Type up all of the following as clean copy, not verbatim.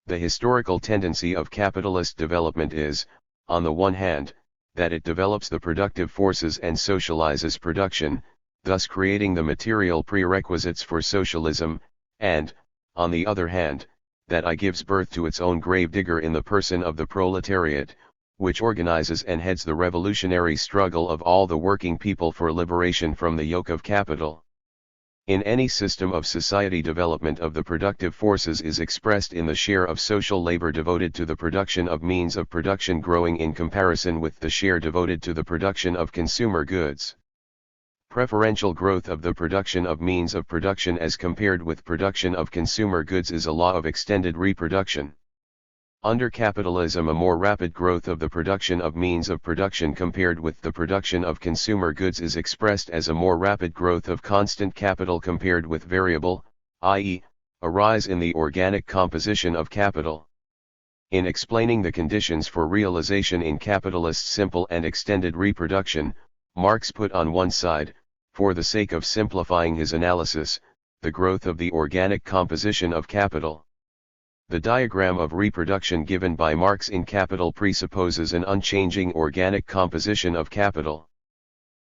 The historical tendency of capitalist development is, on the one hand, that it develops the productive forces and socializes production, thus creating the material prerequisites for socialism, and, on the other hand, that it gives birth to its own gravedigger in the person of the proletariat, which organizes and heads the revolutionary struggle of all the working people for liberation from the yoke of capital. In any system of society, development of the productive forces is expressed in the share of social labor devoted to the production of means of production growing in comparison with the share devoted to the production of consumer goods. Preferential growth of the production of means of production as compared with production of consumer goods is a law of extended reproduction. Under capitalism, a more rapid growth of the production of means of production compared with the production of consumer goods is expressed as a more rapid growth of constant capital compared with variable, i.e., a rise in the organic composition of capital. In explaining the conditions for realization in capitalist simple and extended reproduction, Marx put on one side, for the sake of simplifying his analysis, the growth of the organic composition of capital. The diagram of reproduction given by Marx in Capital presupposes an unchanging organic composition of capital.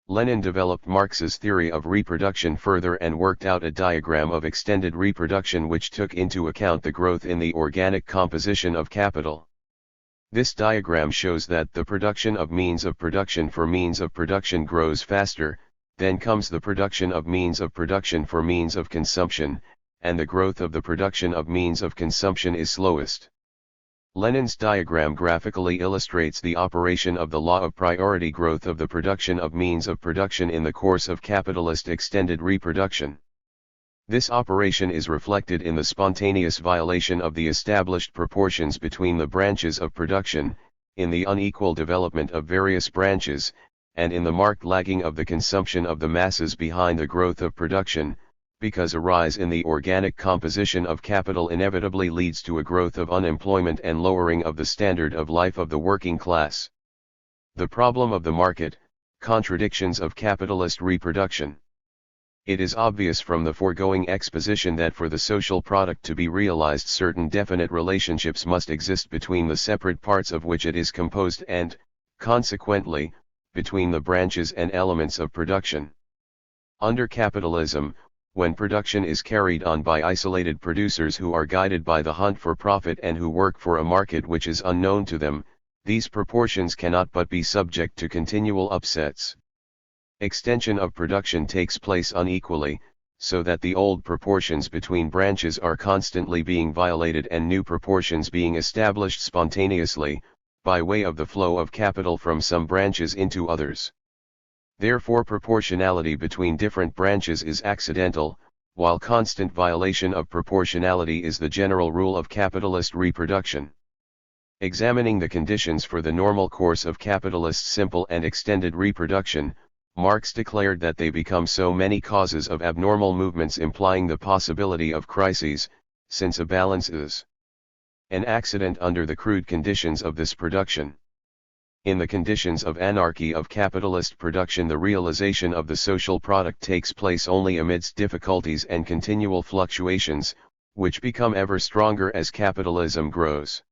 Lenin developed Marx's theory of reproduction further and worked out a diagram of extended reproduction which took into account the growth in the organic composition of capital. This diagram shows that the production of means of production for means of production grows faster, then comes the production of means of production for means of consumption, and the growth of the production of means of consumption is slowest. Lenin's diagram graphically illustrates the operation of the law of priority growth of the production of means of production in the course of capitalist extended reproduction. This operation is reflected in the spontaneous violation of the established proportions between the branches of production, in the unequal development of various branches, and in the marked lagging of the consumption of the masses behind the growth of production, because a rise in the organic composition of capital inevitably leads to a growth of unemployment and lowering of the standard of life of the working class. The problem of the market, contradictions of capitalist reproduction. It is obvious from the foregoing exposition that for the social product to be realized, certain definite relationships must exist between the separate parts of which it is composed and, consequently, between the branches and elements of production. Under capitalism, when production is carried on by isolated producers who are guided by the hunt for profit and who work for a market which is unknown to them, these proportions cannot but be subject to continual upsets. Extension of production takes place unequally, so that the old proportions between branches are constantly being violated and new proportions being established spontaneously, by way of the flow of capital from some branches into others. Therefore, proportionality between different branches is accidental, while constant violation of proportionality is the general rule of capitalist reproduction. Examining the conditions for the normal course of capitalist simple and extended reproduction, Marx declared that they become so many causes of abnormal movements, implying the possibility of crises, since a balance is an accident under the crude conditions of this production. In the conditions of anarchy of capitalist production, the realization of the social product takes place only amidst difficulties and continual fluctuations, which become ever stronger as capitalism grows.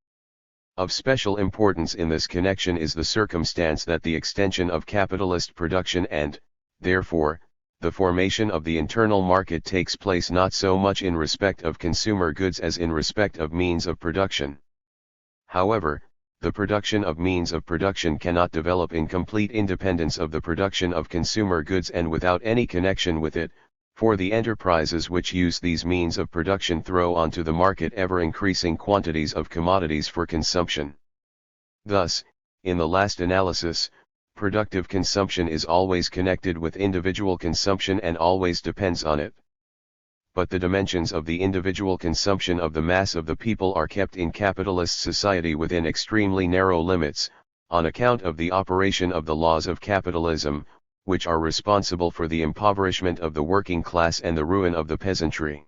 Of special importance in this connection is the circumstance that the extension of capitalist production and, therefore, the formation of the internal market takes place not so much in respect of consumer goods as in respect of means of production. However, the production of means of production cannot develop in complete independence of the production of consumer goods and without any connection with it, for the enterprises which use these means of production throw onto the market ever-increasing quantities of commodities for consumption. Thus, in the last analysis, productive consumption is always connected with individual consumption and always depends on it. But the dimensions of the individual consumption of the mass of the people are kept in capitalist society within extremely narrow limits, on account of the operation of the laws of capitalism, which are responsible for the impoverishment of the working class and the ruin of the peasantry.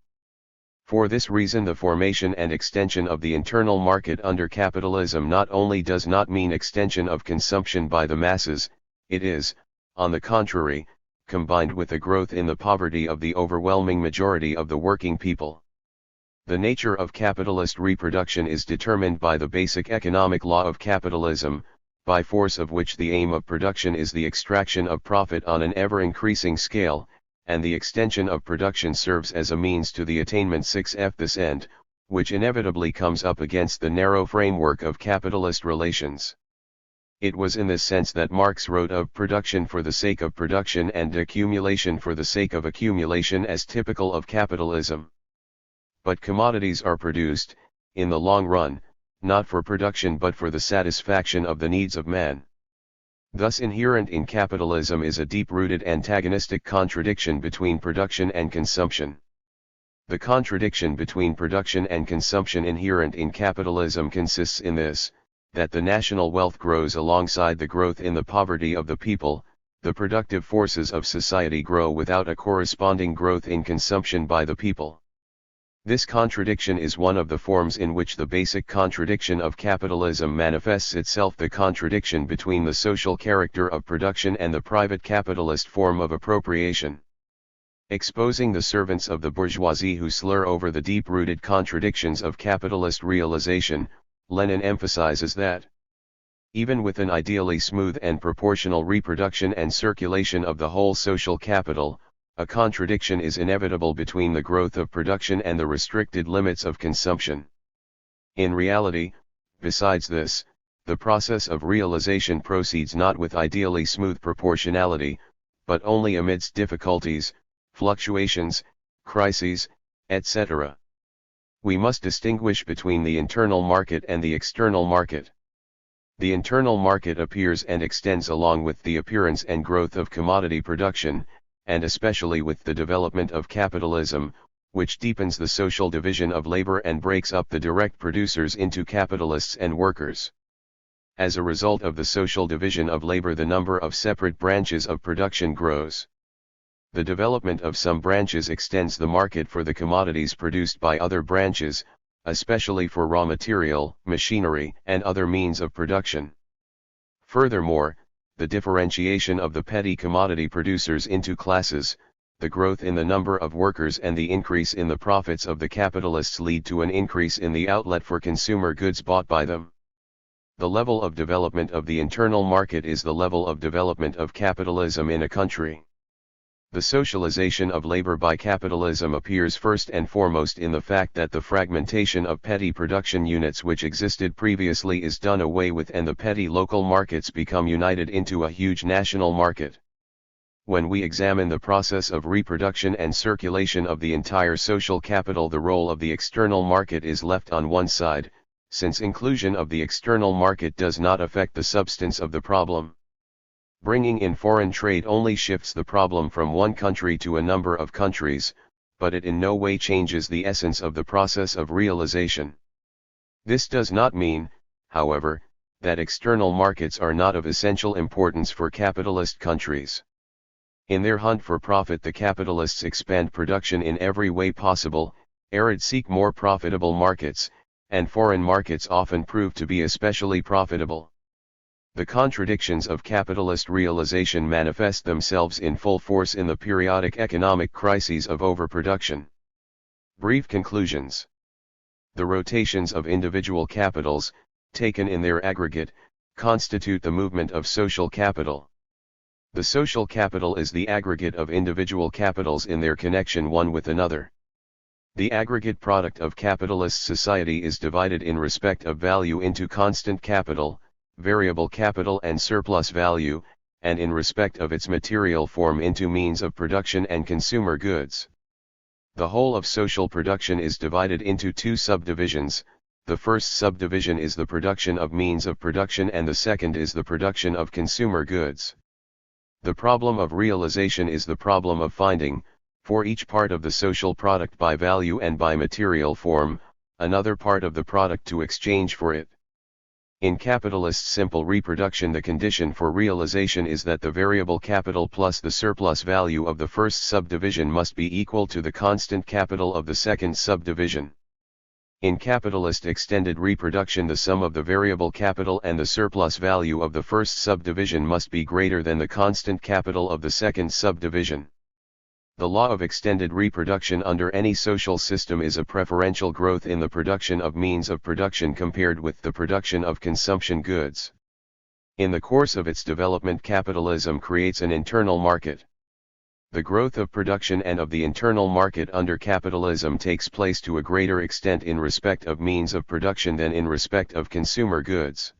For this reason, the formation and extension of the internal market under capitalism not only does not mean extension of consumption by the masses, it is, on the contrary, combined with the growth in the poverty of the overwhelming majority of the working people. The nature of capitalist reproduction is determined by the basic economic law of capitalism, by force of which the aim of production is the extraction of profit on an ever-increasing scale, and the extension of production serves as a means to the attainment 6f this end, which inevitably comes up against the narrow framework of capitalist relations. It was in this sense that Marx wrote of production for the sake of production and accumulation for the sake of accumulation as typical of capitalism. But commodities are produced, in the long run, not for production but for the satisfaction of the needs of man. Thus inherent in capitalism is a deep-rooted antagonistic contradiction between production and consumption. The contradiction between production and consumption inherent in capitalism consists in this, that the national wealth grows alongside the growth in the poverty of the people, the productive forces of society grow without a corresponding growth in consumption by the people. This contradiction is one of the forms in which the basic contradiction of capitalism manifests itself, the contradiction between the social character of production and the private capitalist form of appropriation. Exposing the servants of the bourgeoisie who slur over the deep-rooted contradictions of capitalist realization, Lenin emphasizes that, even with an ideally smooth and proportional reproduction and circulation of the whole social capital, a contradiction is inevitable between the growth of production and the restricted limits of consumption. In reality, besides this, the process of realization proceeds not with ideally smooth proportionality, but only amidst difficulties, fluctuations, crises, etc. We must distinguish between the internal market and the external market. The internal market appears and extends along with the appearance and growth of commodity production, and especially with the development of capitalism, which deepens the social division of labor and breaks up the direct producers into capitalists and workers. As a result of the social division of labor, the number of separate branches of production grows. The development of some branches extends the market for the commodities produced by other branches, especially for raw material, machinery, and other means of production. Furthermore, the differentiation of the petty commodity producers into classes, the growth in the number of workers and the increase in the profits of the capitalists lead to an increase in the outlet for consumer goods bought by them. The level of development of the internal market is the level of development of capitalism in a country. The socialization of labor by capitalism appears first and foremost in the fact that the fragmentation of petty production units which existed previously is done away with and the petty local markets become united into a huge national market. When we examine the process of reproduction and circulation of the entire social capital, the role of the external market is left on one side, since inclusion of the external market does not affect the substance of the problem. Bringing in foreign trade only shifts the problem from one country to a number of countries, but it in no way changes the essence of the process of realization. This does not mean, however, that external markets are not of essential importance for capitalist countries. In their hunt for profit, the capitalists expand production in every way possible, seek more profitable markets, and foreign markets often prove to be especially profitable. The contradictions of capitalist realization manifest themselves in full force in the periodic economic crises of overproduction. Brief conclusions. The rotations of individual capitals, taken in their aggregate, constitute the movement of social capital. The social capital is the aggregate of individual capitals in their connection one with another. The aggregate product of capitalist society is divided in respect of value into constant capital, variable capital and surplus value, and in respect of its material form into means of production and consumer goods. The whole of social production is divided into two subdivisions. The first subdivision is the production of means of production and the second is the production of consumer goods. The problem of realization is the problem of finding, for each part of the social product by value and by material form, another part of the product to exchange for it. In capitalist simple reproduction, the condition for realization is that the variable capital plus the surplus value of the first subdivision must be equal to the constant capital of the second subdivision. In capitalist extended reproduction, the sum of the variable capital and the surplus value of the first subdivision must be greater than the constant capital of the second subdivision. The law of extended reproduction under any social system is a preferential growth in the production of means of production compared with the production of consumption goods. In the course of its development, capitalism creates an internal market. The growth of production and of the internal market under capitalism takes place to a greater extent in respect of means of production than in respect of consumer goods.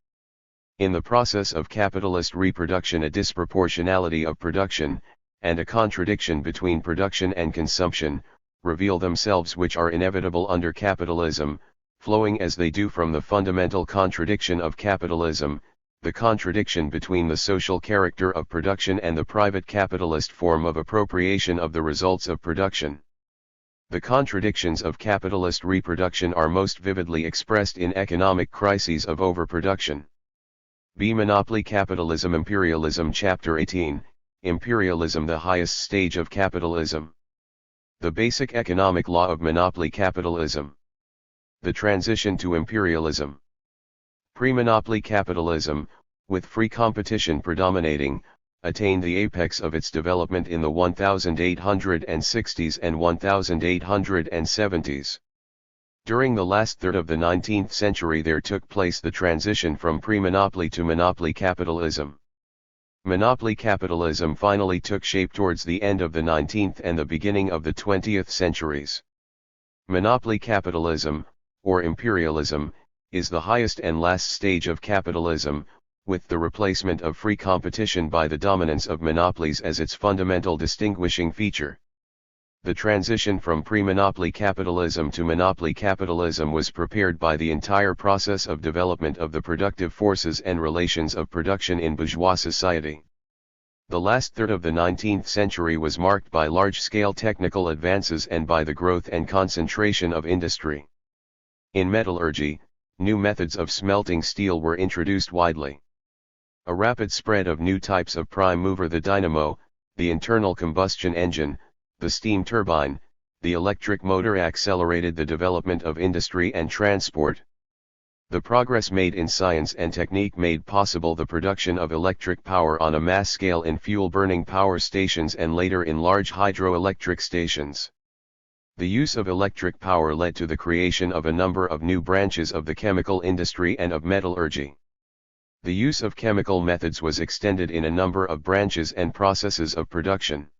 In the process of capitalist reproduction, a disproportionality of production, and a contradiction between production and consumption, reveal themselves, which are inevitable under capitalism, flowing as they do from the fundamental contradiction of capitalism, the contradiction between the social character of production and the private capitalist form of appropriation of the results of production. The contradictions of capitalist reproduction are most vividly expressed in economic crises of overproduction. B. Monopoly Capitalism. Imperialism. Chapter 18, Imperialism, the highest stage of capitalism. The basic economic law of monopoly capitalism. The transition to imperialism. Pre-monopoly capitalism, with free competition predominating, attained the apex of its development in the 1860s and 1870s. During the last third of the 19th century there took place the transition from pre-monopoly to monopoly capitalism. Monopoly capitalism finally took shape towards the end of the 19th and the beginning of the 20th centuries. Monopoly capitalism, or imperialism, is the highest and last stage of capitalism, with the replacement of free competition by the dominance of monopolies as its fundamental distinguishing feature. The transition from pre-monopoly capitalism to monopoly capitalism was prepared by the entire process of development of the productive forces and relations of production in bourgeois society. The last third of the 19th century was marked by large-scale technical advances and by the growth and concentration of industry. In metallurgy, new methods of smelting steel were introduced widely. A rapid spread of new types of prime mover, the dynamo, the internal combustion engine, the steam turbine, the electric motor, accelerated the development of industry and transport. The progress made in science and technique made possible the production of electric power on a mass scale in fuel-burning power stations and later in large hydroelectric stations. The use of electric power led to the creation of a number of new branches of the chemical industry and of metallurgy. The use of chemical methods was extended in a number of branches and processes of production.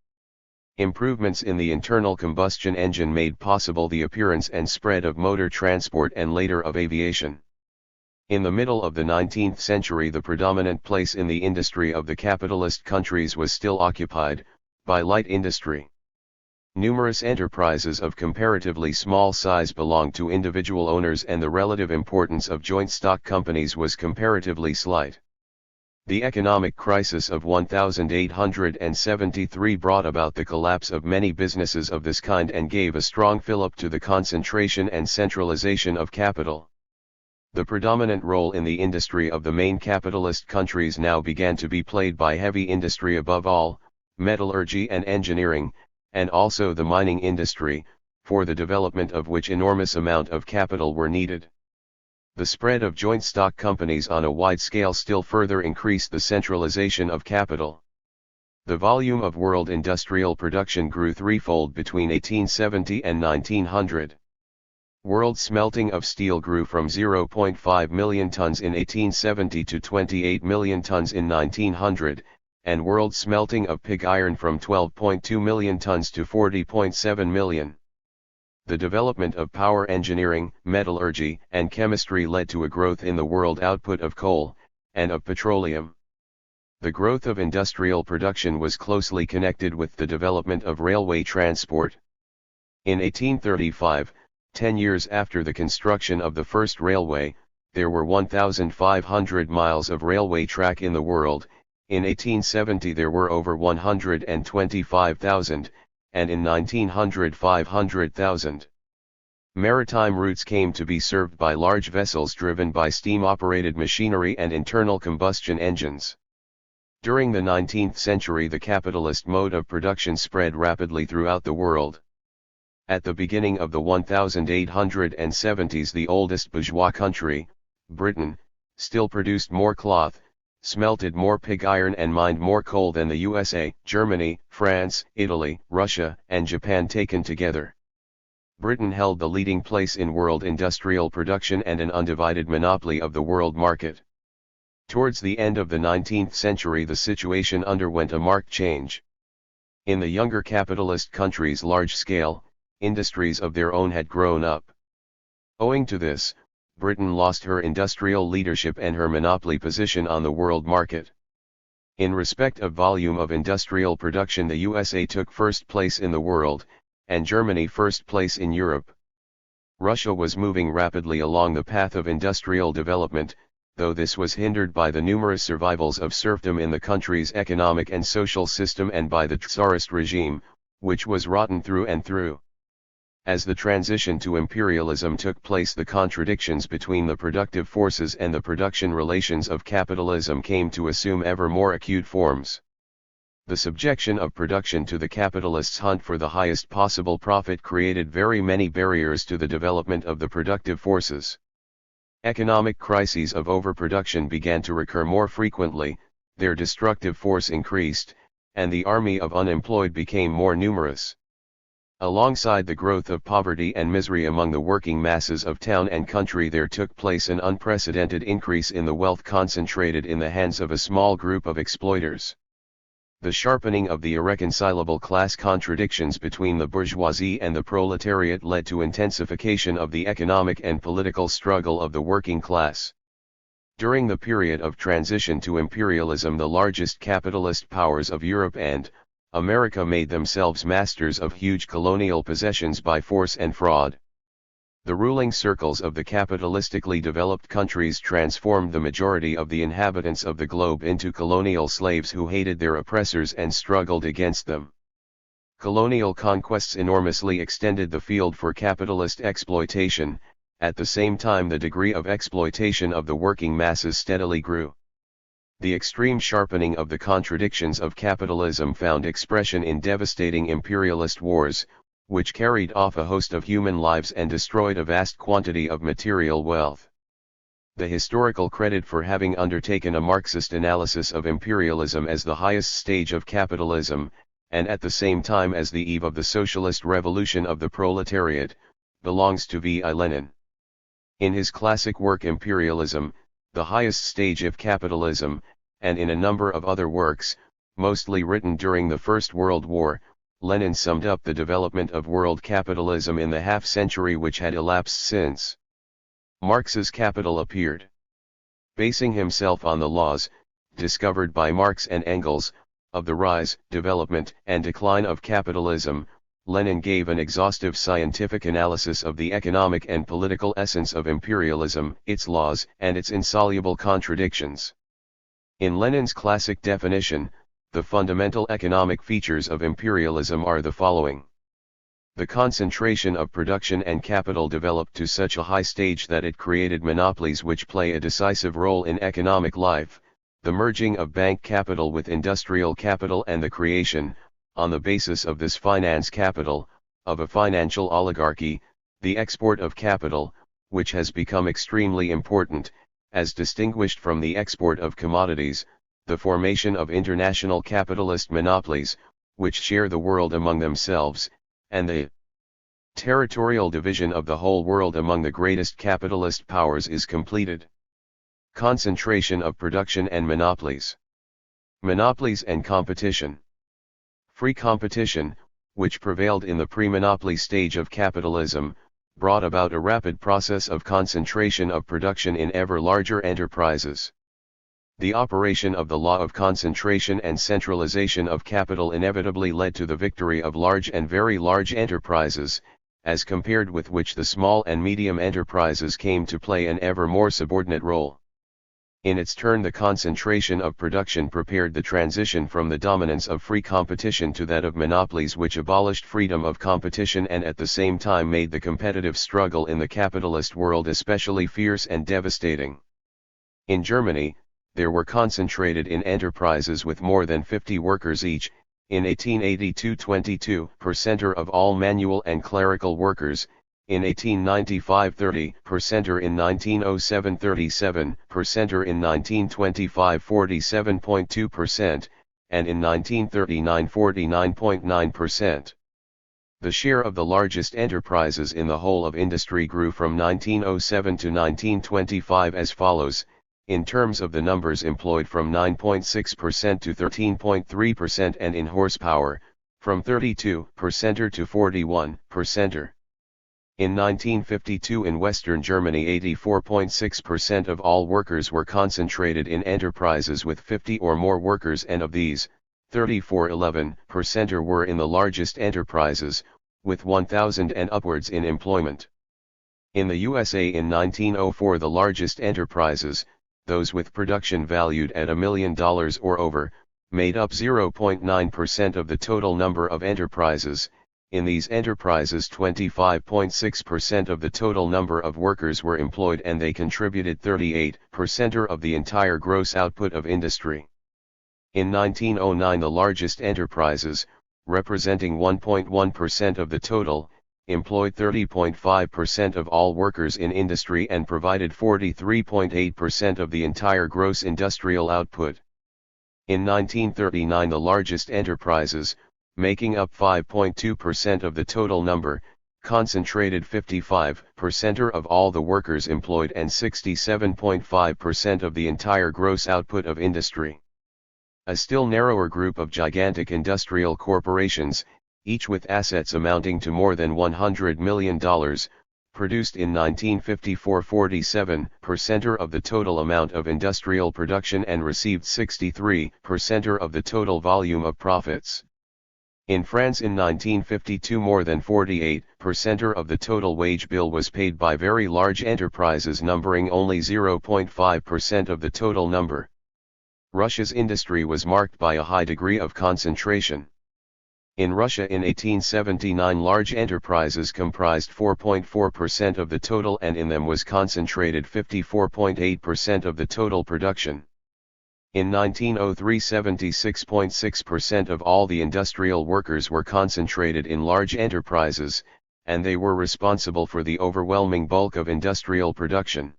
Improvements in the internal combustion engine made possible the appearance and spread of motor transport and later of aviation. In the middle of the 19th century the predominant place in the industry of the capitalist countries was still occupied by light industry. Numerous enterprises of comparatively small size belonged to individual owners and the relative importance of joint stock companies was comparatively slight. The economic crisis of 1873 brought about the collapse of many businesses of this kind and gave a strong fillip to the concentration and centralization of capital. The predominant role in the industry of the main capitalist countries now began to be played by heavy industry, above all, metallurgy and engineering, and also the mining industry, for the development of which enormous amount of capital were needed. The spread of joint stock companies on a wide scale still further increased the centralization of capital. The volume of world industrial production grew threefold between 1870 and 1900. World smelting of steel grew from 0.5 million tons in 1870 to 28 million tons in 1900, and world smelting of pig iron from 12.2 million tons to 40.7 million. The development of power engineering, metallurgy, and chemistry led to a growth in the world output of coal, and of petroleum. The growth of industrial production was closely connected with the development of railway transport. In 1835, 10 years after the construction of the first railway, there were 1,500 miles of railway track in the world. In 1870 there were over 125,000, and in 1900 500,000. Maritime routes came to be served by large vessels driven by steam-operated machinery and internal combustion engines. During the 19th century the capitalist mode of production spread rapidly throughout the world. At the beginning of the 1870s the oldest bourgeois country, Britain, still produced more cloth, smelted more pig iron and mined more coal than the USA, Germany, France, Italy, Russia, and Japan taken together. Britain held the leading place in world industrial production and an undivided monopoly of the world market. Towards the end of the 19th century the situation underwent a marked change. In the younger capitalist countries large-scale industries of their own had grown up. Owing to this, Britain lost her industrial leadership and her monopoly position on the world market. In respect of volume of industrial production the USA took first place in the world, and Germany first place in Europe. Russia was moving rapidly along the path of industrial development, though this was hindered by the numerous survivals of serfdom in the country's economic and social system and by the Tsarist regime, which was rotten through and through. As the transition to imperialism took place the contradictions between the productive forces and the production relations of capitalism came to assume ever more acute forms. The subjection of production to the capitalists' hunt for the highest possible profit created very many barriers to the development of the productive forces. Economic crises of overproduction began to recur more frequently, their destructive force increased, and the army of unemployed became more numerous. Alongside the growth of poverty and misery among the working masses of town and country there took place an unprecedented increase in the wealth concentrated in the hands of a small group of exploiters. The sharpening of the irreconcilable class contradictions between the bourgeoisie and the proletariat led to intensification of the economic and political struggle of the working class. During the period of transition to imperialism the largest capitalist powers of Europe and America made themselves masters of huge colonial possessions by force and fraud. The ruling circles of the capitalistically developed countries transformed the majority of the inhabitants of the globe into colonial slaves who hated their oppressors and struggled against them. Colonial conquests enormously extended the field for capitalist exploitation, at the same time the degree of exploitation of the working masses steadily grew. The extreme sharpening of the contradictions of capitalism found expression in devastating imperialist wars, which carried off a host of human lives and destroyed a vast quantity of material wealth. The historical credit for having undertaken a Marxist analysis of imperialism as the highest stage of capitalism, and at the same time as the eve of the socialist revolution of the proletariat, belongs to V.I. Lenin. In his classic work Imperialism, the highest stage of capitalism, and in a number of other works, mostly written during the First World War, Lenin summed up the development of world capitalism in the half-century which had elapsed since Marx's Capital appeared. Basing himself on the laws, discovered by Marx and Engels, of the rise, development, and decline of capitalism, Lenin gave an exhaustive scientific analysis of the economic and political essence of imperialism, its laws, and its insoluble contradictions. In Lenin's classic definition, the fundamental economic features of imperialism are the following. The concentration of production and capital developed to such a high stage that it created monopolies which play a decisive role in economic life, the merging of bank capital with industrial capital and the creation, on the basis of this finance capital, of a financial oligarchy, the export of capital, which has become extremely important, as distinguished from the export of commodities, the formation of international capitalist monopolies, which share the world among themselves, and the territorial division of the whole world among the greatest capitalist powers is completed. Concentration of production and monopolies. Monopolies and competition. Free competition, which prevailed in the pre-monopoly stage of capitalism, brought about a rapid process of concentration of production in ever larger enterprises. The operation of the law of concentration and centralization of capital inevitably led to the victory of large and very large enterprises, as compared with which the small and medium enterprises came to play an ever more subordinate role. In its turn the concentration of production prepared the transition from the dominance of free competition to that of monopolies which abolished freedom of competition and at the same time made the competitive struggle in the capitalist world especially fierce and devastating. In Germany, there were concentrated in enterprises with more than 50 workers each, in 1882 22% of all manual and clerical workers, in 1895 30%, in 1907 37%, in 1925 47.2%, and in 1939 49.9%. The share of the largest enterprises in the whole of industry grew from 1907 to 1925 as follows, in terms of the numbers employed from 9.6% to 13.3%, and in horsepower, from 32% to 41%. In 1952 in Western Germany 84.6% of all workers were concentrated in enterprises with 50 or more workers, and of these, 34.11% were in the largest enterprises, with 1,000 and upwards in employment. In the USA in 1904 the largest enterprises, those with production valued at $1 million or over, made up 0.9% of the total number of enterprises. In these enterprises 25.6% of the total number of workers were employed, and they contributed 38% of the entire gross output of industry. In 1909 the largest enterprises, representing 1.1% of the total, employed 30.5% of all workers in industry and provided 43.8% of the entire gross industrial output. In 1939 the largest enterprises, making up 5.2% of the total number, concentrated 55% of all the workers employed and 67.5% of the entire gross output of industry. A still narrower group of gigantic industrial corporations, each with assets amounting to more than $100 million, produced in 1954 47% of the total amount of industrial production and received 63% of the total volume of profits. In France in 1952 more than 48% of the total wage bill was paid by very large enterprises numbering only 0.5% of the total number. Russia's industry was marked by a high degree of concentration. In Russia in 1879 large enterprises comprised 4.4% of the total, and in them was concentrated 54.8% of the total production. In 1903 76.6% of all the industrial workers were concentrated in large enterprises, and they were responsible for the overwhelming bulk of industrial production.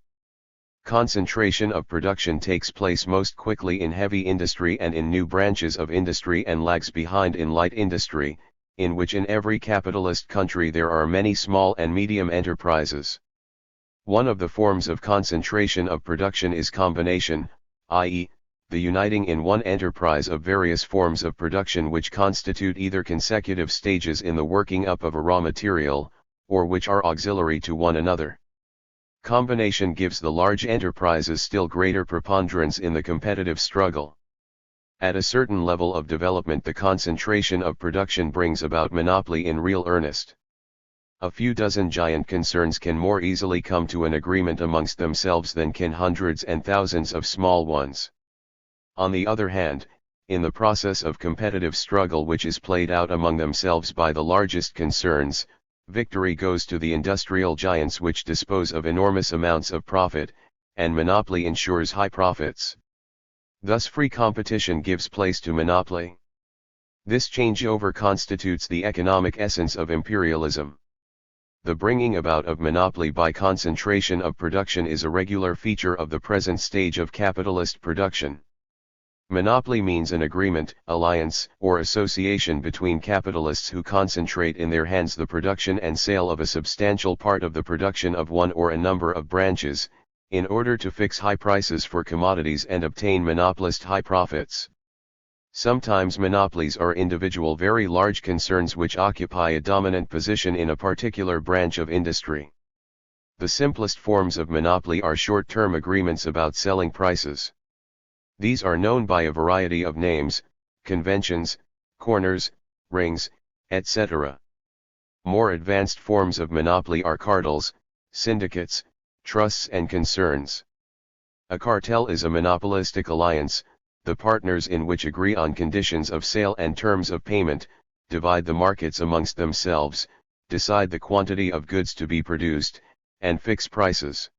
Concentration of production takes place most quickly in heavy industry and in new branches of industry, and lags behind in light industry, in which in every capitalist country there are many small and medium enterprises. One of the forms of concentration of production is combination, i.e., the uniting in one enterprise of various forms of production which constitute either consecutive stages in the working up of a raw material, or which are auxiliary to one another. Combination gives the large enterprises still greater preponderance in the competitive struggle. At a certain level of development the concentration of production brings about monopoly in real earnest. A few dozen giant concerns can more easily come to an agreement amongst themselves than can hundreds and thousands of small ones. On the other hand, in the process of competitive struggle which is played out among themselves by the largest concerns, victory goes to the industrial giants which dispose of enormous amounts of profit, and monopoly ensures high profits. Thus free competition gives place to monopoly. This changeover constitutes the economic essence of imperialism. The bringing about of monopoly by concentration of production is a regular feature of the present stage of capitalist production. Monopoly means an agreement, alliance, or association between capitalists who concentrate in their hands the production and sale of a substantial part of the production of one or a number of branches, in order to fix high prices for commodities and obtain monopolist high profits. Sometimes monopolies are individual very large concerns which occupy a dominant position in a particular branch of industry. The simplest forms of monopoly are short-term agreements about selling prices. These are known by a variety of names, conventions, corners, rings, etc. More advanced forms of monopoly are cartels, syndicates, trusts and concerns. A cartel is a monopolistic alliance, the partners in which agree on conditions of sale and terms of payment, divide the markets amongst themselves, decide the quantity of goods to be produced, and fix prices.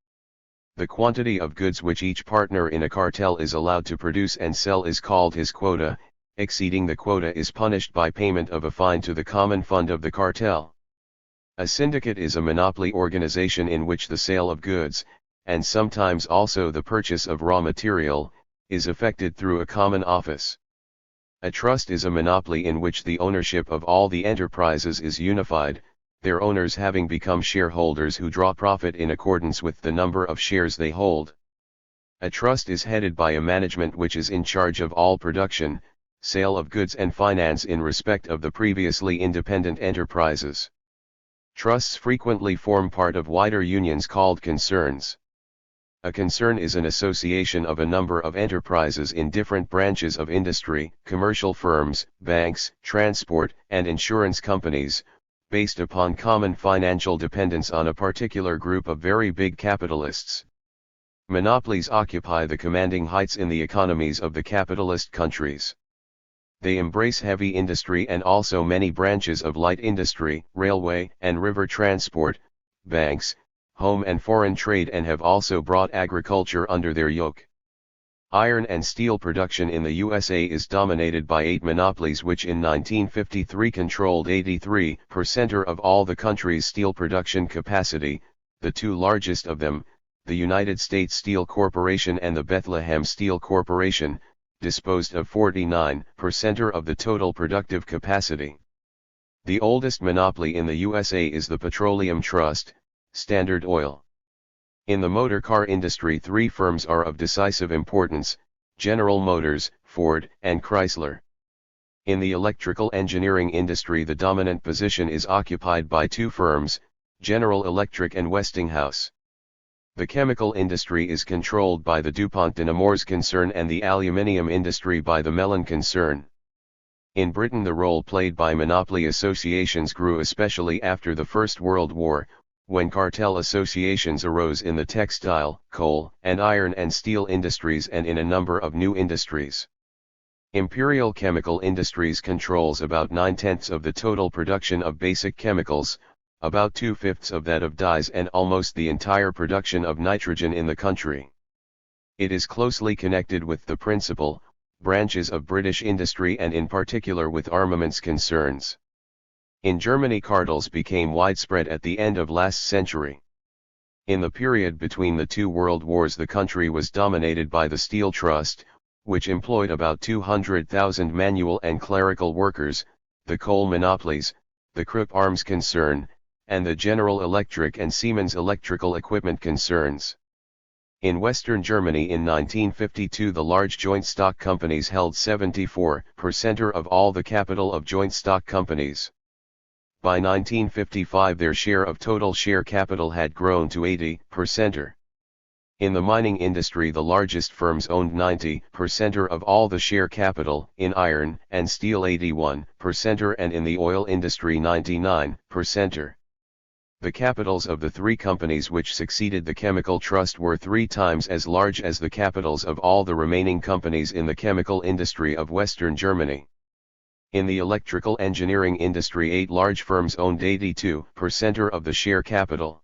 The quantity of goods which each partner in a cartel is allowed to produce and sell is called his quota. Exceeding the quota is punished by payment of a fine to the common fund of the cartel. A syndicate is a monopoly organization in which the sale of goods, and sometimes also the purchase of raw material, is effected through a common office. A trust is a monopoly in which the ownership of all the enterprises is unified, their owners having become shareholders who draw profit in accordance with the number of shares they hold. A trust is headed by a management which is in charge of all production, sale of goods and finance in respect of the previously independent enterprises. Trusts frequently form part of wider unions called concerns. A concern is an association of a number of enterprises in different branches of industry, commercial firms, banks, transport, and insurance companies, based upon common financial dependence on a particular group of very big capitalists. Monopolies occupy the commanding heights in the economies of the capitalist countries. They embrace heavy industry and also many branches of light industry, railway and river transport, banks, home and foreign trade, and have also brought agriculture under their yoke. Iron and steel production in the USA is dominated by 8 monopolies which in 1953 controlled 83% of all the country's steel production capacity, the two largest of them, the United States Steel Corporation and the Bethlehem Steel Corporation, disposed of 49% of the total productive capacity. The oldest monopoly in the USA is the Petroleum Trust, Standard Oil. In the motor car industry 3 firms are of decisive importance, General Motors, Ford, and Chrysler. In the electrical engineering industry the dominant position is occupied by 2 firms, General Electric and Westinghouse. The chemical industry is controlled by the DuPont de Nemours concern and the aluminium industry by the Mellon concern. In Britain the role played by monopoly associations grew especially after the First World War, when cartel associations arose in the textile, coal, and iron and steel industries and in a number of new industries. Imperial Chemical Industries controls about 9/10 of the total production of basic chemicals, about 2/5 of that of dyes, and almost the entire production of nitrogen in the country. It is closely connected with the principal branches of British industry and in particular with armaments concerns. In Germany cartels became widespread at the end of last century. In the period between the 2 world wars the country was dominated by the Steel Trust, which employed about 200,000 manual and clerical workers, the coal monopolies, the Krupp Arms concern, and the General Electric and Siemens electrical equipment concerns. In Western Germany in 1952 the large joint stock companies held 74% of all the capital of joint stock companies. By 1955 their share of total share capital had grown to 80%. In the mining industry the largest firms owned 90% of all the share capital, in iron and steel 81%, and in the oil industry 99%. The capitals of the 3 companies which succeeded the Chemical Trust were 3 times as large as the capitals of all the remaining companies in the chemical industry of Western Germany. In the electrical engineering industry 8 large firms owned 82% of the share capital.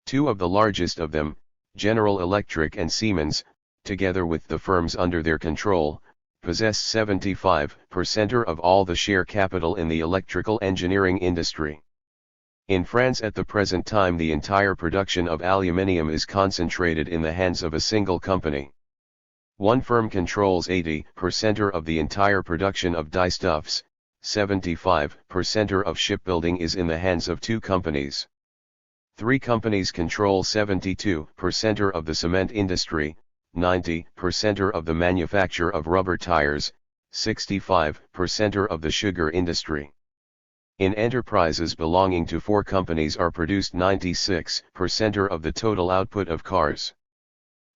2 of the largest of them, General Electric and Siemens, together with the firms under their control, possess 75% of all the share capital in the electrical engineering industry. In France at the present time the entire production of aluminium is concentrated in the hands of a single company. One firm controls 80% of the entire production of dyestuffs, 75% of shipbuilding is in the hands of 2 companies. 3 companies control 72% of the cement industry, 90% of the manufacture of rubber tires, 65% of the sugar industry. In enterprises belonging to 4 companies are produced 96% of the total output of cars.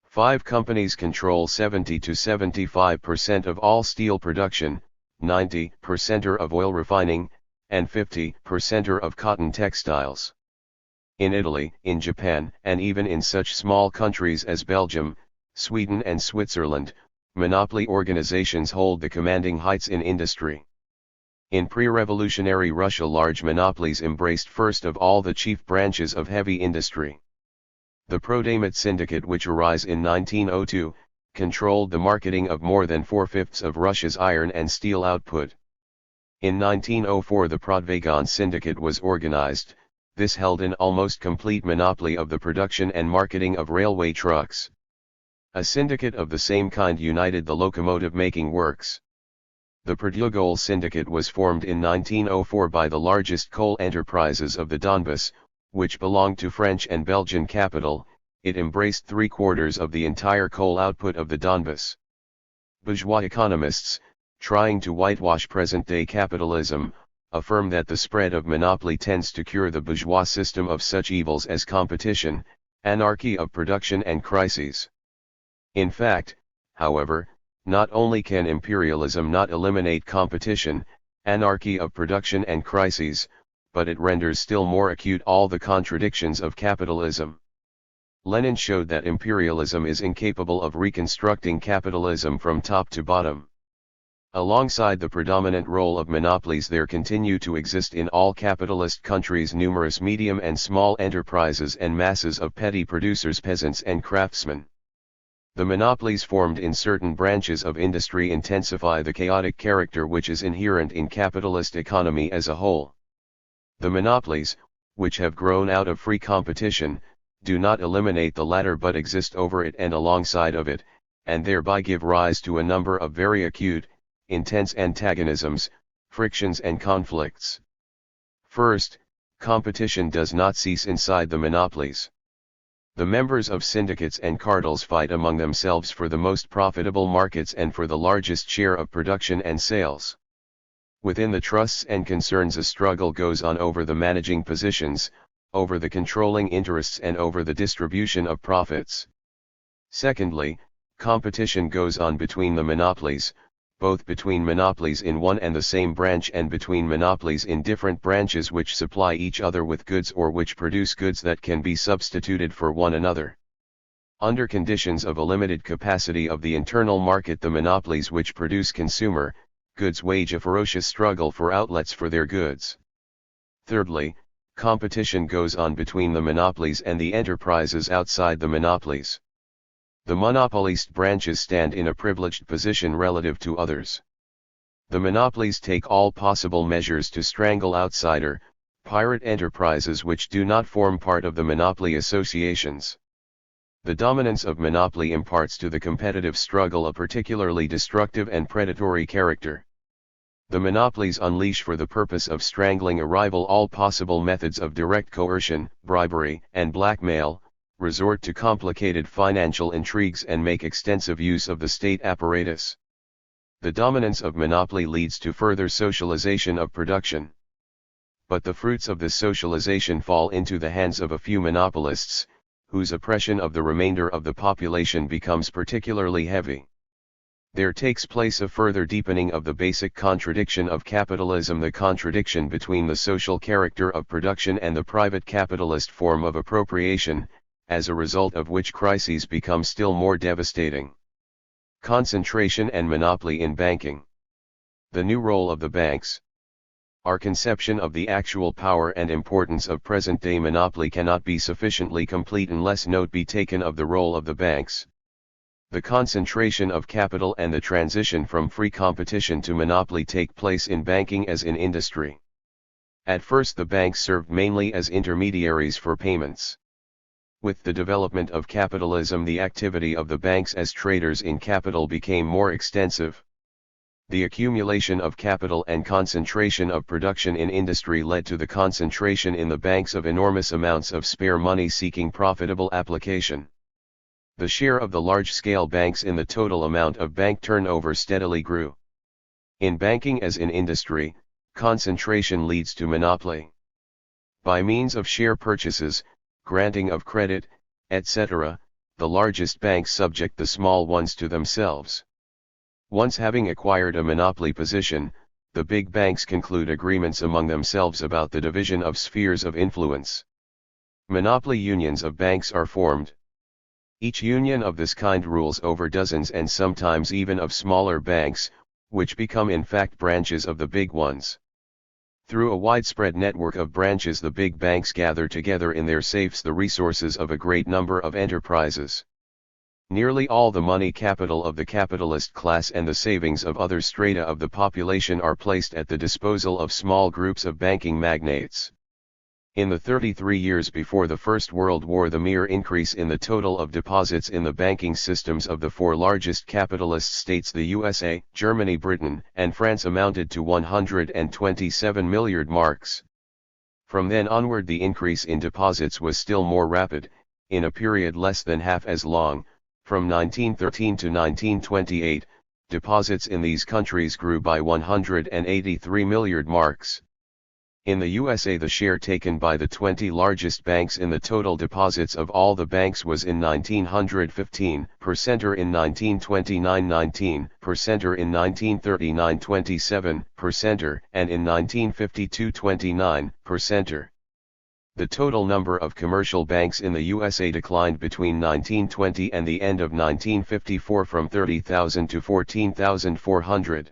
5 companies control 70 to 75% of all steel production, 90% of oil refining, and 50% of cotton textiles. In Italy, in Japan, and even in such small countries as Belgium, Sweden and Switzerland, monopoly organizations hold the commanding heights in industry. In pre-revolutionary Russia large monopolies embraced first of all the chief branches of heavy industry. The Prodamit Syndicate which arose in 1902, controlled the marketing of more than 4/5 of Russia's iron and steel output. In 1904 the Prodvagon Syndicate was organized, this held an almost complete monopoly of the production and marketing of railway trucks. A syndicate of the same kind united the locomotive-making works. The Perdue Syndicate was formed in 1904 by the largest coal enterprises of the Donbass, which belonged to French and Belgian capital. It embraced 3/4 of the entire coal output of the Donbass. Bourgeois economists, trying to whitewash present-day capitalism, affirm that the spread of monopoly tends to cure the bourgeois system of such evils as competition, anarchy of production and crises. In fact, however, not only can imperialism not eliminate competition, anarchy of production and crises, but it renders still more acute all the contradictions of capitalism. Lenin showed that imperialism is incapable of reconstructing capitalism from top to bottom. Alongside the predominant role of monopolies, there continue to exist in all capitalist countries numerous medium and small enterprises and masses of petty producers, peasants and craftsmen. The monopolies formed in certain branches of industry intensify the chaotic character which is inherent in capitalist economy as a whole. The monopolies, which have grown out of free competition, do not eliminate the latter but exist over it and alongside of it, and thereby give rise to a number of very acute, intense antagonisms, frictions and conflicts. First, competition does not cease inside the monopolies. The members of syndicates and cartels fight among themselves for the most profitable markets and for the largest share of production and sales. Within the trusts and concerns a struggle goes on over the managing positions, over the controlling interests and over the distribution of profits. Secondly, competition goes on between the monopolies, both between monopolies in one and the same branch and between monopolies in different branches which supply each other with goods or which produce goods that can be substituted for one another. Under conditions of a limited capacity of the internal market, the monopolies which produce consumer goods wage a ferocious struggle for outlets for their goods. Thirdly, competition goes on between the monopolies and the enterprises outside the monopolies. The monopolist branches stand in a privileged position relative to others. The monopolies take all possible measures to strangle outsider, pirate enterprises which do not form part of the monopoly associations. The dominance of monopoly imparts to the competitive struggle a particularly destructive and predatory character. The monopolies unleash for the purpose of strangling a rival all possible methods of direct coercion, bribery, and blackmail, resort to complicated financial intrigues and make extensive use of the state apparatus. The dominance of monopoly leads to further socialization of production. But the fruits of this socialization fall into the hands of a few monopolists, whose oppression of the remainder of the population becomes particularly heavy. There takes place a further deepening of the basic contradiction of capitalism, the contradiction between the social character of production and the private capitalist form of appropriation, as a result of which crises become still more devastating. Concentration and monopoly in banking. The new role of the banks. Our conception of the actual power and importance of present-day monopoly cannot be sufficiently complete unless note be taken of the role of the banks. The concentration of capital and the transition from free competition to monopoly take place in banking as in industry. At first the banks served mainly as intermediaries for payments. With the development of capitalism, the activity of the banks as traders in capital became more extensive. The accumulation of capital and concentration of production in industry led to the concentration in the banks of enormous amounts of spare money seeking profitable application. The share of the large-scale banks in the total amount of bank turnover steadily grew. In banking as in industry, concentration leads to monopoly. By means of share purchases, granting of credit, etc., the largest banks subject the small ones to themselves. Once having acquired a monopoly position, the big banks conclude agreements among themselves about the division of spheres of influence. Monopoly unions of banks are formed. Each union of this kind rules over dozens and sometimes even of smaller banks, which become in fact branches of the big ones. Through a widespread network of branches, the big banks gather together in their safes the resources of a great number of enterprises. Nearly all the money capital of the capitalist class and the savings of other strata of the population are placed at the disposal of small groups of banking magnates. In the 33 years before the First World War, the mere increase in the total of deposits in the banking systems of the four largest capitalist states, the USA, Germany, Britain, and France, amounted to 127 milliard marks. From then onward, the increase in deposits was still more rapid, in a period less than half as long. From 1913 to 1928, deposits in these countries grew by 183 milliard marks. In the USA, the share taken by the 20 largest banks in the total deposits of all the banks was in 1915, percenter in 1929, 19 percenter in 1939, 27 percenter, and in 1952, 29 percenter. The total number of commercial banks in the USA declined between 1920 and the end of 1954 from 30,000 to 14,400.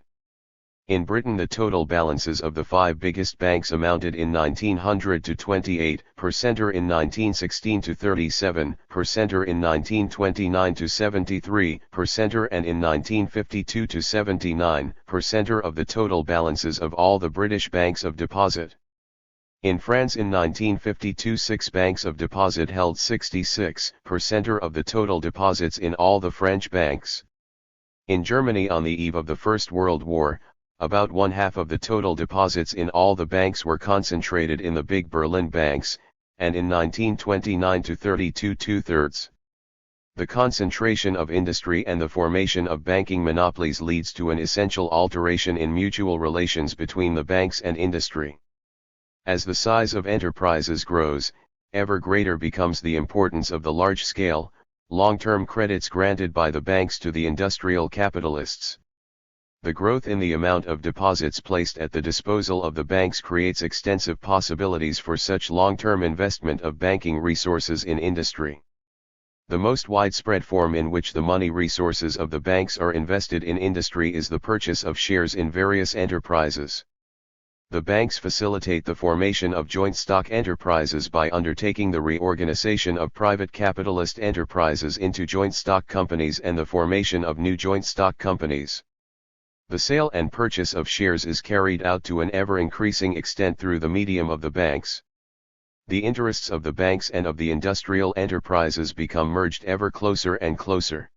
In Britain, the total balances of the five biggest banks amounted in 1900 to 28 percenter, in 1916 to 37 percenter, in 1929 to 73 percenter, and in 1952 to 79 percenter of the total balances of all the British banks of deposit. In France in 1952, 6 banks of deposit held 66 percenter of the total deposits in all the French banks. In Germany, on the eve of the First World War, about one half of the total deposits in all the banks were concentrated in the big Berlin banks, and in 1929 to 32 2/3. The concentration of industry and the formation of banking monopolies leads to an essential alteration in mutual relations between the banks and industry. As the size of enterprises grows, ever greater becomes the importance of the large-scale, long-term credits granted by the banks to the industrial capitalists. The growth in the amount of deposits placed at the disposal of the banks creates extensive possibilities for such long-term investment of banking resources in industry. The most widespread form in which the money resources of the banks are invested in industry is the purchase of shares in various enterprises. The banks facilitate the formation of joint stock enterprises by undertaking the reorganization of private capitalist enterprises into joint stock companies and the formation of new joint stock companies. The sale and purchase of shares is carried out to an ever-increasing extent through the medium of the banks. The interests of the banks and of the industrial enterprises become merged ever closer and closer.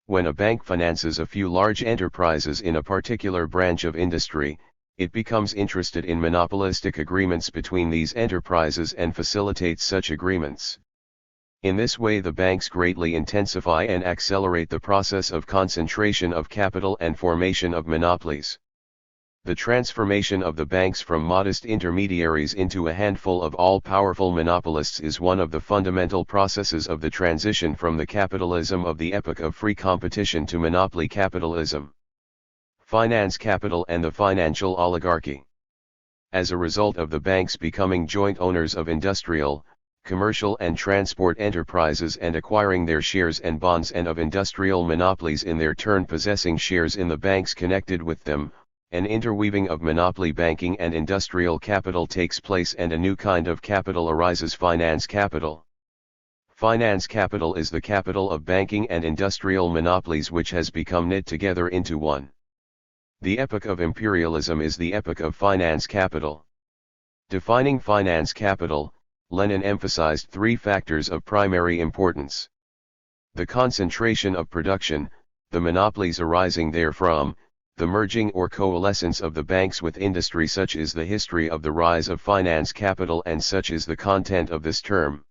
When a bank finances a few large enterprises in a particular branch of industry, it becomes interested in monopolistic agreements between these enterprises and facilitates such agreements. In this way, the banks greatly intensify and accelerate the process of concentration of capital and formation of monopolies. The transformation of the banks from modest intermediaries into a handful of all-powerful monopolists is one of the fundamental processes of the transition from the capitalism of the epoch of free competition to monopoly capitalism. Finance capital and the financial oligarchy. As a result of the banks becoming joint owners of industrial, commercial and transport enterprises and acquiring their shares and bonds, and of industrial monopolies in their turn possessing shares in the banks connected with them, an interweaving of monopoly banking and industrial capital takes place and a new kind of capital arises: finance capital. Finance capital is the capital of banking and industrial monopolies which has become knit together into one. The epoch of imperialism is the epoch of finance capital. Defining finance capital, Lenin emphasized 3 factors of primary importance: the concentration of production, the monopolies arising therefrom, the merging or coalescence of the banks with industry. Such is the history of the rise of finance capital, and such is the content of this term.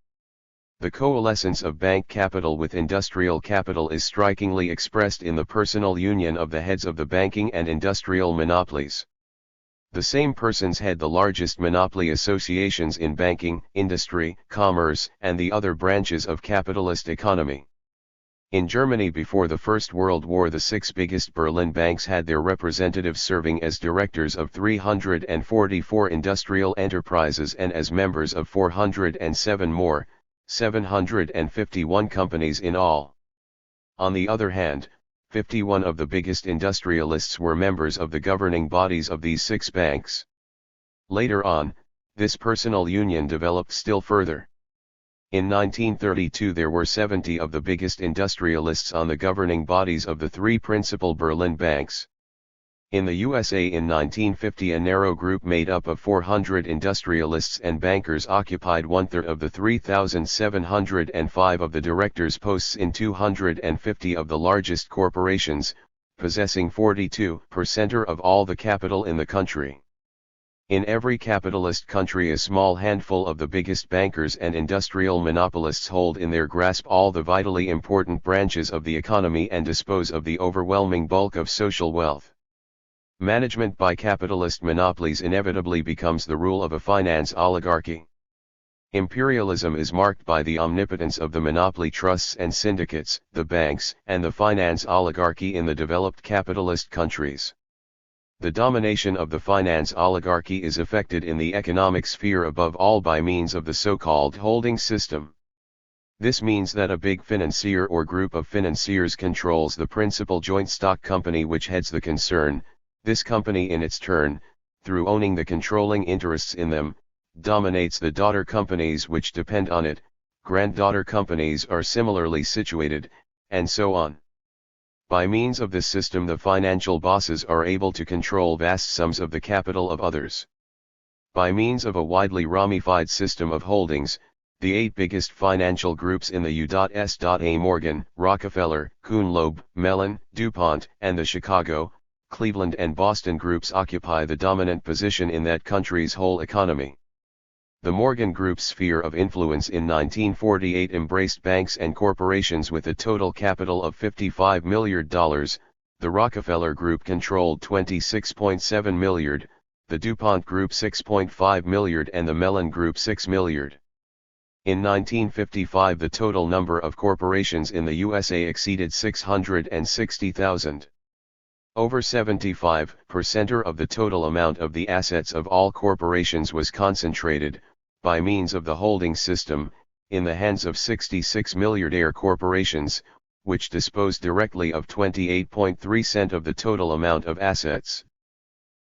The coalescence of bank capital with industrial capital is strikingly expressed in the personal union of the heads of the banking and industrial monopolies. The same persons head the largest monopoly associations in banking, industry, commerce, and the other branches of capitalist economy. In Germany before the First World War, the 6 biggest Berlin banks had their representatives serving as directors of 344 industrial enterprises and as members of 407 more, 751 companies in all. On the other hand, 51 of the biggest industrialists were members of the governing bodies of these 6 banks. Later on, this personal union developed still further. In 1932 there were 70 of the biggest industrialists on the governing bodies of the 3 principal Berlin banks. In the USA in 1950, a narrow group made up of 400 industrialists and bankers occupied one-third of the 3,705 of the directors' posts in 250 of the largest corporations, possessing 42% of all the capital in the country. In every capitalist country, a small handful of the biggest bankers and industrial monopolists hold in their grasp all the vitally important branches of the economy and dispose of the overwhelming bulk of social wealth. Management by capitalist monopolies inevitably becomes the rule of a finance oligarchy. Imperialism is marked by the omnipotence of the monopoly trusts and syndicates, the banks, and the finance oligarchy in the developed capitalist countries. The domination of the finance oligarchy is effected in the economic sphere above all by means of the so-called holding system. This means that a big financier or group of financiers controls the principal joint stock company which heads the concern. This company in its turn, through owning the controlling interests in them, dominates the daughter companies which depend on it, granddaughter companies are similarly situated, and so on. By means of this system, the financial bosses are able to control vast sums of the capital of others. By means of a widely ramified system of holdings, the 8 biggest financial groups in the U.S.A. Morgan, Rockefeller, Kuhn Loeb, Mellon, DuPont, and the Chicago, Cleveland and Boston groups occupy the dominant position in that country's whole economy. The Morgan Group's sphere of influence in 1948 embraced banks and corporations with a total capital of $55 million, the Rockefeller Group controlled $26.7 million, the DuPont Group $6.5 million and the Mellon Group $6 million. In 1955 the total number of corporations in the USA exceeded 660,000. Over 75% of the total amount of the assets of all corporations was concentrated, by means of the holding system, in the hands of 66 milliardaire corporations, which disposed directly of 28.3% of the total amount of assets.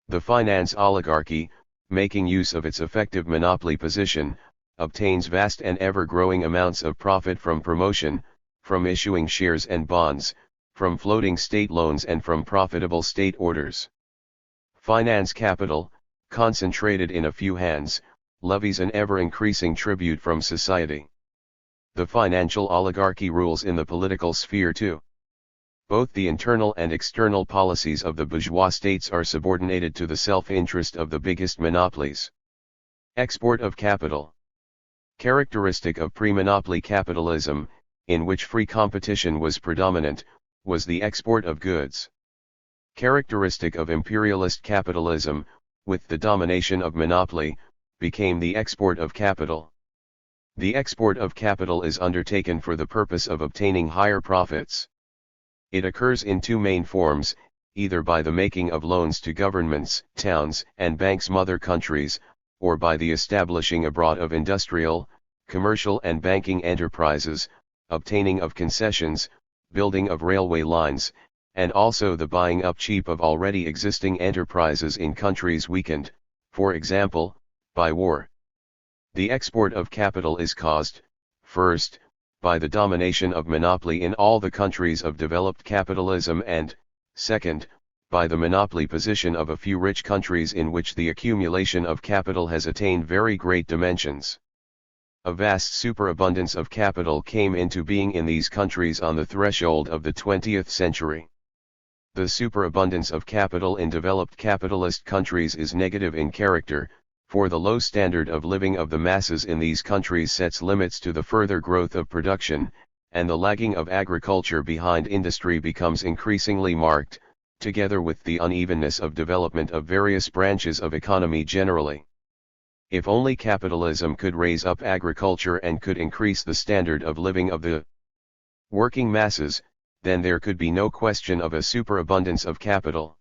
The finance oligarchy, making use of its effective monopoly position, obtains vast and ever-growing amounts of profit from promotion, from issuing shares and bonds, from floating state loans and from profitable state orders. Finance capital, concentrated in a few hands, levies an ever-increasing tribute from society. The financial oligarchy rules in the political sphere too. Both the internal and external policies of the bourgeois states are subordinated to the self-interest of the biggest monopolies. Export of capital. Characteristic of pre-monopoly capitalism, in which free competition was predominant, was the export of goods. Characteristic of imperialist capitalism, with the domination of monopoly, became the export of capital. The export of capital is undertaken for the purpose of obtaining higher profits. It occurs in 2 main forms, either by the making of loans to governments, towns, and banks' mother countries, or by the establishing abroad of industrial, commercial and banking enterprises, obtaining of concessions, building of railway lines, and also the buying up cheap of already existing enterprises in countries weakened, for example, by war. The export of capital is caused, first, by the domination of monopoly in all the countries of developed capitalism and, second, by the monopoly position of a few rich countries in which the accumulation of capital has attained very great dimensions. A vast superabundance of capital came into being in these countries on the threshold of the 20th century. The superabundance of capital in developed capitalist countries is negative in character, for the low standard of living of the masses in these countries sets limits to the further growth of production, and the lagging of agriculture behind industry becomes increasingly marked, together with the unevenness of development of various branches of economy generally. If only capitalism could raise up agriculture and could increase the standard of living of the working masses, then there could be no question of a superabundance of capital.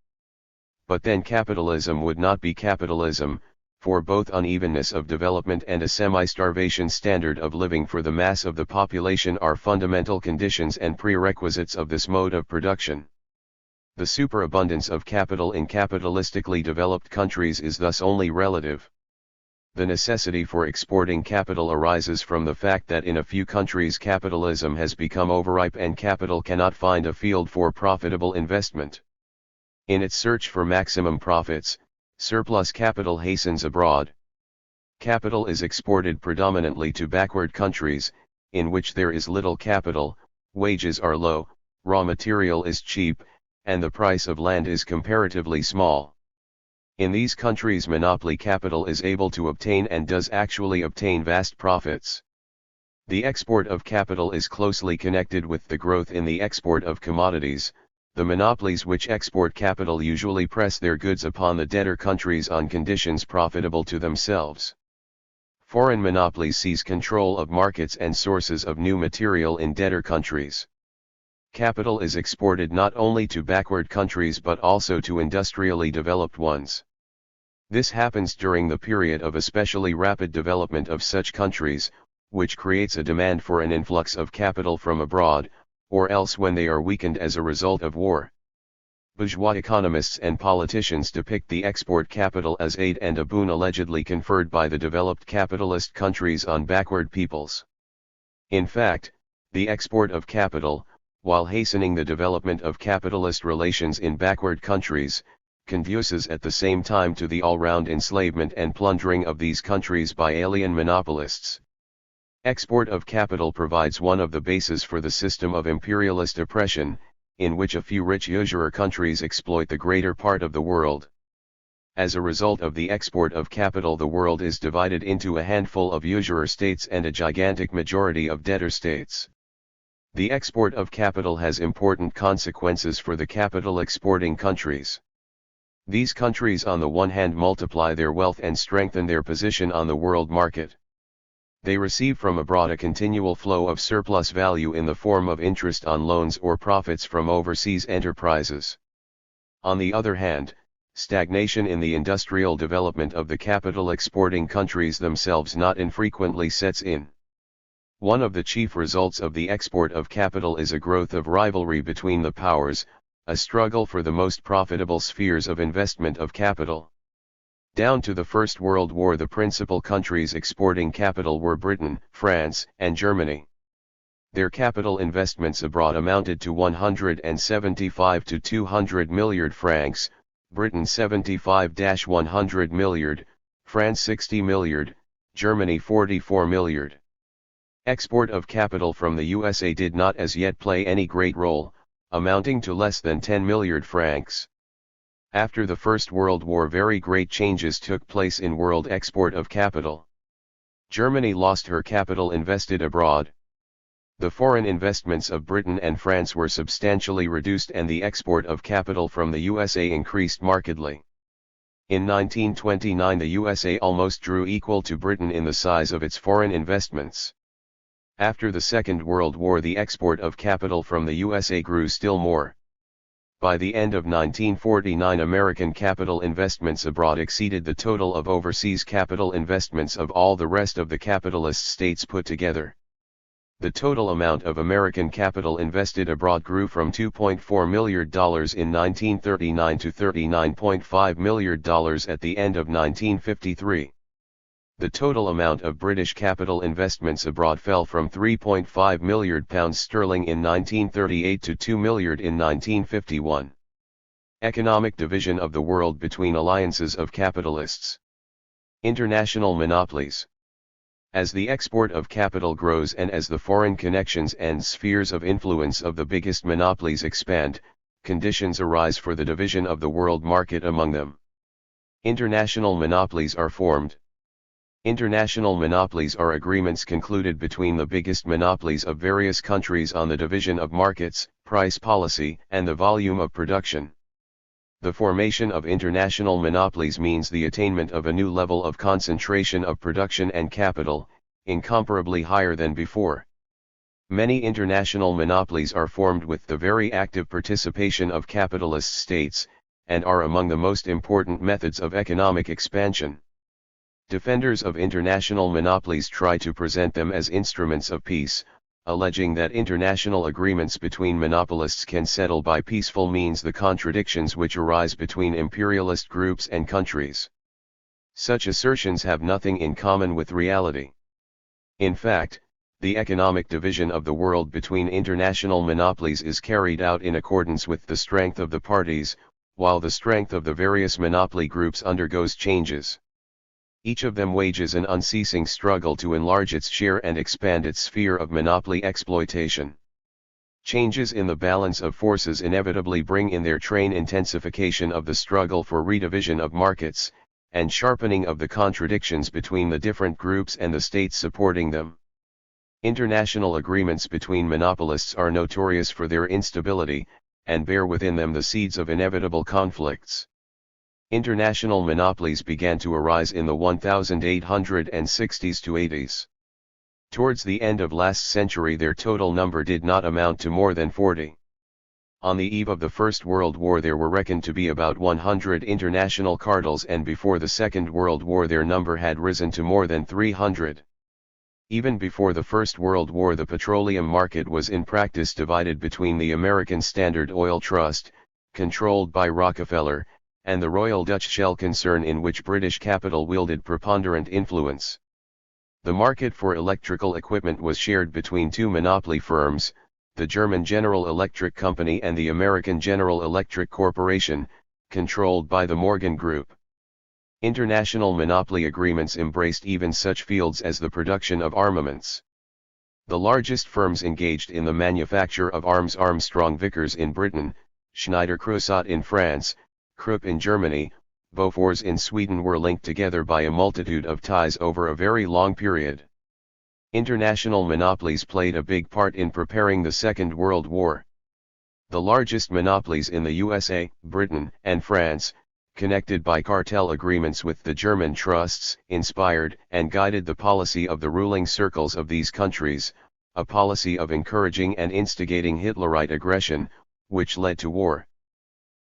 But then capitalism would not be capitalism, for both unevenness of development and a semi-starvation standard of living for the mass of the population are fundamental conditions and prerequisites of this mode of production. The superabundance of capital in capitalistically developed countries is thus only relative. The necessity for exporting capital arises from the fact that in a few countries capitalism has become overripe and capital cannot find a field for profitable investment. In its search for maximum profits, surplus capital hastens abroad. Capital is exported predominantly to backward countries, in which there is little capital, wages are low, raw material is cheap, and the price of land is comparatively small. In these countries monopoly capital is able to obtain and does actually obtain vast profits. The export of capital is closely connected with the growth in the export of commodities. The monopolies which export capital usually press their goods upon the debtor countries on conditions profitable to themselves. Foreign monopolies seize control of markets and sources of new material in debtor countries. Capital is exported not only to backward countries but also to industrially developed ones. This happens during the period of especially rapid development of such countries, which creates a demand for an influx of capital from abroad, or else when they are weakened as a result of war. Bourgeois economists and politicians depict the export capital as aid and a boon allegedly conferred by the developed capitalist countries on backward peoples. In fact, the export of capital, while hastening the development of capitalist relations in backward countries, conduces at the same time to the all-round enslavement and plundering of these countries by alien monopolists. Export of capital provides one of the bases for the system of imperialist oppression, in which a few rich usurer countries exploit the greater part of the world. As a result of the export of capital, the world is divided into a handful of usurer states and a gigantic majority of debtor states. The export of capital has important consequences for the capital exporting countries. These countries on the one hand multiply their wealth and strengthen their position on the world market. They receive from abroad a continual flow of surplus value in the form of interest on loans or profits from overseas enterprises. On the other hand, stagnation in the industrial development of the capital exporting countries themselves not infrequently sets in. One of the chief results of the export of capital is a growth of rivalry between the powers, a struggle for the most profitable spheres of investment of capital. Down to the First World War, the principal countries exporting capital were Britain, France, and Germany. Their capital investments abroad amounted to 175 to 200 milliard francs, Britain 75-100 milliard, France 60 milliard, Germany 44 milliard. Export of capital from the USA did not as yet play any great role, amounting to less than 10 milliard francs. After the First World War, very great changes took place in world export of capital. Germany lost her capital invested abroad. The foreign investments of Britain and France were substantially reduced and the export of capital from the USA increased markedly. In 1929 the USA almost drew equal to Britain in the size of its foreign investments. After the Second World War, the export of capital from the USA grew still more. By the end of 1949, American capital investments abroad exceeded the total of overseas capital investments of all the rest of the capitalist states put together. The total amount of American capital invested abroad grew from $2.4 million in 1939 to $39.5 million at the end of 1953. The total amount of British capital investments abroad fell from £3.5 million in 1938 to £2 million in 1951. Economic division of the world between alliances of capitalists. International monopolies. As the export of capital grows and as the foreign connections and spheres of influence of the biggest monopolies expand, conditions arise for the division of the world market among them. International monopolies are formed. International monopolies are agreements concluded between the biggest monopolies of various countries on the division of markets, price policy, and the volume of production. The formation of international monopolies means the attainment of a new level of concentration of production and capital, incomparably higher than before. Many international monopolies are formed with the very active participation of capitalist states, and are among the most important methods of economic expansion. Defenders of international monopolies try to present them as instruments of peace, alleging that international agreements between monopolists can settle by peaceful means the contradictions which arise between imperialist groups and countries. Such assertions have nothing in common with reality. In fact, the economic division of the world between international monopolies is carried out in accordance with the strength of the parties, while the strength of the various monopoly groups undergoes changes. Each of them wages an unceasing struggle to enlarge its share and expand its sphere of monopoly exploitation. Changes in the balance of forces inevitably bring in their train intensification of the struggle for redivision of markets, and sharpening of the contradictions between the different groups and the states supporting them. International agreements between monopolists are notorious for their instability, and bear within them the seeds of inevitable conflicts. International monopolies began to arise in the 1860s to 80s. Towards the end of last century their total number did not amount to more than 40. On the eve of the First World War there were reckoned to be about 100 international cartels, and before the Second World War their number had risen to more than 300. Even before the First World War the petroleum market was in practice divided between the American Standard Oil Trust, controlled by Rockefeller, and the Royal Dutch Shell concern, in which British capital wielded preponderant influence. The market for electrical equipment was shared between two monopoly firms, the German General Electric Company and the American General Electric Corporation, controlled by the Morgan Group. International monopoly agreements embraced even such fields as the production of armaments. The largest firms engaged in the manufacture of arms, Armstrong Vickers in Britain, Schneider Creusot in France, Krupp in Germany, Bofors in Sweden, were linked together by a multitude of ties over a very long period. International monopolies played a big part in preparing the Second World War. The largest monopolies in the USA, Britain, and France, connected by cartel agreements with the German trusts, inspired and guided the policy of the ruling circles of these countries, a policy of encouraging and instigating Hitlerite aggression, which led to war.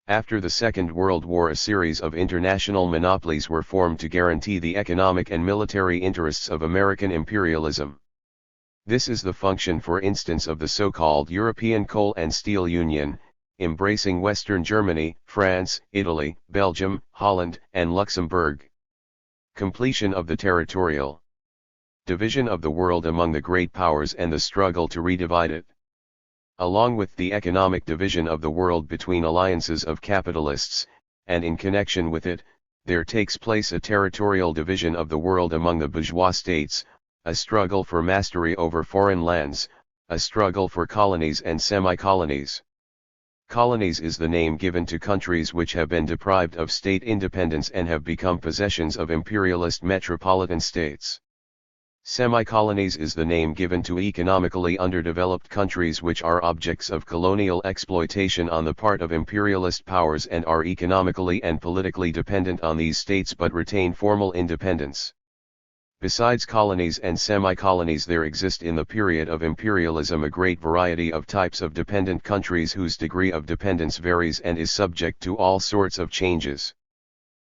After the Second World War a series of international monopolies were formed to guarantee the economic and military interests of American imperialism. This is the function, for instance, of the so-called European Coal and Steel Union, embracing Western Germany, France, Italy, Belgium, Holland, and Luxembourg. Completion of the territorial division of the world among the great powers and the struggle to redivide it. Along with the economic division of the world between alliances of capitalists, and in connection with it, there takes place a territorial division of the world among the bourgeois states, a struggle for mastery over foreign lands, a struggle for colonies and semi-colonies. Colonies is the name given to countries which have been deprived of state independence and have become possessions of imperialist metropolitan states. Semi-colonies is the name given to economically underdeveloped countries which are objects of colonial exploitation on the part of imperialist powers and are economically and politically dependent on these states but retain formal independence. Besides colonies and semi-colonies, there exist in the period of imperialism a great variety of types of dependent countries whose degree of dependence varies and is subject to all sorts of changes.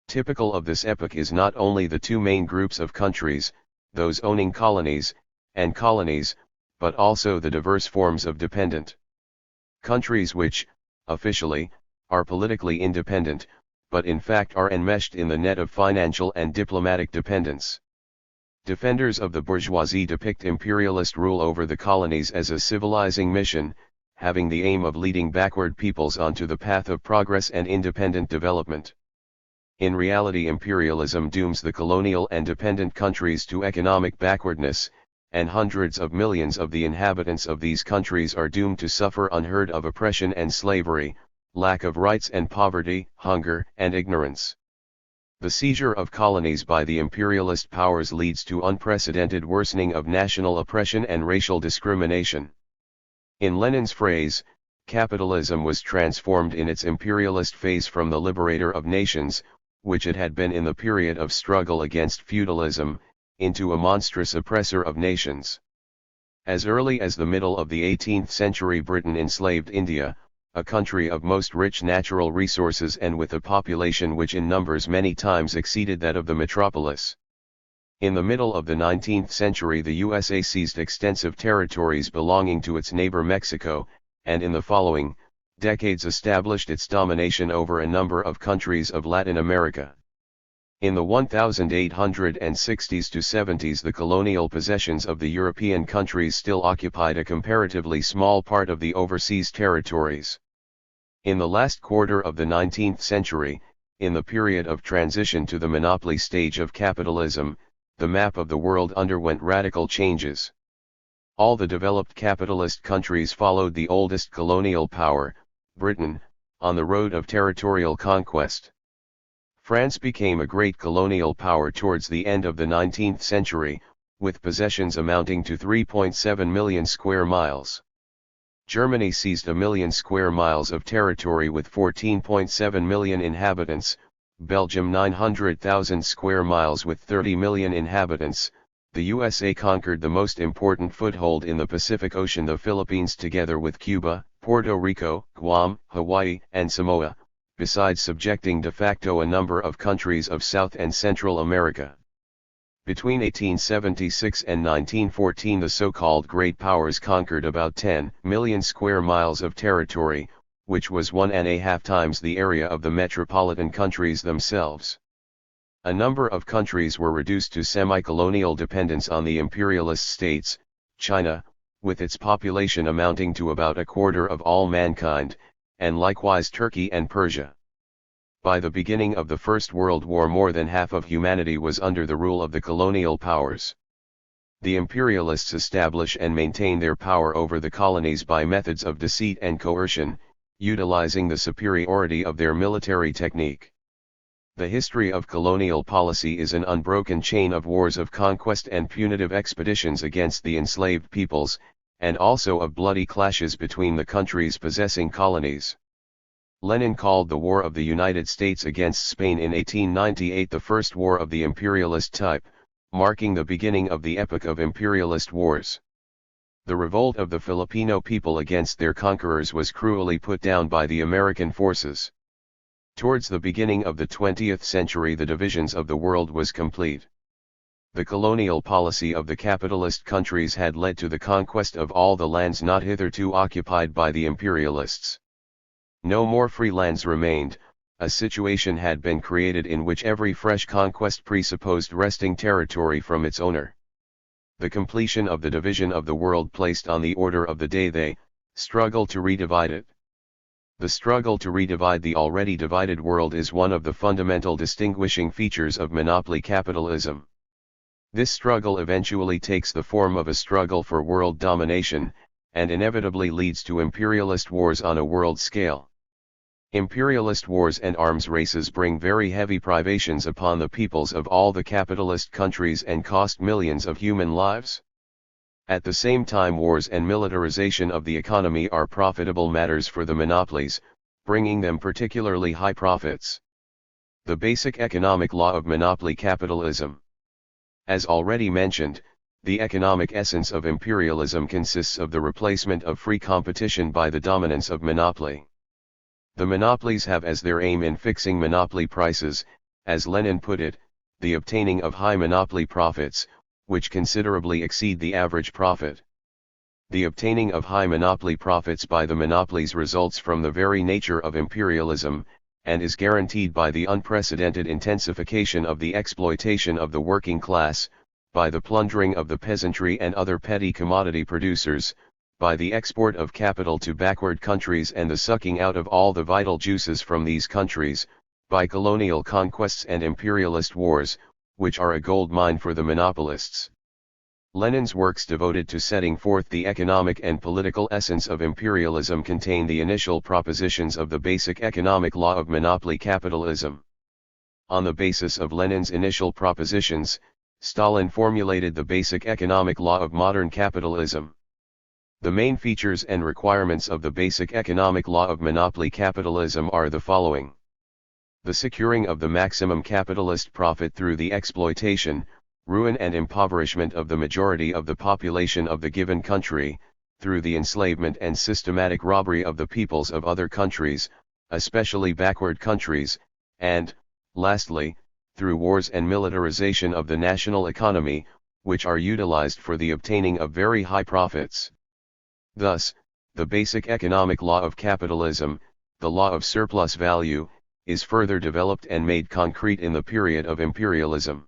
Typical of this epoch is not only the two main groups of countries, those owning colonies, and colonies, but also the diverse forms of dependent countries which, officially, are politically independent, but in fact are enmeshed in the net of financial and diplomatic dependence. Defenders of the bourgeoisie depict imperialist rule over the colonies as a civilizing mission, having the aim of leading backward peoples onto the path of progress and independent development. In reality, imperialism dooms the colonial and dependent countries to economic backwardness, and hundreds of millions of the inhabitants of these countries are doomed to suffer unheard of oppression and slavery, lack of rights and poverty, hunger and ignorance. The seizure of colonies by the imperialist powers leads to unprecedented worsening of national oppression and racial discrimination. In Lenin's phrase, capitalism was transformed in its imperialist phase from the liberator of nations, which it had been in the period of struggle against feudalism, into a monstrous oppressor of nations. As early as the middle of the 18th century, Britain enslaved India, a country of most rich natural resources and with a population which in numbers many times exceeded that of the metropolis. In the middle of the 19th century the USA seized extensive territories belonging to its neighbor Mexico, and in the following decades established its domination over a number of countries of Latin America. In the 1860s to 70s the colonial possessions of the European countries still occupied a comparatively small part of the overseas territories. In the last quarter of the 19th century, in the period of transition to the monopoly stage of capitalism, the map of the world underwent radical changes. All the developed capitalist countries followed the oldest colonial power, Britain, on the road of territorial conquest. France became a great colonial power towards the end of the 19th century, with possessions amounting to 3.7 million square miles. Germany seized 1 million square miles of territory with 14.7 million inhabitants, Belgium 900,000 square miles with 30 million inhabitants. The USA conquered the most important foothold in the Pacific Ocean, the Philippines, together with Cuba, Puerto Rico, Guam, Hawaii, and Samoa, besides subjecting de facto a number of countries of South and Central America. Between 1876 and 1914 the so-called Great Powers conquered about 10 million square miles of territory, which was 1.5 times the area of the metropolitan countries themselves. A number of countries were reduced to semi-colonial dependence on the imperialist states. China, with its population amounting to about a quarter of all mankind, and likewise Turkey and Persia. By the beginning of the First World War more than half of humanity was under the rule of the colonial powers. The imperialists establish and maintain their power over the colonies by methods of deceit and coercion, utilizing the superiority of their military technique. The history of colonial policy is an unbroken chain of wars of conquest and punitive expeditions against the enslaved peoples, and also of bloody clashes between the countries possessing colonies. Lenin called the War of the United States against Spain in 1898 the first war of the imperialist type, marking the beginning of the epoch of imperialist wars. The revolt of the Filipino people against their conquerors was cruelly put down by the American forces. Towards the beginning of the 20th century the divisions of the world was complete. The colonial policy of the capitalist countries had led to the conquest of all the lands not hitherto occupied by the imperialists. No more free lands remained. A situation had been created in which every fresh conquest presupposed wresting territory from its owner. The completion of the division of the world placed on the order of the day the struggle to redivide it. The struggle to redivide the already divided world is one of the fundamental distinguishing features of monopoly capitalism. This struggle eventually takes the form of a struggle for world domination, and inevitably leads to imperialist wars on a world scale. Imperialist wars and arms races bring very heavy privations upon the peoples of all the capitalist countries and cost millions of human lives. At the same time wars and militarization of the economy are profitable matters for the monopolies, bringing them particularly high profits. The basic economic law of monopoly capitalism. As already mentioned, the economic essence of imperialism consists of the replacement of free competition by the dominance of monopoly. The monopolies have as their aim in fixing monopoly prices, as Lenin put it, the obtaining of high monopoly profits, which considerably exceed the average profit. The obtaining of high monopoly profits by the monopolies results from the very nature of imperialism, and is guaranteed by the unprecedented intensification of the exploitation of the working class, by the plundering of the peasantry and other petty commodity producers, by the export of capital to backward countries and the sucking out of all the vital juices from these countries, by colonial conquests and imperialist wars, which are a gold mine for the monopolists. Lenin's works devoted to setting forth the economic and political essence of imperialism contain the initial propositions of the basic economic law of monopoly capitalism. On the basis of Lenin's initial propositions, Stalin formulated the basic economic law of modern capitalism. The main features and requirements of the basic economic law of monopoly capitalism are the following. The securing of the maximum capitalist profit through the exploitation, ruin and impoverishment of the majority of the population of the given country, through the enslavement and systematic robbery of the peoples of other countries, especially backward countries, and, lastly, through wars and militarization of the national economy, which are utilized for the obtaining of very high profits. Thus, the basic economic law of capitalism, the law of surplus value, is further developed and made concrete in the period of imperialism.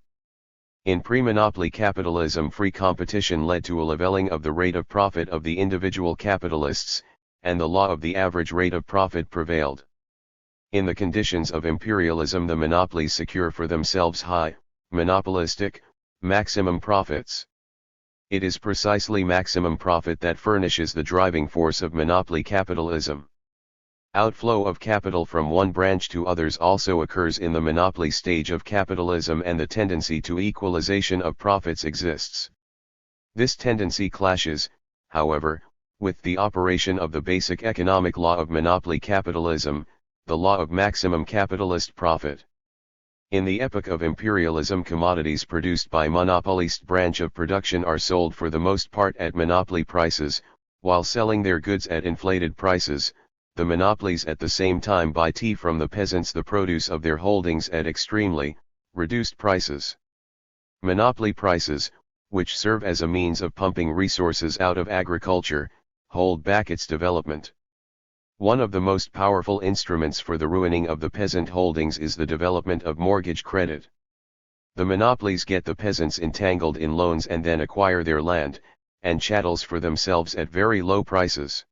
In pre-monopoly capitalism free competition led to a leveling of the rate of profit of the individual capitalists, and the law of the average rate of profit prevailed. In the conditions of imperialism, the monopolies secure for themselves high, monopolistic, maximum profits. It is precisely maximum profit that furnishes the driving force of monopoly capitalism. Outflow of capital from one branch to others also occurs in the monopoly stage of capitalism, and the tendency to equalization of profits exists. This tendency clashes, however, with the operation of the basic economic law of monopoly capitalism, the law of maximum capitalist profit. In the epoch of imperialism, commodities produced by monopolist branch of production are sold for the most part at monopoly prices, while selling their goods at inflated prices. The monopolies at the same time buy from the peasants the produce of their holdings at extremely reduced prices. Monopoly prices, which serve as a means of pumping resources out of agriculture, hold back its development. One of the most powerful instruments for the ruining of the peasant holdings is the development of mortgage credit. The monopolies get the peasants entangled in loans and then acquire their land and chattels for themselves at very low prices.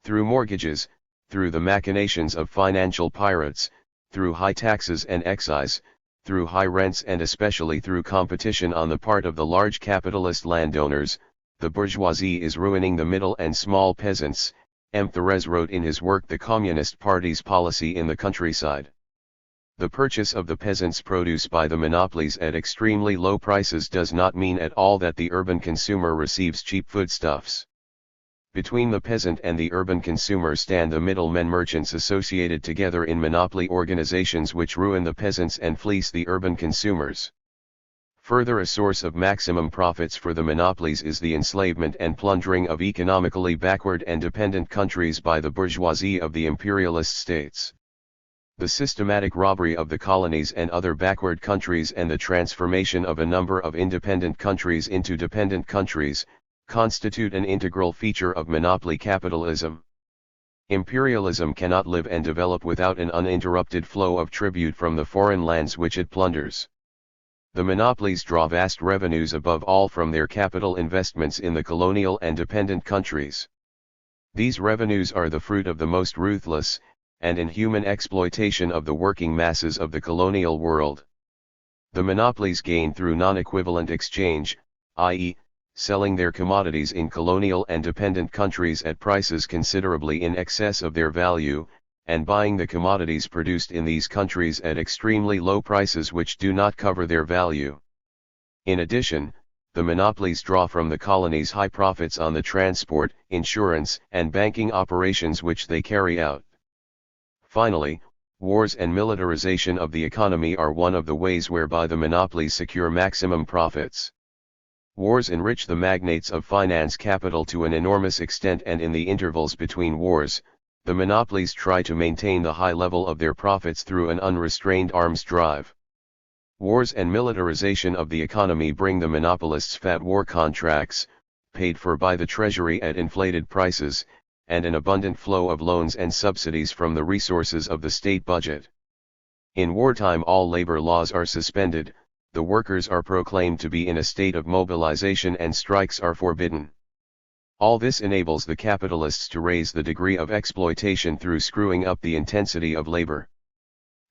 Through mortgages, through the machinations of financial pirates, through high taxes and excise, through high rents, and especially through competition on the part of the large capitalist landowners, the bourgeoisie is ruining the middle and small peasants. M. Thérèse wrote in his work The Communist Party's Policy in the Countryside. The purchase of the peasants' produce by the monopolies at extremely low prices does not mean at all that the urban consumer receives cheap foodstuffs. Between the peasant and the urban consumer stand the middlemen, merchants associated together in monopoly organizations which ruin the peasants and fleece the urban consumers. Further, a source of maximum profits for the monopolies is the enslavement and plundering of economically backward and dependent countries by the bourgeoisie of the imperialist states. The systematic robbery of the colonies and other backward countries and the transformation of a number of independent countries into dependent countries constitute an integral feature of monopoly capitalism. Imperialism cannot live and develop without an uninterrupted flow of tribute from the foreign lands which it plunders. The monopolies draw vast revenues above all from their capital investments in the colonial and dependent countries. These revenues are the fruit of the most ruthless and inhuman exploitation of the working masses of the colonial world. The monopolies gain through non-equivalent exchange, i.e., selling their commodities in colonial and dependent countries at prices considerably in excess of their value, and buying the commodities produced in these countries at extremely low prices which do not cover their value. In addition, the monopolies draw from the colonies high profits on the transport, insurance, and banking operations which they carry out. Finally, wars and militarization of the economy are one of the ways whereby the monopolies secure maximum profits. Wars enrich the magnates of finance capital to an enormous extent, and in the intervals between wars, the monopolies try to maintain the high level of their profits through an unrestrained arms drive. Wars and militarization of the economy bring the monopolists fat war contracts, paid for by the treasury at inflated prices, and an abundant flow of loans and subsidies from the resources of the state budget. In wartime, all labor laws are suspended, the workers are proclaimed to be in a state of mobilization, and strikes are forbidden. All this enables the capitalists to raise the degree of exploitation through screwing up the intensity of labor.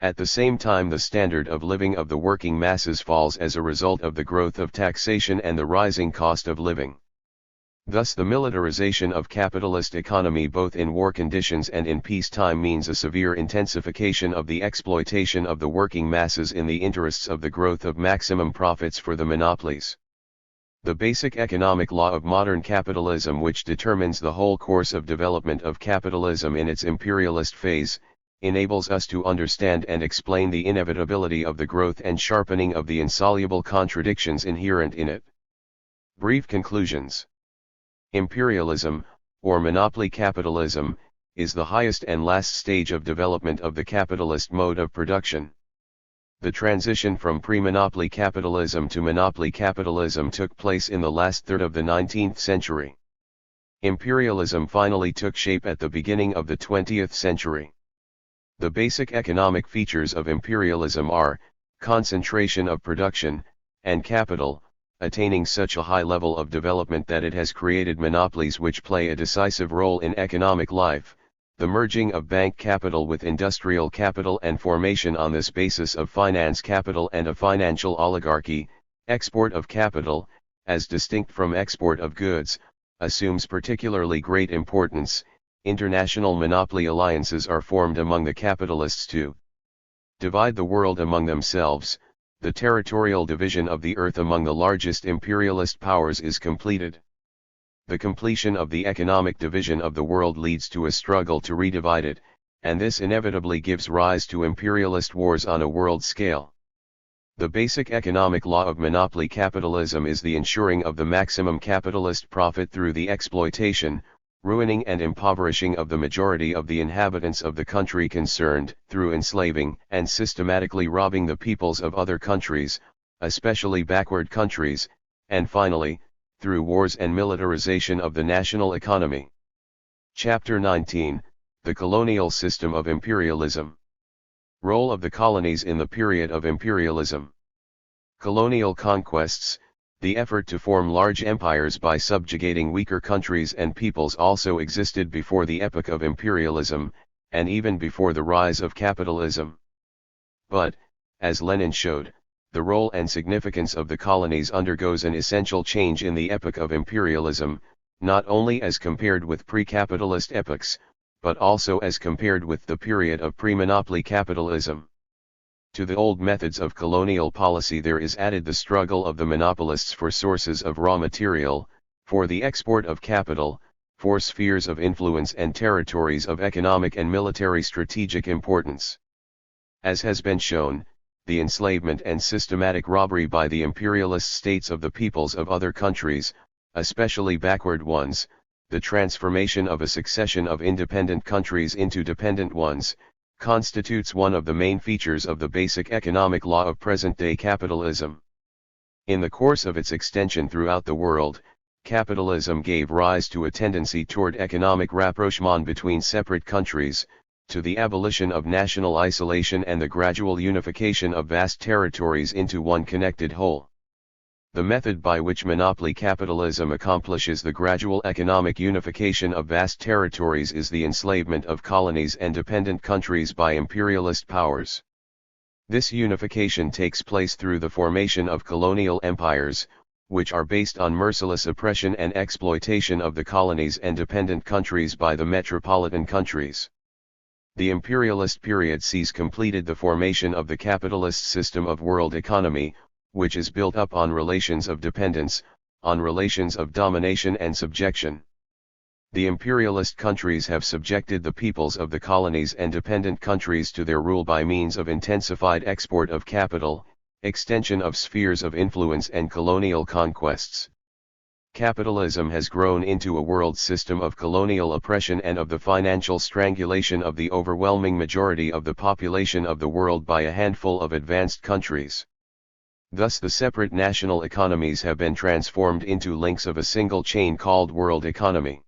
At the same time, the standard of living of the working masses falls as a result of the growth of taxation and the rising cost of living. Thus, the militarization of capitalist economy both in war conditions and in peacetime means a severe intensification of the exploitation of the working masses in the interests of the growth of maximum profits for the monopolies. The basic economic law of modern capitalism, which determines the whole course of development of capitalism in its imperialist phase, enables us to understand and explain the inevitability of the growth and sharpening of the insoluble contradictions inherent in it. Brief conclusions. Imperialism, or monopoly capitalism, is the highest and last stage of development of the capitalist mode of production. The transition from pre-monopoly capitalism to monopoly capitalism took place in the last third of the 19th century. Imperialism finally took shape at the beginning of the 20th century. The basic economic features of imperialism are concentration of production and capital, attaining such a high level of development that it has created monopolies which play a decisive role in economic life, the merging of bank capital with industrial capital and formation on this basis of finance capital and a financial oligarchy, export of capital, as distinct from export of goods, assumes particularly great importance. International monopoly alliances are formed among the capitalists to divide the world among themselves. The territorial division of the earth among the largest imperialist powers is completed. The completion of the economic division of the world leads to a struggle to redivide it, and this inevitably gives rise to imperialist wars on a world scale. The basic economic law of monopoly capitalism is the ensuring of the maximum capitalist profit through the exploitation, ruining and impoverishing of the majority of the inhabitants of the country concerned, through enslaving and systematically robbing the peoples of other countries, especially backward countries, and finally, through wars and militarization of the national economy. Chapter 19, The Colonial System of Imperialism. Role of the colonies in the period of imperialism. Colonial conquests. The effort to form large empires by subjugating weaker countries and peoples also existed before the epoch of imperialism, and even before the rise of capitalism. But, as Lenin showed, the role and significance of the colonies undergoes an essential change in the epoch of imperialism, not only as compared with pre-capitalist epochs, but also as compared with the period of pre-monopoly capitalism. To the old methods of colonial policy there is added the struggle of the monopolists for sources of raw material, for the export of capital, for spheres of influence and territories of economic and military strategic importance. As has been shown, the enslavement and systematic robbery by the imperialist states of the peoples of other countries, especially backward ones, the transformation of a succession of independent countries into dependent ones, constitutes one of the main features of the basic economic law of present-day capitalism. In the course of its extension throughout the world, capitalism gave rise to a tendency toward economic rapprochement between separate countries, to the abolition of national isolation and the gradual unification of vast territories into one connected whole. The method by which monopoly capitalism accomplishes the gradual economic unification of vast territories is the enslavement of colonies and dependent countries by imperialist powers. This unification takes place through the formation of colonial empires, which are based on merciless oppression and exploitation of the colonies and dependent countries by the metropolitan countries. The imperialist period sees completed the formation of the capitalist system of world economy, which is built up on relations of dependence, on relations of domination and subjection. The imperialist countries have subjected the peoples of the colonies and dependent countries to their rule by means of intensified export of capital, extension of spheres of influence and colonial conquests. Capitalism has grown into a world system of colonial oppression and of the financial strangulation of the overwhelming majority of the population of the world by a handful of advanced countries. Thus the separate national economies have been transformed into links of a single chain called world economy.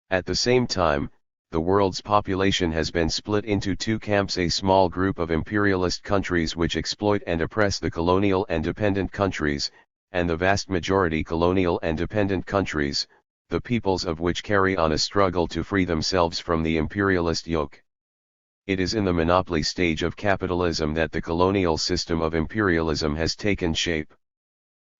At the same time, the world's population has been split into two camps: a small group of imperialist countries which exploit and oppress the colonial and dependent countries, and the vast majority colonial and dependent countries, the peoples of which carry on a struggle to free themselves from the imperialist yoke. It is in the monopoly stage of capitalism that the colonial system of imperialism has taken shape.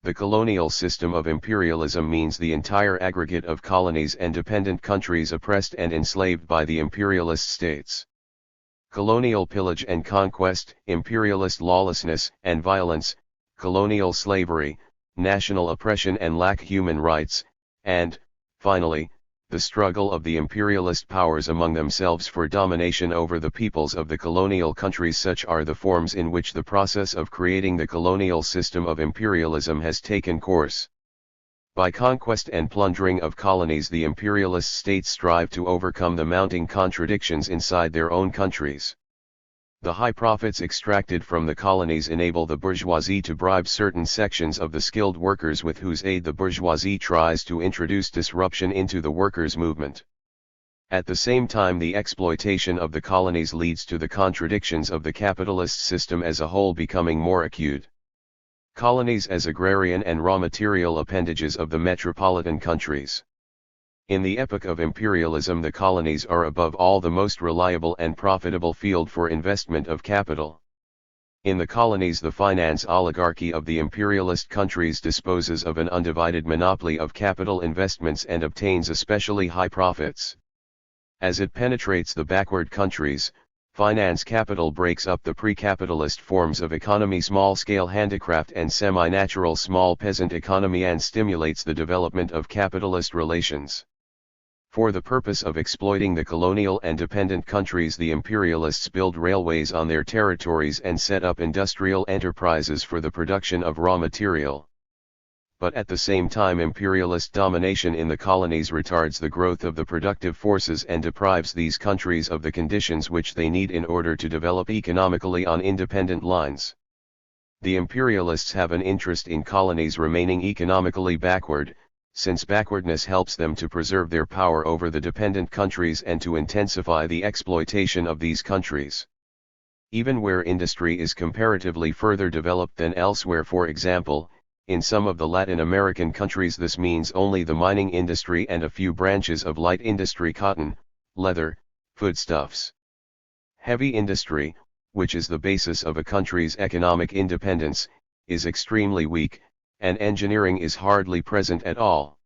The colonial system of imperialism means the entire aggregate of colonies and dependent countries oppressed and enslaved by the imperialist states. Colonial pillage and conquest, imperialist lawlessness and violence, colonial slavery, national oppression and lack human rights, and, finally, the struggle of the imperialist powers among themselves for domination over the peoples of the colonial countries. Such are the forms in which the process of creating the colonial system of imperialism has taken course. By conquest and plundering of colonies, the imperialist states strive to overcome the mounting contradictions inside their own countries. The high profits extracted from the colonies enable the bourgeoisie to bribe certain sections of the skilled workers, with whose aid the bourgeoisie tries to introduce disruption into the workers' movement. At the same time, the exploitation of the colonies leads to the contradictions of the capitalist system as a whole becoming more acute. Colonies as agrarian and raw material appendages of the metropolitan countries. In the epoch of imperialism, the colonies are above all the most reliable and profitable field for investment of capital. In the colonies, the finance oligarchy of the imperialist countries disposes of an undivided monopoly of capital investments and obtains especially high profits. As it penetrates the backward countries, finance capital breaks up the pre-capitalist forms of economy, small-scale handicraft and semi-natural small peasant economy, and stimulates the development of capitalist relations. For the purpose of exploiting the colonial and dependent countries, the imperialists build railways on their territories and set up industrial enterprises for the production of raw material. But at the same time, imperialist domination in the colonies retards the growth of the productive forces and deprives these countries of the conditions which they need in order to develop economically on independent lines. The imperialists have an interest in colonies remaining economically backward, since backwardness helps them to preserve their power over the dependent countries and to intensify the exploitation of these countries. Even where industry is comparatively further developed than elsewhere, for example, in some of the Latin American countries, this means only the mining industry and a few branches of light industry, cotton, leather, foodstuffs. Heavy industry, which is the basis of a country's economic independence, is extremely weak, and engineering is hardly present at all.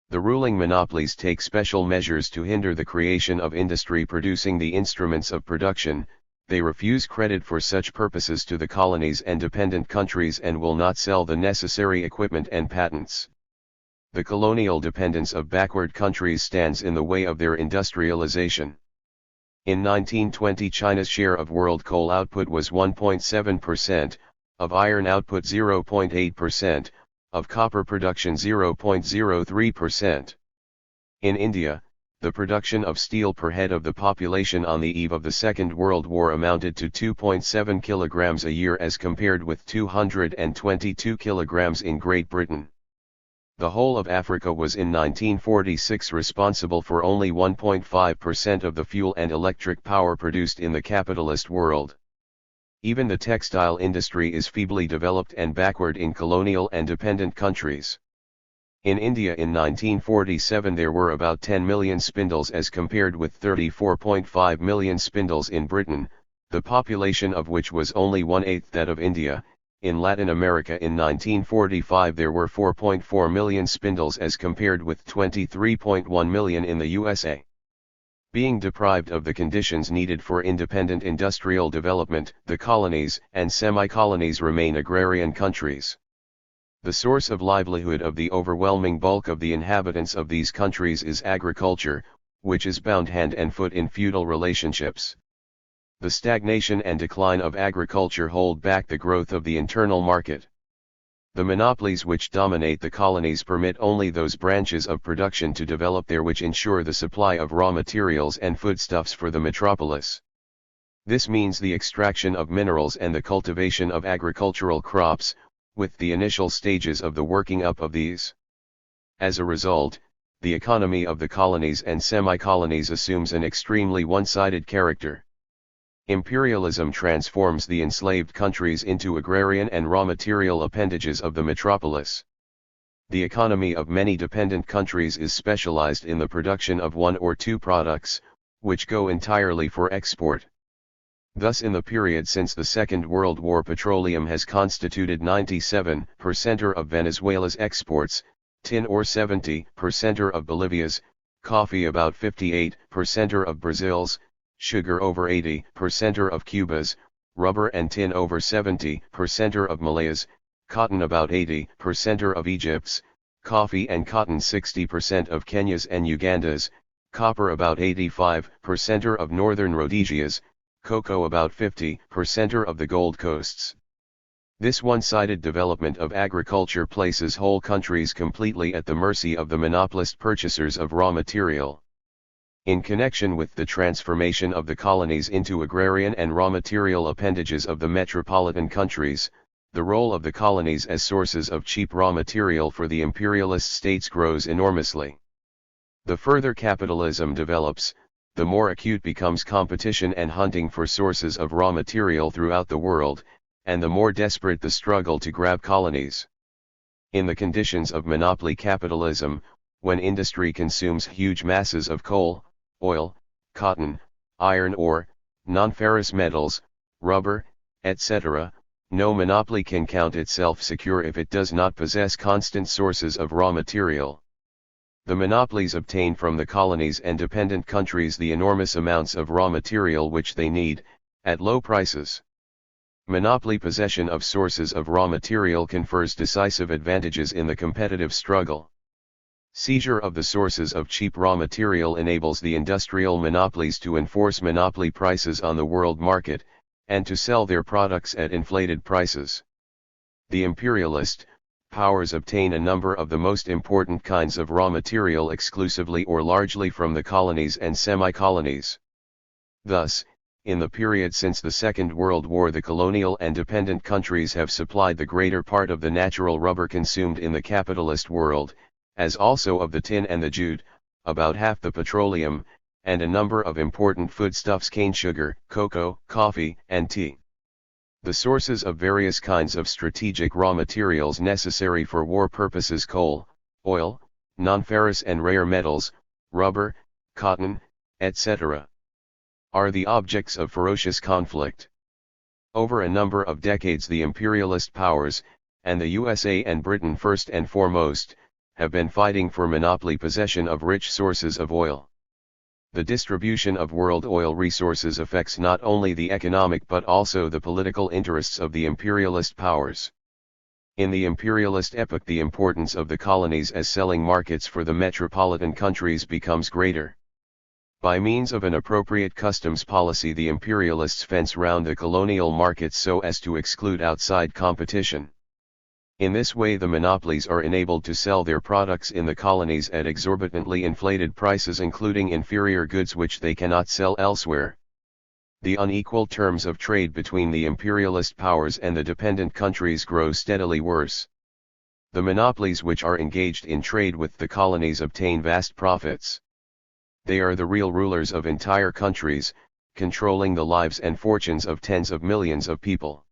The ruling monopolies take special measures to hinder the creation of industry producing the instruments of production. They refuse credit for such purposes to the colonies and dependent countries and will not sell the necessary equipment and patents. The colonial dependence of backward countries stands in the way of their industrialization. In 1920, China's share of world coal output was 1.7%, of iron output 0.8%, of copper production 0.03%. In India, the production of steel per head of the population on the eve of the Second World War amounted to 2.7 kilograms a year, as compared with 222 kilograms in Great Britain. The whole of Africa was in 1946 responsible for only 1.5% of the fuel and electric power produced in the capitalist world. Even the textile industry is feebly developed and backward in colonial and dependent countries. In India in 1947 there were about 10 million spindles as compared with 34.5 million spindles in Britain, the population of which was only 1/8 that of India. In Latin America in 1945 there were 4.4 million spindles as compared with 23.1 million in the USA. Being deprived of the conditions needed for independent industrial development, the colonies and semi-colonies remain agrarian countries. The source of livelihood of the overwhelming bulk of the inhabitants of these countries is agriculture, which is bound hand and foot in feudal relationships. The stagnation and decline of agriculture hold back the growth of the internal market. The monopolies which dominate the colonies permit only those branches of production to develop there which ensure the supply of raw materials and foodstuffs for the metropolis. This means the extraction of minerals and the cultivation of agricultural crops, with the initial stages of the working up of these. As a result, the economy of the colonies and semi-colonies assumes an extremely one-sided character. Imperialism transforms the enslaved countries into agrarian and raw material appendages of the metropolis. The economy of many dependent countries is specialized in the production of one or two products, which go entirely for export. Thus, in the period since the Second World War, petroleum has constituted 97% of Venezuela's exports, tin or 70% of Bolivia's, coffee about 58% of Brazil's, sugar over 80% of Cuba's, rubber and tin over 70% of Malaya's, cotton about 80% of Egypt's, coffee and cotton 60% of Kenya's and Uganda's, copper about 85% of northern Rhodesia's, cocoa about 50% of the Gold Coast's. This one-sided development of agriculture places whole countries completely at the mercy of the monopolist purchasers of raw material. In connection with the transformation of the colonies into agrarian and raw material appendages of the metropolitan countries, the role of the colonies as sources of cheap raw material for the imperialist states grows enormously. The further capitalism develops, the more acute becomes competition and hunting for sources of raw material throughout the world, and the more desperate the struggle to grab colonies. In the conditions of monopoly capitalism, when industry consumes huge masses of coal, oil, cotton, iron ore, non-ferrous metals, rubber, etc., no monopoly can count itself secure if it does not possess constant sources of raw material. The monopolies obtain from the colonies and dependent countries the enormous amounts of raw material which they need, at low prices. Monopoly possession of sources of raw material confers decisive advantages in the competitive struggle. Seizure of the sources of cheap raw material enables the industrial monopolies to enforce monopoly prices on the world market, and to sell their products at inflated prices. The imperialist powers obtain a number of the most important kinds of raw material exclusively or largely from the colonies and semi-colonies. Thus, in the period since the Second World War, the colonial and dependent countries have supplied the greater part of the natural rubber consumed in the capitalist world, as also of the tin and the jute, about half the petroleum, and a number of important foodstuffs: cane sugar, cocoa, coffee, and tea. The sources of various kinds of strategic raw materials necessary for war purposes: coal, oil, non-ferrous and rare metals, rubber, cotton, etc., are the objects of ferocious conflict. Over a number of decades, the imperialist powers, and the USA and Britain first and foremost, have been fighting for monopoly possession of rich sources of oil. The distribution of world oil resources affects not only the economic but also the political interests of the imperialist powers. In the imperialist epoch, the importance of the colonies as selling markets for the metropolitan countries becomes greater. By means of an appropriate customs policy, the imperialists fence round the colonial markets so as to exclude outside competition. In this way, the monopolies are enabled to sell their products in the colonies at exorbitantly inflated prices, including inferior goods which they cannot sell elsewhere. The unequal terms of trade between the imperialist powers and the dependent countries grow steadily worse. The monopolies which are engaged in trade with the colonies obtain vast profits. They are the real rulers of entire countries, controlling the lives and fortunes of tens of millions of people.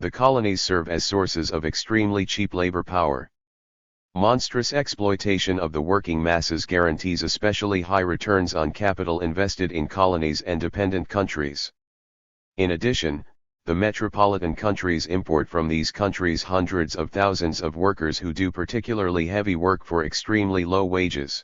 The colonies serve as sources of extremely cheap labor power. Monstrous exploitation of the working masses guarantees especially high returns on capital invested in colonies and dependent countries. In addition, the metropolitan countries import from these countries hundreds of thousands of workers who do particularly heavy work for extremely low wages.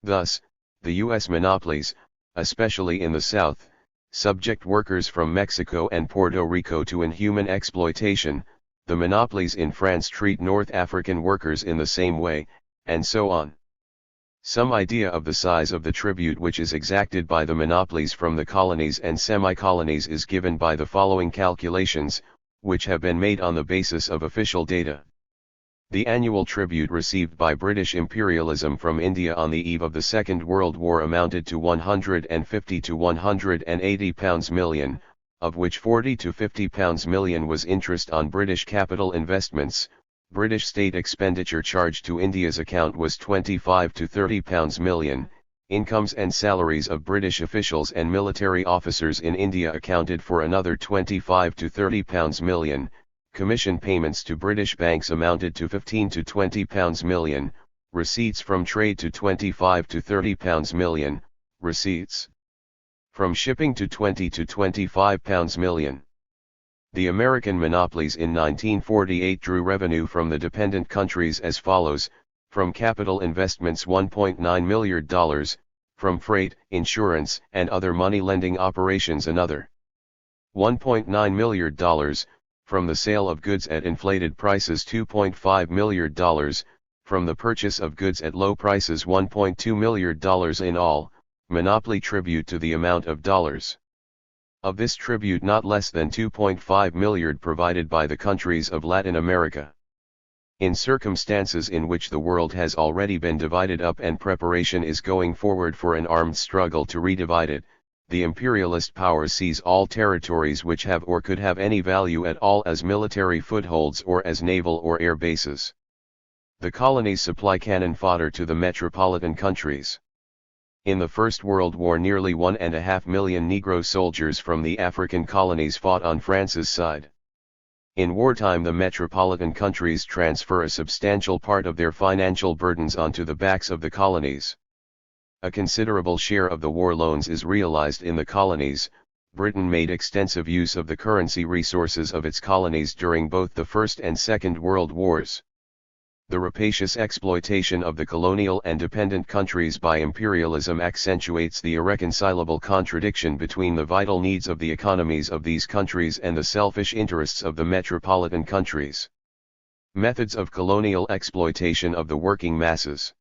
Thus, the U.S. monopolies, especially in the South, subject workers from Mexico and Puerto Rico to inhuman exploitation. The monopolies in France treat North African workers in the same way, and so on. Some idea of the size of the tribute which is exacted by the monopolies from the colonies and semi-colonies is given by the following calculations, which have been made on the basis of official data. The annual tribute received by British imperialism from India on the eve of the Second World War amounted to £150 to £180 million, of which £40 to £50 million was interest on British capital investments. British state expenditure charged to India's account was £25 to £30 million. Incomes and salaries of British officials and military officers in India accounted for another £25 to £30 million. Commission payments to British banks amounted to £15 to £20 million, receipts from trade to £25 to £30 million, receipts from shipping to £20 to £25 million. The American monopolies in 1948 drew revenue from the dependent countries as follows: from capital investments $1.9 million, from freight, insurance, and other money lending operations another $1.9 million, from the sale of goods at inflated prices $2.5 million, from the purchase of goods at low prices $1.2 million. In all, monopoly tribute to the amount of dollars. Of this tribute, not less than $2.5 million provided by the countries of Latin America. In circumstances in which the world has already been divided up and preparation is going forward for an armed struggle to redivide it, the imperialist power sees all territories which have or could have any value at all as military footholds or as naval or air bases. The colonies supply cannon fodder to the metropolitan countries. In the First World War, nearly 1.5 million Negro soldiers from the African colonies fought on France's side. In wartime, the metropolitan countries transfer a substantial part of their financial burdens onto the backs of the colonies. A considerable share of the war loans is realized in the colonies. Britain made extensive use of the currency resources of its colonies during both the First and Second World Wars. The rapacious exploitation of the colonial and dependent countries by imperialism accentuates the irreconcilable contradiction between the vital needs of the economies of these countries and the selfish interests of the metropolitan countries. Methods of colonial exploitation of the working masses.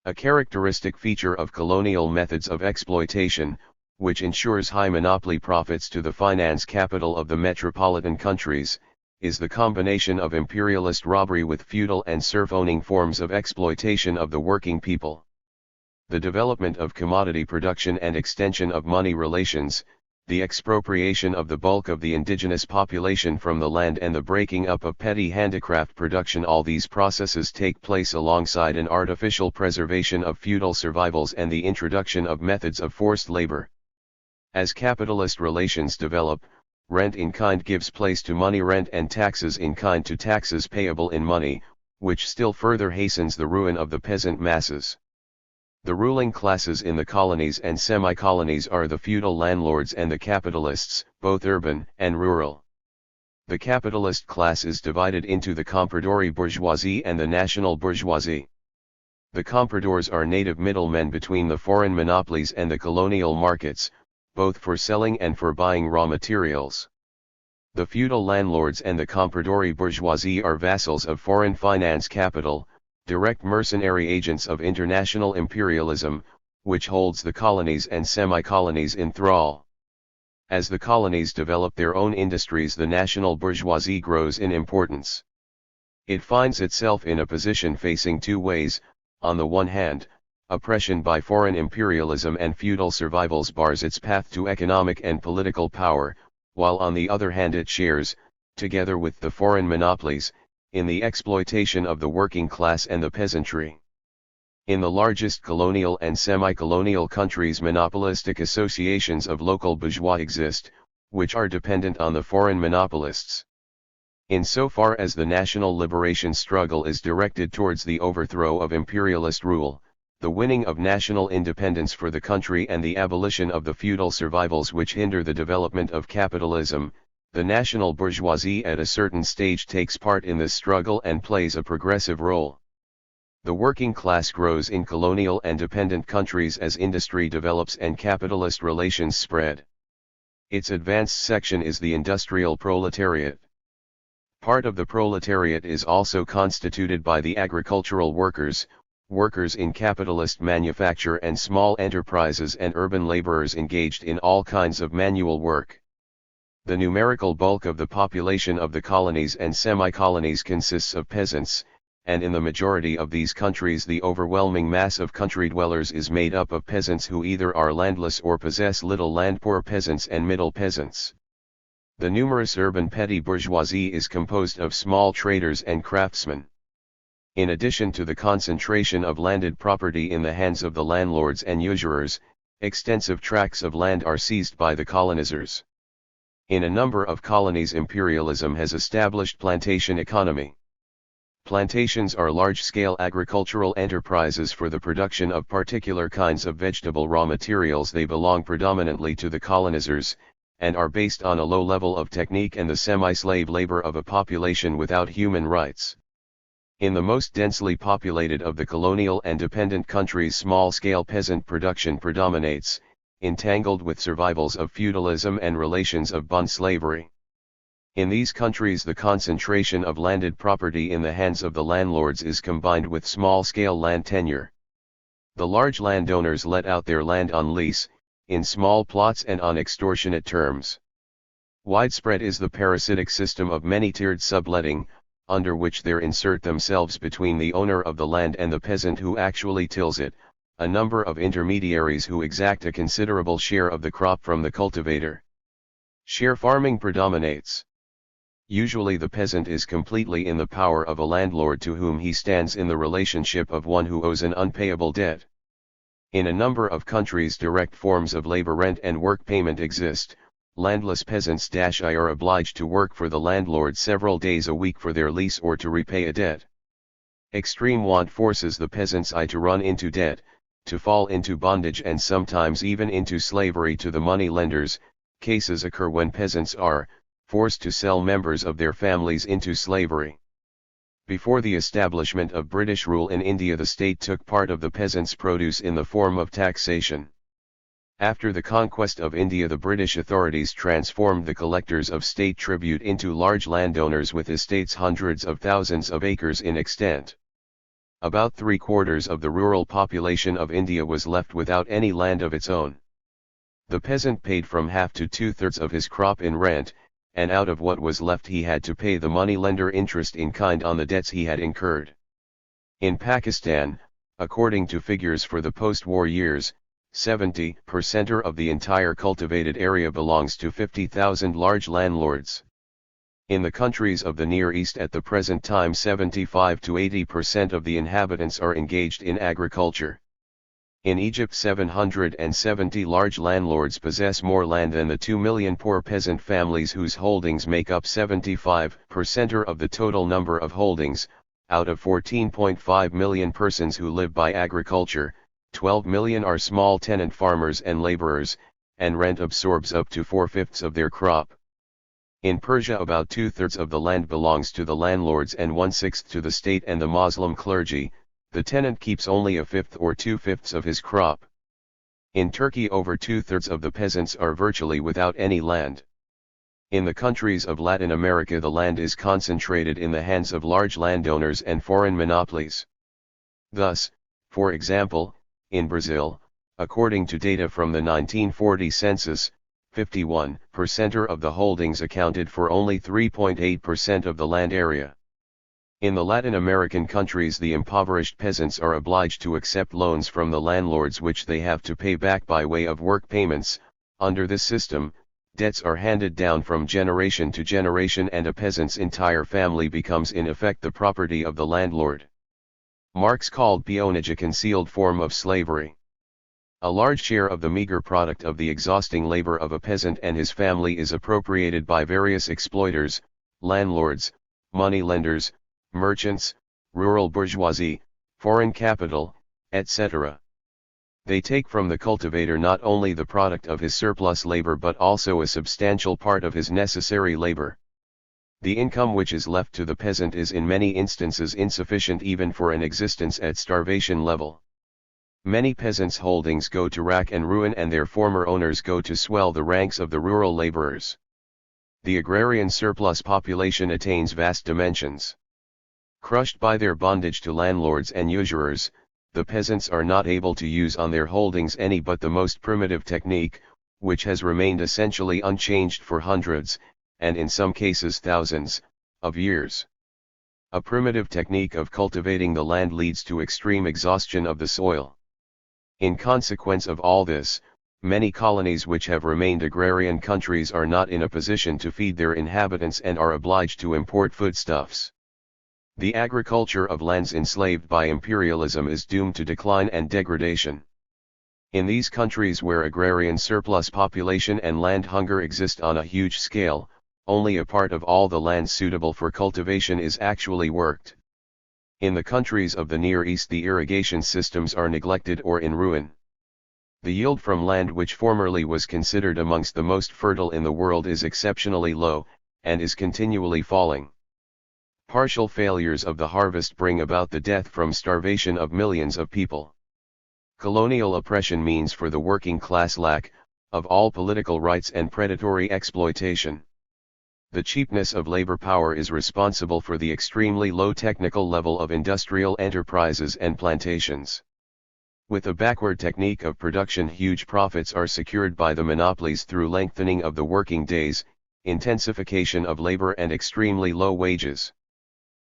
A characteristic feature of colonial methods of exploitation, which ensures high monopoly profits to the finance capital of the metropolitan countries, is the combination of imperialist robbery with feudal and serf-owning forms of exploitation of the working people. The development of commodity production and extension of money relations, the expropriation of the bulk of the indigenous population from the land and the breaking up of petty handicraft production, all these processes take place alongside an artificial preservation of feudal survivals and the introduction of methods of forced labor. As capitalist relations develop, rent in kind gives place to money rent and taxes in kind to taxes payable in money, which still further hastens the ruin of the peasant masses. The ruling classes in the colonies and semi-colonies are the feudal landlords and the capitalists, both urban and rural. The capitalist class is divided into the compradore bourgeoisie and the national bourgeoisie. The compradors are native middlemen between the foreign monopolies and the colonial markets, both for selling and for buying raw materials. The feudal landlords and the compradore bourgeoisie are vassals of foreign finance capital, direct mercenary agents of international imperialism, which holds the colonies and semi-colonies in thrall. As the colonies develop their own industries, the national bourgeoisie grows in importance. It finds itself in a position facing two ways: on the one hand, oppression by foreign imperialism and feudal survivals bars its path to economic and political power, while on the other hand it shares, together with the foreign monopolies, in the exploitation of the working class and the peasantry. In the largest colonial and semi-colonial countries, monopolistic associations of local bourgeois exist, which are dependent on the foreign monopolists. Insofar as the national liberation struggle is directed towards the overthrow of imperialist rule, the winning of national independence for the country and the abolition of the feudal survivals which hinder the development of capitalism, the national bourgeoisie at a certain stage takes part in this struggle and plays a progressive role. The working class grows in colonial and dependent countries as industry develops and capitalist relations spread. Its advanced section is the industrial proletariat. Part of the proletariat is also constituted by the agricultural workers, workers in capitalist manufacture and small enterprises, and urban laborers engaged in all kinds of manual work. The numerical bulk of the population of the colonies and semi-colonies consists of peasants, and in the majority of these countries the overwhelming mass of country dwellers is made up of peasants who either are landless or possess little land. Poor peasants and middle peasants. The numerous urban petty bourgeoisie is composed of small traders and craftsmen. In addition to the concentration of landed property in the hands of the landlords and usurers, extensive tracts of land are seized by the colonizers. In a number of colonies, imperialism has established plantation economy. Plantations are large-scale agricultural enterprises for the production of particular kinds of vegetable raw materials. They belong predominantly to the colonizers, and are based on a low level of technique and the semi-slave labor of a population without human rights. In the most densely populated of the colonial and dependent countries, small-scale peasant production predominates, entangled with survivals of feudalism and relations of bond slavery. In these countries, the concentration of landed property in the hands of the landlords is combined with small-scale land tenure. The large landowners let out their land on lease, in small plots and on extortionate terms. Widespread is the parasitic system of many tiered subletting, under which there insert themselves between the owner of the land and the peasant who actually tills it, a number of intermediaries who exact a considerable share of the crop from the cultivator. Share farming predominates. Usually the peasant is completely in the power of a landlord to whom he stands in the relationship of one who owes an unpayable debt. In a number of countries, direct forms of labor, rent and work payment exist, landless peasants-I are obliged to work for the landlord several days a week for their lease or to repay a debt. Extreme want forces the peasants-I to run into debt, to fall into bondage and sometimes even into slavery to the money lenders. Cases occur when peasants are forced to sell members of their families into slavery. Before the establishment of British rule in India, the state took part of the peasants' produce in the form of taxation. After the conquest of India, the British authorities transformed the collectors of state tribute into large landowners with estates hundreds of thousands of acres in extent. About 3/4 of the rural population of India was left without any land of its own. The peasant paid from half to 2/3 of his crop in rent, and out of what was left he had to pay the money-lender interest in kind on the debts he had incurred. In Pakistan, according to figures for the post-war years, 70% of the entire cultivated area belongs to 50,000 large landlords. In the countries of the Near East at the present time, 75 to 80% of the inhabitants are engaged in agriculture. In Egypt, 770 large landlords possess more land than the 2 million poor peasant families whose holdings make up 75% of the total number of holdings. Out of 14.5 million persons who live by agriculture, 12 million are small tenant farmers and laborers, and rent absorbs up to 4/5 of their crop. In Persia, about 2/3 of the land belongs to the landlords and 1/6 to the state and the Muslim clergy. The tenant keeps only 1/5 or 2/5 of his crop. In Turkey, over 2/3 of the peasants are virtually without any land. In the countries of Latin America, the land is concentrated in the hands of large landowners and foreign monopolies. Thus, for example, in Brazil, according to data from the 1940 census, 51% of the holdings accounted for only 3.8% of the land area. In the Latin American countries, the impoverished peasants are obliged to accept loans from the landlords which they have to pay back by way of work payments. Under this system, debts are handed down from generation to generation and a peasant's entire family becomes in effect the property of the landlord. Marx called peonage a concealed form of slavery. A large share of the meager product of the exhausting labor of a peasant and his family is appropriated by various exploiters, landlords, money lenders, merchants, rural bourgeoisie, foreign capital, etc. They take from the cultivator not only the product of his surplus labor but also a substantial part of his necessary labor. The income which is left to the peasant is in many instances insufficient even for an existence at starvation level. Many peasants' holdings go to rack and ruin and their former owners go to swell the ranks of the rural laborers. The agrarian surplus population attains vast dimensions. Crushed by their bondage to landlords and usurers, the peasants are not able to use on their holdings any but the most primitive technique, which has remained essentially unchanged for hundreds, and in some cases thousands, of years. A primitive technique of cultivating the land leads to extreme exhaustion of the soil. In consequence of all this, many colonies which have remained agrarian countries are not in a position to feed their inhabitants and are obliged to import foodstuffs. The agriculture of lands enslaved by imperialism is doomed to decline and degradation. In these countries where agrarian surplus population and land hunger exist on a huge scale, only a part of all the land suitable for cultivation is actually worked. In the countries of the Near East, the irrigation systems are neglected or in ruin. The yield from land which formerly was considered amongst the most fertile in the world is exceptionally low, and is continually falling. Partial failures of the harvest bring about the death from starvation of millions of people. Colonial oppression means for the working class lack of all political rights and predatory exploitation. The cheapness of labor power is responsible for the extremely low technical level of industrial enterprises and plantations. With a backward technique of production, huge profits are secured by the monopolies through lengthening of the working days, intensification of labor and extremely low wages.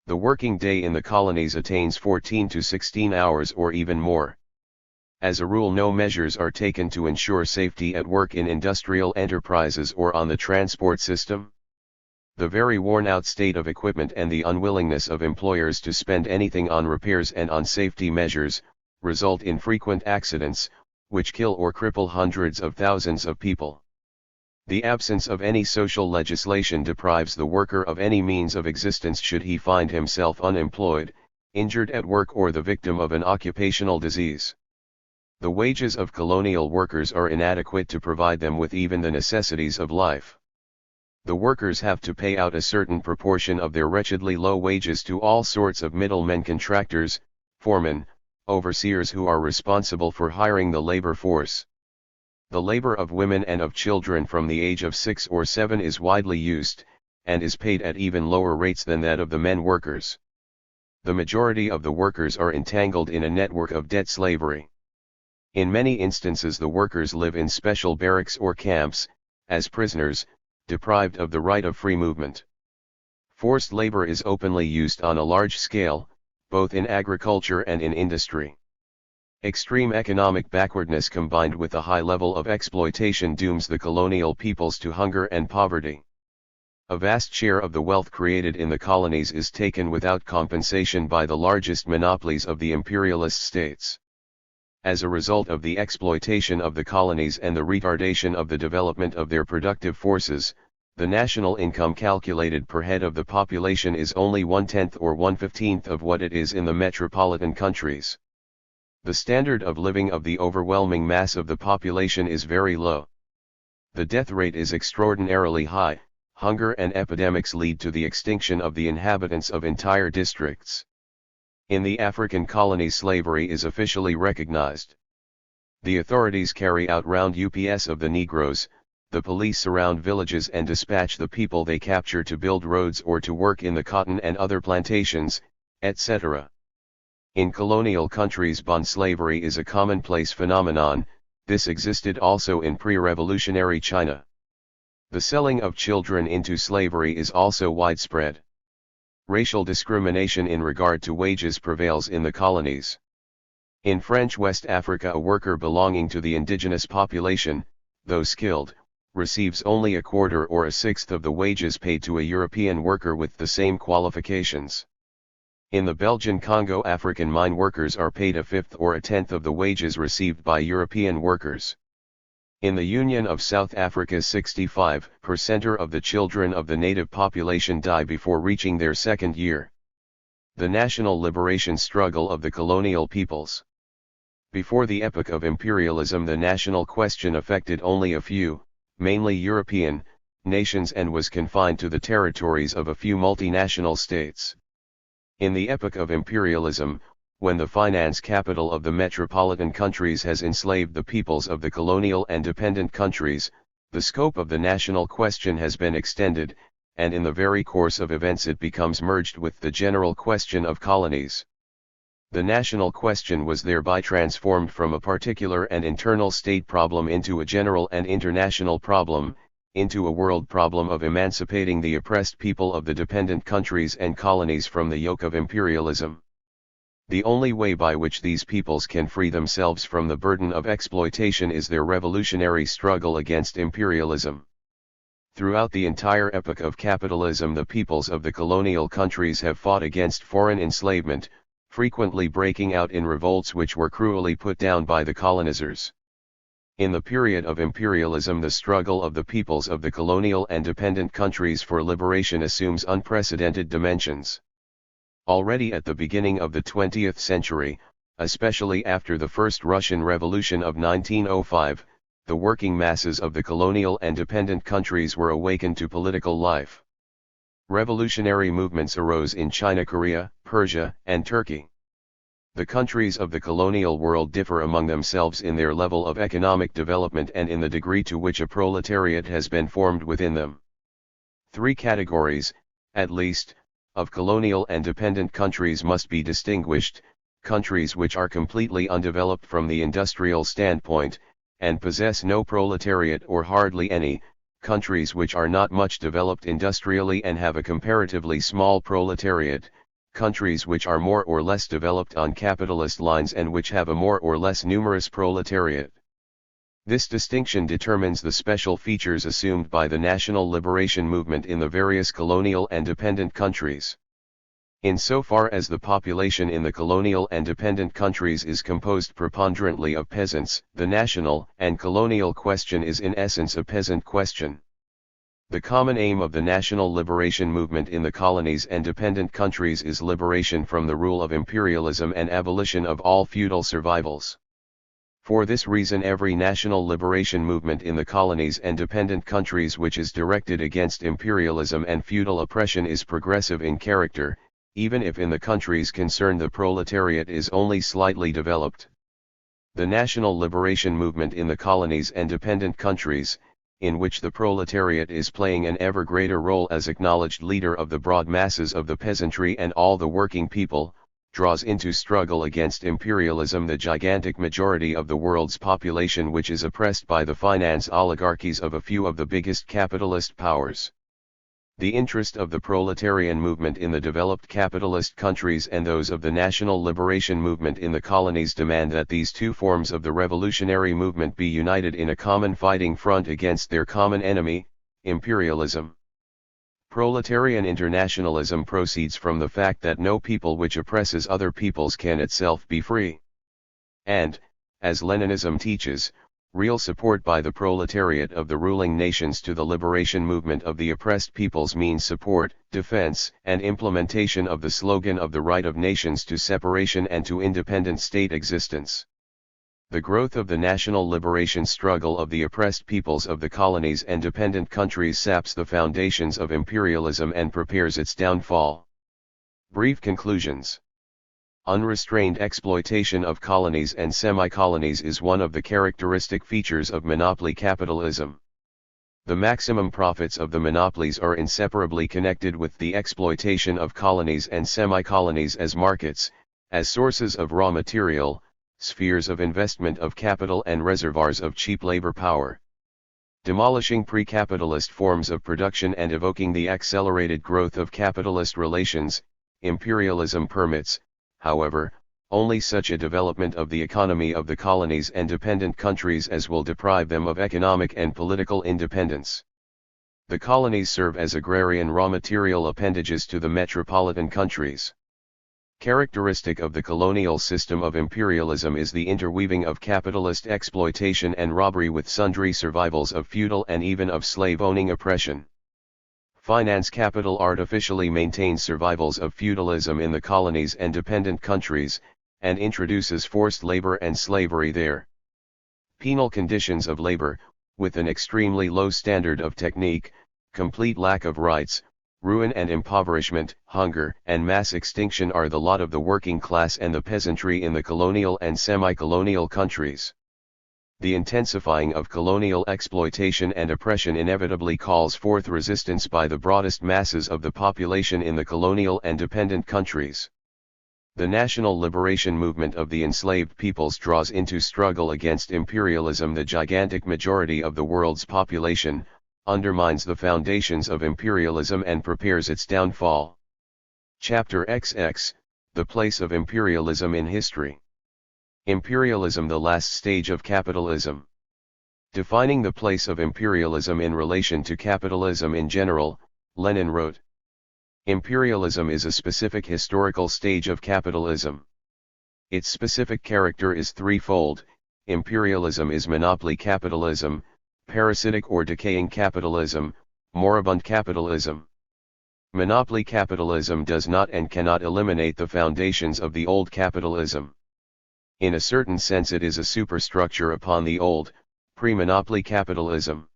The working day in the colonies attains 14 to 16 hours or even more. As a rule, no measures are taken to ensure safety at work in industrial enterprises or on the transport system. The very worn-out state of equipment and the unwillingness of employers to spend anything on repairs and on safety measures, result in frequent accidents, which kill or cripple hundreds of thousands of people. The absence of any social legislation deprives the worker of any means of existence should he find himself unemployed, injured at work, or the victim of an occupational disease. The wages of colonial workers are inadequate to provide them with even the necessities of life. The workers have to pay out a certain proportion of their wretchedly low wages to all sorts of middlemen, contractors, foremen, overseers who are responsible for hiring the labor force. The labor of women and of children from the age of 6 or 7 is widely used, and is paid at even lower rates than that of the men workers. The majority of the workers are entangled in a network of debt slavery. In many instances the workers live in special barracks or camps, as prisoners, deprived of the right of free movement. Forced labor is openly used on a large scale, both in agriculture and in industry. Extreme economic backwardness combined with a high level of exploitation dooms the colonial peoples to hunger and poverty. A vast share of the wealth created in the colonies is taken without compensation by the largest monopolies of the imperialist states. As a result of the exploitation of the colonies and the retardation of the development of their productive forces, the national income calculated per head of the population is only 1/10 or 1/15 of what it is in the metropolitan countries. The standard of living of the overwhelming mass of the population is very low. The death rate is extraordinarily high. Hunger and epidemics lead to the extinction of the inhabitants of entire districts. In the African colonies slavery is officially recognized. The authorities carry out round ups of the Negroes, the police surround villages and dispatch the people they capture to build roads or to work in the cotton and other plantations, etc. In colonial countries bond slavery is a commonplace phenomenon. This existed also in pre-revolutionary China. The selling of children into slavery is also widespread. Racial discrimination in regard to wages prevails in the colonies. In French West Africa, a worker belonging to the indigenous population, though skilled, receives only a quarter or a sixth of the wages paid to a European worker with the same qualifications. In the Belgian Congo, African mine workers are paid a fifth or a tenth of the wages received by European workers. In the Union of South Africa, 65% of the children of the native population die before reaching their second year. The national liberation struggle of the colonial peoples. Before the epoch of imperialism, the national question affected only a few, mainly European, nations and was confined to the territories of a few multinational states. In the epoch of imperialism, when the finance capital of the metropolitan countries has enslaved the peoples of the colonial and dependent countries, the scope of the national question has been extended, and in the very course of events it becomes merged with the general question of colonies. The national question was thereby transformed from a particular and internal state problem into a general and international problem, into a world problem of emancipating the oppressed people of the dependent countries and colonies from the yoke of imperialism. The only way by which these peoples can free themselves from the burden of exploitation is their revolutionary struggle against imperialism. Throughout the entire epoch of capitalism, the peoples of the colonial countries have fought against foreign enslavement, frequently breaking out in revolts which were cruelly put down by the colonizers. In the period of imperialism, the struggle of the peoples of the colonial and dependent countries for liberation assumes unprecedented dimensions. Already at the beginning of the 20th century, especially after the First Russian Revolution of 1905, the working masses of the colonial and dependent countries were awakened to political life. Revolutionary movements arose in China, Korea, Persia, and Turkey. The countries of the colonial world differ among themselves in their level of economic development and in the degree to which a proletariat has been formed within them. Three categories, at least, of colonial and dependent countries must be distinguished: countries which are completely undeveloped from the industrial standpoint, and possess no proletariat or hardly any; countries which are not much developed industrially and have a comparatively small proletariat; countries which are more or less developed on capitalist lines and which have a more or less numerous proletariat. This distinction determines the special features assumed by the national liberation movement in the various colonial and dependent countries. Insofar as the population in the colonial and dependent countries is composed preponderantly of peasants, the national and colonial question is in essence a peasant question. The common aim of the national liberation movement in the colonies and dependent countries is liberation from the rule of imperialism and abolition of all feudal survivals. For this reason, every national liberation movement in the colonies and dependent countries which is directed against imperialism and feudal oppression is progressive in character, even if in the countries concerned the proletariat is only slightly developed. The national liberation movement in the colonies and dependent countries, in which the proletariat is playing an ever greater role as acknowledged leader of the broad masses of the peasantry and all the working people, draws into struggle against imperialism the gigantic majority of the world's population, which is oppressed by the finance oligarchies of a few of the biggest capitalist powers. The interest of the proletarian movement in the developed capitalist countries and those of the national liberation movement in the colonies demand that these two forms of the revolutionary movement be united in a common fighting front against their common enemy, imperialism. Proletarian internationalism proceeds from the fact that no people which oppresses other peoples can itself be free. And, as Leninism teaches, real support by the proletariat of the ruling nations to the liberation movement of the oppressed peoples means support, defense, and implementation of the slogan of the right of nations to separation and to independent state existence. The growth of the national liberation struggle of the oppressed peoples of the colonies and dependent countries saps the foundations of imperialism and prepares its downfall. Brief conclusions. Unrestrained exploitation of colonies and semi-colonies is one of the characteristic features of monopoly capitalism. The maximum profits of the monopolies are inseparably connected with the exploitation of colonies and semi-colonies as markets, as sources of raw material, spheres of investment of capital and reservoirs of cheap labor power. Demolishing pre-capitalist forms of production and evoking the accelerated growth of capitalist relations, imperialism permits, however, only such a development of the economy of the colonies and dependent countries as will deprive them of economic and political independence. The colonies serve as agrarian raw material appendages to the metropolitan countries. Characteristic of the colonial system of imperialism is the interweaving of capitalist exploitation and robbery with sundry survivals of feudal and even of slave-owning oppression. Finance capital artificially maintains survivals of feudalism in the colonies and dependent countries, and introduces forced labor and slavery there. Penal conditions of labor, with an extremely low standard of technique, complete lack of rights, ruin and impoverishment, hunger and mass extinction are the lot of the working class and the peasantry in the colonial and semi-colonial countries. The intensifying of colonial exploitation and oppression inevitably calls forth resistance by the broadest masses of the population in the colonial and dependent countries. The national liberation movement of the enslaved peoples draws into struggle against imperialism the gigantic majority of the world's population, undermines the foundations of imperialism and prepares its downfall. Chapter XX, The Place of Imperialism in History. Imperialism, the last stage of capitalism. Defining the place of imperialism in relation to capitalism in general, Lenin wrote, "Imperialism is a specific historical stage of capitalism. Its specific character is threefold: imperialism is monopoly capitalism, parasitic or decaying capitalism, moribund capitalism. Monopoly capitalism does not and cannot eliminate the foundations of the old capitalism. In a certain sense it is a superstructure upon the old, pre-monopoly capitalism.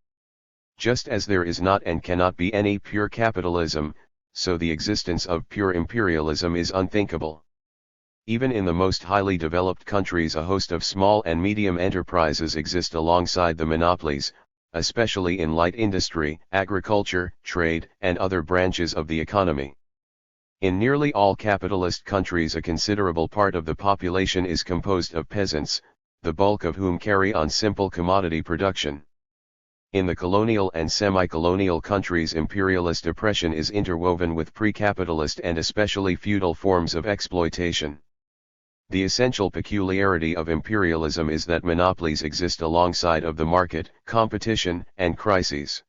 Just as there is not and cannot be any pure capitalism, so the existence of pure imperialism is unthinkable. Even in the most highly developed countries a host of small and medium enterprises exist alongside the monopolies, especially in light industry, agriculture, trade, and other branches of the economy. In nearly all capitalist countries a considerable part of the population is composed of peasants, the bulk of whom carry on simple commodity production. In the colonial and semi-colonial countries imperialist oppression is interwoven with pre-capitalist and especially feudal forms of exploitation. The essential peculiarity of imperialism is that monopolies exist alongside of the market, competition, and crises.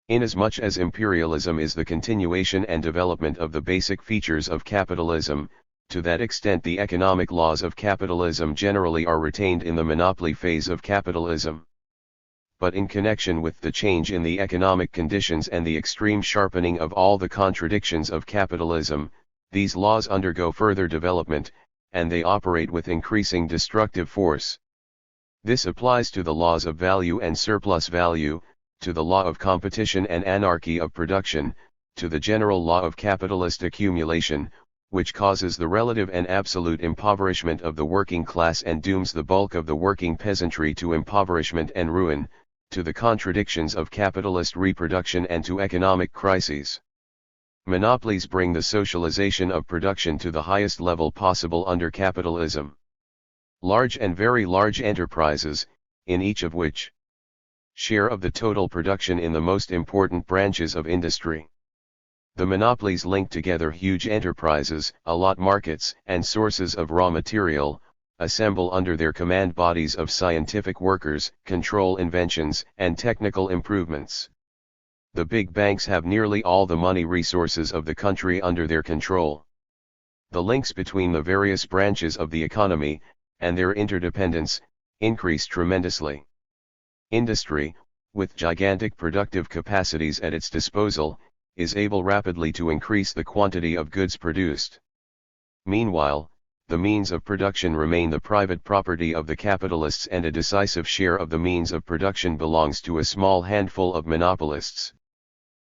Inasmuch as imperialism is the continuation and development of the basic features of capitalism, to that extent the economic laws of capitalism generally are retained in the monopoly phase of capitalism. But in connection with the change in the economic conditions and the extreme sharpening of all the contradictions of capitalism, these laws undergo further development, and they operate with increasing destructive force. This applies to the laws of value and surplus value, to the law of competition and anarchy of production, to the general law of capitalist accumulation, which causes the relative and absolute impoverishment of the working class and dooms the bulk of the working peasantry to impoverishment and ruin, to the contradictions of capitalist reproduction and to economic crises. Monopolies bring the socialization of production to the highest level possible under capitalism. Large and very large enterprises, in each of which share of the total production in the most important branches of industry. The monopolies link together huge enterprises, allot markets and sources of raw material, assemble under their command bodies of scientific workers, control inventions and technical improvements. The big banks have nearly all the money resources of the country under their control. The links between the various branches of the economy, and their interdependence, increase tremendously. Industry, with gigantic productive capacities at its disposal, is able rapidly to increase the quantity of goods produced. Meanwhile, the means of production remain the private property of the capitalists, and a decisive share of the means of production belongs to a small handful of monopolists.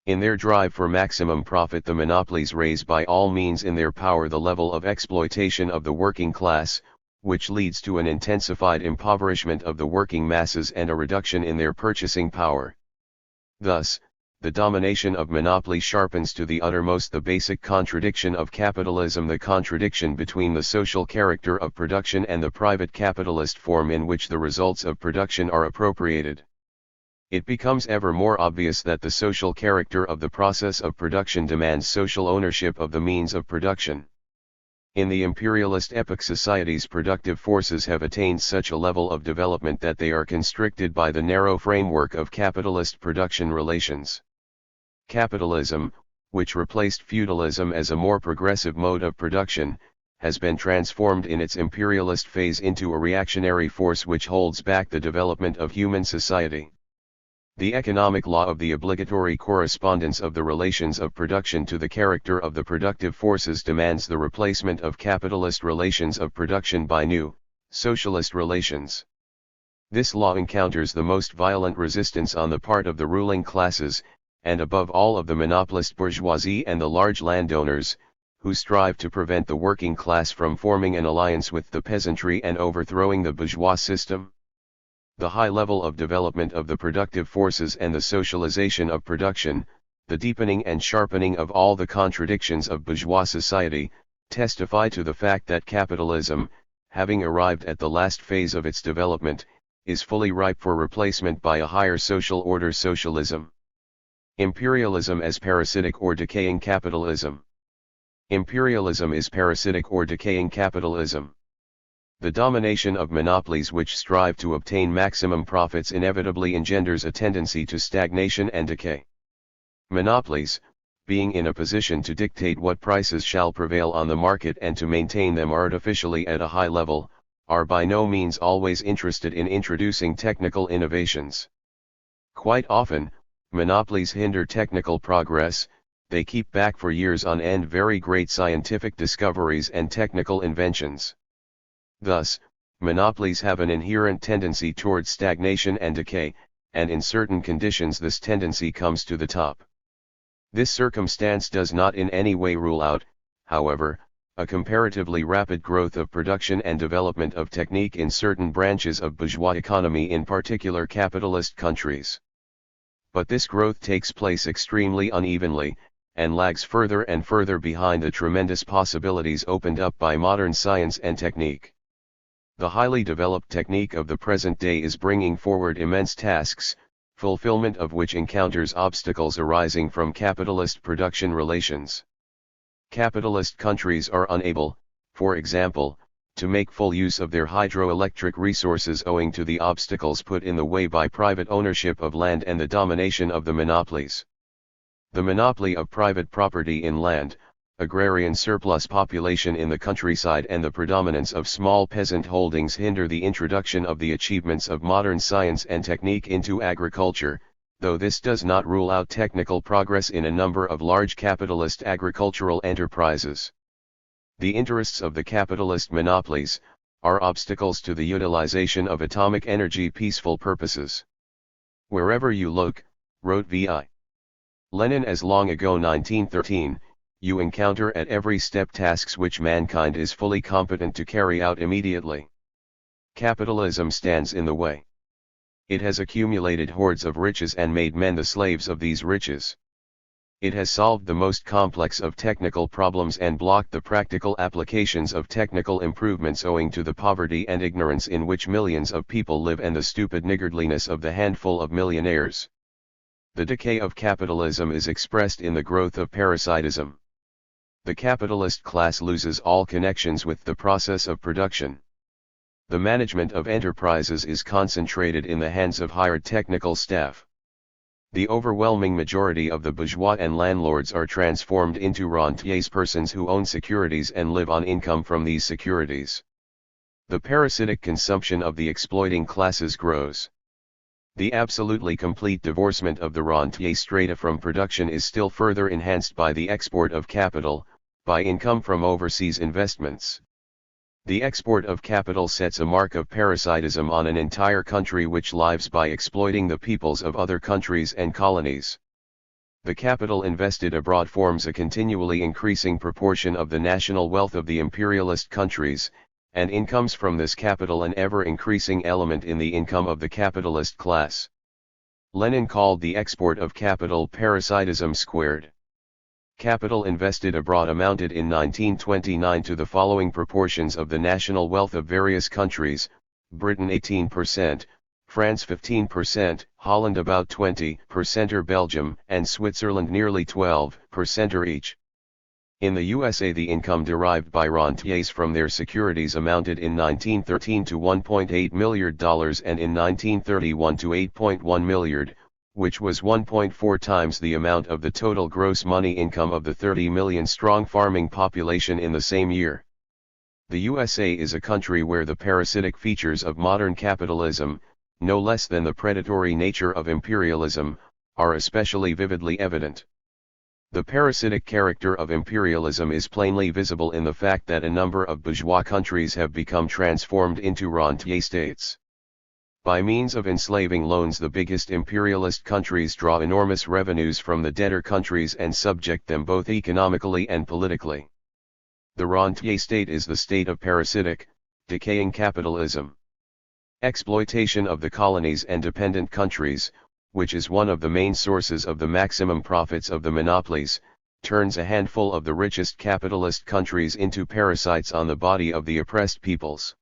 In their drive for maximum profit, the monopolies raise by all means in their power the level of exploitation of the working class, which leads to an intensified impoverishment of the working masses and a reduction in their purchasing power. Thus, the domination of monopoly sharpens to the uttermost the basic contradiction of capitalism, the contradiction between the social character of production and the private capitalist form in which the results of production are appropriated. It becomes ever more obvious that the social character of the process of production demands social ownership of the means of production. In the imperialist epoch, society's productive forces have attained such a level of development that they are constricted by the narrow framework of capitalist production relations. Capitalism, which replaced feudalism as a more progressive mode of production, has been transformed in its imperialist phase into a reactionary force which holds back the development of human society. The economic law of the obligatory correspondence of the relations of production to the character of the productive forces demands the replacement of capitalist relations of production by new, socialist relations. This law encounters the most violent resistance on the part of the ruling classes, and above all of the monopolist bourgeoisie and the large landowners, who strive to prevent the working class from forming an alliance with the peasantry and overthrowing the bourgeois system. The high level of development of the productive forces and the socialization of production, the deepening and sharpening of all the contradictions of bourgeois society, testify to the fact that capitalism, having arrived at the last phase of its development, is fully ripe for replacement by a higher social order, socialism. Imperialism as parasitic or decaying capitalism. Imperialism is parasitic or decaying capitalism. The domination of monopolies which strive to obtain maximum profits inevitably engenders a tendency to stagnation and decay. Monopolies, being in a position to dictate what prices shall prevail on the market and to maintain them artificially at a high level, are by no means always interested in introducing technical innovations. Quite often, monopolies hinder technical progress. They keep back for years on end very great scientific discoveries and technical inventions. Thus, monopolies have an inherent tendency towards stagnation and decay, and in certain conditions this tendency comes to the top. This circumstance does not in any way rule out, however, a comparatively rapid growth of production and development of technique in certain branches of bourgeois economy, in particular capitalist countries. But this growth takes place extremely unevenly, and lags further and further behind the tremendous possibilities opened up by modern science and technique. The highly developed technique of the present day is bringing forward immense tasks, fulfillment of which encounters obstacles arising from capitalist production relations. Capitalist countries are unable, for example, to make full use of their hydroelectric resources owing to the obstacles put in the way by private ownership of land and the domination of the monopolies. The monopoly of private property in land, agrarian surplus population in the countryside and the predominance of small peasant holdings hinder the introduction of the achievements of modern science and technique into agriculture, though this does not rule out technical progress in a number of large capitalist agricultural enterprises. The interests of the capitalist monopolies are obstacles to the utilization of atomic energy peaceful purposes. Wherever you look, wrote V.I. Lenin as long ago 1913, you encounter at every step tasks which mankind is fully competent to carry out immediately. Capitalism stands in the way. It has accumulated hoards of riches and made men the slaves of these riches. It has solved the most complex of technical problems and blocked the practical applications of technical improvements owing to the poverty and ignorance in which millions of people live and the stupid niggardliness of the handful of millionaires. The decay of capitalism is expressed in the growth of parasitism. The capitalist class loses all connections with the process of production. The management of enterprises is concentrated in the hands of hired technical staff. The overwhelming majority of the bourgeois and landlords are transformed into rentiers, persons who own securities and live on income from these securities. The parasitic consumption of the exploiting classes grows. The absolutely complete divorcement of the rentier strata from production is still further enhanced by the export of capital, by income from overseas investments. The export of capital sets a mark of parasitism on an entire country which lives by exploiting the peoples of other countries and colonies. The capital invested abroad forms a continually increasing proportion of the national wealth of the imperialist countries, and incomes from this capital an ever-increasing element in the income of the capitalist class. Lenin called the export of capital parasitism squared. Capital invested abroad amounted in 1929 to the following proportions of the national wealth of various countries: Britain 18%, France 15%, Holland about 20%, Belgium and Switzerland nearly 12% each. In the USA, the income derived by rentiers from their securities amounted in 1913 to $1.8 million and in 1931 to $8.1 million, which was 1.4 times the amount of the total gross money income of the 30 million strong farming population in the same year. The USA is a country where the parasitic features of modern capitalism, no less than the predatory nature of imperialism, are especially vividly evident. The parasitic character of imperialism is plainly visible in the fact that a number of bourgeois countries have become transformed into rentier states. By means of enslaving loans, the biggest imperialist countries draw enormous revenues from the debtor countries and subject them both economically and politically. The rentier state is the state of parasitic, decaying capitalism. Exploitation of the colonies and dependent countries, which is one of the main sources of the maximum profits of the monopolies, turns a handful of the richest capitalist countries into parasites on the body of the oppressed peoples.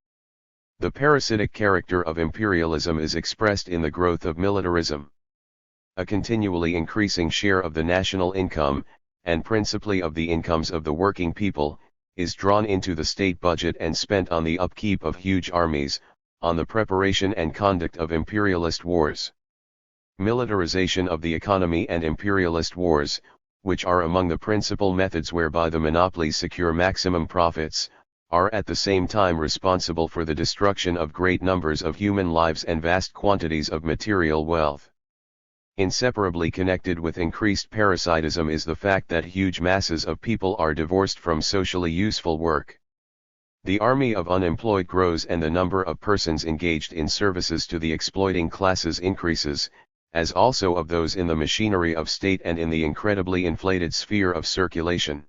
The parasitic character of imperialism is expressed in the growth of militarism. A continually increasing share of the national income, and principally of the incomes of the working people, is drawn into the state budget and spent on the upkeep of huge armies, on the preparation and conduct of imperialist wars. Militarization of the economy and imperialist wars, which are among the principal methods whereby the monopolies secure maximum profits, are at the same time responsible for the destruction of great numbers of human lives and vast quantities of material wealth. Inseparably connected with increased parasitism is the fact that huge masses of people are divorced from socially useful work. The army of unemployed grows and the number of persons engaged in services to the exploiting classes increases, as also of those in the machinery of state and in the incredibly inflated sphere of circulation.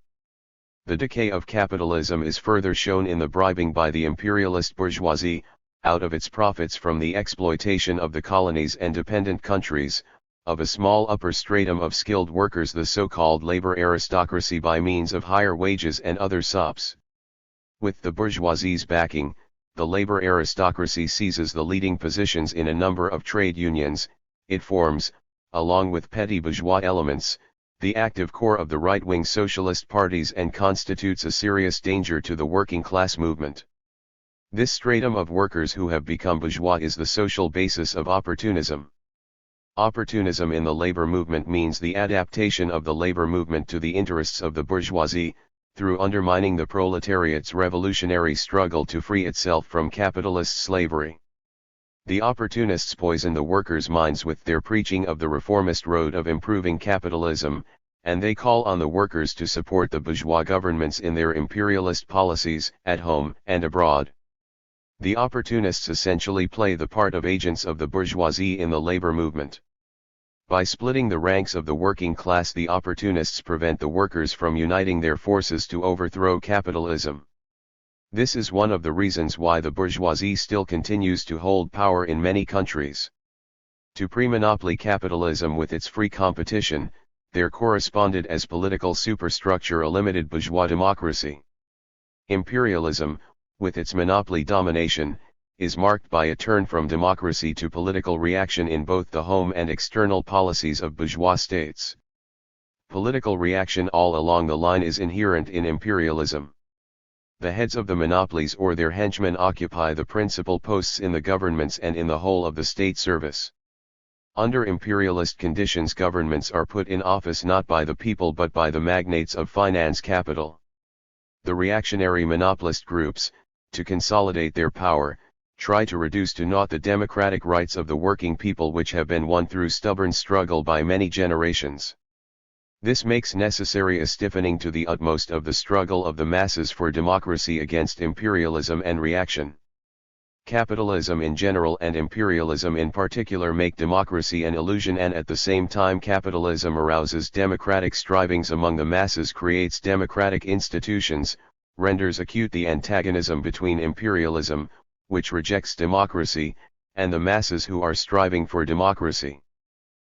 The decay of capitalism is further shown in the bribing by the imperialist bourgeoisie, out of its profits from the exploitation of the colonies and dependent countries, of a small upper stratum of skilled workers, the so-called labor aristocracy, by means of higher wages and other sops. With the bourgeoisie's backing, the labor aristocracy seizes the leading positions in a number of trade unions. It forms, along with petty bourgeois elements, the active core of the right-wing socialist parties and constitutes a serious danger to the working class movement. This stratum of workers who have become bourgeois is the social basis of opportunism. Opportunism in the labor movement means the adaptation of the labor movement to the interests of the bourgeoisie, through undermining the proletariat's revolutionary struggle to free itself from capitalist slavery. The opportunists poison the workers' minds with their preaching of the reformist road of improving capitalism, and they call on the workers to support the bourgeois governments in their imperialist policies, at home and abroad. The opportunists essentially play the part of agents of the bourgeoisie in the labor movement. By splitting the ranks of the working class, the opportunists prevent the workers from uniting their forces to overthrow capitalism. This is one of the reasons why the bourgeoisie still continues to hold power in many countries. To pre-monopoly capitalism with its free competition, there corresponded as political superstructure a limited bourgeois democracy. Imperialism, with its monopoly domination, is marked by a turn from democracy to political reaction in both the home and external policies of bourgeois states. Political reaction all along the line is inherent in imperialism. The heads of the monopolies or their henchmen occupy the principal posts in the governments and in the whole of the state service. Under imperialist conditions, governments are put in office not by the people but by the magnates of finance capital. The reactionary monopolist groups, to consolidate their power, try to reduce to naught the democratic rights of the working people which have been won through stubborn struggle by many generations. This makes necessary a stiffening to the utmost of the struggle of the masses for democracy against imperialism and reaction. Capitalism in general and imperialism in particular make democracy an illusion, and at the same time capitalism arouses democratic strivings among the masses, creates democratic institutions, renders acute the antagonism between imperialism, which rejects democracy, and the masses who are striving for democracy.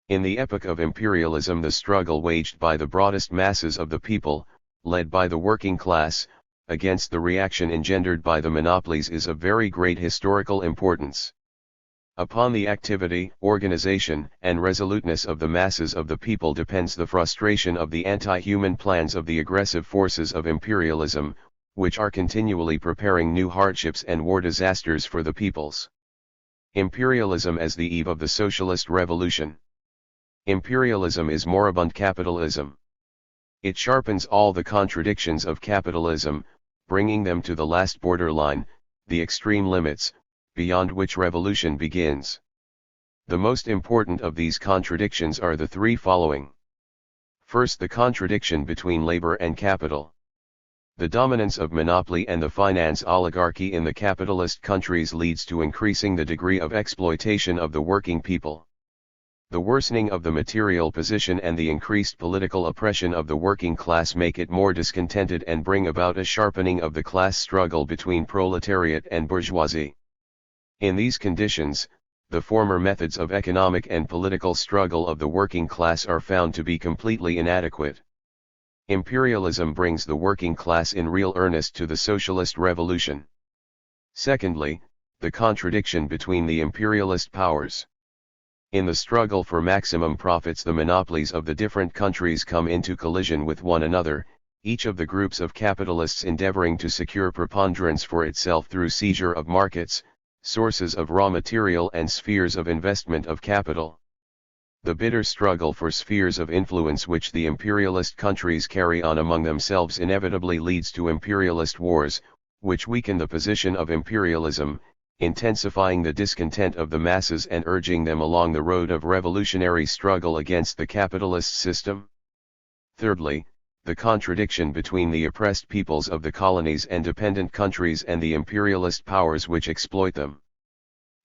In the epoch of imperialism, the struggle waged by the broadest masses of the people, led by the working class, against the reaction engendered by the monopolies is of very great historical importance. Upon the activity, organization, and resoluteness of the masses of the people depends the frustration of the anti-human plans of the aggressive forces of imperialism, which are continually preparing new hardships and war disasters for the peoples. Imperialism as the eve of the socialist revolution. Imperialism is moribund capitalism. It sharpens all the contradictions of capitalism, bringing them to the last borderline, the extreme limits, beyond which revolution begins. The most important of these contradictions are the three following. First, the contradiction between labor and capital. The dominance of monopoly and the finance oligarchy in the capitalist countries leads to increasing the degree of exploitation of the working people. The worsening of the material position and the increased political oppression of the working class make it more discontented and bring about a sharpening of the class struggle between proletariat and bourgeoisie. In these conditions, the former methods of economic and political struggle of the working class are found to be completely inadequate. Imperialism brings the working class in real earnest to the socialist revolution. Secondly, the contradiction between the imperialist powers. In the struggle for maximum profits, the monopolies of the different countries come into collision with one another, each of the groups of capitalists endeavoring to secure preponderance for itself through seizure of markets, sources of raw material and spheres of investment of capital. The bitter struggle for spheres of influence which the imperialist countries carry on among themselves inevitably leads to imperialist wars, which weaken the position of imperialism, intensifying the discontent of the masses and urging them along the road of revolutionary struggle against the capitalist system. Thirdly, the contradiction between the oppressed peoples of the colonies and dependent countries and the imperialist powers which exploit them.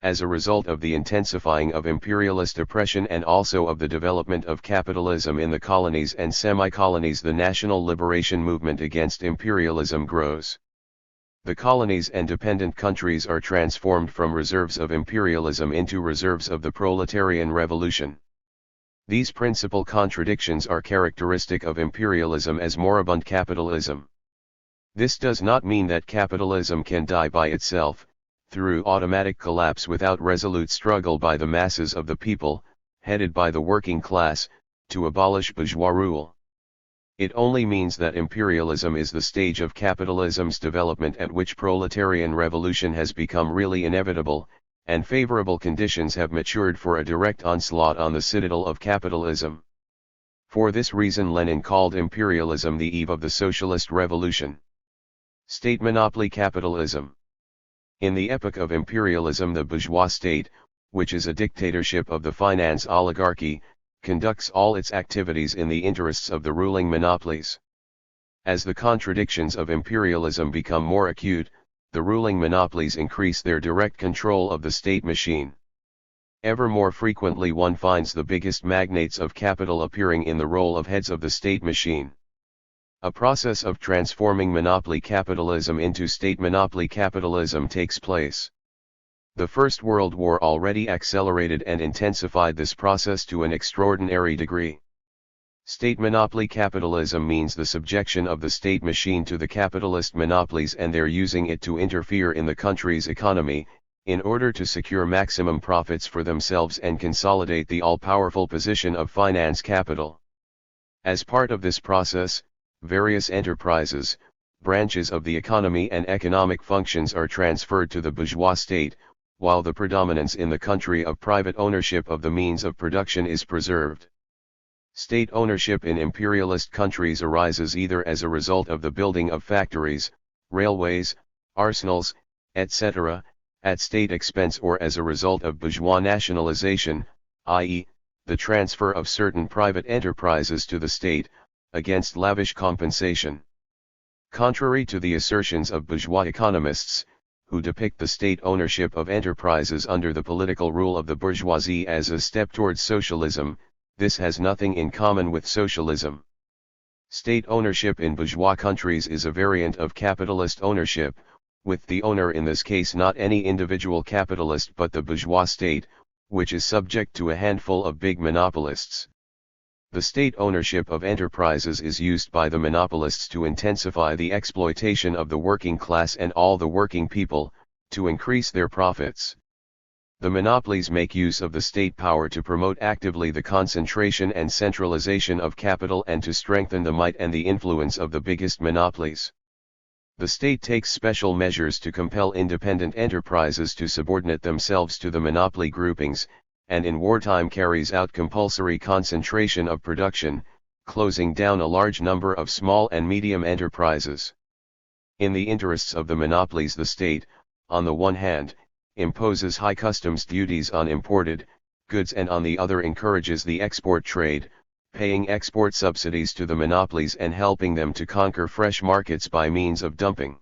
As a result of the intensifying of imperialist oppression and also of the development of capitalism in the colonies and semi-colonies, the national liberation movement against imperialism grows. The colonies and dependent countries are transformed from reserves of imperialism into reserves of the proletarian revolution. These principal contradictions are characteristic of imperialism as moribund capitalism. This does not mean that capitalism can die by itself, through automatic collapse without resolute struggle by the masses of the people, headed by the working class, to abolish bourgeois rule. It only means that imperialism is the stage of capitalism's development at which proletarian revolution has become really inevitable, and favorable conditions have matured for a direct onslaught on the citadel of capitalism. For this reason Lenin called imperialism the eve of the socialist revolution. State monopoly capitalism. In the epoch of imperialism, the bourgeois state, which is a dictatorship of the finance oligarchy, conducts all its activities in the interests of the ruling monopolies. As the contradictions of imperialism become more acute, the ruling monopolies increase their direct control of the state machine. Ever more frequently one finds the biggest magnates of capital appearing in the role of heads of the state machine. A process of transforming monopoly capitalism into state monopoly capitalism takes place. The First World War already accelerated and intensified this process to an extraordinary degree. State monopoly capitalism means the subjection of the state machine to the capitalist monopolies and their using it to interfere in the country's economy, in order to secure maximum profits for themselves and consolidate the all-powerful position of finance capital. As part of this process, various enterprises, branches of the economy and economic functions are transferred to the bourgeois state, while the predominance in the country of private ownership of the means of production is preserved. State ownership in imperialist countries arises either as a result of the building of factories, railways, arsenals, etc., at state expense or as a result of bourgeois nationalization, i.e., the transfer of certain private enterprises to the state, against lavish compensation. Contrary to the assertions of bourgeois economists, who depict the state ownership of enterprises under the political rule of the bourgeoisie as a step towards socialism, this has nothing in common with socialism. State ownership in bourgeois countries is a variant of capitalist ownership, with the owner in this case not any individual capitalist but the bourgeois state, which is subject to a handful of big monopolists. The state ownership of enterprises is used by the monopolists to intensify the exploitation of the working class and all the working people, to increase their profits. The monopolies make use of the state power to promote actively the concentration and centralization of capital and to strengthen the might and the influence of the biggest monopolies. The state takes special measures to compel independent enterprises to subordinate themselves to the monopoly groupings, and in wartime carries out compulsory concentration of production, closing down a large number of small and medium enterprises. In the interests of the monopolies, the state, on the one hand, imposes high customs duties on imported goods and on the other encourages the export trade, paying export subsidies to the monopolies and helping them to conquer fresh markets by means of dumping.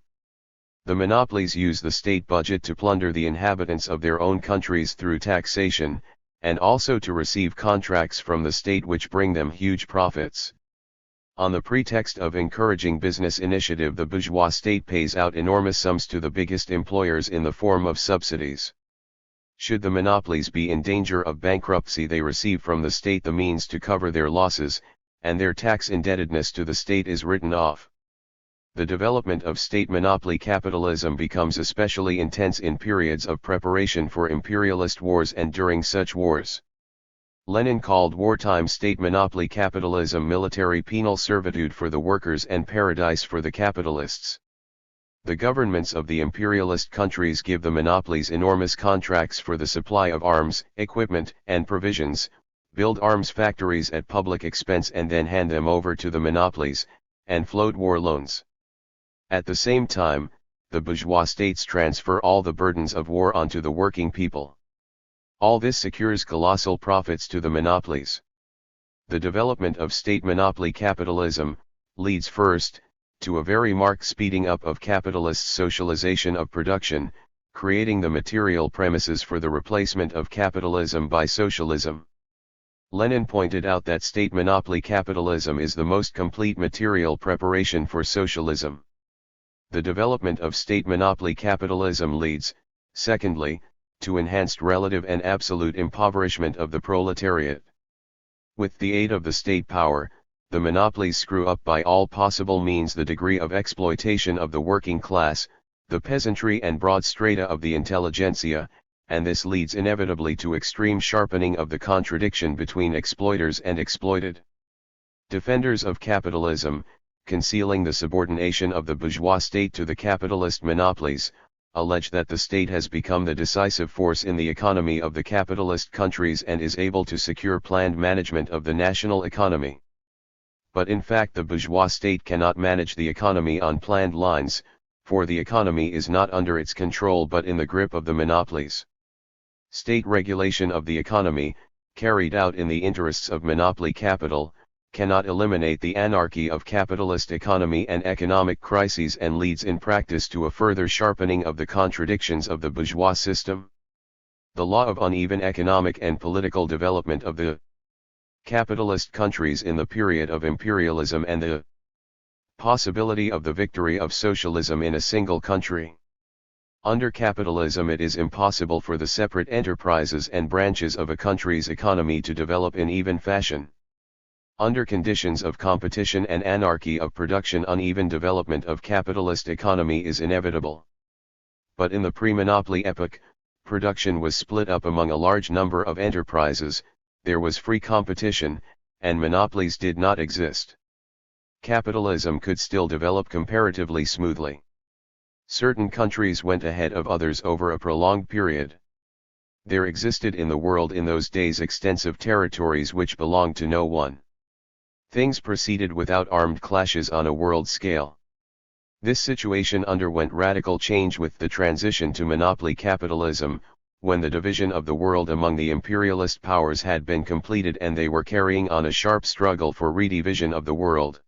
The monopolies use the state budget to plunder the inhabitants of their own countries through taxation, and also to receive contracts from the state which bring them huge profits. On the pretext of encouraging business initiative, the bourgeois state pays out enormous sums to the biggest employers in the form of subsidies. Should the monopolies be in danger of bankruptcy, they receive from the state the means to cover their losses, and their tax indebtedness to the state is written off. The development of state monopoly capitalism becomes especially intense in periods of preparation for imperialist wars and during such wars. Lenin called wartime state monopoly capitalism military penal servitude for the workers and paradise for the capitalists. The governments of the imperialist countries give the monopolies enormous contracts for the supply of arms, equipment, and provisions, build arms factories at public expense and then hand them over to the monopolies, and float war loans. At the same time, the bourgeois states transfer all the burdens of war onto the working people. All this secures colossal profits to the monopolies. The development of state monopoly capitalism leads first to a very marked speeding up of capitalist socialization of production, creating the material premises for the replacement of capitalism by socialism. Lenin pointed out that state monopoly capitalism is the most complete material preparation for socialism. The development of state monopoly capitalism leads, secondly, to enhanced relative and absolute impoverishment of the proletariat. With the aid of the state power, the monopolies screw up by all possible means the degree of exploitation of the working class, the peasantry and broad strata of the intelligentsia, and this leads inevitably to extreme sharpening of the contradiction between exploiters and exploited. Defenders of capitalism, concealing the subordination of the bourgeois state to the capitalist monopolies, allege that the state has become the decisive force in the economy of the capitalist countries and is able to secure planned management of the national economy. But in fact the bourgeois state cannot manage the economy on planned lines, for the economy is not under its control but in the grip of the monopolies. State regulation of the economy, carried out in the interests of monopoly capital, cannot eliminate the anarchy of capitalist economy and economic crises and leads in practice to a further sharpening of the contradictions of the bourgeois system. The law of uneven economic and political development of the capitalist countries in the period of imperialism and the possibility of the victory of socialism in a single country. Under capitalism it is impossible for the separate enterprises and branches of a country's economy to develop in even fashion. Under conditions of competition and anarchy of production, uneven development of capitalist economy is inevitable. But in the pre-monopoly epoch, production was split up among a large number of enterprises, there was free competition, and monopolies did not exist. Capitalism could still develop comparatively smoothly. Certain countries went ahead of others over a prolonged period. There existed in the world in those days extensive territories which belonged to no one. Things proceeded without armed clashes on a world scale. This situation underwent radical change with the transition to monopoly capitalism, when the division of the world among the imperialist powers had been completed and they were carrying on a sharp struggle for redivision of the world.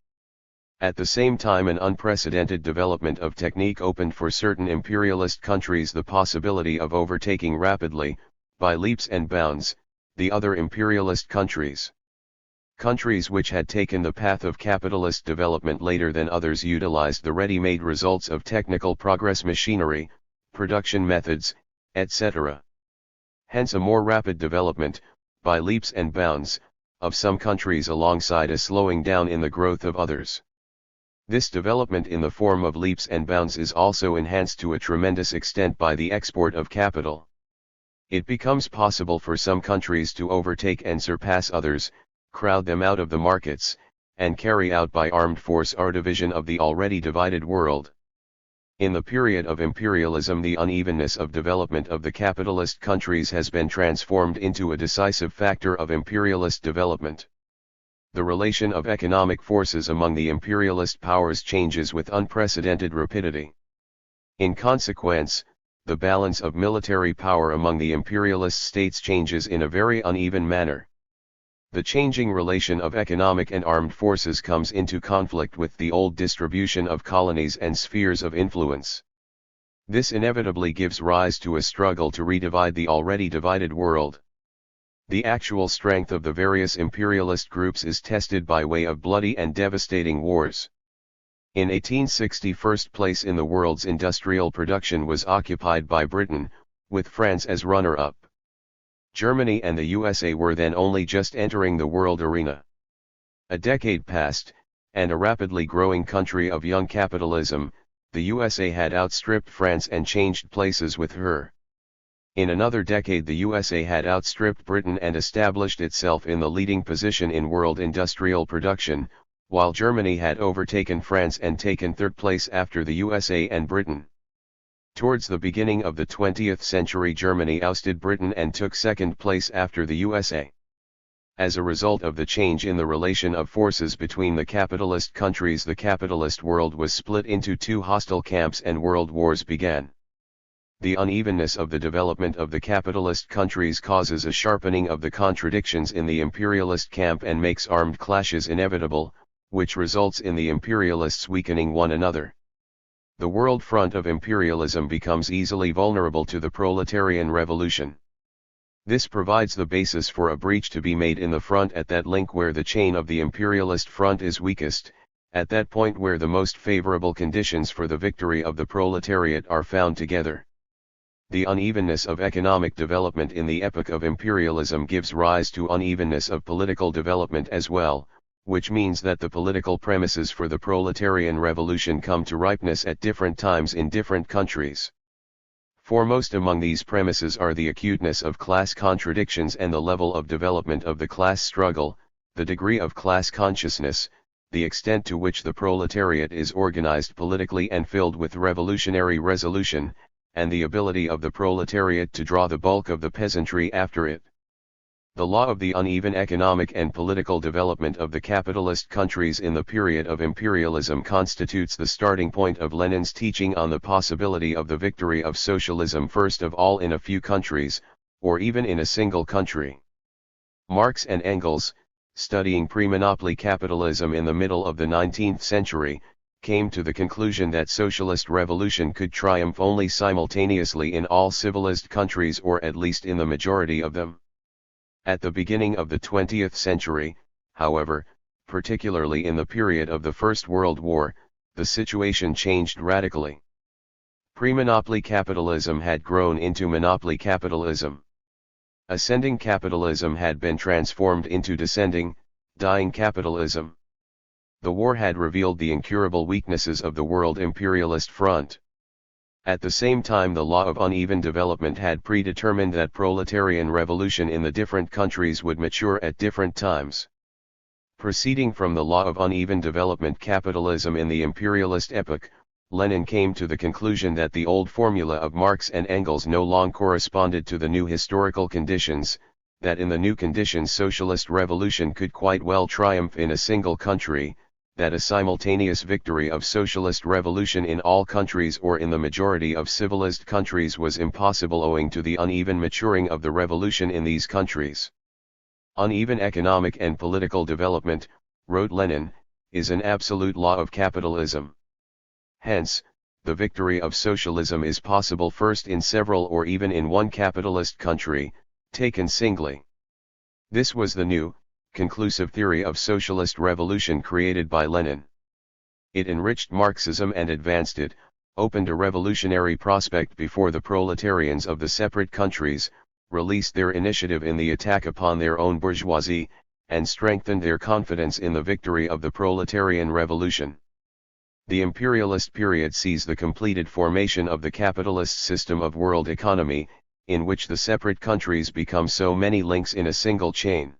At the same time, an unprecedented development of technique opened for certain imperialist countries the possibility of overtaking rapidly, by leaps and bounds, the other imperialist countries. Countries which had taken the path of capitalist development later than others utilized the ready-made results of technical progress, machinery, production methods, etc. Hence a more rapid development, by leaps and bounds, of some countries alongside a slowing down in the growth of others. This development in the form of leaps and bounds is also enhanced to a tremendous extent by the export of capital. It becomes possible for some countries to overtake and surpass others, crowd them out of the markets, and carry out by armed force our division of the already divided world. In the period of imperialism, the unevenness of development of the capitalist countries has been transformed into a decisive factor of imperialist development. The relation of economic forces among the imperialist powers changes with unprecedented rapidity. In consequence, the balance of military power among the imperialist states changes in a very uneven manner. The changing relation of economic and armed forces comes into conflict with the old distribution of colonies and spheres of influence. This inevitably gives rise to a struggle to redivide the already divided world. The actual strength of the various imperialist groups is tested by way of bloody and devastating wars. In 1860, first place in the world's industrial production was occupied by Britain, with France as runner-up. Germany and the USA were then only just entering the world arena. A decade passed, and a rapidly growing country of young capitalism, the USA had outstripped France and changed places with her. In another decade the USA had outstripped Britain and established itself in the leading position in world industrial production, while Germany had overtaken France and taken third place after the USA and Britain. Towards the beginning of the 20th century, Germany ousted Britain and took second place after the USA. As a result of the change in the relation of forces between the capitalist countries, the capitalist world was split into two hostile camps and world wars began. The unevenness of the development of the capitalist countries causes a sharpening of the contradictions in the imperialist camp and makes armed clashes inevitable, which results in the imperialists weakening one another. The world front of imperialism becomes easily vulnerable to the proletarian revolution. This provides the basis for a breach to be made in the front at that link where the chain of the imperialist front is weakest, at that point where the most favorable conditions for the victory of the proletariat are found together. The unevenness of economic development in the epoch of imperialism gives rise to unevenness of political development as well, which means that the political premises for the proletarian revolution come to ripeness at different times in different countries. Foremost among these premises are the acuteness of class contradictions and the level of development of the class struggle, the degree of class consciousness, the extent to which the proletariat is organized politically and filled with revolutionary resolution, and the ability of the proletariat to draw the bulk of the peasantry after it. The law of the uneven economic and political development of the capitalist countries in the period of imperialism constitutes the starting point of Lenin's teaching on the possibility of the victory of socialism, first of all in a few countries, or even in a single country. Marx and Engels, studying pre-monopoly capitalism in the middle of the 19th century, came to the conclusion that socialist revolution could triumph only simultaneously in all civilized countries, or at least in the majority of them. At the beginning of the 20th century, however, particularly in the period of the First World War, the situation changed radically. Pre-monopoly capitalism had grown into monopoly capitalism. Ascending capitalism had been transformed into descending, dying capitalism. The war had revealed the incurable weaknesses of the world imperialist front. At the same time, the law of uneven development had predetermined that proletarian revolution in the different countries would mature at different times. Proceeding from the law of uneven development capitalism in the imperialist epoch, Lenin came to the conclusion that the old formula of Marx and Engels no longer corresponded to the new historical conditions, that in the new conditions socialist revolution could quite well triumph in a single country, that a simultaneous victory of socialist revolution in all countries or in the majority of civilized countries was impossible owing to the uneven maturing of the revolution in these countries. Uneven economic and political development, wrote Lenin, is an absolute law of capitalism. Hence, the victory of socialism is possible first in several or even in one capitalist country, taken singly. This was the new, conclusive theory of socialist revolution created by Lenin. It enriched Marxism and advanced it, opened a revolutionary prospect before the proletarians of the separate countries, released their initiative in the attack upon their own bourgeoisie, and strengthened their confidence in the victory of the proletarian revolution. The imperialist period sees the completed formation of the capitalist system of world economy, in which the separate countries become so many links in a single chain.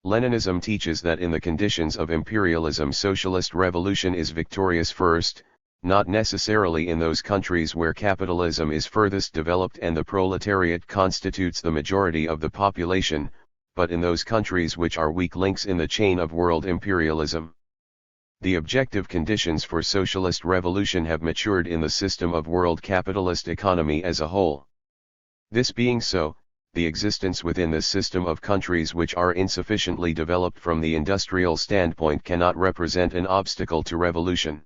Leninism teaches that in the conditions of imperialism socialist revolution is victorious first, not necessarily in those countries where capitalism is furthest developed and the proletariat constitutes the majority of the population, but in those countries which are weak links in the chain of world imperialism. The objective conditions for socialist revolution have matured in the system of world capitalist economy as a whole. This being so, the existence within this system of countries which are insufficiently developed from the industrial standpoint cannot represent an obstacle to revolution.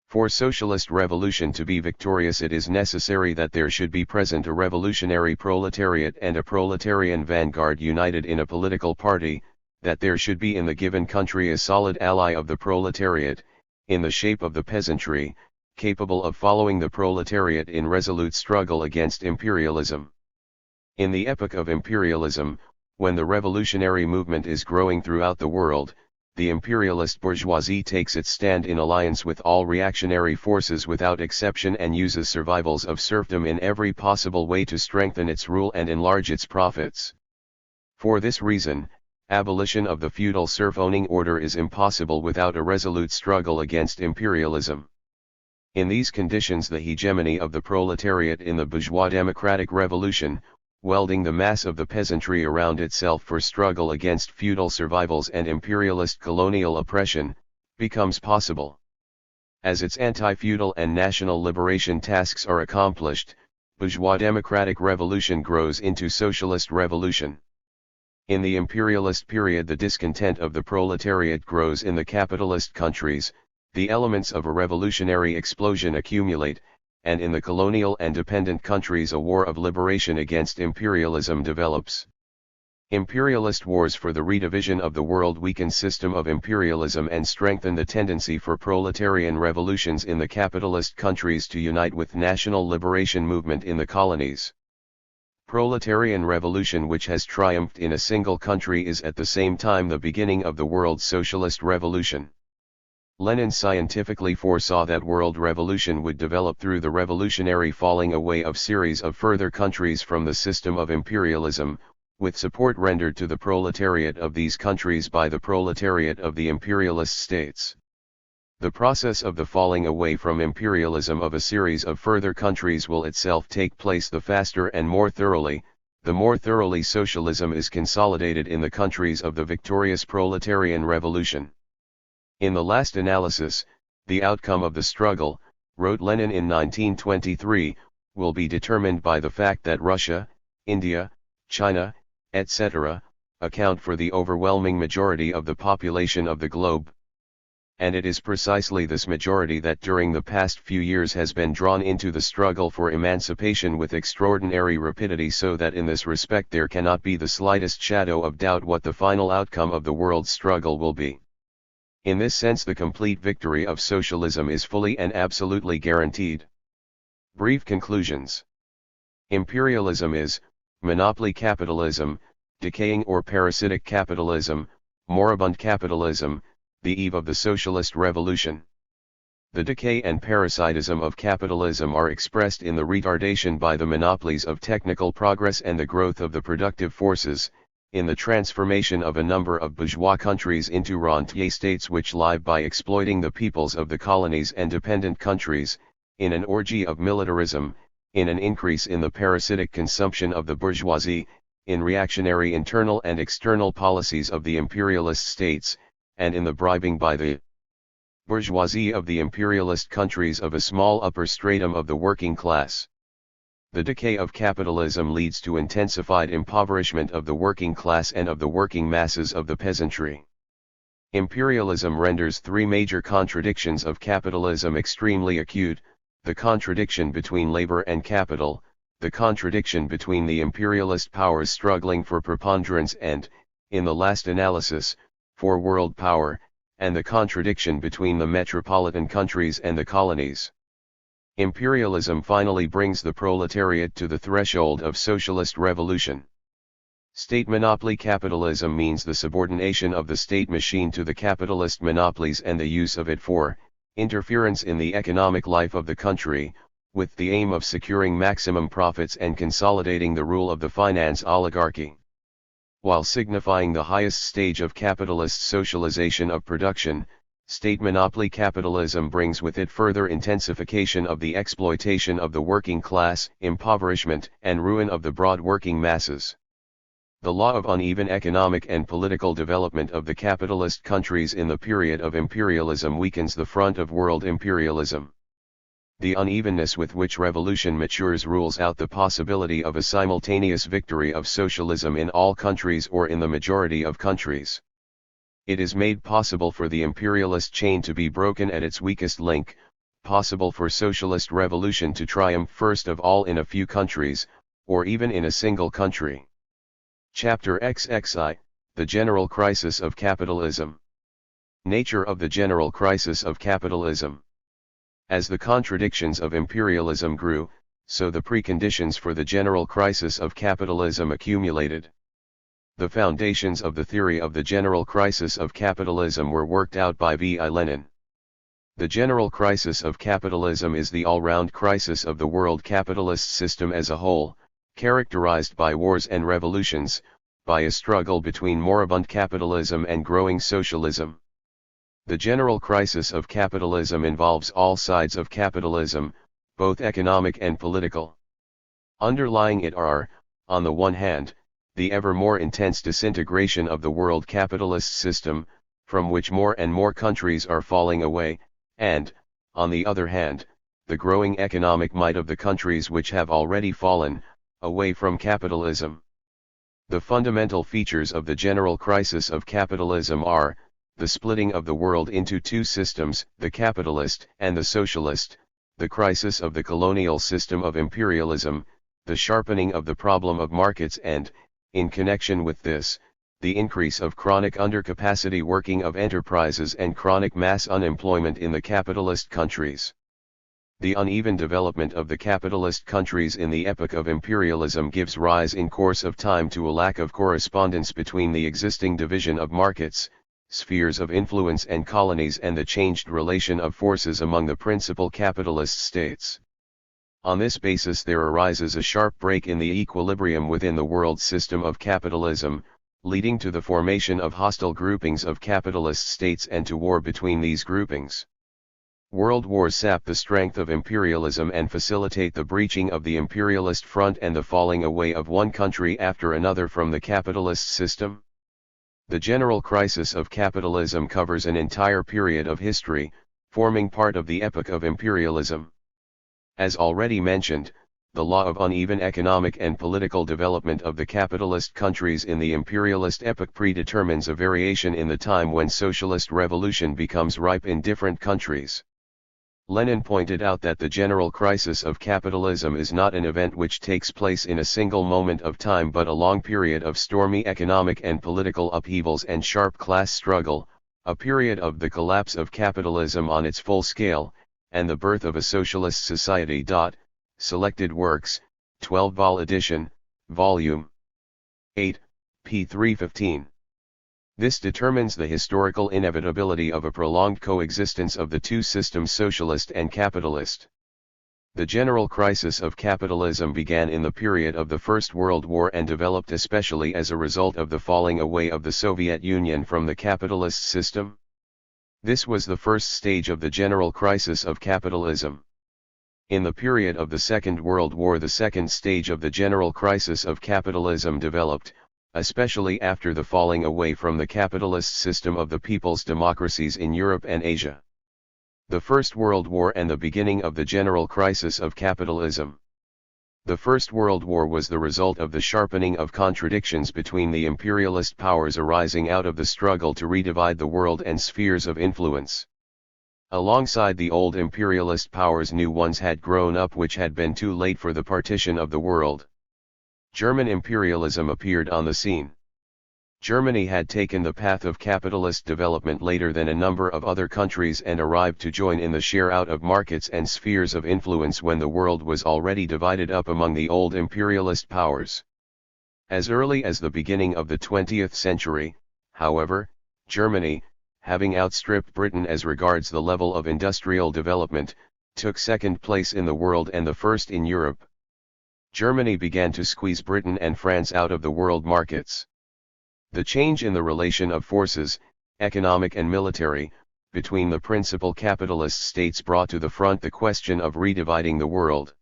For socialist revolution to be victorious, it is necessary that there should be present a revolutionary proletariat and a proletarian vanguard united in a political party, that there should be in the given country a solid ally of the proletariat, in the shape of the peasantry, capable of following the proletariat in resolute struggle against imperialism. In the epoch of imperialism, when the revolutionary movement is growing throughout the world, the imperialist bourgeoisie takes its stand in alliance with all reactionary forces without exception and uses survivals of serfdom in every possible way to strengthen its rule and enlarge its profits. For this reason, abolition of the feudal serf-owning order is impossible without a resolute struggle against imperialism. In these conditions, the hegemony of the proletariat in the bourgeois democratic revolution, welding the mass of the peasantry around itself for struggle against feudal survivals and imperialist colonial oppression, becomes possible. As its anti-feudal and national liberation tasks are accomplished, bourgeois democratic revolution grows into socialist revolution. In the imperialist period, the discontent of the proletariat grows in the capitalist countries, the elements of a revolutionary explosion accumulate, and in the colonial and dependent countries a war of liberation against imperialism develops. Imperialist wars for the redivision of the world weaken system of imperialism and strengthen the tendency for proletarian revolutions in the capitalist countries to unite with national liberation movement in the colonies. Proletarian revolution which has triumphed in a single country is at the same time the beginning of the world socialist revolution. Lenin scientifically foresaw that world revolution would develop through the revolutionary falling away of series of further countries from the system of imperialism, with support rendered to the proletariat of these countries by the proletariat of the imperialist states. The process of the falling away from imperialism of a series of further countries will itself take place the faster and more thoroughly, the more thoroughly socialism is consolidated in the countries of the victorious proletarian revolution. In the last analysis, the outcome of the struggle, wrote Lenin in 1923, will be determined by the fact that Russia, India, China, etc., account for the overwhelming majority of the population of the globe. And it is precisely this majority that during the past few years has been drawn into the struggle for emancipation with extraordinary rapidity, so that in this respect there cannot be the slightest shadow of doubt what the final outcome of the world's struggle will be. In this sense, the complete victory of socialism is fully and absolutely guaranteed. Brief conclusions. Imperialism is monopoly capitalism, decaying or parasitic capitalism, moribund capitalism, the eve of the socialist revolution. The decay and parasitism of capitalism are expressed in the retardation by the monopolies of technical progress and the growth of the productive forces, in the transformation of a number of bourgeois countries into rentier states which live by exploiting the peoples of the colonies and dependent countries, in an orgy of militarism, in an increase in the parasitic consumption of the bourgeoisie, in reactionary internal and external policies of the imperialist states, and in the bribing by the bourgeoisie of the imperialist countries of a small upper stratum of the working class. The decay of capitalism leads to intensified impoverishment of the working class and of the working masses of the peasantry. Imperialism renders three major contradictions of capitalism extremely acute: the contradiction between labor and capital, the contradiction between the imperialist powers struggling for preponderance and, in the last analysis, for world power, and the contradiction between the metropolitan countries and the colonies. Imperialism finally brings the proletariat to the threshold of socialist revolution. State monopoly capitalism means the subordination of the state machine to the capitalist monopolies and the use of it for interference in the economic life of the country, with the aim of securing maximum profits and consolidating the rule of the finance oligarchy. While signifying the highest stage of capitalist socialization of production, state monopoly capitalism brings with it further intensification of the exploitation of the working class, impoverishment and ruin of the broad working masses. The law of uneven economic and political development of the capitalist countries in the period of imperialism weakens the front of world imperialism. The unevenness with which revolution matures rules out the possibility of a simultaneous victory of socialism in all countries or in the majority of countries. It is made possible for the imperialist chain to be broken at its weakest link, possible for socialist revolution to triumph first of all in a few countries, or even in a single country. Chapter XXI, The General Crisis of Capitalism. Nature of the General Crisis of Capitalism. As the contradictions of imperialism grew, so the preconditions for the general crisis of capitalism accumulated. The foundations of the theory of the general crisis of capitalism were worked out by V.I. Lenin. The general crisis of capitalism is the all-round crisis of the world capitalist system as a whole, characterized by wars and revolutions, by a struggle between moribund capitalism and growing socialism. The general crisis of capitalism involves all sides of capitalism, both economic and political. Underlying it are, on the one hand, the ever more intense disintegration of the world capitalist system, from which more and more countries are falling away, and, on the other hand, the growing economic might of the countries which have already fallen away from capitalism. The fundamental features of the general crisis of capitalism are the splitting of the world into two systems, the capitalist and the socialist, the crisis of the colonial system of imperialism, the sharpening of the problem of markets and, in connection with this, the increase of chronic undercapacity working of enterprises and chronic mass unemployment in the capitalist countries. The uneven development of the capitalist countries in the epoch of imperialism gives rise in course of time to a lack of correspondence between the existing division of markets, spheres of influence and colonies and the changed relation of forces among the principal capitalist states. On this basis there arises a sharp break in the equilibrium within the world system of capitalism, leading to the formation of hostile groupings of capitalist states and to war between these groupings. World wars sap the strength of imperialism and facilitate the breaching of the imperialist front and the falling away of one country after another from the capitalist system. The general crisis of capitalism covers an entire period of history, forming part of the epoch of imperialism. As already mentioned, the law of uneven economic and political development of the capitalist countries in the imperialist epoch predetermines a variation in the time when socialist revolution becomes ripe in different countries. Lenin pointed out that the general crisis of capitalism is not an event which takes place in a single moment of time but a long period of stormy economic and political upheavals and sharp class struggle, a period of the collapse of capitalism on its full scale, and the birth of a socialist society. Selected works, 12 vol edition, volume 8, p. 315. This determines the historical inevitability of a prolonged coexistence of the two systems, socialist and capitalist. The general crisis of capitalism began in the period of the First World War and developed especially as a result of the falling away of the Soviet Union from the capitalist system. This was the first stage of the general crisis of capitalism. In the period of the Second World War, the second stage of the general crisis of capitalism developed, especially after the falling away from the capitalist system of the people's democracies in Europe and Asia. The First World War and the beginning of the general crisis of capitalism. The First World War was the result of the sharpening of contradictions between the imperialist powers arising out of the struggle to redivide the world and spheres of influence. Alongside the old imperialist powers, new ones had grown up which had been too late for the partition of the world. German imperialism appeared on the scene. Germany had taken the path of capitalist development later than a number of other countries and arrived to join in the share out of markets and spheres of influence when the world was already divided up among the old imperialist powers. As early as the beginning of the 20th century, however, Germany, having outstripped Britain as regards the level of industrial development, took second place in the world and the first in Europe. Germany began to squeeze Britain and France out of the world markets. The change in the relation of forces, economic and military, between the principal capitalist states brought to the front the question of redividing the world.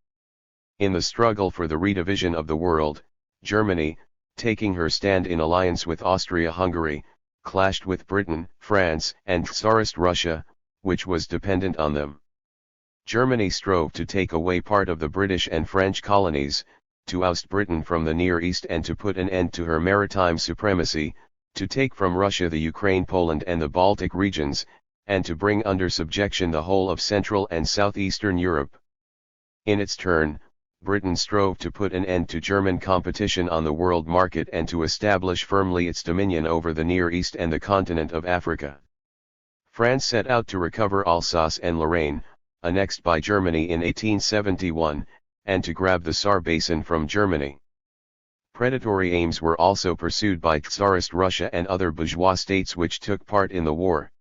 In the struggle for the redivision of the world, Germany, taking her stand in alliance with Austria-Hungary, clashed with Britain, France, and Tsarist Russia, which was dependent on them. Germany strove to take away part of the British and French colonies, to oust Britain from the Near East and to put an end to her maritime supremacy, to take from Russia the Ukraine, Poland and the Baltic regions, and to bring under subjection the whole of Central and Southeastern Europe. In its turn, Britain strove to put an end to German competition on the world market and to establish firmly its dominion over the Near East and the continent of Africa. France set out to recover Alsace and Lorraine, annexed by Germany in 1871, and to grab the Saar Basin from Germany. Predatory aims were also pursued by Tsarist Russia and other bourgeois states which took part in the war.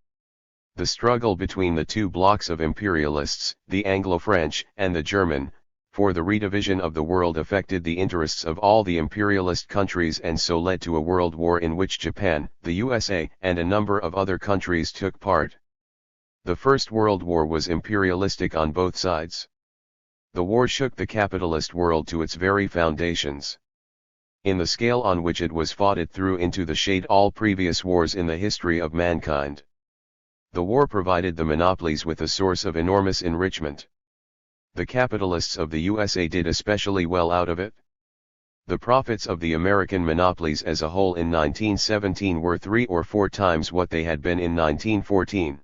The struggle between the two blocs of imperialists, the Anglo-French and the German, for the redivision of the world affected the interests of all the imperialist countries and so led to a world war in which Japan, the USA, and a number of other countries took part. The First World War was imperialistic on both sides. The war shook the capitalist world to its very foundations. In the scale on which it was fought, it threw into the shade all previous wars in the history of mankind. The war provided the monopolies with a source of enormous enrichment. The capitalists of the USA did especially well out of it. The profits of the American monopolies as a whole in 1917 were 3 or 4 times what they had been in 1914.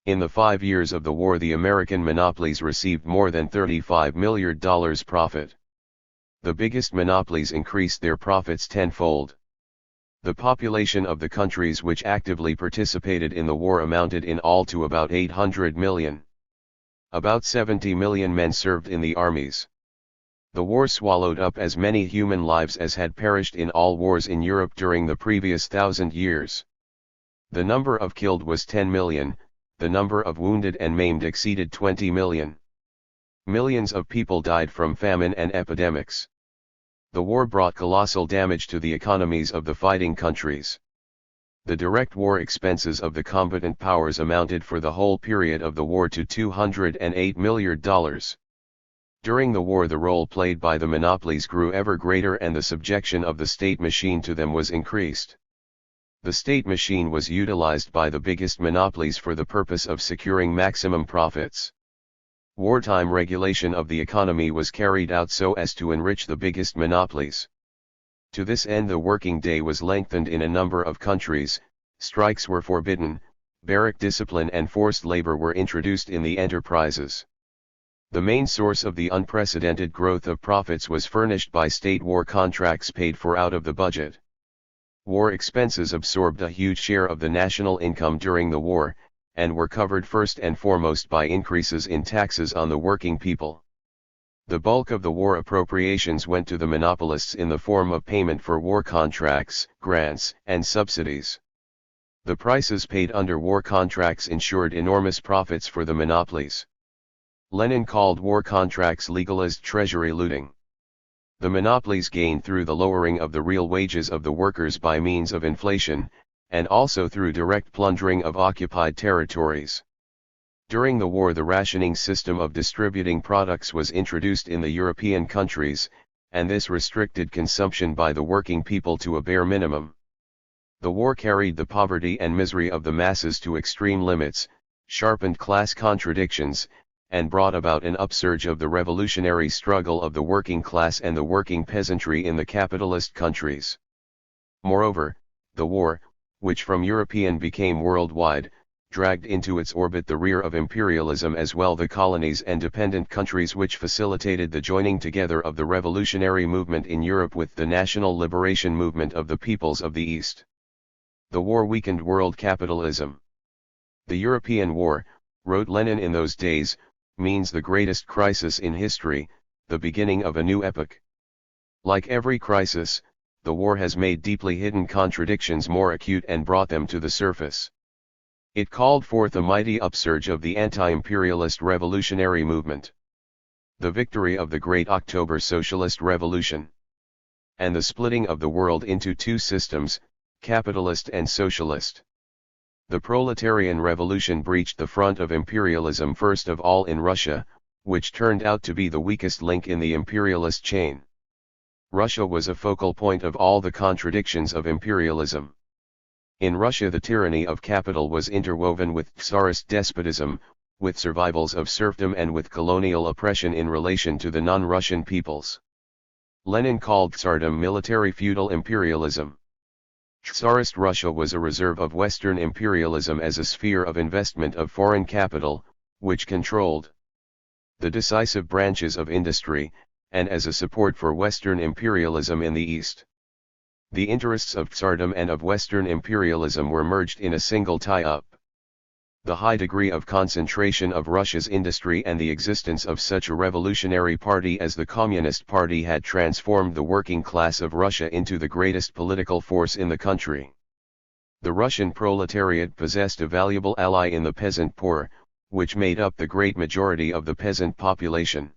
In the 5 years of the war, the American monopolies received more than $35 million profit. The biggest monopolies increased their profits tenfold. The population of the countries which actively participated in the war amounted in all to about 800 million. About 70 million men served in the armies. The war swallowed up as many human lives as had perished in all wars in Europe during the previous 1,000 years. The number of killed was 10 million, the number of wounded and maimed exceeded 20 million. Millions of people died from famine and epidemics. The war brought colossal damage to the economies of the fighting countries. The direct war expenses of the combatant powers amounted for the whole period of the war to $208 million. During the war, the role played by the monopolies grew ever greater and the subjection of the state machine to them was increased. The state machine was utilized by the biggest monopolies for the purpose of securing maximum profits. Wartime regulation of the economy was carried out so as to enrich the biggest monopolies. To this end, the working day was lengthened in a number of countries, strikes were forbidden, barrack discipline and forced labor were introduced in the enterprises. The main source of the unprecedented growth of profits was furnished by state war contracts paid for out of the budget. War expenses absorbed a huge share of the national income during the war, and were covered first and foremost by increases in taxes on the working people. The bulk of the war appropriations went to the monopolists in the form of payment for war contracts, grants, and subsidies. The prices paid under war contracts ensured enormous profits for the monopolies. Lenin called war contracts legalized treasury looting. The monopolies gained through the lowering of the real wages of the workers by means of inflation, and also through direct plundering of occupied territories. During the war, the rationing system of distributing products was introduced in the European countries, and this restricted consumption by the working people to a bare minimum. The war carried the poverty and misery of the masses to extreme limits, sharpened class contradictions, and brought about an upsurge of the revolutionary struggle of the working class and the working peasantry in the capitalist countries. Moreover, the war, which from European became worldwide, dragged into its orbit the rear of imperialism as well the colonies and dependent countries, which facilitated the joining together of the revolutionary movement in Europe with the national liberation movement of the peoples of the East. The war weakened world capitalism. The European war, wrote Lenin in those days, means the greatest crisis in history, the beginning of a new epoch. Like every crisis, the war has made deeply hidden contradictions more acute and brought them to the surface. It called forth a mighty upsurge of the anti-imperialist revolutionary movement. The victory of the Great October Socialist Revolution. And the splitting of the world into two systems, capitalist and socialist. The proletarian revolution breached the front of imperialism first of all in Russia, which turned out to be the weakest link in the imperialist chain. Russia was a focal point of all the contradictions of imperialism. In Russia, the tyranny of capital was interwoven with Tsarist despotism, with survivals of serfdom and with colonial oppression in relation to the non-Russian peoples. Lenin called Tsardom military feudal imperialism. Tsarist Russia was a reserve of Western imperialism as a sphere of investment of foreign capital, which controlled the decisive branches of industry, and as a support for Western imperialism in the East. The interests of Tsardom and of Western imperialism were merged in a single tie-up. The high degree of concentration of Russia's industry and the existence of such a revolutionary party as the Communist Party had transformed the working class of Russia into the greatest political force in the country. The Russian proletariat possessed a valuable ally in the peasant poor, which made up the great majority of the peasant population.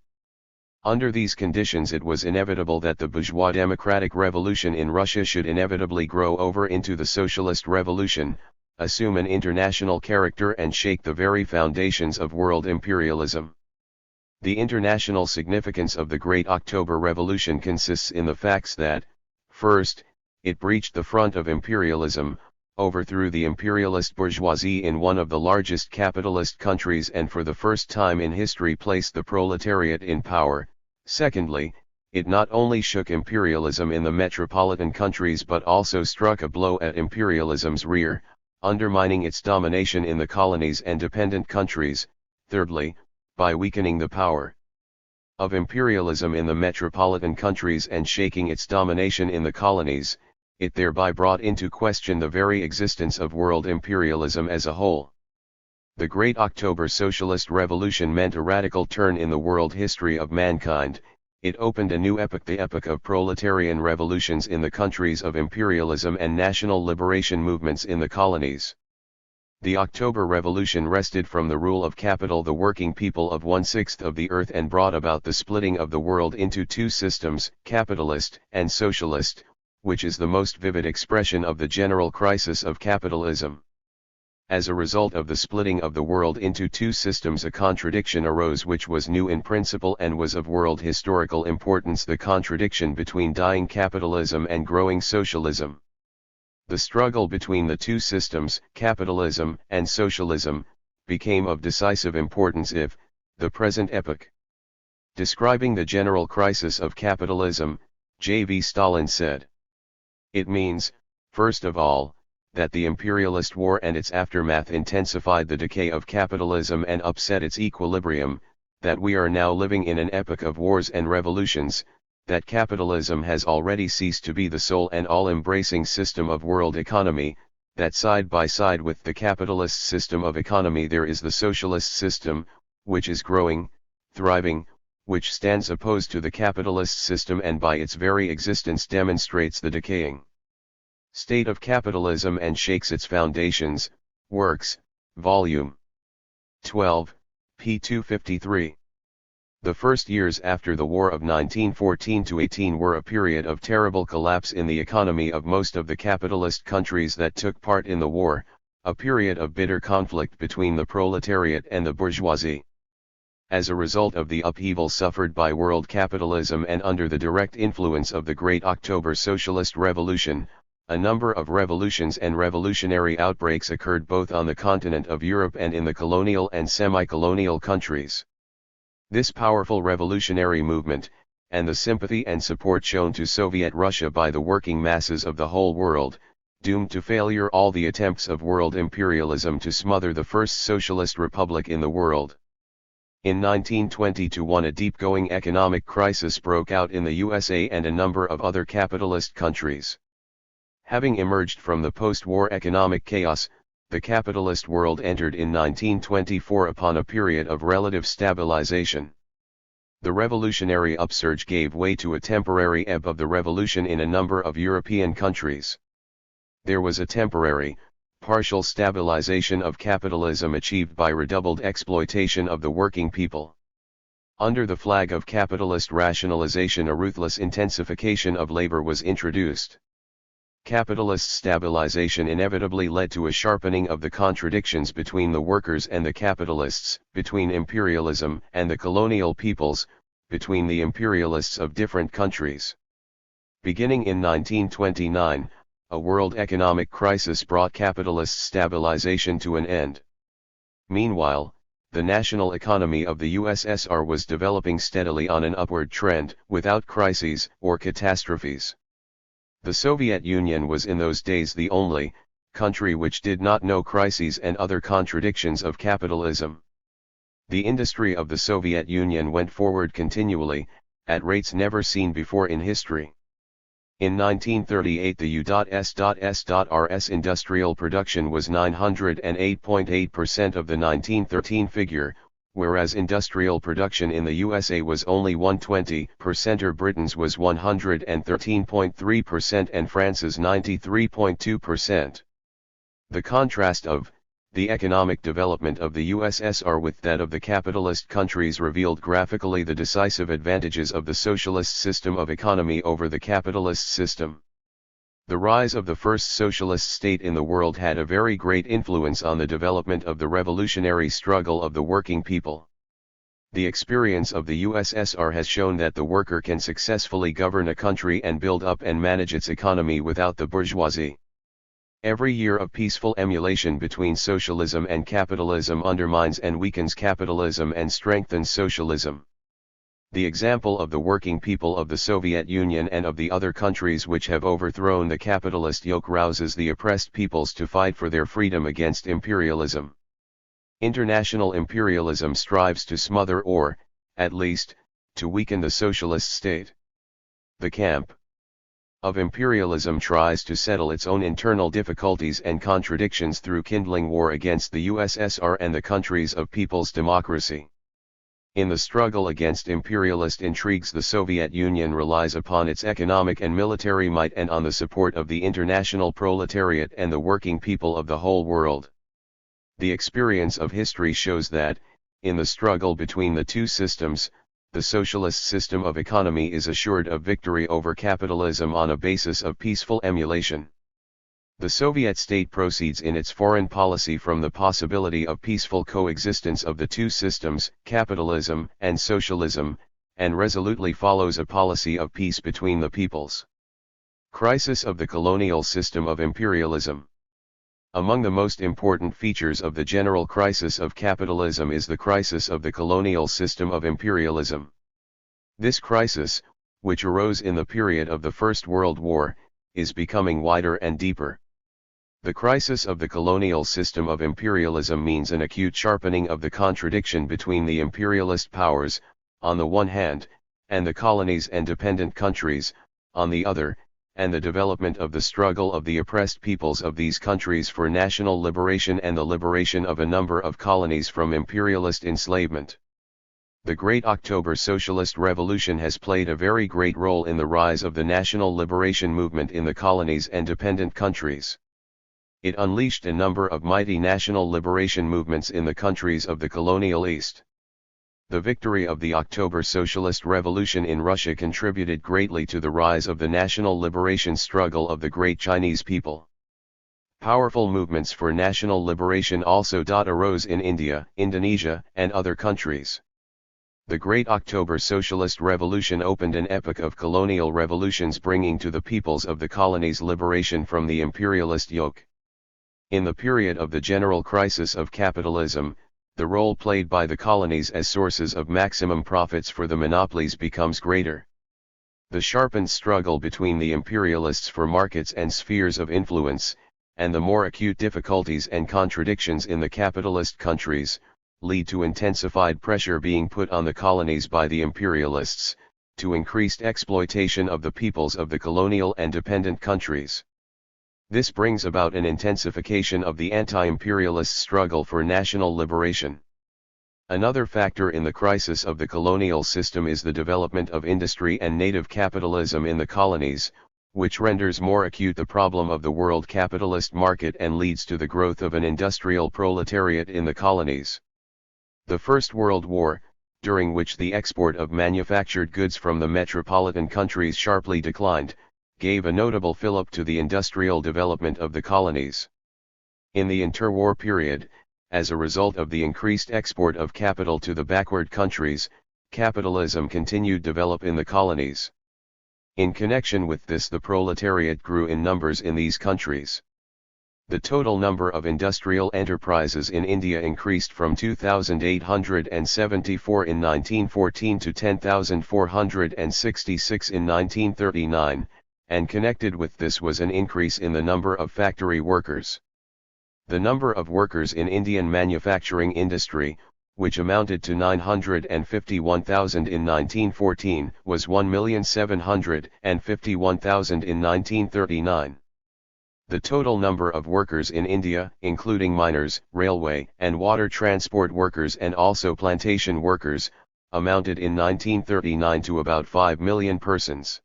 Under these conditions, it was inevitable that the bourgeois democratic revolution in Russia should inevitably grow over into the socialist revolution, assume an international character and shake the very foundations of world imperialism. The international significance of the Great October Revolution consists in the facts that, first, it breached the front of imperialism, overthrew the imperialist bourgeoisie in one of the largest capitalist countries and for the first time in history placed the proletariat in power. Secondly, it not only shook imperialism in the metropolitan countries but also struck a blow at imperialism's rear, undermining its domination in the colonies and dependent countries. Thirdly, by weakening the power of imperialism in the metropolitan countries and shaking its domination in the colonies, it thereby brought into question the very existence of world imperialism as a whole. The Great October Socialist Revolution meant a radical turn in the world history of mankind. It opened a new epoch, the epoch of proletarian revolutions in the countries of imperialism and national liberation movements in the colonies. The October Revolution wrested from the rule of capital the working people of 1/6 of the earth and brought about the splitting of the world into two systems, capitalist and socialist, which is the most vivid expression of the general crisis of capitalism. As a result of the splitting of the world into two systems, a contradiction arose which was new in principle and was of world historical importance: the contradiction between dying capitalism and growing socialism. The struggle between the two systems, capitalism and socialism, became of decisive importance if, the present epoch. Describing the general crisis of capitalism, J.V. Stalin said, "It means, first of all, that the imperialist war and its aftermath intensified the decay of capitalism and upset its equilibrium, that we are now living in an epoch of wars and revolutions, that capitalism has already ceased to be the sole and all-embracing system of world economy, that side by side with the capitalist system of economy there is the socialist system, which is growing, thriving, which stands opposed to the capitalist system and by its very existence demonstrates the decaying state of capitalism and shakes its foundations." Works, Volume 12, p. 253. The first years after the war of 1914-18 were a period of terrible collapse in the economy of most of the capitalist countries that took part in the war, a period of bitter conflict between the proletariat and the bourgeoisie. As a result of the upheaval suffered by world capitalism and under the direct influence of the Great October Socialist Revolution, a number of revolutions and revolutionary outbreaks occurred both on the continent of Europe and in the colonial and semi-colonial countries. This powerful revolutionary movement, and the sympathy and support shown to Soviet Russia by the working masses of the whole world, doomed to failure all the attempts of world imperialism to smother the first socialist republic in the world. In 1920-21 a deep-going economic crisis broke out in the USA and a number of other capitalist countries. Having emerged from the post-war economic chaos, the capitalist world entered in 1924 upon a period of relative stabilization. The revolutionary upsurge gave way to a temporary ebb of the revolution in a number of European countries. There was a temporary, partial stabilization of capitalism achieved by redoubled exploitation of the working people. Under the flag of capitalist rationalization, a ruthless intensification of labor was introduced. Capitalist stabilization inevitably led to a sharpening of the contradictions between the workers and the capitalists, between imperialism and the colonial peoples, between the imperialists of different countries. Beginning in 1929, a world economic crisis brought capitalist stabilization to an end. Meanwhile, the national economy of the USSR was developing steadily on an upward trend, without crises or catastrophes. The Soviet Union was in those days the only country which did not know crises and other contradictions of capitalism. The industry of the Soviet Union went forward continually, at rates never seen before in history. In 1938 the U.S.S.R.'s industrial production was 908.8% of the 1913 figure, whereas industrial production in the USA was only 120%, or Britain's was 113.3% and France's 93.2%. The contrast of the economic development of the USSR with that of the capitalist countries revealed graphically the decisive advantages of the socialist system of economy over the capitalist system. The rise of the first socialist state in the world had a very great influence on the development of the revolutionary struggle of the working people. The experience of the USSR has shown that the worker can successfully govern a country and build up and manage its economy without the bourgeoisie. Every year of peaceful emulation between socialism and capitalism undermines and weakens capitalism and strengthens socialism. The example of the working people of the Soviet Union and of the other countries which have overthrown the capitalist yoke rouses the oppressed peoples to fight for their freedom against imperialism. International imperialism strives to smother or, at least, to weaken the socialist state. The camp of imperialism tries to settle its own internal difficulties and contradictions through kindling war against the USSR and the countries of people's democracy. In the struggle against imperialist intrigues, the Soviet Union relies upon its economic and military might and on the support of the international proletariat and the working people of the whole world. The experience of history shows that, in the struggle between the two systems, the socialist system of economy is assured of victory over capitalism on a basis of peaceful emulation. The Soviet state proceeds in its foreign policy from the possibility of peaceful coexistence of the two systems, capitalism and socialism, and resolutely follows a policy of peace between the peoples. Crisis of the colonial system of imperialism. Among the most important features of the general crisis of capitalism is the crisis of the colonial system of imperialism. This crisis, which arose in the period of the First World War, is becoming wider and deeper. The crisis of the colonial system of imperialism means an acute sharpening of the contradiction between the imperialist powers, on the one hand, and the colonies and dependent countries, on the other, and the development of the struggle of the oppressed peoples of these countries for national liberation and the liberation of a number of colonies from imperialist enslavement. The Great October Socialist Revolution has played a very great role in the rise of the national liberation movement in the colonies and dependent countries. It unleashed a number of mighty national liberation movements in the countries of the colonial East. The victory of the October Socialist Revolution in Russia contributed greatly to the rise of the national liberation struggle of the great Chinese people. Powerful movements for national liberation also arose in India, Indonesia, and other countries. The Great October Socialist Revolution opened an epoch of colonial revolutions, bringing to the peoples of the colonies liberation from the imperialist yoke. In the period of the general crisis of capitalism, the role played by the colonies as sources of maximum profits for the monopolies becomes greater. The sharpened struggle between the imperialists for markets and spheres of influence, and the more acute difficulties and contradictions in the capitalist countries, lead to intensified pressure being put on the colonies by the imperialists, to increased exploitation of the peoples of the colonial and dependent countries. This brings about an intensification of the anti-imperialist struggle for national liberation. Another factor in the crisis of the colonial system is the development of industry and native capitalism in the colonies, which renders more acute the problem of the world capitalist market and leads to the growth of an industrial proletariat in the colonies. The First World War, during which the export of manufactured goods from the metropolitan countries sharply declined, gave a notable fillip to the industrial development of the colonies. In the interwar period, as a result of the increased export of capital to the backward countries, capitalism continued to develop in the colonies. In connection with this, the proletariat grew in numbers in these countries. The total number of industrial enterprises in India increased from 2,874 in 1914 to 10,466 in 1939, and connected with this was an increase in the number of factory workers. The number of workers in Indian manufacturing industry, which amounted to 951,000 in 1914, was 1,751,000 in 1939. The total number of workers in India, including miners, railway and water transport workers and also plantation workers, amounted in 1939 to about 5 million persons.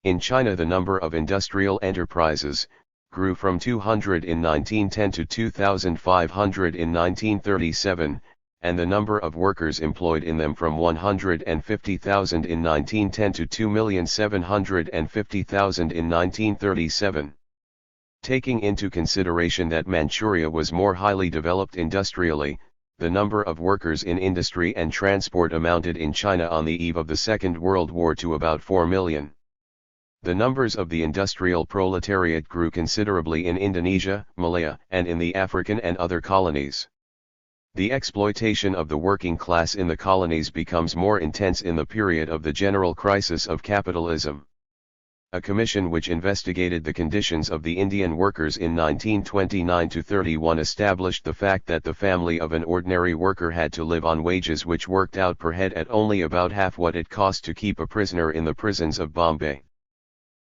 In China, the number of industrial enterprises grew from 200 in 1910 to 2,500 in 1937, and the number of workers employed in them from 150,000 in 1910 to 2,750,000 in 1937. Taking into consideration that Manchuria was more highly developed industrially, the number of workers in industry and transport amounted in China on the eve of the Second World War to about 4 million. The numbers of the industrial proletariat grew considerably in Indonesia, Malaya, and in the African and other colonies. The exploitation of the working class in the colonies becomes more intense in the period of the general crisis of capitalism. A commission which investigated the conditions of the Indian workers in 1929-31 established the fact that the family of an ordinary worker had to live on wages which worked out per head at only about half what it cost to keep a prisoner in the prisons of Bombay.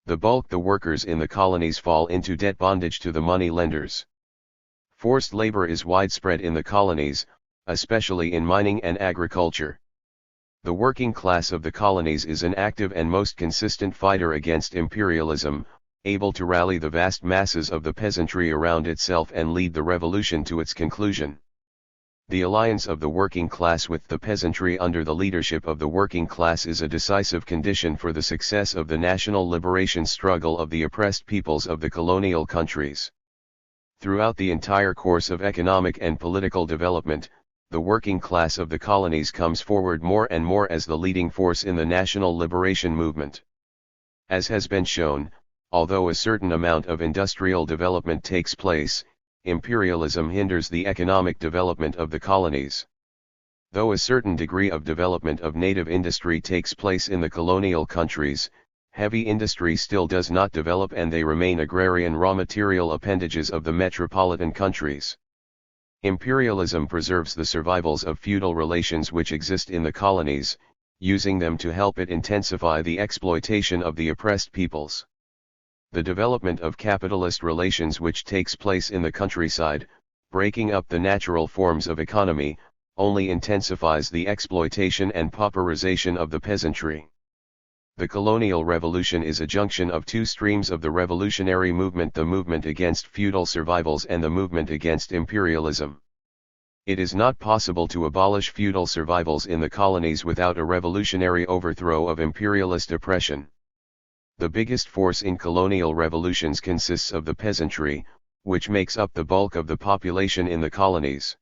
The workers in the colonies fall into debt bondage to the money lenders. Forced labor is widespread in the colonies, especially in mining and agriculture. The working class of the colonies is an active and most consistent fighter against imperialism, able to rally the vast masses of the peasantry around itself and lead the revolution to its conclusion. The alliance of the working class with the peasantry under the leadership of the working class is a decisive condition for the success of the national liberation struggle of the oppressed peoples of the colonial countries. Throughout the entire course of economic and political development, the working class of the colonies comes forward more and more as the leading force in the national liberation movement. As has been shown, although a certain amount of industrial development takes place, imperialism hinders the economic development of the colonies. Though a certain degree of development of native industry takes place in the colonial countries, heavy industry still does not develop and they remain agrarian raw material appendages of the metropolitan countries. Imperialism preserves the survivals of feudal relations which exist in the colonies, using them to help it intensify the exploitation of the oppressed peoples. The development of capitalist relations which takes place in the countryside, breaking up the natural forms of economy, only intensifies the exploitation and pauperization of the peasantry. The colonial revolution is a junction of two streams of the revolutionary movement, the movement against feudal survivals and the movement against imperialism. It is not possible to abolish feudal survivals in the colonies without a revolutionary overthrow of imperialist oppression. The biggest force in colonial revolutions consists of the peasantry, which makes up the bulk of the population in the colonies.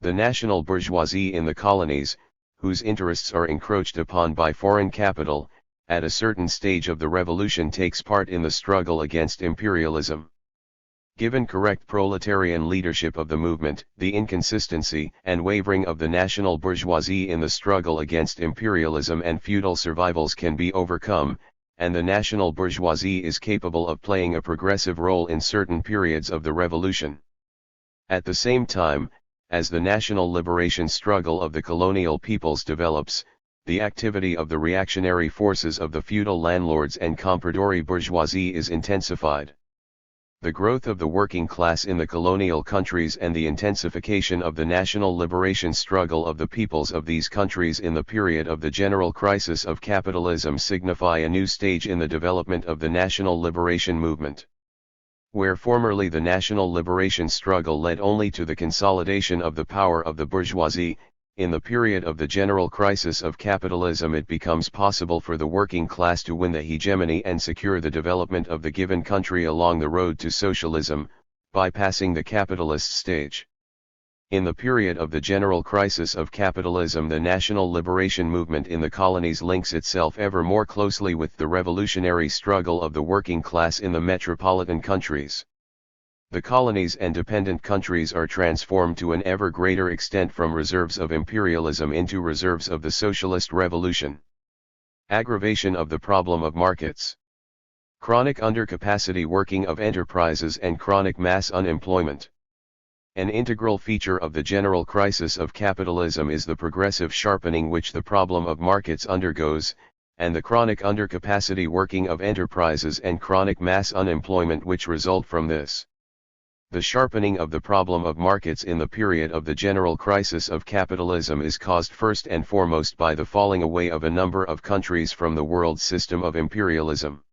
The national bourgeoisie in the colonies, whose interests are encroached upon by foreign capital, at a certain stage of the revolution takes part in the struggle against imperialism. Given correct proletarian leadership of the movement, the inconsistency and wavering of the national bourgeoisie in the struggle against imperialism and feudal survivals can be overcome, and the national bourgeoisie is capable of playing a progressive role in certain periods of the revolution. At the same time, as the national liberation struggle of the colonial peoples develops, the activity of the reactionary forces of the feudal landlords and compradori bourgeoisie is intensified. The growth of the working class in the colonial countries and the intensification of the national liberation struggle of the peoples of these countries in the period of the general crisis of capitalism signify a new stage in the development of the national liberation movement. Where formerly the national liberation struggle led only to the consolidation of the power of the bourgeoisie, in the period of the general crisis of capitalism it becomes possible for the working class to win the hegemony and secure the development of the given country along the road to socialism, bypassing the capitalist stage. In the period of the general crisis of capitalism, the national liberation movement in the colonies links itself ever more closely with the revolutionary struggle of the working class in the metropolitan countries. The colonies and dependent countries are transformed to an ever greater extent from reserves of imperialism into reserves of the socialist revolution. Aggravation of the problem of markets. Chronic undercapacity working of enterprises and chronic mass unemployment. An integral feature of the general crisis of capitalism is the progressive sharpening which the problem of markets undergoes, and the chronic undercapacity working of enterprises and chronic mass unemployment which result from this. The sharpening of the problem of markets in the period of the general crisis of capitalism is caused first and foremost by the falling away of a number of countries from the world system of imperialism.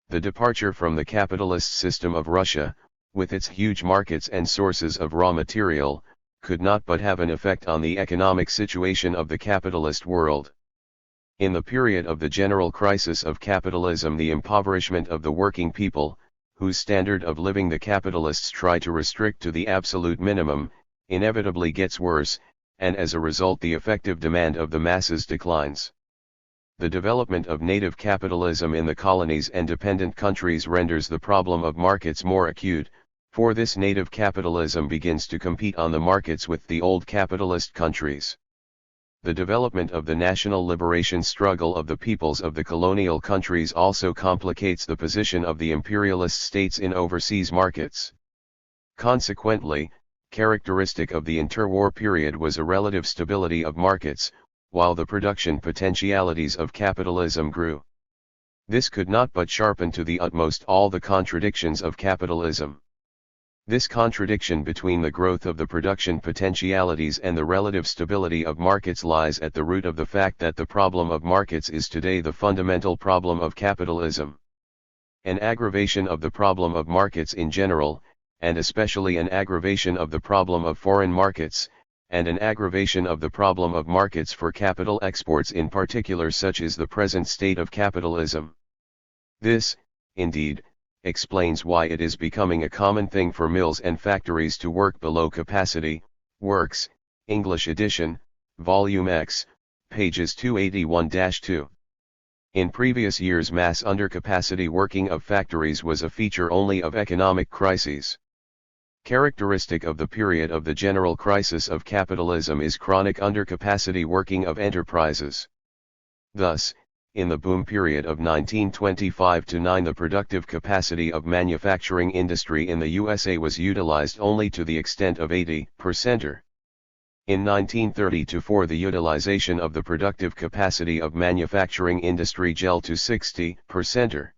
The departure from the capitalist system of Russia, with its huge markets and sources of raw material, could not but have an effect on the economic situation of the capitalist world. In the period of the general crisis of capitalism, the impoverishment of the working people, whose standard of living the capitalists try to restrict to the absolute minimum, inevitably gets worse, and as a result the effective demand of the masses declines. The development of native capitalism in the colonies and dependent countries renders the problem of markets more acute, for this native capitalism begins to compete on the markets with the old capitalist countries. The development of the national liberation struggle of the peoples of the colonial countries also complicates the position of the imperialist states in overseas markets. Consequently, characteristic of the interwar period was a relative stability of markets, while the production potentialities of capitalism grew. This could not but sharpen to the utmost all the contradictions of capitalism. This contradiction between the growth of the production potentialities and the relative stability of markets lies at the root of the fact that the problem of markets is today the fundamental problem of capitalism. an aggravation of the problem of markets in general, and especially an aggravation of the problem of foreign markets, and an aggravation of the problem of markets for capital exports in particular, such is the present state of capitalism. This, indeed, explains why it is becoming a common thing for mills and factories to work below capacity. Works, English edition, Volume X, pages 281-2. In previous years, mass undercapacity working of factories was a feature only of economic crises. Characteristic of the period of the general crisis of capitalism is chronic undercapacity working of enterprises. Thus, in the boom period of 1925-9, the productive capacity of manufacturing industry in the USA was utilized only to the extent of 80%. In 1930-4, the utilization of the productive capacity of manufacturing industry fell to 60%.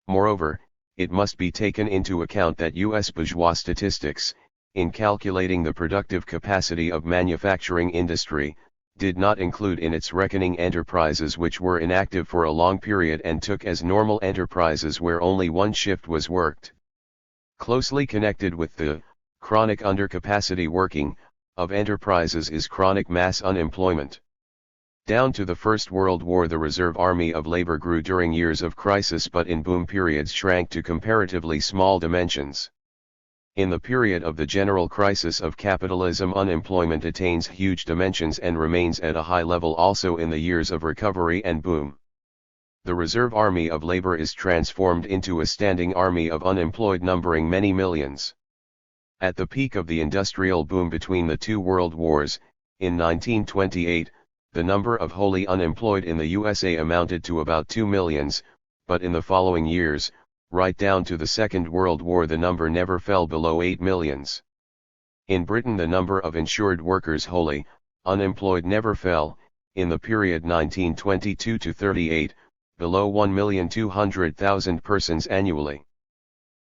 Moreover, it must be taken into account that U.S. bourgeois statistics, in calculating the productive capacity of manufacturing industry, did not include in its reckoning enterprises which were inactive for a long period and took as normal enterprises where only one shift was worked. Closely connected with the chronic undercapacity working of enterprises is chronic mass unemployment. Down to the First World War, the reserve army of labor grew during years of crisis, but in boom periods shrank to comparatively small dimensions. In the period of the general crisis of capitalism, unemployment attains huge dimensions and remains at a high level also in the years of recovery and boom. The reserve army of labor is transformed into a standing army of unemployed numbering many millions. At the peak of the industrial boom between the two world wars, in 1928, the number of wholly unemployed in the USA amounted to about 2 millions, but in the following years, right down to the Second World War, the number never fell below 8 millions. In Britain, the number of insured workers wholly unemployed never fell, in the period 1922-38, below 1,200,000 persons annually.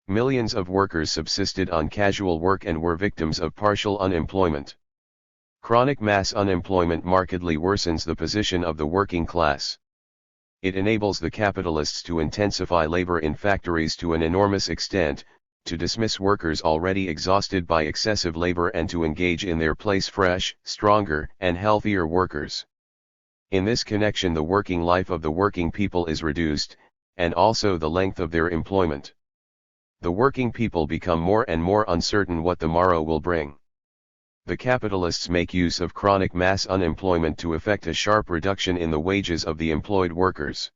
Millions of workers subsisted on casual work and were victims of partial unemployment. Chronic mass unemployment markedly worsens the position of the working class. It enables the capitalists to intensify labor in factories to an enormous extent, to dismiss workers already exhausted by excessive labor and to engage in their place fresh, stronger, and healthier workers. In this connection, the working life of the working people is reduced, and also the length of their employment. The working people become more and more uncertain what the morrow will bring. The capitalists make use of chronic mass unemployment to effect a sharp reduction in the wages of the employed workers.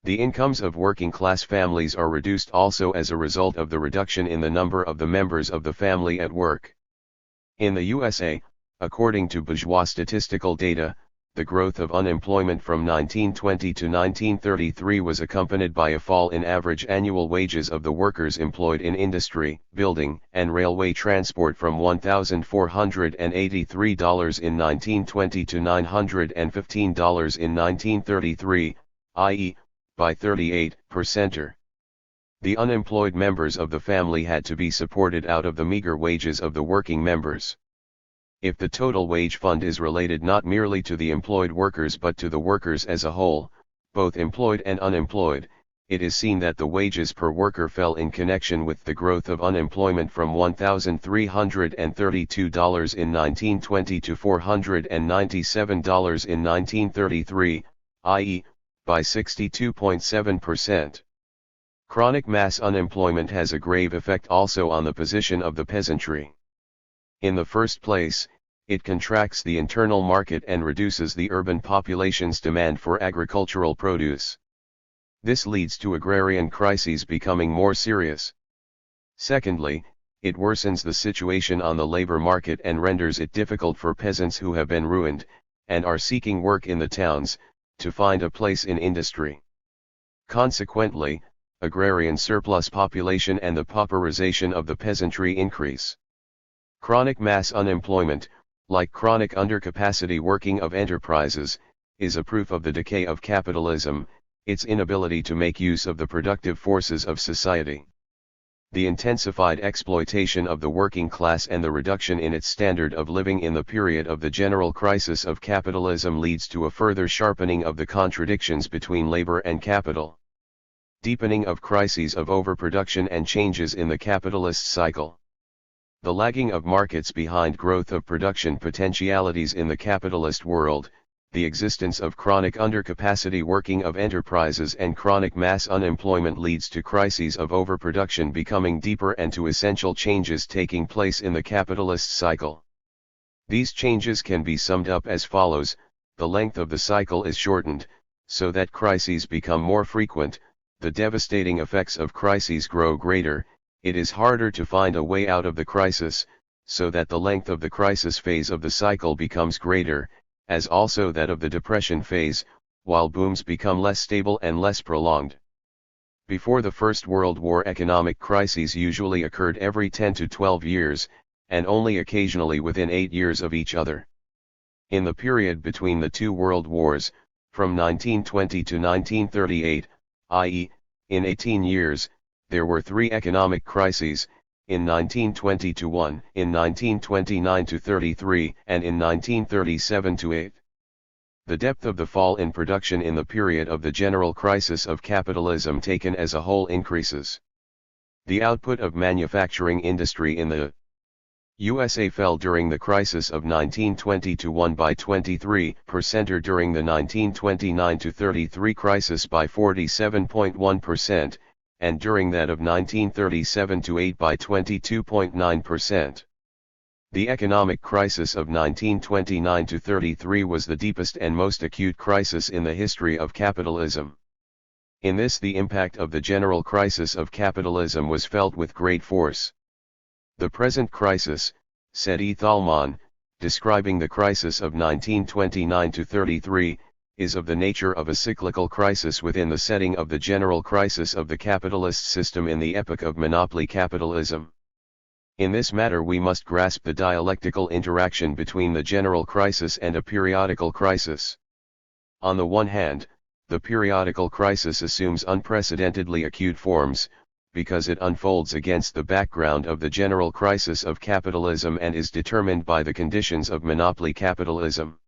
The incomes of working class families are reduced also as a result of the reduction in the number of the members of the family at work. In the USA, according to bourgeois statistical data, the growth of unemployment from 1920 to 1933 was accompanied by a fall in average annual wages of the workers employed in industry, building, and railway transport from $1,483 in 1920 to $915 in 1933, i.e., by 38%. The unemployed members of the family had to be supported out of the meager wages of the working members. If the total wage fund is related not merely to the employed workers but to the workers as a whole, both employed and unemployed, it is seen that the wages per worker fell in connection with the growth of unemployment from $1,332 in 1920 to $497 in 1933, i.e., by 62.7%. Chronic mass unemployment has a grave effect also on the position of the peasantry. In the first place, it contracts the internal market and reduces the urban population's demand for agricultural produce. This leads to agrarian crises becoming more serious. Secondly, it worsens the situation on the labor market and renders it difficult for peasants who have been ruined, and are seeking work in the towns, to find a place in industry. Consequently, agrarian surplus population and the pauperization of the peasantry increase. Chronic mass unemployment, like chronic undercapacity working of enterprises, is a proof of the decay of capitalism, its inability to make use of the productive forces of society. The intensified exploitation of the working class and the reduction in its standard of living in the period of the general crisis of capitalism leads to a further sharpening of the contradictions between labor and capital. Deepening of crises of overproduction and changes in the capitalist cycle. The lagging of markets behind growth of production potentialities in the capitalist world, the existence of chronic undercapacity working of enterprises and chronic mass unemployment leads to crises of overproduction becoming deeper and to essential changes taking place in the capitalist cycle. These changes can be summed up as follows: the length of the cycle is shortened, so that crises become more frequent, the devastating effects of crises grow greater, it is harder to find a way out of the crisis, so that the length of the crisis phase of the cycle becomes greater, as also that of the depression phase, while booms become less stable and less prolonged. Before the First World War, economic crises usually occurred every 10 to 12 years, and only occasionally within 8 years of each other. In the period between the two world wars, from 1920 to 1938, i.e., in 18 years, there were 3 economic crises, in 1920 to 1, in 1929 to 33, and in 1937 to 8. The depth of the fall in production in the period of the general crisis of capitalism taken as a whole increases. The output of manufacturing industry in the USA fell during the crisis of 1920 to 1 by 23%, or during the 1929 to 33 crisis by 47.1%, and during that of 1937 to 8 by 22.9%. The economic crisis of 1929 to 33 was the deepest and most acute crisis in the history of capitalism. In this, the impact of the general crisis of capitalism was felt with great force. The present crisis, said E. Thalmann, describing the crisis of 1929 to 33, is of the nature of a cyclical crisis within the setting of the general crisis of the capitalist system in the epoch of monopoly capitalism. In this matter we must grasp the dialectical interaction between the general crisis and a periodical crisis. On the one hand, the periodical crisis assumes unprecedentedly acute forms, because it unfolds against the background of the general crisis of capitalism and is determined by the conditions of monopoly capitalism.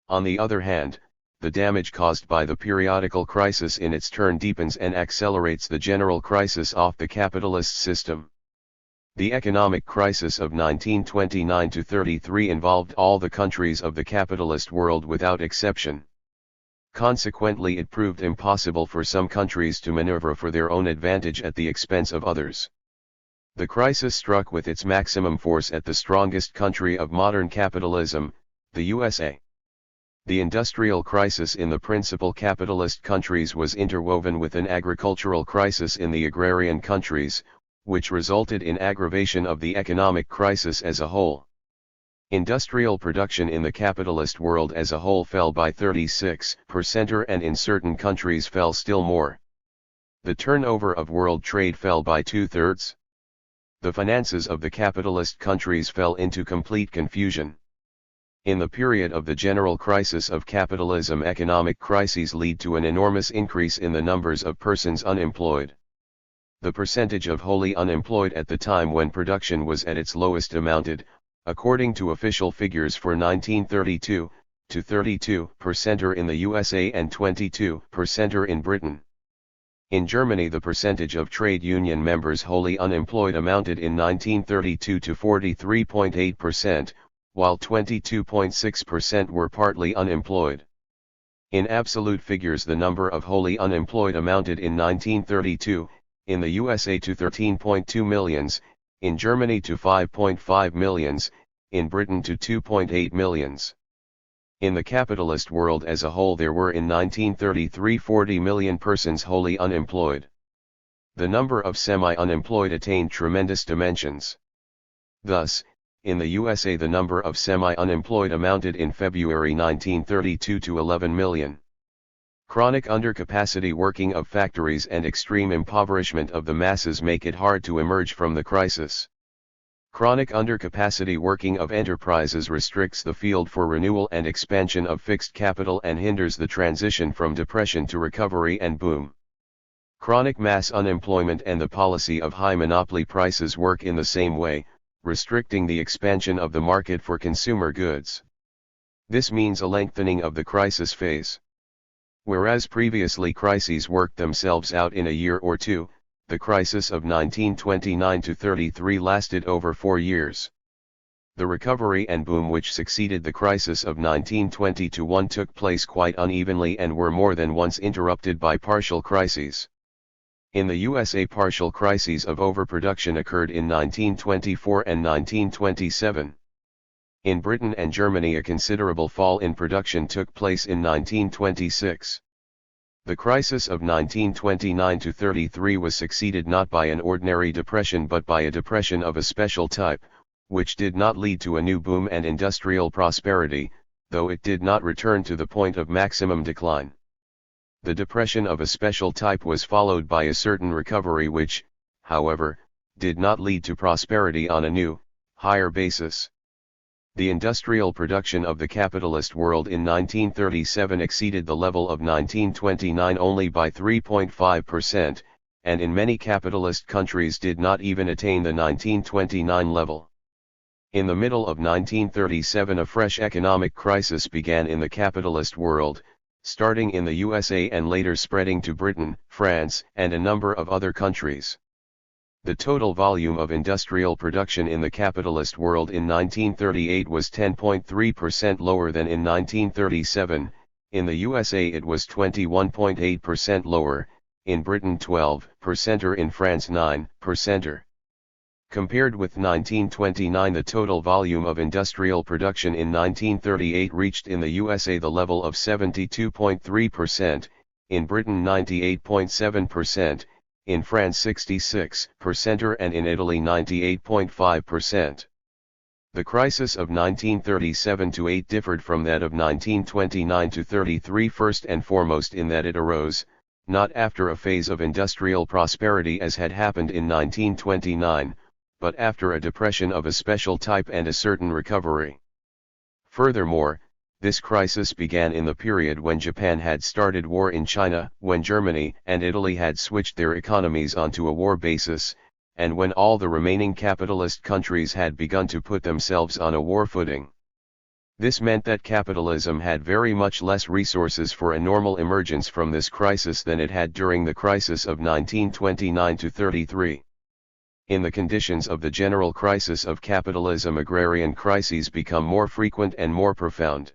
On the other hand, the damage caused by the periodical crisis in its turn deepens and accelerates the general crisis of the capitalist system. The economic crisis of 1929 to 33 involved all the countries of the capitalist world without exception. Consequently, it proved impossible for some countries to maneuver for their own advantage at the expense of others. The crisis struck with its maximum force at the strongest country of modern capitalism, the USA. The industrial crisis in the principal capitalist countries was interwoven with an agricultural crisis in the agrarian countries, which resulted in aggravation of the economic crisis as a whole. Industrial production in the capitalist world as a whole fell by 36%, and in certain countries fell still more. The turnover of world trade fell by 2/3. The finances of the capitalist countries fell into complete confusion. In the period of the general crisis of capitalism, economic crises lead to an enormous increase in the numbers of persons unemployed. The percentage of wholly unemployed at the time when production was at its lowest amounted, according to official figures for 1932, to 32% in the USA and 22% in Britain. In Germany, the percentage of trade union members wholly unemployed amounted in 1932 to 43.8%, while 22.6% were partly unemployed. In absolute figures, the number of wholly unemployed amounted in 1932, in the USA to 13.2 millions, in Germany to 5.5 millions, in Britain to 2.8 millions. In the capitalist world as a whole, there were in 1933 40 million persons wholly unemployed. The number of semi-unemployed attained tremendous dimensions. Thus, in the USA, the number of semi-unemployed amounted in February 1932 to 11 million. Chronic undercapacity working of factories and extreme impoverishment of the masses make it hard to emerge from the crisis. Chronic undercapacity working of enterprises restricts the field for renewal and expansion of fixed capital and hinders the transition from depression to recovery and boom. Chronic mass unemployment and the policy of high monopoly prices work in the same way, restricting the expansion of the market for consumer goods. This means a lengthening of the crisis phase. Whereas previously crises worked themselves out in a year or two, the crisis of 1929-33 lasted over 4 years. The recovery and boom which succeeded the crisis of 1920-1 took place quite unevenly and were more than once interrupted by partial crises. In the USA, partial crises of overproduction occurred in 1924 and 1927. In Britain and Germany, a considerable fall in production took place in 1926. The crisis of 1929-33 was succeeded not by an ordinary depression but by a depression of a special type, which did not lead to a new boom and industrial prosperity, though it did not return to the point of maximum decline. The depression of a special type was followed by a certain recovery which, however, did not lead to prosperity on a new, higher basis. The industrial production of the capitalist world in 1937 exceeded the level of 1929 only by 3.5%, and in many capitalist countries did not even attain the 1929 level. In the middle of 1937 a fresh economic crisis began in the capitalist world, starting in the USA and later spreading to Britain, France, and a number of other countries. The total volume of industrial production in the capitalist world in 1938 was 10.3% lower than in 1937, in the USA it was 21.8% lower, in Britain 12%, or in France 9%. Compared with 1929, the total volume of industrial production in 1938 reached in the USA the level of 72.3%, in Britain 98.7%, in France 66%, and in Italy 98.5%. The crisis of 1937-8 differed from that of 1929-33 first and foremost in that it arose, not after a phase of industrial prosperity as had happened in 1929, but after a depression of a special type and a certain recovery. Furthermore, this crisis began in the period when Japan had started war in China, when Germany and Italy had switched their economies onto a war basis, and when all the remaining capitalist countries had begun to put themselves on a war footing. This meant that capitalism had very much less resources for a normal emergence from this crisis than it had during the crisis of 1929-33. In the conditions of the general crisis of capitalism, agrarian crises become more frequent and more profound.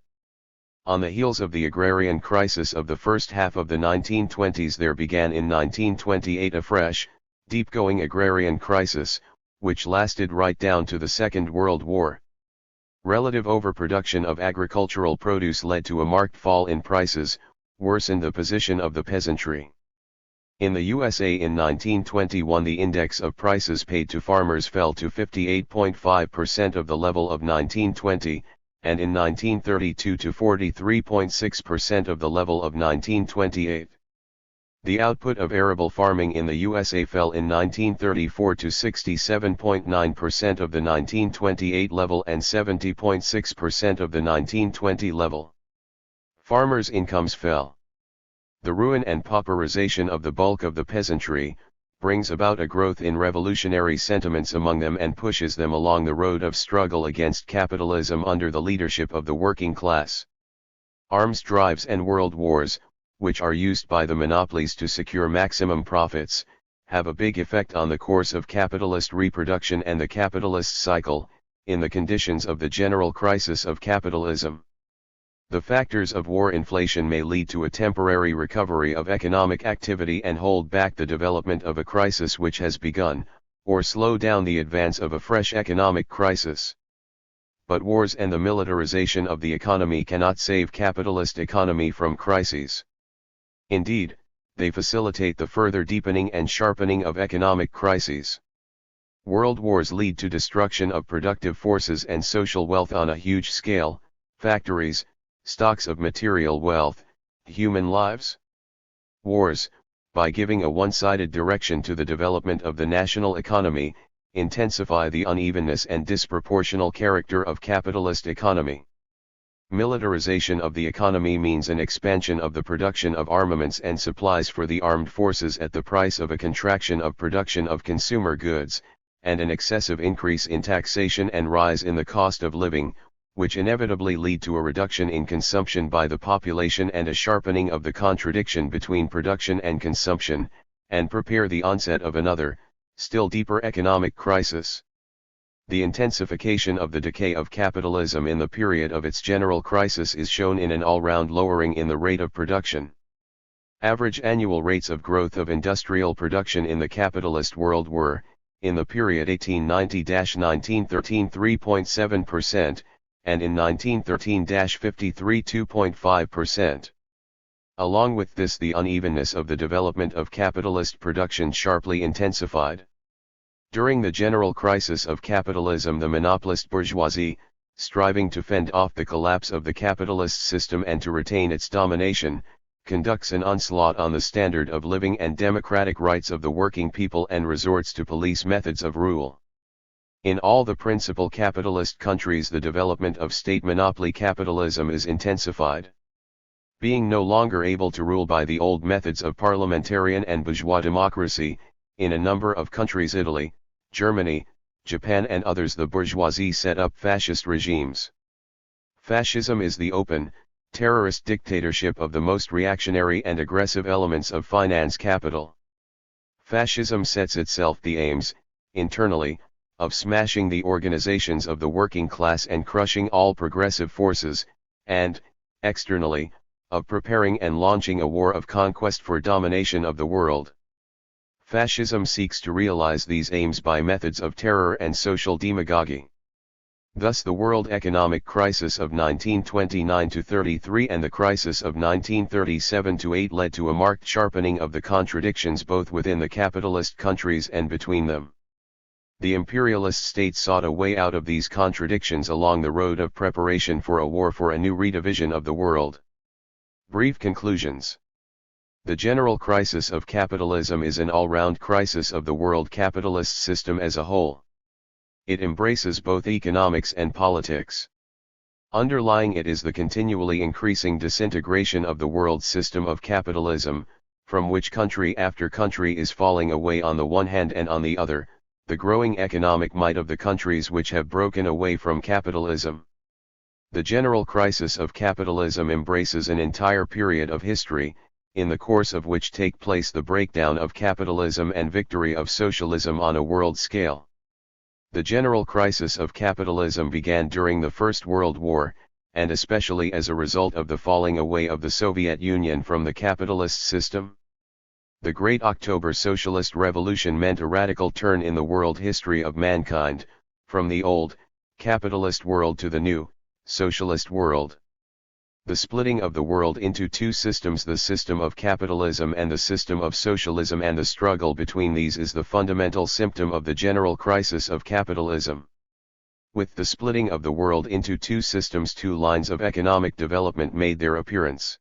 On the heels of the agrarian crisis of the first half of the 1920s, there began in 1928 a fresh, deep-going agrarian crisis, which lasted right down to the Second World War. Relative overproduction of agricultural produce led to a marked fall in prices, worsened the position of the peasantry. In the USA in 1921 the index of prices paid to farmers fell to 58.5% of the level of 1920, and in 1932 to 43.6% of the level of 1928. The output of arable farming in the USA fell in 1934 to 67.9% of the 1928 level and 70.6% of the 1920 level. Farmers' incomes fell. The ruin and pauperization of the bulk of the peasantry brings about a growth in revolutionary sentiments among them and pushes them along the road of struggle against capitalism under the leadership of the working class. Arms drives and world wars, which are used by the monopolies to secure maximum profits, have a big effect on the course of capitalist reproduction and the capitalist cycle, in the conditions of the general crisis of capitalism. The factors of war inflation may lead to a temporary recovery of economic activity and hold back the development of a crisis which has begun, or slow down the advance of a fresh economic crisis. But wars and the militarization of the economy cannot save capitalist economy from crises. Indeed, they facilitate the further deepening and sharpening of economic crises. World wars lead to destruction of productive forces and social wealth on a huge scale, factories, stocks of material wealth, human lives. Wars, by giving a one-sided direction to the development of the national economy, intensify the unevenness and disproportional character of capitalist economy. Militarization of the economy means an expansion of the production of armaments and supplies for the armed forces at the price of a contraction of production of consumer goods, and an excessive increase in taxation and rise in the cost of living, which inevitably lead to a reduction in consumption by the population and a sharpening of the contradiction between production and consumption, and prepare the onset of another, still deeper economic crisis. The intensification of the decay of capitalism in the period of its general crisis is shown in an all-round lowering in the rate of production. Average annual rates of growth of industrial production in the capitalist world were, in the period 1890-1913 3.7%, and in 1913-53 2.5%. Along with this, the unevenness of the development of capitalist production sharply intensified. During the general crisis of capitalism, the monopolist bourgeoisie, striving to fend off the collapse of the capitalist system and to retain its domination, conducts an onslaught on the standard of living and democratic rights of the working people and resorts to police methods of rule. In all the principal capitalist countries, the development of state monopoly capitalism is intensified. Being no longer able to rule by the old methods of parliamentarian and bourgeois democracy, in a number of countries, Italy, Germany, Japan and others, the bourgeoisie set up fascist regimes. Fascism is the open, terrorist dictatorship of the most reactionary and aggressive elements of finance capital. Fascism sets itself the aims, internally, of smashing the organizations of the working class and crushing all progressive forces, and, externally, of preparing and launching a war of conquest for domination of the world. Fascism seeks to realize these aims by methods of terror and social demagogy. Thus the world economic crisis of 1929-33 and the crisis of 1937-8 led to a marked sharpening of the contradictions both within the capitalist countries and between them. The imperialist states sought a way out of these contradictions along the road of preparation for a war for a new redivision of the world. Brief conclusions. The general crisis of capitalism is an all-round crisis of the world capitalist system as a whole. It embraces both economics and politics. Underlying it is the continually increasing disintegration of the world system of capitalism, from which country after country is falling away on the one hand, and on the other, the growing economic might of the countries which have broken away from capitalism. The general crisis of capitalism embraces an entire period of history, in the course of which take place the breakdown of capitalism and victory of socialism on a world scale. The general crisis of capitalism began during the First World War, and especially as a result of the falling away of the Soviet Union from the capitalist system. The Great October Socialist Revolution meant a radical turn in the world history of mankind, from the old, capitalist world to the new, socialist world. The splitting of the world into two systems, the system of capitalism and the system of socialism, and the struggle between these is the fundamental symptom of the general crisis of capitalism. With the splitting of the world into two systems, two lines of economic development made their appearance.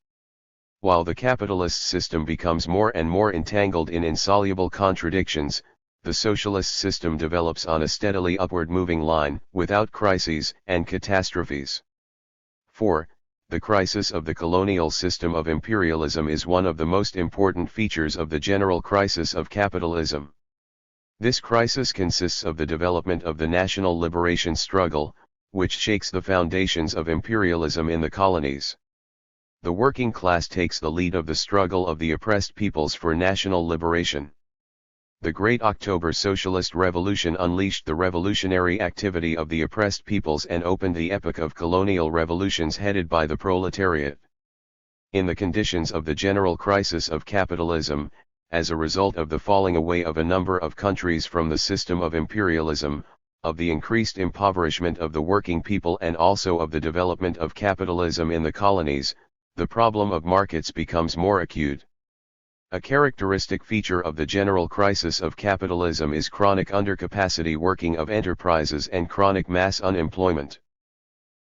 While the capitalist system becomes more and more entangled in insoluble contradictions, the socialist system develops on a steadily upward moving line, without crises and catastrophes. 4. The crisis of the colonial system of imperialism is one of the most important features of the general crisis of capitalism. This crisis consists of the development of the national liberation struggle, which shakes the foundations of imperialism in the colonies. The working class takes the lead of the struggle of the oppressed peoples for national liberation. The Great October Socialist Revolution unleashed the revolutionary activity of the oppressed peoples and opened the epoch of colonial revolutions headed by the proletariat. In the conditions of the general crisis of capitalism, as a result of the falling away of a number of countries from the system of imperialism, of the increased impoverishment of the working people, and also of the development of capitalism in the colonies, the problem of markets becomes more acute. A characteristic feature of the general crisis of capitalism is chronic undercapacity working of enterprises and chronic mass unemployment.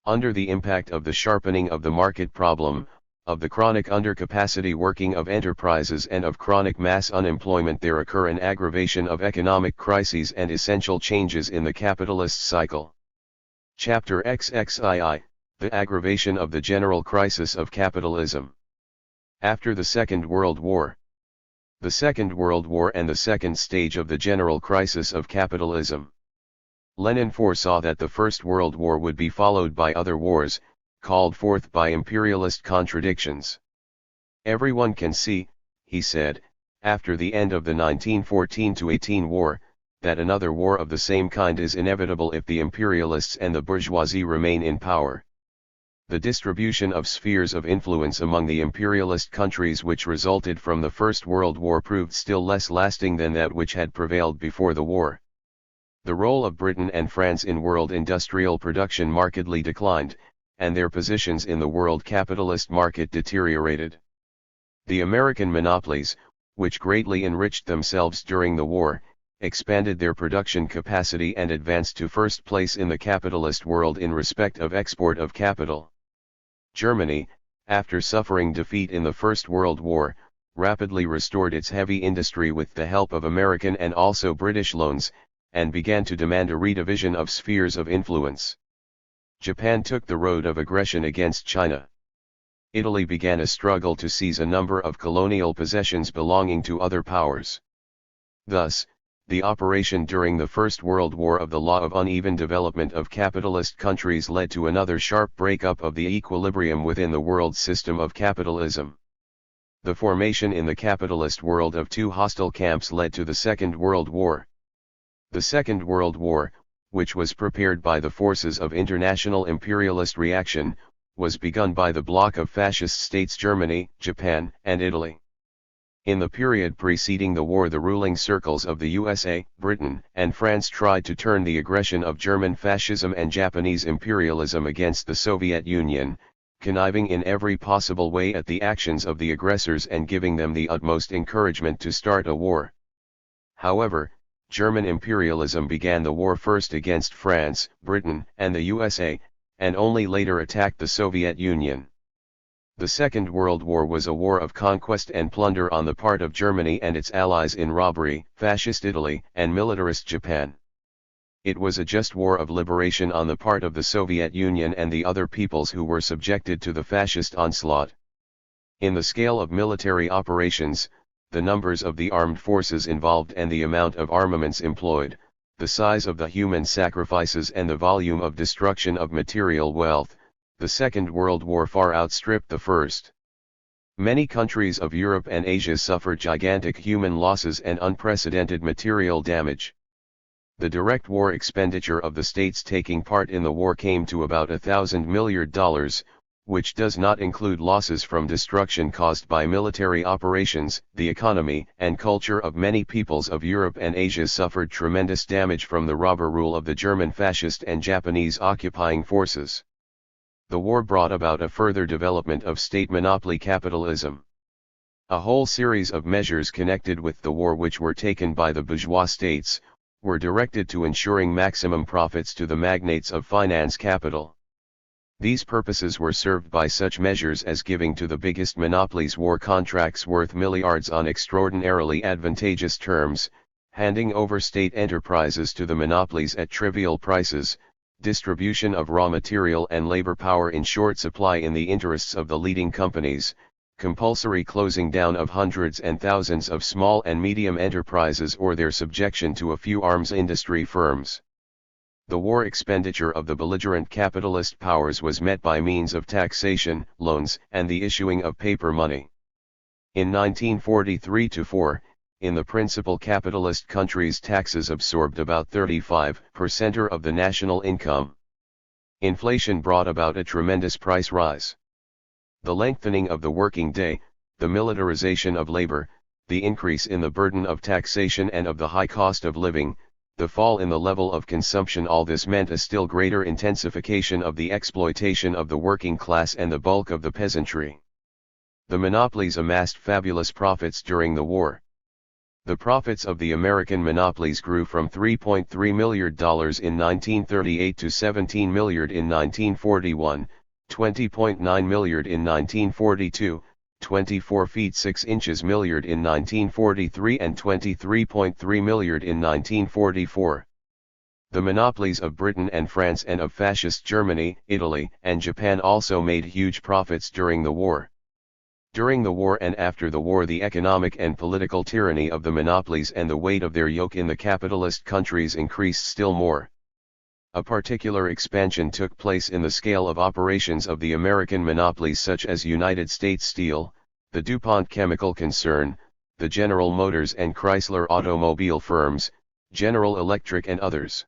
Under the impact of the sharpening of the market problem, of the chronic undercapacity working of enterprises and of chronic mass unemployment, there occur an aggravation of economic crises and essential changes in the capitalist cycle. Chapter XXII, the aggravation of the general crisis of capitalism. After the Second World War. The Second World War and the second stage of the general crisis of capitalism. Lenin foresaw that the First World War would be followed by other wars, called forth by imperialist contradictions. Everyone can see, he said, after the end of the 1914-18 war, that another war of the same kind is inevitable if the imperialists and the bourgeoisie remain in power. The distribution of spheres of influence among the imperialist countries which resulted from the First World War proved still less lasting than that which had prevailed before the war. The role of Britain and France in world industrial production markedly declined, and their positions in the world capitalist market deteriorated. The American monopolies, which greatly enriched themselves during the war, expanded their production capacity and advanced to first place in the capitalist world in respect of export of capital. Germany, after suffering defeat in the First World War, rapidly restored its heavy industry with the help of American and also British loans, and began to demand a redivision of spheres of influence. Japan took the road of aggression against China. Italy began a struggle to seize a number of colonial possessions belonging to other powers. Thus, the operation during the First World War of the law of uneven development of capitalist countries led to another sharp breakup of the equilibrium within the world system of capitalism. The formation in the capitalist world of two hostile camps led to the Second World War. The Second World War, which was prepared by the forces of international imperialist reaction, was begun by the bloc of fascist states Germany, Japan, and Italy. In the period preceding the war, the ruling circles of the USA, Britain, and France tried to turn the aggression of German fascism and Japanese imperialism against the Soviet Union, conniving in every possible way at the actions of the aggressors and giving them the utmost encouragement to start a war. However, German imperialism began the war first against France, Britain, and the USA, and only later attacked the Soviet Union. The Second World War was a war of conquest and plunder on the part of Germany and its allies in robbery, fascist Italy, and militarist Japan. It was a just war of liberation on the part of the Soviet Union and the other peoples who were subjected to the fascist onslaught. In the scale of military operations, the numbers of the armed forces involved and the amount of armaments employed, the size of the human sacrifices and the volume of destruction of material wealth, the Second World War far outstripped the First. Many countries of Europe and Asia suffered gigantic human losses and unprecedented material damage. The direct war expenditure of the states taking part in the war came to about $1,000 million, which does not include losses from destruction caused by military operations. The economy and culture of many peoples of Europe and Asia suffered tremendous damage from the robber rule of the German fascist and Japanese occupying forces. The war brought about a further development of state monopoly capitalism. A whole series of measures connected with the war which were taken by the bourgeois states, were directed to ensuring maximum profits to the magnates of finance capital. These purposes were served by such measures as giving to the biggest monopolies war contracts worth milliards on extraordinarily advantageous terms, handing over state enterprises to the monopolies at trivial prices, distribution of raw material and labor power in short supply in the interests of the leading companies, compulsory closing down of hundreds and thousands of small and medium enterprises or their subjection to a few arms industry firms. The war expenditure of the belligerent capitalist powers was met by means of taxation, loans, and the issuing of paper money. In 1943-4, in the principal capitalist countries, taxes absorbed about 35% of the national income. Inflation brought about a tremendous price rise. The lengthening of the working day, the militarization of labor, the increase in the burden of taxation and of the high cost of living, the fall in the level of consumption, all this meant a still greater intensification of the exploitation of the working class and the bulk of the peasantry. The monopolies amassed fabulous profits during the war. The profits of the American monopolies grew from $3.3 million in 1938 to $17 million in 1941, $20.9 million in 1942, 24 feet 6 inches milliard in 1943 and 23.3 milliard in 1944. The monopolies of Britain and France and of fascist Germany, Italy, and Japan also made huge profits during the war. During the war and after the war, the economic and political tyranny of the monopolies and the weight of their yoke in the capitalist countries increased still more. A particular expansion took place in the scale of operations of the American monopolies such as United States Steel, the DuPont Chemical Concern, the General Motors and Chrysler automobile firms, General Electric and others.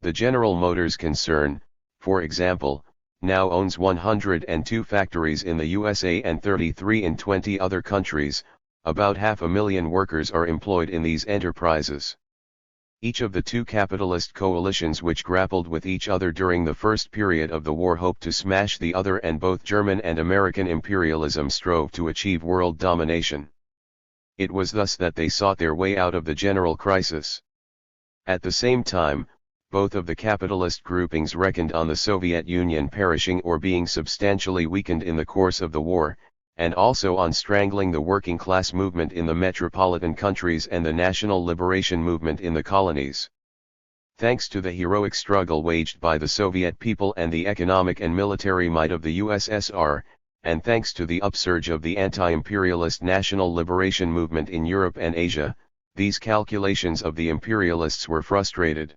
The General Motors concern, for example, now owns 102 factories in the USA and 33 in 20 other countries. About 500,000 workers are employed in these enterprises. Each of the two capitalist coalitions which grappled with each other during the first period of the war hoped to smash the other, and both German and American imperialism strove to achieve world domination. It was thus that they sought their way out of the general crisis. At the same time, both of the capitalist groupings reckoned on the Soviet Union perishing or being substantially weakened in the course of the war, and also on strangling the working class movement in the metropolitan countries and the national liberation movement in the colonies. Thanks to the heroic struggle waged by the Soviet people and the economic and military might of the USSR, and thanks to the upsurge of the anti-imperialist national liberation movement in Europe and Asia, these calculations of the imperialists were frustrated.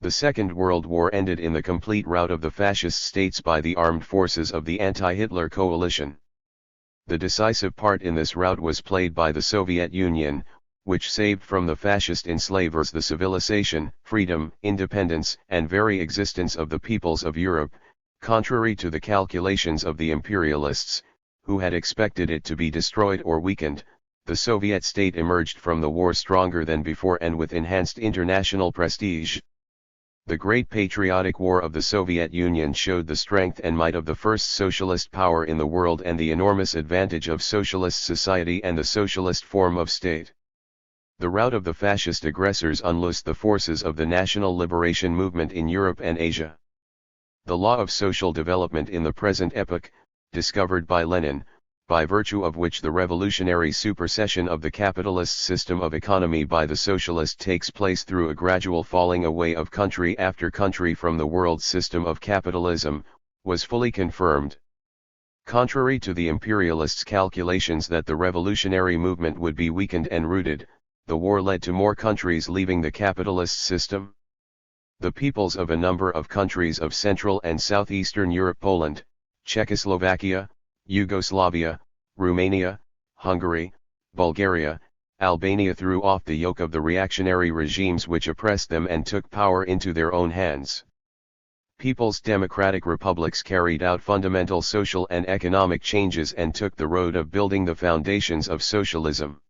The Second World War ended in the complete rout of the fascist states by the armed forces of the anti-Hitler coalition. The decisive part in this rout was played by the Soviet Union, which saved from the fascist enslavers the civilization, freedom, independence, and very existence of the peoples of Europe, contrary to the calculations of the imperialists, who had expected it to be destroyed or weakened. The Soviet state emerged from the war stronger than before and with enhanced international prestige. The Great Patriotic War of the Soviet Union showed the strength and might of the first socialist power in the world and the enormous advantage of socialist society and the socialist form of state. The rout of the fascist aggressors unloosed the forces of the national liberation movement in Europe and Asia. The law of social development in the present epoch, discovered by Lenin, by virtue of which the revolutionary supersession of the capitalist system of economy by the socialist takes place through a gradual falling away of country after country from the world system of capitalism, was fully confirmed. Contrary to the imperialists' calculations that the revolutionary movement would be weakened and rooted, the war led to more countries leaving the capitalist system. The peoples of a number of countries of Central and Southeastern Europe, Poland, Czechoslovakia, Yugoslavia, Romania, Hungary, Bulgaria, Albania threw off the yoke of the reactionary regimes which oppressed them and took power into their own hands. People's democratic republics carried out fundamental social and economic changes and took the road of building the foundations of socialism.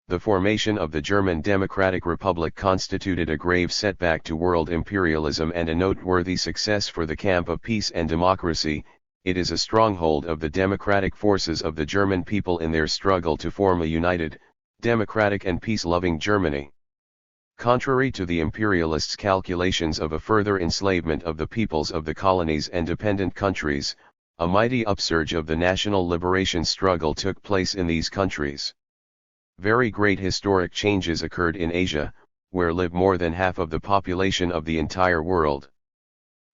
The formation of the German Democratic Republic constituted a grave setback to world imperialism and a noteworthy success for the camp of peace and democracy. It is a stronghold of the democratic forces of the German people in their struggle to form a united, democratic and peace-loving Germany. Contrary to the imperialists' calculations of a further enslavement of the peoples of the colonies and dependent countries, a mighty upsurge of the national liberation struggle took place in these countries. Very great historic changes occurred in Asia, where live more than half of the population of the entire world.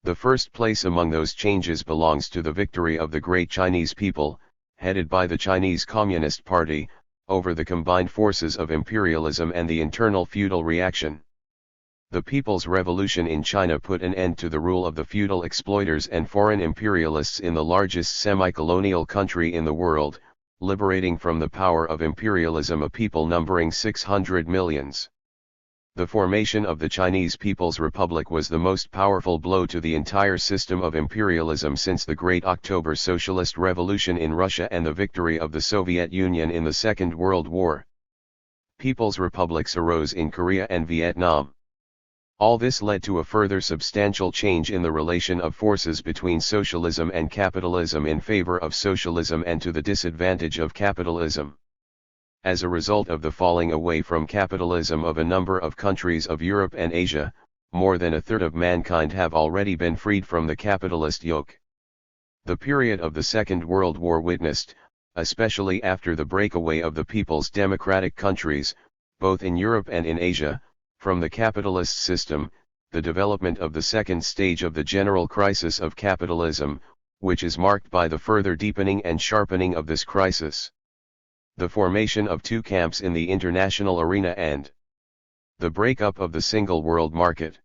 The first place among those changes belongs to the victory of the great Chinese people, headed by the Chinese Communist Party, over the combined forces of imperialism and the internal feudal reaction. The People's Revolution in China put an end to the rule of the feudal exploiters and foreign imperialists in the largest semi-colonial country in the world, liberating from the power of imperialism a people numbering 600 millions. The formation of the Chinese People's Republic was the most powerful blow to the entire system of imperialism since the Great October Socialist Revolution in Russia and the victory of the Soviet Union in the Second World War. People's republics arose in Korea and Vietnam. All this led to a further substantial change in the relation of forces between socialism and capitalism in favor of socialism and to the disadvantage of capitalism. As a result of the falling away from capitalism of a number of countries of Europe and Asia, more than a third of mankind have already been freed from the capitalist yoke. The period of the Second World War witnessed, especially after the breakaway of the people's democratic countries, both in Europe and in Asia, from the capitalist system, the development of the second stage of the general crisis of capitalism, which is marked by the further deepening and sharpening of this crisis. The formation of two camps in the international arena and the breakup of the single world market.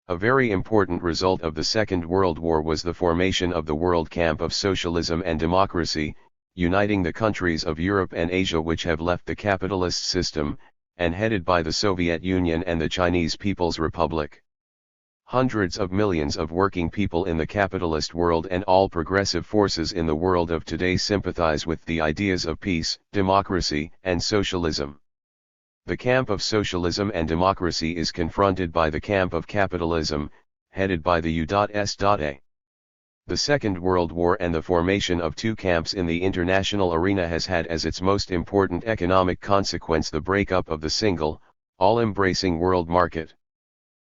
A very important result of the Second World War was the formation of the World Camp of Socialism and Democracy, uniting the countries of Europe and Asia which have left the capitalist system, and headed by the Soviet Union and the Chinese People's Republic. Hundreds of millions of working people in the capitalist world and all progressive forces in the world of today sympathize with the ideas of peace, democracy, and socialism. The camp of socialism and democracy is confronted by the camp of capitalism, headed by the U.S.A. The Second World War and the formation of two camps in the international arena has had as its most important economic consequence the breakup of the single, all-embracing world market.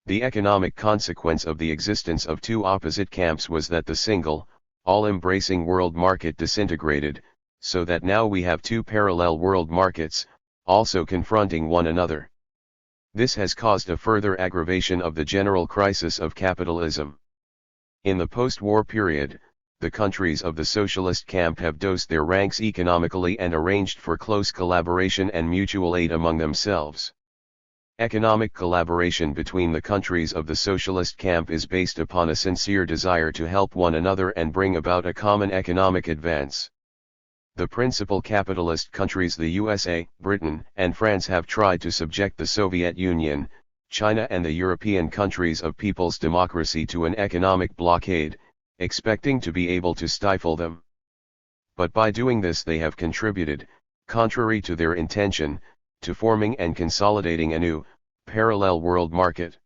The economic consequence of the existence of two opposite camps was that the single, all-embracing world market disintegrated, so that now we have two parallel world markets, also confronting one another. This has caused a further aggravation of the general crisis of capitalism. In the post-war period, the countries of the socialist camp have dosed their ranks economically and arranged for close collaboration and mutual aid among themselves. Economic collaboration between the countries of the socialist camp is based upon a sincere desire to help one another and bring about a common economic advance. The principal capitalist countries, the USA, Britain, and France, have tried to subject the Soviet Union, China and the European countries of people's democracy to an economic blockade, expecting to be able to stifle them. But by doing this they have contributed, contrary to their intention, to forming and consolidating a new, parallel world market.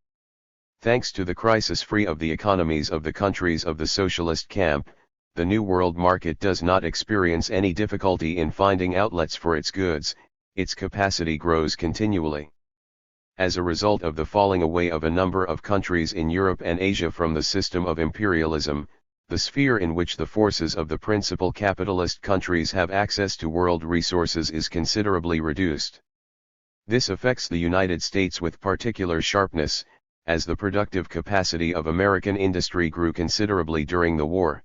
Thanks to the crisis free of the economies of the countries of the socialist camp, the new world market does not experience any difficulty in finding outlets for its goods, its capacity grows continually. As a result of the falling away of a number of countries in Europe and Asia from the system of imperialism, the sphere in which the forces of the principal capitalist countries have access to world resources is considerably reduced. This affects the United States with particular sharpness, as the productive capacity of American industry grew considerably during the war.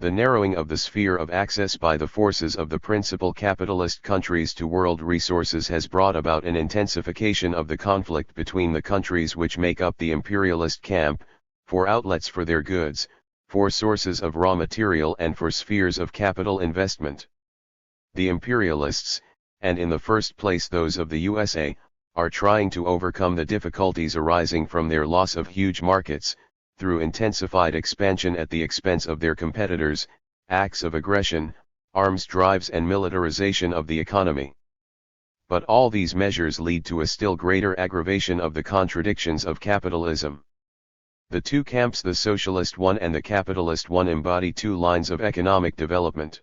The narrowing of the sphere of access by the forces of the principal capitalist countries to world resources has brought about an intensification of the conflict between the countries which make up the imperialist camp, for outlets for their goods, for sources of raw material and for spheres of capital investment. The imperialists, and in the first place those of the USA, are trying to overcome the difficulties arising from their loss of huge markets, through intensified expansion at the expense of their competitors, acts of aggression, arms drives and militarization of the economy. But all these measures lead to a still greater aggravation of the contradictions of capitalism. The two camps, the socialist one and the capitalist one, embody two lines of economic development.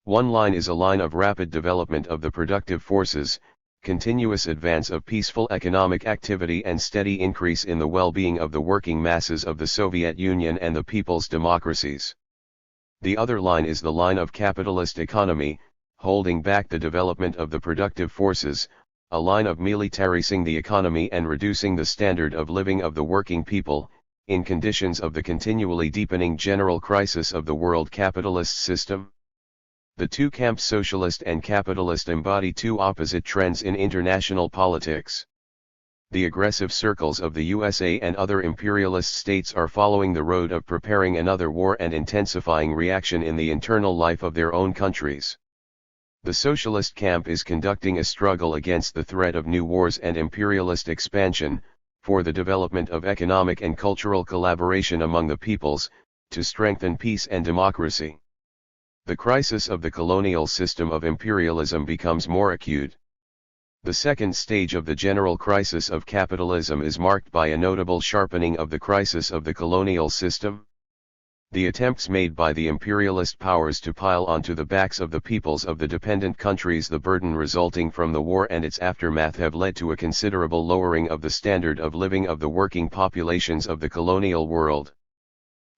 One line is a line of rapid development of the productive forces, continuous advance of peaceful economic activity and steady increase in the well-being of the working masses of the Soviet Union and the people's democracies. The other line is the line of capitalist economy, holding back the development of the productive forces, a line of militarizing the economy and reducing the standard of living of the working people, in conditions of the continually deepening general crisis of the world capitalist system. The two camps, socialist and capitalist, embody two opposite trends in international politics. The aggressive circles of the USA and other imperialist states are following the road of preparing another war and intensifying reaction in the internal life of their own countries. The socialist camp is conducting a struggle against the threat of new wars and imperialist expansion, for the development of economic and cultural collaboration among the peoples, to strengthen peace and democracy. The crisis of the colonial system of imperialism becomes more acute. The second stage of the general crisis of capitalism is marked by a notable sharpening of the crisis of the colonial system. The attempts made by the imperialist powers to pile onto the backs of the peoples of the dependent countries the burden resulting from the war and its aftermath have led to a considerable lowering of the standard of living of the working populations of the colonial world.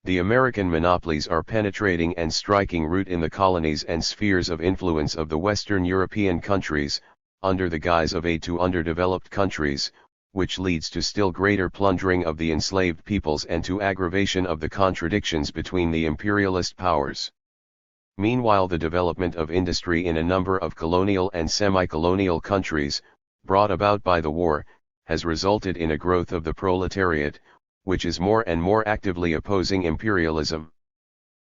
The American monopolies are penetrating and striking root in the colonies and spheres of influence of the Western European countries, under the guise of aid to underdeveloped countries, which leads to still greater plundering of the enslaved peoples and to aggravation of the contradictions between the imperialist powers. Meanwhile, the development of industry in a number of colonial and semi-colonial countries, brought about by the war, has resulted in a growth of the proletariat, which is more and more actively opposing imperialism.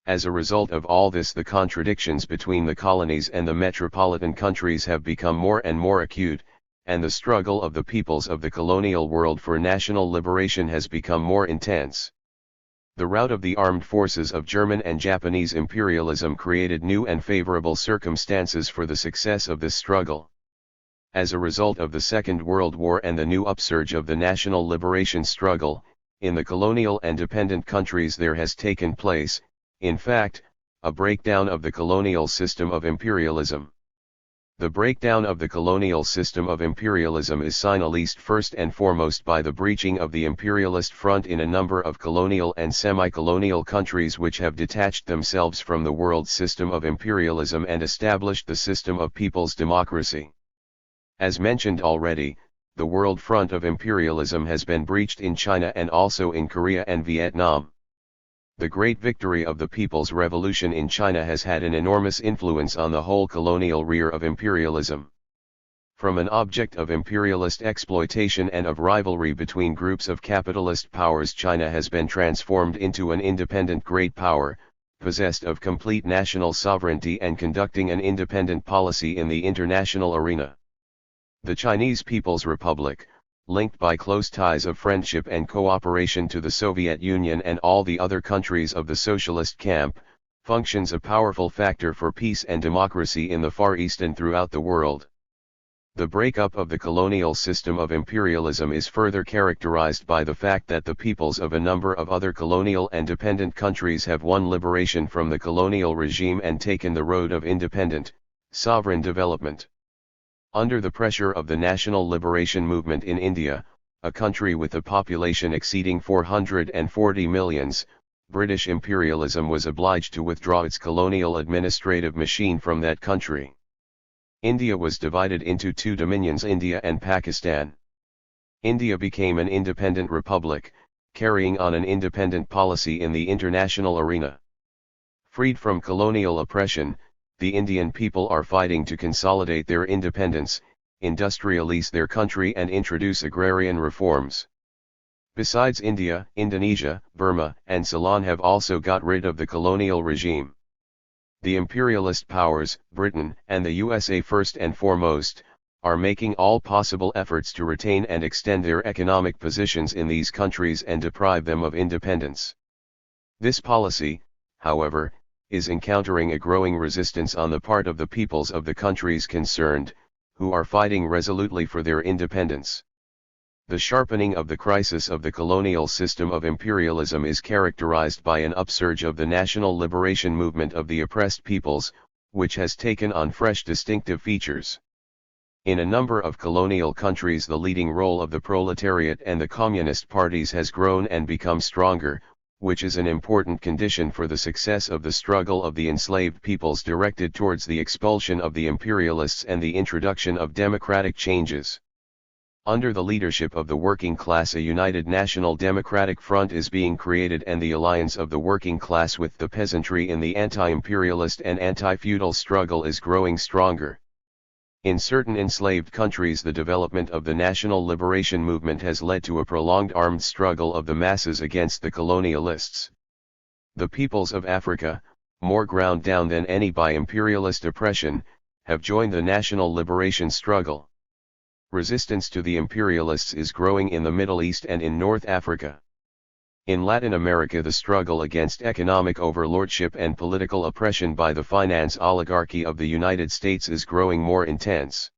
As a result of all this, the contradictions between the colonies and the metropolitan countries have become more and more acute, and the struggle of the peoples of the colonial world for national liberation has become more intense. The rout of the armed forces of German and Japanese imperialism created new and favorable circumstances for the success of this struggle. As a result of the Second World War and the new upsurge of the national liberation struggle, in the colonial and dependent countries there has taken place, in fact, a breakdown of the colonial system of imperialism. The breakdown of the colonial system of imperialism is signaled first and foremost by the breaching of the imperialist front in a number of colonial and semi-colonial countries which have detached themselves from the world system of imperialism and established the system of people's democracy. As mentioned already, the world front of imperialism has been breached in China and also in Korea and Vietnam. The great victory of the People's Revolution in China has had an enormous influence on the whole colonial rear of imperialism. From an object of imperialist exploitation and of rivalry between groups of capitalist powers, China has been transformed into an independent great power, possessed of complete national sovereignty and conducting an independent policy in the international arena. The Chinese People's Republic, linked by close ties of friendship and cooperation to the Soviet Union and all the other countries of the socialist camp, functions a powerful factor for peace and democracy in the Far East and throughout the world. The breakup of the colonial system of imperialism is further characterized by the fact that the peoples of a number of other colonial and dependent countries have won liberation from the colonial regime and taken the road of independent, sovereign development. Under the pressure of the national liberation movement in India, a country with a population exceeding 440 millions, British imperialism was obliged to withdraw its colonial administrative machine from that country. India was divided into two dominions, India and Pakistan. India became an independent republic, carrying on an independent policy in the international arena. Freed from colonial oppression, the Indian people are fighting to consolidate their independence, industrialize their country and introduce agrarian reforms. Besides India, Indonesia, Burma, and Ceylon have also got rid of the colonial regime. The imperialist powers, Britain and the USA first and foremost, are making all possible efforts to retain and extend their economic positions in these countries and deprive them of independence. This policy, however, is encountering a growing resistance on the part of the peoples of the countries concerned, who are fighting resolutely for their independence. The sharpening of the crisis of the colonial system of imperialism is characterized by an upsurge of the national liberation movement of the oppressed peoples, which has taken on fresh distinctive features. In a number of colonial countries, the leading role of the proletariat and the communist parties has grown and become stronger, which is an important condition for the success of the struggle of the enslaved peoples directed towards the expulsion of the imperialists and the introduction of democratic changes. Under the leadership of the working class, a united national democratic front is being created, and the alliance of the working class with the peasantry in the anti-imperialist and anti-feudal struggle is growing stronger. In certain enslaved countries, the development of the national liberation movement has led to a prolonged armed struggle of the masses against the colonialists. The peoples of Africa, more ground down than any by imperialist oppression, have joined the national liberation struggle. Resistance to the imperialists is growing in the Middle East and in North Africa. In Latin America, the struggle against economic overlordship and political oppression by the finance oligarchy of the United States is growing more intense.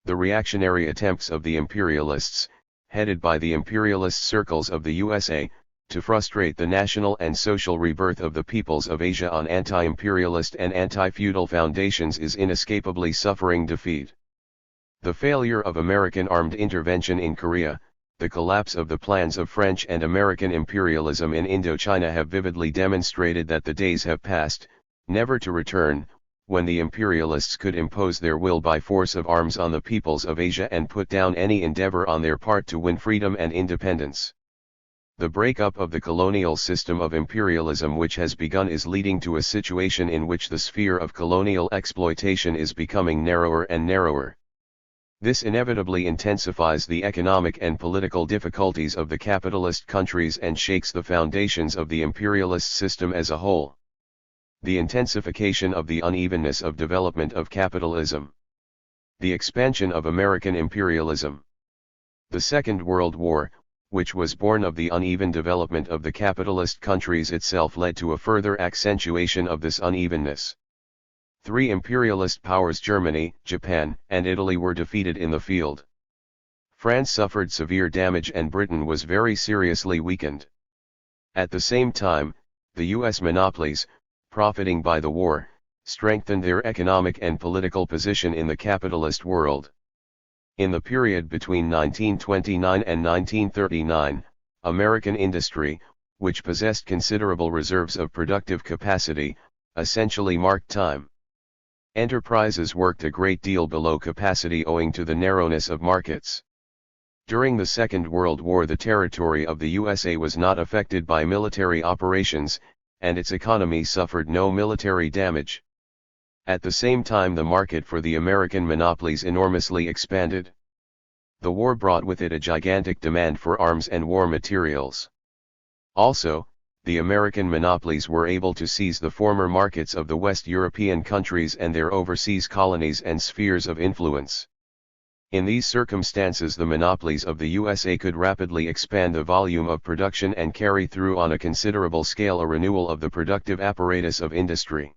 The reactionary attempts of the imperialists, headed by the imperialist circles of the USA, to frustrate the national and social rebirth of the peoples of Asia on anti-imperialist and anti-feudal foundations is inescapably suffering defeat. The failure of American armed intervention in Korea, the collapse of the plans of French and American imperialism in Indochina have vividly demonstrated that the days have passed, never to return, when the imperialists could impose their will by force of arms on the peoples of Asia and put down any endeavor on their part to win freedom and independence. The breakup of the colonial system of imperialism which has begun is leading to a situation in which the sphere of colonial exploitation is becoming narrower and narrower. This inevitably intensifies the economic and political difficulties of the capitalist countries and shakes the foundations of the imperialist system as a whole. The intensification of the unevenness of development of capitalism. The expansion of American imperialism. The Second World War, which was born of the uneven development of the capitalist countries itself, led to a further accentuation of this unevenness. Three imperialist powers, Germany, Japan, and Italy, were defeated in the field. France suffered severe damage and Britain was very seriously weakened. At the same time, the U.S. monopolies, profiting by the war, strengthened their economic and political position in the capitalist world. In the period between 1929 and 1939, American industry, which possessed considerable reserves of productive capacity, essentially marked time. Enterprises worked a great deal below capacity owing to the narrowness of markets. During the Second World War, the territory of the USA was not affected by military operations, and its economy suffered no military damage. At the same time, the market for the American monopolies enormously expanded. The war brought with it a gigantic demand for arms and war materials. Also, the American monopolies were able to seize the former markets of the West European countries and their overseas colonies and spheres of influence. In these circumstances, the monopolies of the USA could rapidly expand the volume of production and carry through on a considerable scale a renewal of the productive apparatus of industry.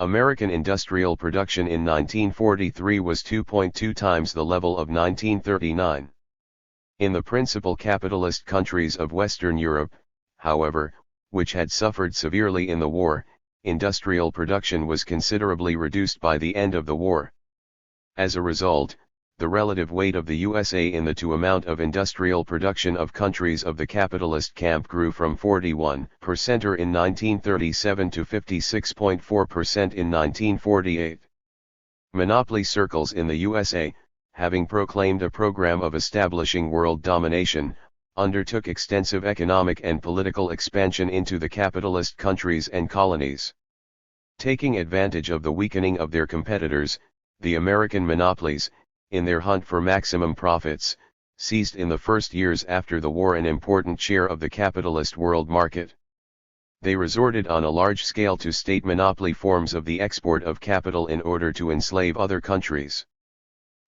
American industrial production in 1943 was 2.2 times the level of 1939. In the principal capitalist countries of Western Europe, however, which had suffered severely in the war, industrial production was considerably reduced by the end of the war. As a result, the relative weight of the USA in the to amount of industrial production of countries of the capitalist camp grew from 41% in 1937 to 56.4% in 1948. Monopoly circles in the USA, having proclaimed a program of establishing world domination, undertook extensive economic and political expansion into the capitalist countries and colonies. Taking advantage of the weakening of their competitors, the American monopolies, in their hunt for maximum profits, seized in the first years after the war an important share of the capitalist world market. They resorted on a large scale to state monopoly forms of the export of capital in order to enslave other countries.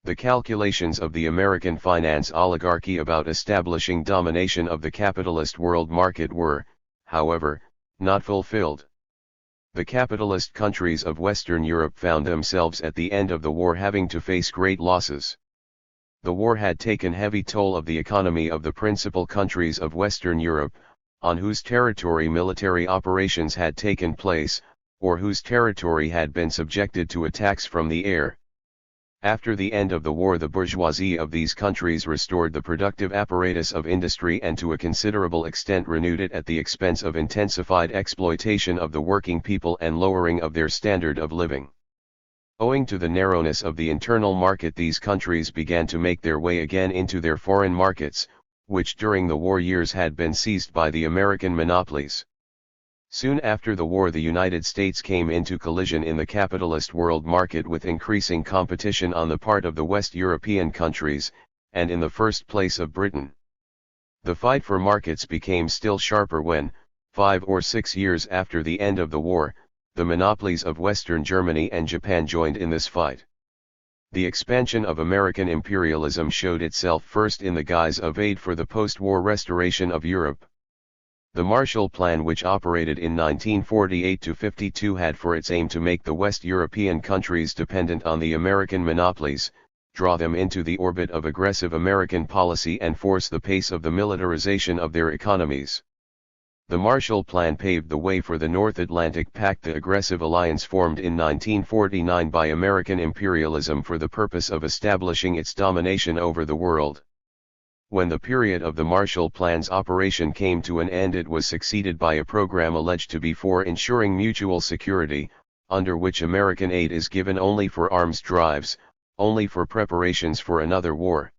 The calculations of the American finance oligarchy about establishing domination of the capitalist world market were, however, not fulfilled. The capitalist countries of Western Europe found themselves at the end of the war having to face great losses. The war had taken heavy toll of the economy of the principal countries of Western Europe, on whose territory military operations had taken place, or whose territory had been subjected to attacks from the air. After the end of the war, the bourgeoisie of these countries restored the productive apparatus of industry and to a considerable extent renewed it at the expense of intensified exploitation of the working people and lowering of their standard of living. Owing to the narrowness of the internal market, these countries began to make their way again into their foreign markets, which during the war years had been seized by the American monopolies. Soon after the war, the United States came into collision in the capitalist world market with increasing competition on the part of the West European countries, and in the first place of Britain. The fight for markets became still sharper when, 5 or 6 years after the end of the war, the monopolies of Western Germany and Japan joined in this fight. The expansion of American imperialism showed itself first in the guise of aid for the post-war restoration of Europe. The Marshall Plan, which operated in 1948 to 52, had for its aim to make the West European countries dependent on the American monopolies, draw them into the orbit of aggressive American policy and force the pace of the militarization of their economies. The Marshall Plan paved the way for the North Atlantic Pact, the aggressive alliance formed in 1949 by American imperialism for the purpose of establishing its domination over the world. When the period of the Marshall Plan's operation came to an end, it was succeeded by a program alleged to be for ensuring mutual security, under which American aid is given only for arms drives, only for preparations for another war.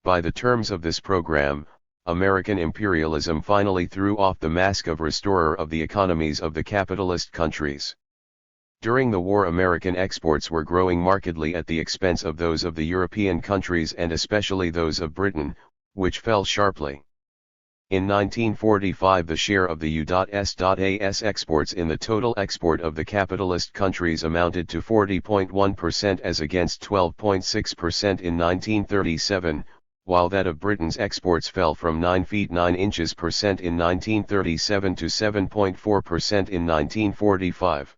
By the terms of this program, American imperialism finally threw off the mask of restorer of the economies of the capitalist countries. During the war, American exports were growing markedly at the expense of those of the European countries and especially those of Britain, which fell sharply. In 1945 the share of the U.S.A.'s exports in the total export of the capitalist countries amounted to 40.1% as against 12.6% in 1937, while that of Britain's exports fell from 9 feet 9 inches percent in 1937 to 7.4% in 1945.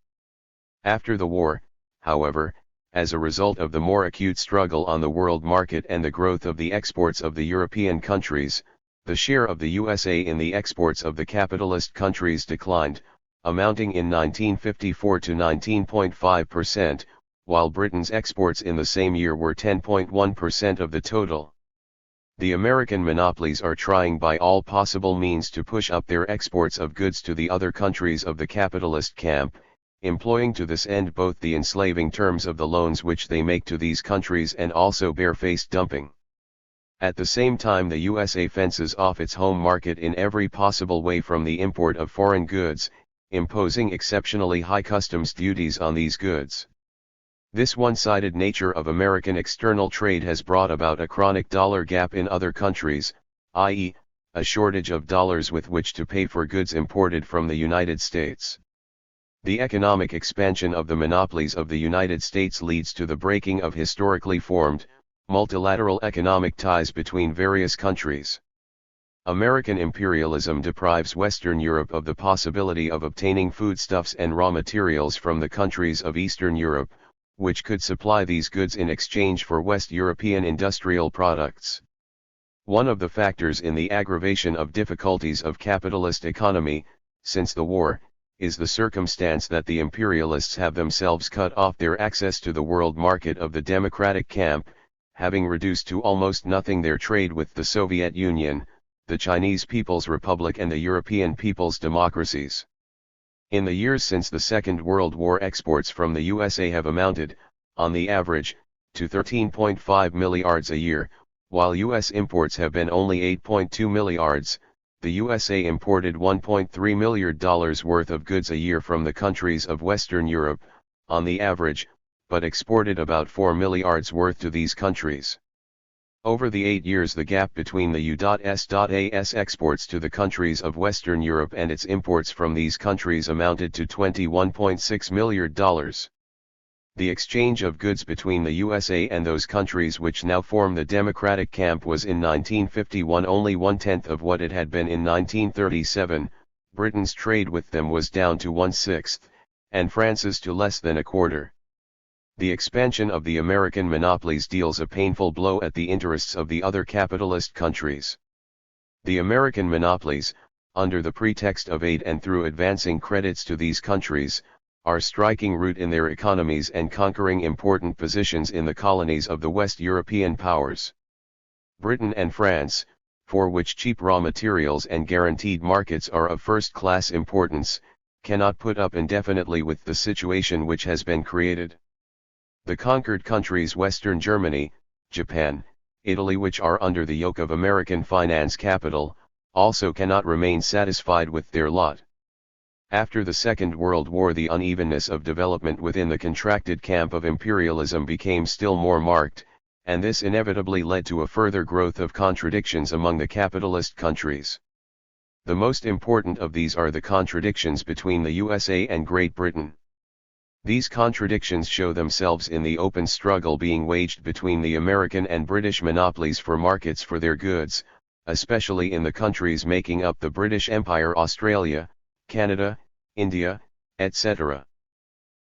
After the war, however, as a result of the more acute struggle on the world market and the growth of the exports of the European countries, the share of the USA in the exports of the capitalist countries declined, amounting in 1954 to 19.5%, while Britain's exports in the same year were 10.1% of the total. The American monopolies are trying by all possible means to push up their exports of goods to the other countries of the capitalist camp, employing to this end both the enslaving terms of the loans which they make to these countries and also barefaced dumping. At the same time the USA fences off its home market in every possible way from the import of foreign goods, imposing exceptionally high customs duties on these goods. This one-sided nature of American external trade has brought about a chronic dollar gap in other countries, i.e., a shortage of dollars with which to pay for goods imported from the United States. The economic expansion of the monopolies of the United States leads to the breaking of historically formed, multilateral economic ties between various countries. American imperialism deprives Western Europe of the possibility of obtaining foodstuffs and raw materials from the countries of Eastern Europe, which could supply these goods in exchange for West European industrial products. One of the factors in the aggravation of difficulties of capitalist economy, since the war, is the circumstance that the imperialists have themselves cut off their access to the world market of the democratic camp, having reduced to almost nothing their trade with the Soviet Union, the Chinese People's Republic and the European People's Democracies. In the years since the Second World War, exports from the USA have amounted, on the average, to 13.5 milliards a year, while US imports have been only 8.2 milliards. The USA imported $1.3 million worth of goods a year from the countries of Western Europe, on the average, but exported about 4 milliards worth to these countries. Over the 8 years the gap between the U.S.A.'s exports to the countries of Western Europe and its imports from these countries amounted to $21.6 million. The exchange of goods between the USA and those countries which now form the democratic camp was in 1951 only 1/10 of what it had been in 1937, Britain's trade with them was down to 1/6, and France's to less than a quarter. The expansion of the American monopolies deals a painful blow at the interests of the other capitalist countries. The American monopolies, under the pretext of aid and through advancing credits to these countries, are striking root in their economies and conquering important positions in the colonies of the West European powers. Britain and France, for which cheap raw materials and guaranteed markets are of first-class importance, cannot put up indefinitely with the situation which has been created. The conquered countries Western Germany, Japan, Italy, which are under the yoke of American finance capital, also cannot remain satisfied with their lot. After the Second World War, the unevenness of development within the contracted camp of imperialism became still more marked, and this inevitably led to a further growth of contradictions among the capitalist countries. The most important of these are the contradictions between the USA and Great Britain. These contradictions show themselves in the open struggle being waged between the American and British monopolies for markets for their goods, especially in the countries making up the British Empire, Australia, Canada, India, etc.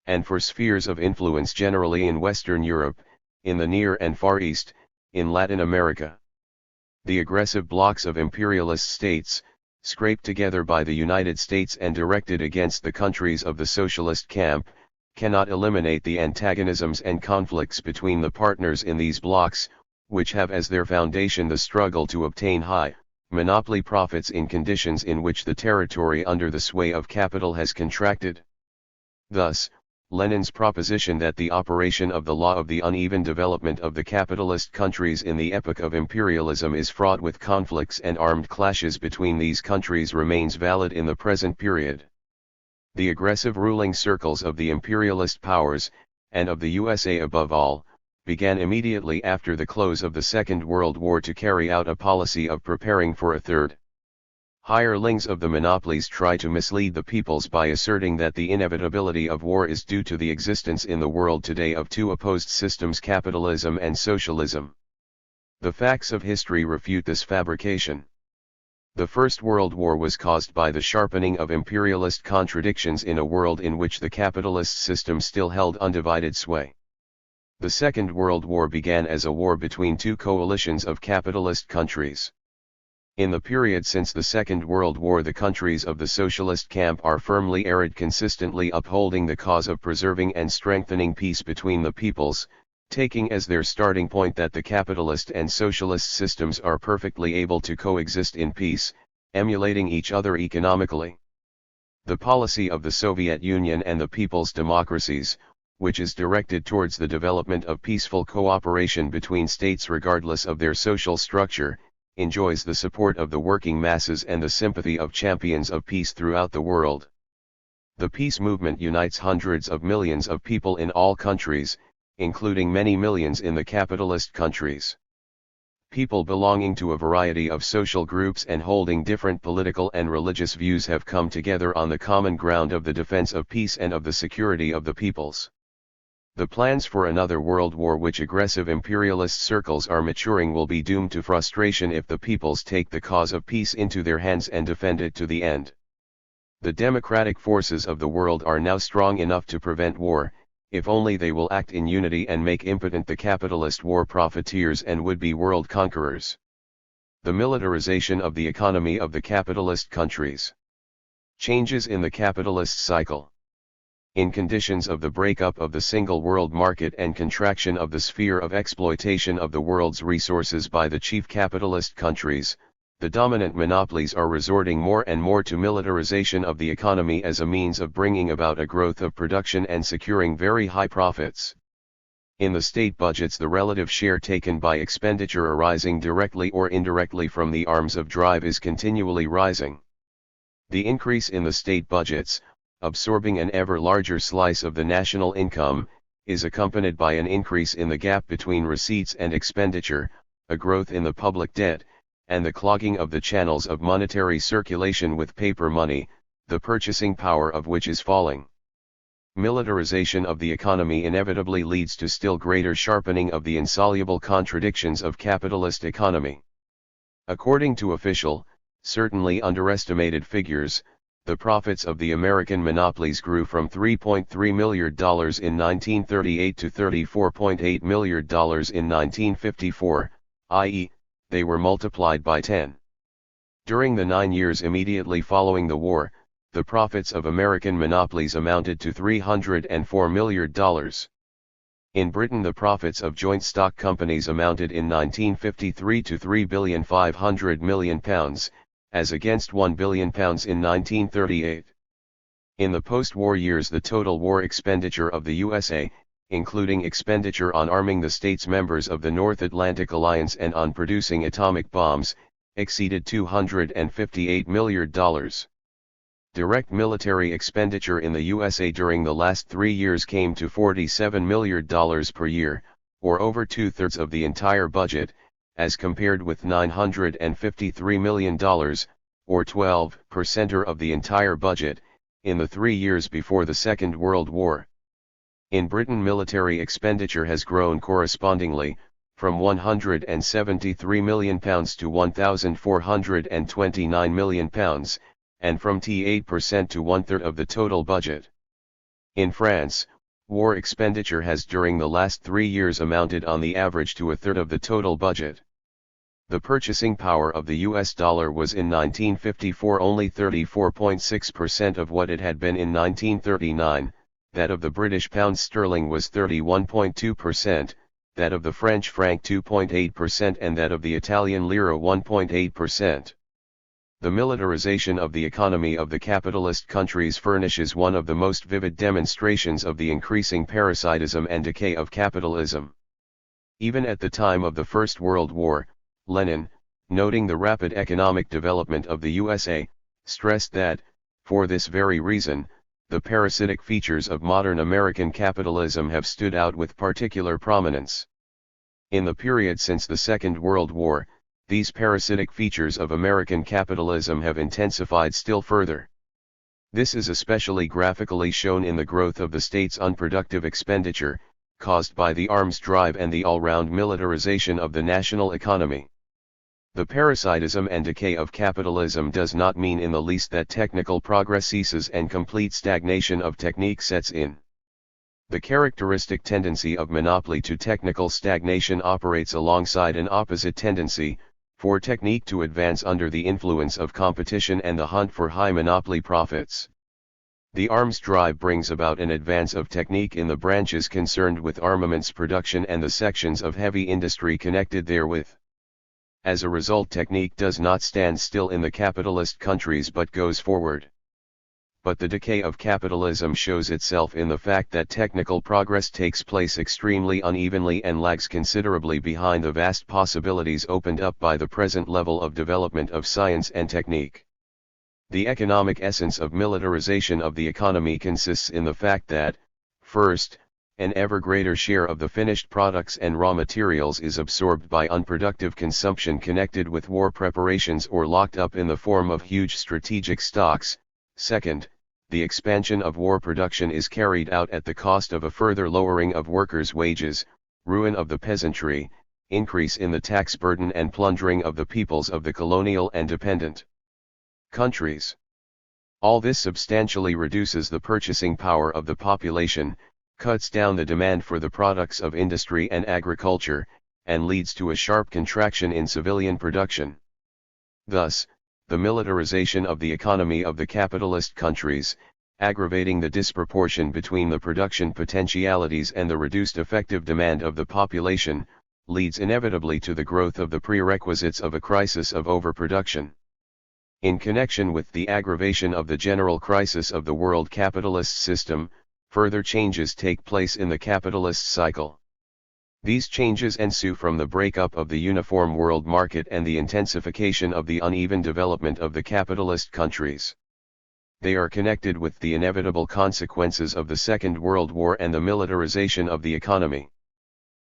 And for spheres of influence generally in Western Europe, in the Near and Far East, in Latin America. The aggressive blocks of imperialist states, scraped together by the United States and directed against the countries of the socialist camp, cannot eliminate the antagonisms and conflicts between the partners in these blocks, which have as their foundation the struggle to obtain high monopoly profits in conditions in which the territory under the sway of capital has contracted. Thus, Lenin's proposition that the operation of the law of the uneven development of the capitalist countries in the epoch of imperialism is fraught with conflicts and armed clashes between these countries remains valid in the present period. The aggressive ruling circles of the imperialist powers, and of the USA above all, began immediately after the close of the Second World War to carry out a policy of preparing for a third. Hirelings of the monopolies try to mislead the peoples by asserting that the inevitability of war is due to the existence in the world today of two opposed systems, capitalism and socialism. The facts of history refute this fabrication. The First World War was caused by the sharpening of imperialist contradictions in a world in which the capitalist system still held undivided sway. The Second World War began as a war between two coalitions of capitalist countries. In the period since the Second World War, the countries of the socialist camp are firmly arid, consistently upholding the cause of preserving and strengthening peace between the peoples, taking as their starting point that the capitalist and socialist systems are perfectly able to coexist in peace, emulating each other economically. The policy of the Soviet Union and the people's democracies, which is directed towards the development of peaceful cooperation between states regardless of their social structure, enjoys the support of the working masses and the sympathy of champions of peace throughout the world. The peace movement unites hundreds of millions of people in all countries, including many millions in the capitalist countries. People belonging to a variety of social groups and holding different political and religious views have come together on the common ground of the defense of peace and of the security of the peoples. The plans for another world war which aggressive imperialist circles are maturing will be doomed to frustration if the peoples take the cause of peace into their hands and defend it to the end. The democratic forces of the world are now strong enough to prevent war, if only they will act in unity and make impotent the capitalist war profiteers and would-be world conquerors. The militarization of the economy of the capitalist countries. Changes in the capitalist cycle. In conditions of the breakup of the single world market and contraction of the sphere of exploitation of the world's resources by the chief capitalist countries, the dominant monopolies are resorting more and more to militarization of the economy as a means of bringing about a growth of production and securing very high profits. In the state budgets, the relative share taken by expenditure arising directly or indirectly from the arms of drive is continually rising. The increase in the state budgets, absorbing an ever larger slice of the national income, is accompanied by an increase in the gap between receipts and expenditure, a growth in the public debt, and the clogging of the channels of monetary circulation with paper money, the purchasing power of which is falling. Militarization of the economy inevitably leads to still greater sharpening of the insoluble contradictions of capitalist economy. According to official, certainly underestimated figures, the profits of the American monopolies grew from $3.3 million in 1938 to $34.8 million in 1954, i.e., they were multiplied by 10. During the 9 years immediately following the war, the profits of American monopolies amounted to $304 million. In Britain, the profits of joint stock companies amounted in 1953 to £3,500 million, as against £1 billion in 1938. In the post-war years, the total war expenditure of the USA, including expenditure on arming the states members of the North Atlantic Alliance and on producing atomic bombs, exceeded $258 million. Direct military expenditure in the USA during the last 3 years came to $47 million per year, or over two-thirds of the entire budget, as compared with $953 million, or 12% of the entire budget, in the 3 years before the Second World War. In Britain, military expenditure has grown correspondingly, from £173 million to £1,429 million, and from 8% to one-third of the total budget. In France, war expenditure has during the last 3 years amounted on the average to a third of the total budget. The purchasing power of the US dollar was in 1954 only 34.6% of what it had been in 1939, that of the British pound sterling was 31.2%, that of the French franc 2.8% and that of the Italian lira 1.8%. The militarization of the economy of the capitalist countries furnishes one of the most vivid demonstrations of the increasing parasitism and decay of capitalism. Even at the time of the First World War, Lenin, noting the rapid economic development of the USA, stressed that, for this very reason, the parasitic features of modern American capitalism have stood out with particular prominence. In the period since the Second World War, these parasitic features of American capitalism have intensified still further. This is especially graphically shown in the growth of the state's unproductive expenditure, caused by the arms drive and the all-round militarization of the national economy. The parasitism and decay of capitalism does not mean in the least that technical progress ceases and complete stagnation of technique sets in. The characteristic tendency of monopoly to technical stagnation operates alongside an opposite tendency, for technique to advance under the influence of competition and the hunt for high monopoly profits. The arms drive brings about an advance of technique in the branches concerned with armaments production and the sections of heavy industry connected therewith. As a result, technique does not stand still in the capitalist countries but goes forward. But the decay of capitalism shows itself in the fact that technical progress takes place extremely unevenly and lags considerably behind the vast possibilities opened up by the present level of development of science and technique. The economic essence of militarization of the economy consists in the fact that, first, an ever greater share of the finished products and raw materials is absorbed by unproductive consumption connected with war preparations or locked up in the form of huge strategic stocks. Second, the expansion of war production is carried out at the cost of a further lowering of workers' wages, ruin of the peasantry, increase in the tax burden and plundering of the peoples of the colonial and dependent countries. All this substantially reduces the purchasing power of the population, cuts down the demand for the products of industry and agriculture, and leads to a sharp contraction in civilian production. Thus, the militarization of the economy of the capitalist countries, aggravating the disproportion between the production potentialities and the reduced effective demand of the population, leads inevitably to the growth of the prerequisites of a crisis of overproduction. In connection with the aggravation of the general crisis of the world capitalist system, further changes take place in the capitalist cycle. These changes ensue from the breakup of the uniform world market and the intensification of the uneven development of the capitalist countries. They are connected with the inevitable consequences of the Second World War and the militarization of the economy.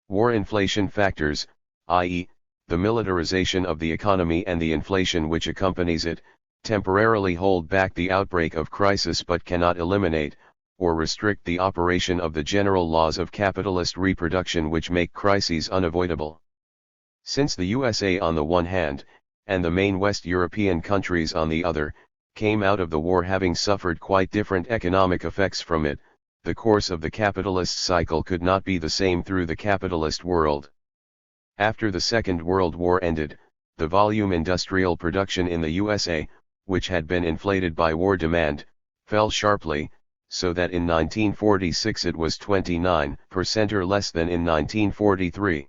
War inflation factors, i.e., the militarization of the economy and the inflation which accompanies it, temporarily hold back the outbreak of crisis but cannot eliminate, or restrict the operation of the general laws of capitalist reproduction which make crises unavoidable. Since the USA on the one hand, and the main West European countries on the other, came out of the war having suffered quite different economic effects from it, the course of the capitalist cycle could not be the same through the capitalist world. After the Second World War ended, the volume industrial production in the USA, which had been inflated by war demand, fell sharply, so that in 1946 it was 29% or less than in 1943.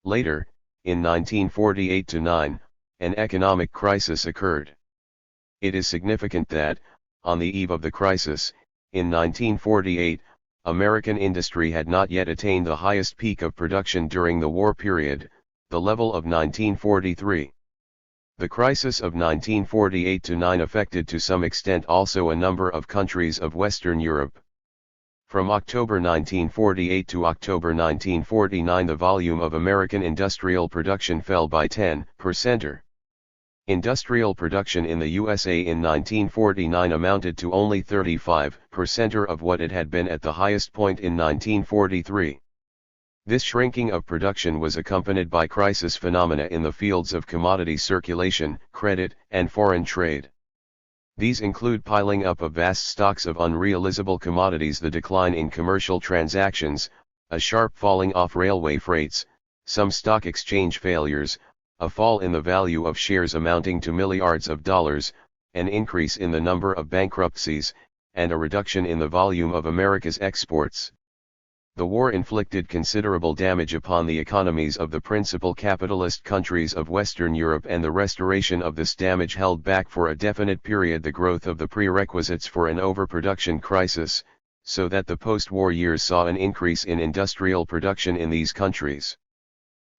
Later, in 1948-9, an economic crisis occurred. It is significant that, on the eve of the crisis, in 1948, American industry had not yet attained the highest peak of production during the war period, the level of 1943. The crisis of 1948-9 affected to some extent also a number of countries of Western Europe. From October 1948 to October 1949 the volume of American industrial production fell by 10%. Industrial production in the USA in 1949 amounted to only 35% of what it had been at the highest point in 1943. This shrinking of production was accompanied by crisis phenomena in the fields of commodity circulation, credit, and foreign trade. These include piling up of vast stocks of unrealizable commodities, the decline in commercial transactions, a sharp falling off railway freights, some stock exchange failures, a fall in the value of shares amounting to milliards of dollars, an increase in the number of bankruptcies, and a reduction in the volume of America's exports. The war inflicted considerable damage upon the economies of the principal capitalist countries of Western Europe, and the restoration of this damage held back for a definite period the growth of the prerequisites for an overproduction crisis, so that the post-war years saw an increase in industrial production in these countries.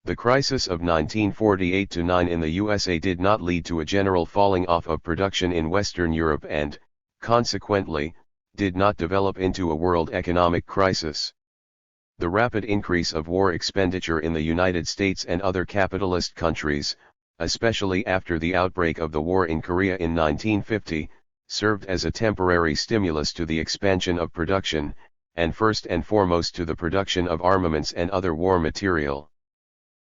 The crisis of 1948-9 in the USA did not lead to a general falling off of production in Western Europe and, consequently, did not develop into a world economic crisis. The rapid increase of war expenditure in the United States and other capitalist countries, especially after the outbreak of the war in Korea in 1950, served as a temporary stimulus to the expansion of production, and first and foremost to the production of armaments and other war material.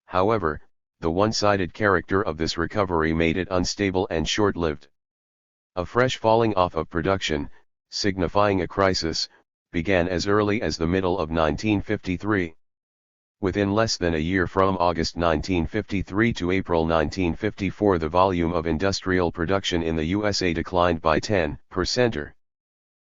However, the one-sided character of this recovery made it unstable and short-lived. A fresh falling off of production, signifying a crisis, began as early as the middle of 1953. Within less than a year from August 1953 to April 1954, the volume of industrial production in the USA declined by 10%.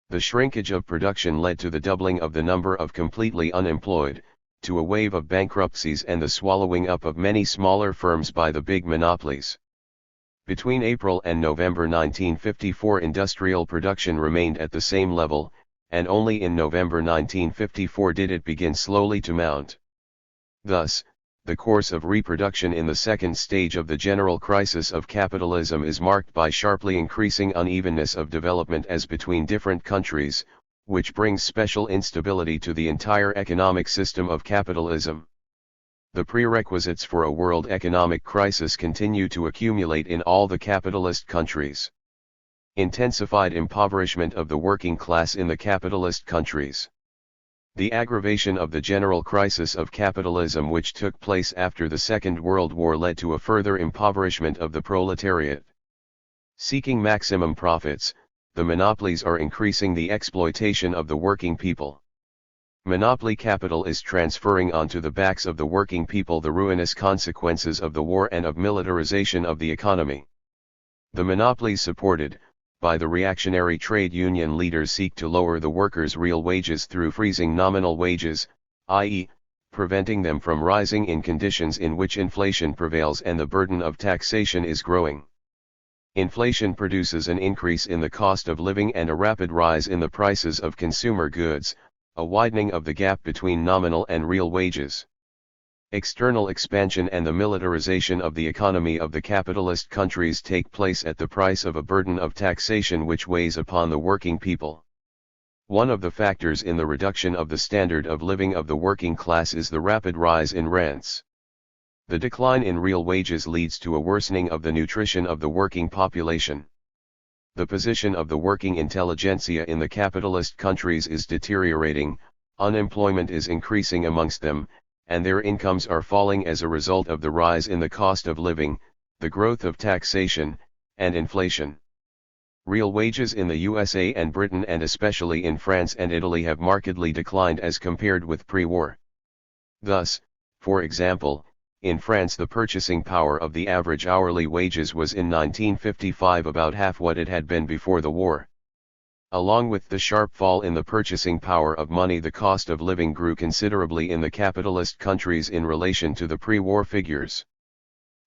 The shrinkage of production led to the doubling of the number of completely unemployed, to a wave of bankruptcies and the swallowing up of many smaller firms by the big monopolies. Between April and November 1954, industrial production remained at the same level, and only in November 1954 did it begin slowly to mount. Thus, the course of reproduction in the second stage of the general crisis of capitalism is marked by sharply increasing unevenness of development as between different countries, which brings special instability to the entire economic system of capitalism. The prerequisites for a world economic crisis continue to accumulate in all the capitalist countries. Intensified impoverishment of the working class in the capitalist countries. The aggravation of the general crisis of capitalism which took place after the Second World War led to a further impoverishment of the proletariat. Seeking maximum profits, the monopolies are increasing the exploitation of the working people. Monopoly capital is transferring onto the backs of the working people the ruinous consequences of the war and of militarization of the economy. The monopolies supported by the reactionary trade union leaders seek to lower the workers' real wages through freezing nominal wages, i.e., preventing them from rising in conditions in which inflation prevails and the burden of taxation is growing. Inflation produces an increase in the cost of living and a rapid rise in the prices of consumer goods, a widening of the gap between nominal and real wages. External expansion and the militarization of the economy of the capitalist countries take place at the price of a burden of taxation which weighs upon the working people. One of the factors in the reduction of the standard of living of the working class is the rapid rise in rents. The decline in real wages leads to a worsening of the nutrition of the working population. The position of the working intelligentsia in the capitalist countries is deteriorating, unemployment is increasing amongst them, and their incomes are falling as a result of the rise in the cost of living, the growth of taxation, and inflation. Real wages in the USA and Britain and especially in France and Italy have markedly declined as compared with pre-war. Thus, for example, in France the purchasing power of the average hourly wages was in 1955 about half what it had been before the war. Along with the sharp fall in the purchasing power of money, the cost of living grew considerably in the capitalist countries in relation to the pre-war figures.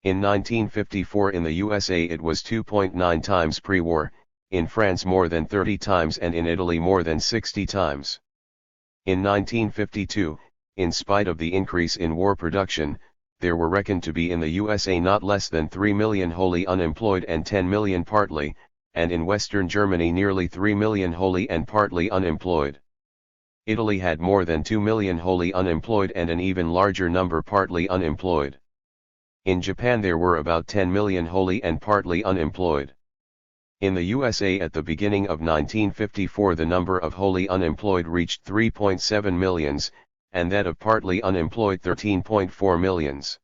In 1954 in the USA it was 2.9 times pre-war, in France more than 30 times and in Italy more than 60 times. In 1952, in spite of the increase in war production, there were reckoned to be in the USA not less than 3 million wholly unemployed and 10 million partly, and in Western Germany nearly 3 million wholly and partly unemployed. Italy had more than 2 million wholly unemployed and an even larger number partly unemployed. In Japan there were about 10 million wholly and partly unemployed. In the USA at the beginning of 1954 the number of wholly unemployed reached 3.7 millions, and that of partly unemployed 13.4 millions.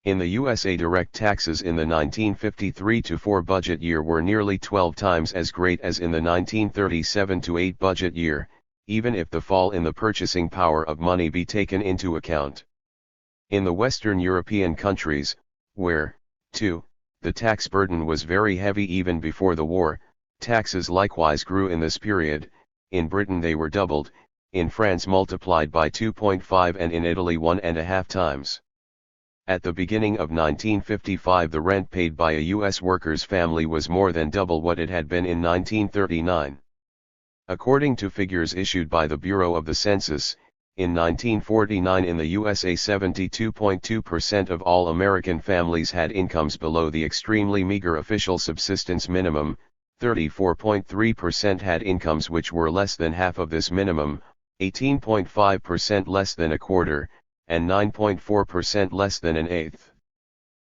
In the USA direct taxes in the 1953-4 budget year were nearly 12 times as great as in the 1937-8 budget year, even if the fall in the purchasing power of money be taken into account. In the Western European countries, where, too, the tax burden was very heavy even before the war, taxes likewise grew in this period. In Britain they were doubled, in France multiplied by 2.5 and in Italy 1.5 times. At the beginning of 1955 the rent paid by a U.S. worker's family was more than double what it had been in 1939. According to figures issued by the Bureau of the Census, in 1949 in the USA 72.2% of all American families had incomes below the extremely meager official subsistence minimum, 34.3% had incomes which were less than half of this minimum, 18.5% less than a quarter, and 9.4% less than an eighth.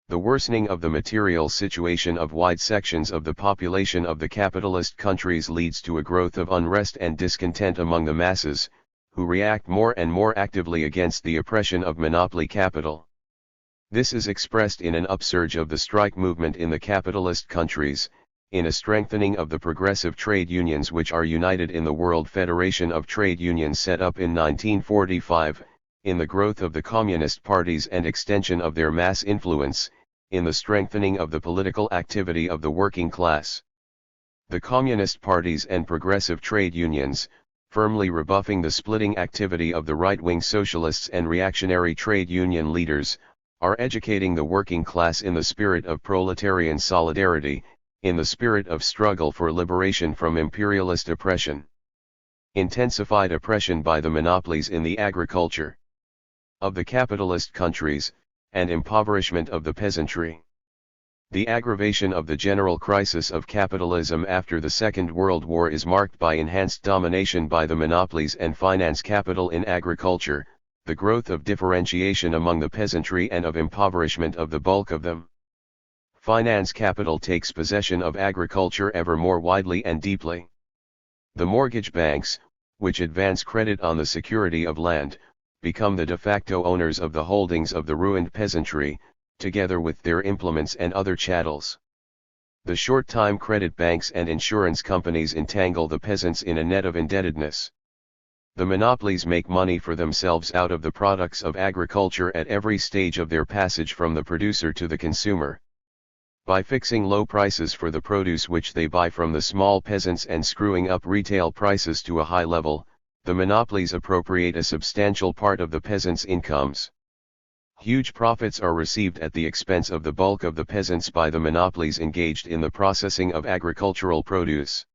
The worsening of the material situation of wide sections of the population of the capitalist countries leads to a growth of unrest and discontent among the masses, who react more and more actively against the oppression of monopoly capital. This is expressed in an upsurge of the strike movement in the capitalist countries, in a strengthening of the progressive trade unions which are united in the World Federation of Trade Unions set up in 1945, in the growth of the communist parties and extension of their mass influence, in the strengthening of the political activity of the working class. The communist parties and progressive trade unions, firmly rebuffing the splitting activity of the right-wing socialists and reactionary trade union leaders, are educating the working class in the spirit of proletarian solidarity, in the spirit of struggle for liberation from imperialist oppression. Intensified oppression by the monopolies in the agriculture of the capitalist countries, and impoverishment of the peasantry. The aggravation of the general crisis of capitalism after the Second World War is marked by enhanced domination by the monopolies and finance capital in agriculture, the growth of differentiation among the peasantry and of impoverishment of the bulk of them. Finance capital takes possession of agriculture ever more widely and deeply. The mortgage banks, which advance credit on the security of land, become the de facto owners of the holdings of the ruined peasantry, together with their implements and other chattels. The short-time credit banks and insurance companies entangle the peasants in a net of indebtedness. The monopolies make money for themselves out of the products of agriculture at every stage of their passage from the producer to the consumer. By fixing low prices for the produce which they buy from the small peasants and screwing up retail prices to a high level, the monopolies appropriate a substantial part of the peasants' incomes. Huge profits are received at the expense of the bulk of the peasants by the monopolies engaged in the processing of agricultural produce.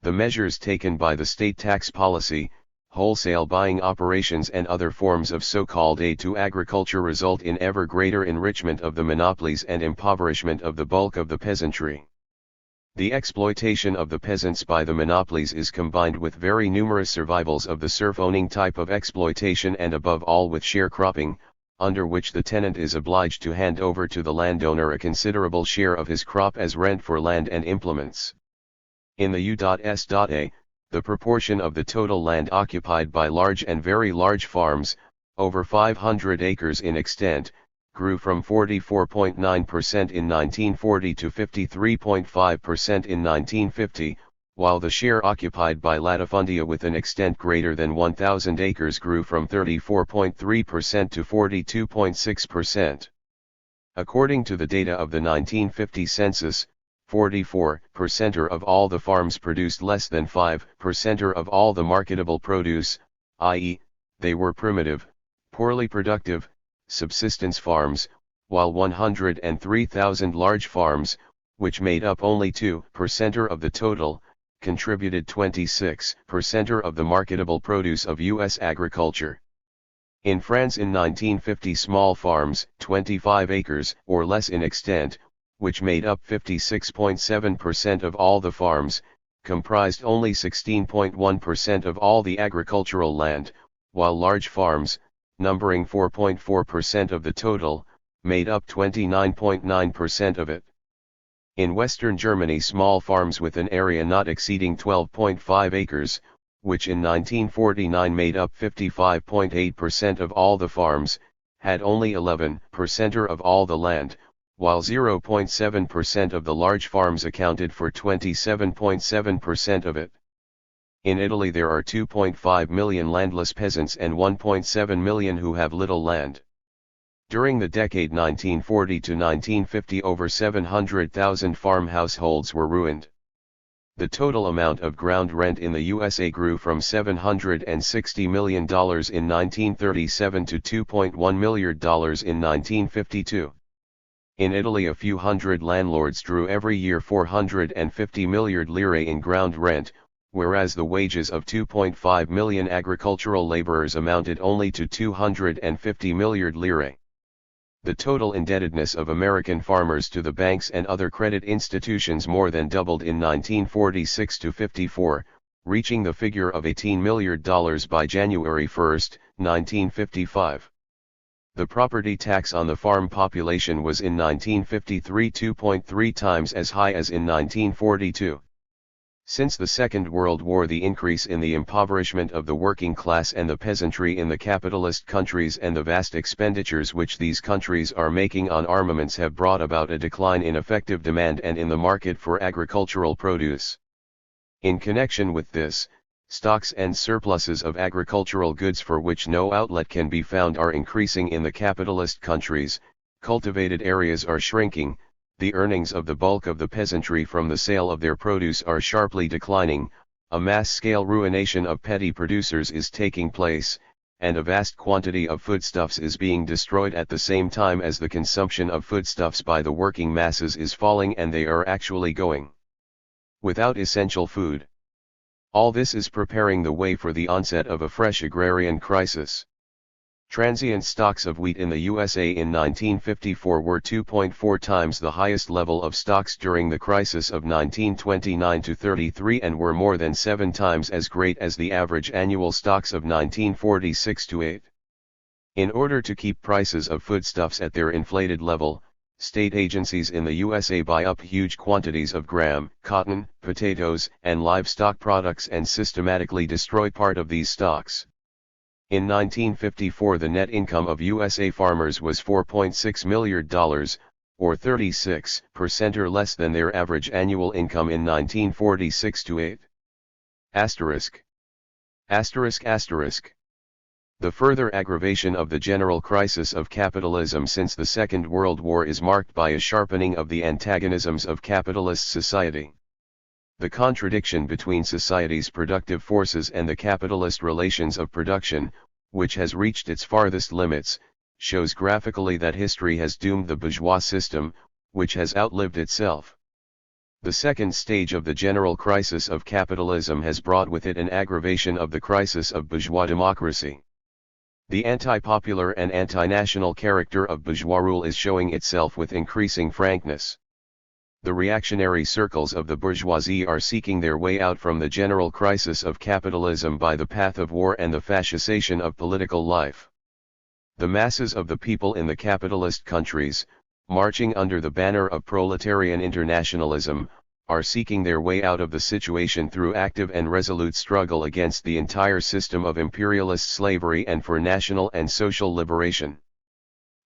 The measures taken by the state tax policy, wholesale buying operations and other forms of so-called aid to agriculture result in ever greater enrichment of the monopolies and impoverishment of the bulk of the peasantry. The exploitation of the peasants by the monopolies is combined with very numerous survivals of the serf-owning type of exploitation and above all with sharecropping, under which the tenant is obliged to hand over to the landowner a considerable share of his crop as rent for land and implements. In the U.S.A., the proportion of the total land occupied by large and very large farms, over 500 acres in extent, grew from 44.9% in 1940 to 53.5% in 1950, while the share occupied by latifundia with an extent greater than 1,000 acres grew from 34.3% to 42.6%. According to the data of the 1950 census, 44% of all the farms produced less than 5% of all the marketable produce, i.e., they were primitive, poorly productive, subsistence farms, while 103,000 large farms, which made up only 2% of the total, contributed 26% of the marketable produce of U.S. agriculture. In France in 1950 small farms, 25 acres or less in extent, which made up 56.7% of all the farms, comprised only 16.1% of all the agricultural land, while large farms, numbering 4.4% of the total, made up 29.9% of it. In Western Germany small farms with an area not exceeding 12.5 acres, which in 1949 made up 55.8% of all the farms, had only 11% of all the land, while 0.7% of the large farms accounted for 27.7% of it. In Italy there are 2.5 million landless peasants and 1.7 million who have little land. During the decade 1940 to 1950 over 700,000 farm households were ruined. The total amount of ground rent in the USA grew from $760 million in 1937 to $2.1 million in 1952. In Italy a few hundred landlords drew every year 450 million lire in ground rent, whereas the wages of 2.5 million agricultural laborers amounted only to 250 million lire. The total indebtedness of American farmers to the banks and other credit institutions more than doubled in 1946 to 54, reaching the figure of $18 million by January 1, 1955. The property tax on the farm population was in 1953 2.3 times as high as in 1942. Since the Second World War, the increase in the impoverishment of the working class and the peasantry in the capitalist countries and the vast expenditures which these countries are making on armaments have brought about a decline in effective demand and in the market for agricultural produce. In connection with this, stocks and surpluses of agricultural goods for which no outlet can be found are increasing in the capitalist countries, cultivated areas are shrinking, the earnings of the bulk of the peasantry from the sale of their produce are sharply declining, a mass-scale ruination of petty producers is taking place, and a vast quantity of foodstuffs is being destroyed at the same time as the consumption of foodstuffs by the working masses is falling and they are actually going without essential food. All this is preparing the way for the onset of a fresh agrarian crisis. Transient stocks of wheat in the USA in 1954 were 2.4 times the highest level of stocks during the crisis of 1929-33 and were more than 7 times as great as the average annual stocks of 1946-8. In order to keep prices of foodstuffs at their inflated level, state agencies in the USA buy up huge quantities of gram, cotton, potatoes, and livestock products and systematically destroy part of these stocks. In 1954, the net income of USA farmers was $4.6 million, or 36% or less than their average annual income in 1946-8. The further aggravation of the general crisis of capitalism since the Second World War is marked by a sharpening of the antagonisms of capitalist society. The contradiction between society's productive forces and the capitalist relations of production, which has reached its farthest limits, shows graphically that history has doomed the bourgeois system, which has outlived itself. The second stage of the general crisis of capitalism has brought with it an aggravation of the crisis of bourgeois democracy. The anti-popular and anti-national character of bourgeois rule is showing itself with increasing frankness. The reactionary circles of the bourgeoisie are seeking their way out from the general crisis of capitalism by the path of war and the fascisation of political life. The masses of the people in the capitalist countries, marching under the banner of proletarian internationalism, are seeking their way out of the situation through active and resolute struggle against the entire system of imperialist slavery and for national and social liberation.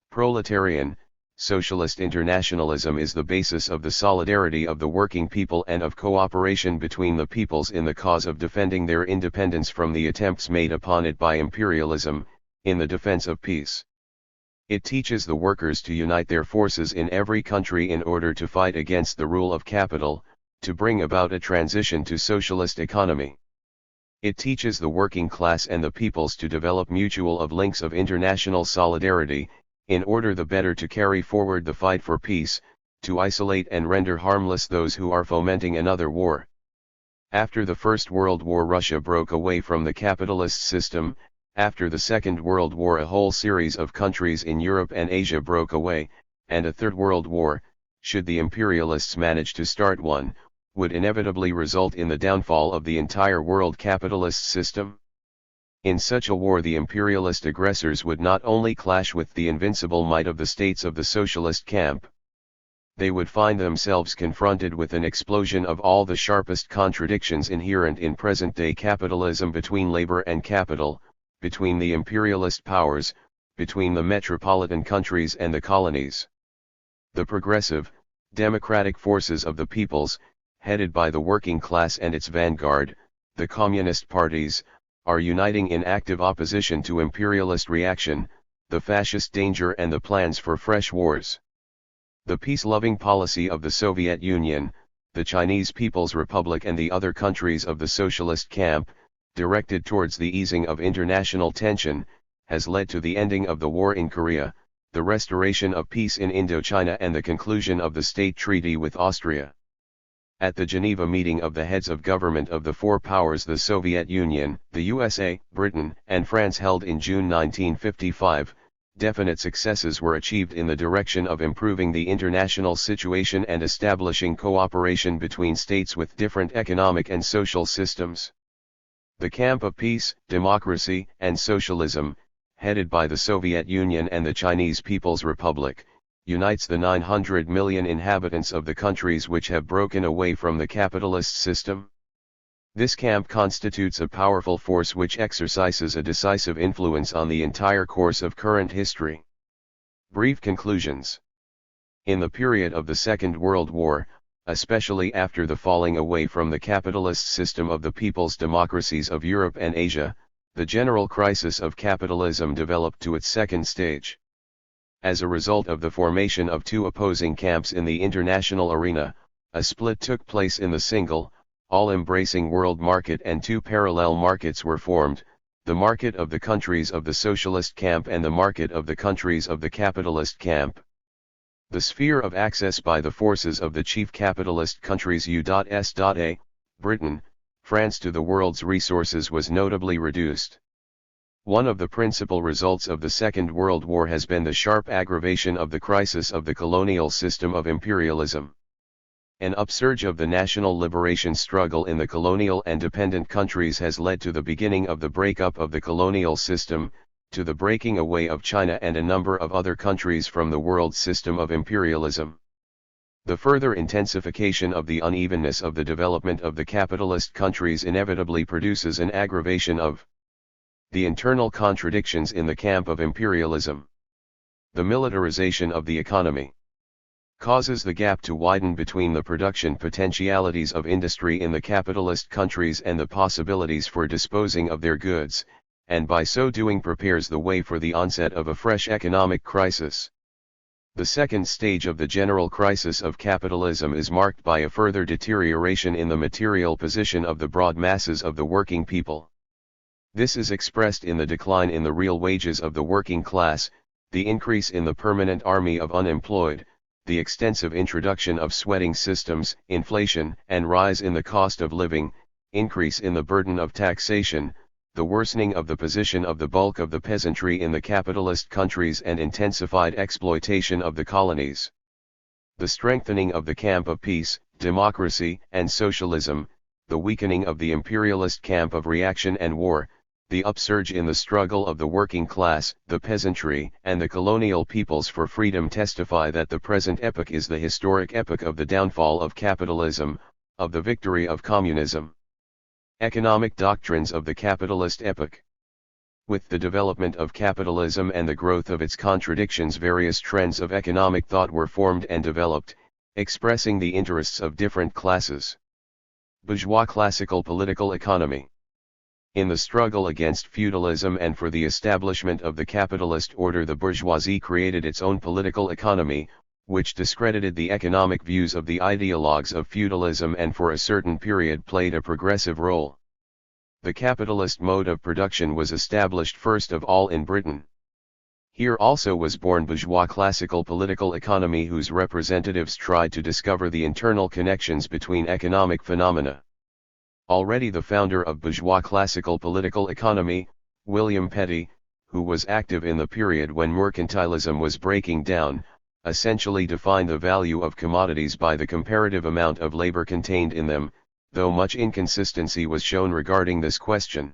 Proletarian, socialist internationalism is the basis of the solidarity of the working people and of cooperation between the peoples in the cause of defending their independence from the attempts made upon it by imperialism, in the defense of peace. It teaches the workers to unite their forces in every country in order to fight against the rule of capital, to bring about a transition to socialist economy. It teaches the working class and the peoples to develop mutual links of international solidarity, in order the better to carry forward the fight for peace, to isolate and render harmless those who are fomenting another war. After the First World War, Russia broke away from the capitalist system. After the Second World War, a whole series of countries in Europe and Asia broke away, and a Third World War, should the imperialists manage to start one, would inevitably result in the downfall of the entire world capitalist system. In such a war, the imperialist aggressors would not only clash with the invincible might of the states of the socialist camp. They would find themselves confronted with an explosion of all the sharpest contradictions inherent in present-day capitalism between labor and capital, between the imperialist powers, between the metropolitan countries and the colonies. The progressive, democratic forces of the peoples, headed by the working class and its vanguard, the communist parties, are uniting in active opposition to imperialist reaction, the fascist danger and the plans for fresh wars. The peace-loving policy of the Soviet Union, the Chinese People's Republic and the other countries of the socialist camp, directed towards the easing of international tension, has led to the ending of the war in Korea, the restoration of peace in Indochina and the conclusion of the State Treaty with Austria. At the Geneva meeting of the heads of government of the four powers, the Soviet Union, the USA, Britain, and France, held in June 1955, definite successes were achieved in the direction of improving the international situation and establishing cooperation between states with different economic and social systems. The camp of peace, democracy, and socialism, headed by the Soviet Union and the Chinese People's Republic, unites the 900 million inhabitants of the countries which have broken away from the capitalist system. This camp constitutes a powerful force which exercises a decisive influence on the entire course of current history. Brief conclusions. In the period of the Second World War, especially after the falling away from the capitalist system of the people's democracies of Europe and Asia, the general crisis of capitalism developed to its second stage. As a result of the formation of two opposing camps in the international arena, a split took place in the single, all-embracing world market, and two parallel markets were formed, the market of the countries of the socialist camp and the market of the countries of the capitalist camp. The sphere of access by the forces of the chief capitalist countries U.S.A., Britain, France to the world's resources was notably reduced. One of the principal results of the Second World War has been the sharp aggravation of the crisis of the colonial system of imperialism. An upsurge of the national liberation struggle in the colonial and dependent countries has led to the beginning of the breakup of the colonial system, to the breaking away of China and a number of other countries from the world system of imperialism. The further intensification of the unevenness of the development of the capitalist countries inevitably produces an aggravation of the internal contradictions in the camp of imperialism. The militarization of the economy causes the gap to widen between the production potentialities of industry in the capitalist countries and the possibilities for disposing of their goods, and by so doing prepares the way for the onset of a fresh economic crisis. The second stage of the general crisis of capitalism is marked by a further deterioration in the material position of the broad masses of the working people. This is expressed in the decline in the real wages of the working class, the increase in the permanent army of unemployed, the extensive introduction of sweating systems, inflation and rise in the cost of living, increase in the burden of taxation, the worsening of the position of the bulk of the peasantry in the capitalist countries and intensified exploitation of the colonies. The strengthening of the camp of peace, democracy and socialism, the weakening of the imperialist camp of reaction and war, the upsurge in the struggle of the working class, the peasantry, and the colonial peoples for freedom testify that the present epoch is the historic epoch of the downfall of capitalism, of the victory of communism. Economic doctrines of the capitalist epoch. With the development of capitalism and the growth of its contradictions, various trends of economic thought were formed and developed, expressing the interests of different classes. Bourgeois classical political economy. In the struggle against feudalism and for the establishment of the capitalist order, the bourgeoisie created its own political economy, which discredited the economic views of the ideologues of feudalism and for a certain period played a progressive role. The capitalist mode of production was established first of all in Britain. Here also was born bourgeois classical political economy, whose representatives tried to discover the internal connections between economic phenomena. Already the founder of bourgeois classical political economy, William Petty, who was active in the period when mercantilism was breaking down, essentially defined the value of commodities by the comparative amount of labor contained in them, though much inconsistency was shown regarding this question.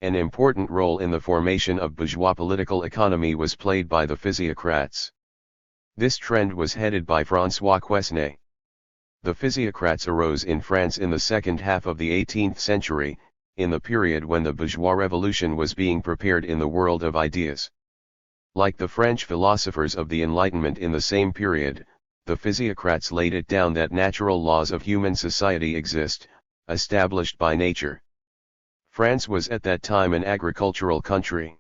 An important role in the formation of bourgeois political economy was played by the physiocrats. This trend was headed by François Quesnay. The physiocrats arose in France in the second half of the 18th century, in the period when the bourgeois revolution was being prepared in the world of ideas. Like the French philosophers of the Enlightenment in the same period, the physiocrats laid it down that natural laws of human society exist, established by nature. France was at that time an agricultural country.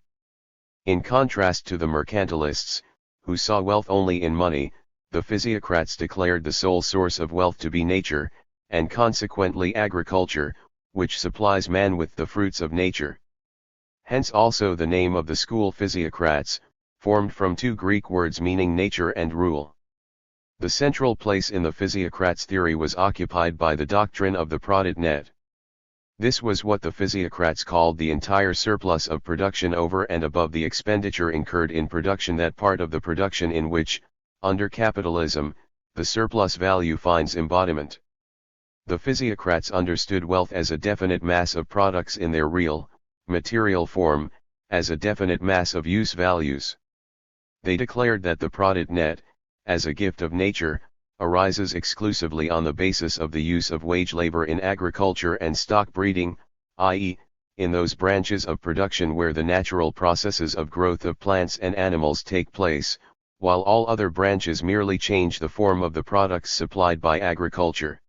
In contrast to the mercantilists, who saw wealth only in money, the physiocrats declared the sole source of wealth to be nature, and consequently agriculture, which supplies man with the fruits of nature. Hence also the name of the school physiocrats, formed from two Greek words meaning nature and rule. The central place in the physiocrats' theory was occupied by the doctrine of the product net. This was what the physiocrats called the entire surplus of production over and above the expenditure incurred in production, that part of the production in which, under capitalism, the surplus value finds embodiment. The physiocrats understood wealth as a definite mass of products in their real, material form, as a definite mass of use values. They declared that the product net, as a gift of nature, arises exclusively on the basis of the use of wage labor in agriculture and stock breeding, i.e., in those branches of production where the natural processes of growth of plants and animals take place, while all other branches merely change the form of the products supplied by agriculture.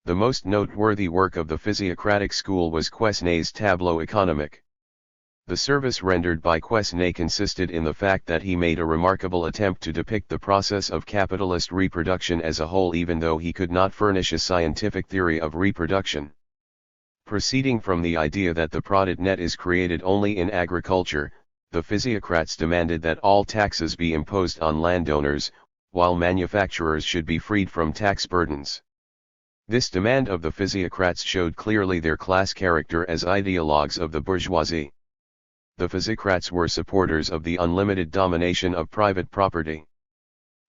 The most noteworthy work of the physiocratic school was Quesnay's Tableau économique. The service rendered by Quesnay consisted in the fact that he made a remarkable attempt to depict the process of capitalist reproduction as a whole, even though he could not furnish a scientific theory of reproduction. Proceeding from the idea that the product net is created only in agriculture, the physiocrats demanded that all taxes be imposed on landowners, while manufacturers should be freed from tax burdens. This demand of the physiocrats showed clearly their class character as ideologues of the bourgeoisie. The physiocrats were supporters of the unlimited domination of private property.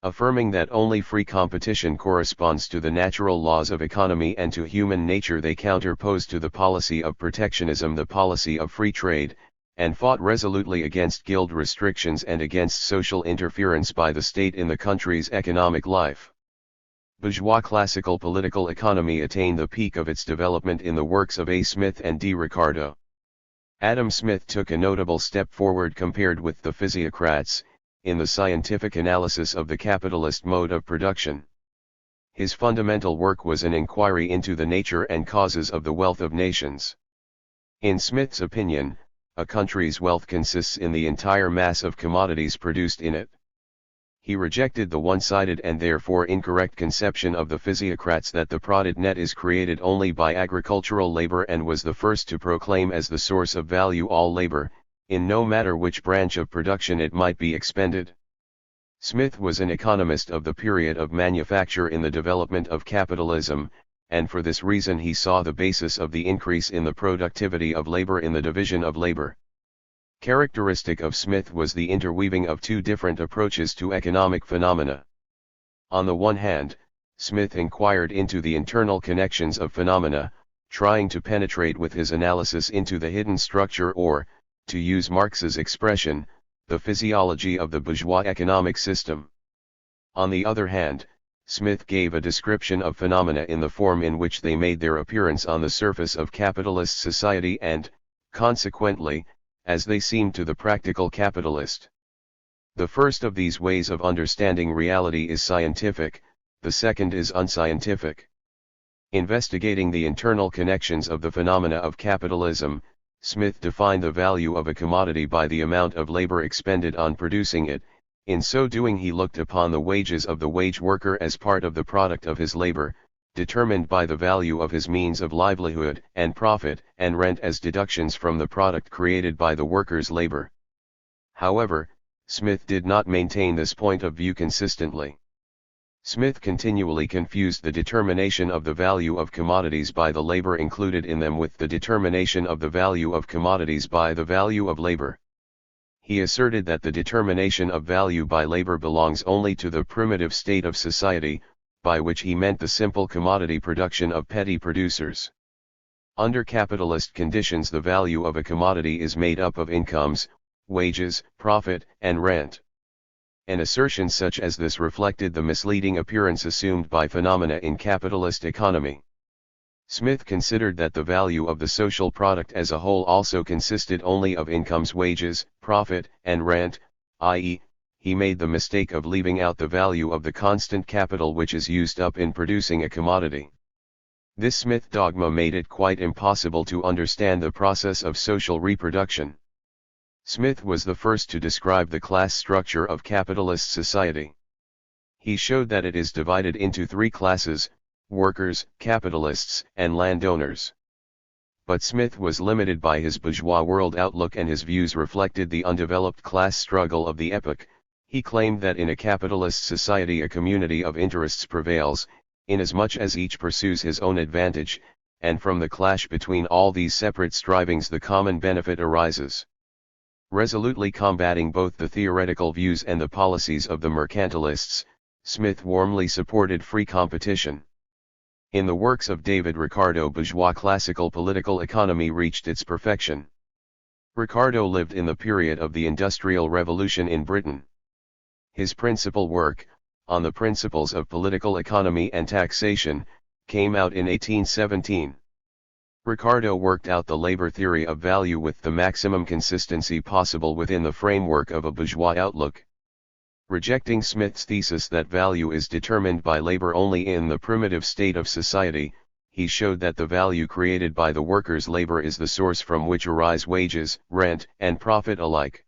Affirming that only free competition corresponds to the natural laws of economy and to human nature, they counterposed to the policy of protectionism the policy of free trade, and fought resolutely against guild restrictions and against social interference by the state in the country's economic life. Bourgeois classical political economy attained the peak of its development in the works of A. Smith and D. Ricardo. Adam Smith took a notable step forward compared with the physiocrats, in the scientific analysis of the capitalist mode of production. His fundamental work was an inquiry into the nature and causes of the wealth of nations. In Smith's opinion, a country's wealth consists in the entire mass of commodities produced in it. He rejected the one-sided and therefore incorrect conception of the physiocrats that the product net is created only by agricultural labor, and was the first to proclaim as the source of value all labor, in no matter which branch of production it might be expended. Smith was an economist of the period of manufacture in the development of capitalism, and for this reason he saw the basis of the increase in the productivity of labor in the division of labor. Characteristic of Smith was the interweaving of two different approaches to economic phenomena. On the one hand, Smith inquired into the internal connections of phenomena, trying to penetrate with his analysis into the hidden structure, or, to use Marx's expression, the physiology of the bourgeois economic system. On the other hand, Smith gave a description of phenomena in the form in which they made their appearance on the surface of capitalist society and, consequently, as they seemed to the practical capitalist. The first of these ways of understanding reality is scientific, the second is unscientific. Investigating the internal connections of the phenomena of capitalism, Smith defined the value of a commodity by the amount of labor expended on producing it. In so doing, he looked upon the wages of the wage worker as part of the product of his labor, determined by the value of his means of livelihood and profit, and rent as deductions from the product created by the worker's labor. However, Smith did not maintain this point of view consistently. Smith continually confused the determination of the value of commodities by the labor included in them with the determination of the value of commodities by the value of labor. He asserted that the determination of value by labor belongs only to the primitive state of society, by which he meant the simple commodity production of petty producers. Under capitalist conditions, the value of a commodity is made up of incomes, wages, profit, and rent. An assertion such as this reflected the misleading appearance assumed by phenomena in capitalist economy. Smith considered that the value of the social product as a whole also consisted only of incomes, wages, profit, and rent, i.e., he made the mistake of leaving out the value of the constant capital which is used up in producing a commodity. This Smith dogma made it quite impossible to understand the process of social reproduction. Smith was the first to describe the class structure of capitalist society. He showed that it is divided into three classes: workers, capitalists, and landowners. But Smith was limited by his bourgeois world outlook, and his views reflected the undeveloped class struggle of the epoch. He claimed that in a capitalist society a community of interests prevails, inasmuch as each pursues his own advantage, and from the clash between all these separate strivings the common benefit arises. Resolutely combating both the theoretical views and the policies of the mercantilists, Smith warmly supported free competition. In the works of David Ricardo, bourgeois classical political economy reached its perfection. Ricardo lived in the period of the Industrial Revolution in Britain. His principal work, On the Principles of Political Economy and Taxation, came out in 1817. Ricardo worked out the labor theory of value with the maximum consistency possible within the framework of a bourgeois outlook. Rejecting Smith's thesis that value is determined by labor only in the primitive state of society, he showed that the value created by the worker's labor is the source from which arise wages, rent, and profit alike.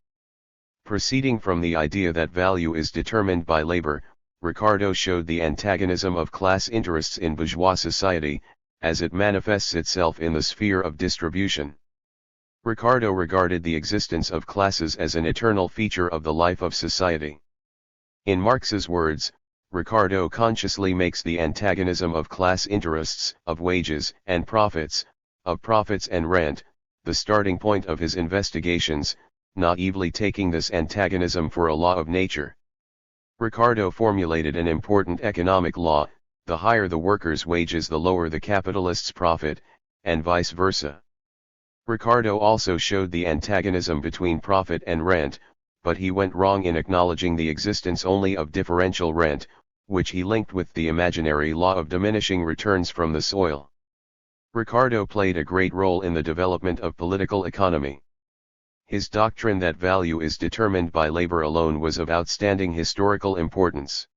Proceeding from the idea that value is determined by labor, Ricardo showed the antagonism of class interests in bourgeois society, as it manifests itself in the sphere of distribution. Ricardo regarded the existence of classes as an eternal feature of the life of society. In Marx's words, Ricardo consciously makes the antagonism of class interests, of wages and profits, of profits and rent, the starting point of his investigations, naively taking this antagonism for a law of nature. Ricardo formulated an important economic law: the higher the worker's wages the lower the capitalist's profit, and vice versa. Ricardo also showed the antagonism between profit and rent, but he went wrong in acknowledging the existence only of differential rent, which he linked with the imaginary law of diminishing returns from the soil. Ricardo played a great role in the development of political economy. His doctrine that value is determined by labor alone was of outstanding historical importance.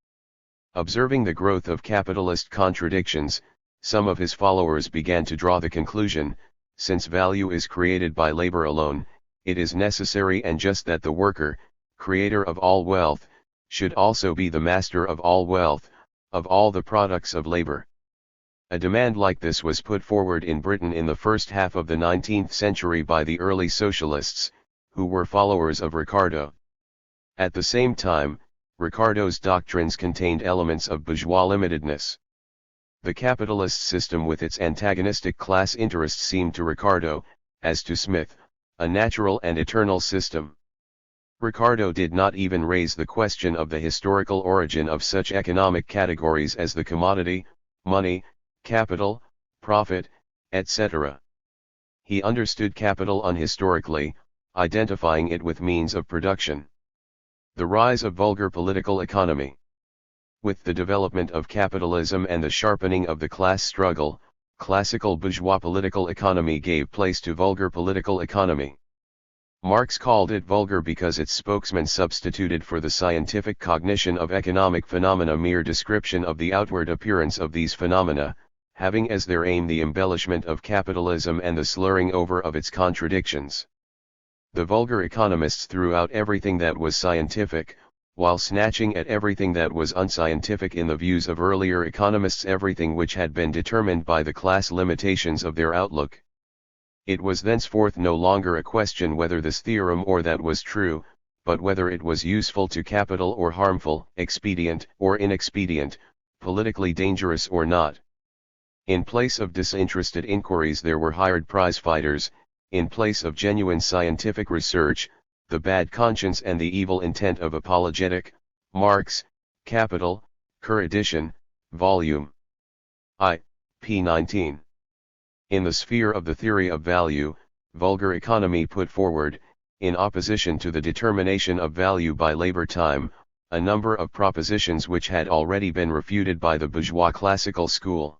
Observing the growth of capitalist contradictions, some of his followers began to draw the conclusion, since value is created by labor alone, it is necessary and just that the worker, creator of all wealth, should also be the master of all wealth, of all the products of labor. A demand like this was put forward in Britain in the first half of the 19th century by the early socialists, who were followers of Ricardo. At the same time, Ricardo's doctrines contained elements of bourgeois limitedness. The capitalist system with its antagonistic class interests seemed to Ricardo, as to Smith, a natural and eternal system. Ricardo did not even raise the question of the historical origin of such economic categories as the commodity, money, capital, profit, etc. He understood capital unhistorically, identifying it with means of production. The rise of vulgar political economy. With the development of capitalism and the sharpening of the class struggle, classical bourgeois political economy gave place to vulgar political economy. Marx called it vulgar because its spokesman substituted for the scientific cognition of economic phenomena mere description of the outward appearance of these phenomena, having as their aim the embellishment of capitalism and the slurring over of its contradictions. The vulgar economists threw out everything that was scientific, while snatching at everything that was unscientific in the views of earlier economists, everything which had been determined by the class limitations of their outlook. It was thenceforth no longer a question whether this theorem or that was true, but whether it was useful to capital or harmful, expedient or inexpedient, politically dangerous or not. In place of disinterested inquiries there were hired prize fighters, in place of genuine scientific research, the bad conscience and the evil intent of apologetic. Marx, Capital, Kerr edition, Volume I, p. 19. In the sphere of the theory of value, vulgar economy put forward, in opposition to the determination of value by labor time, a number of propositions which had already been refuted by the bourgeois classical school.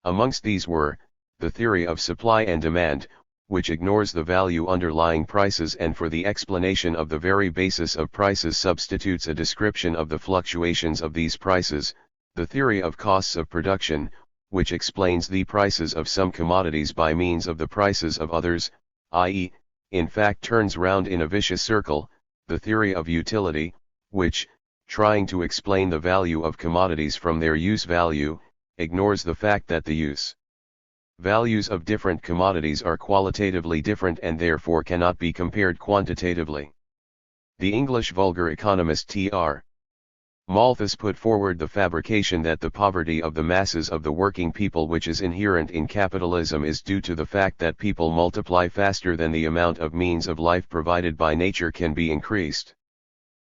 Amongst these were, the theory of supply and demand, which ignores the value underlying prices and for the explanation of the very basis of prices substitutes a description of the fluctuations of these prices, the theory of costs of production, which explains the prices of some commodities by means of the prices of others, i.e., in fact turns round in a vicious circle, the theory of utility, which, trying to explain the value of commodities from their use value, ignores the fact that the use values of different commodities are qualitatively different and therefore cannot be compared quantitatively. The English vulgar economist Tr. Malthus put forward the fabrication that the poverty of the masses of the working people which is inherent in capitalism is due to the fact that people multiply faster than the amount of means of life provided by nature can be increased.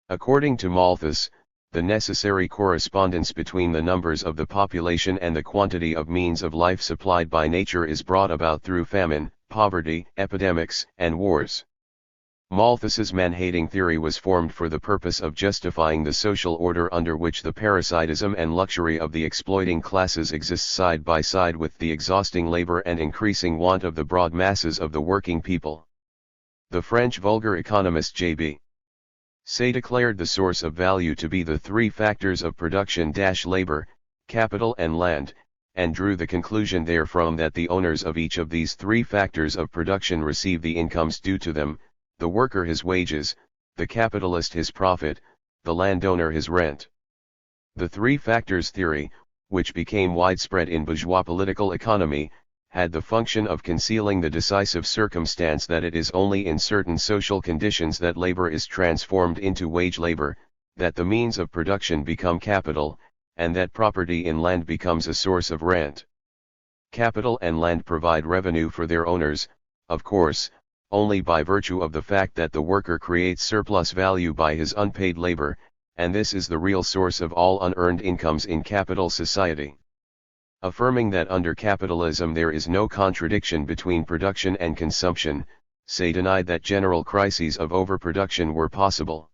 According to Malthus, the necessary correspondence between the numbers of the population and the quantity of means of life supplied by nature is brought about through famine, poverty, epidemics, and wars. Malthus's man-hating theory was formed for the purpose of justifying the social order under which the parasitism and luxury of the exploiting classes exist side by side with the exhausting labor and increasing want of the broad masses of the working people. The French vulgar economist J.B. Say declared the source of value to be the three factors of production: labor, capital and land, and drew the conclusion therefrom that the owners of each of these three factors of production receive the incomes due to them, the worker his wages, the capitalist his profit, the landowner his rent. The three factors theory, which became widespread in bourgeois political economy, had the function of concealing the decisive circumstance that it is only in certain social conditions that labor is transformed into wage labor, that the means of production become capital, and that property in land becomes a source of rent. Capital and land provide revenue for their owners, of course, only by virtue of the fact that the worker creates surplus value by his unpaid labor, and this is the real source of all unearned incomes in capital society. Affirming that under capitalism there is no contradiction between production and consumption, Say denied that general crises of overproduction were possible.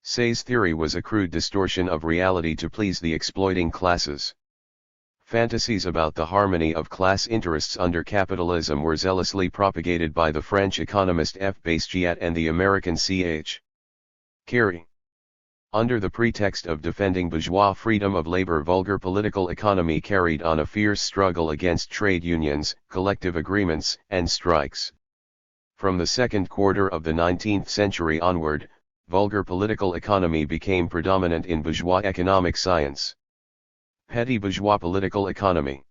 Say's theory was a crude distortion of reality to please the exploiting classes. Fantasies about the harmony of class interests under capitalism were zealously propagated by the French economist F. Bastiat and the American C.H. Carey. Under the pretext of defending bourgeois freedom of labor, vulgar political economy carried on a fierce struggle against trade unions, collective agreements, and strikes. From the second quarter of the 19th century onward, vulgar political economy became predominant in bourgeois economic science. Petty bourgeois political economy.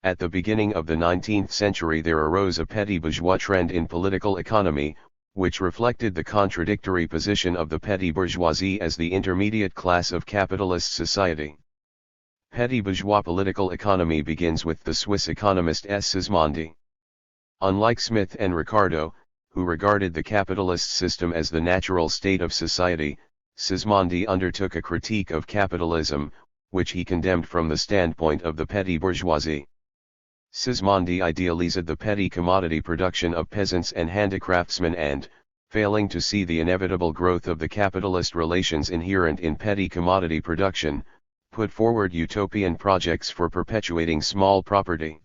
At the beginning of the 19th century there arose a petty bourgeois trend in political economy, which reflected the contradictory position of the petty bourgeoisie as the intermediate class of capitalist society. Petty bourgeois political economy begins with the Swiss economist S. Sismondi. Unlike Smith and Ricardo, who regarded the capitalist system as the natural state of society, Sismondi undertook a critique of capitalism, which he condemned from the standpoint of the petty bourgeoisie. Sismondi idealized the petty commodity production of peasants and handicraftsmen and, failing to see the inevitable growth of the capitalist relations inherent in petty commodity production, put forward utopian projects for perpetuating small property.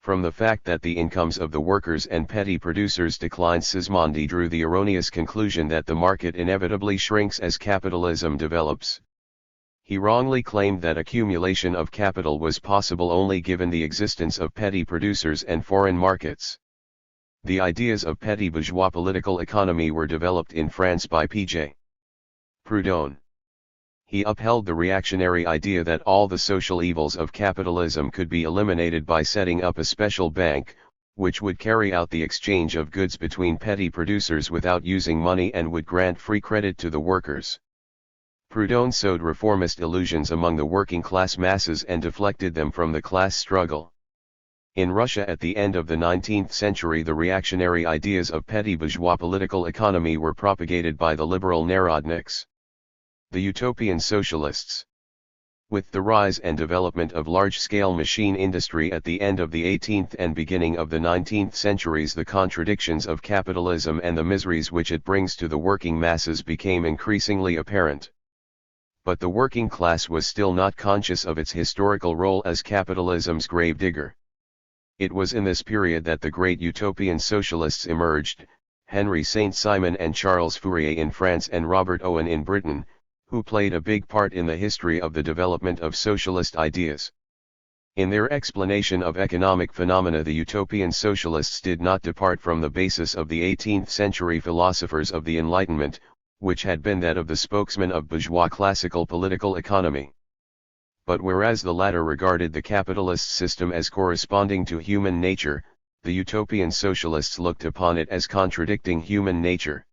From the fact that the incomes of the workers and petty producers declined, Sismondi drew the erroneous conclusion that the market inevitably shrinks as capitalism develops. He wrongly claimed that accumulation of capital was possible only given the existence of petty producers and foreign markets. The ideas of petty bourgeois political economy were developed in France by P.J. Proudhon. He upheld the reactionary idea that all the social evils of capitalism could be eliminated by setting up a special bank, which would carry out the exchange of goods between petty producers without using money and would grant free credit to the workers. Proudhon sowed reformist illusions among the working class masses and deflected them from the class struggle. In Russia at the end of the 19th century, the reactionary ideas of petty bourgeois political economy were propagated by the liberal Narodniks, the utopian socialists. With the rise and development of large-scale machine industry at the end of the 18th and beginning of the 19th centuries, the contradictions of capitalism and the miseries which it brings to the working masses became increasingly apparent. But the working class was still not conscious of its historical role as capitalism's gravedigger. It was in this period that the great utopian socialists emerged, Henry Saint-Simon and Charles Fourier in France and Robert Owen in Britain, who played a big part in the history of the development of socialist ideas. In their explanation of economic phenomena, the utopian socialists did not depart from the basis of the 18th century philosophers of the Enlightenment, which had been that of the spokesman of bourgeois classical political economy. But whereas the latter regarded the capitalist system as corresponding to human nature, the utopian socialists looked upon it as contradicting human nature.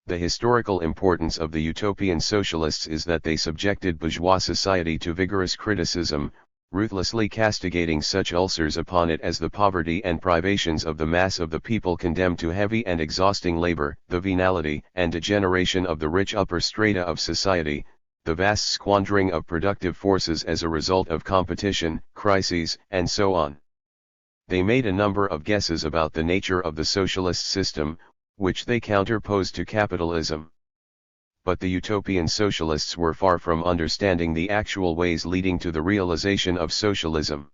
The historical importance of the utopian socialists is that they subjected bourgeois society to vigorous criticism, ruthlessly castigating such ulcers upon it as the poverty and privations of the mass of the people condemned to heavy and exhausting labor, the venality and degeneration of the rich upper strata of society, the vast squandering of productive forces as a result of competition, crises, and so on. They made a number of guesses about the nature of the socialist system, which they counterposed to capitalism. But the utopian socialists were far from understanding the actual ways leading to the realization of socialism.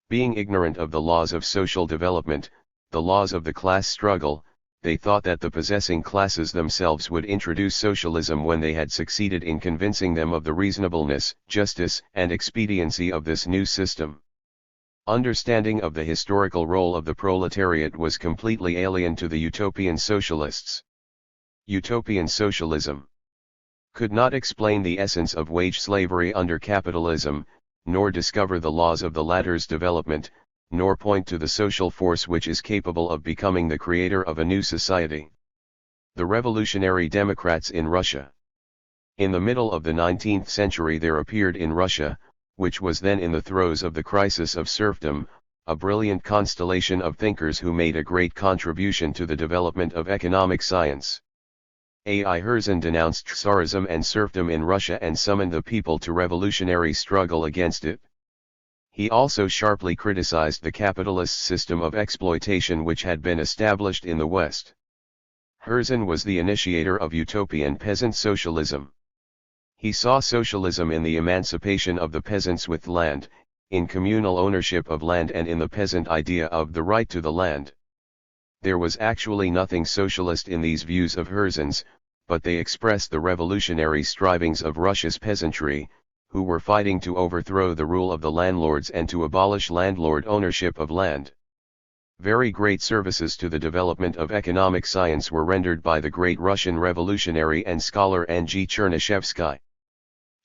Being ignorant of the laws of social development, the laws of the class struggle, they thought that the possessing classes themselves would introduce socialism when they had succeeded in convincing them of the reasonableness, justice, and expediency of this new system. Understanding of the historical role of the proletariat was completely alien to the utopian socialists. Utopian socialism could not explain the essence of wage slavery under capitalism, nor discover the laws of the latter's development, nor point to the social force which is capable of becoming the creator of a new society. The revolutionary democrats in Russia. In the middle of the 19th century there appeared in Russia, which was then in the throes of the crisis of serfdom, a brilliant constellation of thinkers who made a great contribution to the development of economic science. A.I. Herzen denounced Tsarism and serfdom in Russia and summoned the people to revolutionary struggle against it. He also sharply criticized the capitalist system of exploitation which had been established in the West. Herzen was the initiator of utopian peasant socialism. He saw socialism in the emancipation of the peasants with land, in communal ownership of land and in the peasant idea of the right to the land. There was actually nothing socialist in these views of Herzen's, but they expressed the revolutionary strivings of Russia's peasantry, who were fighting to overthrow the rule of the landlords and to abolish landlord ownership of land. Very great services to the development of economic science were rendered by the great Russian revolutionary and scholar N.G. Chernyshevsky.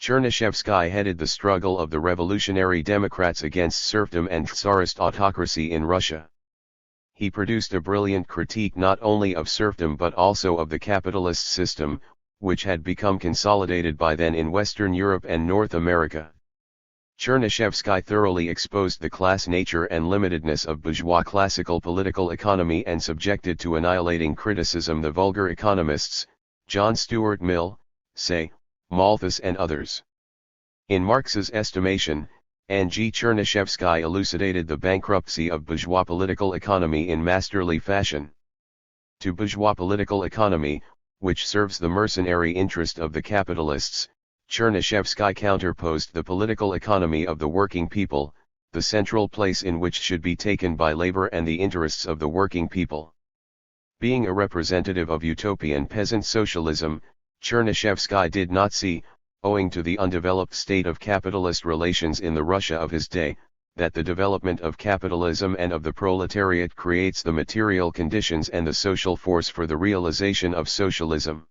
Chernyshevsky headed the struggle of the revolutionary democrats against serfdom and Tsarist autocracy in Russia. He produced a brilliant critique not only of serfdom but also of the capitalist system, which had become consolidated by then in Western Europe and North America. Chernyshevsky thoroughly exposed the class nature and limitedness of bourgeois classical political economy and subjected to annihilating criticism the vulgar economists, John Stuart Mill, Say, Malthus and others. In Marx's estimation, N.G. Chernyshevsky elucidated the bankruptcy of bourgeois political economy in masterly fashion. To bourgeois political economy, which serves the mercenary interest of the capitalists, Chernyshevsky counterposed the political economy of the working people, the central place in which should be taken by labor and the interests of the working people. Being a representative of utopian peasant socialism, Chernyshevsky did not see, owing to the undeveloped state of capitalist relations in the Russia of his day, that the development of capitalism and of the proletariat creates the material conditions and the social force for the realization of socialism.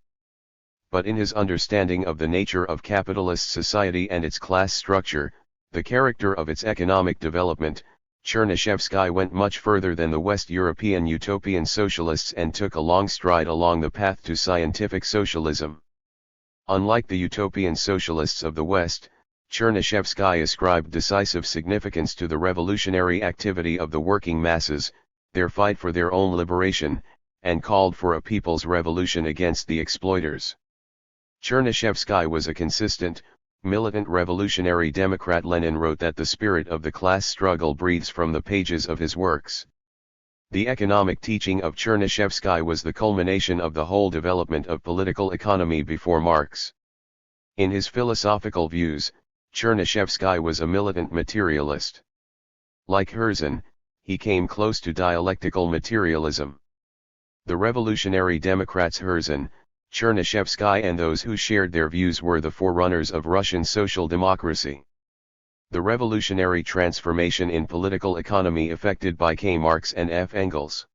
But in his understanding of the nature of capitalist society and its class structure, the character of its economic development, Chernyshevsky went much further than the West European utopian socialists and took a long stride along the path to scientific socialism. Unlike the utopian socialists of the West, Chernyshevsky ascribed decisive significance to the revolutionary activity of the working masses, their fight for their own liberation, and called for a people's revolution against the exploiters. Chernyshevsky was a consistent, militant revolutionary democrat. Lenin wrote that the spirit of the class struggle breathes from the pages of his works. The economic teaching of Chernyshevsky was the culmination of the whole development of political economy before Marx. In his philosophical views, Chernyshevsky was a militant materialist. Like Herzen, he came close to dialectical materialism. The revolutionary democrats Herzen, Chernyshevsky and those who shared their views were the forerunners of Russian social democracy. The revolutionary transformation in political economy effected by K. Marx and F. Engels.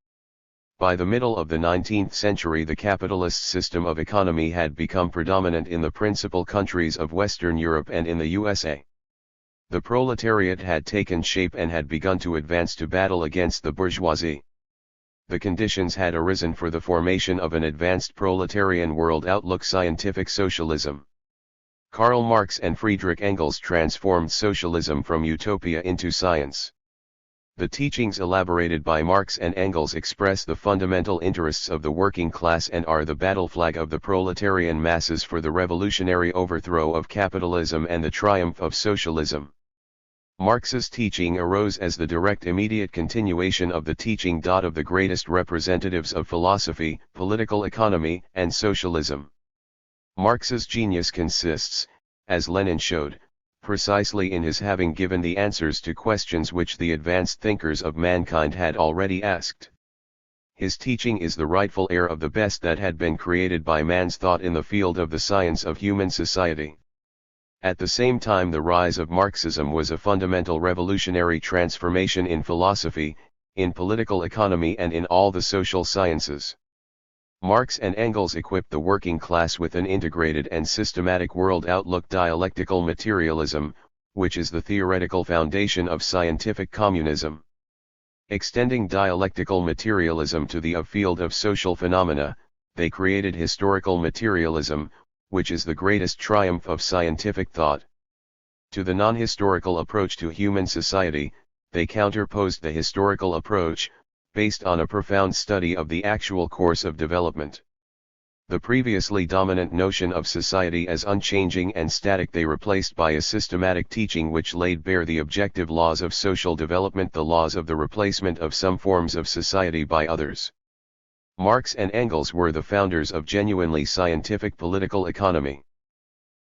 By the middle of the 19th century the capitalist system of economy had become predominant in the principal countries of Western Europe and in the USA. The proletariat had taken shape and had begun to advance to battle against the bourgeoisie. the conditions had arisen for the formation of an advanced proletarian world outlook scientific socialism. Karl Marx and Friedrich Engels transformed socialism from utopia into science. The teachings elaborated by Marx and Engels express the fundamental interests of the working class and are the battle flag of the proletarian masses for the revolutionary overthrow of capitalism and the triumph of socialism. Marx's teaching arose as the direct immediate continuation of the teaching of the greatest representatives of philosophy, political economy, and socialism. Marx's genius consists, as Lenin showed, precisely in his having given the answers to questions which the advanced thinkers of mankind had already asked. His teaching is the rightful heir of the best that had been created by man's thought in the field of the science of human society. At the same time, the rise of Marxism was a fundamental revolutionary transformation in philosophy, in political economy and in all the social sciences. Marx and Engels equipped the working class with an integrated and systematic world outlook, dialectical materialism, which is the theoretical foundation of scientific communism. Extending dialectical materialism to the field of social phenomena, they created historical materialism, which is the greatest triumph of scientific thought. To the non-historical approach to human society, they counterposed the historical approach, based on a profound study of the actual course of development. The previously dominant notion of society as unchanging and static they replaced by a systematic teaching which laid bare the objective laws of social development, the laws of the replacement of some forms of society by others. Marx and Engels were the founders of genuinely scientific political economy.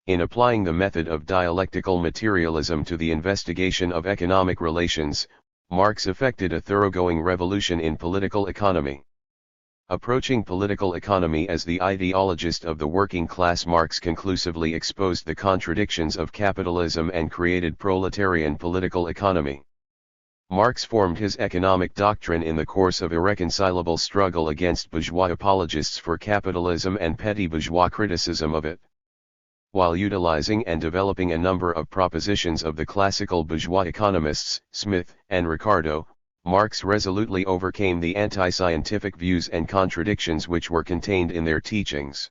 In applying the method of dialectical materialism to the investigation of economic relations, Marx effected a thoroughgoing revolution in political economy. Approaching political economy as the ideologist of the working class, Marx conclusively exposed the contradictions of capitalism and created proletarian political economy. Marx formed his economic doctrine in the course of irreconcilable struggle against bourgeois apologists for capitalism and petty bourgeois criticism of it. While utilizing and developing a number of propositions of the classical bourgeois economists, Smith and Ricardo, Marx resolutely overcame the anti-scientific views and contradictions which were contained in their teachings.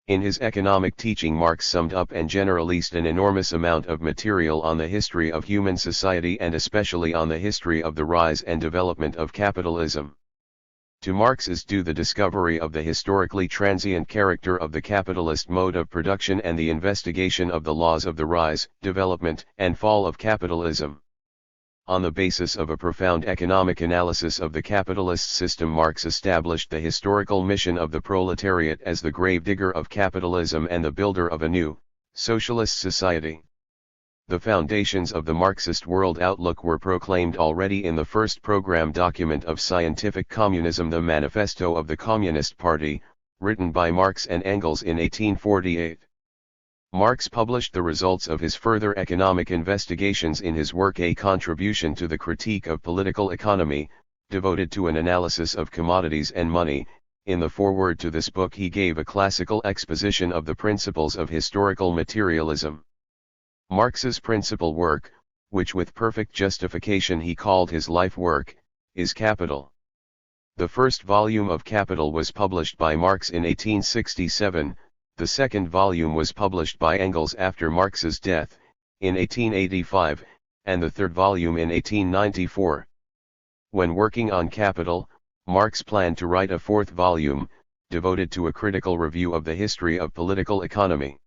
In his economic teaching, Marx summed up and generalized an enormous amount of material on the history of human society and especially on the history of the rise and development of capitalism. To Marx is due the discovery of the historically transient character of the capitalist mode of production and the investigation of the laws of the rise, development, and fall of capitalism. On the basis of a profound economic analysis of the capitalist system, Marx established the historical mission of the proletariat as the gravedigger of capitalism and the builder of a new, socialist society. The foundations of the Marxist world outlook were proclaimed already in the first program document of scientific communism, the Manifesto of the Communist Party, written by Marx and Engels in 1848. Marx published the results of his further economic investigations in his work A Contribution to the Critique of Political Economy, devoted to an analysis of commodities and money. In the foreword to this book he gave a classical exposition of the principles of historical materialism. Marx's principal work, which with perfect justification he called his life work, is Capital. The first volume of Capital was published by Marx in 1867, the second volume was published by Engels after Marx's death, in 1885, and the third volume in 1894. When working on Capital, Marx planned to write a fourth volume, devoted to a critical review of the history of political economy.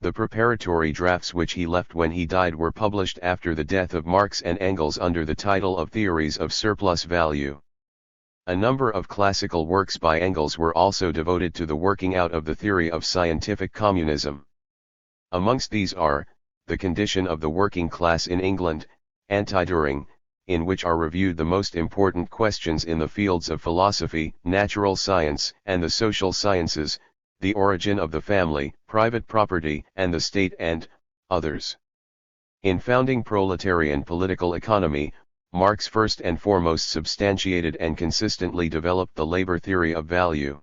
The preparatory drafts which he left when he died were published after the death of Marx and Engels under the title of Theories of Surplus Value. A number of classical works by Engels were also devoted to the working out of the theory of scientific communism. Amongst these are, The Condition of the Working Class in England, Anti-Düring, in which are reviewed the most important questions in the fields of philosophy, natural science, and the social sciences, The Origin of the Family, Private Property and the State and others. In founding proletarian political economy, Marx first and foremost substantiated and consistently developed the labor theory of value.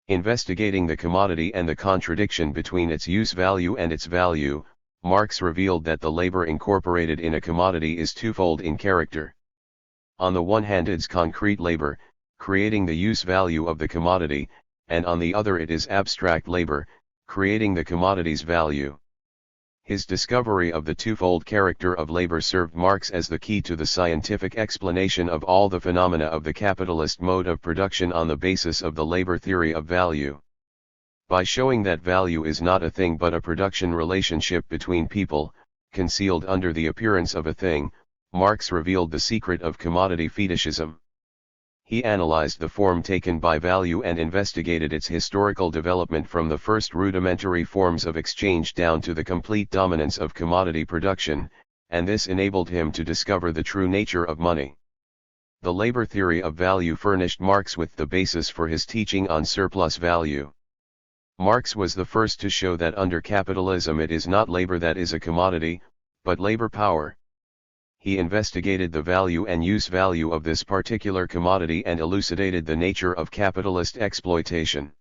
Investigating the commodity and the contradiction between its use value and its value, Marx revealed that the labor incorporated in a commodity is twofold in character. On the one hand, its concrete labor, creating the use value of the commodity, and on the other it is abstract labor, creating the commodity's value. His discovery of the twofold character of labor served Marx as the key to the scientific explanation of all the phenomena of the capitalist mode of production on the basis of the labor theory of value. By showing that value is not a thing but a production relationship between people, concealed under the appearance of a thing, Marx revealed the secret of commodity fetishism. He analyzed the form taken by value and investigated its historical development from the first rudimentary forms of exchange down to the complete dominance of commodity production, and this enabled him to discover the true nature of money. The labor theory of value furnished Marx with the basis for his teaching on surplus value. Marx was the first to show that under capitalism it is not labor that is a commodity, but labor power. He investigated the value and use value of this particular commodity and elucidated the nature of capitalist exploitation.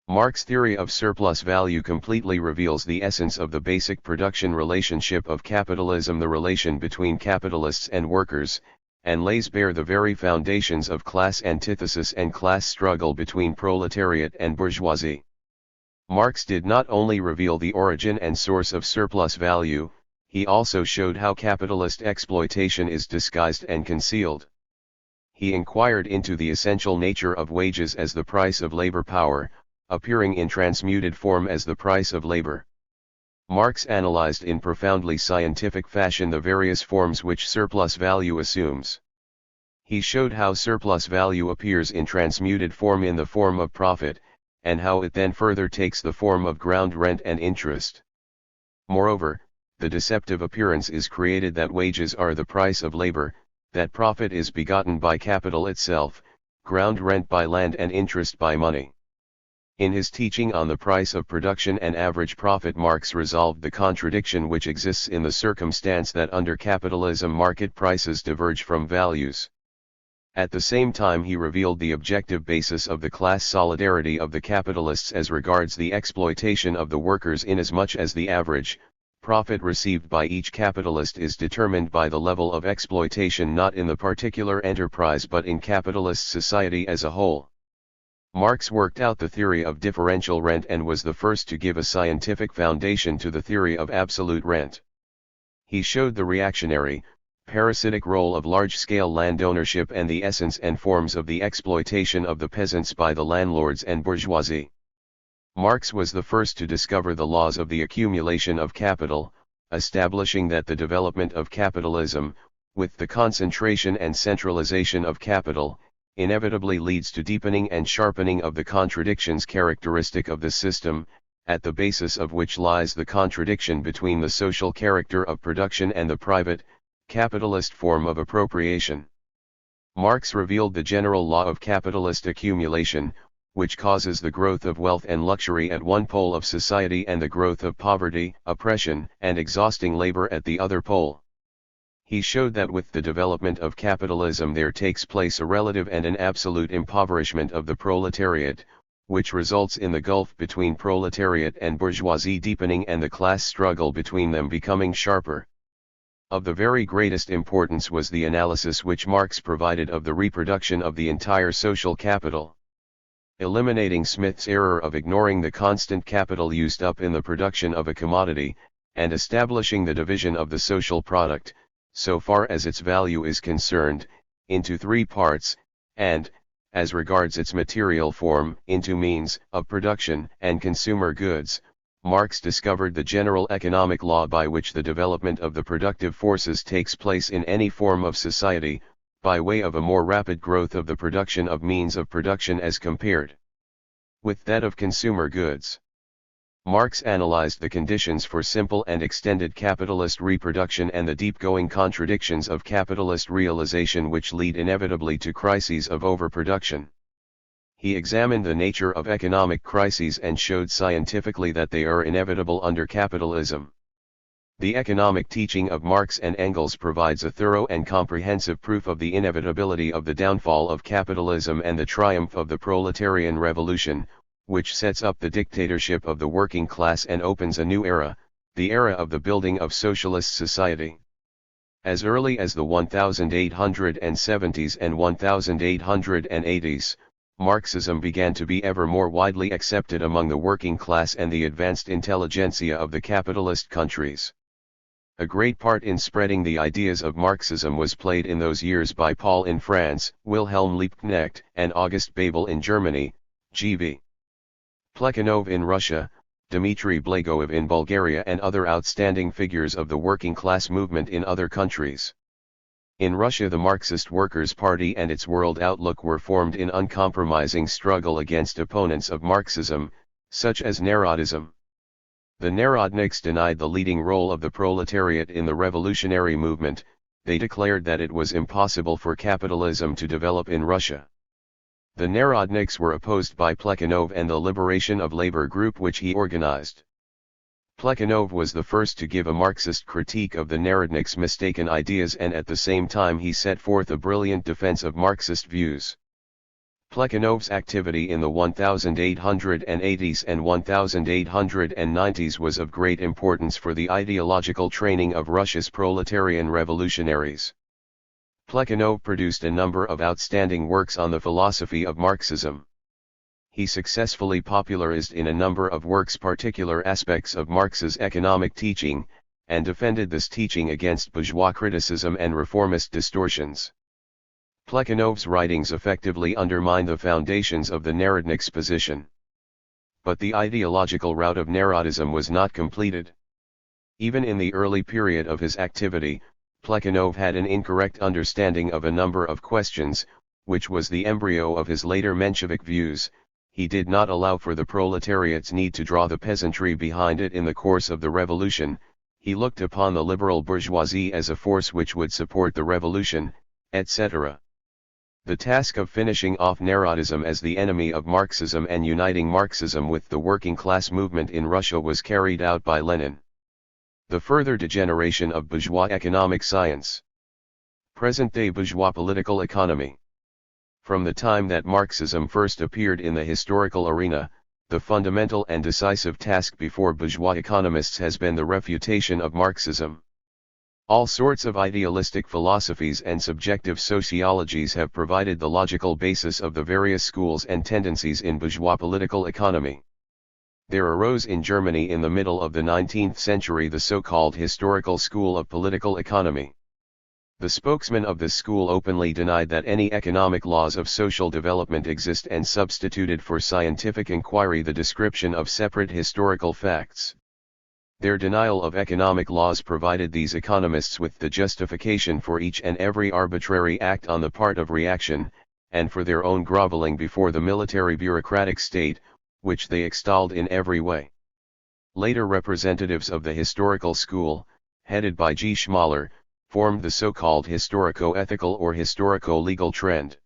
Marx's theory of surplus value completely reveals the essence of the basic production relationship of capitalism, the relation between capitalists and workers, and lays bare the very foundations of class antithesis and class struggle between proletariat and bourgeoisie. Marx did not only reveal the origin and source of surplus value, he also showed how capitalist exploitation is disguised and concealed. He inquired into the essential nature of wages as the price of labor power, appearing in transmuted form as the price of labor. Marx analyzed in profoundly scientific fashion the various forms which surplus value assumes. He showed how surplus value appears in transmuted form in the form of profit, and how it then further takes the form of ground rent and interest. Moreover, the deceptive appearance is created that wages are the price of labor, that profit is begotten by capital itself, ground rent by land and interest by money. In his teaching on the price of production and average profit, Marx resolved the contradiction which exists in the circumstance that under capitalism market prices diverge from values. At the same time he revealed the objective basis of the class solidarity of the capitalists as regards the exploitation of the workers, inasmuch as the average profit received by each capitalist is determined by the level of exploitation not in the particular enterprise but in capitalist society as a whole. Marx worked out the theory of differential rent and was the first to give a scientific foundation to the theory of absolute rent. He showed the reactionary, parasitic role of large-scale land ownership and the essence and forms of the exploitation of the peasants by the landlords and bourgeoisie. Marx was the first to discover the laws of the accumulation of capital, establishing that the development of capitalism, with the concentration and centralization of capital, inevitably leads to deepening and sharpening of the contradictions characteristic of the system, at the basis of which lies the contradiction between the social character of production and the private, capitalist form of appropriation. Marx revealed the general law of capitalist accumulation, which causes the growth of wealth and luxury at one pole of society and the growth of poverty, oppression, and exhausting labor at the other pole. He showed that with the development of capitalism there takes place a relative and an absolute impoverishment of the proletariat, which results in the gulf between proletariat and bourgeoisie deepening and the class struggle between them becoming sharper. Of the very greatest importance was the analysis which Marx provided of the reproduction of the entire social capital. Eliminating Smith's error of ignoring the constant capital used up in the production of a commodity, and establishing the division of the social product, so far as its value is concerned, into three parts, and, as regards its material form, into means of production and consumer goods, Marx discovered the general economic law by which the development of the productive forces takes place in any form of society, by way of a more rapid growth of the production of means of production as compared with that of consumer goods. Marx analyzed the conditions for simple and extended capitalist reproduction and the deep-going contradictions of capitalist realization which lead inevitably to crises of overproduction. He examined the nature of economic crises and showed scientifically that they are inevitable under capitalism. The economic teaching of Marx and Engels provides a thorough and comprehensive proof of the inevitability of the downfall of capitalism and the triumph of the proletarian revolution, which sets up the dictatorship of the working class and opens a new era, the era of the building of socialist society. As early as the 1870s and 1880s, Marxism began to be ever more widely accepted among the working class and the advanced intelligentsia of the capitalist countries. A great part in spreading the ideas of Marxism was played in those years by Paul in France, Wilhelm Liebknecht, and August Bebel in Germany, G.V. Plekhanov in Russia, Dmitry Blagoev in Bulgaria, and other outstanding figures of the working class movement in other countries. In Russia, the Marxist Workers' Party and its World Outlook were formed in uncompromising struggle against opponents of Marxism, such as Narodism. The Narodniks denied the leading role of the proletariat in the revolutionary movement. They declared that it was impossible for capitalism to develop in Russia. The Narodniks were opposed by Plekhanov and the Liberation of Labor group which he organized. Plekhanov was the first to give a Marxist critique of the Narodniks' mistaken ideas, and at the same time he set forth a brilliant defense of Marxist views. Plekhanov's activity in the 1880s and 1890s was of great importance for the ideological training of Russia's proletarian revolutionaries. Plekhanov produced a number of outstanding works on the philosophy of Marxism. He successfully popularized in a number of works particular aspects of Marx's economic teaching, and defended this teaching against bourgeois criticism and reformist distortions. Plekhanov's writings effectively undermine the foundations of the Narodniks' position. But the ideological route of Narodism was not completed. Even in the early period of his activity, Plekhanov had an incorrect understanding of a number of questions, which was the embryo of his later Menshevik views. He did not allow for the proletariat's need to draw the peasantry behind it in the course of the revolution. He looked upon the liberal bourgeoisie as a force which would support the revolution, etc. The task of finishing off Narodism as the enemy of Marxism and uniting Marxism with the working class movement in Russia was carried out by Lenin. The further degeneration of bourgeois economic science. Present-day bourgeois political economy. From the time that Marxism first appeared in the historical arena, the fundamental and decisive task before bourgeois economists has been the refutation of Marxism. All sorts of idealistic philosophies and subjective sociologies have provided the logical basis of the various schools and tendencies in bourgeois political economy. There arose in Germany in the middle of the 19th century the so-called historical school of political economy. The spokesman of this school openly denied that any economic laws of social development exist and substituted for scientific inquiry the description of separate historical facts. Their denial of economic laws provided these economists with the justification for each and every arbitrary act on the part of reaction, and for their own groveling before the military bureaucratic state, which they extolled in every way. Later representatives of the historical school, headed by G. Schmaler, formed the so-called historico-ethical or historico-legal trend.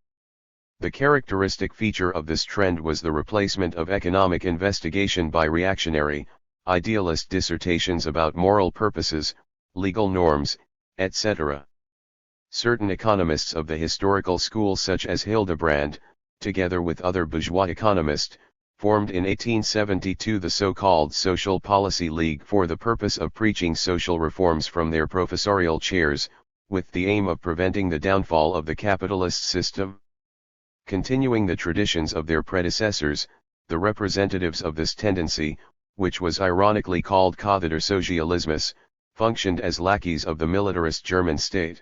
The characteristic feature of this trend was the replacement of economic investigation by reactionary, idealist dissertations about moral purposes, legal norms, etc. Certain economists of the historical school such as Hildebrand, together with other bourgeois economists, formed in 1872 the so-called Social Policy League for the purpose of preaching social reforms from their professorial chairs, with the aim of preventing the downfall of the capitalist system. Continuing the traditions of their predecessors, the representatives of this tendency, which was ironically called Kathedersocialismus, functioned as lackeys of the militarist German state.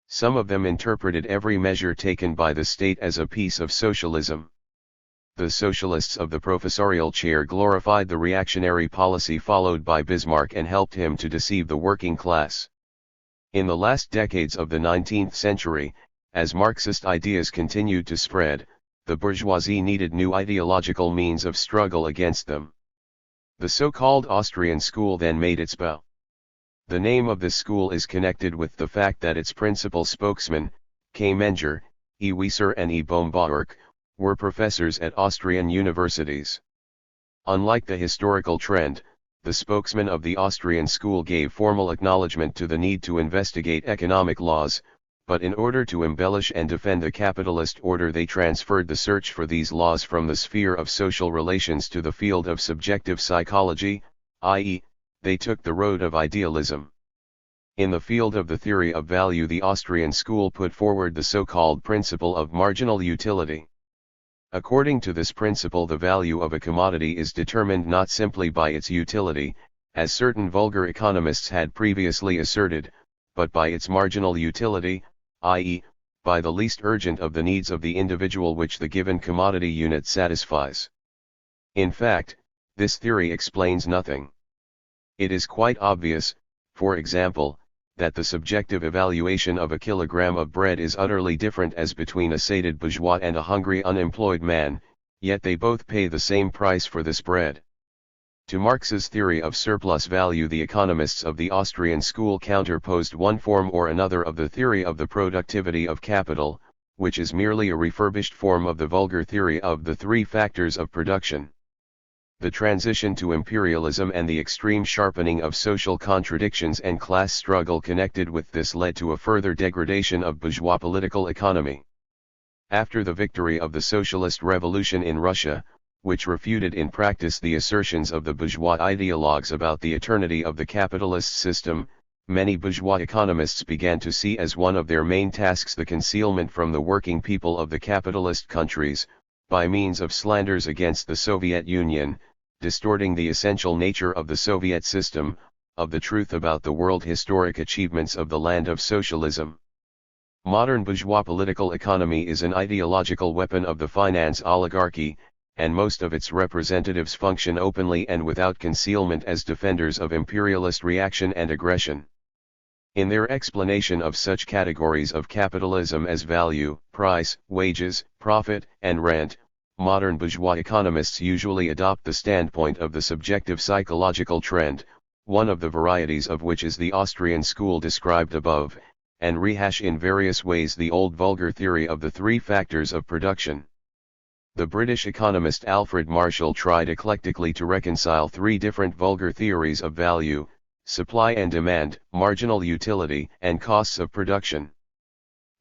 Some of them interpreted every measure taken by the state as a piece of socialism. The socialists of the professorial chair glorified the reactionary policy followed by Bismarck and helped him to deceive the working class. In the last decades of the 19th century, as Marxist ideas continued to spread, the bourgeoisie needed new ideological means of struggle against them. The so-called Austrian school then made its bow. The name of this school is connected with the fact that its principal spokesmen, K. Menger, E. Wieser and E. Bohm-Bawerk, were professors at Austrian universities. Unlike the historical trend, the spokesman of the Austrian school gave formal acknowledgement to the need to investigate economic laws, but in order to embellish and defend the capitalist order they transferred the search for these laws from the sphere of social relations to the field of subjective psychology, i.e., they took the road of idealism. In the field of the theory of value, the Austrian school put forward the so-called principle of marginal utility. According to this principle, the value of a commodity is determined not simply by its utility, as certain vulgar economists had previously asserted, but by its marginal utility, i.e., by the least urgent of the needs of the individual which the given commodity unit satisfies. In fact, this theory explains nothing. It is quite obvious, for example, that the subjective evaluation of a kilogram of bread is utterly different as between a sated bourgeois and a hungry unemployed man, yet they both pay the same price for this bread. To Marx's theory of surplus value, the economists of the Austrian school counterposed one form or another of the theory of the productivity of capital, which is merely a refurbished form of the vulgar theory of the three factors of production. The transition to imperialism and the extreme sharpening of social contradictions and class struggle connected with this led to a further degradation of bourgeois political economy. After the victory of the socialist revolution in Russia, which refuted in practice the assertions of the bourgeois ideologues about the eternity of the capitalist system, many bourgeois economists began to see as one of their main tasks the concealment from the working people of the capitalist countries, by means of slanders against the Soviet Union, distorting the essential nature of the Soviet system, of the truth about the world historic achievements of the land of socialism. Modern bourgeois political economy is an ideological weapon of the finance oligarchy, and most of its representatives function openly and without concealment as defenders of imperialist reaction and aggression. In their explanation of such categories of capitalism as value, price, wages, profit, and rent, modern bourgeois economists usually adopt the standpoint of the subjective psychological trend, one of the varieties of which is the Austrian school described above, and rehash in various ways the old vulgar theory of the three factors of production. The British economist Alfred Marshall tried eclectically to reconcile three different vulgar theories of value, supply and demand, marginal utility, and costs of production.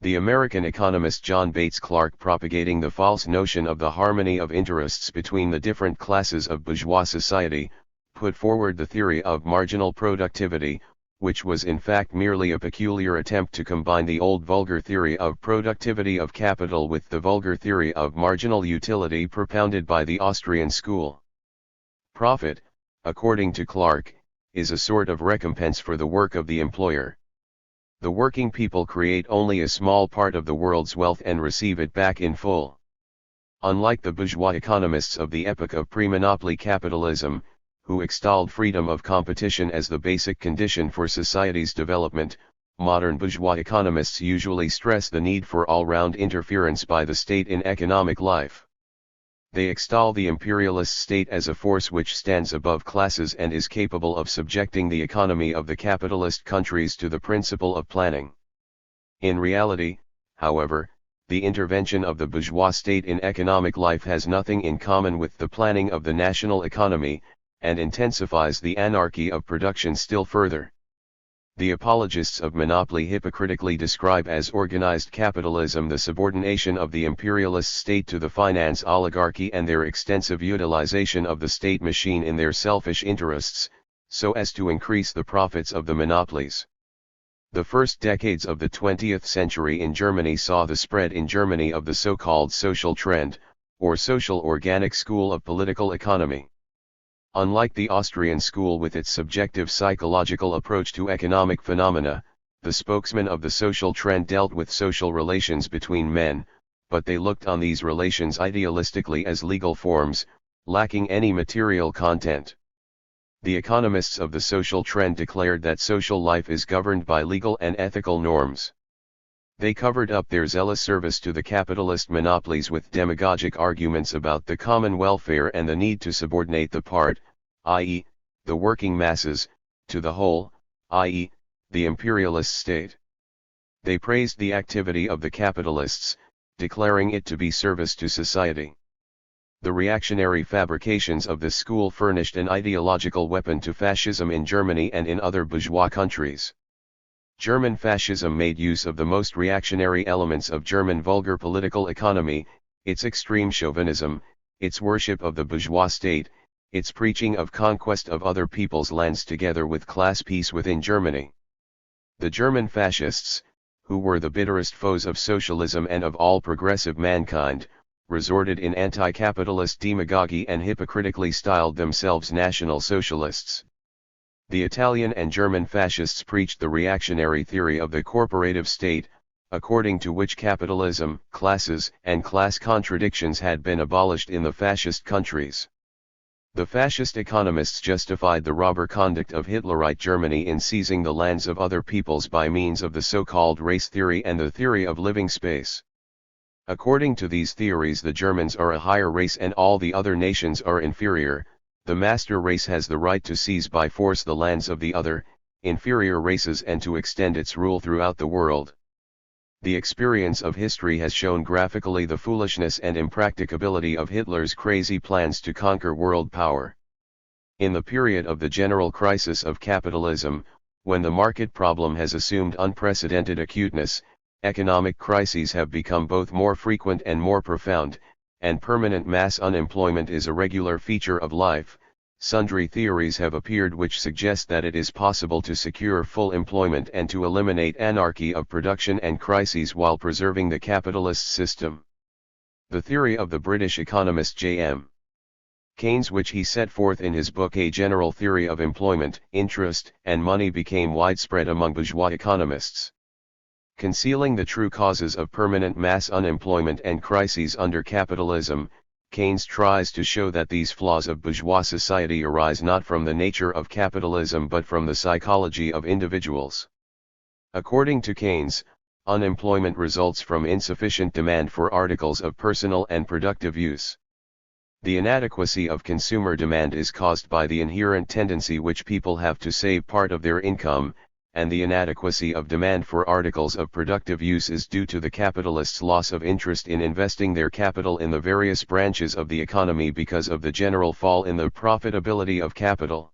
The American economist John Bates Clark, propagating the false notion of the harmony of interests between the different classes of bourgeois society, put forward the theory of marginal productivity, which was in fact merely a peculiar attempt to combine the old vulgar theory of productivity of capital with the vulgar theory of marginal utility propounded by the Austrian school. Profit, according to Clark, is a sort of recompense for the work of the employer. The working people create only a small part of the world's wealth and receive it back in full. Unlike the bourgeois economists of the epoch of pre-monopoly capitalism, who extolled freedom of competition as the basic condition for society's development, modern bourgeois economists usually stress the need for all-round interference by the state in economic life. They extol the imperialist state as a force which stands above classes and is capable of subjecting the economy of the capitalist countries to the principle of planning. In reality, however, the intervention of the bourgeois state in economic life has nothing in common with the planning of the national economy, and intensifies the anarchy of production still further. The apologists of monopoly hypocritically describe as organized capitalism the subordination of the imperialist state to the finance oligarchy and their extensive utilization of the state machine in their selfish interests, so as to increase the profits of the monopolies. The first decades of the 20th century in Germany saw the spread in Germany of the so-called social trend, or social organic school of political economy. Unlike the Austrian school with its subjective psychological approach to economic phenomena, the spokesmen of the social trend dealt with social relations between men, but they looked on these relations idealistically as legal forms, lacking any material content. The economists of the social trend declared that social life is governed by legal and ethical norms. They covered up their zealous service to the capitalist monopolies with demagogic arguments about the common welfare and the need to subordinate the part, i.e., the working masses, to the whole, i.e., the imperialist state. They praised the activity of the capitalists, declaring it to be service to society. The reactionary fabrications of this school furnished an ideological weapon to fascism in Germany and in other bourgeois countries. German fascism made use of the most reactionary elements of German vulgar political economy, its extreme chauvinism, its worship of the bourgeois state, its preaching of conquest of other people's lands together with class peace within Germany. The German fascists, who were the bitterest foes of socialism and of all progressive mankind, resorted in anti-capitalist demagogy and hypocritically styled themselves National Socialists. The Italian and German fascists preached the reactionary theory of the corporative state, according to which capitalism, classes, and class contradictions had been abolished in the fascist countries. The fascist economists justified the robber conduct of Hitlerite Germany in seizing the lands of other peoples by means of the so-called race theory and the theory of living space. According to these theories, the Germans are a higher race and all the other nations are inferior. The master race has the right to seize by force the lands of the other, inferior races and to extend its rule throughout the world. The experience of history has shown graphically the foolishness and impracticability of Hitler's crazy plans to conquer world power. In the period of the general crisis of capitalism, when the market problem has assumed unprecedented acuteness, economic crises have become both more frequent and more profound, and permanent mass unemployment is a regular feature of life. Sundry theories have appeared which suggest that it is possible to secure full employment and to eliminate anarchy of production and crises while preserving the capitalist system. The theory of the British economist J.M. Keynes, which he set forth in his book A General Theory of Employment, Interest, and Money, became widespread among bourgeois economists. Concealing the true causes of permanent mass unemployment and crises under capitalism, Keynes tries to show that these flaws of bourgeois society arise not from the nature of capitalism but from the psychology of individuals. According to Keynes, unemployment results from insufficient demand for articles of personal and productive use. The inadequacy of consumer demand is caused by the inherent tendency which people have to save part of their income, and the inadequacy of demand for articles of productive use is due to the capitalists' loss of interest in investing their capital in the various branches of the economy because of the general fall in the profitability of capital.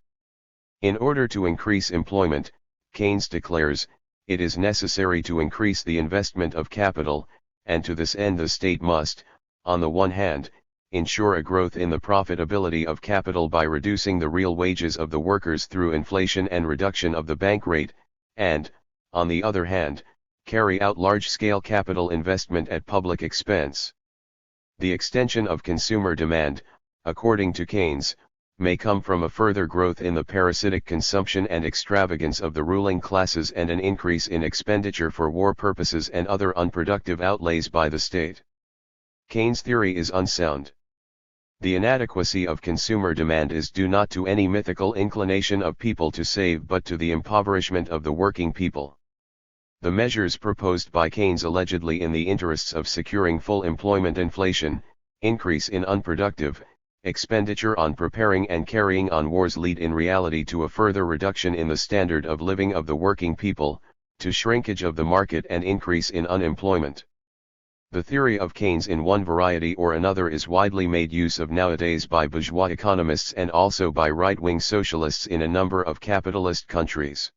In order to increase employment, Keynes declares, it is necessary to increase the investment of capital, and to this end the state must, on the one hand, ensure a growth in the profitability of capital by reducing the real wages of the workers through inflation and reduction of the bank rate, and, on the other hand, carry out large-scale capital investment at public expense. The extension of consumer demand, according to Keynes, may come from a further growth in the parasitic consumption and extravagance of the ruling classes and an increase in expenditure for war purposes and other unproductive outlays by the state. Keynes' theory is unsound. The inadequacy of consumer demand is due not to any mythical inclination of people to save but to the impoverishment of the working people. The measures proposed by Keynes allegedly in the interests of securing full employment, inflation, increase in unproductive expenditure on preparing and carrying on wars, lead in reality to a further reduction in the standard of living of the working people, to shrinkage of the market and increase in unemployment. The theory of Keynes in one variety or another is widely made use of nowadays by bourgeois economists and also by right-wing socialists in a number of capitalist countries.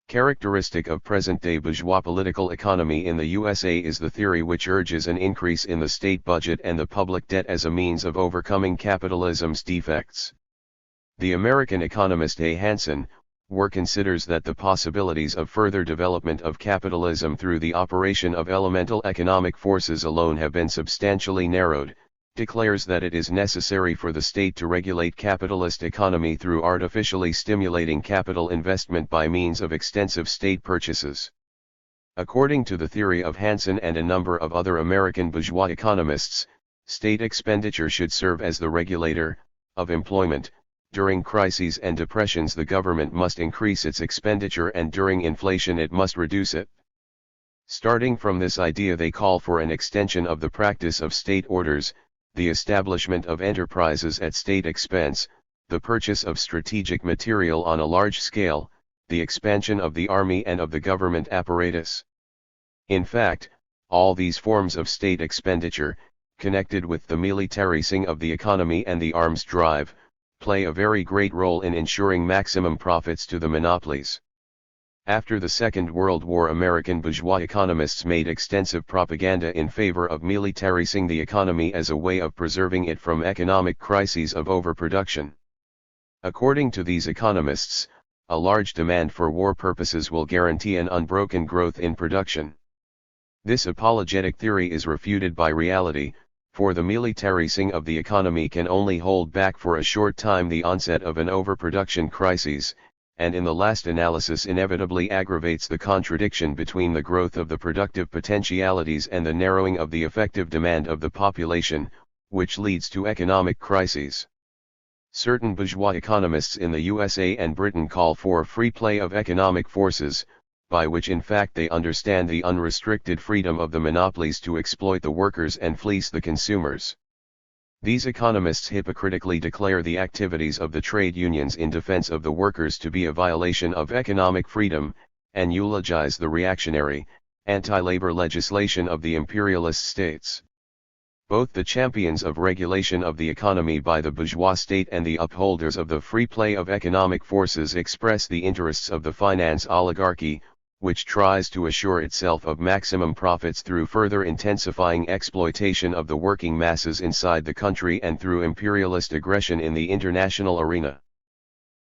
Characteristic of present-day bourgeois political economy in the USA is the theory which urges an increase in the state budget and the public debt as a means of overcoming capitalism's defects. The American economist A. Hansen considers that the possibilities of further development of capitalism through the operation of elemental economic forces alone have been substantially narrowed, declares that it is necessary for the state to regulate capitalist economy through artificially stimulating capital investment by means of extensive state purchases. According to the theory of Hansen and a number of other American bourgeois economists, state expenditure should serve as the regulator of employment. During crises and depressions the government must increase its expenditure and during inflation it must reduce it. Starting from this idea they call for an extension of the practice of state orders, the establishment of enterprises at state expense, the purchase of strategic material on a large scale, the expansion of the army and of the government apparatus. In fact, all these forms of state expenditure, connected with the militarizing of the economy and the arms drive, play a very great role in ensuring maximum profits to the monopolies. After the Second World War, American bourgeois economists made extensive propaganda in favor of militarizing the economy as a way of preserving it from economic crises of overproduction. According to these economists, a large demand for war purposes will guarantee an unbroken growth in production. This apologetic theory is refuted by reality, for the militarizing of the economy can only hold back for a short time the onset of an overproduction crisis, and in the last analysis inevitably aggravates the contradiction between the growth of the productive potentialities and the narrowing of the effective demand of the population, which leads to economic crises. Certain bourgeois economists in the USA and Britain call for free play of economic forces, by which in fact they understand the unrestricted freedom of the monopolies to exploit the workers and fleece the consumers. These economists hypocritically declare the activities of the trade unions in defense of the workers to be a violation of economic freedom, and eulogize the reactionary, anti-labor legislation of the imperialist states. Both the champions of regulation of the economy by the bourgeois state and the upholders of the free play of economic forces express the interests of the finance oligarchy, which tries to assure itself of maximum profits through further intensifying exploitation of the working masses inside the country and through imperialist aggression in the international arena.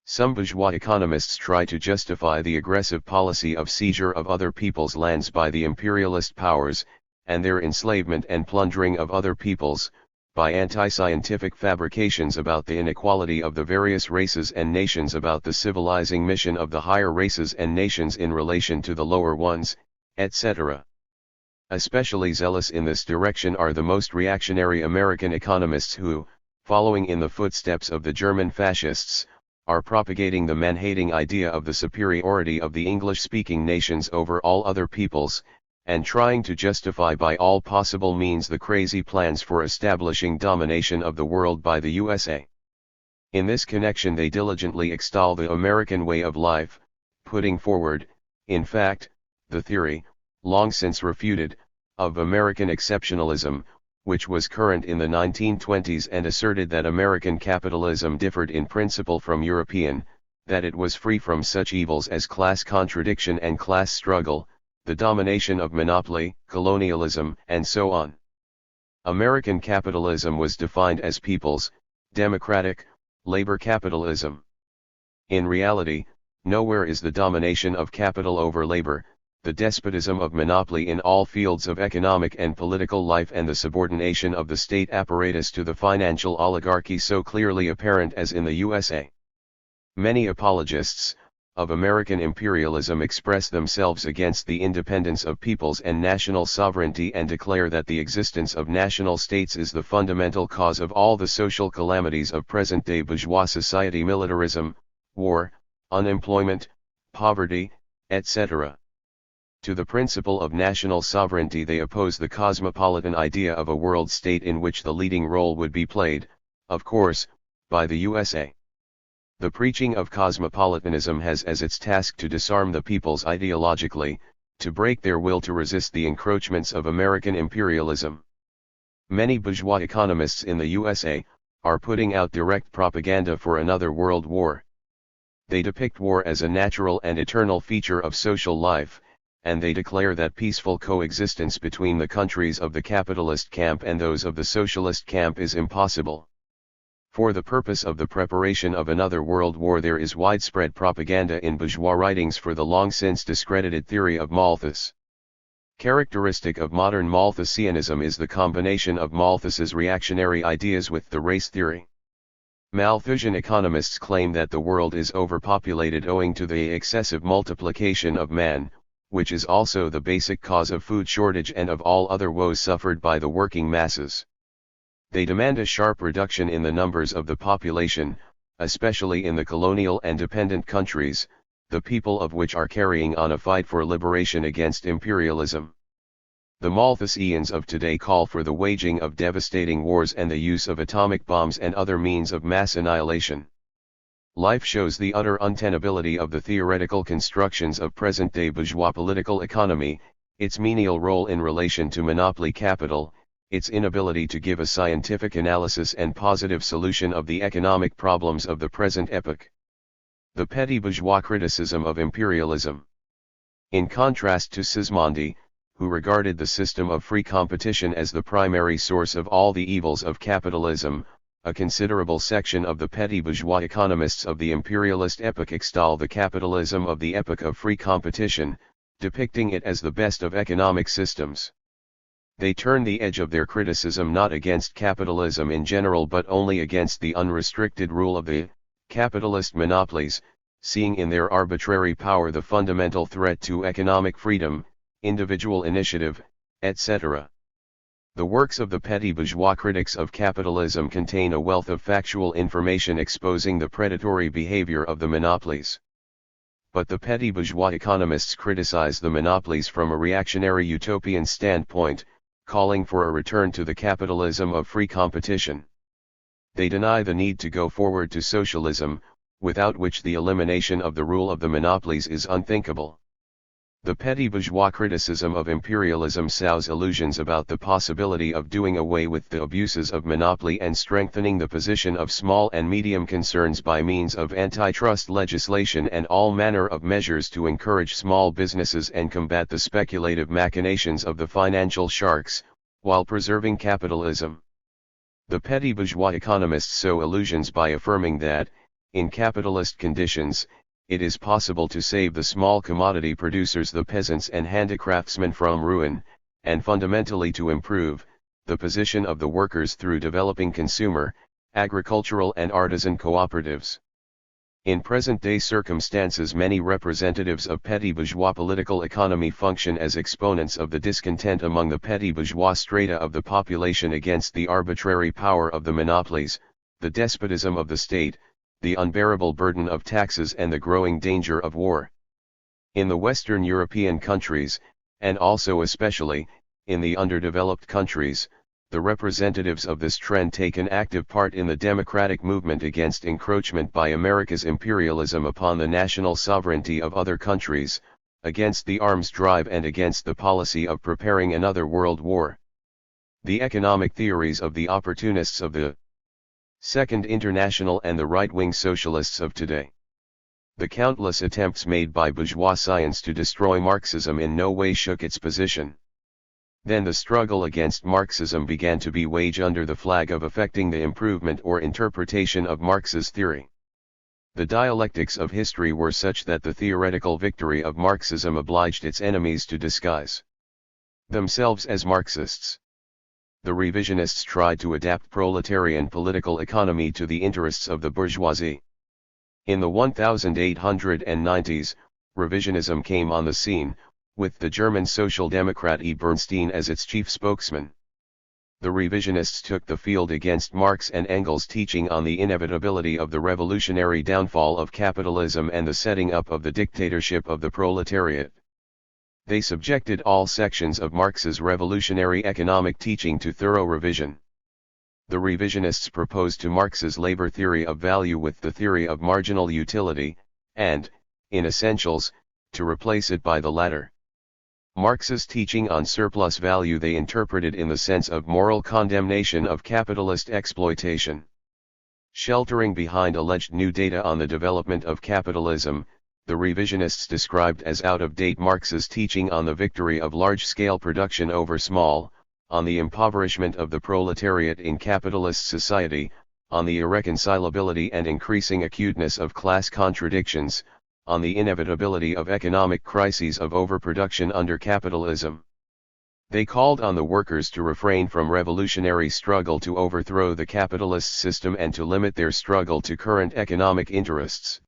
Some bourgeois economists try to justify the aggressive policy of seizure of other people's lands by the imperialist powers, and their enslavement and plundering of other peoples, by anti-scientific fabrications about the inequality of the various races and nations, about the civilizing mission of the higher races and nations in relation to the lower ones, etc. Especially zealous in this direction are the most reactionary American economists who, following in the footsteps of the German fascists, are propagating the man-hating idea of the superiority of the English-speaking nations over all other peoples, and trying to justify by all possible means the crazy plans for establishing domination of the world by the USA. In this connection they diligently extol the American way of life, putting forward, in fact, the theory, long since refuted, of American exceptionalism, which was current in the 1920s and asserted that American capitalism differed in principle from European, that it was free from such evils as class contradiction and class struggle, the domination of monopoly, colonialism, and so on. American capitalism was defined as people's, democratic, labor capitalism. In reality, nowhere is the domination of capital over labor, the despotism of monopoly in all fields of economic and political life, and the subordination of the state apparatus to the financial oligarchy so clearly apparent as in the USA. Many apologists of American imperialism express themselves against the independence of peoples and national sovereignty and declare that the existence of national states is the fundamental cause of all the social calamities of present-day bourgeois society: militarism, war, unemployment, poverty, etc. To the principle of national sovereignty they oppose the cosmopolitan idea of a world state in which the leading role would be played, of course, by the USA. The preaching of cosmopolitanism has as its task to disarm the peoples ideologically, to break their will to resist the encroachments of American imperialism. Many bourgeois economists in the USA are putting out direct propaganda for another world war. They depict war as a natural and eternal feature of social life, and they declare that peaceful coexistence between the countries of the capitalist camp and those of the socialist camp is impossible. For the purpose of the preparation of another world war there is widespread propaganda in bourgeois writings for the long since discredited theory of Malthus. Characteristic of modern Malthusianism is the combination of Malthus's reactionary ideas with the race theory. Malthusian economists claim that the world is overpopulated owing to the excessive multiplication of man, which is also the basic cause of food shortage and of all other woes suffered by the working masses. They demand a sharp reduction in the numbers of the population, especially in the colonial and dependent countries, the people of which are carrying on a fight for liberation against imperialism. The Malthusians of today call for the waging of devastating wars and the use of atomic bombs and other means of mass annihilation. Life shows the utter untenability of the theoretical constructions of present-day bourgeois political economy, its menial role in relation to monopoly capital, its inability to give a scientific analysis and positive solution of the economic problems of the present epoch. The petty bourgeois criticism of imperialism. In contrast to Sismondi, who regarded the system of free competition as the primary source of all the evils of capitalism, a considerable section of the petty bourgeois economists of the imperialist epoch extol the capitalism of the epoch of free competition, depicting it as the best of economic systems. They turn the edge of their criticism not against capitalism in general but only against the unrestricted rule of the capitalist monopolies, seeing in their arbitrary power the fundamental threat to economic freedom, individual initiative, etc. The works of the petty bourgeois critics of capitalism contain a wealth of factual information exposing the predatory behavior of the monopolies. But the petty bourgeois economists criticize the monopolies from a reactionary utopian standpoint, calling for a return to the capitalism of free competition. They deny the need to go forward to socialism, without which the elimination of the rule of the monopolies is unthinkable. The petty bourgeois criticism of imperialism sows illusions about the possibility of doing away with the abuses of monopoly and strengthening the position of small and medium concerns by means of antitrust legislation and all manner of measures to encourage small businesses and combat the speculative machinations of the financial sharks, while preserving capitalism. The petty bourgeois economists sow illusions by affirming that, in capitalist conditions, it is possible to save the small commodity producers, the peasants and handicraftsmen from ruin, and fundamentally to improve the position of the workers through developing consumer, agricultural and artisan cooperatives. In present-day circumstances, many representatives of petty bourgeois political economy function as exponents of the discontent among the petty bourgeois strata of the population against the arbitrary power of the monopolies, the despotism of the state, the unbearable burden of taxes and the growing danger of war. In the Western European countries, and also especially, in the underdeveloped countries, the representatives of this trend take an active part in the democratic movement against encroachment by America's imperialism upon the national sovereignty of other countries, against the arms drive and against the policy of preparing another world war. The economic theories of the opportunists of the Second International and the right-wing socialists of today. The countless attempts made by bourgeois science to destroy Marxism in no way shook its position. Then the struggle against Marxism began to be waged under the flag of effecting the improvement or interpretation of Marx's theory. The dialectics of history were such that the theoretical victory of Marxism obliged its enemies to disguise themselves as Marxists. The revisionists tried to adapt proletarian political economy to the interests of the bourgeoisie. In the 1890s, revisionism came on the scene, with the German Social Democrat E. Bernstein as its chief spokesman. The revisionists took the field against Marx and Engels' teaching on the inevitability of the revolutionary downfall of capitalism and the setting up of the dictatorship of the proletariat. They subjected all sections of Marx's revolutionary economic teaching to thorough revision. The revisionists proposed to Marx's labor theory of value with the theory of marginal utility, and, in essentials, to replace it by the latter. Marx's teaching on surplus value they interpreted in the sense of moral condemnation of capitalist exploitation. Sheltering behind alleged new data on the development of capitalism, the revisionists described as out-of-date Marx's teaching on the victory of large-scale production over small, on the impoverishment of the proletariat in capitalist society, on the irreconcilability and increasing acuteness of class contradictions, on the inevitability of economic crises of overproduction under capitalism. They called on the workers to refrain from revolutionary struggle to overthrow the capitalist system and to limit their struggle to current economic interests.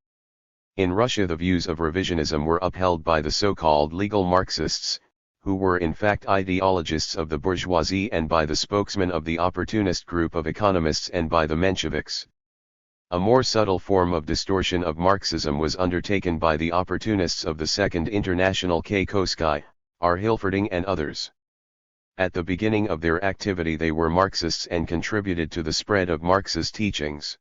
In Russia, the views of revisionism were upheld by the so-called legal Marxists, who were in fact ideologists of the bourgeoisie, and by the spokesman of the opportunist group of economists and by the Mensheviks. A more subtle form of distortion of Marxism was undertaken by the opportunists of the Second International K. Kosky, R. Hilferding and others. At the beginning of their activity they were Marxists and contributed to the spread of Marx's teachings.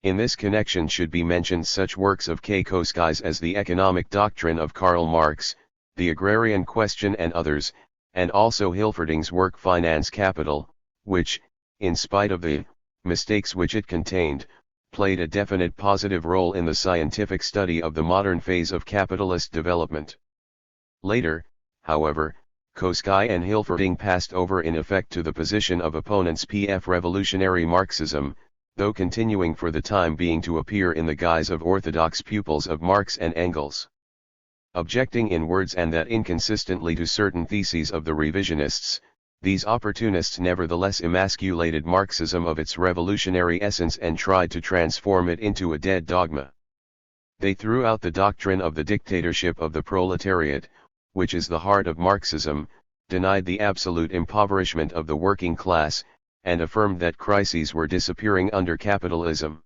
In this connection should be mentioned such works of K. Kosky's as The Economic Doctrine of Karl Marx, The Agrarian Question and others, and also Hilferding's work Finance Capital, which, in spite of the mistakes which it contained, played a definite positive role in the scientific study of the modern phase of capitalist development. Later, however, Kosky and Hilferding passed over in effect to the position of opponents of revolutionary Marxism, though continuing for the time being to appear in the guise of orthodox pupils of Marx and Engels. Objecting in words and that inconsistently to certain theses of the revisionists, these opportunists nevertheless emasculated Marxism of its revolutionary essence and tried to transform it into a dead dogma. They threw out the doctrine of the dictatorship of the proletariat, which is the heart of Marxism, denied the absolute impoverishment of the working class, and affirmed that crises were disappearing under capitalism.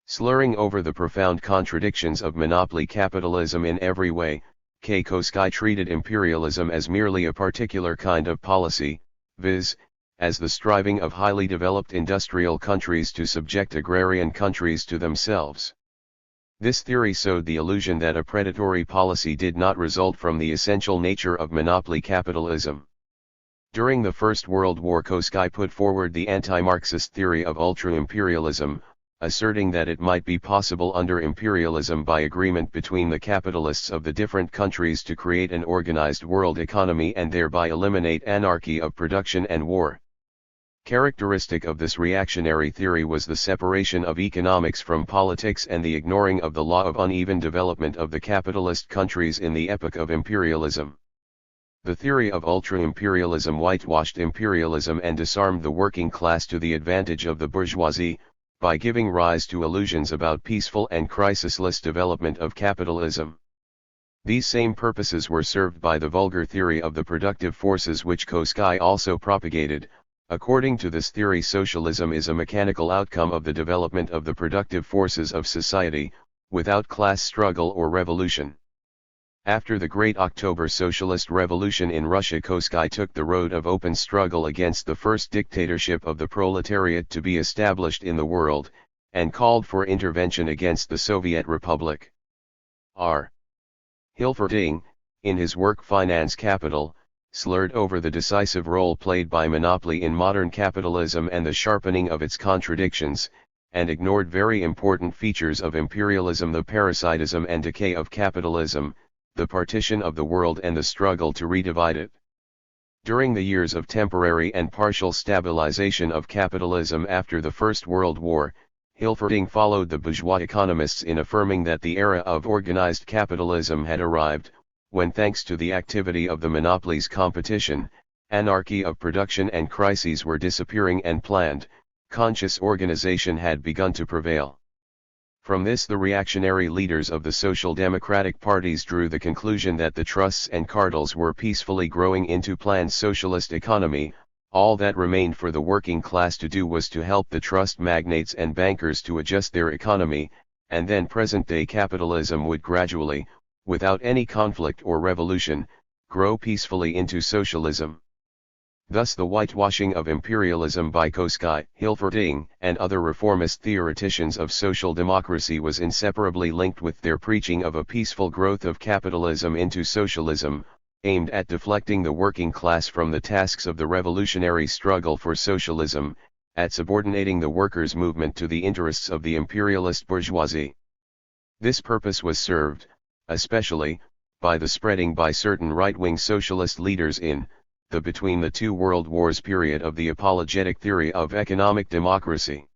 Slurring over the profound contradictions of monopoly capitalism in every way, Koski treated imperialism as merely a particular kind of policy, viz., as the striving of highly developed industrial countries to subject agrarian countries to themselves. This theory sowed the illusion that a predatory policy did not result from the essential nature of monopoly capitalism. During the First World War, Koski put forward the anti-Marxist theory of ultra-imperialism, asserting that it might be possible under imperialism by agreement between the capitalists of the different countries to create an organized world economy and thereby eliminate anarchy of production and war. Characteristic of this reactionary theory was the separation of economics from politics and the ignoring of the law of uneven development of the capitalist countries in the epoch of imperialism. The theory of ultra-imperialism whitewashed imperialism and disarmed the working class to the advantage of the bourgeoisie, by giving rise to illusions about peaceful and crisisless development of capitalism. These same purposes were served by the vulgar theory of the productive forces which Koski also propagated. According to this theory, socialism is a mechanical outcome of the development of the productive forces of society, without class struggle or revolution. After the Great October Socialist Revolution in Russia, Koski took the road of open struggle against the first dictatorship of the proletariat to be established in the world, and called for intervention against the Soviet Republic. R. Hilferding, in his work Finance Capital, slurred over the decisive role played by monopoly in modern capitalism and the sharpening of its contradictions, and ignored very important features of imperialism: the parasitism and decay of capitalism, the partition of the world and the struggle to redivide it. During the years of temporary and partial stabilization of capitalism after the First World War, Hilferding followed the bourgeois economists in affirming that the era of organized capitalism had arrived, when thanks to the activity of the monopolies, competition, anarchy of production and crises were disappearing and planned, conscious organization had begun to prevail. From this, the reactionary leaders of the social democratic parties drew the conclusion that the trusts and cartels were peacefully growing into planned socialist economy. All that remained for the working class to do was to help the trust magnates and bankers to adjust their economy, and then present-day capitalism would gradually, without any conflict or revolution, grow peacefully into socialism. Thus the whitewashing of imperialism by Koski, Hilferding, and other reformist theoreticians of social democracy was inseparably linked with their preaching of a peaceful growth of capitalism into socialism, aimed at deflecting the working class from the tasks of the revolutionary struggle for socialism, at subordinating the workers' movement to the interests of the imperialist bourgeoisie. This purpose was served, especially, by the spreading by certain right-wing socialist leaders in the between the two world wars period of the apologetic theory of economic democracy.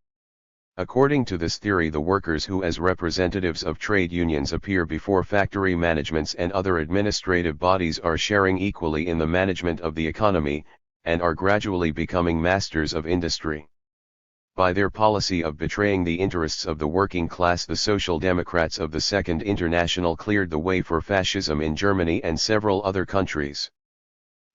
According to this theory, the workers who as representatives of trade unions appear before factory managements and other administrative bodies are sharing equally in the management of the economy, and are gradually becoming masters of industry. By their policy of betraying the interests of the working class, the Social Democrats of the Second International cleared the way for fascism in Germany and several other countries.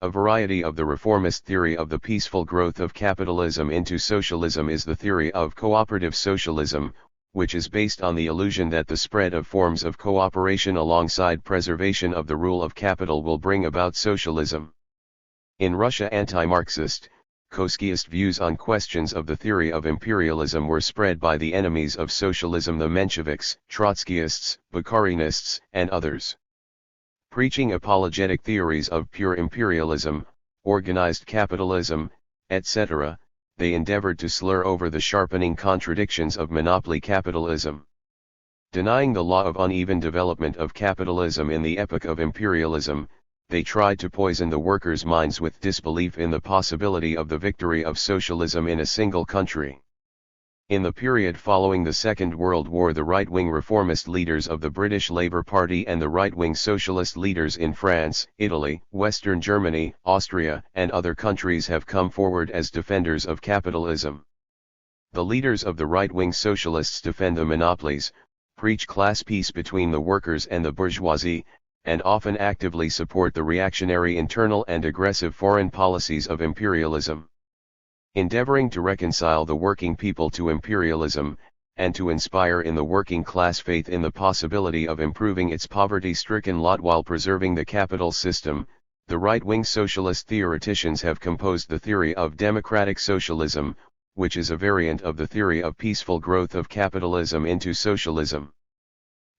A variety of the reformist theory of the peaceful growth of capitalism into socialism is the theory of cooperative socialism, which is based on the illusion that the spread of forms of cooperation alongside preservation of the rule of capital will bring about socialism. In Russia, anti-Marxist, Koskiist views on questions of the theory of imperialism were spread by the enemies of socialism, the Mensheviks, Trotskyists, Bukharinists, and others. Preaching apologetic theories of pure imperialism, organized capitalism, etc., they endeavored to slur over the sharpening contradictions of monopoly capitalism. Denying the law of uneven development of capitalism in the epoch of imperialism, they tried to poison the workers' minds with disbelief in the possibility of the victory of socialism in a single country. In the period following the Second World War, the right-wing reformist leaders of the British Labour Party and the right-wing socialist leaders in France, Italy, Western Germany, Austria, and other countries have come forward as defenders of capitalism. The leaders of the right-wing socialists defend the monopolies, preach class peace between the workers and the bourgeoisie, and often actively support the reactionary internal and aggressive foreign policies of imperialism. Endeavoring to reconcile the working people to imperialism, and to inspire in the working class faith in the possibility of improving its poverty-stricken lot while preserving the capital system, the right-wing socialist theoreticians have composed the theory of democratic socialism, which is a variant of the theory of peaceful growth of capitalism into socialism.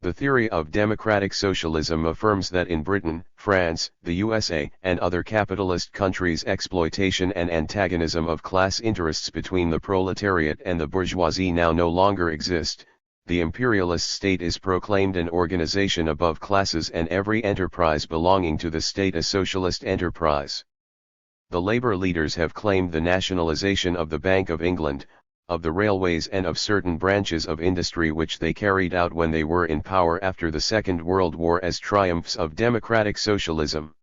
The theory of democratic socialism affirms that in Britain, France, the USA, and other capitalist countries, exploitation and antagonism of class interests between the proletariat and the bourgeoisie now no longer exist. The imperialist state is proclaimed an organization above classes, and every enterprise belonging to the state a socialist enterprise. The Labour leaders have claimed the nationalisation of the Bank of England, of the railways, and of certain branches of industry which they carried out when they were in power after the Second World War as triumphs of democratic socialism.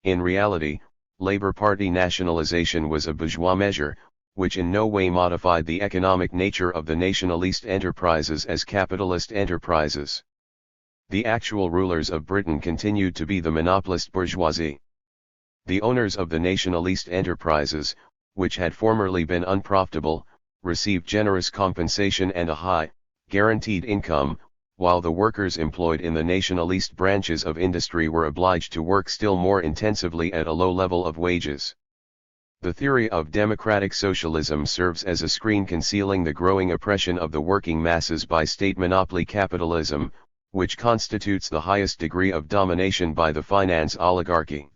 In reality, Labour Party nationalisation was a bourgeois measure, which in no way modified the economic nature of the nationalist enterprises as capitalist enterprises. The actual rulers of Britain continued to be the monopolist bourgeoisie. The owners of the nationalist enterprises, which had formerly been unprofitable, received generous compensation and a high, guaranteed income, while the workers employed in the nationalist branches of industry were obliged to work still more intensively at a low level of wages. The theory of democratic socialism serves as a screen concealing the growing oppression of the working masses by state monopoly capitalism, which constitutes the highest degree of domination by the finance oligarchy.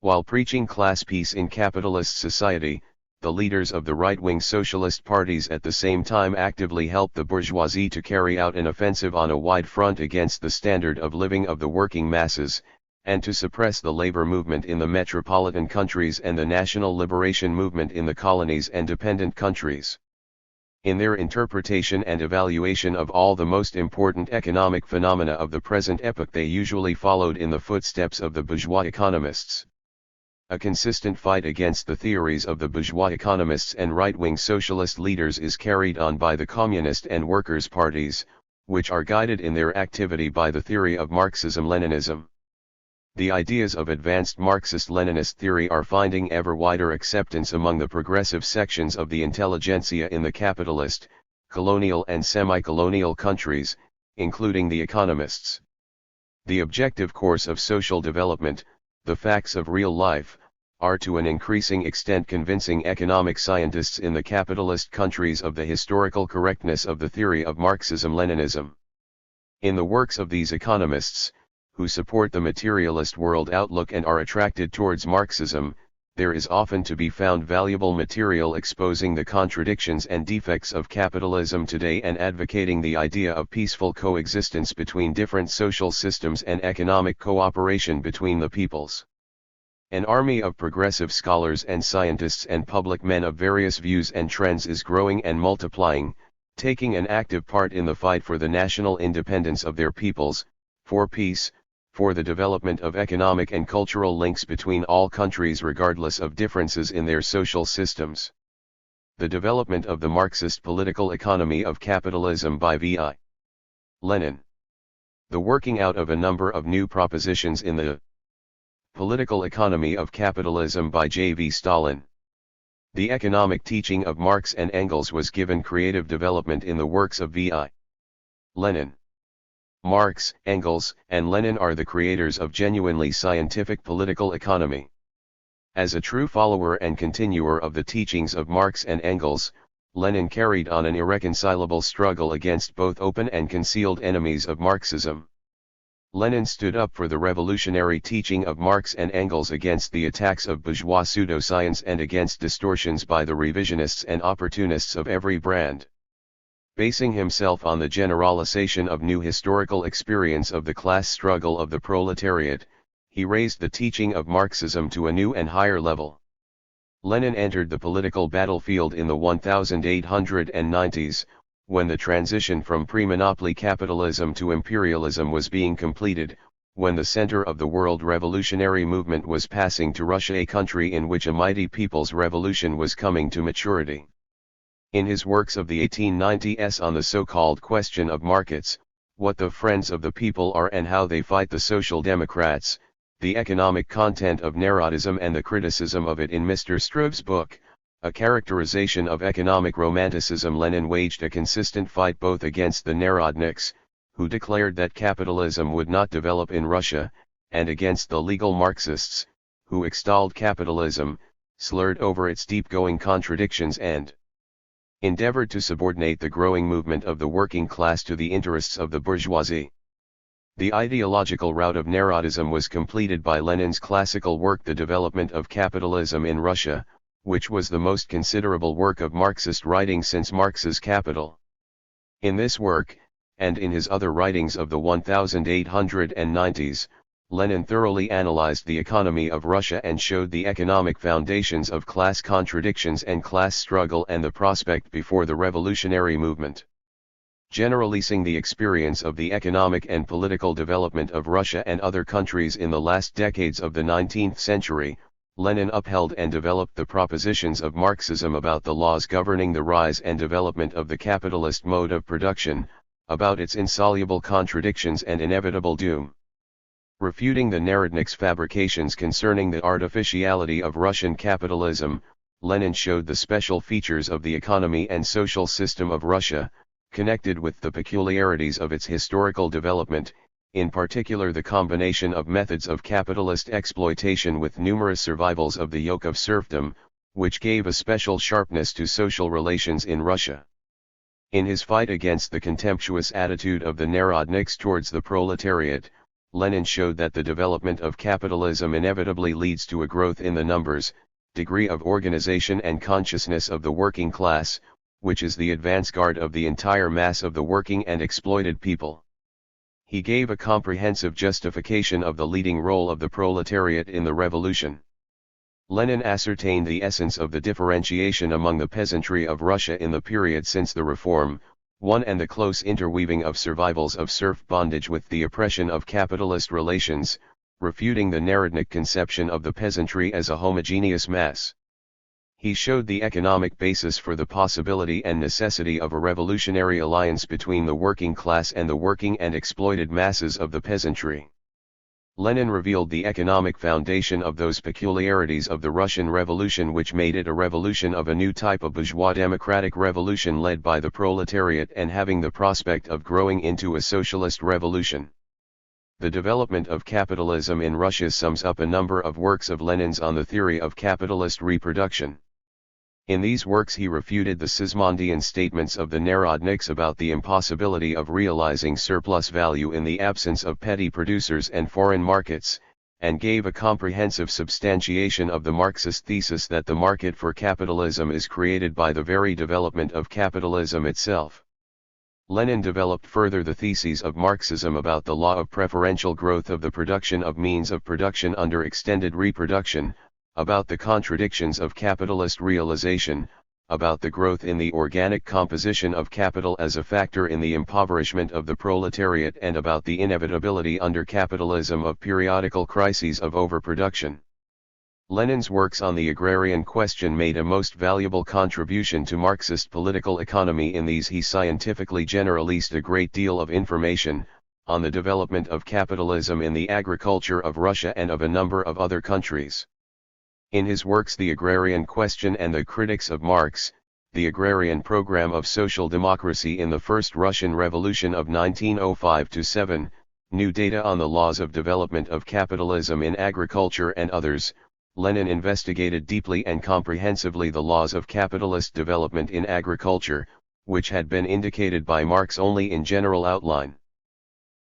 While preaching class peace in capitalist society, the leaders of the right-wing socialist parties at the same time actively help the bourgeoisie to carry out an offensive on a wide front against the standard of living of the working masses, and to suppress the labor movement in the metropolitan countries and the national liberation movement in the colonies and dependent countries. In their interpretation and evaluation of all the most important economic phenomena of the present epoch, they usually followed in the footsteps of the bourgeois economists. A consistent fight against the theories of the bourgeois economists and right-wing socialist leaders is carried on by the communist and workers' parties, which are guided in their activity by the theory of Marxism-Leninism. The ideas of advanced Marxist-Leninist theory are finding ever wider acceptance among the progressive sections of the intelligentsia in the capitalist, colonial and semi-colonial countries, including the economists. The objective course of social development, the facts of real life, are to an increasing extent convincing economic scientists in the capitalist countries of the historical correctness of the theory of Marxism-Leninism. In the works of these economists, who support the materialist world outlook and are attracted towards Marxism, there is often to be found valuable material exposing the contradictions and defects of capitalism today and advocating the idea of peaceful coexistence between different social systems and economic cooperation between the peoples. An army of progressive scholars and scientists and public men of various views and trends is growing and multiplying, taking an active part in the fight for the national independence of their peoples, for peace, for the development of economic and cultural links between all countries regardless of differences in their social systems. The development of the Marxist political economy of capitalism by V.I. Lenin. The working out of a number of new propositions in the political economy of capitalism by J.V. Stalin. The economic teaching of Marx and Engels was given creative development in the works of V.I. Lenin. Marx, Engels, and Lenin are the creators of genuinely scientific political economy. As a true follower and continuer of the teachings of Marx and Engels, Lenin carried on an irreconcilable struggle against both open and concealed enemies of Marxism. Lenin stood up for the revolutionary teaching of Marx and Engels against the attacks of bourgeois pseudoscience and against distortions by the revisionists and opportunists of every brand. Basing himself on the generalization of new historical experience of the class struggle of the proletariat, he raised the teaching of Marxism to a new and higher level. Lenin entered the political battlefield in the 1890s, when the transition from pre-monopoly capitalism to imperialism was being completed, when the center of the world revolutionary movement was passing to Russia, a country in which a mighty people's revolution was coming to maturity. In his works of the 1890s on the so-called question of markets, What the Friends of the People Are and How They Fight the Social Democrats, the economic content of Narodism and the criticism of it in Mr. Struve's book, A Characterization of Economic Romanticism, Lenin waged a consistent fight both against the Narodniks, who declared that capitalism would not develop in Russia, and against the legal Marxists, who extolled capitalism, slurred over its deep-going contradictions and endeavored to subordinate the growing movement of the working class to the interests of the bourgeoisie. The ideological route of Narodism was completed by Lenin's classical work The Development of Capitalism in Russia, which was the most considerable work of Marxist writing since Marx's Capital. In this work, and in his other writings of the 1890s, Lenin thoroughly analyzed the economy of Russia and showed the economic foundations of class contradictions and class struggle and the prospect before the revolutionary movement. Generalizing the experience of the economic and political development of Russia and other countries in the last decades of the 19th century, Lenin upheld and developed the propositions of Marxism about the laws governing the rise and development of the capitalist mode of production, about its insoluble contradictions and inevitable doom. Refuting the Narodniks' fabrications concerning the artificiality of Russian capitalism, Lenin showed the special features of the economy and social system of Russia, connected with the peculiarities of its historical development, in particular the combination of methods of capitalist exploitation with numerous survivals of the yoke of serfdom, which gave a special sharpness to social relations in Russia. In his fight against the contemptuous attitude of the Narodniks towards the proletariat, Lenin showed that the development of capitalism inevitably leads to a growth in the numbers, degree of organization and consciousness of the working class, which is the advance guard of the entire mass of the working and exploited people. He gave a comprehensive justification of the leading role of the proletariat in the revolution. Lenin ascertained the essence of the differentiation among the peasantry of Russia in the period since the reform, and the close interweaving of survivals of serf bondage with the oppression of capitalist relations, refuting the Narodnik conception of the peasantry as a homogeneous mass. He showed the economic basis for the possibility and necessity of a revolutionary alliance between the working class and the working and exploited masses of the peasantry. Lenin revealed the economic foundation of those peculiarities of the Russian Revolution which made it a revolution of a new type of bourgeois democratic revolution led by the proletariat and having the prospect of growing into a socialist revolution. The development of capitalism in Russia sums up a number of works of Lenin's on the theory of capitalist reproduction. In these works he refuted the Sismondian statements of the Narodniks about the impossibility of realizing surplus value in the absence of petty producers and foreign markets, and gave a comprehensive substantiation of the Marxist thesis that the market for capitalism is created by the very development of capitalism itself. Lenin developed further the theses of Marxism about the law of preferential growth of the production of means of production under extended reproduction, about the contradictions of capitalist realization, about the growth in the organic composition of capital as a factor in the impoverishment of the proletariat and about the inevitability under capitalism of periodical crises of overproduction. Lenin's works on the agrarian question made a most valuable contribution to Marxist political economy. In these he scientifically generalized a great deal of information on the development of capitalism in the agriculture of Russia and of a number of other countries. In his works The Agrarian Question and the Critics of Marx, The Agrarian Program of Social Democracy in the First Russian Revolution of 1905-7, New Data on the Laws of Development of Capitalism in Agriculture and others, Lenin investigated deeply and comprehensively the laws of capitalist development in agriculture, which had been indicated by Marx only in general outline.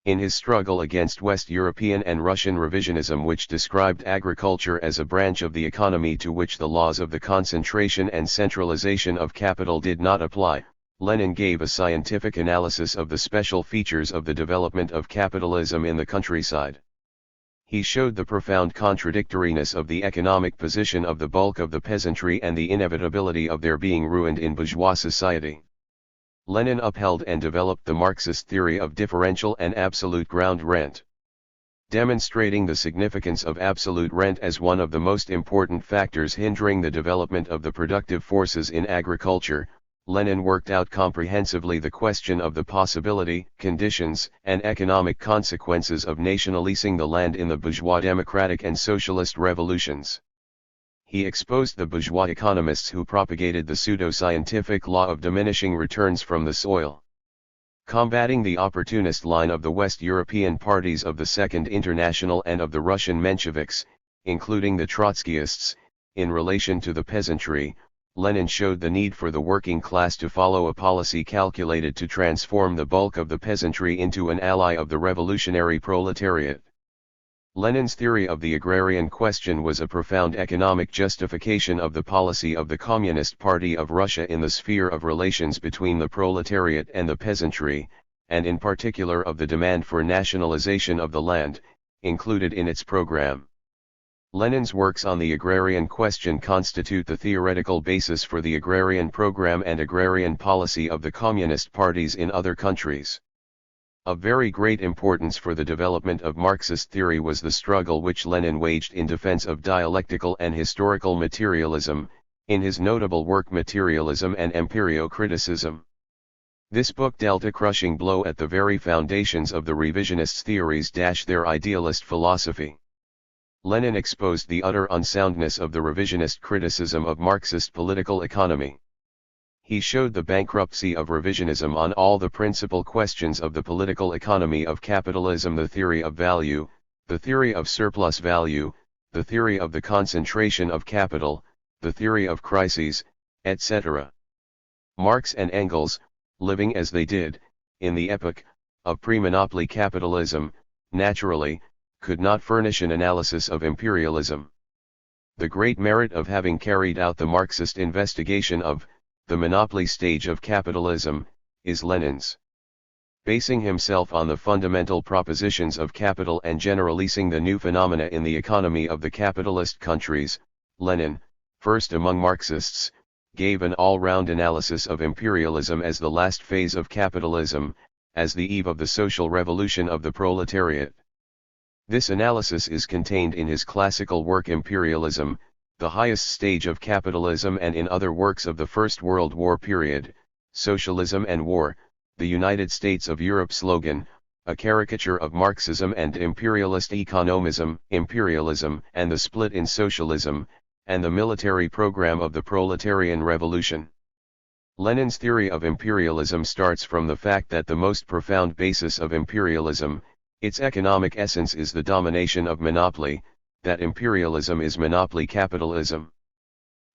In his struggle against West European and Russian revisionism which described agriculture as a branch of the economy to which the laws of the concentration and centralization of capital did not apply, Lenin gave a scientific analysis of the special features of the development of capitalism in the countryside. He showed the profound contradictoriness of the economic position of the bulk of the peasantry and the inevitability of their being ruined in bourgeois society. Lenin upheld and developed the Marxist theory of differential and absolute ground rent. Demonstrating the significance of absolute rent as one of the most important factors hindering the development of the productive forces in agriculture, Lenin worked out comprehensively the question of the possibility, conditions, and economic consequences of nationalizing the land in the bourgeois democratic and socialist revolutions. He exposed the bourgeois economists who propagated the pseudo-scientific law of diminishing returns from the soil. Combating the opportunist line of the West European parties of the Second International and of the Russian Mensheviks, including the Trotskyists, in relation to the peasantry, Lenin showed the need for the working class to follow a policy calculated to transform the bulk of the peasantry into an ally of the revolutionary proletariat. Lenin's theory of the agrarian question was a profound economic justification of the policy of the Communist Party of Russia in the sphere of relations between the proletariat and the peasantry, and in particular of the demand for nationalization of the land, included in its program. Lenin's works on the agrarian question constitute the theoretical basis for the agrarian program and agrarian policy of the communist parties in other countries. Of very great importance for the development of Marxist theory was the struggle which Lenin waged in defense of dialectical and historical materialism, in his notable work Materialism and Empirio-Criticism. This book dealt a crushing blow at the very foundations of the revisionists' theories - their idealist philosophy. Lenin exposed the utter unsoundness of the revisionist criticism of Marxist political economy. He showed the bankruptcy of revisionism on all the principal questions of the political economy of capitalism: the theory of value, the theory of surplus value, the theory of the concentration of capital, the theory of crises, etc. Marx and Engels, living as they did, in the epoch of pre-monopoly capitalism, naturally, could not furnish an analysis of imperialism. The great merit of having carried out the Marxist investigation of the monopoly stage of capitalism is Lenin's. Basing himself on the fundamental propositions of capital and generalizing the new phenomena in the economy of the capitalist countries, Lenin, first among Marxists, gave an all-round analysis of imperialism as the last phase of capitalism, as the eve of the social revolution of the proletariat. This analysis is contained in his classical work Imperialism, the highest stage of capitalism, and in other works of the First World War period, Socialism and War, the United States of Europe slogan, a caricature of Marxism and imperialist economism, imperialism, and the split in socialism, and the military program of the proletarian revolution. Lenin's theory of imperialism starts from the fact that the most profound basis of imperialism, its economic essence, is the domination of monopoly, that imperialism is monopoly capitalism.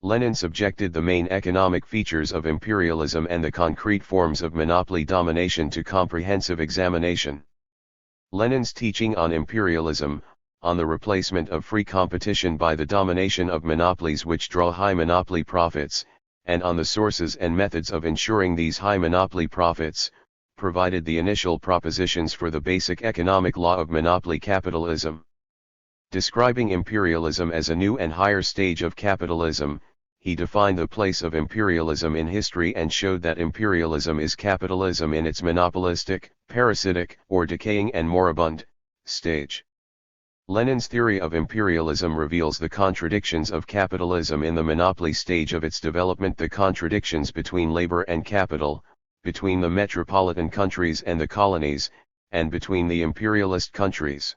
Lenin subjected the main economic features of imperialism and the concrete forms of monopoly domination to comprehensive examination. Lenin's teaching on imperialism, on the replacement of free competition by the domination of monopolies which draw high monopoly profits, and on the sources and methods of ensuring these high monopoly profits, provided the initial propositions for the basic economic law of monopoly capitalism. Describing imperialism as a new and higher stage of capitalism, he defined the place of imperialism in history and showed that imperialism is capitalism in its monopolistic, parasitic, or decaying and moribund stage. Lenin's theory of imperialism reveals the contradictions of capitalism in the monopoly stage of its development, the contradictions between labor and capital, between the metropolitan countries and the colonies, and between the imperialist countries.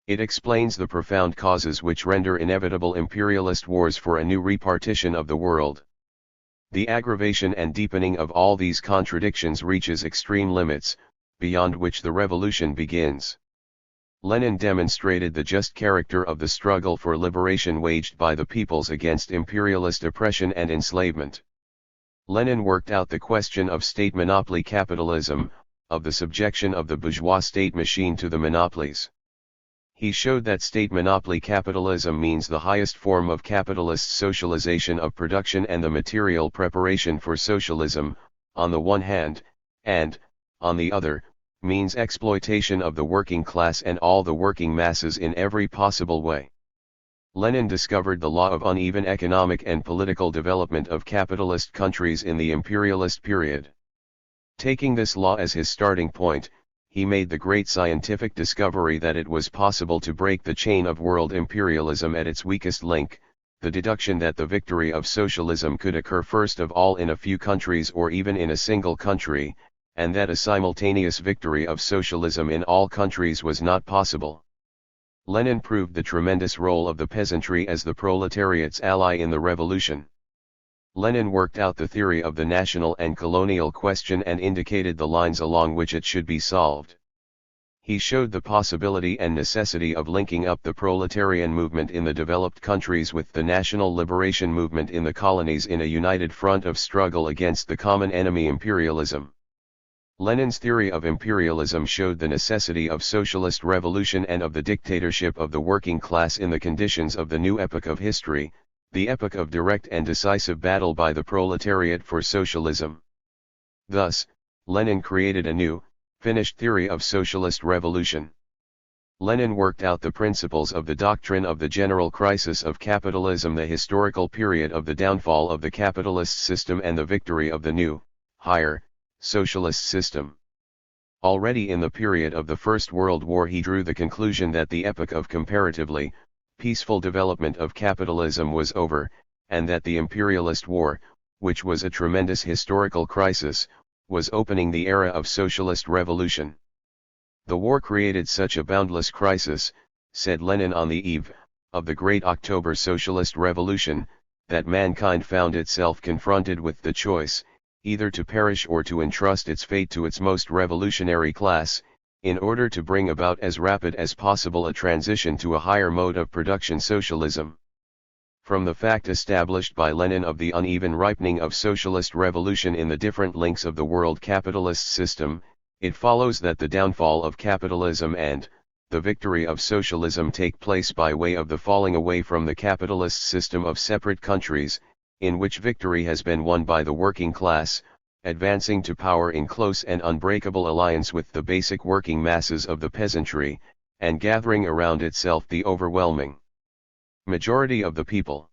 It explains the profound causes which render inevitable imperialist wars for a new repartition of the world. The aggravation and deepening of all these contradictions reaches extreme limits, beyond which the revolution begins. Lenin demonstrated the just character of the struggle for liberation waged by the peoples against imperialist oppression and enslavement. Lenin worked out the question of state monopoly capitalism, of the subjection of the bourgeois state machine to the monopolies. He showed that state monopoly capitalism means the highest form of capitalist socialization of production and the material preparation for socialism, on the one hand, and, on the other, means exploitation of the working class and all the working masses in every possible way. Lenin discovered the law of uneven economic and political development of capitalist countries in the imperialist period. Taking this law as his starting point, he made the great scientific discovery that it was possible to break the chain of world imperialism at its weakest link, the deduction that the victory of socialism could occur first of all in a few countries or even in a single country, and that a simultaneous victory of socialism in all countries was not possible. Lenin proved the tremendous role of the peasantry as the proletariat's ally in the revolution. Lenin worked out the theory of the national and colonial question and indicated the lines along which it should be solved. He showed the possibility and necessity of linking up the proletarian movement in the developed countries with the national liberation movement in the colonies in a united front of struggle against the common enemy imperialism. Lenin's theory of imperialism showed the necessity of socialist revolution and of the dictatorship of the working class in the conditions of the new epoch of history, the epoch of direct and decisive battle by the proletariat for socialism. Thus, Lenin created a new, finished theory of socialist revolution. Lenin worked out the principles of the doctrine of the general crisis of capitalism, the historical period of the downfall of the capitalist system and the victory of the new, higher, socialist system. Already in the period of the First World War he drew the conclusion that the epoch of comparatively peaceful development of capitalism was over, and that the imperialist war, which was a tremendous historical crisis, was opening the era of socialist revolution. The war created such a boundless crisis, said Lenin on the eve of the Great October Socialist Revolution, that mankind found itself confronted with the choice, either to perish or to entrust its fate to its most revolutionary class, in order to bring about as rapid as possible a transition to a higher mode of production socialism. From the fact established by Lenin of the uneven ripening of socialist revolution in the different links of the world capitalist system, it follows that the downfall of capitalism and the victory of socialism take place by way of the falling away from the capitalist system of separate countries, in which victory has been won by the working class, advancing to power in close and unbreakable alliance with the basic working masses of the peasantry, and gathering around itself the overwhelming majority of the people.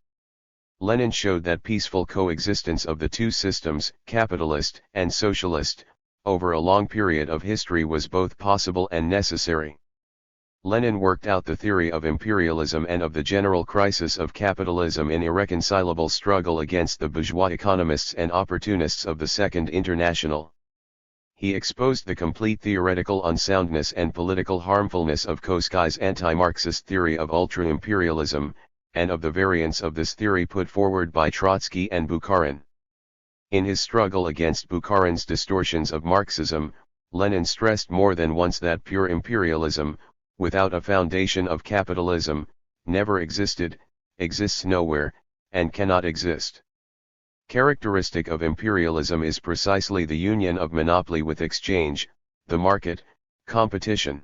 Lenin showed that peaceful coexistence of the two systems, capitalist and socialist, over a long period of history was both possible and necessary. Lenin worked out the theory of imperialism and of the general crisis of capitalism in irreconcilable struggle against the bourgeois economists and opportunists of the Second International. He exposed the complete theoretical unsoundness and political harmfulness of Koskai's anti-Marxist theory of ultra-imperialism, and of the variants of this theory put forward by Trotsky and Bukharin. In his struggle against Bukharin's distortions of Marxism, Lenin stressed more than once that pure imperialism, without a foundation of capitalism, never existed, exists nowhere, and cannot exist. Characteristic of imperialism is precisely the union of monopoly with exchange, the market, competition.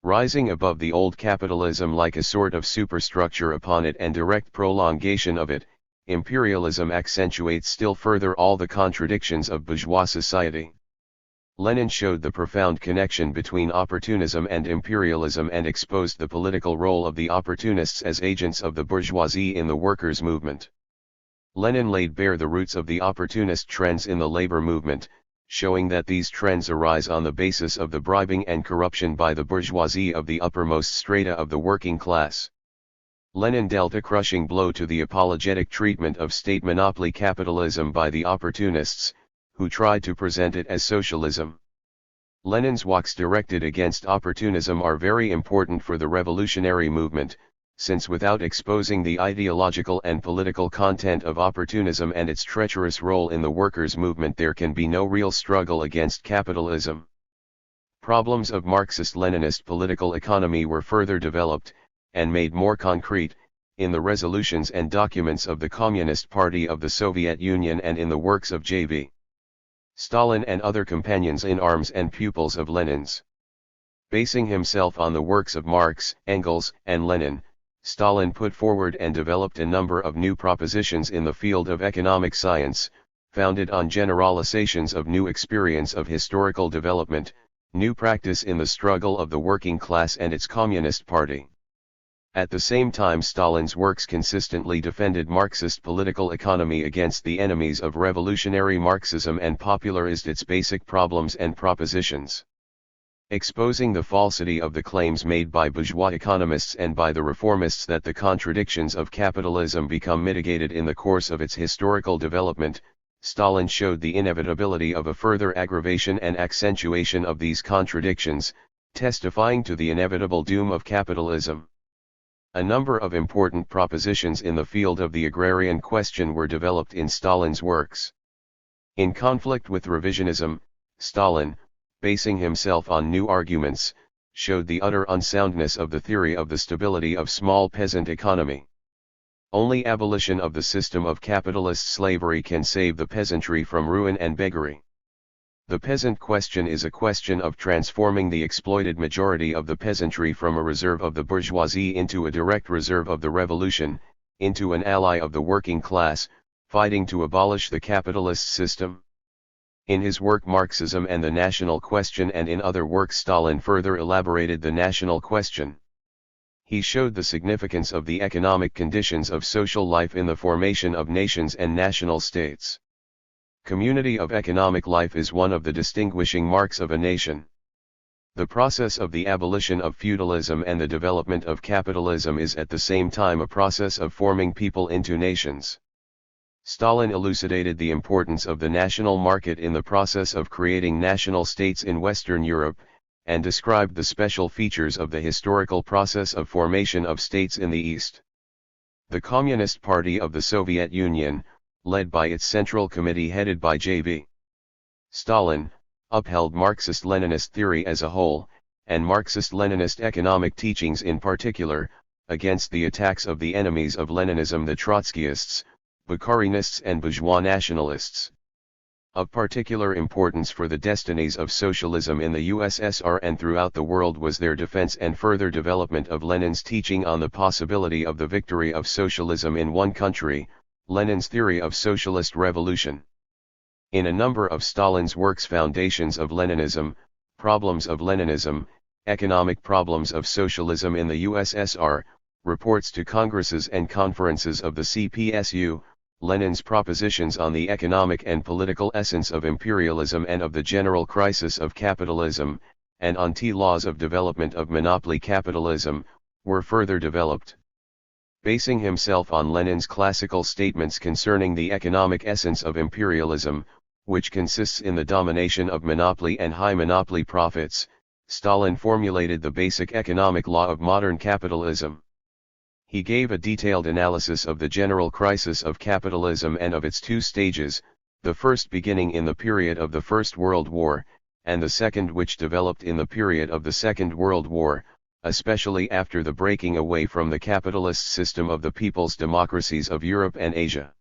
Rising above the old capitalism like a sort of superstructure upon it and direct prolongation of it, imperialism accentuates still further all the contradictions of bourgeois society. Lenin showed the profound connection between opportunism and imperialism and exposed the political role of the opportunists as agents of the bourgeoisie in the workers' movement. Lenin laid bare the roots of the opportunist trends in the labor movement, showing that these trends arise on the basis of the bribing and corruption by the bourgeoisie of the uppermost strata of the working class. Lenin dealt a crushing blow to the apologetic treatment of state monopoly capitalism by the opportunists, who tried to present it as socialism. Lenin's walks directed against opportunism are very important for the revolutionary movement, since without exposing the ideological and political content of opportunism and its treacherous role in the workers' movement there can be no real struggle against capitalism. Problems of Marxist-Leninist political economy were further developed, and made more concrete, in the resolutions and documents of the Communist Party of the Soviet Union and in the works of J.V. Stalin and other companions in arms and pupils of Lenin's. Basing himself on the works of Marx, Engels, and Lenin, Stalin put forward and developed a number of new propositions in the field of economic science, founded on generalizations of new experience of historical development, new practice in the struggle of the working class and its Communist Party. At the same time, Stalin's works consistently defended Marxist political economy against the enemies of revolutionary Marxism and popularized its basic problems and propositions. Exposing the falsity of the claims made by bourgeois economists and by the reformists that the contradictions of capitalism become mitigated in the course of its historical development, Stalin showed the inevitability of a further aggravation and accentuation of these contradictions, testifying to the inevitable doom of capitalism. A number of important propositions in the field of the agrarian question were developed in Stalin's works. In conflict with revisionism, Stalin, basing himself on new arguments, showed the utter unsoundness of the theory of the stability of small peasant economy. Only abolition of the system of capitalist slavery can save the peasantry from ruin and beggary. The peasant question is a question of transforming the exploited majority of the peasantry from a reserve of the bourgeoisie into a direct reserve of the revolution, into an ally of the working class, fighting to abolish the capitalist system. In his work Marxism and the National Question and in other works Stalin further elaborated the national question. He showed the significance of the economic conditions of social life in the formation of nations and national states. Community of economic life is one of the distinguishing marks of a nation. The process of the abolition of feudalism and the development of capitalism is at the same time a process of forming people into nations. Stalin elucidated the importance of the national market in the process of creating national states in Western Europe, and described the special features of the historical process of formation of states in the East. The Communist Party of the Soviet Union, led by its Central Committee headed by J.V. Stalin, upheld Marxist-Leninist theory as a whole, and Marxist-Leninist economic teachings in particular, against the attacks of the enemies of Leninism, the Trotskyists, Bukharinists and bourgeois nationalists. Of particular importance for the destinies of socialism in the USSR and throughout the world was their defense and further development of Lenin's teaching on the possibility of the victory of socialism in one country, Lenin's theory of socialist revolution. In a number of Stalin's works, Foundations of Leninism, Problems of Leninism, Economic Problems of Socialism in the USSR, Reports to Congresses and Conferences of the CPSU, Lenin's propositions on the economic and political essence of imperialism and of the general crisis of capitalism, and on laws of development of monopoly capitalism, were further developed. Basing himself on Lenin's classical statements concerning the economic essence of imperialism, which consists in the domination of monopoly and high monopoly profits, Stalin formulated the basic economic law of modern capitalism. He gave a detailed analysis of the general crisis of capitalism and of its two stages, the first beginning in the period of the First World War, and the second which developed in the period of the Second World War, especially after the breaking away from the capitalist system of the people's democracies of Europe and Asia.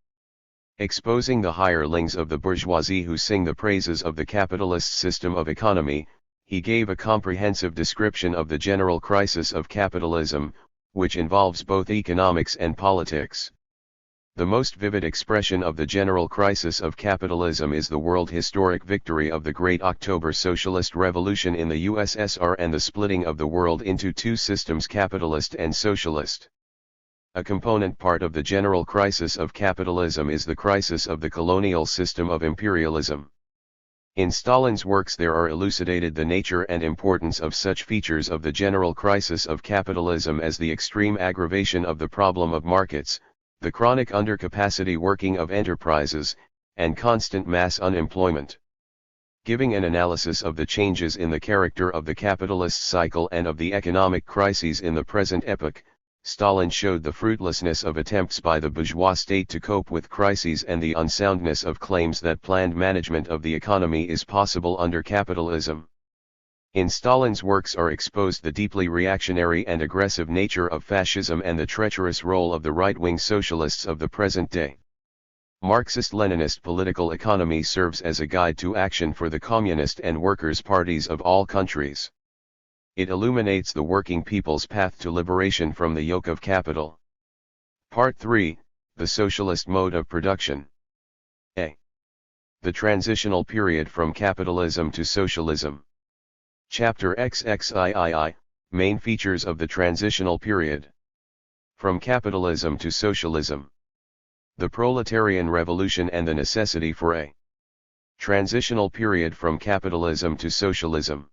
Exposing the hirelings of the bourgeoisie who sing the praises of the capitalist system of economy, he gave a comprehensive description of the general crisis of capitalism, which involves both economics and politics. The most vivid expression of the general crisis of capitalism is the world historic victory of the Great October Socialist Revolution in the USSR and the splitting of the world into two systems, capitalist and socialist. A component part of the general crisis of capitalism is the crisis of the colonial system of imperialism. In Stalin's works there are elucidated the nature and importance of such features of the general crisis of capitalism as the extreme aggravation of the problem of markets, the chronic undercapacity working of enterprises, and constant mass unemployment. Giving an analysis of the changes in the character of the capitalist cycle and of the economic crises in the present epoch, Stalin showed the fruitlessness of attempts by the bourgeois state to cope with crises and the unsoundness of claims that planned management of the economy is possible under capitalism. In Stalin's works are exposed the deeply reactionary and aggressive nature of fascism and the treacherous role of the right-wing socialists of the present day. Marxist-Leninist political economy serves as a guide to action for the communist and workers' parties of all countries. It illuminates the working people's path to liberation from the yoke of capital. Part 3, the socialist mode of production. A. The transitional period from capitalism to socialism. Chapter XXIII, Main Features of the Transitional Period. From Capitalism to Socialism. The Proletarian Revolution and the Necessity for a Transitional Period from Capitalism to Socialism.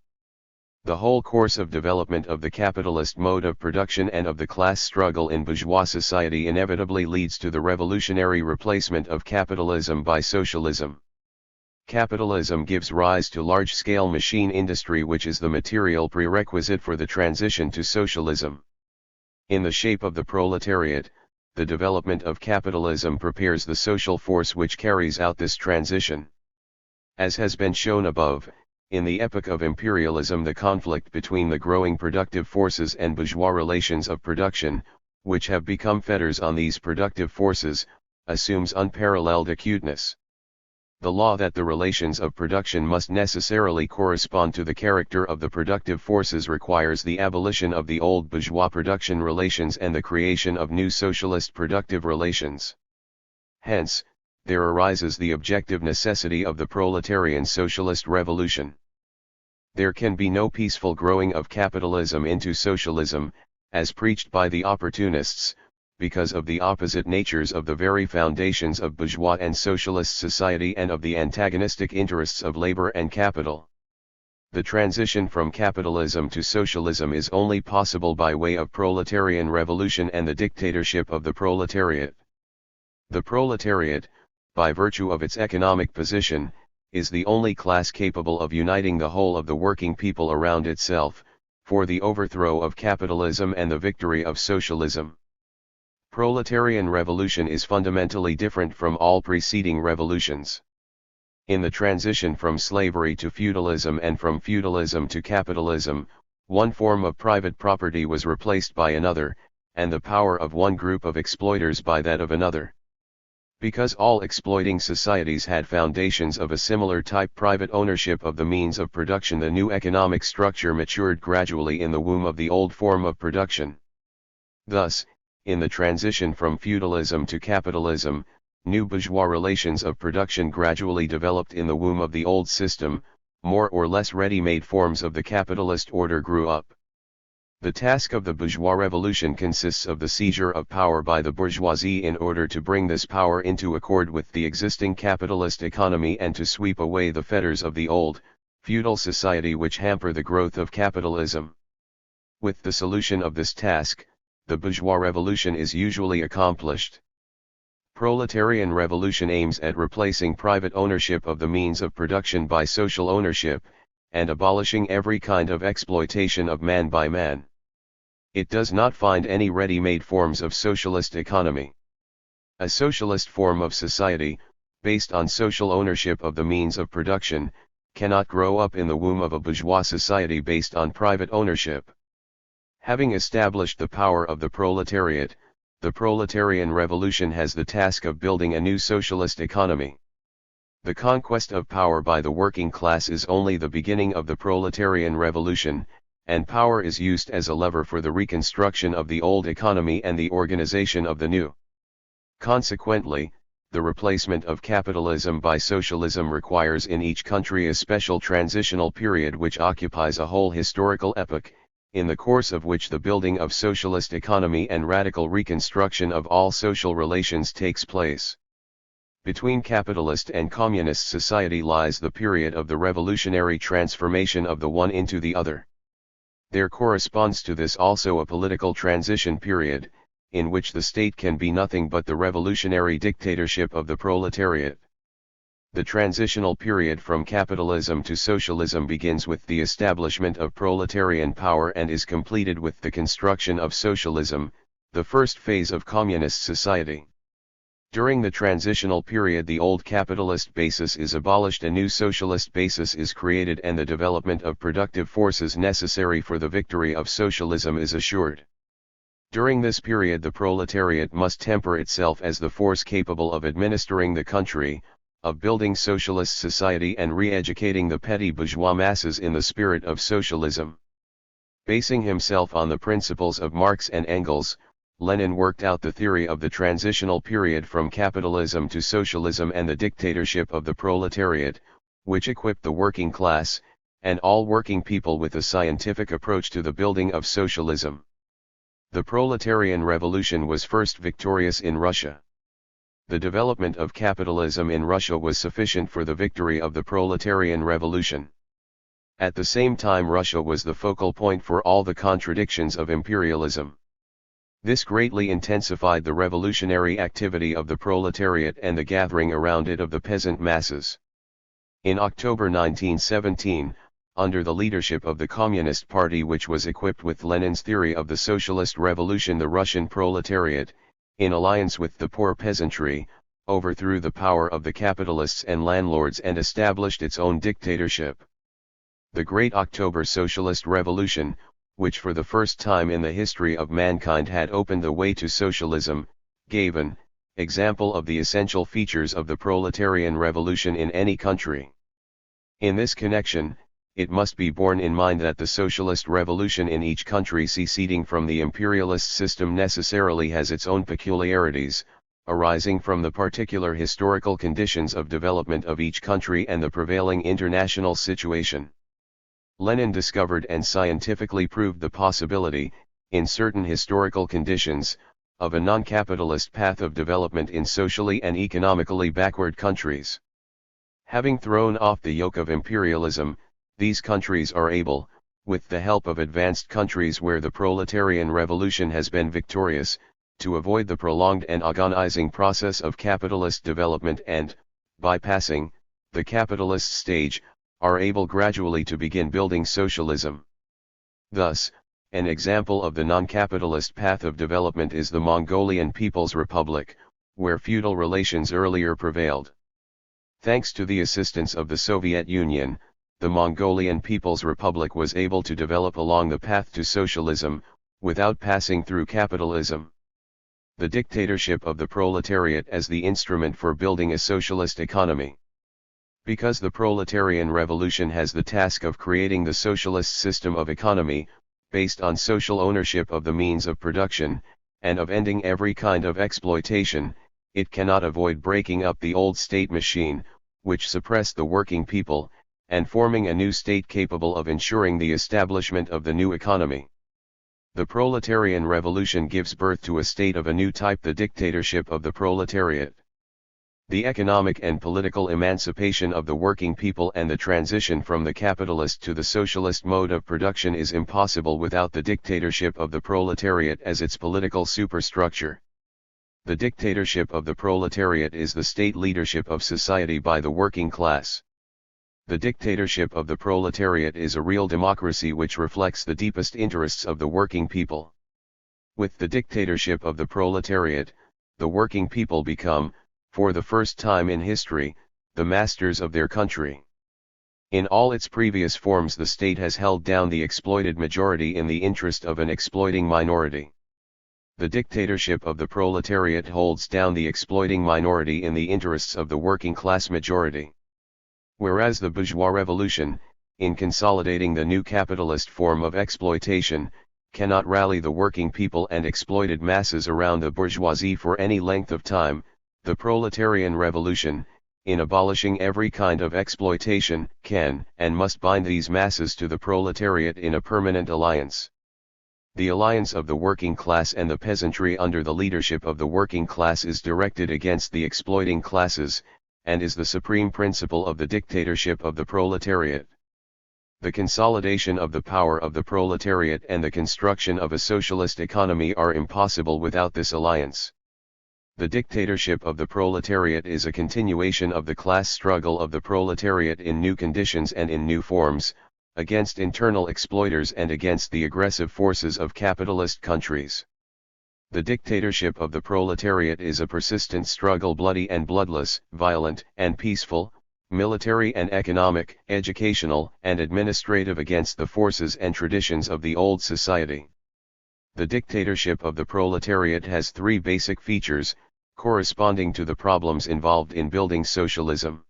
The whole course of development of the capitalist mode of production and of the class struggle in bourgeois society inevitably leads to the revolutionary replacement of capitalism by socialism. Capitalism gives rise to large-scale machine industry, which is the material prerequisite for the transition to socialism. In the shape of the proletariat, the development of capitalism prepares the social force which carries out this transition. As has been shown above, in the epoch of imperialism, the conflict between the growing productive forces and bourgeois relations of production, which have become fetters on these productive forces, assumes unparalleled acuteness. The law that the relations of production must necessarily correspond to the character of the productive forces requires the abolition of the old bourgeois production relations and the creation of new socialist productive relations. Hence, there arises the objective necessity of the proletarian socialist revolution. There can be no peaceful growing of capitalism into socialism, as preached by the opportunists, because of the opposite natures of the very foundations of bourgeois and socialist society and of the antagonistic interests of labor and capital. The transition from capitalism to socialism is only possible by way of proletarian revolution and the dictatorship of the proletariat. The proletariat, by virtue of its economic position, is the only class capable of uniting the whole of the working people around itself, for the overthrow of capitalism and the victory of socialism. Proletarian revolution is fundamentally different from all preceding revolutions. In the transition from slavery to feudalism and from feudalism to capitalism, one form of private property was replaced by another, and the power of one group of exploiters by that of another. Because all exploiting societies had foundations of a similar type, private ownership of the means of production, the new economic structure matured gradually in the womb of the old form of production. Thus, in the transition from feudalism to capitalism, new bourgeois relations of production gradually developed in the womb of the old system, more or less ready-made forms of the capitalist order grew up. The task of the bourgeois revolution consists of the seizure of power by the bourgeoisie in order to bring this power into accord with the existing capitalist economy and to sweep away the fetters of the old, feudal society which hamper the growth of capitalism. With the solution of this task, the bourgeois revolution is usually accomplished. Proletarian revolution aims at replacing private ownership of the means of production by social ownership, and abolishing every kind of exploitation of man by man. It does not find any ready-made forms of socialist economy. A socialist form of society, based on social ownership of the means of production, cannot grow up in the womb of a bourgeois society based on private ownership. Having established the power of the proletariat, the proletarian revolution has the task of building a new socialist economy. The conquest of power by the working class is only the beginning of the proletarian revolution, and power is used as a lever for the reconstruction of the old economy and the organization of the new. Consequently, the replacement of capitalism by socialism requires in each country a special transitional period which occupies a whole historical epoch, in the course of which the building of socialist economy and radical reconstruction of all social relations takes place. Between capitalist and communist society lies the period of the revolutionary transformation of the one into the other. There corresponds to this also a political transition period, in which the state can be nothing but the revolutionary dictatorship of the proletariat. The transitional period from capitalism to socialism begins with the establishment of proletarian power and is completed with the construction of socialism, the first phase of communist society. During the transitional period, the old capitalist basis is abolished, a new socialist basis is created, and the development of productive forces necessary for the victory of socialism is assured. During this period, the proletariat must temper itself as the force capable of administering the country, of building socialist society and re-educating the petty bourgeois masses in the spirit of socialism. Basing himself on the principles of Marx and Engels, Lenin worked out the theory of the transitional period from capitalism to socialism and the dictatorship of the proletariat, which equipped the working class, and all working people with a scientific approach to the building of socialism. The proletarian revolution was first victorious in Russia. The development of capitalism in Russia was sufficient for the victory of the proletarian revolution. At the same time, Russia was the focal point for all the contradictions of imperialism. This greatly intensified the revolutionary activity of the proletariat and the gathering around it of the peasant masses. In October 1917, under the leadership of the Communist Party, which was equipped with Lenin's theory of the socialist revolution, the Russian proletariat, in alliance with the poor peasantry, overthrew the power of the capitalists and landlords and established its own dictatorship. The Great October Socialist Revolution, which for the first time in the history of mankind had opened the way to socialism, gave an example of the essential features of the proletarian revolution in any country. In this connection, it must be borne in mind that the socialist revolution in each country seceding from the imperialist system necessarily has its own peculiarities, arising from the particular historical conditions of development of each country and the prevailing international situation. Lenin discovered and scientifically proved the possibility, in certain historical conditions, of a non-capitalist path of development in socially and economically backward countries. Having thrown off the yoke of imperialism, these countries are able, with the help of advanced countries where the proletarian revolution has been victorious, to avoid the prolonged and agonizing process of capitalist development and, bypassing the capitalist stage, are able gradually to begin building socialism. Thus, an example of the non-capitalist path of development is the Mongolian People's Republic, where feudal relations earlier prevailed. Thanks to the assistance of the Soviet Union, the Mongolian People's Republic was able to develop along the path to socialism, without passing through capitalism. The dictatorship of the proletariat as the instrument for building a socialist economy. Because the proletarian revolution has the task of creating the socialist system of economy, based on social ownership of the means of production, and of ending every kind of exploitation, it cannot avoid breaking up the old state machine, which suppressed the working people, and forming a new state capable of ensuring the establishment of the new economy. The proletarian revolution gives birth to a state of a new type, the dictatorship of the proletariat. The economic and political emancipation of the working people and the transition from the capitalist to the socialist mode of production is impossible without the dictatorship of the proletariat as its political superstructure. The dictatorship of the proletariat is the state leadership of society by the working class. The dictatorship of the proletariat is a real democracy which reflects the deepest interests of the working people. With the dictatorship of the proletariat, the working people become, for the first time in history, the masters of their country. In all its previous forms, the state has held down the exploited majority in the interest of an exploiting minority. The dictatorship of the proletariat holds down the exploiting minority in the interests of the working class majority. Whereas the bourgeois revolution, in consolidating the new capitalist form of exploitation, cannot rally the working people and exploited masses around the bourgeoisie for any length of time, the proletarian revolution, in abolishing every kind of exploitation, can and must bind these masses to the proletariat in a permanent alliance. The alliance of the working class and the peasantry under the leadership of the working class is directed against the exploiting classes, and is the supreme principle of the dictatorship of the proletariat. The consolidation of the power of the proletariat and the construction of a socialist economy are impossible without this alliance. The dictatorship of the proletariat is a continuation of the class struggle of the proletariat in new conditions and in new forms, against internal exploiters and against the aggressive forces of capitalist countries. The dictatorship of the proletariat is a persistent struggle, bloody and bloodless, violent and peaceful, military and economic, educational and administrative, against the forces and traditions of the old society. The dictatorship of the proletariat has three basic features, corresponding to the problems involved in building socialism.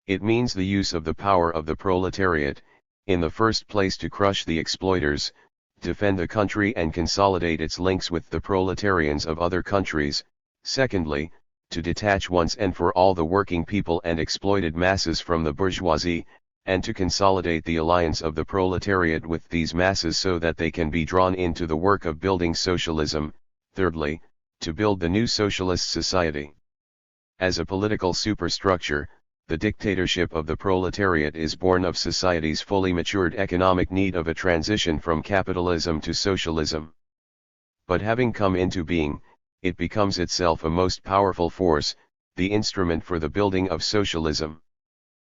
It means the use of the power of the proletariat, in the first place to crush the exploiters, defend the country and consolidate its links with the proletarians of other countries, secondly, to detach once and for all the working people and exploited masses from the bourgeoisie, and to consolidate the alliance of the proletariat with these masses so that they can be drawn into the work of building socialism. Thirdly, to build the new socialist society. As a political superstructure, the dictatorship of the proletariat is born of society's fully matured economic need of a transition from capitalism to socialism. But having come into being, it becomes itself a most powerful force, the instrument for the building of socialism.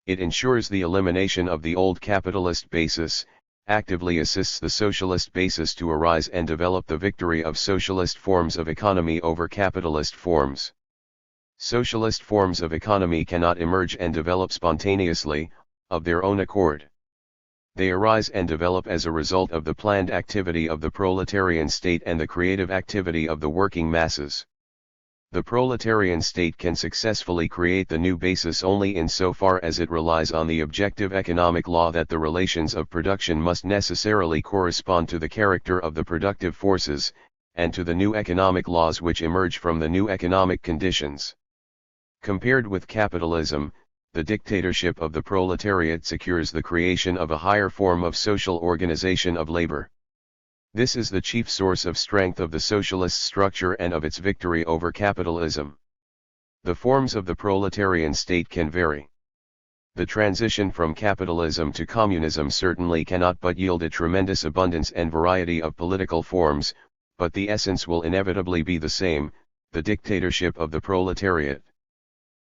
It ensures the elimination of the old capitalist basis, actively assists the socialist basis to arise and develop the victory of socialist forms of economy over capitalist forms. Socialist forms of economy cannot emerge and develop spontaneously, of their own accord. They arise and develop as a result of the planned activity of the proletarian state and the creative activity of the working masses. The proletarian state can successfully create the new basis only insofar as it relies on the objective economic law that the relations of production must necessarily correspond to the character of the productive forces, and to the new economic laws which emerge from the new economic conditions. Compared with capitalism, the dictatorship of the proletariat secures the creation of a higher form of social organization of labor. This is the chief source of strength of the socialist structure and of its victory over capitalism. The forms of the proletarian state can vary. The transition from capitalism to communism certainly cannot but yield a tremendous abundance and variety of political forms, but the essence will inevitably be the same, the dictatorship of the proletariat.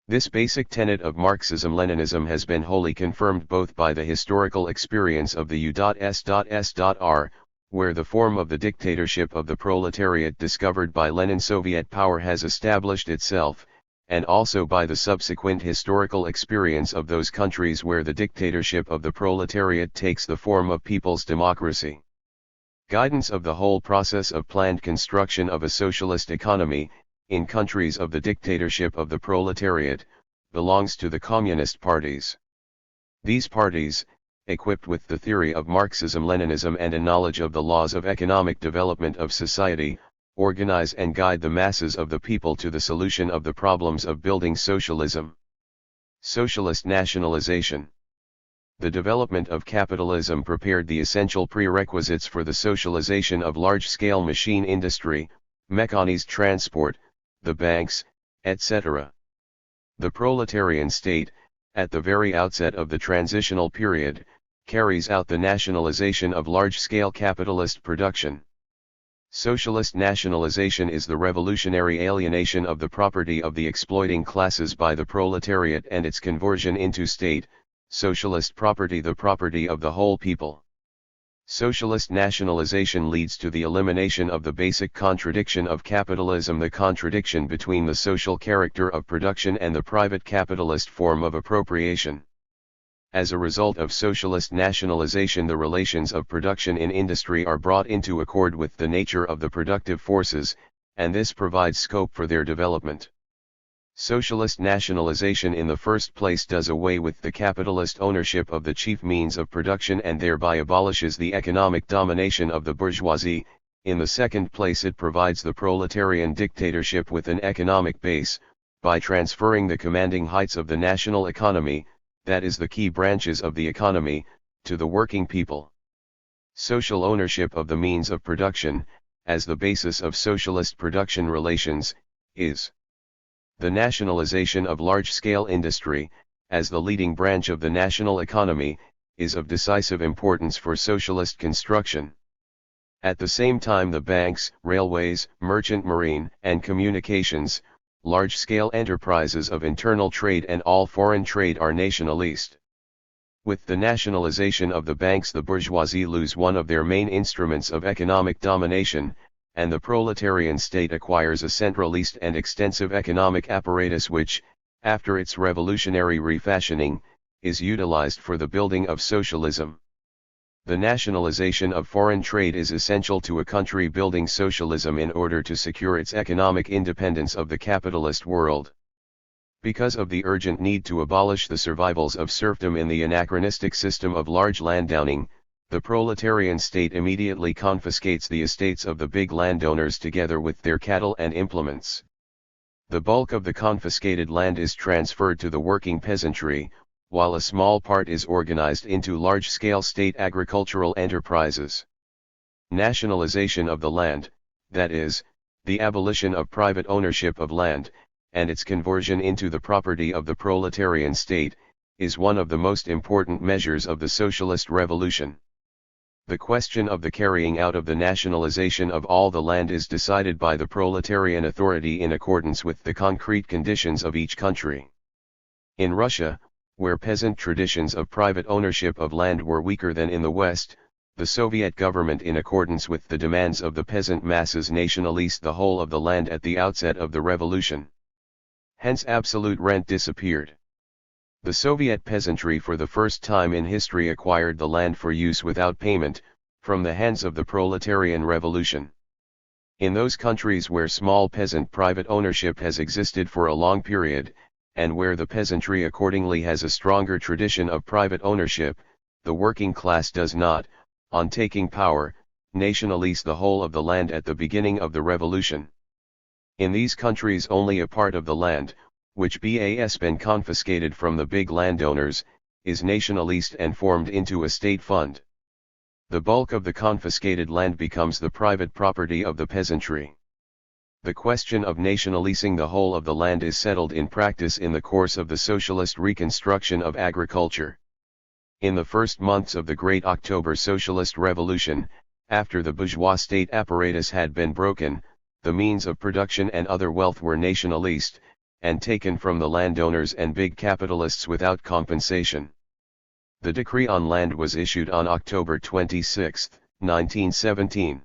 This basic tenet of Marxism-Leninism has been wholly confirmed both by the historical experience of the USSR, where the form of the dictatorship of the proletariat discovered by Lenin Soviet power has established itself, and also by the subsequent historical experience of those countries where the dictatorship of the proletariat takes the form of people's democracy. Guidance of the whole process of planned construction of a socialist economy, in countries of the dictatorship of the proletariat, belongs to the communist parties. These parties, equipped with the theory of Marxism-Leninism and a knowledge of the laws of economic development of society, organize and guide the masses of the people to the solution of the problems of building socialism. Socialist nationalization. The development of capitalism prepared the essential prerequisites for the socialization of large-scale machine industry, mechanized transport, the banks, etc. The proletarian state, at the very outset of the transitional period, carries out the nationalization of large-scale capitalist production. Socialist nationalization is the revolutionary alienation of the property of the exploiting classes by the proletariat and its conversion into state, socialist property the property of the whole people. Socialist nationalization leads to the elimination of the basic contradiction of capitalism, the contradiction between the social character of production and the private capitalist form of appropriation. As a result of socialist nationalization, the relations of production in industry are brought into accord with the nature of the productive forces, and this provides scope for their development. Socialist nationalization in the first place does away with the capitalist ownership of the chief means of production and thereby abolishes the economic domination of the bourgeoisie. In the second place, it provides the proletarian dictatorship with an economic base, by transferring the commanding heights of the national economy, that is the key branches of the economy, to the working people. Social ownership of the means of production, as the basis of socialist production relations, is the nationalization of large-scale industry, as the leading branch of the national economy, is of decisive importance for socialist construction. At the same time, the banks, railways, merchant marine and communications, large-scale enterprises of internal trade and all foreign trade are nationalized. With the nationalization of the banks, the bourgeoisie lose one of their main instruments of economic domination, and the proletarian state acquires a centralized and extensive economic apparatus which, after its revolutionary refashioning, is utilized for the building of socialism. The nationalization of foreign trade is essential to a country building socialism in order to secure its economic independence of the capitalist world. Because of the urgent need to abolish the survivals of serfdom in the anachronistic system of large landowning, the proletarian state immediately confiscates the estates of the big landowners together with their cattle and implements. The bulk of the confiscated land is transferred to the working peasantry, while a small part is organized into large-scale state agricultural enterprises. Nationalization of the land, that is, the abolition of private ownership of land, and its conversion into the property of the proletarian state, is one of the most important measures of the socialist revolution. The question of the carrying out of the nationalization of all the land is decided by the proletarian authority in accordance with the concrete conditions of each country. In Russia, where peasant traditions of private ownership of land were weaker than in the West, the Soviet government, in accordance with the demands of the peasant masses, nationalized the whole of the land at the outset of the revolution. Hence absolute rent disappeared. The Soviet peasantry for the first time in history acquired the land for use without payment, from the hands of the proletarian revolution. In those countries where small peasant private ownership has existed for a long period, and where the peasantry accordingly has a stronger tradition of private ownership, the working class does not, on taking power, nationalize the whole of the land at the beginning of the revolution. In these countries only a part of the land, which has been confiscated from the big landowners, is nationalized and formed into a state fund. The bulk of the confiscated land becomes the private property of the peasantry. The question of nationalizing the whole of the land is settled in practice in the course of the socialist reconstruction of agriculture. In the first months of the Great October Socialist Revolution, after the bourgeois state apparatus had been broken, the means of production and other wealth were nationalized, and taken from the landowners and big capitalists without compensation. The decree on land was issued on October 26, 1917.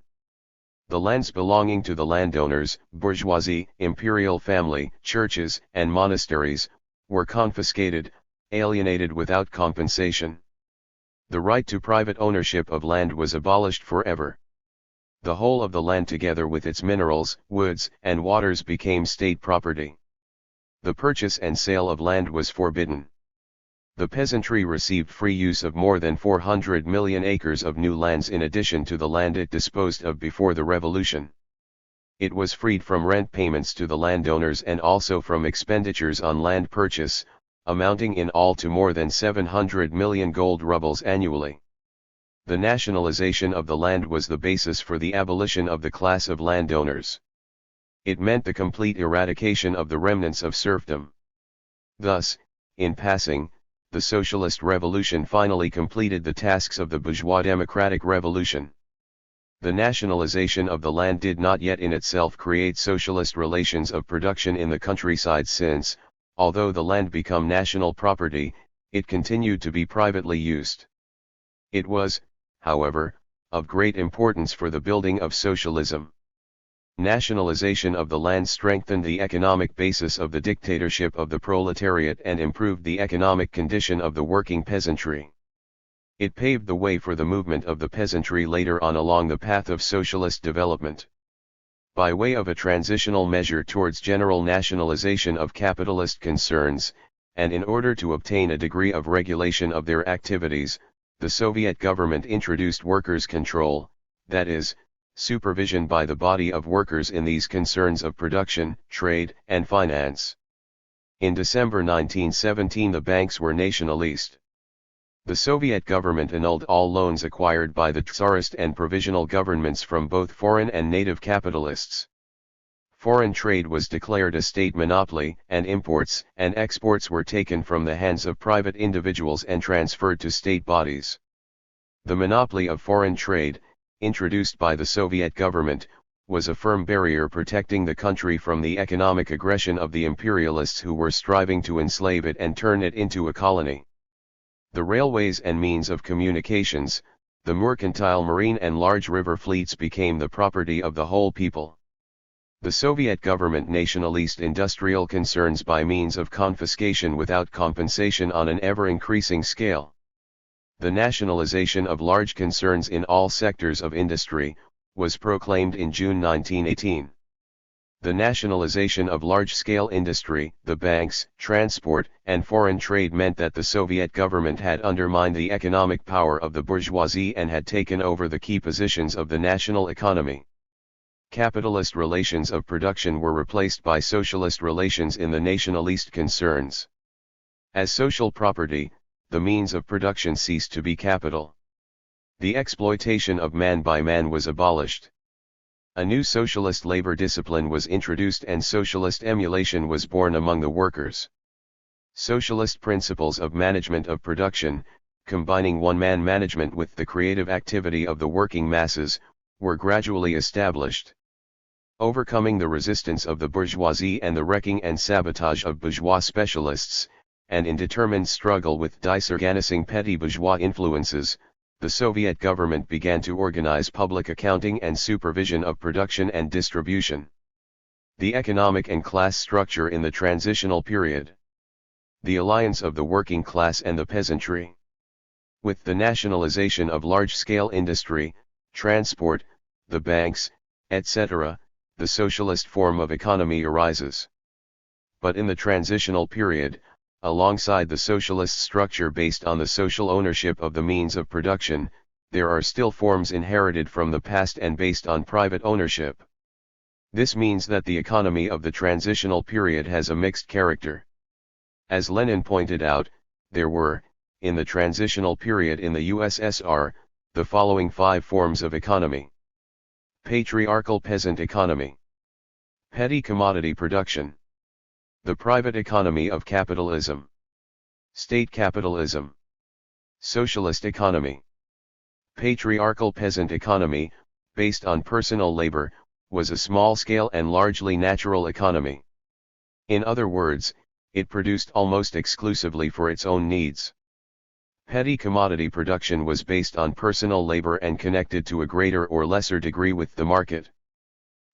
The lands belonging to the landowners, bourgeoisie, imperial family, churches, and monasteries, were confiscated, alienated without compensation. The right to private ownership of land was abolished forever. The whole of the land together with its minerals, woods, and waters became state property. The purchase and sale of land was forbidden. The peasantry received free use of more than 400 million acres of new lands in addition to the land it disposed of before the revolution. It was freed from rent payments to the landowners and also from expenditures on land purchase, amounting in all to more than 700 million gold rubles annually. The nationalization of the land was the basis for the abolition of the class of landowners. It meant the complete eradication of the remnants of serfdom. Thus, in passing, the socialist revolution finally completed the tasks of the bourgeois democratic revolution. The nationalization of the land did not yet in itself create socialist relations of production in the countryside since, although the land became national property, it continued to be privately used. It was, however, of great importance for the building of socialism. Nationalization of the land strengthened the economic basis of the dictatorship of the proletariat and improved the economic condition of the working peasantry. It paved the way for the movement of the peasantry later on along the path of socialist development. By way of a transitional measure towards general nationalization of capitalist concerns, and in order to obtain a degree of regulation of their activities, the Soviet government introduced workers' control, that is, supervision by the body of workers in these concerns of production, trade, and finance. In December 1917 the banks were nationalized. The Soviet government annulled all loans acquired by the Tsarist and provisional governments from both foreign and native capitalists. Foreign trade was declared a state monopoly, and imports and exports were taken from the hands of private individuals and transferred to state bodies. The monopoly of foreign trade, introduced by the Soviet government, was a firm barrier protecting the country from the economic aggression of the imperialists who were striving to enslave it and turn it into a colony. The railways and means of communications, the mercantile marine and large river fleets became the property of the whole people. The Soviet government nationalized industrial concerns by means of confiscation without compensation on an ever-increasing scale. The nationalization of large concerns in all sectors of industry was proclaimed in June 1918. The nationalization of large-scale industry, the banks, transport, and foreign trade meant that the Soviet government had undermined the economic power of the bourgeoisie and had taken over the key positions of the national economy. Capitalist relations of production were replaced by socialist relations in the nationalist concerns. As social property, the means of production ceased to be capital. The exploitation of man by man was abolished. A new socialist labor discipline was introduced and socialist emulation was born among the workers. Socialist principles of management of production, combining one-man management with the creative activity of the working masses, were gradually established. Overcoming the resistance of the bourgeoisie and the wrecking and sabotage of bourgeois specialists, and in determined struggle with disorganizing petty bourgeois influences, the Soviet government began to organize public accounting and supervision of production and distribution. The economic and class structure in the transitional period. The alliance of the working class and the peasantry. With the nationalization of large-scale industry, transport, the banks, etc., the socialist form of economy arises. But in the transitional period, alongside the socialist structure based on the social ownership of the means of production, there are still forms inherited from the past and based on private ownership. This means that the economy of the transitional period has a mixed character. As Lenin pointed out, there were, in the transitional period in the USSR, the following 5 forms of economy. Patriarchal peasant economy. Petty commodity production. The private economy of capitalism. State capitalism. Socialist economy. Patriarchal peasant economy, based on personal labor, was a small-scale and largely natural economy. In other words, it produced almost exclusively for its own needs. Petty commodity production was based on personal labor and connected to a greater or lesser degree with the market.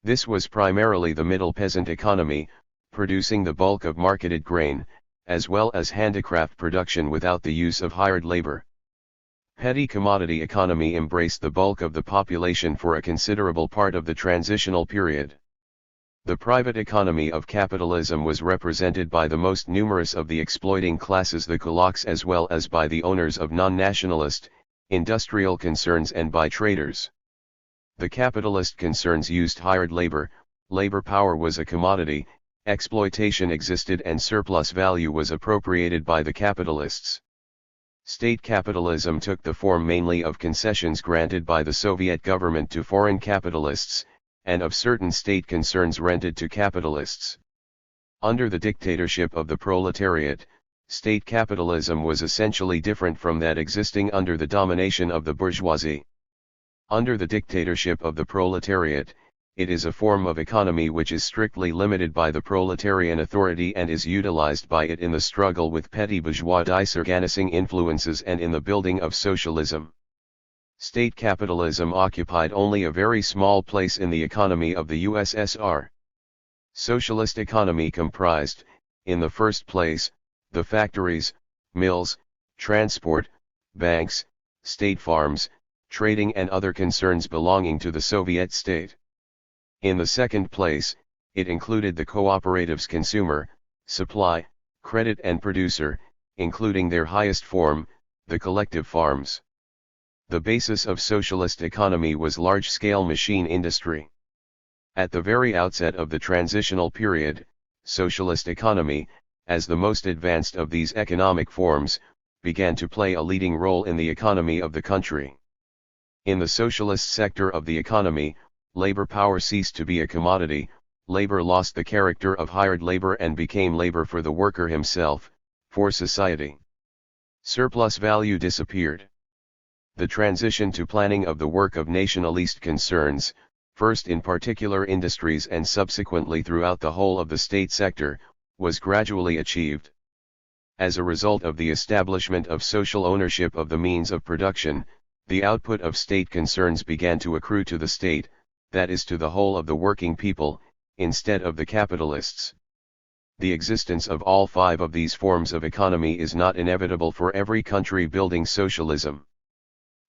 This was primarily the middle peasant economy, producing the bulk of marketed grain, as well as handicraft production without the use of hired labor. Petty commodity economy embraced the bulk of the population for a considerable part of the transitional period. The private economy of capitalism was represented by the most numerous of the exploiting classes, the kulaks, as well as by the owners of non-nationalist, industrial concerns and by traders. The capitalist concerns used hired labor, labor power was a commodity, exploitation existed and surplus value was appropriated by the capitalists. State capitalism took the form mainly of concessions granted by the Soviet government to foreign capitalists, and of certain state concerns rented to capitalists. Under the dictatorship of the proletariat, state capitalism was essentially different from that existing under the domination of the bourgeoisie. Under the dictatorship of the proletariat, it is a form of economy which is strictly limited by the proletarian authority and is utilized by it in the struggle with petty bourgeois disorganizing influences and in the building of socialism. State capitalism occupied only a very small place in the economy of the USSR. Socialist economy comprised, in the first place, the factories, mills, transport, banks, state farms, trading and other concerns belonging to the Soviet state. In the second place, it included the cooperatives consumer, supply, credit and producer, including their highest form, the collective farms. The basis of socialist economy was large-scale machine industry. At the very outset of the transitional period, socialist economy, as the most advanced of these economic forms, began to play a leading role in the economy of the country. In the socialist sector of the economy, labor power ceased to be a commodity, labor lost the character of hired labor and became labor for the worker himself, for society. Surplus value disappeared. The transition to planning of the work of nationalist concerns, first in particular industries and subsequently throughout the whole of the state sector, was gradually achieved. As a result of the establishment of social ownership of the means of production, the output of state concerns began to accrue to the state, that is to the whole of the working people, instead of the capitalists. The existence of all 5 of these forms of economy is not inevitable for every country building socialism.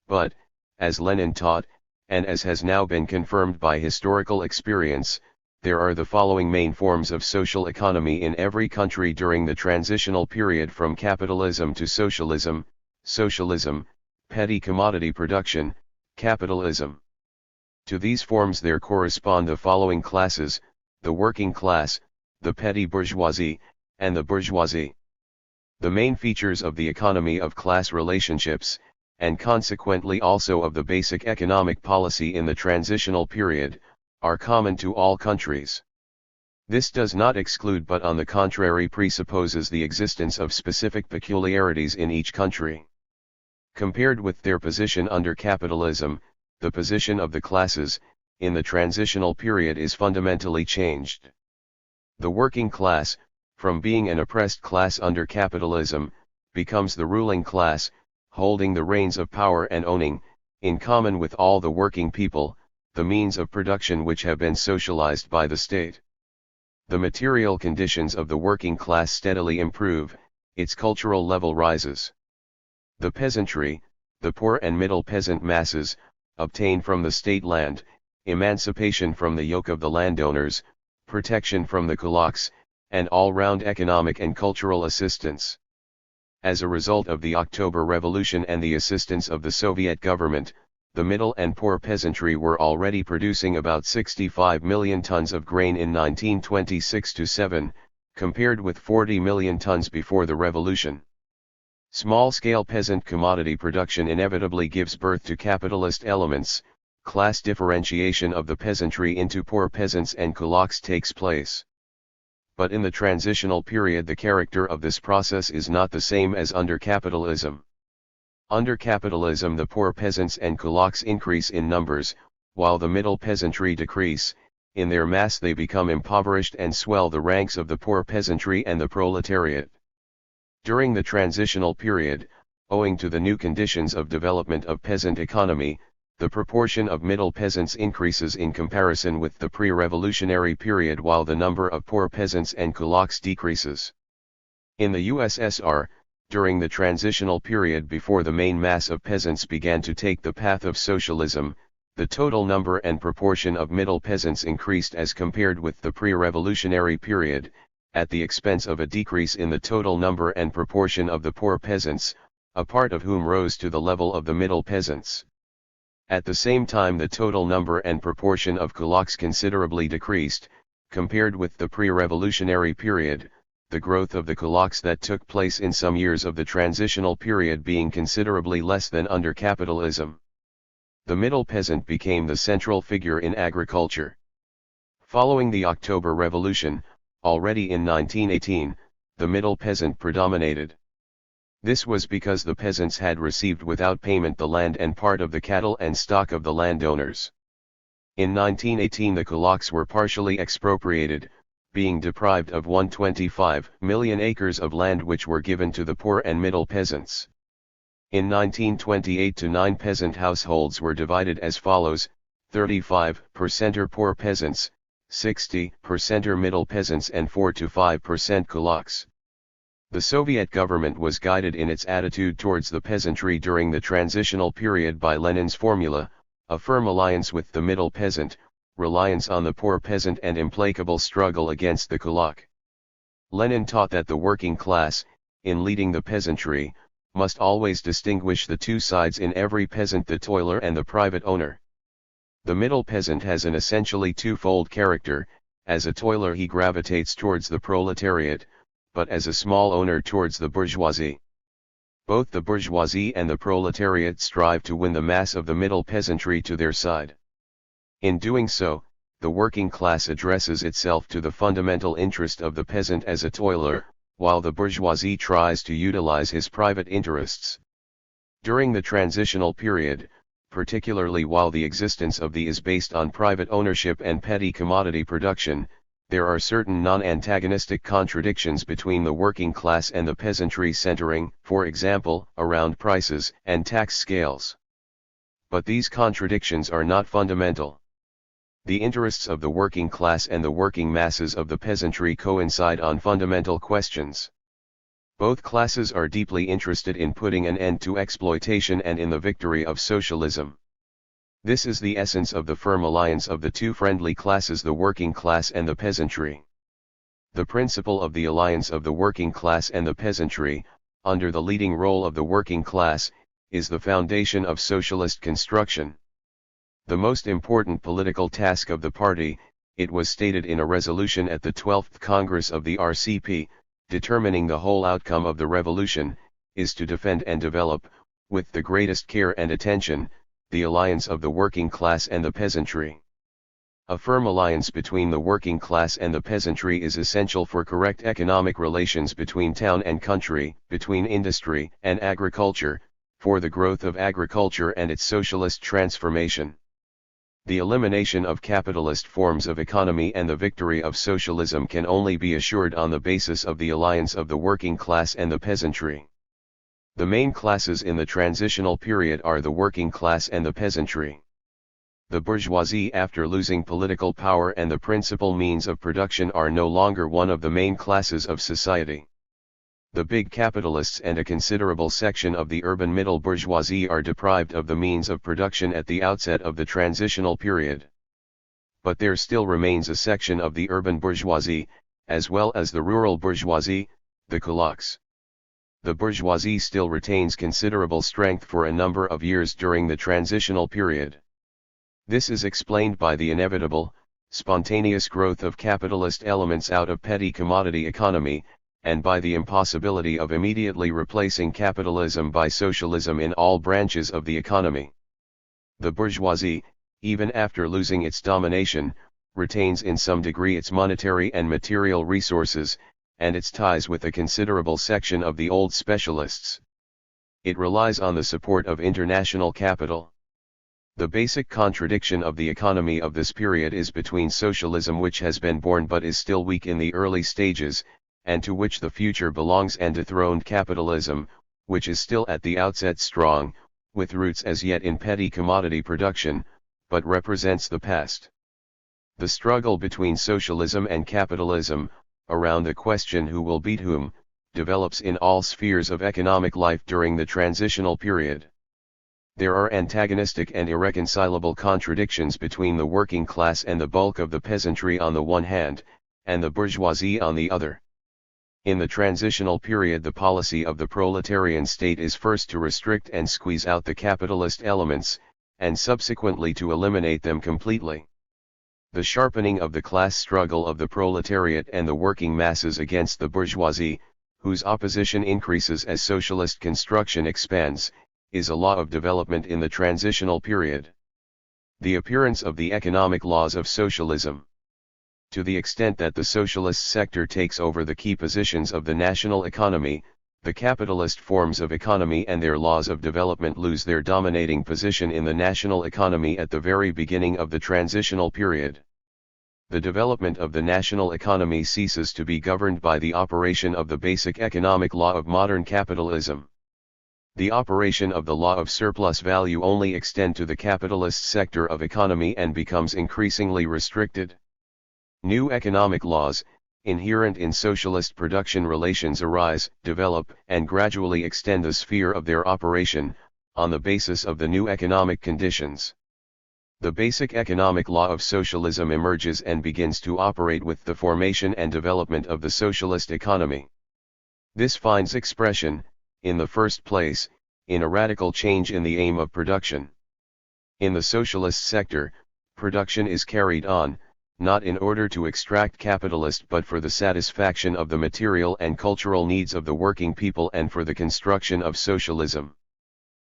But, as Lenin taught, and as has now been confirmed by historical experience, there are the following main forms of social economy in every country during the transitional period from capitalism to socialism: socialism, petty commodity production, capitalism. To these forms there correspond the following classes: the working class, the petty bourgeoisie, and the bourgeoisie. The main features of the economy of class relationships, and consequently also of the basic economic policy in the transitional period, are common to all countries. This does not exclude but on the contrary presupposes the existence of specific peculiarities in each country. Compared with their position under capitalism, the position of the classes, in the transitional period is fundamentally changed. The working class, from being an oppressed class under capitalism, becomes the ruling class, holding the reins of power and owning, in common with all the working people, the means of production which have been socialized by the state. The material conditions of the working class steadily improve, its cultural level rises. The peasantry, the poor and middle peasant masses, obtain from the state land, emancipation from the yoke of the landowners, protection from the kulaks, and all-round economic and cultural assistance. As a result of the October Revolution and the assistance of the Soviet government, the middle and poor peasantry were already producing about 65 million tons of grain in 1926-7, compared with 40 million tons before the revolution. Small-scale peasant commodity production inevitably gives birth to capitalist elements. Class differentiation of the peasantry into poor peasants and kulaks takes place. But in the transitional period the character of this process is not the same as under capitalism. Under capitalism the poor peasants and kulaks increase in numbers, while the middle peasantry decrease. In their mass they become impoverished and swell the ranks of the poor peasantry and the proletariat. During the transitional period, owing to the new conditions of development of peasant economy, the proportion of middle peasants increases in comparison with the pre-revolutionary period while the number of poor peasants and kulaks decreases. In the USSR, during the transitional period before the main mass of peasants began to take the path of socialism, the total number and proportion of middle peasants increased as compared with the pre-revolutionary period, at the expense of a decrease in the total number and proportion of the poor peasants, a part of whom rose to the level of the middle peasants. At the same time the total number and proportion of kulaks considerably decreased, compared with the pre-revolutionary period, the growth of the kulaks that took place in some years of the transitional period being considerably less than under capitalism. The middle peasant became the central figure in agriculture. Following the October Revolution, already in 1918, the middle peasant predominated. This was because the peasants had received without payment the land and part of the cattle and stock of the landowners. In 1918 the kulaks were partially expropriated, being deprived of 125 million acres of land which were given to the poor and middle peasants. In 1928 9 peasant households were divided as follows: 35% are poor peasants, 60% are middle peasants and 4 to 5% kulaks. The Soviet government was guided in its attitude towards the peasantry during the transitional period by Lenin's formula, a firm alliance with the middle peasant, reliance on the poor peasant and implacable struggle against the kulak. Lenin taught that the working class, in leading the peasantry, must always distinguish the two sides in every peasant, the toiler and the private owner. The middle peasant has an essentially twofold character: as a toiler he gravitates towards the proletariat, but as a small owner towards the bourgeoisie. Both the bourgeoisie and the proletariat strive to win the mass of the middle peasantry to their side. In doing so, the working class addresses itself to the fundamental interest of the peasant as a toiler, while the bourgeoisie tries to utilize his private interests. During the transitional period, particularly while the existence of the is based on private ownership and petty commodity production, there are certain non-antagonistic contradictions between the working class and the peasantry centering, for example, around prices and tax scales. But these contradictions are not fundamental. The interests of the working class and the working masses of the peasantry coincide on fundamental questions. Both classes are deeply interested in putting an end to exploitation and in the victory of socialism. This is the essence of the firm alliance of the two friendly classes, the working class and the peasantry. The principle of the alliance of the working class and the peasantry, under the leading role of the working class, is the foundation of socialist construction. The most important political task of the party, it was stated in a resolution at the 12th Congress of the RCP, determining the whole outcome of the revolution, is to defend and develop, with the greatest care and attention, the alliance of the working class and the peasantry. A firm alliance between the working class and the peasantry is essential for correct economic relations between town and country, between industry and agriculture, for the growth of agriculture and its socialist transformation. The elimination of capitalist forms of economy and the victory of socialism can only be assured on the basis of the alliance of the working class and the peasantry. The main classes in the transitional period are the working class and the peasantry. The bourgeoisie, after losing political power and the principal means of production, are no longer one of the main classes of society. The big capitalists and a considerable section of the urban middle bourgeoisie are deprived of the means of production at the outset of the transitional period. But there still remains a section of the urban bourgeoisie, as well as the rural bourgeoisie, the kulaks. The bourgeoisie still retains considerable strength for a number of years during the transitional period. This is explained by the inevitable, spontaneous growth of capitalist elements out of petty commodity economy, and by the impossibility of immediately replacing capitalism by socialism in all branches of the economy. The bourgeoisie, even after losing its domination, retains in some degree its monetary and material resources, and its ties with a considerable section of the old specialists. It relies on the support of international capital. The basic contradiction of the economy of this period is between socialism, which has been born but is still weak in the early stages, and to which the future belongs, and dethroned capitalism, which is still at the outset strong, with roots as yet in petty commodity production, but represents the past. The struggle between socialism and capitalism, around the question who will beat whom, develops in all spheres of economic life during the transitional period. There are antagonistic and irreconcilable contradictions between the working class and the bulk of the peasantry on the one hand, and the bourgeoisie on the other. In the transitional period, the policy of the proletarian state is first to restrict and squeeze out the capitalist elements, and subsequently to eliminate them completely. The sharpening of the class struggle of the proletariat and the working masses against the bourgeoisie, whose opposition increases as socialist construction expands, is a law of development in the transitional period. The appearance of the economic laws of socialism. To the extent that the socialist sector takes over the key positions of the national economy, the capitalist forms of economy and their laws of development lose their dominating position in the national economy at the very beginning of the transitional period. The development of the national economy ceases to be governed by the operation of the basic economic law of modern capitalism. The operation of the law of surplus value only extends to the capitalist sector of economy and becomes increasingly restricted. New economic laws, inherent in socialist production relations, arise, develop, and gradually extend the sphere of their operation, on the basis of the new economic conditions. The basic economic law of socialism emerges and begins to operate with the formation and development of the socialist economy. This finds expression, in the first place, in a radical change in the aim of production. In the socialist sector, production is carried on, not in order to extract capitalist but for the satisfaction of the material and cultural needs of the working people and for the construction of socialism.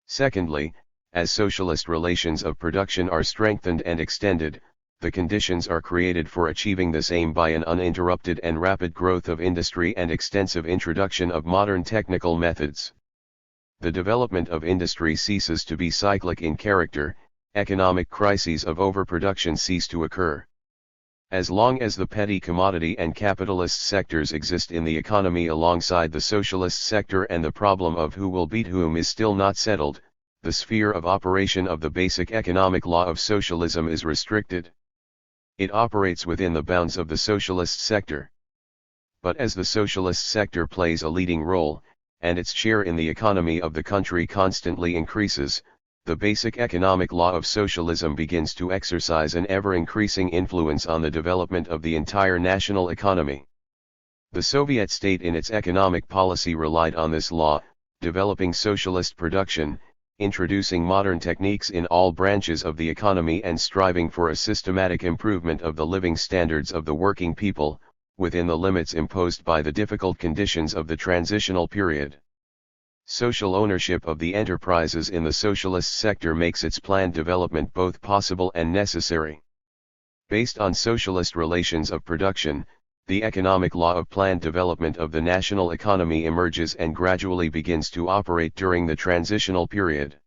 Secondly, as socialist relations of production are strengthened and extended, the conditions are created for achieving this aim by an uninterrupted and rapid growth of industry and extensive introduction of modern technical methods. The development of industry ceases to be cyclic in character, economic crises of overproduction cease to occur. As long as the petty commodity and capitalist sectors exist in the economy alongside the socialist sector and the problem of who will beat whom is still not settled, the sphere of operation of the basic economic law of socialism is restricted. It operates within the bounds of the socialist sector. But as the socialist sector plays a leading role, and its share in the economy of the country constantly increases, the basic economic law of socialism begins to exercise an ever-increasing influence on the development of the entire national economy. The Soviet state in its economic policy relied on this law, developing socialist production, introducing modern techniques in all branches of the economy and striving for a systematic improvement of the living standards of the working people, within the limits imposed by the difficult conditions of the transitional period. Social ownership of the enterprises in the socialist sector makes its planned development both possible and necessary. Based on socialist relations of production, the economic law of planned development of the national economy emerges and gradually begins to operate during the transitional period.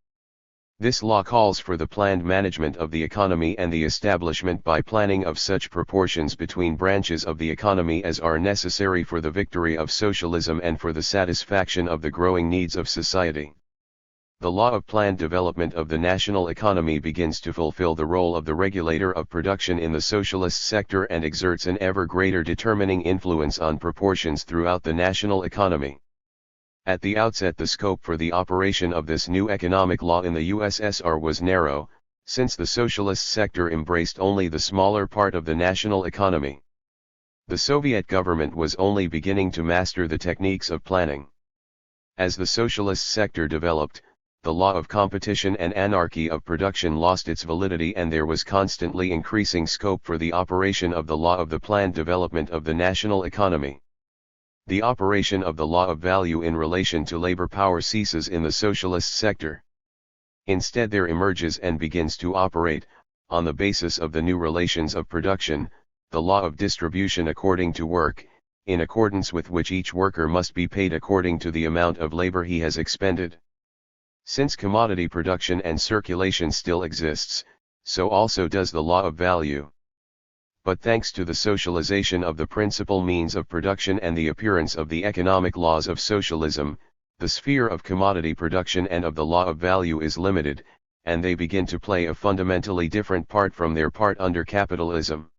This law calls for the planned management of the economy and the establishment by planning of such proportions between branches of the economy as are necessary for the victory of socialism and for the satisfaction of the growing needs of society. The law of planned development of the national economy begins to fulfill the role of the regulator of production in the socialist sector and exerts an ever greater determining influence on proportions throughout the national economy. At the outset, the scope for the operation of this new economic law in the USSR was narrow, since the socialist sector embraced only the smaller part of the national economy. The Soviet government was only beginning to master the techniques of planning. As the socialist sector developed, the law of competition and anarchy of production lost its validity and there was constantly increasing scope for the operation of the law of the planned development of the national economy. The operation of the law of value in relation to labor power ceases in the socialist sector. Instead, there emerges and begins to operate, on the basis of the new relations of production, the law of distribution according to work, in accordance with which each worker must be paid according to the amount of labor he has expended. Since commodity production and circulation still exists, so also does the law of value. But thanks to the socialization of the principal means of production and the appearance of the economic laws of socialism, the sphere of commodity production and of the law of value is limited, and they begin to play a fundamentally different part from their part under capitalism.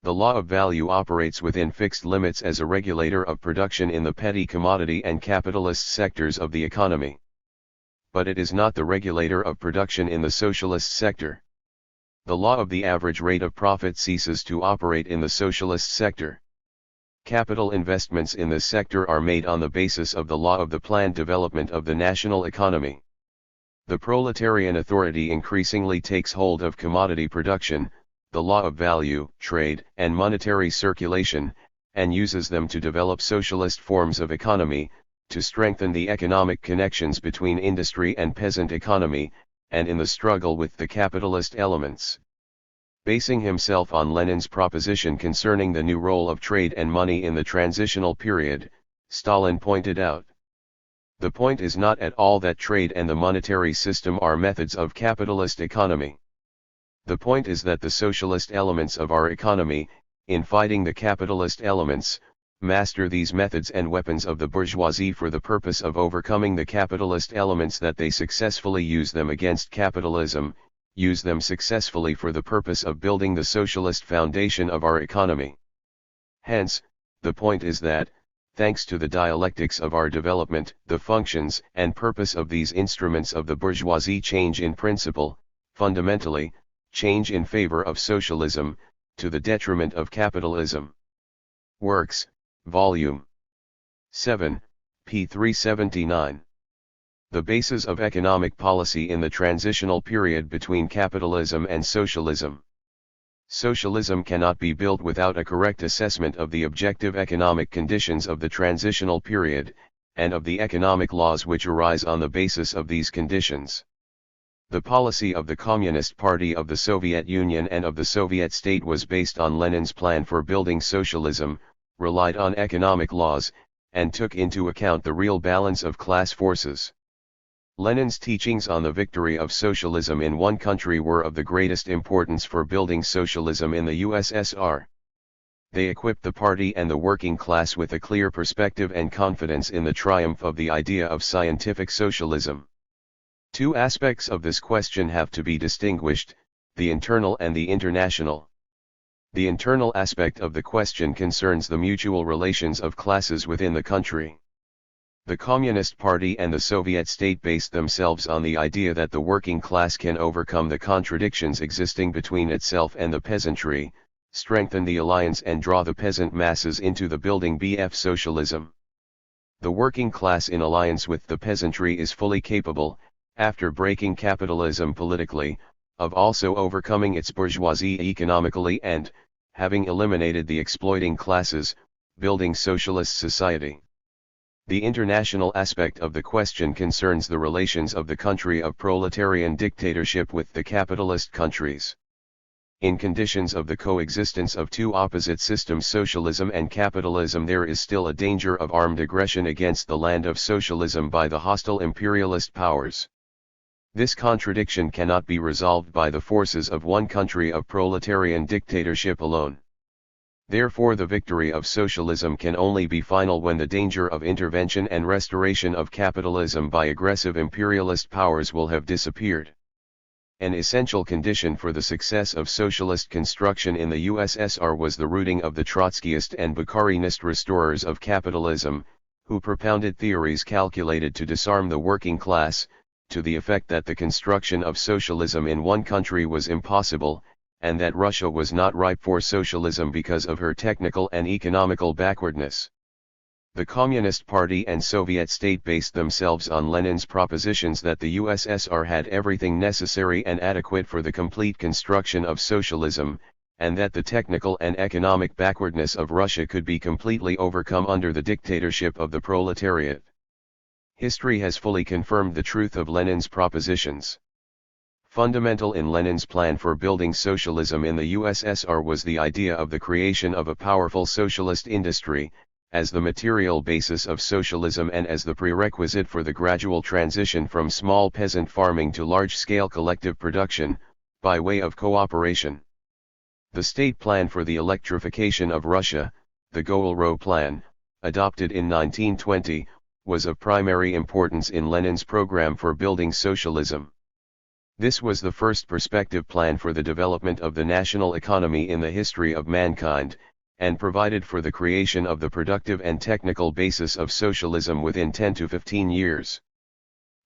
The law of value operates within fixed limits as a regulator of production in the petty commodity and capitalist sectors of the economy. But it is not the regulator of production in the socialist sector. The law of the average rate of profit ceases to operate in the socialist sector. Capital investments in this sector are made on the basis of the law of the planned development of the national economy. The proletarian authority increasingly takes hold of commodity production, the law of value, trade, and monetary circulation, and uses them to develop socialist forms of economy, to strengthen the economic connections between industry and peasant economy, and in the struggle with the capitalist elements. Basing himself on Lenin's proposition concerning the new role of trade and money in the transitional period, Stalin pointed out, "The point is not at all that trade and the monetary system are methods of capitalist economy. The point is that the socialist elements of our economy, in fighting the capitalist elements, master these methods and weapons of the bourgeoisie for the purpose of overcoming the capitalist elements, that they successfully use them against capitalism, use them successfully for the purpose of building the socialist foundation of our economy. Hence, the point is that, thanks to the dialectics of our development, the functions and purpose of these instruments of the bourgeoisie change in principle, fundamentally, change in favor of socialism, to the detriment of capitalism." Works, Volume 7, p. 379. The basis of economic policy in the transitional period between capitalism and socialism. Socialism cannot be built without a correct assessment of the objective economic conditions of the transitional period, and of the economic laws which arise on the basis of these conditions. The policy of the Communist Party of the Soviet Union and of the Soviet state was based on Lenin's plan for building socialism, relied on economic laws, and took into account the real balance of class forces. Lenin's teachings on the victory of socialism in one country were of the greatest importance for building socialism in the USSR. They equipped the party and the working class with a clear perspective and confidence in the triumph of the idea of scientific socialism. Two aspects of this question have to be distinguished, the internal and the international. The internal aspect of the question concerns the mutual relations of classes within the country. The Communist Party and the Soviet state based themselves on the idea that the working class can overcome the contradictions existing between itself and the peasantry, strengthen the alliance and draw the peasant masses into the building BF socialism. The working class in alliance with the peasantry is fully capable, after breaking capitalism politically, of also overcoming its bourgeoisie economically and, having eliminated the exploiting classes, building socialist society. The international aspect of the question concerns the relations of the country of proletarian dictatorship with the capitalist countries. In conditions of the coexistence of two opposite systems, socialism and capitalism, there is still a danger of armed aggression against the land of socialism by the hostile imperialist powers. This contradiction cannot be resolved by the forces of one country of proletarian dictatorship alone. Therefore, the victory of socialism can only be final when the danger of intervention and restoration of capitalism by aggressive imperialist powers will have disappeared. An essential condition for the success of socialist construction in the USSR was the rooting of the Trotskyist and Bukharinist restorers of capitalism, who propounded theories calculated to disarm the working class, to the effect that the construction of socialism in one country was impossible, and that Russia was not ripe for socialism because of her technical and economical backwardness. The Communist Party and Soviet state based themselves on Lenin's propositions that the USSR had everything necessary and adequate for the complete construction of socialism, and that the technical and economic backwardness of Russia could be completely overcome under the dictatorship of the proletariat. History has fully confirmed the truth of Lenin's propositions. Fundamental in Lenin's plan for building socialism in the USSR was the idea of the creation of a powerful socialist industry, as the material basis of socialism and as the prerequisite for the gradual transition from small peasant farming to large-scale collective production, by way of cooperation. The state plan for the electrification of Russia, the Goel-Roe plan, adopted in 1920, was of primary importance in Lenin's program for building socialism. This was the first perspective plan for the development of the national economy in the history of mankind, and provided for the creation of the productive and technical basis of socialism within 10 to 15 years.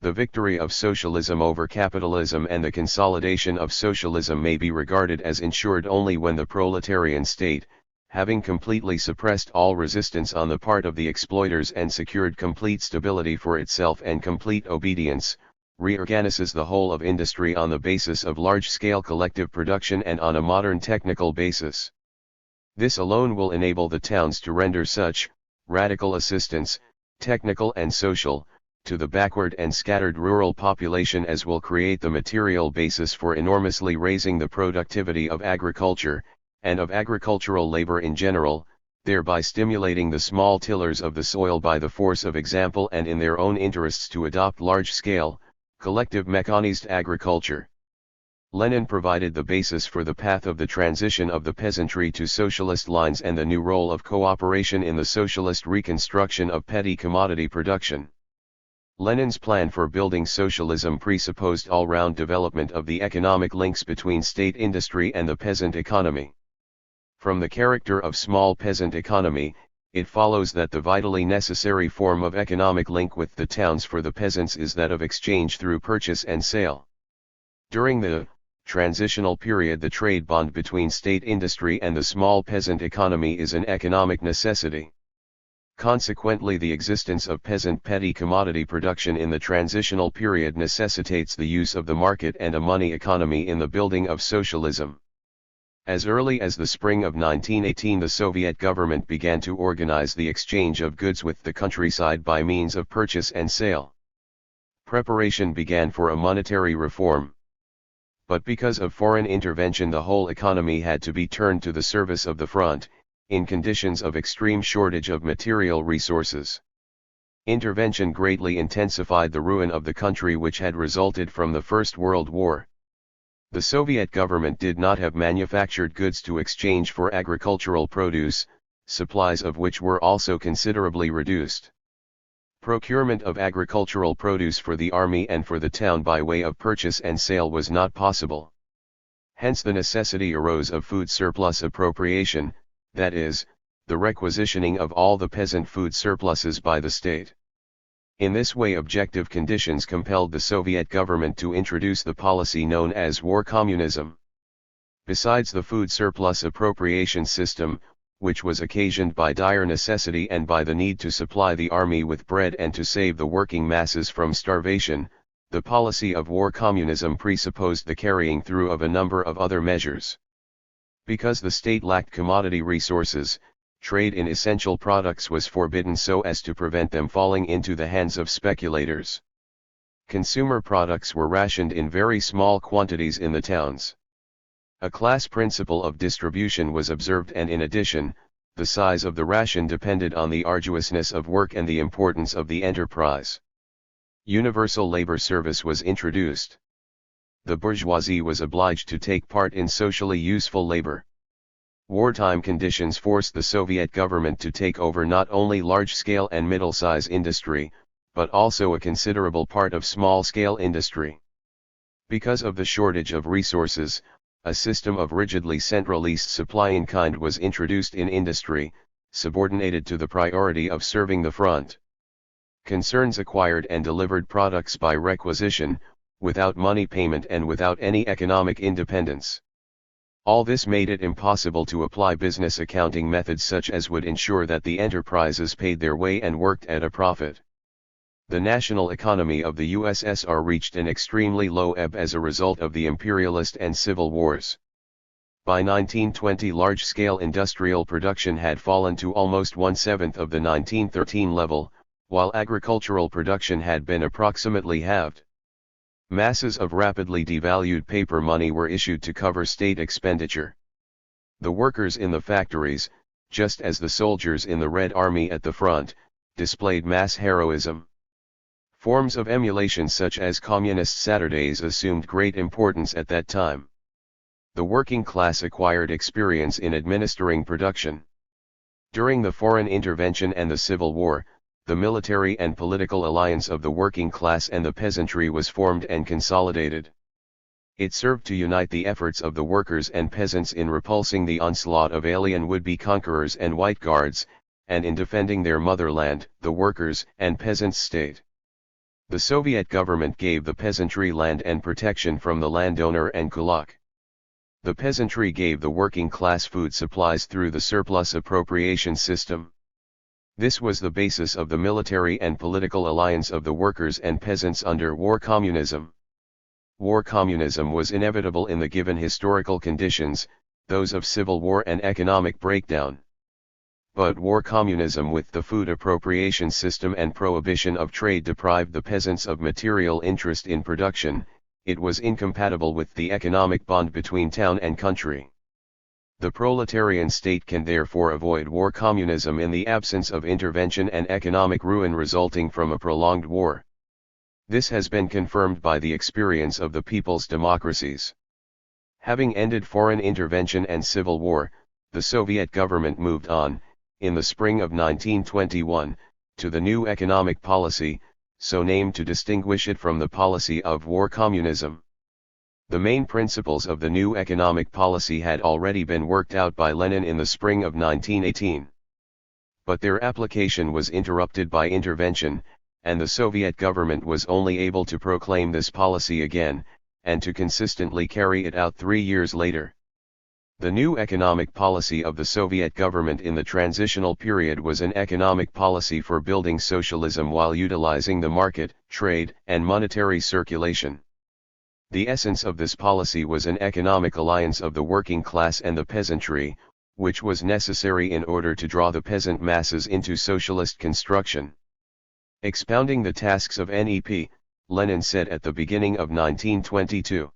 The victory of socialism over capitalism and the consolidation of socialism may be regarded as ensured only when the proletarian state, having completely suppressed all resistance on the part of the exploiters and secured complete stability for itself and complete obedience, reorganizes the whole of industry on the basis of large-scale collective production and on a modern technical basis. This alone will enable the towns to render such radical assistance, technical and social, to the backward and scattered rural population as will create the material basis for enormously raising the productivity of agriculture, and of agricultural labor in general, thereby stimulating the small tillers of the soil by the force of example and in their own interests to adopt large-scale, collective mechanized agriculture. Lenin provided the basis for the path of the transition of the peasantry to socialist lines and the new role of cooperation in the socialist reconstruction of petty commodity production. Lenin's plan for building socialism presupposed all-round development of the economic links between state industry and the peasant economy. From the character of small peasant economy, it follows that the vitally necessary form of economic link with the towns for the peasants is that of exchange through purchase and sale. During the transitional period, the trade bond between state industry and the small peasant economy is an economic necessity. Consequently, the existence of peasant petty commodity production in the transitional period necessitates the use of the market and a money economy in the building of socialism. As early as the spring of 1918, the Soviet government began to organize the exchange of goods with the countryside by means of purchase and sale. Preparation began for a monetary reform. But because of foreign intervention, the whole economy had to be turned to the service of the front, in conditions of extreme shortage of material resources. Intervention greatly intensified the ruin of the country which had resulted from the First World War. The Soviet government did not have manufactured goods to exchange for agricultural produce, supplies of which were also considerably reduced. Procurement of agricultural produce for the army and for the town by way of purchase and sale was not possible. Hence the necessity arose of food surplus appropriation, that is, the requisitioning of all the peasant food surpluses by the state. In this way, objective conditions compelled the Soviet government to introduce the policy known as war communism. Besides the food surplus appropriation system, which was occasioned by dire necessity and by the need to supply the army with bread and to save the working masses from starvation, the policy of war communism presupposed the carrying through of a number of other measures. Because the state lacked commodity resources, trade in essential products was forbidden so as to prevent them falling into the hands of speculators. Consumer products were rationed in very small quantities in the towns. A class principle of distribution was observed, and in addition, the size of the ration depended on the arduousness of work and the importance of the enterprise. Universal labor service was introduced. The bourgeoisie was obliged to take part in socially useful labor. Wartime conditions forced the Soviet government to take over not only large-scale and middle-size industry, but also a considerable part of small-scale industry. Because of the shortage of resources, a system of rigidly centralized supply in kind was introduced in industry, subordinated to the priority of serving the front. Concerns acquired and delivered products by requisition, without money payment and without any economic independence. All this made it impossible to apply business accounting methods such as would ensure that the enterprises paid their way and worked at a profit. The national economy of the USSR reached an extremely low ebb as a result of the imperialist and civil wars. By 1920, large-scale industrial production had fallen to almost 1/7 of the 1913 level, while agricultural production had been approximately halved. Masses of rapidly devalued paper money were issued to cover state expenditure. The workers in the factories, just as the soldiers in the Red Army at the front, displayed mass heroism. Forms of emulation such as Communist Saturdays assumed great importance at that time. The working class acquired experience in administering production. During the foreign intervention and the Civil War, the military and political alliance of the working class and the peasantry was formed and consolidated. It served to unite the efforts of the workers and peasants in repulsing the onslaught of alien would-be conquerors and white guards, and in defending their motherland, the workers' and peasants' state. The Soviet government gave the peasantry land and protection from the landowner and kulak. The peasantry gave the working class food supplies through the surplus appropriation system. This was the basis of the military and political alliance of the workers and peasants under war communism. War communism was inevitable in the given historical conditions, those of civil war and economic breakdown. But war communism with the food appropriation system and prohibition of trade deprived the peasants of material interest in production. It was incompatible with the economic bond between town and country. The proletarian state can therefore avoid war communism in the absence of intervention and economic ruin resulting from a prolonged war. This has been confirmed by the experience of the people's democracies. Having ended foreign intervention and civil war, the Soviet government moved on, in the spring of 1921, to the new economic policy, so named to distinguish it from the policy of war communism. The main principles of the new economic policy had already been worked out by Lenin in the spring of 1918. But their application was interrupted by intervention, and the Soviet government was only able to proclaim this policy again, and to consistently carry it out 3 years later. The new economic policy of the Soviet government in the transitional period was an economic policy for building socialism while utilizing the market, trade, and monetary circulation. The essence of this policy was an economic alliance of the working class and the peasantry, which was necessary in order to draw the peasant masses into socialist construction. Expounding the tasks of NEP, Lenin said at the beginning of 1922.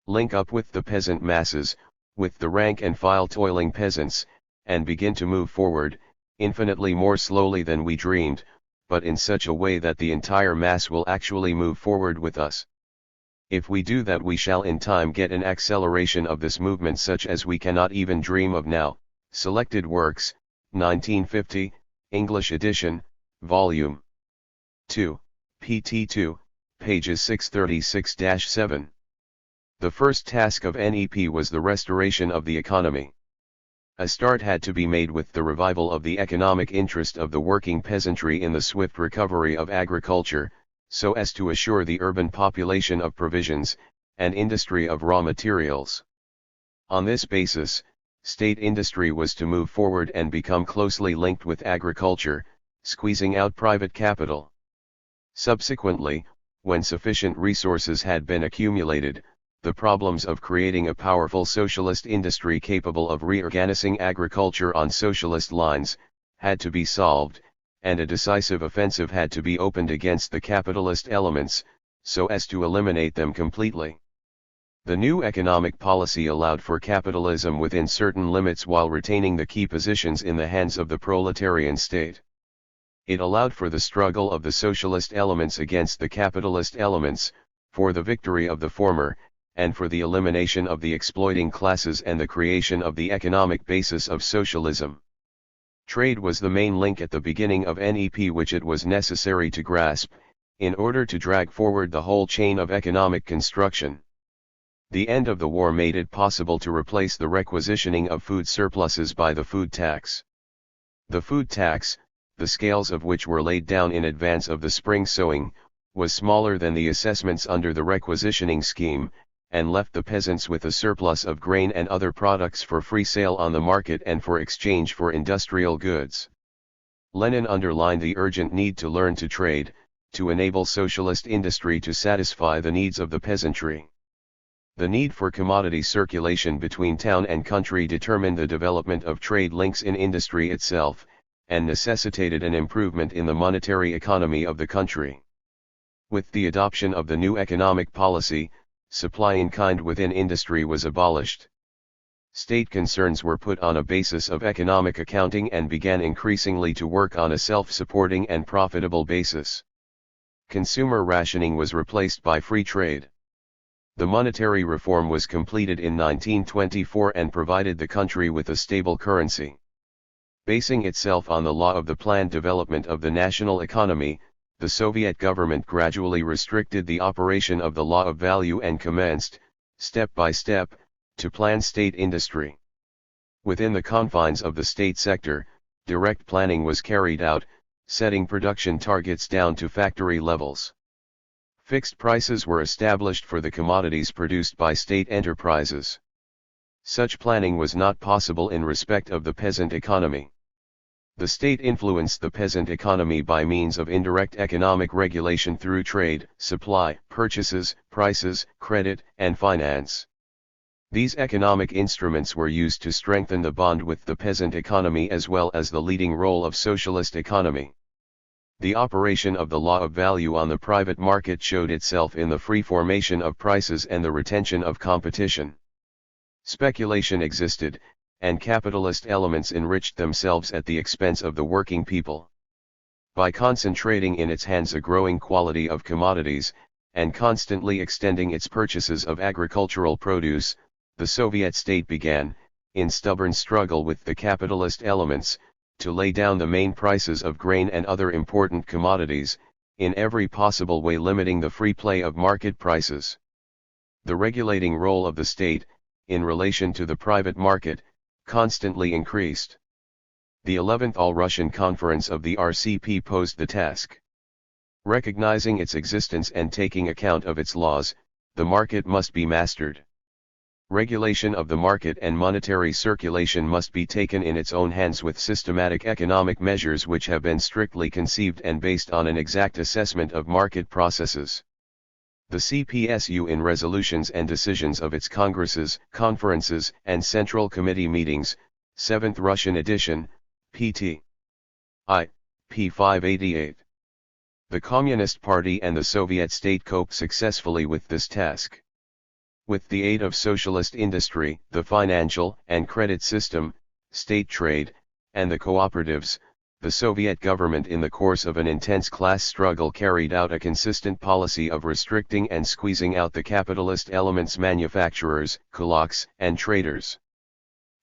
Link up with the peasant masses, with the rank and file toiling peasants, and begin to move forward, infinitely more slowly than we dreamed, but in such a way that the entire mass will actually move forward with us. If we do that, we shall in time get an acceleration of this movement such as we cannot even dream of now. Selected Works, 1950, English edition, Volume 2, pt 2, pages 636-7. The first task of NEP was the restoration of the economy. A start had to be made with the revival of the economic interest of the working peasantry in the swift recovery of agriculture, so as to assure the urban population of provisions, and industry of raw materials. On this basis, state industry was to move forward and become closely linked with agriculture, squeezing out private capital. Subsequently, when sufficient resources had been accumulated, the problems of creating a powerful socialist industry capable of reorganizing agriculture on socialist lines, had to be solved, and a decisive offensive had to be opened against the capitalist elements, so as to eliminate them completely. The new economic policy allowed for capitalism within certain limits while retaining the key positions in the hands of the proletarian state. It allowed for the struggle of the socialist elements against the capitalist elements, for the victory of the former, and for the elimination of the exploiting classes and the creation of the economic basis of socialism. Trade was the main link at the beginning of NEP which it was necessary to grasp, in order to drag forward the whole chain of economic construction. The end of the war made it possible to replace the requisitioning of food surpluses by the food tax. The food tax, the scales of which were laid down in advance of the spring sowing, was smaller than the assessments under the requisitioning scheme, and left the peasants with a surplus of grain and other products for free sale on the market and for exchange for industrial goods. Lenin underlined the urgent need to learn to trade, to enable socialist industry to satisfy the needs of the peasantry. The need for commodity circulation between town and country determined the development of trade links in industry itself, and necessitated an improvement in the monetary economy of the country. With the adoption of the new economic policy, supply in kind within industry was abolished. State concerns were put on a basis of economic accounting and began increasingly to work on a self-supporting and profitable basis. Consumer rationing was replaced by free trade. The monetary reform was completed in 1924 and provided the country with a stable currency. Basing itself on the law of the planned development of the national economy, the Soviet government gradually restricted the operation of the law of value and commenced, step by step, to plan state industry. Within the confines of the state sector, direct planning was carried out, setting production targets down to factory levels. Fixed prices were established for the commodities produced by state enterprises. Such planning was not possible in respect of the peasant economy. The state influenced the peasant economy by means of indirect economic regulation through trade, supply, purchases, prices, credit, and finance. These economic instruments were used to strengthen the bond with the peasant economy as well as the leading role of socialist economy. The operation of the law of value on the private market showed itself in the free formation of prices and the retention of competition. Speculation existed, and capitalist elements enriched themselves at the expense of the working people. By concentrating in its hands a growing quality of commodities, and constantly extending its purchases of agricultural produce, the Soviet state began, in stubborn struggle with the capitalist elements, to lay down the main prices of grain and other important commodities, in every possible way limiting the free play of market prices. The regulating role of the state, in relation to the private market, constantly increased. The 11th All-Russian Conference of the RCP posed the task. Recognizing its existence and taking account of its laws, the market must be mastered. Regulation of the market and monetary circulation must be taken in its own hands with systematic economic measures which have been strictly conceived and based on an exact assessment of market processes. The CPSU in resolutions and decisions of its congresses, conferences, and central committee meetings, 7th Russian edition, pt. I. p. 588. The Communist Party and the Soviet state coped successfully with this task. With the aid of socialist industry, the financial and credit system, state trade, and the cooperatives, the Soviet government in the course of an intense class struggle carried out a consistent policy of restricting and squeezing out the capitalist elements, manufacturers, kulaks, and traders.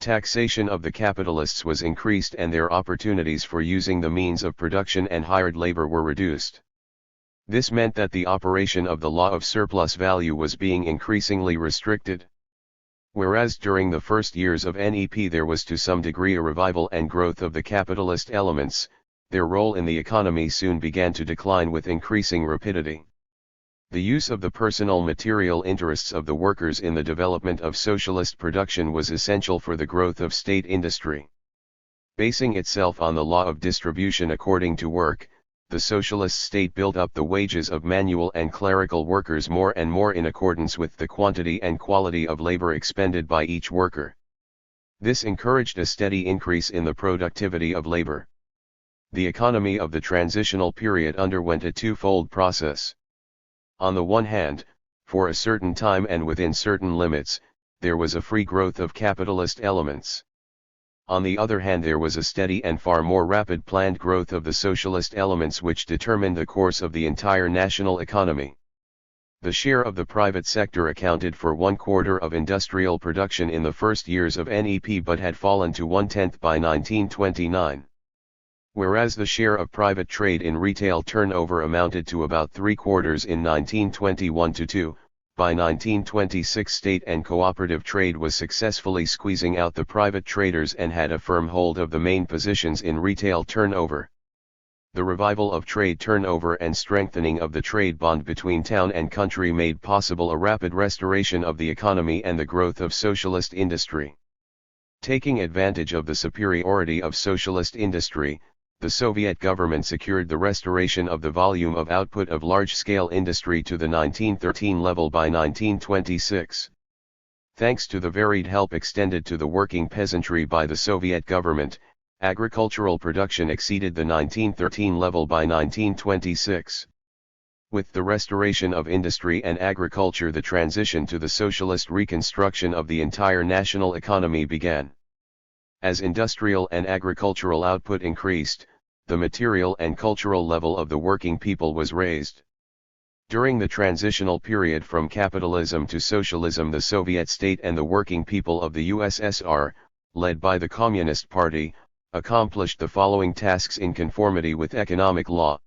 Taxation of the capitalists was increased and their opportunities for using the means of production and hired labor were reduced. This meant that the operation of the law of surplus value was being increasingly restricted. Whereas during the first years of NEP there was to some degree a revival and growth of the capitalist elements, their role in the economy soon began to decline with increasing rapidity. The use of the personal material interests of the workers in the development of socialist production was essential for the growth of state industry. Basing itself on the law of distribution according to work, the socialist state built up the wages of manual and clerical workers more and more in accordance with the quantity and quality of labor expended by each worker. This encouraged a steady increase in the productivity of labor. The economy of the transitional period underwent a twofold process. On the one hand, for a certain time and within certain limits, there was a free growth of capitalist elements. On the other hand, there was a steady and far more rapid planned growth of the socialist elements which determined the course of the entire national economy. The share of the private sector accounted for 1/4 of industrial production in the first years of NEP but had fallen to 1/10 by 1929. Whereas the share of private trade in retail turnover amounted to about 3/4 in 1921-2, by 1926 state and cooperative trade was successfully squeezing out the private traders and had a firm hold of the main positions in retail turnover. The revival of trade turnover and strengthening of the trade bond between town and country made possible a rapid restoration of the economy and the growth of socialist industry. Taking advantage of the superiority of socialist industry, the Soviet government secured the restoration of the volume of output of large-scale industry to the 1913 level by 1926. Thanks to the varied help extended to the working peasantry by the Soviet government, agricultural production exceeded the 1913 level by 1926. With the restoration of industry and agriculture, the transition to the socialist reconstruction of the entire national economy began. As industrial and agricultural output increased, the material and cultural level of the working people was raised. During the transitional period from capitalism to socialism, the Soviet state and the working people of the USSR, led by the Communist Party, accomplished the following tasks in conformity with economic law.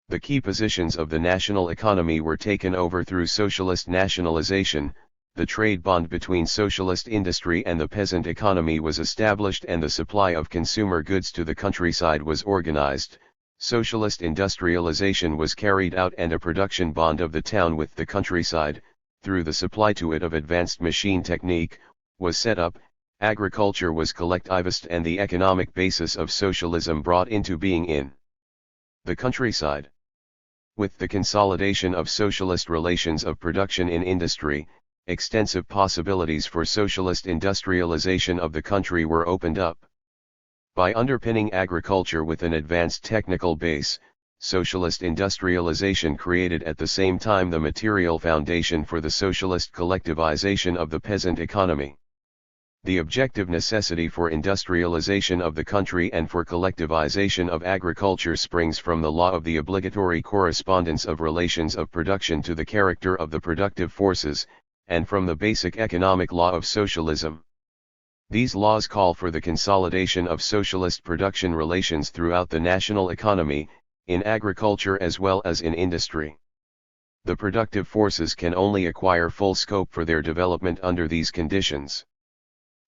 The key positions of the national economy were taken over through socialist nationalization. The trade bond between socialist industry and the peasant economy was established and the supply of consumer goods to the countryside was organized. Socialist industrialization was carried out and a production bond of the town with the countryside, through the supply to it of advanced machine technique, was set up. Agriculture was collectivized and the economic basis of socialism brought into being in the countryside. With the consolidation of socialist relations of production in industry, extensive possibilities for socialist industrialization of the country were opened up. By underpinning agriculture with an advanced technical base, socialist industrialization created at the same time the material foundation for the socialist collectivization of the peasant economy. The objective necessity for industrialization of the country and for collectivization of agriculture springs from the law of the obligatory correspondence of relations of production to the character of the productive forces, and from the basic economic law of socialism. These laws call for the consolidation of socialist production relations throughout the national economy, in agriculture as well as in industry. The productive forces can only acquire full scope for their development under these conditions.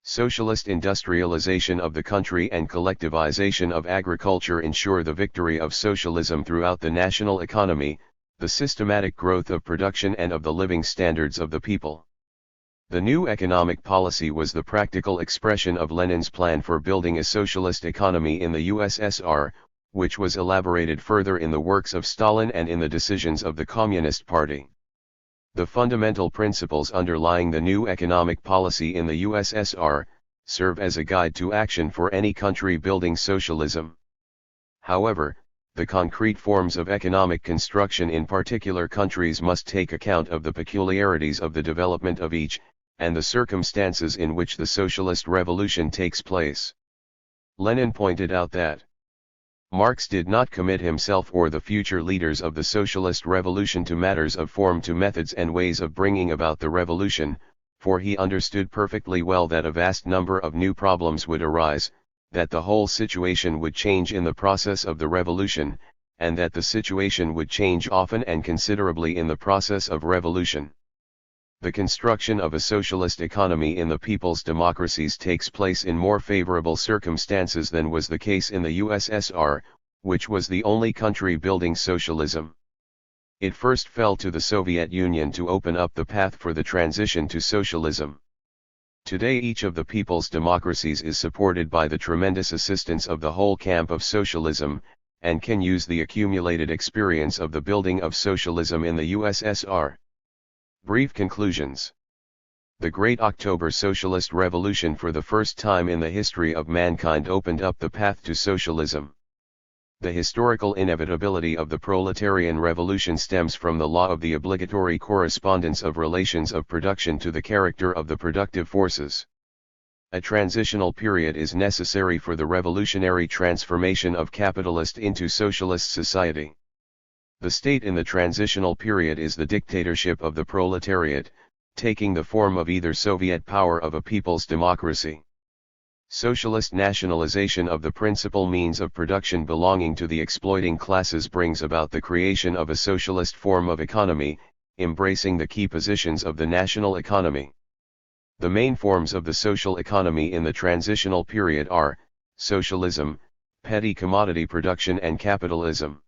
Socialist industrialization of the country and collectivization of agriculture ensure the victory of socialism throughout the national economy, the systematic growth of production and of the living standards of the people. The new economic policy was the practical expression of Lenin's plan for building a socialist economy in the USSR, which was elaborated further in the works of Stalin and in the decisions of the Communist Party. The fundamental principles underlying the new economic policy in the USSR serve as a guide to action for any country building socialism. However, the concrete forms of economic construction in particular countries must take account of the peculiarities of the development of each, and the circumstances in which the socialist revolution takes place. Lenin pointed out that Marx did not commit himself or the future leaders of the socialist revolution to matters of form, to methods and ways of bringing about the revolution, for he understood perfectly well that a vast number of new problems would arise, that the whole situation would change in the process of the revolution, and that the situation would change often and considerably in the process of revolution. The construction of a socialist economy in the people's democracies takes place in more favorable circumstances than was the case in the USSR, which was the only country building socialism. It first fell to the Soviet Union to open up the path for the transition to socialism. Today each of the people's democracies is supported by the tremendous assistance of the whole camp of socialism, and can use the accumulated experience of the building of socialism in the USSR. Brief conclusions. The Great October Socialist Revolution for the first time in the history of mankind opened up the path to socialism. The historical inevitability of the proletarian revolution stems from the law of the obligatory correspondence of relations of production to the character of the productive forces. A transitional period is necessary for the revolutionary transformation of capitalist into socialist society. The state in the transitional period is the dictatorship of the proletariat, taking the form of either Soviet power of a people's democracy. Socialist nationalization of the principal means of production belonging to the exploiting classes brings about the creation of a socialist form of economy, embracing the key positions of the national economy. The main forms of the social economy in the transitional period are socialism, petty commodity production, and capitalism.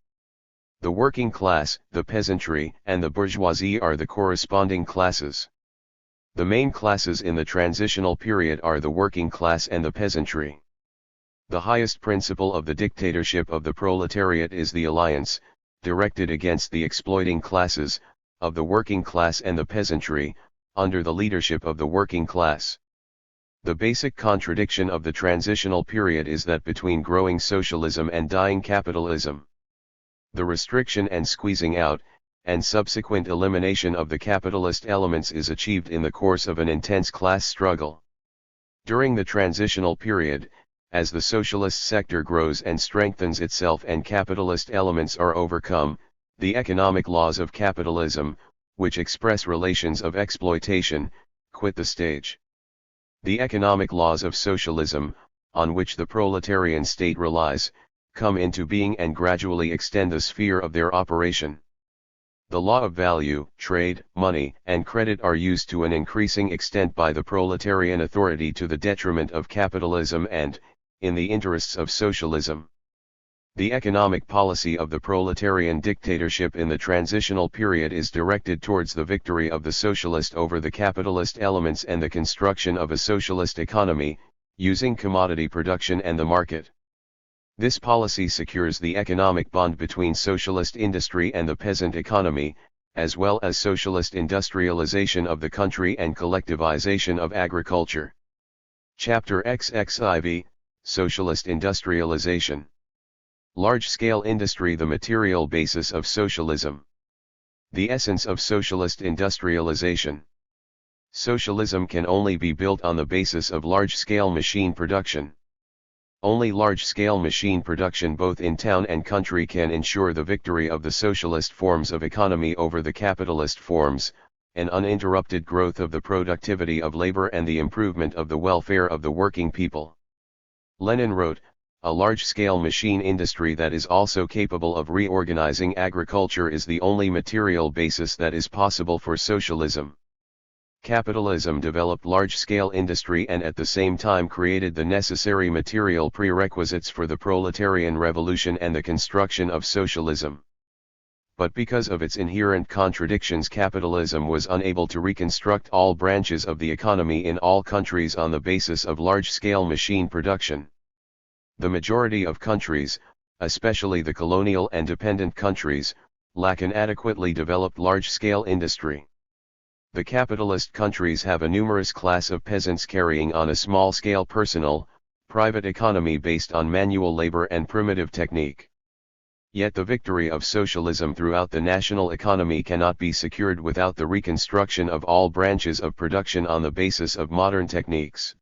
The working class, the peasantry, and the bourgeoisie are the corresponding classes. The main classes in the transitional period are the working class and the peasantry. The highest principle of the dictatorship of the proletariat is the alliance, directed against the exploiting classes, of the working class and the peasantry, under the leadership of the working class. The basic contradiction of the transitional period is that between growing socialism and dying capitalism. The restriction and squeezing out, and subsequent elimination of the capitalist elements is achieved in the course of an intense class struggle. During the transitional period, as the socialist sector grows and strengthens itself and capitalist elements are overcome, the economic laws of capitalism, which express relations of exploitation, quit the stage. The economic laws of socialism, on which the proletarian state relies, come into being and gradually extend the sphere of their operation. The law of value, trade, money, and credit are used to an increasing extent by the proletarian authority to the detriment of capitalism and, in the interests of socialism. The economic policy of the proletarian dictatorship in the transitional period is directed towards the victory of the socialist over the capitalist elements and the construction of a socialist economy, using commodity production and the market. This policy secures the economic bond between socialist industry and the peasant economy, as well as socialist industrialization of the country and collectivization of agriculture. Chapter XXIV, Socialist Industrialization. Large-scale industry, the material basis of socialism. The essence of socialist industrialization. Socialism can only be built on the basis of large-scale machine production. Only large-scale machine production both in town and country can ensure the victory of the socialist forms of economy over the capitalist forms, an uninterrupted growth of the productivity of labor and the improvement of the welfare of the working people. Lenin wrote, "A large-scale machine industry that is also capable of reorganizing agriculture is the only material basis that is possible for socialism." Capitalism developed large-scale industry and at the same time created the necessary material prerequisites for the proletarian revolution and the construction of socialism. But because of its inherent contradictions, capitalism was unable to reconstruct all branches of the economy in all countries on the basis of large-scale machine production. The majority of countries, especially the colonial and dependent countries, lack an adequately developed large-scale industry. The capitalist countries have a numerous class of peasants carrying on a small-scale personal, private economy based on manual labor and primitive technique. Yet the victory of socialism throughout the national economy cannot be secured without the reconstruction of all branches of production on the basis of modern techniques.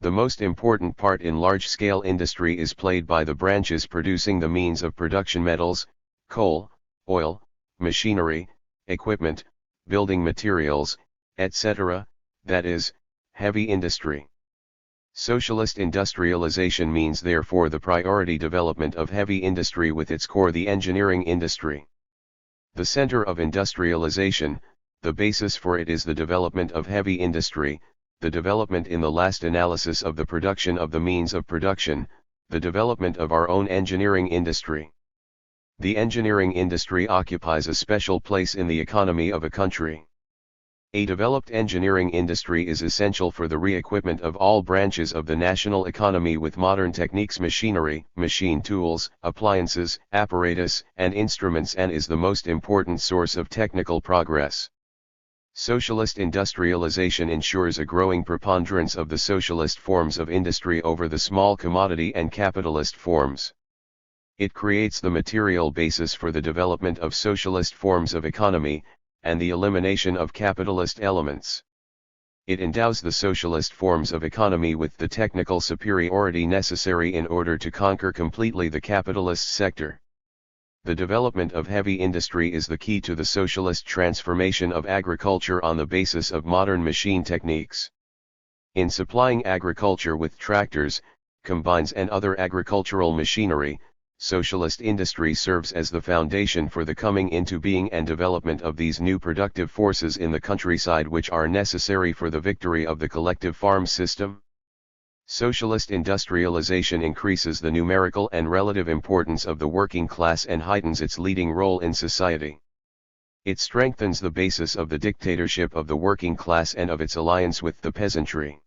The most important part in large-scale industry is played by the branches producing the means of production: metals, coal, oil, machinery, equipment, building materials, etc., that is, heavy industry. Socialist industrialization means therefore the priority development of heavy industry with its core the engineering industry. The center of industrialization, the basis for it is the development of heavy industry, the development in the last analysis of the production of the means of production, the development of our own engineering industry. The engineering industry occupies a special place in the economy of a country. A developed engineering industry is essential for the re-equipment of all branches of the national economy with modern techniques, machinery, machine tools, appliances, apparatus, and instruments, and is the most important source of technical progress. Socialist industrialization ensures a growing preponderance of the socialist forms of industry over the small commodity and capitalist forms. It creates the material basis for the development of socialist forms of economy, and the elimination of capitalist elements. It endows the socialist forms of economy with the technical superiority necessary in order to conquer completely the capitalist sector. The development of heavy industry is the key to the socialist transformation of agriculture on the basis of modern machine techniques. In supplying agriculture with tractors, combines and other agricultural machinery, socialist industry serves as the foundation for the coming into being and development of these new productive forces in the countryside which are necessary for the victory of the collective farm system. Socialist industrialization increases the numerical and relative importance of the working class and heightens its leading role in society. It strengthens the basis of the dictatorship of the working class and of its alliance with the peasantry.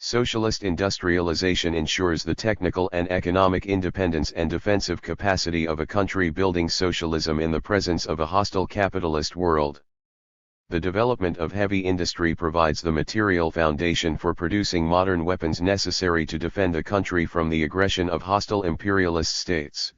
Socialist industrialization ensures the technical and economic independence and defensive capacity of a country building socialism in the presence of a hostile capitalist world. The development of heavy industry provides the material foundation for producing modern weapons necessary to defend the country from the aggression of hostile imperialist states.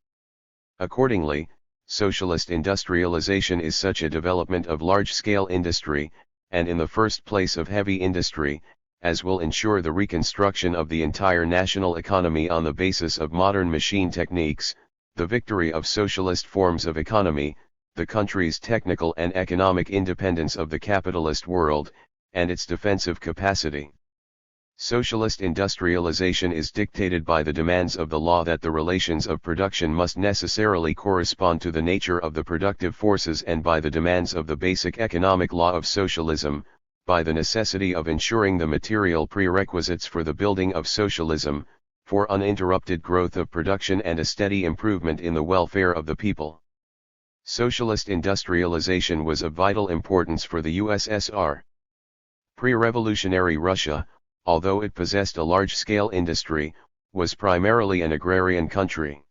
Accordingly, socialist industrialization is such a development of large-scale industry, and in the first place of heavy industry, as will ensure the reconstruction of the entire national economy on the basis of modern machine techniques, the victory of socialist forms of economy, the country's technical and economic independence of the capitalist world, and its defensive capacity. Socialist industrialization is dictated by the demands of the law that the relations of production must necessarily correspond to the nature of the productive forces, and by the demands of the basic economic law of socialism, by the necessity of ensuring the material prerequisites for the building of socialism, for uninterrupted growth of production and a steady improvement in the welfare of the people. Socialist industrialization was of vital importance for the USSR. Pre-revolutionary Russia, although it possessed a large-scale industry, was primarily an agrarian country.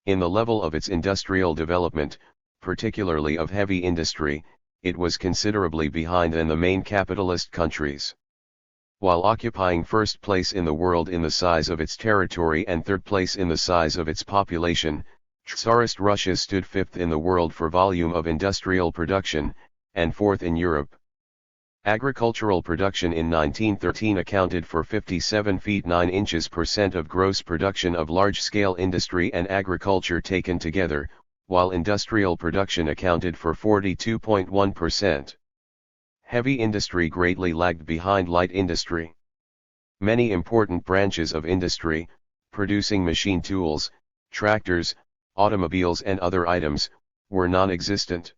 In the level of its industrial development, particularly of heavy industry, it was considerably behind than the main capitalist countries. While occupying first place in the world in the size of its territory and third place in the size of its population, Tsarist Russia stood fifth in the world for volume of industrial production, and fourth in Europe. Agricultural production in 1913 accounted for 57 feet 9 inches % of gross production of large-scale industry and agriculture taken together, while industrial production accounted for 42.1%. Heavy industry greatly lagged behind light industry. Many important branches of industry, producing machine tools, tractors, automobiles and other items, were non-existent.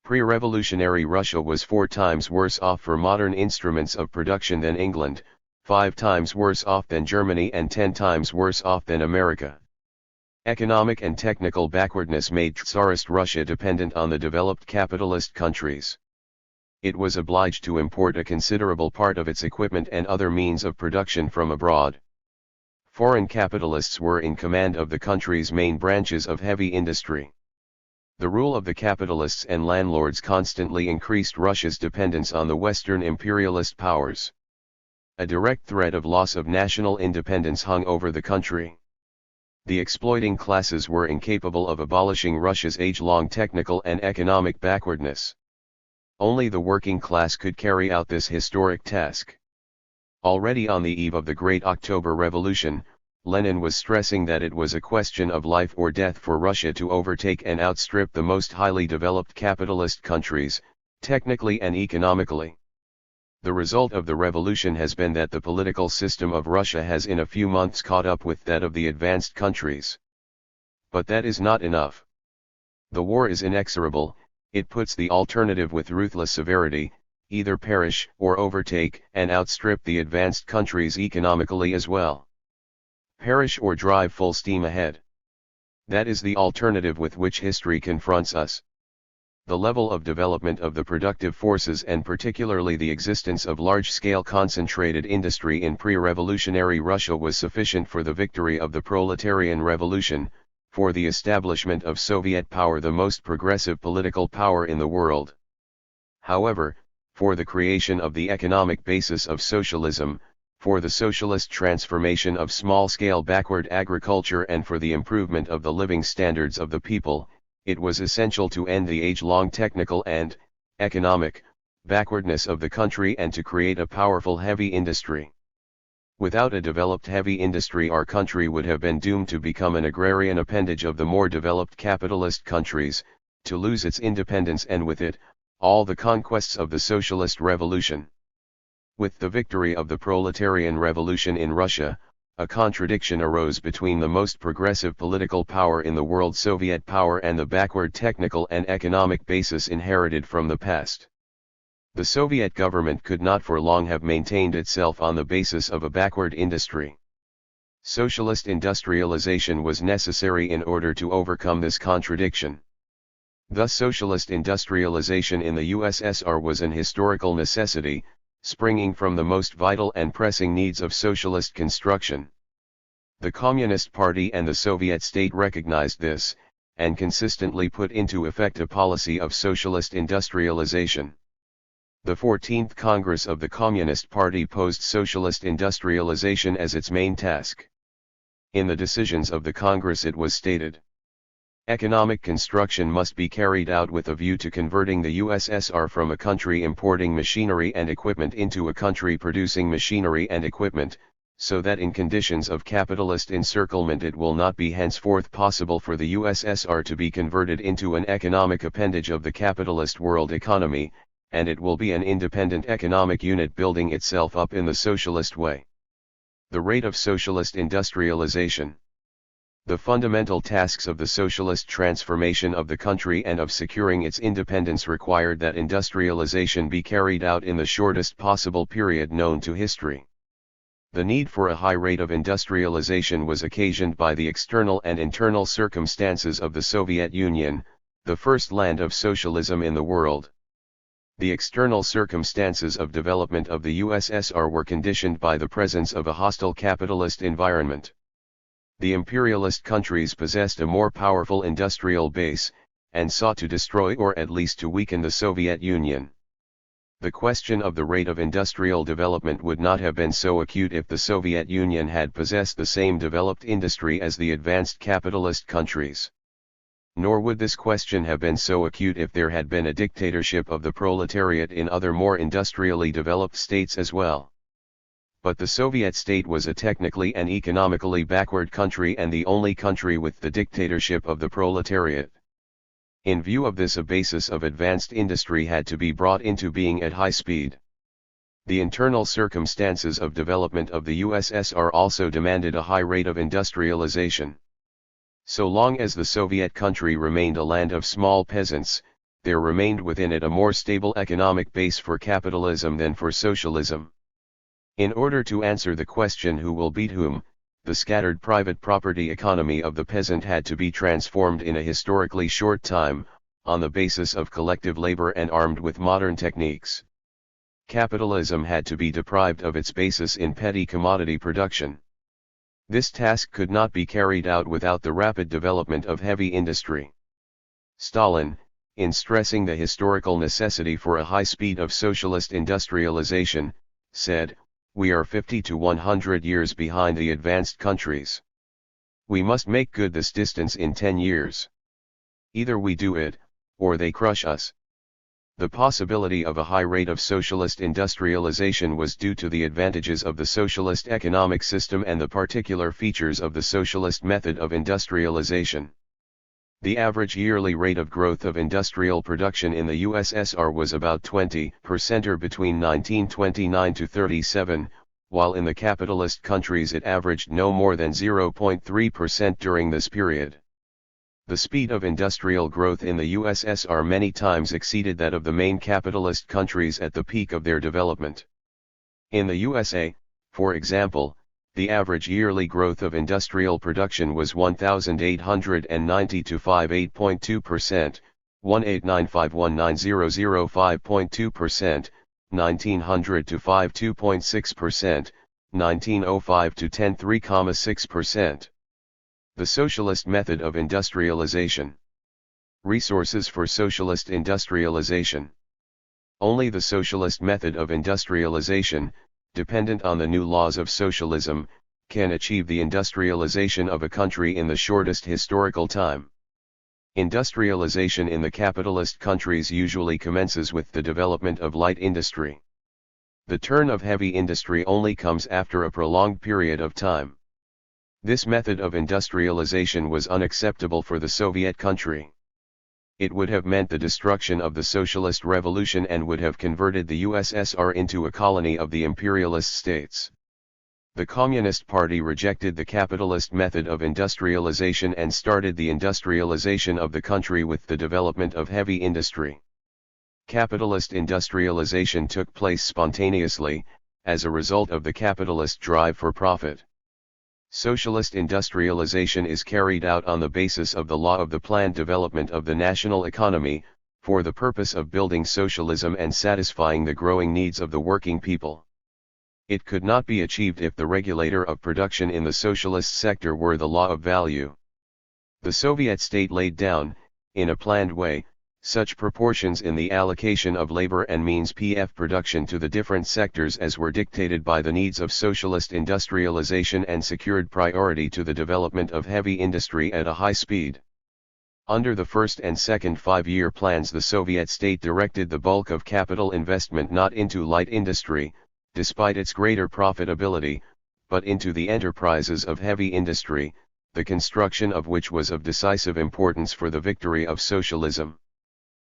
Pre-revolutionary Russia was 4 times worse off for modern instruments of production than England, 5 times worse off than Germany and 10 times worse off than America. Economic and technical backwardness made Tsarist Russia dependent on the developed capitalist countries. It was obliged to import a considerable part of its equipment and other means of production from abroad. Foreign capitalists were in command of the country's main branches of heavy industry. The rule of the capitalists and landlords constantly increased Russia's dependence on the Western imperialist powers. A direct threat of loss of national independence hung over the country. The exploiting classes were incapable of abolishing Russia's age-long technical and economic backwardness. Only the working class could carry out this historic task. Already on the eve of the Great October Revolution, Lenin was stressing that it was a question of life or death for Russia to overtake and outstrip the most highly developed capitalist countries, technically and economically. The result of the revolution has been that the political system of Russia has in a few months caught up with that of the advanced countries. But that is not enough. The war is inexorable, it puts the alternative with ruthless severity: either perish or overtake and outstrip the advanced countries economically as well. Perish or drive full steam ahead. That is the alternative with which history confronts us. The level of development of the productive forces and particularly the existence of large-scale concentrated industry in pre-revolutionary Russia was sufficient for the victory of the proletarian revolution, for the establishment of Soviet power, the most progressive political power in the world. However, for the creation of the economic basis of socialism, for the socialist transformation of small-scale backward agriculture and for the improvement of the living standards of the people, it was essential to end the age-long technical and economic backwardness of the country and to create a powerful heavy industry. Without a developed heavy industry, our country would have been doomed to become an agrarian appendage of the more developed capitalist countries, to lose its independence and with it, all the conquests of the socialist revolution. With the victory of the proletarian revolution in Russia, a contradiction arose between the most progressive political power in the world, Soviet power, and the backward technical and economic basis inherited from the past. The Soviet government could not for long have maintained itself on the basis of a backward industry. Socialist industrialization was necessary in order to overcome this contradiction. Thus, socialist industrialization in the USSR was an historical necessity, springing from the most vital and pressing needs of socialist construction. The Communist Party and the Soviet state recognized this, and consistently put into effect a policy of socialist industrialization. The 14th Congress of the Communist Party posed socialist industrialization as its main task. In the decisions of the Congress it was stated, economic construction must be carried out with a view to converting the USSR from a country importing machinery and equipment into a country producing machinery and equipment, so that in conditions of capitalist encirclement it will not be henceforth possible for the USSR to be converted into an economic appendage of the capitalist world economy, and it will be an independent economic unit building itself up in the socialist way. The rate of socialist industrialization. The fundamental tasks of the socialist transformation of the country and of securing its independence required that industrialization be carried out in the shortest possible period known to history. The need for a high rate of industrialization was occasioned by the external and internal circumstances of the Soviet Union, the first land of socialism in the world. The external circumstances of development of the USSR were conditioned by the presence of a hostile capitalist environment. The imperialist countries possessed a more powerful industrial base, and sought to destroy or at least to weaken the Soviet Union. The question of the rate of industrial development would not have been so acute if the Soviet Union had possessed the same developed industry as the advanced capitalist countries. Nor would this question have been so acute if there had been a dictatorship of the proletariat in other more industrially developed states as well. But the Soviet state was a technically and economically backward country and the only country with the dictatorship of the proletariat. In view of this, a basis of advanced industry had to be brought into being at high speed. The internal circumstances of development of the USSR also demanded a high rate of industrialization. So long as the Soviet country remained a land of small peasants, there remained within it a more stable economic base for capitalism than for socialism. In order to answer the question who will beat whom, the scattered private property economy of the peasant had to be transformed in a historically short time, on the basis of collective labor and armed with modern techniques. Capitalism had to be deprived of its basis in petty commodity production. This task could not be carried out without the rapid development of heavy industry. Stalin, in stressing the historical necessity for a high speed of socialist industrialization, said, "We are 50 to 100 years behind the advanced countries. We must make good this distance in 10 years. Either we do it, or they crush us." The possibility of a high rate of socialist industrialization was due to the advantages of the socialist economic system and the particular features of the socialist method of industrialization. The average yearly rate of growth of industrial production in the USSR was about 20% or between 1929 to 37, while in the capitalist countries it averaged no more than 0.3% during this period. The speed of industrial growth in the USSR many times exceeded that of the main capitalist countries at the peak of their development. In the USA, for example, the average yearly growth of industrial production was 1,890 to 58.2%, 189519005.2%, 1900 to 52.6%, 1905 to 103.6%. The socialist method of industrialization. Resources for socialist industrialization. Only the socialist method of industrialization, dependent on the new laws of socialism, can achieve the industrialization of a country in the shortest historical time. Industrialization in the capitalist countries usually commences with the development of light industry. The turn of heavy industry only comes after a prolonged period of time. This method of industrialization was unacceptable for the Soviet country. It would have meant the destruction of the socialist revolution and would have converted the USSR into a colony of the imperialist states. The Communist Party rejected the capitalist method of industrialization and started the industrialization of the country with the development of heavy industry. Capitalist industrialization took place spontaneously, as a result of the capitalist drive for profit. Socialist industrialization is carried out on the basis of the law of the planned development of the national economy, for the purpose of building socialism and satisfying the growing needs of the working people. It could not be achieved if the regulator of production in the socialist sector were the law of value. The Soviet state laid down, in a planned way, such proportions in the allocation of labor and means PF production to the different sectors as were dictated by the needs of socialist industrialization and secured priority to the development of heavy industry at a high speed. Under the first and second five-year plans, the Soviet state directed the bulk of capital investment not into light industry, despite its greater profitability, but into the enterprises of heavy industry, the construction of which was of decisive importance for the victory of socialism.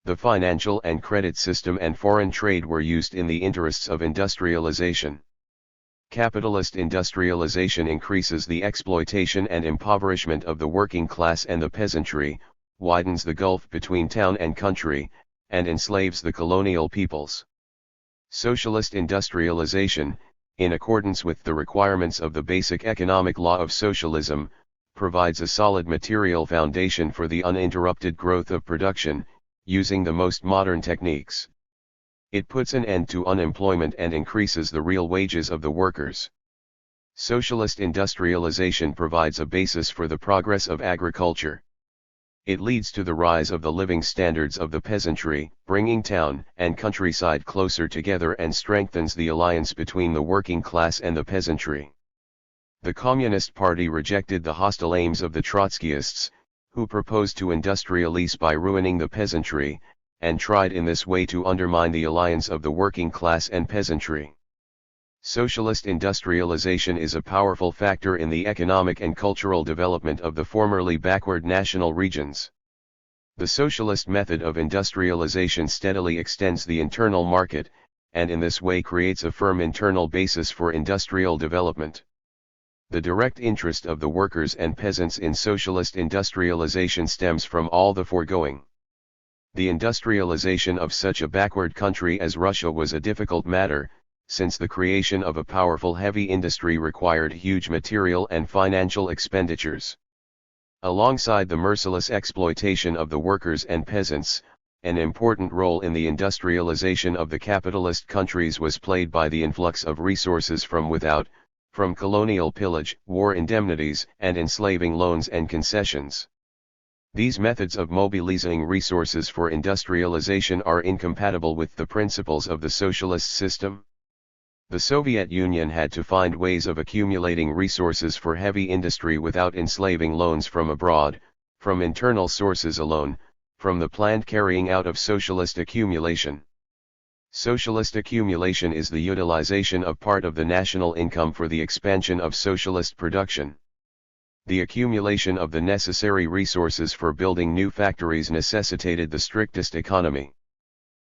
The financial and credit system and foreign trade were used in the interests of industrialization. Capitalist industrialization increases the exploitation and impoverishment of the working class and the peasantry, widens the gulf between town and country, and enslaves the colonial peoples. Socialist industrialization, in accordance with the requirements of the basic economic law of socialism, provides a solid material foundation for the uninterrupted growth of production, using the most modern techniques. It puts an end to unemployment and increases the real wages of the workers. Socialist industrialization provides a basis for the progress of agriculture. It leads to the rise of the living standards of the peasantry, bringing town and countryside closer together and strengthens the alliance between the working class and the peasantry. The Communist Party rejected the hostile aims of the Trotskyists, who proposed to industrialize by ruining the peasantry, and tried in this way to undermine the alliance of the working class and peasantry. Socialist industrialization is a powerful factor in the economic and cultural development of the formerly backward national regions. The socialist method of industrialization steadily extends the internal market, and in this way creates a firm internal basis for industrial development. The direct interest of the workers and peasants in socialist industrialization stems from all the foregoing. The industrialization of such a backward country as Russia was a difficult matter, since the creation of a powerful heavy industry required huge material and financial expenditures. Alongside the merciless exploitation of the workers and peasants, an important role in the industrialization of the capitalist countries was played by the influx of resources from without, from colonial pillage, war indemnities, and enslaving loans and concessions. These methods of mobilizing resources for industrialization are incompatible with the principles of the socialist system. The Soviet Union had to find ways of accumulating resources for heavy industry without enslaving loans from abroad, from internal sources alone, from the planned carrying out of socialist accumulation. Socialist accumulation is the utilization of part of the national income for the expansion of socialist production. The accumulation of the necessary resources for building new factories necessitated the strictest economy.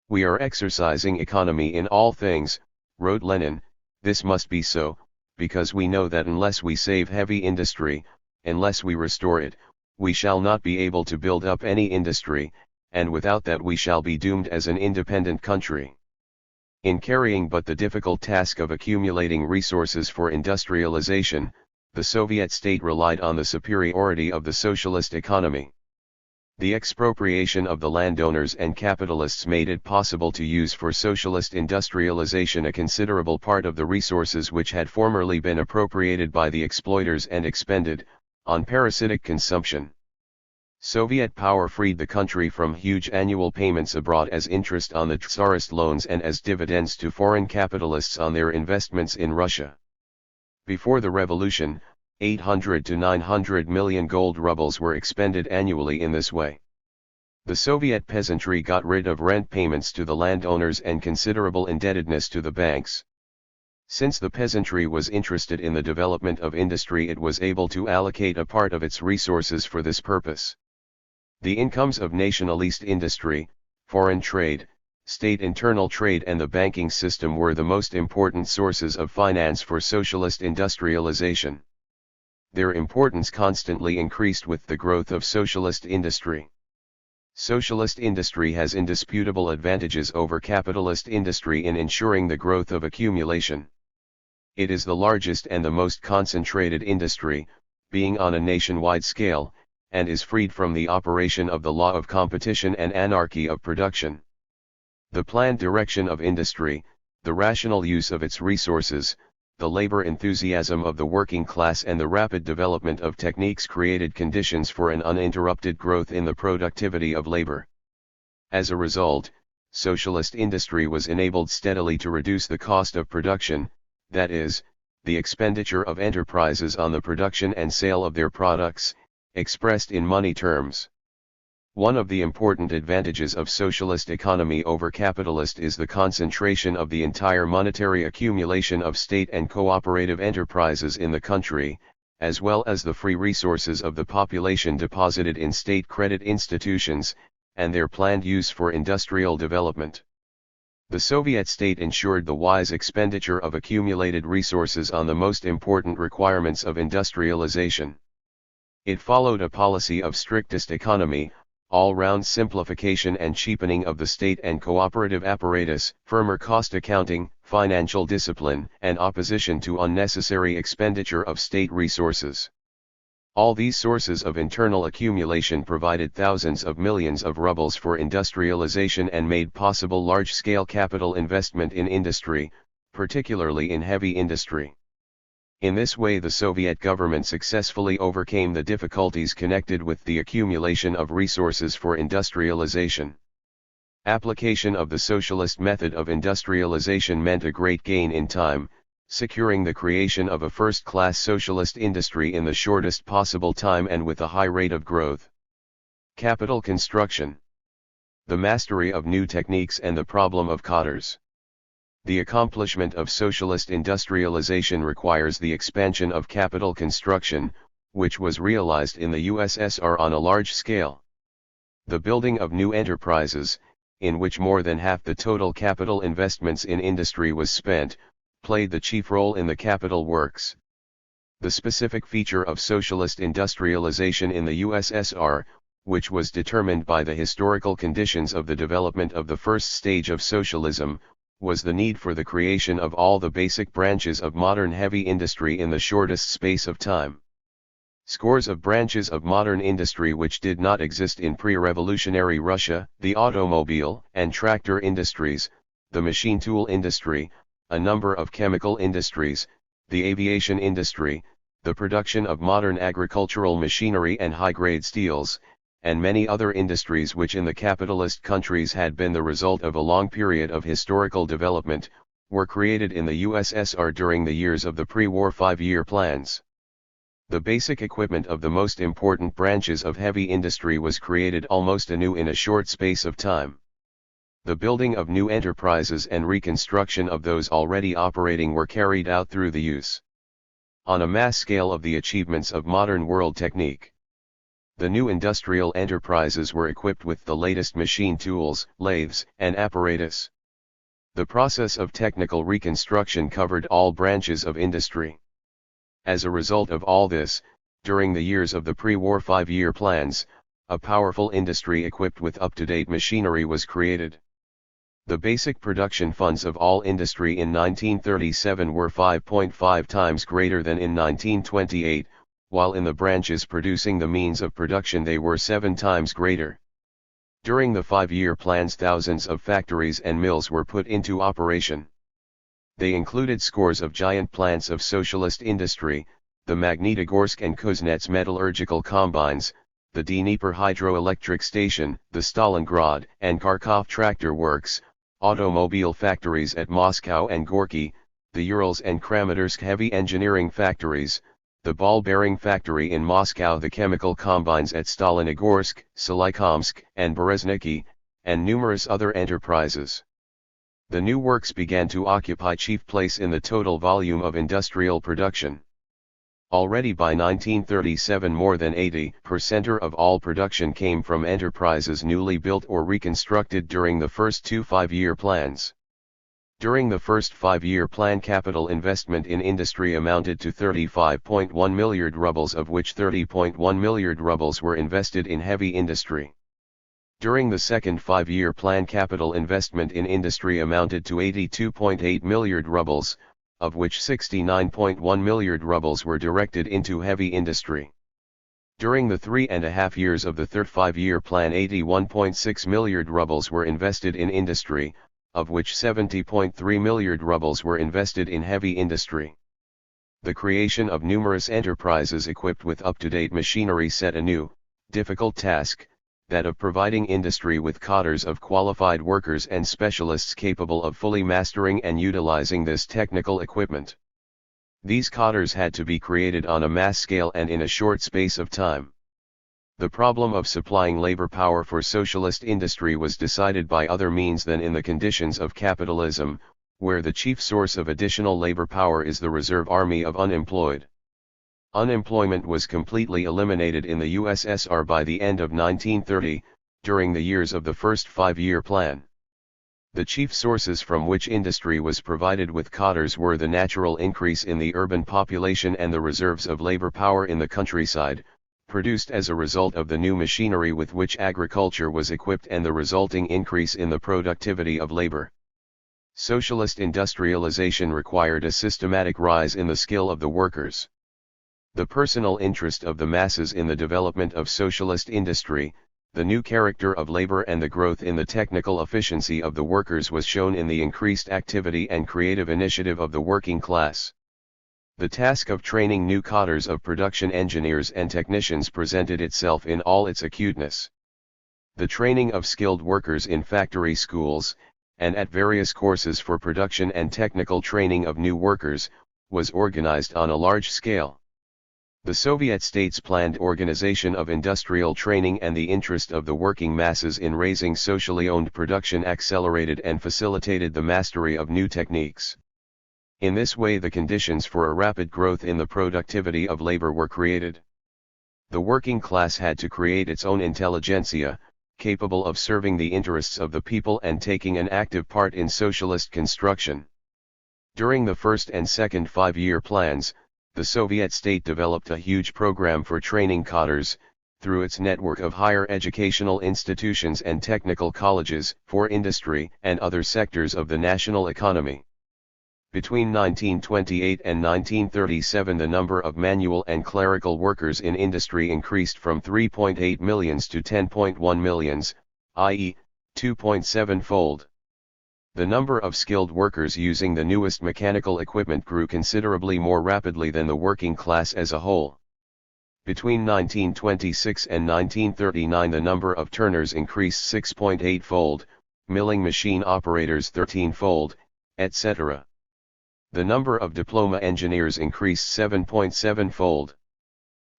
"We are exercising economy in all things," wrote Lenin. "This must be so, because we know that unless we save heavy industry, unless we restore it, we shall not be able to build up any industry, and without that we shall be doomed as an independent country." In carrying but the difficult task of accumulating resources for industrialization, the Soviet state relied on the superiority of the socialist economy. The expropriation of the landowners and capitalists made it possible to use for socialist industrialization a considerable part of the resources which had formerly been appropriated by the exploiters and expended on parasitic consumption. Soviet power freed the country from huge annual payments abroad as interest on the Tsarist loans and as dividends to foreign capitalists on their investments in Russia. Before the revolution, 800 to 900 million gold rubles were expended annually in this way. The Soviet peasantry got rid of rent payments to the landowners and considerable indebtedness to the banks. Since the peasantry was interested in the development of industry, it was able to allocate a part of its resources for this purpose. The incomes of nationalist industry, foreign trade, state internal trade and the banking system were the most important sources of finance for socialist industrialization. Their importance constantly increased with the growth of socialist industry. Socialist industry has indisputable advantages over capitalist industry in ensuring the growth of accumulation. It is the largest and the most concentrated industry, being on a nationwide scale, and is freed from the operation of the law of competition and anarchy of production. The planned direction of industry, the rational use of its resources, the labor enthusiasm of the working class and the rapid development of techniques created conditions for an uninterrupted growth in the productivity of labor. As a result, socialist industry was enabled steadily to reduce the cost of production, that is, the expenditure of enterprises on the production and sale of their products, expressed in money terms. One of the important advantages of socialist economy over capitalist is the concentration of the entire monetary accumulation of state and cooperative enterprises in the country, as well as the free resources of the population deposited in state credit institutions, and their planned use for industrial development. The Soviet state ensured the wise expenditure of accumulated resources on the most important requirements of industrialization. It followed a policy of strictest economy, all-round simplification and cheapening of the state and cooperative apparatus, firmer cost accounting, financial discipline, and opposition to unnecessary expenditure of state resources. All these sources of internal accumulation provided thousands of millions of rubles for industrialization and made possible large-scale capital investment in industry, particularly in heavy industry. In this way the Soviet government successfully overcame the difficulties connected with the accumulation of resources for industrialization. Application of the socialist method of industrialization meant a great gain in time, securing the creation of a first-class socialist industry in the shortest possible time and with a high rate of growth. Capital construction. The mastery of new techniques and the problem of cadres. The accomplishment of socialist industrialization requires the expansion of capital construction, which was realized in the USSR on a large scale. The building of new enterprises, in which more than half the total capital investments in industry was spent, played the chief role in the capital works. The specific feature of socialist industrialization in the USSR, which was determined by the historical conditions of the development of the first stage of socialism, was the need for the creation of all the basic branches of modern heavy industry in the shortest space of time. Scores of branches of modern industry which did not exist in pre-revolutionary Russia, the automobile and tractor industries, the machine tool industry, a number of chemical industries, the aviation industry, the production of modern agricultural machinery and high-grade steels, and many other industries which in the capitalist countries had been the result of a long period of historical development, were created in the USSR during the years of the pre-war 5-year plans. The basic equipment of the most important branches of heavy industry was created almost anew in a short space of time. The building of new enterprises and reconstruction of those already operating were carried out through the use on a mass scale of the achievements of modern world technique. The new industrial enterprises were equipped with the latest machine tools, lathes, and apparatus. The process of technical reconstruction covered all branches of industry. As a result of all this, during the years of the pre-war 5-year plans, a powerful industry equipped with up-to-date machinery was created. The basic production funds of all industry in 1937 were 5.5 times greater than in 1928, while in the branches producing the means of production they were 7 times greater. During the 5-year plans, thousands of factories and mills were put into operation. They included scores of giant plants of socialist industry, the Magnitogorsk and Kuznets metallurgical combines, the Dnieper hydroelectric station, the Stalingrad and Kharkov tractor works, automobile factories at Moscow and Gorky, the Urals and Kramatorsk heavy engineering factories, the ball bearing factory in Moscow, the chemical combines at Stalinogorsk, Solikamsk and Berezniki, and numerous other enterprises. The new works began to occupy chief place in the total volume of industrial production. Already by 1937 more than 80% of all production came from enterprises newly built or reconstructed during the first 2 5-year plans. During the first 5-year plan, capital investment in industry amounted to 35.1 milliard rubles, of which 30.1 milliard rubles were invested in heavy industry. During the second 5-year plan, capital investment in industry amounted to 82.8 milliard rubles, of which 69.1 milliard rubles were directed into heavy industry. During the 3.5 years of the third 5-year plan, 81.6 milliard rubles were invested in industry, of which 70.3 milliard rubles were invested in heavy industry. The creation of numerous enterprises equipped with up-to-date machinery set a new, difficult task, that of providing industry with cadres of qualified workers and specialists capable of fully mastering and utilizing this technical equipment. These cadres had to be created on a mass scale and in a short space of time. The problem of supplying labor power for socialist industry was decided by other means than in the conditions of capitalism, where the chief source of additional labor power is the reserve army of unemployed. Unemployment was completely eliminated in the USSR by the end of 1930, during the years of the first 5-year plan. The chief sources from which industry was provided with cadres were the natural increase in the urban population and the reserves of labor power in the countryside, produced as a result of the new machinery with which agriculture was equipped and the resulting increase in the productivity of labor. Socialist industrialization required a systematic rise in the skill of the workers. The personal interest of the masses in the development of socialist industry, the new character of labor and the growth in the technical efficiency of the workers was shown in the increased activity and creative initiative of the working class. The task of training new cadres of production engineers and technicians presented itself in all its acuteness. The training of skilled workers in factory schools, and at various courses for production and technical training of new workers, was organized on a large scale. The Soviet states' planned organization of industrial training and the interest of the working masses in raising socially owned production accelerated and facilitated the mastery of new techniques. In this way, the conditions for a rapid growth in the productivity of labor were created. The working class had to create its own intelligentsia, capable of serving the interests of the people and taking an active part in socialist construction. During the first and second 5-year plans, the Soviet state developed a huge program for training cadres, through its network of higher educational institutions and technical colleges, for industry and other sectors of the national economy. Between 1928 and 1937 the number of manual and clerical workers in industry increased from 3.8 millions to 10.1 millions, i.e., 2.7-fold. The number of skilled workers using the newest mechanical equipment grew considerably more rapidly than the working class as a whole. Between 1926 and 1939 the number of turners increased 6.8-fold, milling machine operators 13-fold, etc. The number of diploma engineers increased 7.7-fold.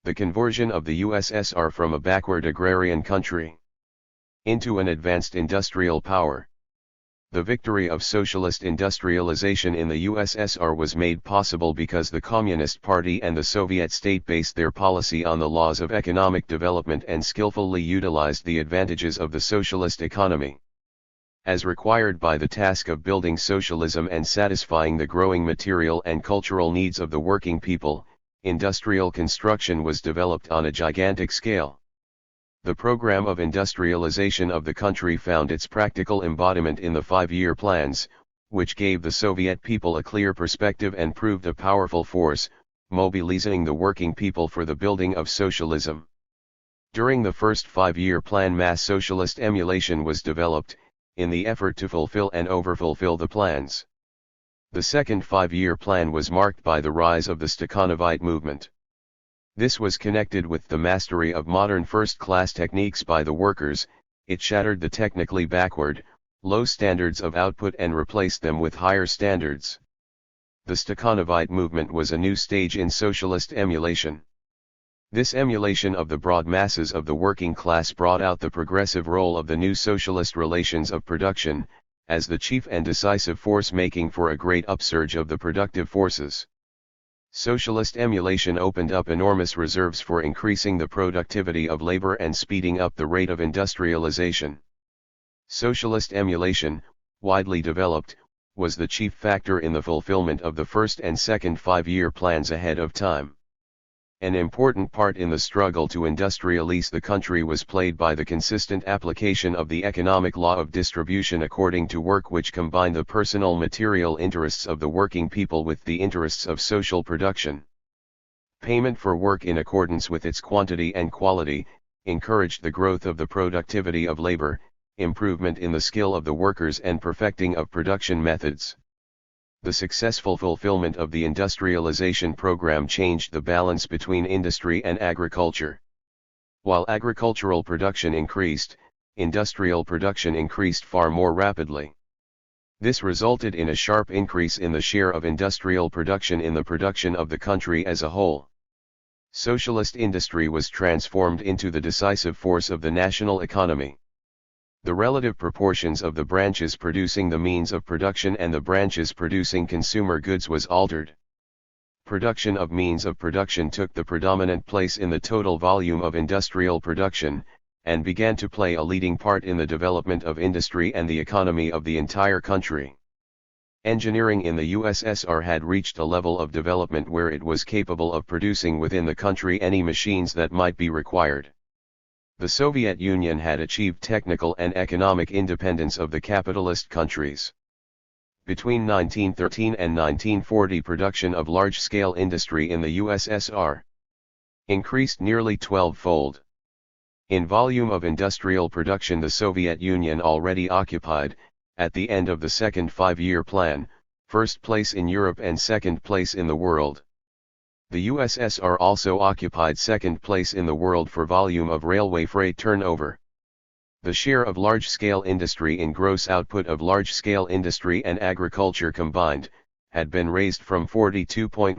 The conversion of the USSR from a backward agrarian country into an advanced industrial power. The victory of socialist industrialization in the USSR was made possible because the Communist Party and the Soviet state based their policy on the laws of economic development and skillfully utilized the advantages of the socialist economy. As required by the task of building socialism and satisfying the growing material and cultural needs of the working people, industrial construction was developed on a gigantic scale. The program of industrialization of the country found its practical embodiment in the 5-year plans, which gave the Soviet people a clear perspective and proved a powerful force, mobilizing the working people for the building of socialism. During the first 5-year plan, mass socialist emulation was developed, in the effort to fulfill and overfulfill the plans. The second 5-year plan was marked by the rise of the Stakhanovite movement. This was connected with the mastery of modern first-class techniques by the workers. It shattered the technically backward, low standards of output and replaced them with higher standards. The Stakhanovite movement was a new stage in socialist emulation. This emulation of the broad masses of the working class brought out the progressive role of the new socialist relations of production, as the chief and decisive force making for a great upsurge of the productive forces. Socialist emulation opened up enormous reserves for increasing the productivity of labor and speeding up the rate of industrialization. Socialist emulation, widely developed, was the chief factor in the fulfillment of the first and second 5-year plans ahead of time. An important part in the struggle to industrialize the country was played by the consistent application of the economic law of distribution according to work, which combined the personal material interests of the working people with the interests of social production. Payment for work in accordance with its quantity and quality encouraged the growth of the productivity of labor, improvement in the skill of the workers, and perfecting of production methods. The successful fulfillment of the industrialization program changed the balance between industry and agriculture. While agricultural production increased, industrial production increased far more rapidly. This resulted in a sharp increase in the share of industrial production in the production of the country as a whole. Socialist industry was transformed into the decisive force of the national economy. The relative proportions of the branches producing the means of production and the branches producing consumer goods was altered. Production of means of production took the predominant place in the total volume of industrial production, and began to play a leading part in the development of industry and the economy of the entire country. Engineering in the USSR had reached a level of development where it was capable of producing within the country any machines that might be required. The Soviet Union had achieved technical and economic independence of the capitalist countries. Between 1913 and 1940, production of large-scale industry in the USSR increased nearly 12-fold. In volume of industrial production, the Soviet Union already occupied, at the end of the second 5-year plan, first place in Europe and second place in the world. The USSR also occupied second place in the world for volume of railway freight turnover. The share of large-scale industry in gross output of large-scale industry and agriculture combined, had been raised from 42.1%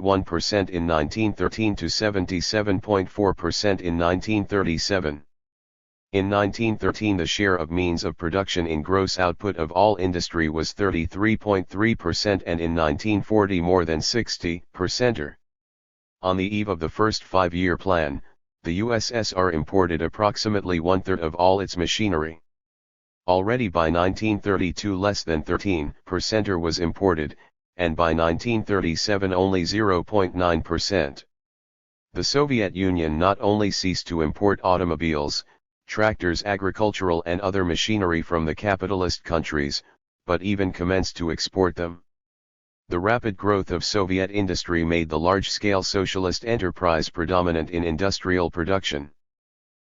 in 1913 to 77.4% in 1937. In 1913, the share of means of production in gross output of all industry was 33.3%, and in 1940 more than 60%. On the eve of the first 5-year plan, the USSR imported approximately 1/3 of all its machinery. Already by 1932 less than 13% was imported, and by 1937 only 0.9%. The Soviet Union not only ceased to import automobiles, tractors, agricultural and other machinery from the capitalist countries, but even commenced to export them. The rapid growth of Soviet industry made the large-scale socialist enterprise predominant in industrial production.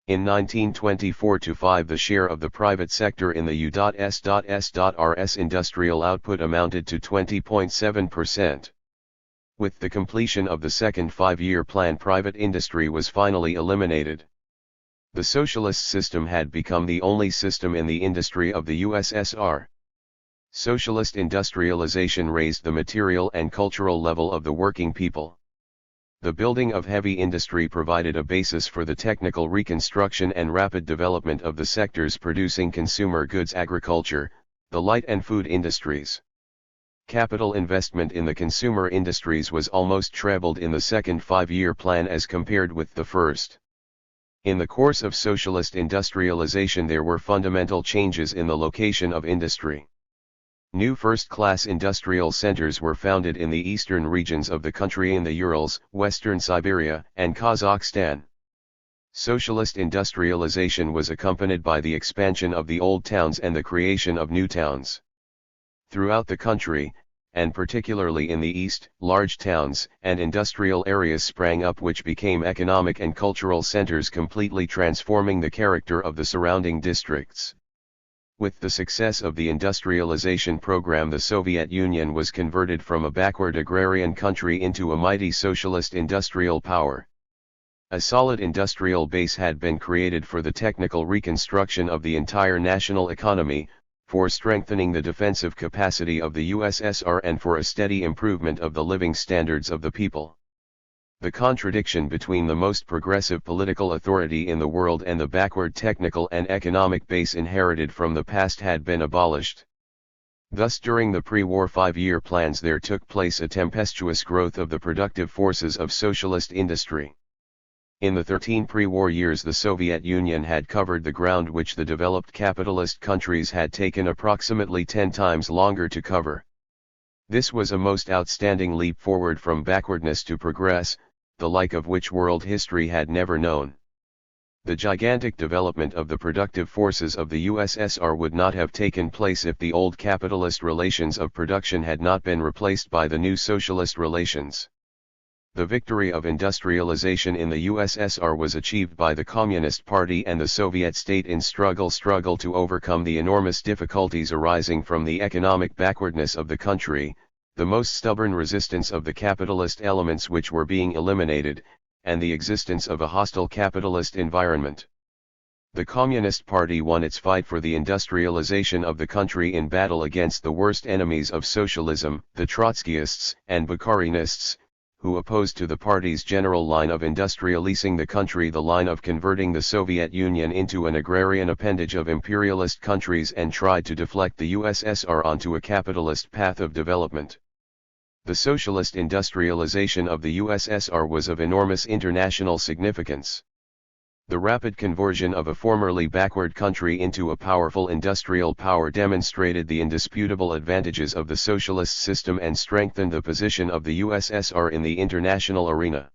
In 1924-5, the share of the private sector in the U.S.S.R.'s industrial output amounted to 20.7%. With the completion of the second 5-year plan, private industry was finally eliminated. The socialist system had become the only system in the industry of the USSR. Socialist industrialization raised the material and cultural level of the working people. The building of heavy industry provided a basis for the technical reconstruction and rapid development of the sectors producing consumer goods, agriculture, the light and food industries. Capital investment in the consumer industries was almost trebled in the second 5-year plan as compared with the first. In the course of socialist industrialization, there were fundamental changes in the location of industry. New first-class industrial centers were founded in the eastern regions of the country, in the Urals, western Siberia, and Kazakhstan. Socialist industrialization was accompanied by the expansion of the old towns and the creation of new towns. Throughout the country, and particularly in the east, large towns and industrial areas sprang up which became economic and cultural centers, completely transforming the character of the surrounding districts. With the success of the industrialization program, the Soviet Union was converted from a backward agrarian country into a mighty socialist industrial power. A solid industrial base had been created for the technical reconstruction of the entire national economy, for strengthening the defensive capacity of the USSR, and for a steady improvement of the living standards of the people. The contradiction between the most progressive political authority in the world and the backward technical and economic base inherited from the past had been abolished. Thus, during the pre-war 5-year plans there took place a tempestuous growth of the productive forces of socialist industry. In the 13 pre-war years the Soviet Union had covered the ground which the developed capitalist countries had taken approximately 10 times longer to cover. This was a most outstanding leap forward from backwardness to progress, the like of which world history had never known. The gigantic development of the productive forces of the USSR would not have taken place if the old capitalist relations of production had not been replaced by the new socialist relations. The victory of industrialization in the USSR was achieved by the Communist Party and the Soviet state in struggle to overcome the enormous difficulties arising from the economic backwardness of the country, the most stubborn resistance of the capitalist elements which were being eliminated, and the existence of a hostile capitalist environment. The Communist Party won its fight for the industrialization of the country in battle against the worst enemies of socialism, the Trotskyists and Bukharinists, who opposed to the party's general line of industrializing the country the line of converting the Soviet Union into an agrarian appendage of imperialist countries, and tried to deflect the USSR onto a capitalist path of development. The socialist industrialization of the USSR was of enormous international significance. The rapid conversion of a formerly backward country into a powerful industrial power demonstrated the indisputable advantages of the socialist system and strengthened the position of the USSR in the international arena.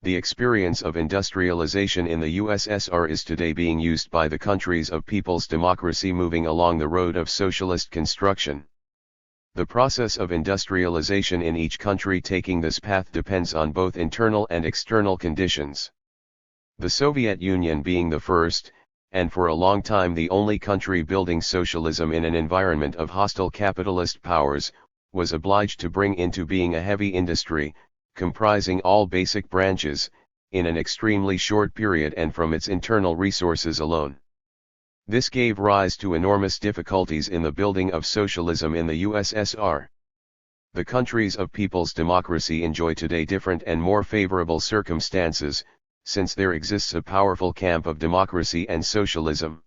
The experience of industrialization in the USSR is today being used by the countries of people's democracy moving along the road of socialist construction. The process of industrialization in each country taking this path depends on both internal and external conditions. The Soviet Union being the first, and for a long time the only country building socialism in an environment of hostile capitalist powers, was obliged to bring into being a heavy industry, comprising all basic branches, in an extremely short period and from its internal resources alone. This gave rise to enormous difficulties in the building of socialism in the USSR. The countries of people's democracy enjoy today different and more favorable circumstances, since there exists a powerful camp of democracy and socialism.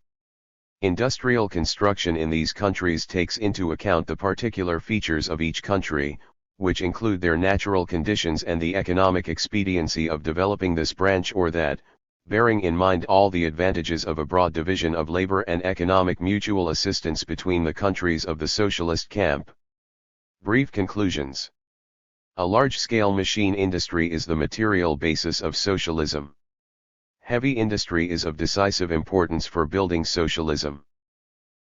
Industrial construction in these countries takes into account the particular features of each country, which include their natural conditions and the economic expediency of developing this branch or that, bearing in mind all the advantages of a broad division of labor and economic mutual assistance between the countries of the socialist camp. Brief conclusions. A large-scale machine industry is the material basis of socialism. Heavy industry is of decisive importance for building socialism.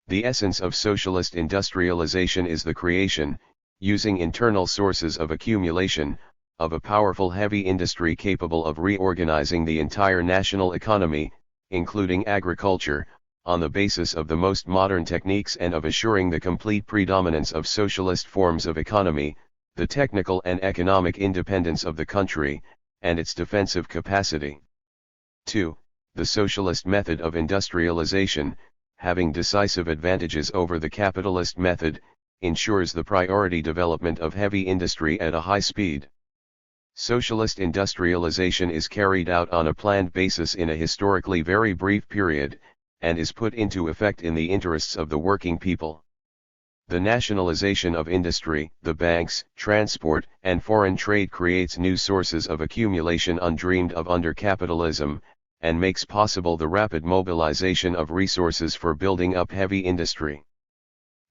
The essence of socialist industrialization is the creation, using internal sources of accumulation, of a powerful heavy industry capable of reorganizing the entire national economy, including agriculture, on the basis of the most modern techniques and of assuring the complete predominance of socialist forms of economy, the technical and economic independence of the country, and its defensive capacity. 2. The socialist method of industrialization, having decisive advantages over the capitalist method, ensures the priority development of heavy industry at a high speed. Socialist industrialization is carried out on a planned basis in a historically very brief period, and is put into effect in the interests of the working people. The nationalization of industry, the banks, transport, and foreign trade creates new sources of accumulation undreamed of under capitalism, and makes possible the rapid mobilization of resources for building up heavy industry.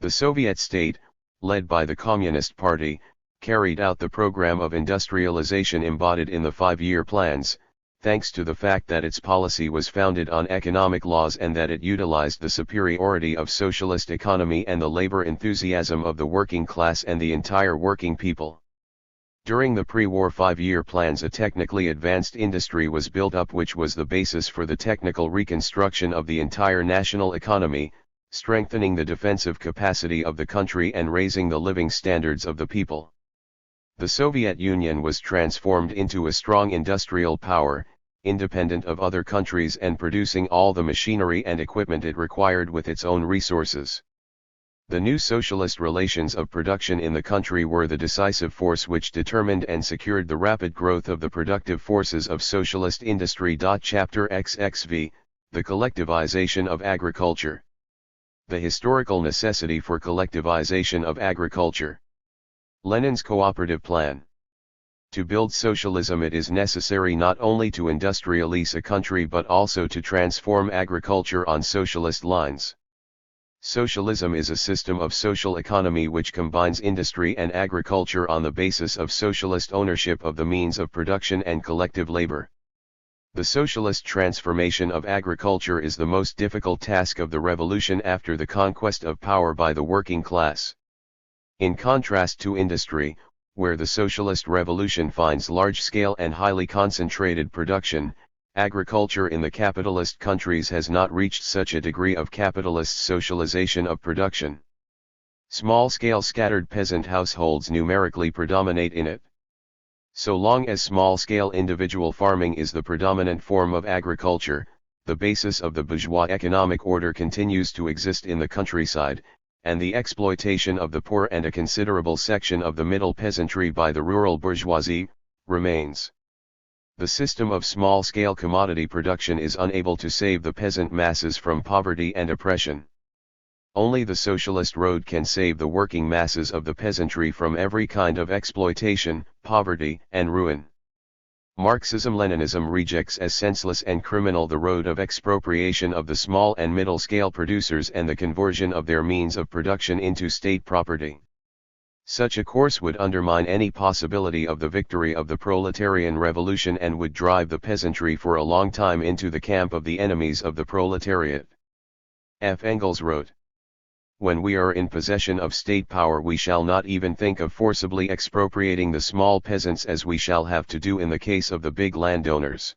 The Soviet state, led by the Communist Party, carried out the program of industrialization embodied in the 5-year plans, thanks to the fact that its policy was founded on economic laws and that it utilized the superiority of socialist economy and the labor enthusiasm of the working class and the entire working people. During the pre-war 5-year plans, a technically advanced industry was built up which was the basis for the technical reconstruction of the entire national economy, strengthening the defensive capacity of the country and raising the living standards of the people. The Soviet Union was transformed into a strong industrial power, independent of other countries and producing all the machinery and equipment it required with its own resources. The new socialist relations of production in the country were the decisive force which determined and secured the rapid growth of the productive forces of socialist industry. Chapter XXV, the collectivization of agriculture. The historical necessity for collectivization of agriculture. Lenin's cooperative plan. To build socialism, it is necessary not only to industrialize a country but also to transform agriculture on socialist lines. Socialism is a system of social economy which combines industry and agriculture on the basis of socialist ownership of the means of production and collective labor. The socialist transformation of agriculture is the most difficult task of the revolution after the conquest of power by the working class. In contrast to industry, where the socialist revolution finds large-scale and highly concentrated production, agriculture in the capitalist countries has not reached such a degree of capitalist socialization of production. Small-scale scattered peasant households numerically predominate in it. So long as small-scale individual farming is the predominant form of agriculture, the basis of the bourgeois economic order continues to exist in the countryside, and the exploitation of the poor and a considerable section of the middle peasantry by the rural bourgeoisie remains. The system of small-scale commodity production is unable to save the peasant masses from poverty and oppression. Only the socialist road can save the working masses of the peasantry from every kind of exploitation, poverty, and ruin. Marxism-Leninism rejects as senseless and criminal the road of expropriation of the small and middle-scale producers and the conversion of their means of production into state property. Such a course would undermine any possibility of the victory of the proletarian revolution and would drive the peasantry for a long time into the camp of the enemies of the proletariat. F. Engels wrote, "When we are in possession of state power, we shall not even think of forcibly expropriating the small peasants as we shall have to do in the case of the big landowners.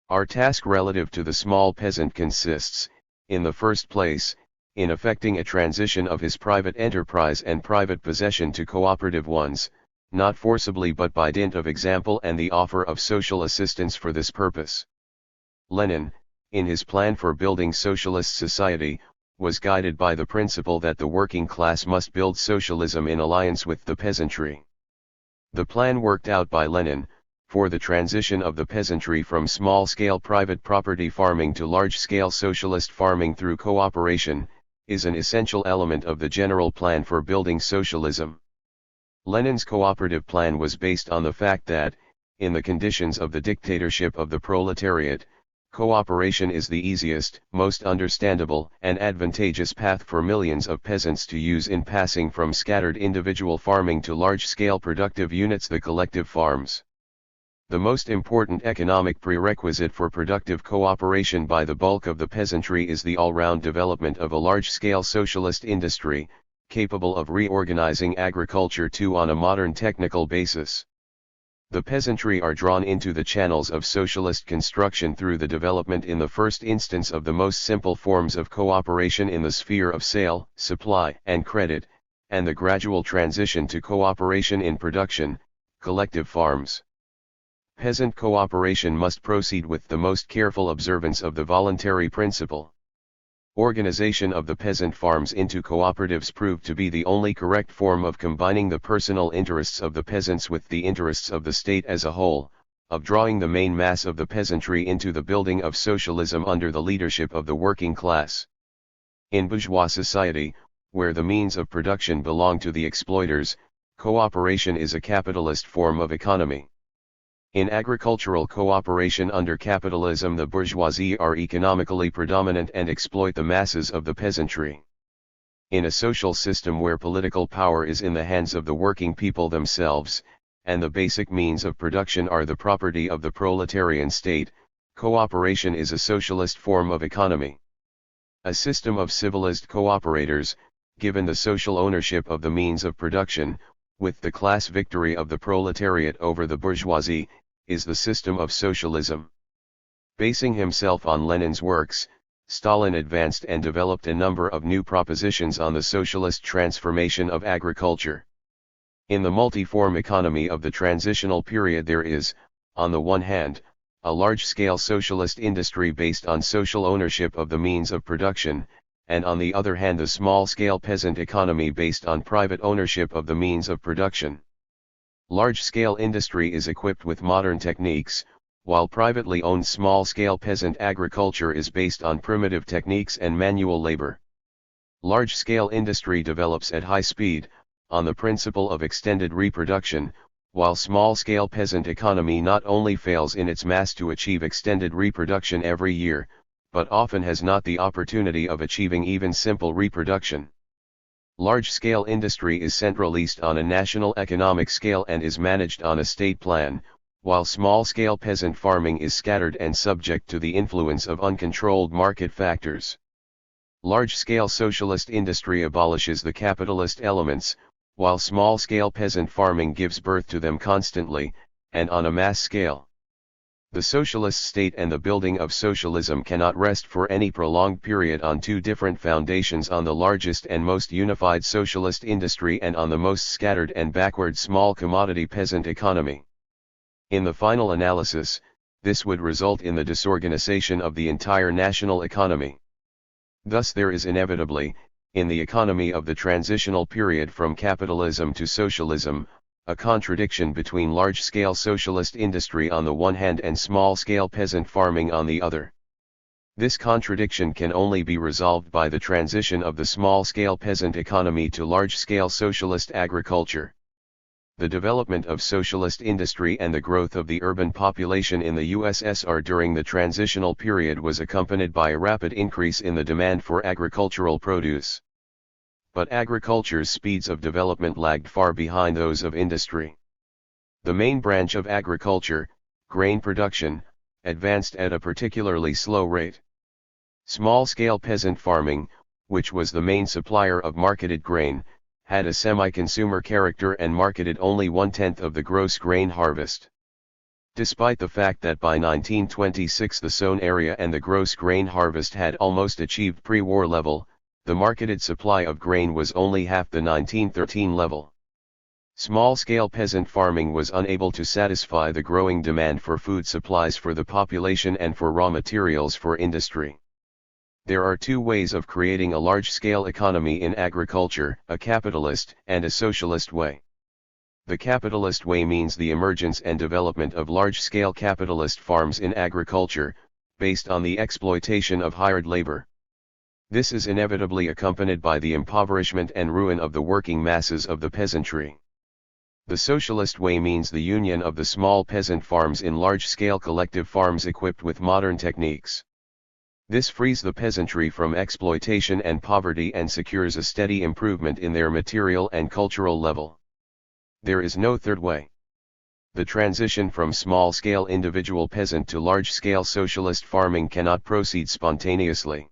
Our task relative to the small peasant consists, in the first place, in effecting a transition of his private enterprise and private possession to cooperative ones, not forcibly but by dint of example and the offer of social assistance for this purpose." Lenin, in his plan for building socialist society, was guided by the principle that the working class must build socialism in alliance with the peasantry. The plan worked out by Lenin, for the transition of the peasantry from small-scale private property farming to large-scale socialist farming through cooperation, is an essential element of the general plan for building socialism. Lenin's cooperative plan was based on the fact that, in the conditions of the dictatorship of the proletariat, cooperation is the easiest, most understandable, and advantageous path for millions of peasants to use in passing from scattered individual farming to large-scale productive units, the collective farms. The most important economic prerequisite for productive cooperation by the bulk of the peasantry is the all-round development of a large-scale socialist industry, capable of reorganizing agriculture too on a modern technical basis. The peasantry are drawn into the channels of socialist construction through the development in the first instance of the most simple forms of cooperation in the sphere of sale, supply, and credit, and the gradual transition to cooperation in production, collective farms. Peasant cooperation must proceed with the most careful observance of the voluntary principle. Organization of the peasant farms into cooperatives proved to be the only correct form of combining the personal interests of the peasants with the interests of the state as a whole, of drawing the main mass of the peasantry into the building of socialism under the leadership of the working class. In bourgeois society, where the means of production belong to the exploiters, cooperation is a capitalist form of economy. In agricultural cooperation under capitalism, the bourgeoisie are economically predominant and exploit the masses of the peasantry. In a social system where political power is in the hands of the working people themselves, and the basic means of production are the property of the proletarian state. Cooperation is a socialist form of economy. A system of civilized cooperators, given the social ownership of the means of production, with the class victory of the proletariat over the bourgeoisie, is the system of socialism. Basing himself on Lenin's works, Stalin advanced and developed a number of new propositions on the socialist transformation of agriculture. In the multi-form economy of the transitional period there is, on the one hand, a large-scale socialist industry based on social ownership of the means of production, and on the other hand the small-scale peasant economy based on private ownership of the means of production. Large-scale industry is equipped with modern techniques, while privately owned small-scale peasant agriculture is based on primitive techniques and manual labor. Large-scale industry develops at high speed, on the principle of extended reproduction, while small-scale peasant economy not only fails in its mass to achieve extended reproduction every year, but often has not the opportunity of achieving even simple reproduction. Large-scale industry is centralized on a national economic scale and is managed on a state plan, while small-scale peasant farming is scattered and subject to the influence of uncontrolled market factors. Large-scale socialist industry abolishes the capitalist elements, while small-scale peasant farming gives birth to them constantly, and on a mass scale. The socialist state and the building of socialism cannot rest for any prolonged period on two different foundations: on the largest and most unified socialist industry and on the most scattered and backward small commodity peasant economy. In the final analysis, this would result in the disorganization of the entire national economy. Thus there is inevitably, in the economy of the transitional period from capitalism to socialism, a contradiction between large-scale socialist industry on the one hand and small-scale peasant farming on the other. This contradiction can only be resolved by the transition of the small-scale peasant economy to large-scale socialist agriculture. The development of socialist industry and the growth of the urban population in the USSR during the transitional period was accompanied by a rapid increase in the demand for agricultural produce. But agriculture's speeds of development lagged far behind those of industry. The main branch of agriculture, grain production, advanced at a particularly slow rate. Small-scale peasant farming, which was the main supplier of marketed grain, had a semi-consumer character and marketed only 1/10 of the gross grain harvest. Despite the fact that by 1926 the sown area and the gross grain harvest had almost achieved pre-war level, the marketed supply of grain was only half the 1913 level. Small-scale peasant farming was unable to satisfy the growing demand for food supplies for the population and for raw materials for industry. There are two ways of creating a large-scale economy in agriculture: a capitalist and a socialist way. The capitalist way means the emergence and development of large-scale capitalist farms in agriculture, based on the exploitation of hired labor. This is inevitably accompanied by the impoverishment and ruin of the working masses of the peasantry. The socialist way means the union of the small peasant farms in large-scale collective farms equipped with modern techniques. This frees the peasantry from exploitation and poverty and secures a steady improvement in their material and cultural level. There is no third way. The transition from small-scale individual peasant to large-scale socialist farming cannot proceed spontaneously.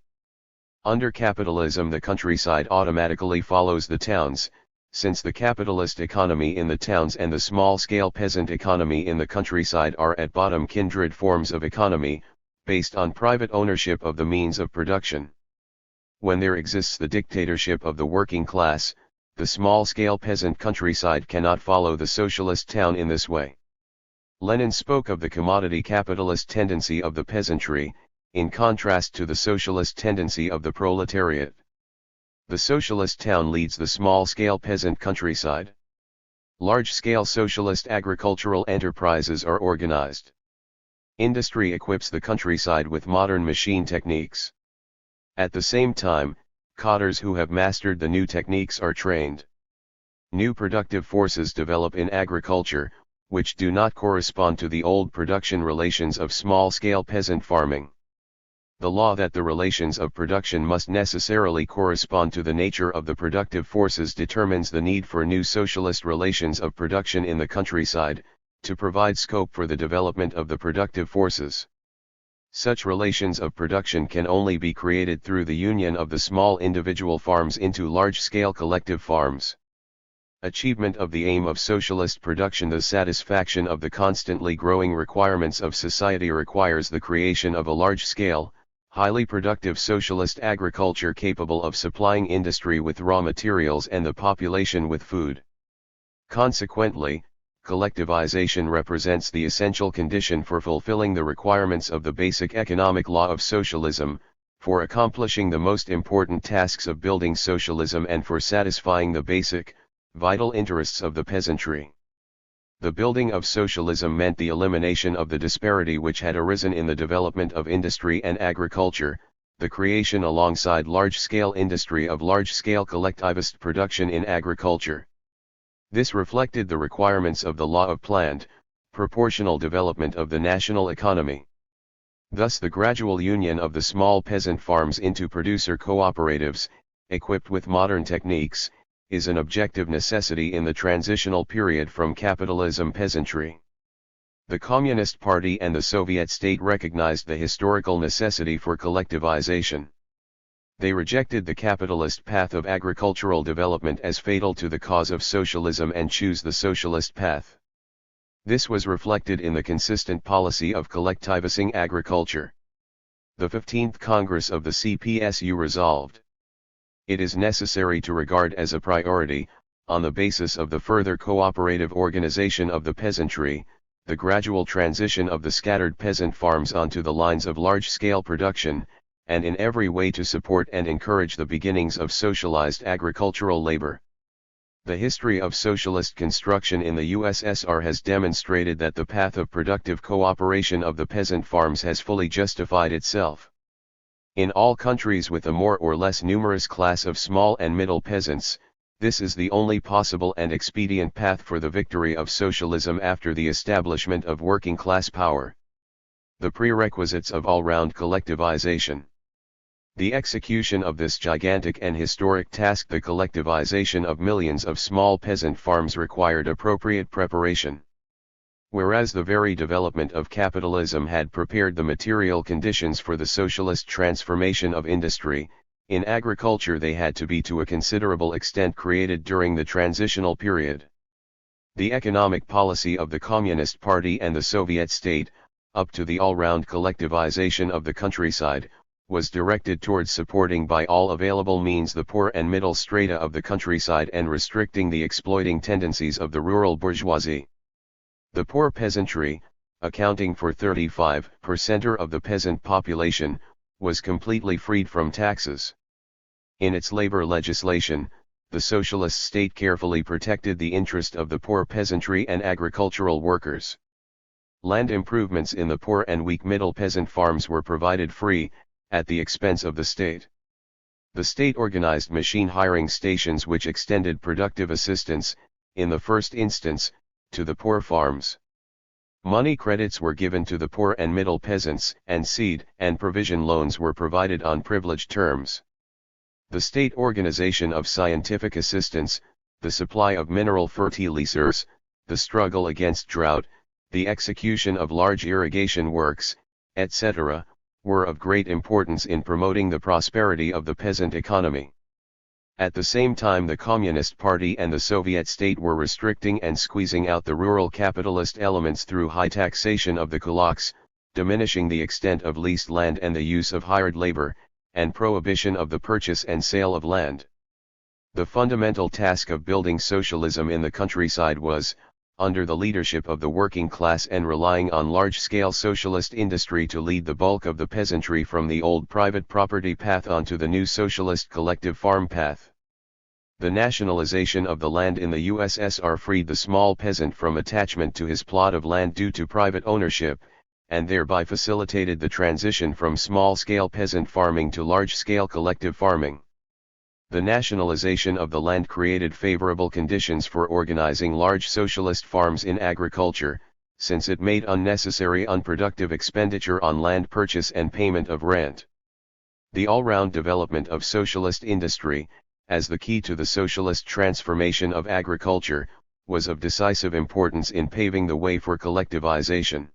Under capitalism, the countryside automatically follows the towns, since the capitalist economy in the towns and the small-scale peasant economy in the countryside are at bottom kindred forms of economy, based on private ownership of the means of production. When there exists the dictatorship of the working class, the small-scale peasant countryside cannot follow the socialist town in this way. Lenin spoke of the commodity capitalist tendency of the peasantry, in contrast to the socialist tendency of the proletariat. The socialist town leads the small-scale peasant countryside. Large-scale socialist agricultural enterprises are organized. Industry equips the countryside with modern machine techniques. At the same time, cotters who have mastered the new techniques are trained. New productive forces develop in agriculture, which do not correspond to the old production relations of small-scale peasant farming. the law that the relations of production must necessarily correspond to the nature of the productive forces determines the need for new socialist relations of production in the countryside, to provide scope for the development of the productive forces. Such relations of production can only be created through the union of the small individual farms into large-scale collective farms. Achievement of the aim of socialist production. The satisfaction of the constantly growing requirements of society requires the creation of a large-scale, highly productive socialist agriculture capable of supplying industry with raw materials and the population with food. Consequently, collectivization represents the essential condition for fulfilling the requirements of the basic economic law of socialism, for accomplishing the most important tasks of building socialism and for satisfying the basic, vital interests of the peasantry. The building of socialism meant the elimination of the disparity which had arisen in the development of industry and agriculture, the creation alongside large-scale industry of large-scale collectivist production in agriculture. This reflected the requirements of the law of planned, proportional development of the national economy. Thus the gradual union of the small peasant farms into producer cooperatives, equipped with modern techniques, is an objective necessity in the transitional period from capitalism peasantry. The Communist Party and the Soviet state recognized the historical necessity for collectivization. They rejected the capitalist path of agricultural development as fatal to the cause of socialism and chose the socialist path. This was reflected in the consistent policy of collectivizing agriculture. The 15th Congress of the CPSU resolved: it is necessary to regard as a priority, on the basis of the further cooperative organization of the peasantry, the gradual transition of the scattered peasant farms onto the lines of large-scale production, and in every way to support and encourage the beginnings of socialized agricultural labor. The history of socialist construction in the USSR has demonstrated that the path of productive cooperation of the peasant farms has fully justified itself. In all countries with a more or less numerous class of small and middle peasants, this is the only possible and expedient path for the victory of socialism after the establishment of working class power. The prerequisites of all-round collectivization. The execution of this gigantic and historic task, the collectivization of millions of small peasant farms, required appropriate preparation. Whereas the very development of capitalism had prepared the material conditions for the socialist transformation of industry, in agriculture they had to be to a considerable extent created during the transitional period. The economic policy of the Communist Party and the Soviet state, up to the all-round collectivization of the countryside, was directed towards supporting by all available means the poor and middle strata of the countryside and restricting the exploiting tendencies of the rural bourgeoisie. The poor peasantry, accounting for 35% of the peasant population, was completely freed from taxes. In its labor legislation, the socialist state carefully protected the interest of the poor peasantry and agricultural workers. Land improvements in the poor and weak middle peasant farms were provided free, at the expense of the state. The state organized machine hiring stations which extended productive assistance, in the first instance, to the poor farms. Money credits were given to the poor and middle peasants, and seed and provision loans were provided on privileged terms. The state organization of scientific assistance, the supply of mineral fertilizers, the struggle against drought, the execution of large irrigation works, etc., were of great importance in promoting the prosperity of the peasant economy. At the same time, the Communist Party and the Soviet state were restricting and squeezing out the rural capitalist elements through high taxation of the kulaks, diminishing the extent of leased land and the use of hired labor, and prohibition of the purchase and sale of land. The fundamental task of building socialism in the countryside was, under the leadership of the working class and relying on large-scale socialist industry to lead the bulk of the peasantry from the old private property path onto the new socialist collective farm path. The nationalization of the land in the USSR freed the small peasant from attachment to his plot of land due to private ownership, and thereby facilitated the transition from small-scale peasant farming to large-scale collective farming. The nationalization of the land created favorable conditions for organizing large socialist farms in agriculture, since it made unnecessary unproductive expenditure on land purchase and payment of rent. The all-round development of socialist industry, as the key to the socialist transformation of agriculture, was of decisive importance in paving the way for collectivization.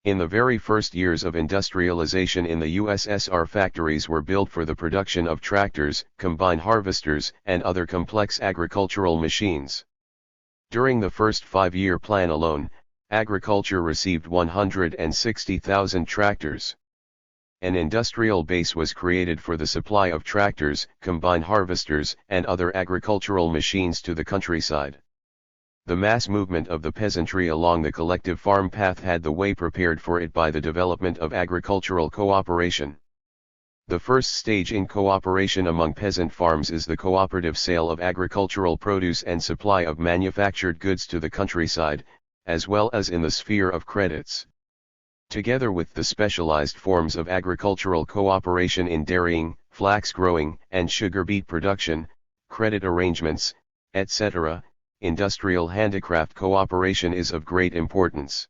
In the very first years of industrialization in the USSR, factories were built for the production of tractors, combine harvesters, and other complex agricultural machines. During the first 5-year plan alone, agriculture received 160,000 tractors. An industrial base was created for the supply of tractors, combine harvesters, and other agricultural machines to the countryside. The mass movement of the peasantry along the collective farm path had the way prepared for it by the development of agricultural cooperation. The first stage in cooperation among peasant farms is the cooperative sale of agricultural produce and supply of manufactured goods to the countryside, as well as in the sphere of credits. Together with the specialized forms of agricultural cooperation in dairying, flax growing, and sugar beet production, credit arrangements, etc., industrial handicraft cooperation is of great importance.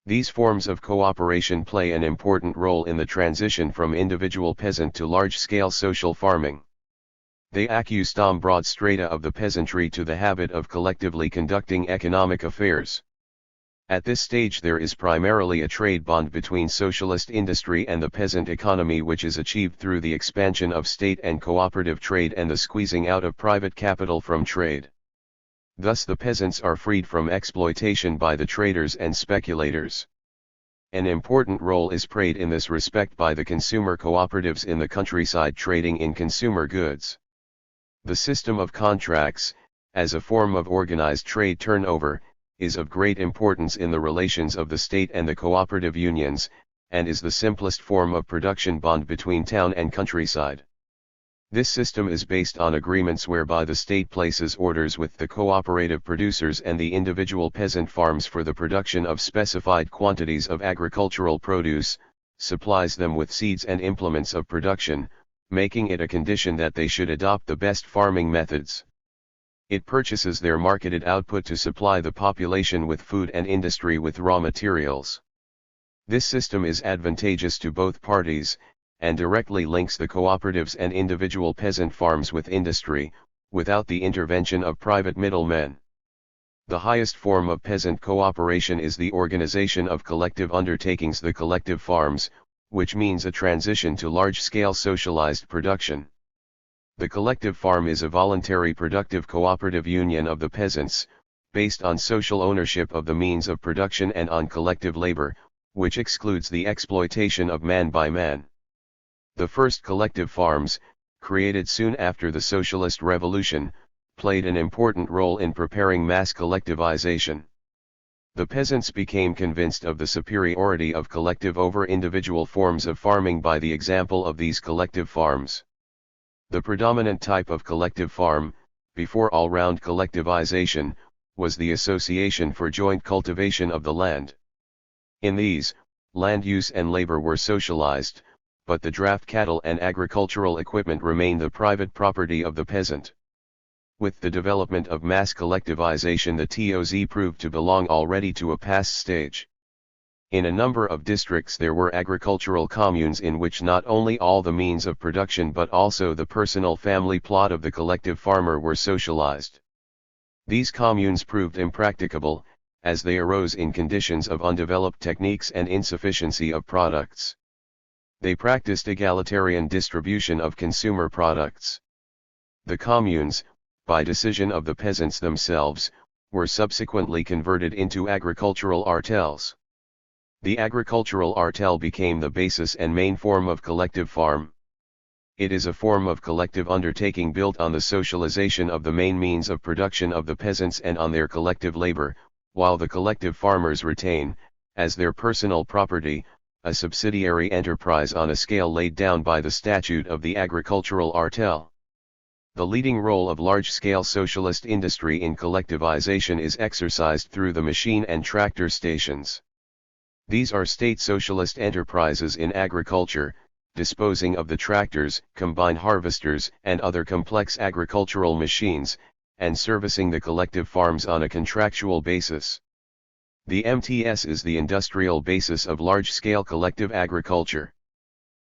These forms of cooperation play an important role in the transition from individual peasant to large-scale social farming. They accustom broad strata of the peasantry to the habit of collectively conducting economic affairs. At this stage there is primarily a trade bond between socialist industry and the peasant economy, which is achieved through the expansion of state and cooperative trade and the squeezing out of private capital from trade. Thus the peasants are freed from exploitation by the traders and speculators. An important role is played in this respect by the consumer cooperatives in the countryside trading in consumer goods. The system of contracts, as a form of organized trade turnover, is of great importance in the relations of the state and the cooperative unions, and is the simplest form of production bond between town and countryside. This system is based on agreements whereby the state places orders with the cooperative producers and the individual peasant farms for the production of specified quantities of agricultural produce, supplies them with seeds and implements of production, making it a condition that they should adopt the best farming methods. It purchases their marketed output to supply the population with food and industry with raw materials. This system is advantageous to both parties, and directly links the cooperatives and individual peasant farms with industry, without the intervention of private middlemen. The highest form of peasant cooperation is the organization of collective undertakings, the collective farms, which means a transition to large-scale socialized production. The collective farm is a voluntary productive cooperative union of the peasants, based on social ownership of the means of production and on collective labor, which excludes the exploitation of man by man. The first collective farms, created soon after the Socialist Revolution, played an important role in preparing mass collectivization. The peasants became convinced of the superiority of collective over individual forms of farming by the example of these collective farms. The predominant type of collective farm, before all-round collectivization, was the association for joint cultivation of the land. In these, land use and labor were socialized, but the draft cattle and agricultural equipment remained the private property of the peasant. With the development of mass collectivization, the TOZ proved to belong already to a past stage. In a number of districts there were agricultural communes in which not only all the means of production but also the personal family plot of the collective farmer were socialized. These communes proved impracticable, as they arose in conditions of undeveloped techniques and insufficiency of products. They practiced egalitarian distribution of consumer products. The communes, by decision of the peasants themselves, were subsequently converted into agricultural artels. The agricultural artel became the basis and main form of collective farm. It is a form of collective undertaking built on the socialization of the main means of production of the peasants and on their collective labor, while the collective farmers retain, as their personal property, a subsidiary enterprise on a scale laid down by the statute of the agricultural artel. The leading role of large-scale socialist industry in collectivization is exercised through the machine and tractor stations. These are state socialist enterprises in agriculture, disposing of the tractors, combine harvesters, and other complex agricultural machines, and servicing the collective farms on a contractual basis. The MTS is the industrial basis of large-scale collective agriculture.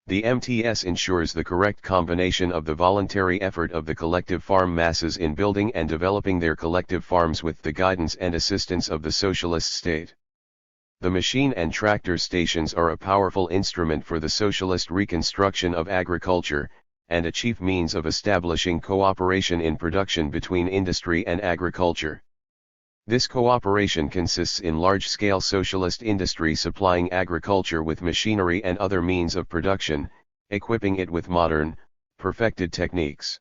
The MTS ensures the correct combination of the voluntary effort of the collective farm masses in building and developing their collective farms with the guidance and assistance of the socialist state. The machine and tractor stations are a powerful instrument for the socialist reconstruction of agriculture, and a chief means of establishing cooperation in production between industry and agriculture. This cooperation consists in large-scale socialist industry supplying agriculture with machinery and other means of production, equipping it with modern, perfected techniques.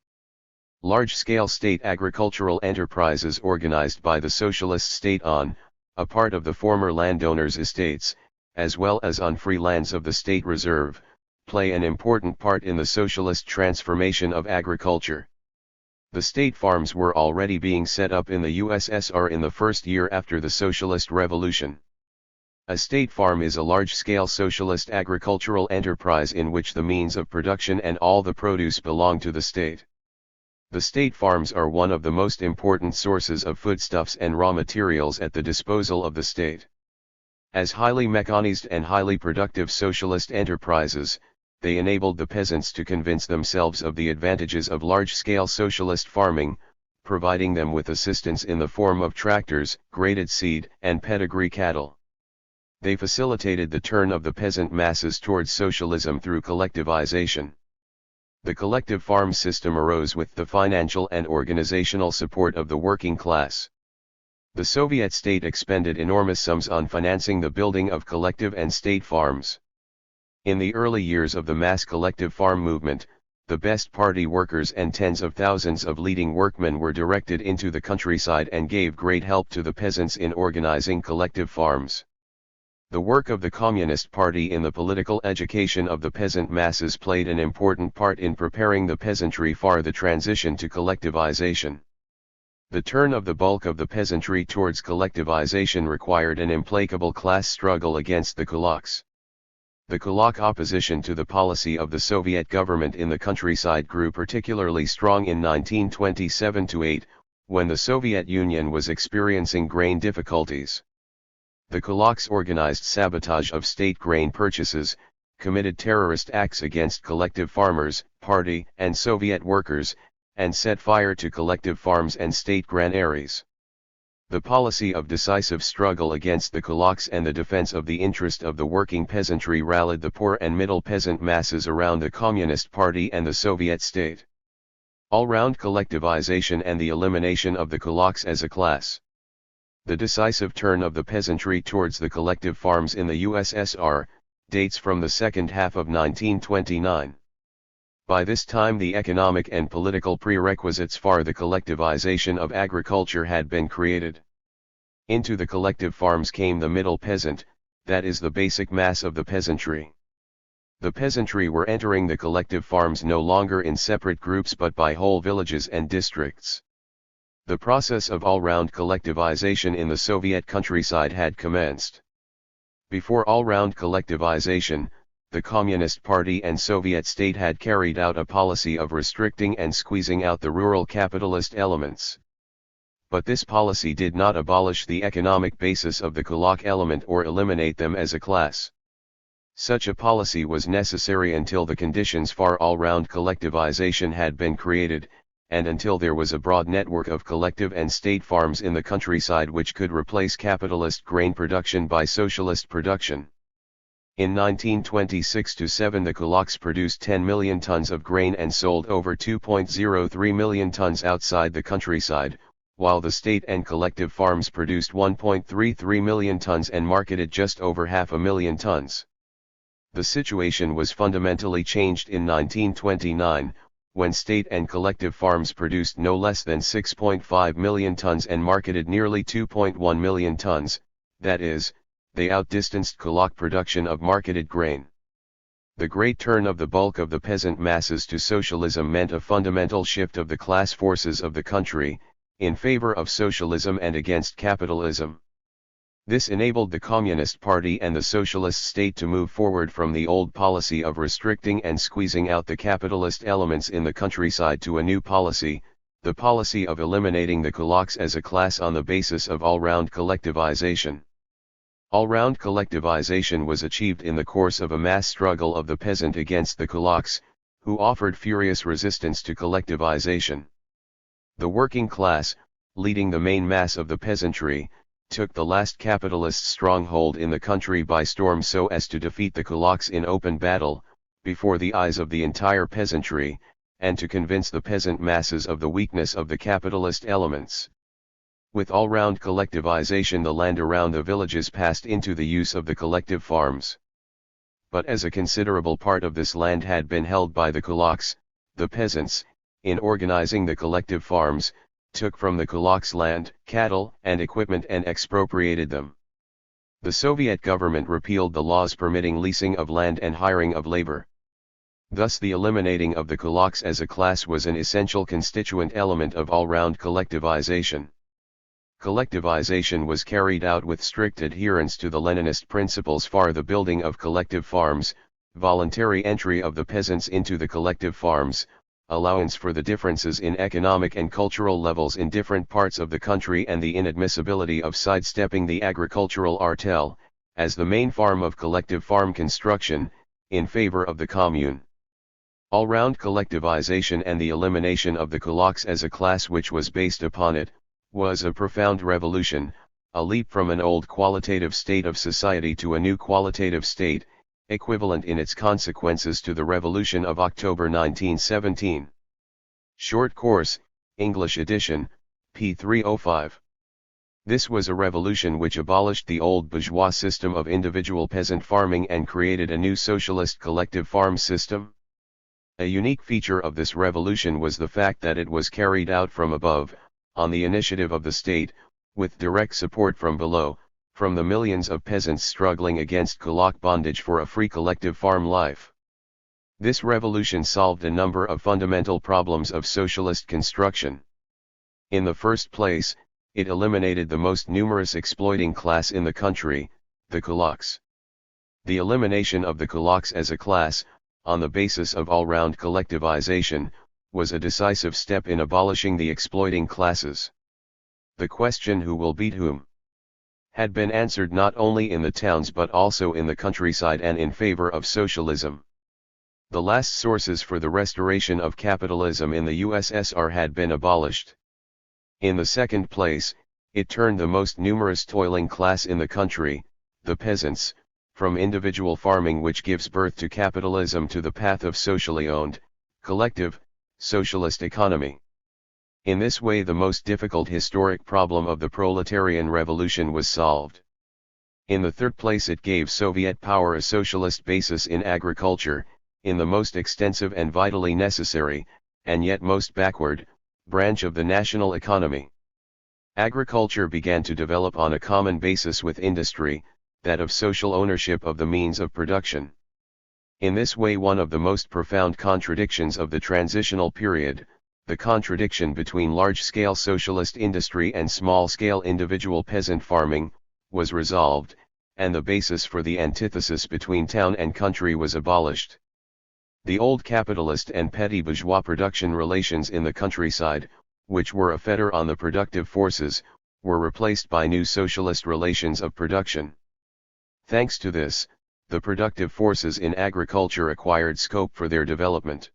Large-scale state agricultural enterprises organized by the socialist state on a part of the former landowners' estates, as well as on free lands of the state reserve, play an important part in the socialist transformation of agriculture. The state farms were already being set up in the USSR in the first year after the Socialist Revolution. A state farm is a large-scale socialist agricultural enterprise in which the means of production and all the produce belong to the state. The state farms are one of the most important sources of foodstuffs and raw materials at the disposal of the state. As highly mechanized and highly productive socialist enterprises, they enabled the peasants to convince themselves of the advantages of large-scale socialist farming, providing them with assistance in the form of tractors, graded seed, and pedigree cattle. They facilitated the turn of the peasant masses towards socialism through collectivization. The collective farm system arose with the financial and organizational support of the working class. The Soviet state expended enormous sums on financing the building of collective and state farms. In the early years of the mass collective farm movement, the best party workers and tens of thousands of leading workmen were directed into the countryside and gave great help to the peasants in organizing collective farms. The work of the Communist Party in the political education of the peasant masses played an important part in preparing the peasantry for the transition to collectivization. The turn of the bulk of the peasantry towards collectivization required an implacable class struggle against the kulaks. The kulak opposition to the policy of the Soviet government in the countryside grew particularly strong in 1927-8, when the Soviet Union was experiencing grain difficulties. The kulaks organized sabotage of state grain purchases, committed terrorist acts against collective farmers, party, and Soviet workers, and set fire to collective farms and state granaries. The policy of decisive struggle against the kulaks and the defense of the interest of the working peasantry rallied the poor and middle peasant masses around the Communist Party and the Soviet state. All-round collectivization and the elimination of the kulaks as a class. The decisive turn of the peasantry towards the collective farms in the USSR dates from the second half of 1929. By this time the economic and political prerequisites for the collectivization of agriculture had been created. Into the collective farms came the middle peasant, that is the basic mass of the peasantry. The peasantry were entering the collective farms no longer in separate groups but by whole villages and districts. The process of all-round collectivization in the Soviet countryside had commenced. Before all-round collectivization, the Communist Party and Soviet state had carried out a policy of restricting and squeezing out the rural capitalist elements. But this policy did not abolish the economic basis of the kulak element or eliminate them as a class. Such a policy was necessary until the conditions for all-round collectivization had been created, and until there was a broad network of collective and state farms in the countryside which could replace capitalist grain production by socialist production. In 1926-7 the kulaks produced 10 million tons of grain and sold over 2.03 million tons outside the countryside, while the state and collective farms produced 1.33 million tons and marketed just over 500,000 tons. The situation was fundamentally changed in 1929, when state and collective farms produced no less than 6.5 million tons and marketed nearly 2.1 million tons, that is, they outdistanced kulak production of marketed grain. The great turn of the bulk of the peasant masses to socialism meant a fundamental shift of the class forces of the country, in favor of socialism and against capitalism. This enabled the Communist Party and the socialist state to move forward from the old policy of restricting and squeezing out the capitalist elements in the countryside to a new policy, the policy of eliminating the kulaks as a class on the basis of all-round collectivization. All-round collectivization was achieved in the course of a mass struggle of the peasant against the kulaks, who offered furious resistance to collectivization. The working class, leading the main mass of the peasantry, took the last capitalist stronghold in the country by storm so as to defeat the kulaks in open battle, before the eyes of the entire peasantry, and to convince the peasant masses of the weakness of the capitalist elements. With all-round collectivization, the land around the villages passed into the use of the collective farms. But as a considerable part of this land had been held by the kulaks, the peasants, in organizing the collective farms, took from the kulaks land, cattle, and equipment and expropriated them. The Soviet government repealed the laws permitting leasing of land and hiring of labor. Thus the eliminating of the kulaks as a class was an essential constituent element of all-round collectivization. Collectivization was carried out with strict adherence to the Leninist principles for the building of collective farms, voluntary entry of the peasants into the collective farms, allowance for the differences in economic and cultural levels in different parts of the country, and the inadmissibility of sidestepping the agricultural artel, as the main form of collective farm construction, in favor of the commune. All-round collectivization and the elimination of the kulaks as a class which was based upon it, was a profound revolution, a leap from an old qualitative state of society to a new qualitative state, equivalent in its consequences to the Revolution of October 1917. Short course, English edition, p. 305. This was a revolution which abolished the old bourgeois system of individual peasant farming and created a new socialist collective farm system. A unique feature of this revolution was the fact that it was carried out from above, on the initiative of the state, with direct support from below, from the millions of peasants struggling against kulak bondage for a free collective farm life. This revolution solved a number of fundamental problems of socialist construction. In the first place, it eliminated the most numerous exploiting class in the country, the kulaks. The elimination of the kulaks as a class, on the basis of all-round collectivization, was a decisive step in abolishing the exploiting classes. The question who will beat whom had been answered not only in the towns but also in the countryside and in favor of socialism. The last sources for the restoration of capitalism in the USSR had been abolished. In the second place, it turned the most numerous toiling class in the country, the peasants, from individual farming which gives birth to capitalism to the path of socially owned, collective, socialist economy. In this way the most difficult historic problem of the proletarian revolution was solved. In the third place, it gave Soviet power a socialist basis in agriculture, in the most extensive and vitally necessary, and yet most backward, branch of the national economy. Agriculture began to develop on a common basis with industry, that of social ownership of the means of production. In this way one of the most profound contradictions of the transitional period, the contradiction between large-scale socialist industry and small-scale individual peasant farming, was resolved, and the basis for the antithesis between town and country was abolished. The old capitalist and petty bourgeois production relations in the countryside, which were a fetter on the productive forces, were replaced by new socialist relations of production. Thanks to this, the productive forces in agriculture acquired scope for their development.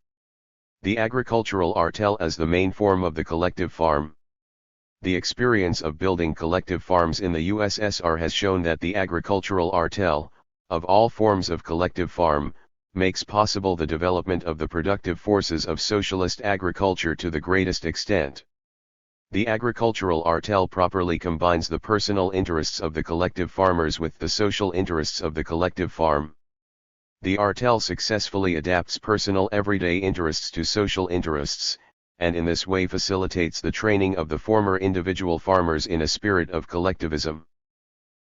The agricultural artel as the main form of the collective farm. The experience of building collective farms in the USSR has shown that the agricultural artel, of all forms of collective farm, makes possible the development of the productive forces of socialist agriculture to the greatest extent. The agricultural artel properly combines the personal interests of the collective farmers with the social interests of the collective farm. The artel successfully adapts personal everyday interests to social interests, and in this way facilitates the training of the former individual farmers in a spirit of collectivism.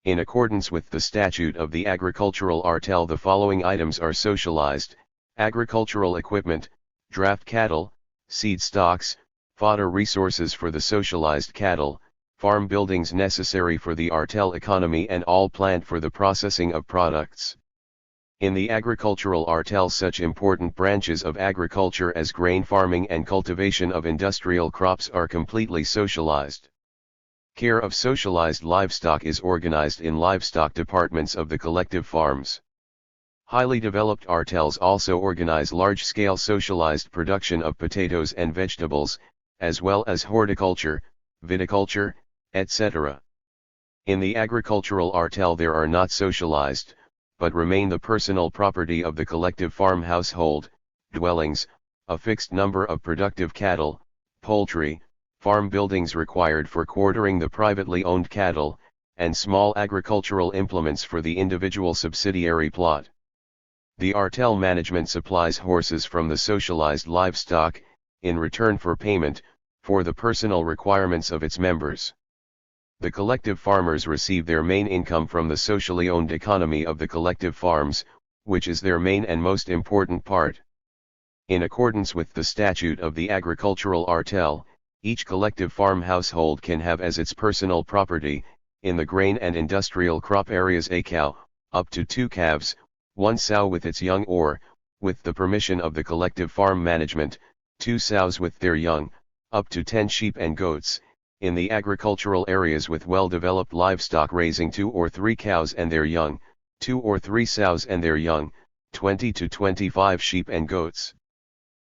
In accordance with the statute of the agricultural artel, the following items are socialized: agricultural equipment, draft cattle, seed stocks, fodder resources for the socialized cattle, farm buildings necessary for the artel economy, and all plant for the processing of products. In the agricultural artel, such important branches of agriculture as grain farming and cultivation of industrial crops are completely socialized. Care of socialized livestock is organized in livestock departments of the collective farms. Highly developed artels also organize large-scale socialized production of potatoes and vegetables, as well as horticulture, viticulture, etc. In the agricultural artel there are not socialized, but remain the personal property of the collective farm household, dwellings, a fixed number of productive cattle, poultry, farm buildings required for quartering the privately owned cattle, and small agricultural implements for the individual subsidiary plot. The artel management supplies horses from the socialized livestock, in return for payment, for the personal requirements of its members. The collective farmers receive their main income from the socially owned economy of the collective farms, which is their main and most important part. In accordance with the statute of the agricultural artel, each collective farm household can have as its personal property, in the grain and industrial crop areas, a cow, up to 2 calves, 1 sow with its young, or, with the permission of the collective farm management, 2 sows with their young, up to 10 sheep and goats. In the agricultural areas with well-developed livestock raising 2 or 3 cows and their young, 2 or 3 sows and their young, 20 to 25 sheep and goats.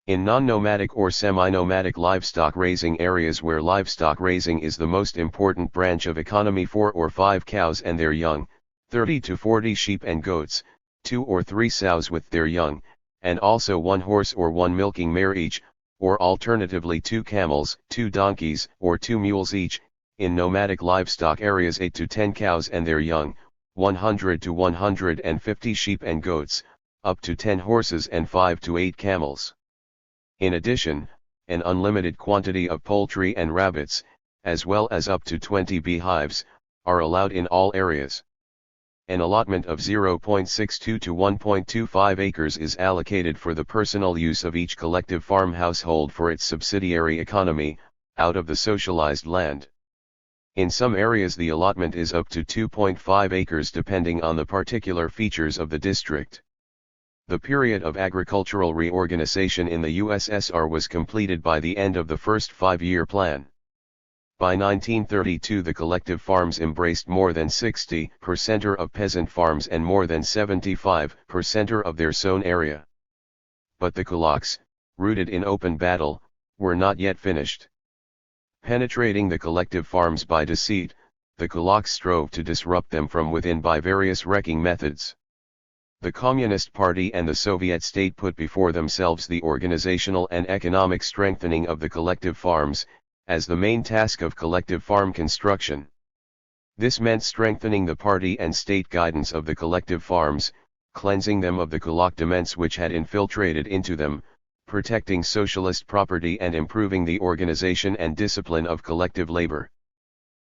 In non-nomadic or semi-nomadic livestock raising areas where livestock raising is the most important branch of economy, 4 or 5 cows and their young, 30 to 40 sheep and goats, 2 or 3 sows with their young, and also 1 horse or 1 milking mare each, or alternatively 2 camels, 2 donkeys, or 2 mules each. In nomadic livestock areas 8 to 10 cows and their young, 100 to 150 sheep and goats, up to 10 horses and 5 to 8 camels. In addition, an unlimited quantity of poultry and rabbits, as well as up to 20 beehives, are allowed in all areas. An allotment of 0.62 to 1.25 acres is allocated for the personal use of each collective farm household for its subsidiary economy, out of the socialized land. In some areas the allotment is up to 2.5 acres depending on the particular features of the district. The period of agricultural reorganization in the USSR was completed by the end of the first 5-year plan. By 1932 the collective farms embraced more than 60% of peasant farms and more than 75% of their sown area. But the kulaks, rooted in open battle, were not yet finished. Penetrating the collective farms by deceit, the kulaks strove to disrupt them from within by various wrecking methods. The Communist Party and the Soviet state put before themselves the organizational and economic strengthening of the collective farms, as the main task of collective farm construction. This meant strengthening the party and state guidance of the collective farms, cleansing them of the kulak dements which had infiltrated into them, protecting socialist property and improving the organization and discipline of collective labor.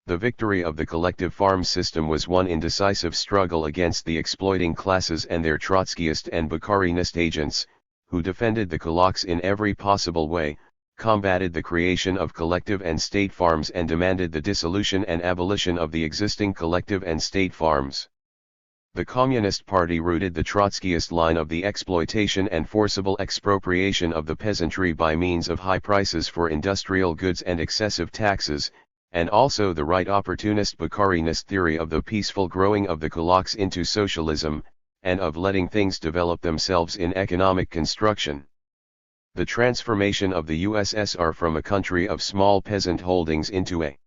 The victory of the collective farm system was won in decisive struggle against the exploiting classes and their Trotskyist and Bukharinist agents, who defended the kulaks in every possible way, combated the creation of collective and state farms and demanded the dissolution and abolition of the existing collective and state farms. The Communist Party rooted the Trotskyist line of the exploitation and forcible expropriation of the peasantry by means of high prices for industrial goods and excessive taxes, and also the right opportunist Bukharinist theory of the peaceful growing of the kulaks into socialism, and of letting things develop themselves in economic construction. The transformation of the USSR from a country of small peasant holdings into a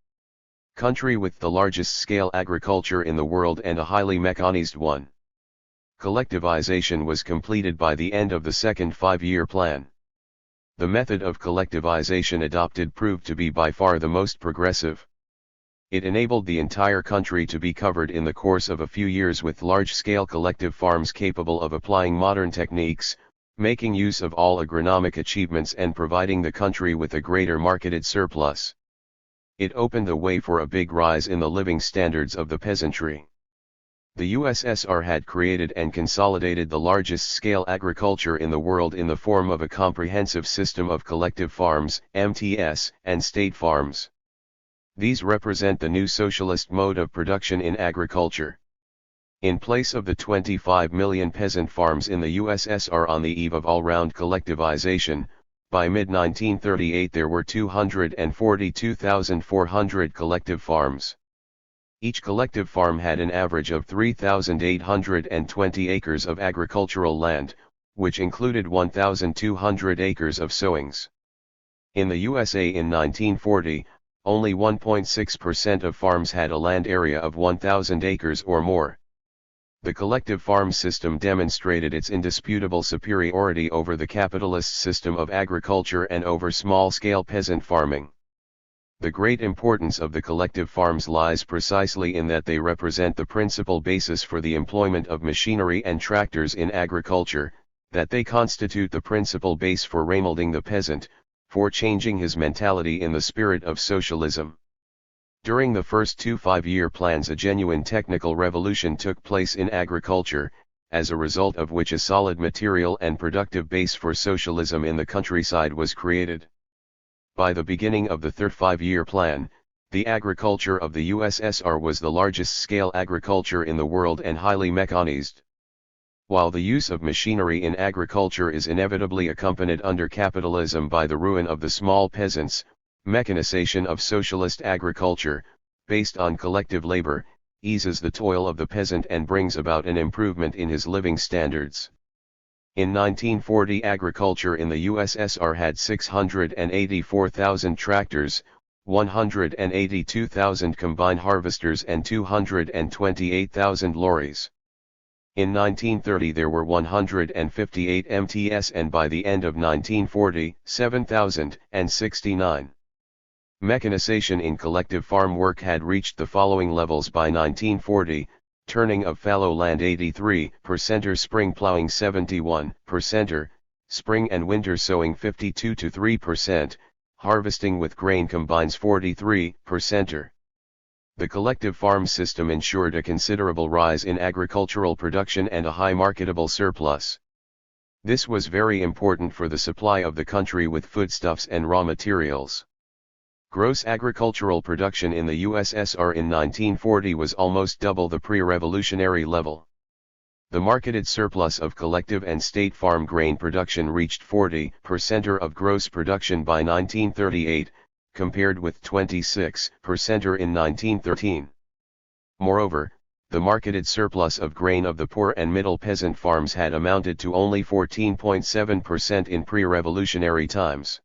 country with the largest scale agriculture in the world and a highly mechanized one. Collectivization was completed by the end of the second 5-year plan. The method of collectivization adopted proved to be by far the most progressive. It enabled the entire country to be covered in the course of a few years with large-scale collective farms capable of applying modern techniques, making use of all agronomic achievements and providing the country with a greater marketed surplus. It opened the way for a big rise in the living standards of the peasantry. The USSR had created and consolidated the largest scale agriculture in the world in the form of a comprehensive system of collective farms, MTS, and state farms. These represent the new socialist mode of production in agriculture. In place of the 25 million peasant farms in the USSR on the eve of all-round collectivization, By mid-1938 there were 242,400 collective farms. Each collective farm had an average of 3,820 acres of agricultural land, which included 1,200 acres of sowings. In the USA in 1940, only 1.6% of farms had a land area of 1,000 acres or more. The collective farm system demonstrated its indisputable superiority over the capitalist system of agriculture and over small-scale peasant farming. The great importance of the collective farms lies precisely in that they represent the principal basis for the employment of machinery and tractors in agriculture, that they constitute the principal base for remolding the peasant, for changing his mentality in the spirit of socialism. During the first 2 5-year plans a genuine technical revolution took place in agriculture, as a result of which a solid material and productive base for socialism in the countryside was created. By the beginning of the third 5-year plan, the agriculture of the USSR was the largest scale agriculture in the world and highly mechanized. While the use of machinery in agriculture is inevitably accompanied under capitalism by the ruin of the small peasants, mechanization of socialist agriculture, based on collective labor, eases the toil of the peasant and brings about an improvement in his living standards. In 1940 agriculture in the USSR had 684,000 tractors, 182,000 combine harvesters and 228,000 lorries. In 1930 there were 158 MTS and by the end of 1940, 7,069. Mechanization in collective farm work had reached the following levels by 1940, turning of fallow land 83%, spring plowing 71%, spring and winter sowing 52–3%, harvesting with grain combines 43%. The collective farm system ensured a considerable rise in agricultural production and a high marketable surplus. This was very important for the supply of the country with foodstuffs and raw materials. Gross agricultural production in the USSR in 1940 was almost double the pre-revolutionary level. The marketed surplus of collective and state farm grain production reached 40% of gross production by 1938, compared with 26% in 1913. Moreover, the marketed surplus of grain of the poor and middle peasant farms had amounted to only 14.7% in pre-revolutionary times.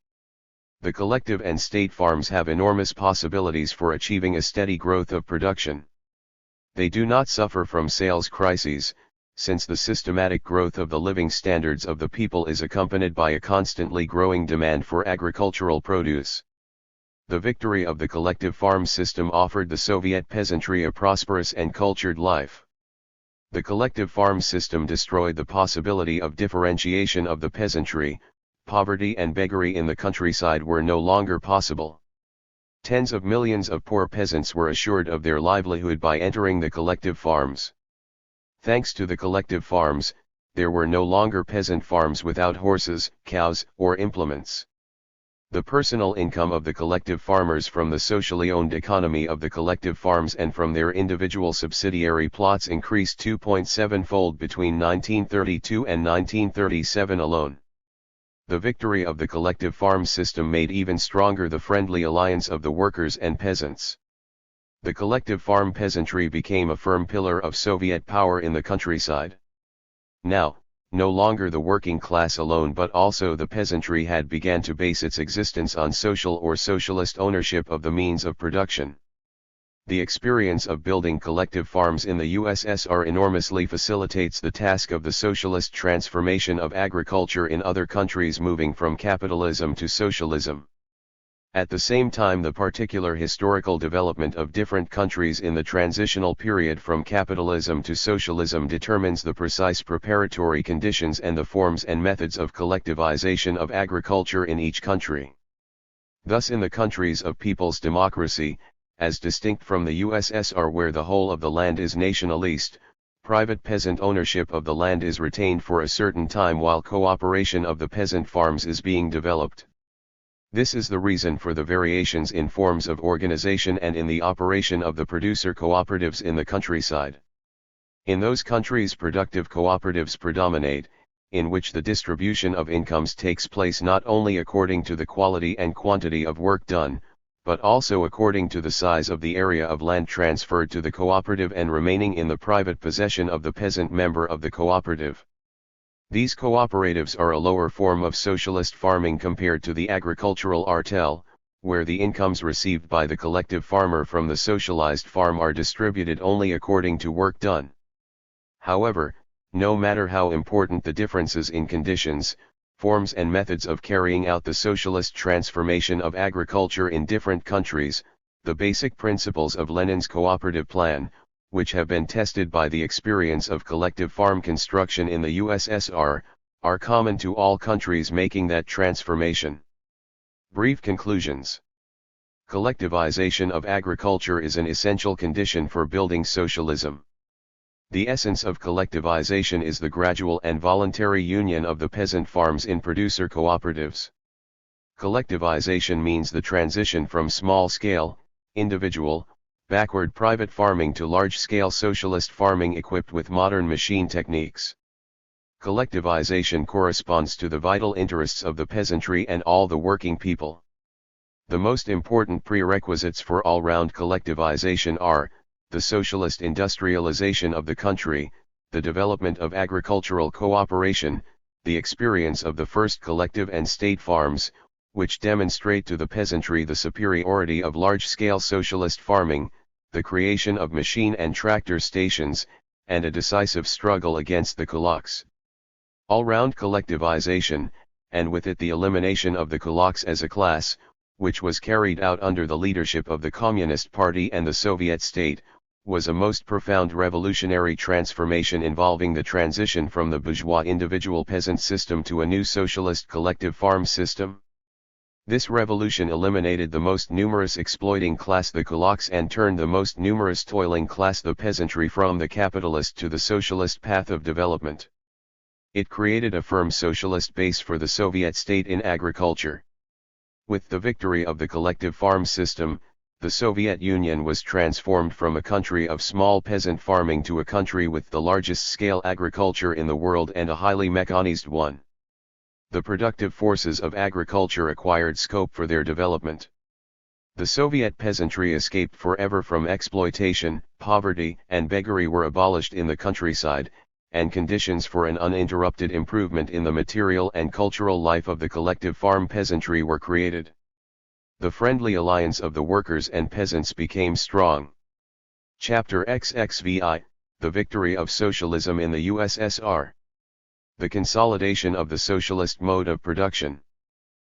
The collective and state farms have enormous possibilities for achieving a steady growth of production. They do not suffer from sales crises, since the systematic growth of the living standards of the people is accompanied by a constantly growing demand for agricultural produce. The victory of the collective farm system offered the Soviet peasantry a prosperous and cultured life. The collective farm system destroyed the possibility of differentiation of the peasantry. Poverty and beggary in the countryside were no longer possible. Tens of millions of poor peasants were assured of their livelihood by entering the collective farms. Thanks to the collective farms, there were no longer peasant farms without horses, cows, or implements. The personal income of the collective farmers from the socially owned economy of the collective farms and from their individual subsidiary plots increased 2.7-fold between 1932 and 1937 alone. The victory of the collective farm system made even stronger the friendly alliance of the workers and peasants. The collective farm peasantry became a firm pillar of Soviet power in the countryside. Now, no longer the working class alone but also the peasantry had begun to base its existence on social or socialist ownership of the means of production. The experience of building collective farms in the USSR enormously facilitates the task of the socialist transformation of agriculture in other countries moving from capitalism to socialism. At the same time, the particular historical development of different countries in the transitional period from capitalism to socialism determines the precise preparatory conditions and the forms and methods of collectivization of agriculture in each country. Thus, in the countries of people's democracy, as distinct from the USSR where the whole of the land is nationalist, private peasant ownership of the land is retained for a certain time while cooperation of the peasant farms is being developed. This is the reason for the variations in forms of organization and in the operation of the producer cooperatives in the countryside. In those countries productive cooperatives predominate, in which the distribution of incomes takes place not only according to the quality and quantity of work done, but also according to the size of the area of land transferred to the cooperative and remaining in the private possession of the peasant member of the cooperative. These cooperatives are a lower form of socialist farming compared to the agricultural artel, where the incomes received by the collective farmer from the socialized farm are distributed only according to work done. However, no matter how important the differences in conditions, forms and methods of carrying out the socialist transformation of agriculture in different countries, the basic principles of Lenin's cooperative plan, which have been tested by the experience of collective farm construction in the USSR, are common to all countries making that transformation. Brief conclusions. Collectivization of agriculture is an essential condition for building socialism. The essence of collectivization is the gradual and voluntary union of the peasant farms in producer cooperatives. Collectivization means the transition from small-scale, individual, backward private farming to large-scale socialist farming equipped with modern machine techniques. Collectivization corresponds to the vital interests of the peasantry and all the working people. The most important prerequisites for all-round collectivization are the socialist industrialization of the country, the development of agricultural cooperation, the experience of the first collective and state farms, which demonstrate to the peasantry the superiority of large-scale socialist farming, the creation of machine and tractor stations, and a decisive struggle against the kulaks. All-round collectivization, and with it the elimination of the kulaks as a class, which was carried out under the leadership of the Communist Party and the Soviet state, was a most profound revolutionary transformation involving the transition from the bourgeois individual peasant system to a new socialist collective farm system. This revolution eliminated the most numerous exploiting class, the kulaks, and turned the most numerous toiling class, the peasantry, from the capitalist to the socialist path of development. It created a firm socialist base for the Soviet state in agriculture. With the victory of the collective farm system, the Soviet Union was transformed from a country of small peasant farming to a country with the largest scale agriculture in the world and a highly mechanized one. The productive forces of agriculture acquired scope for their development. The Soviet peasantry escaped forever from exploitation, poverty, and beggary were abolished in the countryside, and conditions for an uninterrupted improvement in the material and cultural life of the collective farm peasantry were created. The friendly alliance of the workers and peasants became strong. Chapter XXVI, The Victory of Socialism in the USSR. The consolidation of the socialist mode of production.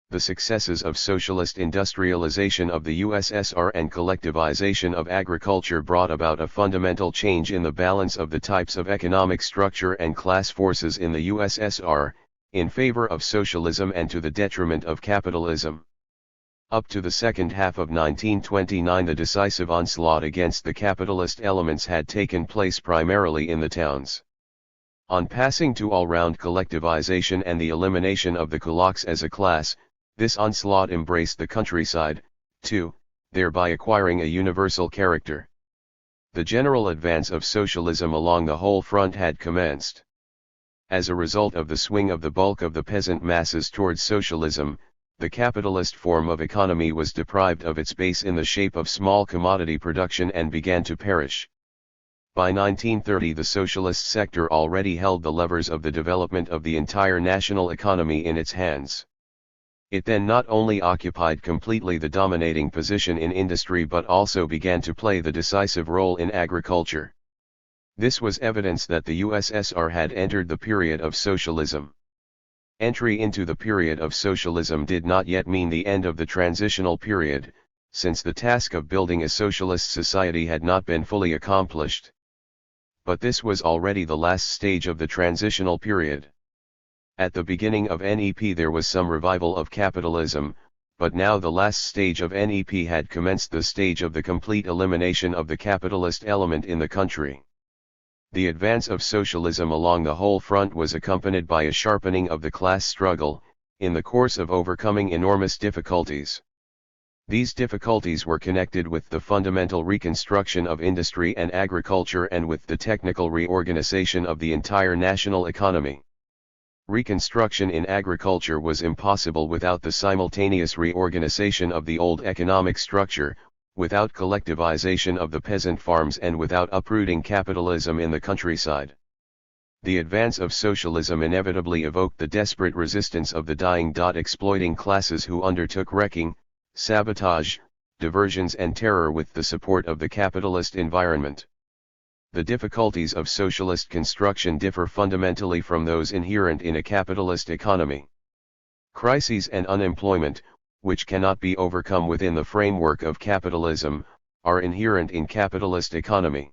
The successes of socialist industrialization of the USSR and collectivization of agriculture brought about a fundamental change in the balance of the types of economic structure and class forces in the USSR, in favor of socialism and to the detriment of capitalism. Up to the second half of 1929, the decisive onslaught against the capitalist elements had taken place primarily in the towns. On passing to all-round collectivization and the elimination of the kulaks as a class, this onslaught embraced the countryside, too, thereby acquiring a universal character. The general advance of socialism along the whole front had commenced. As a result of the swing of the bulk of the peasant masses towards socialism, the capitalist form of economy was deprived of its base in the shape of small commodity production and began to perish. By 1930, the socialist sector already held the levers of the development of the entire national economy in its hands. It then not only occupied completely the dominating position in industry but also began to play the decisive role in agriculture. This was evidence that the USSR had entered the period of socialism. Entry into the period of socialism did not yet mean the end of the transitional period, since the task of building a socialist society had not been fully accomplished. But this was already the last stage of the transitional period. At the beginning of NEP there was some revival of capitalism, but now the last stage of NEP had commenced, the stage of the complete elimination of the capitalist element in the country. The advance of socialism along the whole front was accompanied by a sharpening of the class struggle, in the course of overcoming enormous difficulties. These difficulties were connected with the fundamental reconstruction of industry and agriculture and with the technical reorganization of the entire national economy. Reconstruction in agriculture was impossible without the simultaneous reorganization of the old economic structure, without collectivization of the peasant farms, and without uprooting capitalism in the countryside. The advance of socialism inevitably evoked the desperate resistance of the dying exploiting classes, who undertook wrecking, sabotage, diversions and terror with the support of the capitalist environment. The difficulties of socialist construction differ fundamentally from those inherent in a capitalist economy. Crises and unemployment, which cannot be overcome within the framework of capitalism, are inherent in capitalist economy.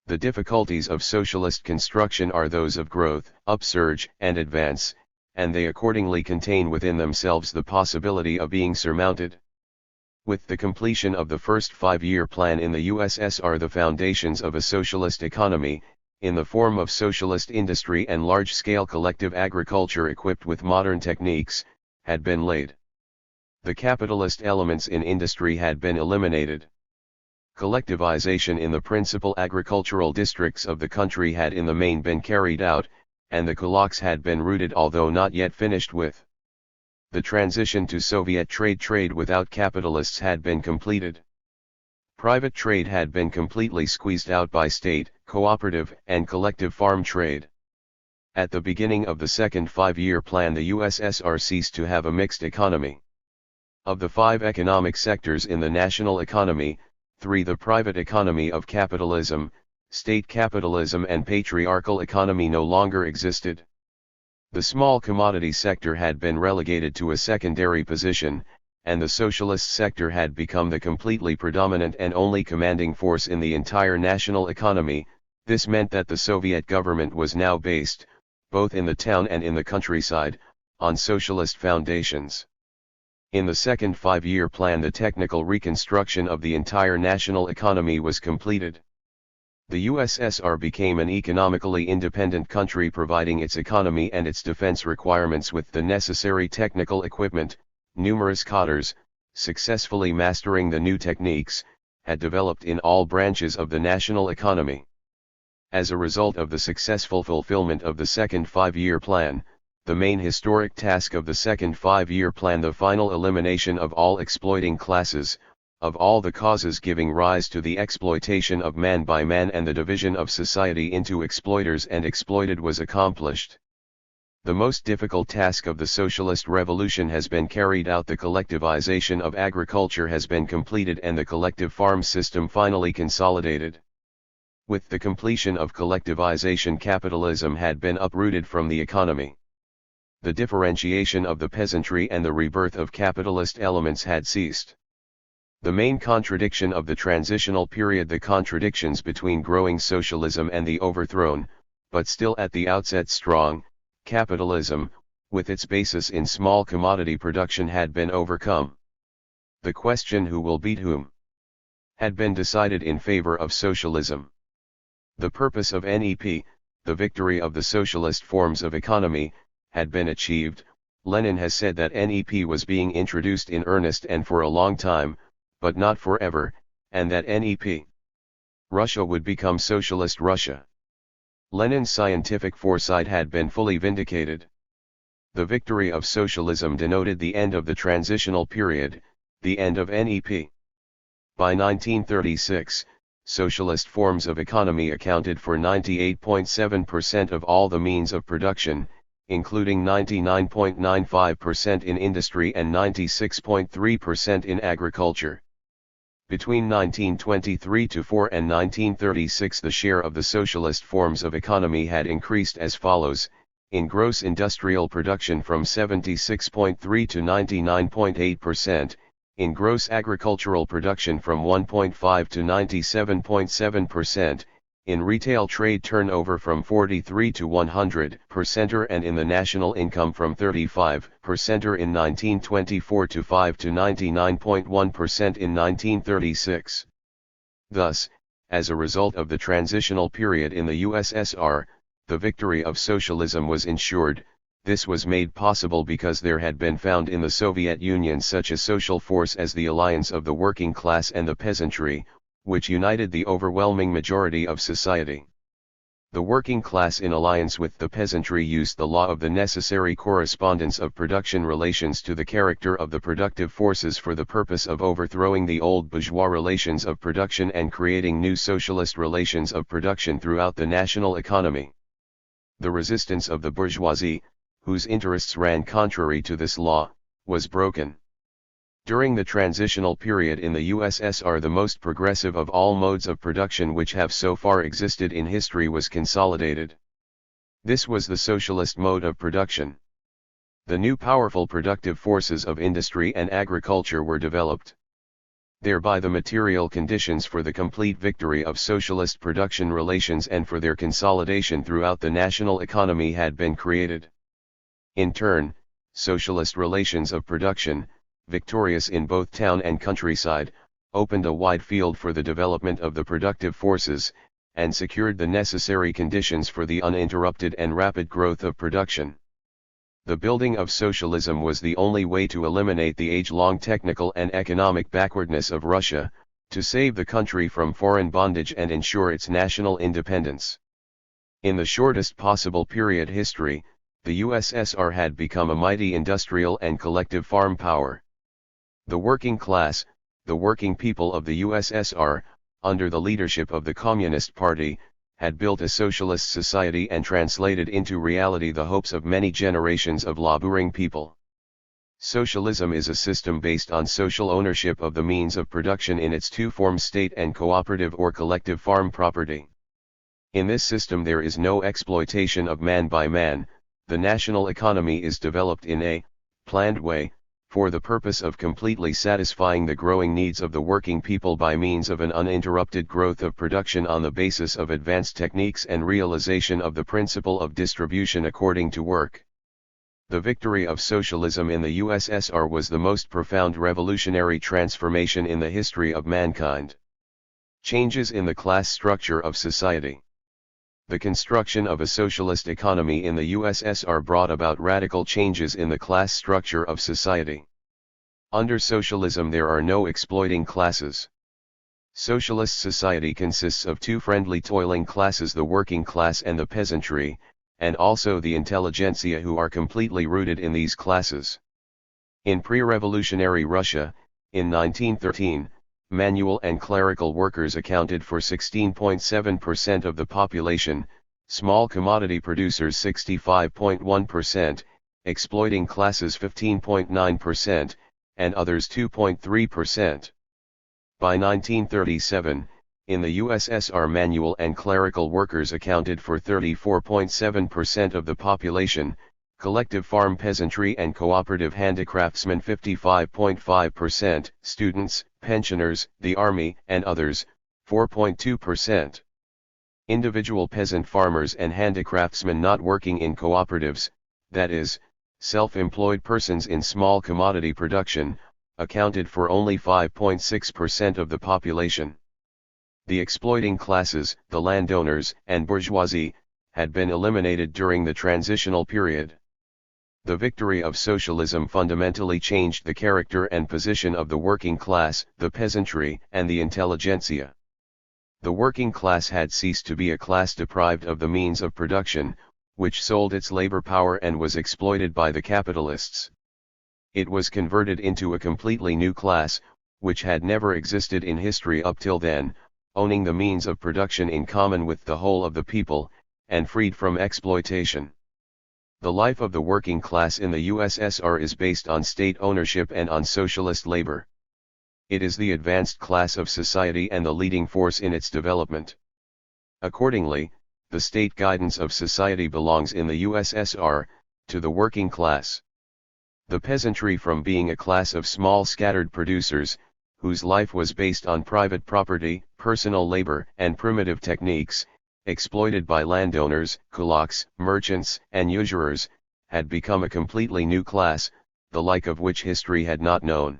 The difficulties of socialist construction are those of growth, upsurge, and advance, and they accordingly contain within themselves the possibility of being surmounted. With the completion of the first 5-year plan in the USSR, the foundations of a socialist economy, in the form of socialist industry and large-scale collective agriculture equipped with modern techniques, had been laid. The capitalist elements in industry had been eliminated. Collectivization in the principal agricultural districts of the country had in the main been carried out, and the kulaks had been rooted, although not yet finished with. The transition to Soviet trade without capitalists had been completed. Private trade had been completely squeezed out by state, cooperative, and collective farm trade. At the beginning of the second 5-year plan, the USSR ceased to have a mixed economy. Of the 5 economic sectors in the national economy, 3, the private economy of capitalism, state capitalism and patriarchal economy, no longer existed. The small commodity sector had been relegated to a secondary position, and the socialist sector had become the completely predominant and only commanding force in the entire national economy. This meant that the Soviet government was now based, both in the town and in the countryside, on socialist foundations. In the second 5-year plan, the technical reconstruction of the entire national economy was completed. The USSR became an economically independent country, providing its economy and its defense requirements with the necessary technical equipment. Numerous cadres, successfully mastering the new techniques, had developed in all branches of the national economy. As a result of the successful fulfillment of the second 5-year plan, the main historic task of the second 5-year plan, the final elimination of all exploiting classes, of all the causes giving rise to the exploitation of man by man and the division of society into exploiters and exploited, was accomplished. The most difficult task of the socialist revolution has been carried out. The collectivization of agriculture has been completed and the collective farm system finally consolidated. With the completion of collectivization, capitalism had been uprooted from the economy. The differentiation of the peasantry and the rebirth of capitalist elements had ceased. The main contradiction of the transitional period, the contradictions between growing socialism and the overthrown, but still at the outset strong, capitalism, with its basis in small commodity production, had been overcome. The question who will beat whom had been decided in favor of socialism. The purpose of NEP, the victory of the socialist forms of economy, had been achieved. Lenin has said that NEP was being introduced in earnest and for a long time, but not forever, and that NEP Russia would become Socialist Russia. Lenin's scientific foresight had been fully vindicated. The victory of socialism denoted the end of the transitional period, the end of NEP. By 1936, socialist forms of economy accounted for 98.7% of all the means of production, including 99.95% in industry and 96.3% in agriculture. Between 1923-4 and 1936, the share of the socialist forms of economy had increased as follows: in gross industrial production from 76.3 to 99.8%, in gross agricultural production from 1.5 to 97.7%, in retail trade turnover from 43 to 100%, and in the national income from 35% in 1924 to 5 to 99.1% in 1936. Thus, as a result of the transitional period in the USSR, the victory of socialism was ensured. This was made possible because there had been found in the Soviet Union such a social force as the alliance of the working class and the peasantry, which united the overwhelming majority of society. The working class in alliance with the peasantry used the law of the necessary correspondence of production relations to the character of the productive forces for the purpose of overthrowing the old bourgeois relations of production and creating new socialist relations of production throughout the national economy. The resistance of the bourgeoisie, whose interests ran contrary to this law, was broken. During the transitional period in the USSR, the most progressive of all modes of production which have so far existed in history was consolidated. This was the socialist mode of production. The new powerful productive forces of industry and agriculture were developed. Thereby the material conditions for the complete victory of socialist production relations and for their consolidation throughout the national economy had been created. In turn, socialist relations of production, victorious in both town and countryside, opened a wide field for the development of the productive forces, and secured the necessary conditions for the uninterrupted and rapid growth of production. The building of socialism was the only way to eliminate the age-long technical and economic backwardness of Russia, to save the country from foreign bondage and ensure its national independence. In the shortest possible period history, the USSR had become a mighty industrial and collective farm power. The working class, the working people of the USSR, under the leadership of the Communist Party, had built a socialist society and translated into reality the hopes of many generations of laboring people. Socialism is a system based on social ownership of the means of production in its two forms, state and cooperative or collective farm property. In this system there is no exploitation of man by man. The national economy is developed in a planned way, for the purpose of completely satisfying the growing needs of the working people by means of an uninterrupted growth of production on the basis of advanced techniques and realization of the principle of distribution according to work. The victory of socialism in the USSR was the most profound revolutionary transformation in the history of mankind. Changes in the class structure of society. The construction of a socialist economy in the USSR brought about radical changes in the class structure of society. Under socialism there are no exploiting classes. Socialist society consists of two friendly toiling classes, the working class and the peasantry, and also the intelligentsia, who are completely rooted in these classes. In pre-revolutionary Russia, in 1913, manual and clerical workers accounted for 16.7% of the population, small commodity producers 65.1%, exploiting classes 15.9%, and others 2.3%. By 1937, in the USSR, manual and clerical workers accounted for 34.7% of the population, collective farm peasantry and cooperative handicraftsmen 55.5%, students, pensioners, the army, and others, 4.2%. Individual peasant farmers and handicraftsmen not working in cooperatives, that is, self-employed persons in small commodity production, accounted for only 5.6% of the population. The exploiting classes, the landowners and bourgeoisie, had been eliminated during the transitional period. The victory of socialism fundamentally changed the character and position of the working class, the peasantry, and the intelligentsia. The working class had ceased to be a class deprived of the means of production, which sold its labor power and was exploited by the capitalists. It was converted into a completely new class, which had never existed in history up till then, owning the means of production in common with the whole of the people, and freed from exploitation. The life of the working class in the USSR is based on state ownership and on socialist labor. It is the advanced class of society and the leading force in its development. Accordingly, the state guidance of society belongs in the USSR to the working class. The peasantry, from being a class of small scattered producers, whose life was based on private property, personal labor, and primitive techniques, exploited by landowners, kulaks, merchants, and usurers, had become a completely new class, the like of which history had not known.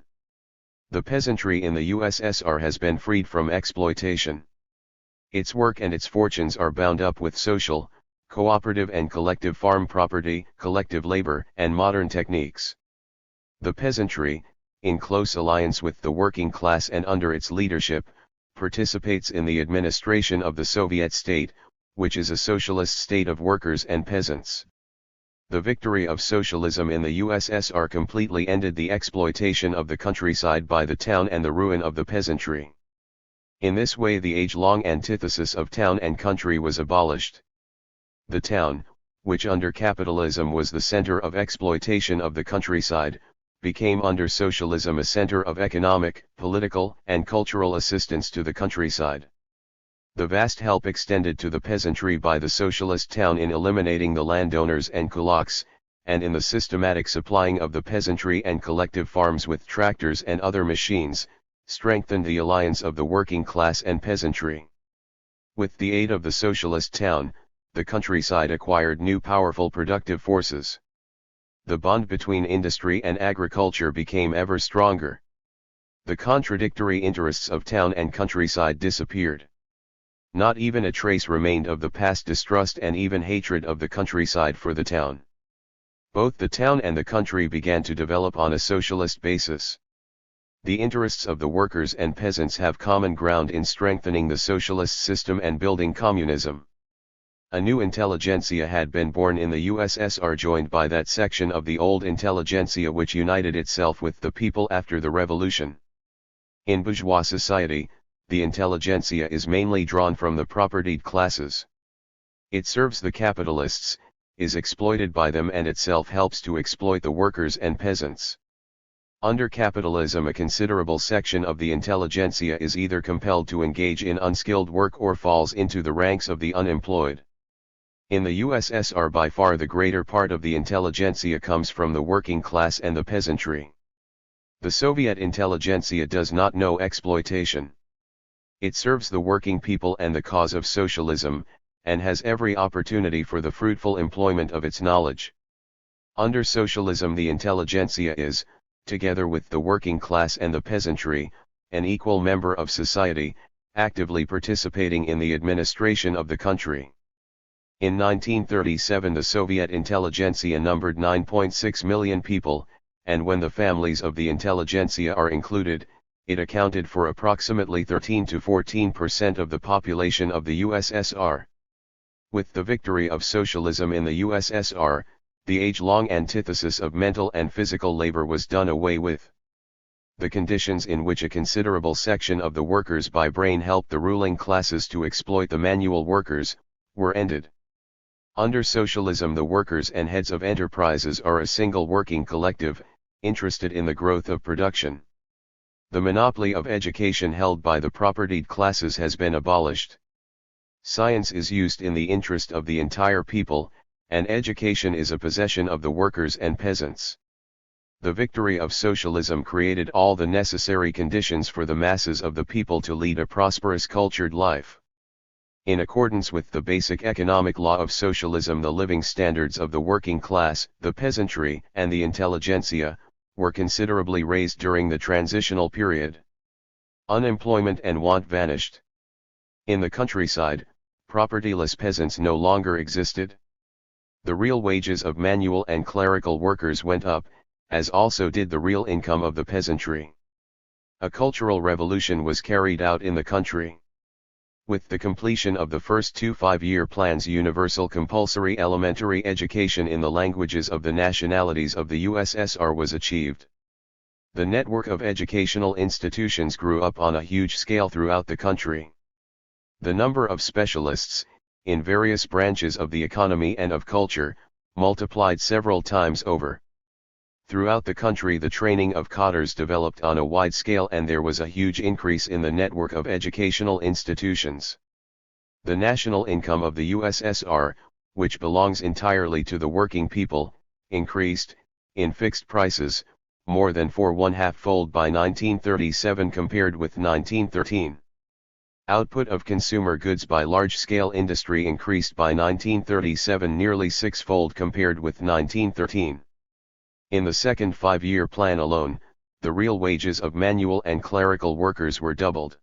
The peasantry in the USSR has been freed from exploitation. Its work and its fortunes are bound up with social, cooperative and collective farm property, collective labor, and modern techniques. The peasantry, in close alliance with the working class and under its leadership, participates in the administration of the Soviet state, which is a socialist state of workers and peasants. The victory of socialism in the USSR completely ended the exploitation of the countryside by the town and the ruin of the peasantry. In this way the age-long antithesis of town and country was abolished. The town, which under capitalism was the center of exploitation of the countryside, became under socialism a center of economic, political, and cultural assistance to the countryside. The vast help extended to the peasantry by the socialist town in eliminating the landowners and kulaks, and in the systematic supplying of the peasantry and collective farms with tractors and other machines, strengthened the alliance of the working class and peasantry. With the aid of the socialist town, the countryside acquired new powerful productive forces. The bond between industry and agriculture became ever stronger. The contradictory interests of town and countryside disappeared. Not even a trace remained of the past distrust and even hatred of the countryside for the town. Both the town and the country began to develop on a socialist basis. The interests of the workers and peasants have common ground in strengthening the socialist system and building communism. A new intelligentsia had been born in the USSR, joined by that section of the old intelligentsia which united itself with the people after the revolution. In bourgeois society, the intelligentsia is mainly drawn from the propertied classes. It serves the capitalists, is exploited by them, and itself helps to exploit the workers and peasants. Under capitalism, a considerable section of the intelligentsia is either compelled to engage in unskilled work or falls into the ranks of the unemployed. In the USSR, by far the greater part of the intelligentsia comes from the working class and the peasantry. The Soviet intelligentsia does not know exploitation. It serves the working people and the cause of socialism, and has every opportunity for the fruitful employment of its knowledge. Under socialism, the intelligentsia is, together with the working class and the peasantry, an equal member of society, actively participating in the administration of the country. In 1937 the Soviet intelligentsia numbered 9.6 million people, and when the families of the intelligentsia are included, it accounted for approximately 13 to 14% of the population of the USSR. With the victory of socialism in the USSR, the age-long antithesis of mental and physical labor was done away with. The conditions in which a considerable section of the workers by brain helped the ruling classes to exploit the manual workers, were ended. Under socialism, the workers and heads of enterprises are a single working collective, interested in the growth of production. The monopoly of education held by the propertied classes has been abolished. Science is used in the interest of the entire people, and education is a possession of the workers and peasants. The victory of socialism created all the necessary conditions for the masses of the people to lead a prosperous, cultured life. In accordance with the basic economic law of socialism, the living standards of the working class, the peasantry, and the intelligentsia were considerably raised during the transitional period. Unemployment and want vanished. In the countryside, propertyless peasants no longer existed. The real wages of manual and clerical workers went up, as also did the real income of the peasantry. A cultural revolution was carried out in the country. With the completion of the first two 5-year plans, universal compulsory elementary education in the languages of the nationalities of the USSR was achieved. The network of educational institutions grew up on a huge scale throughout the country. The number of specialists, in various branches of the economy and of culture, multiplied several times over. Throughout the country the training of cadres developed on a wide scale, and there was a huge increase in the network of educational institutions. The national income of the USSR, which belongs entirely to the working people, increased, in fixed prices, more than 4.5-fold by 1937 compared with 1913. Output of consumer goods by large-scale industry increased by 1937 nearly 6-fold compared with 1913. In the second 5-year plan alone, the real wages of manual and clerical workers were doubled.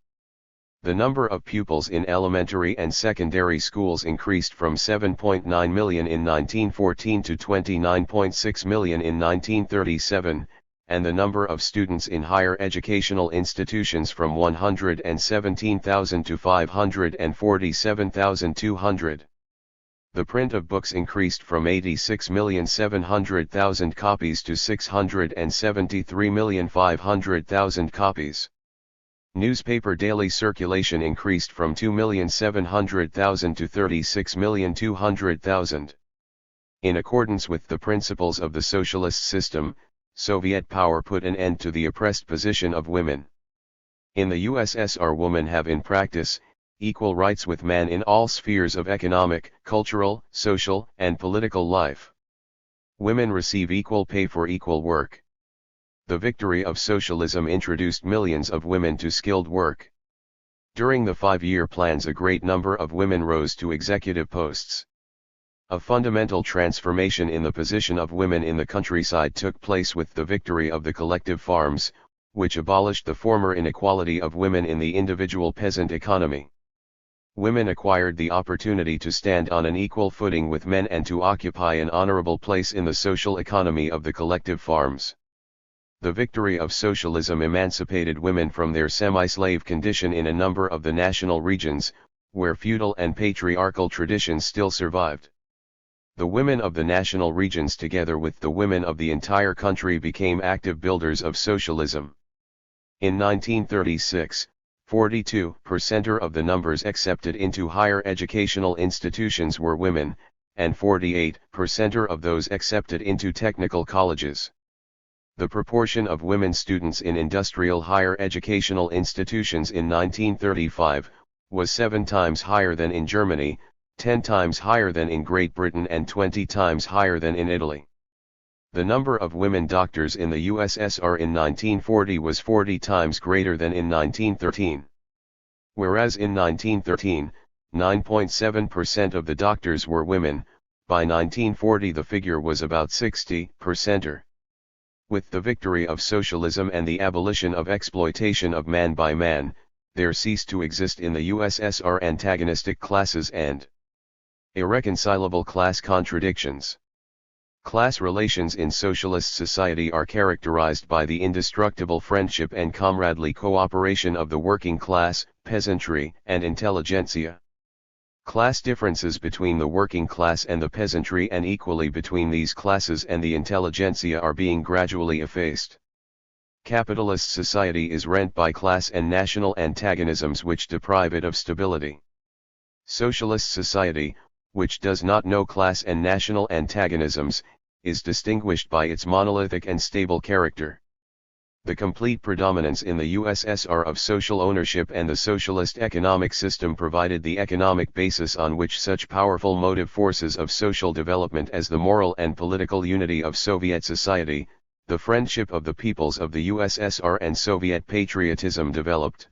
The number of pupils in elementary and secondary schools increased from 7.9 million in 1914 to 29.6 million in 1937, and the number of students in higher educational institutions from 117,000 to 547,200. The print of books increased from 86,700,000 copies to 673,500,000 copies. Newspaper daily circulation increased from 2,700,000 to 36,200,000. In accordance with the principles of the socialist system, Soviet power put an end to the oppressed position of women. In the USSR, women have in practice equal rights with men in all spheres of economic, cultural, social, and political life. Women receive equal pay for equal work. The victory of socialism introduced millions of women to skilled work. During the 5-year plans, a great number of women rose to executive posts. A fundamental transformation in the position of women in the countryside took place with the victory of the collective farms, which abolished the former inequality of women in the individual peasant economy. Women acquired the opportunity to stand on an equal footing with men and to occupy an honorable place in the social economy of the collective farms. The victory of socialism emancipated women from their semi-slave condition in a number of the national regions, where feudal and patriarchal traditions still survived. The women of the national regions together with the women of the entire country became active builders of socialism. In 1936, 42% of the numbers accepted into higher educational institutions were women, and 48% of those accepted into technical colleges. The proportion of women students in industrial higher educational institutions in 1935 was 7 times higher than in Germany, 10 times higher than in Great Britain, and 20 times higher than in Italy. The number of women doctors in the USSR in 1940 was 40 times greater than in 1913. Whereas in 1913, 9.7% of the doctors were women, by 1940 the figure was about 60%. With the victory of socialism and the abolition of exploitation of man by man, there ceased to exist in the USSR antagonistic classes and irreconcilable class contradictions. Class relations in socialist society are characterized by the indestructible friendship and comradely cooperation of the working class, peasantry, and intelligentsia. Class differences between the working class and the peasantry and equally between these classes and the intelligentsia are being gradually effaced. Capitalist society is rent by class and national antagonisms which deprive it of stability. Socialist society, which does not know class and national antagonisms, is distinguished by its monolithic and stable character. The complete predominance in the USSR of social ownership and the socialist economic system provided the economic basis on which such powerful motive forces of social development as the moral and political unity of Soviet society, the friendship of the peoples of the USSR, and Soviet patriotism developed.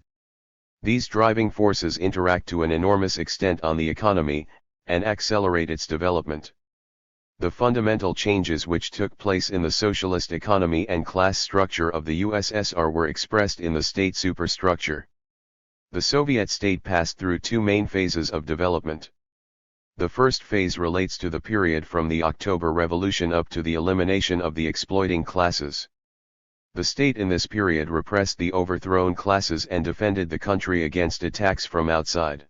These driving forces interact to an enormous extent on the economy, and accelerate its development. The fundamental changes which took place in the socialist economy and class structure of the USSR were expressed in the state superstructure. The Soviet state passed through 2 main phases of development. The first phase relates to the period from the October Revolution up to the elimination of the exploiting classes. The state in this period repressed the overthrown classes and defended the country against attacks from outside.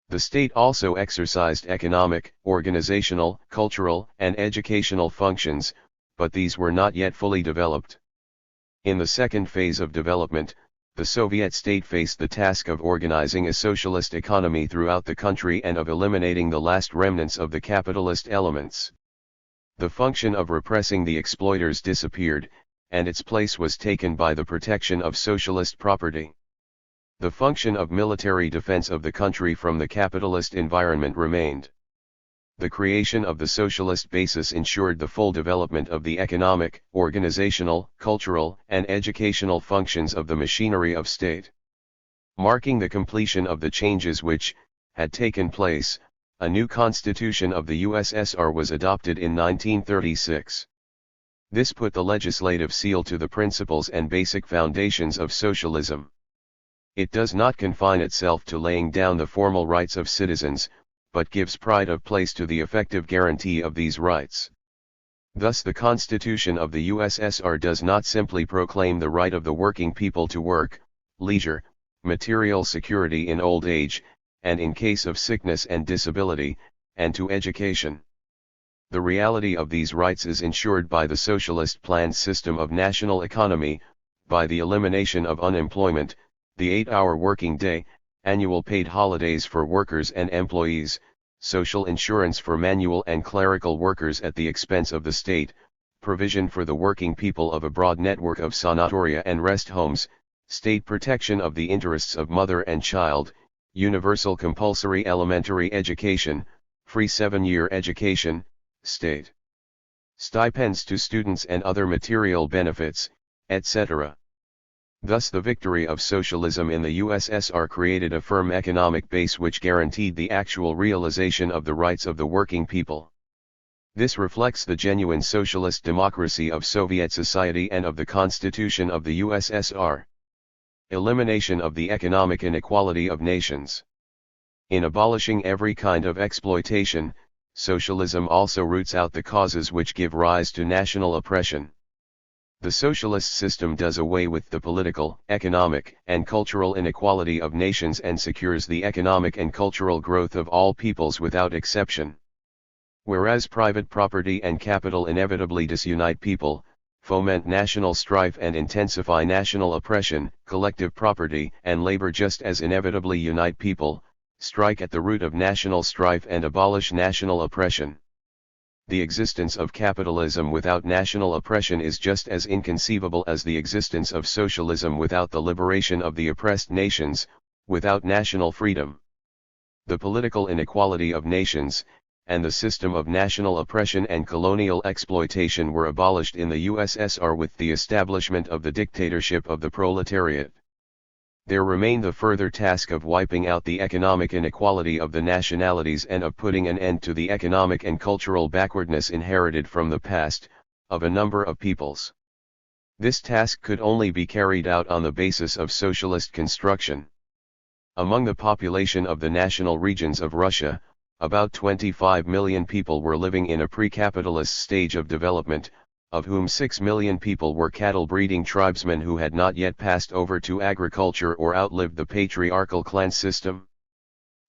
The state also exercised economic, organizational, cultural, and educational functions, but these were not yet fully developed. In the second phase of development, the Soviet state faced the task of organizing a socialist economy throughout the country and of eliminating the last remnants of the capitalist elements. The function of repressing the exploiters disappeared, and its place was taken by the protection of socialist property. The function of military defense of the country from the capitalist environment remained. The creation of the socialist basis ensured the full development of the economic, organizational, cultural, and educational functions of the machinery of state. Marking the completion of the changes which had taken place, a new constitution of the USSR was adopted in 1936. This put the legislative seal to the principles and basic foundations of socialism. It does not confine itself to laying down the formal rights of citizens, but gives pride of place to the effective guarantee of these rights. Thus the Constitution of the USSR does not simply proclaim the right of the working people to work, leisure, material security in old age, and in case of sickness and disability, and to education. The reality of these rights is ensured by the socialist planned system of national economy, by the elimination of unemployment, the 8-hour working day, annual paid holidays for workers and employees, social insurance for manual and clerical workers at the expense of the state, provision for the working people of a broad network of sanatoria and rest homes, state protection of the interests of mother and child, universal compulsory elementary education, free 7-year education, state stipends to students and other material benefits, etc. Thus the victory of socialism in the USSR created a firm economic base which guaranteed the actual realization of the rights of the working people. This reflects the genuine socialist democracy of Soviet society and of the Constitution of the USSR. Elimination of the economic inequality of nations. In abolishing every kind of exploitation, socialism also roots out the causes which give rise to national oppression. The socialist system does away with the political, economic, and cultural inequality of nations and secures the economic and cultural growth of all peoples without exception. Whereas private property and capital inevitably disunite people, foment national strife and intensify national oppression, collective property and labor just as inevitably unite people, strike at the root of national strife and abolish national oppression. The existence of capitalism without national oppression is just as inconceivable as the existence of socialism without the liberation of the oppressed nations, without national freedom. The political inequality of nations, and the system of national oppression and colonial exploitation were abolished in the USSR with the establishment of the dictatorship of the proletariat. There remained the further task of wiping out the economic inequality of the nationalities and of putting an end to the economic and cultural backwardness inherited from the past, of a number of peoples. This task could only be carried out on the basis of socialist construction. Among the population of the national regions of Russia, about 25 million people were living in a pre-capitalist stage of development, of whom 6 million people were cattle-breeding tribesmen who had not yet passed over to agriculture or outlived the patriarchal clan system.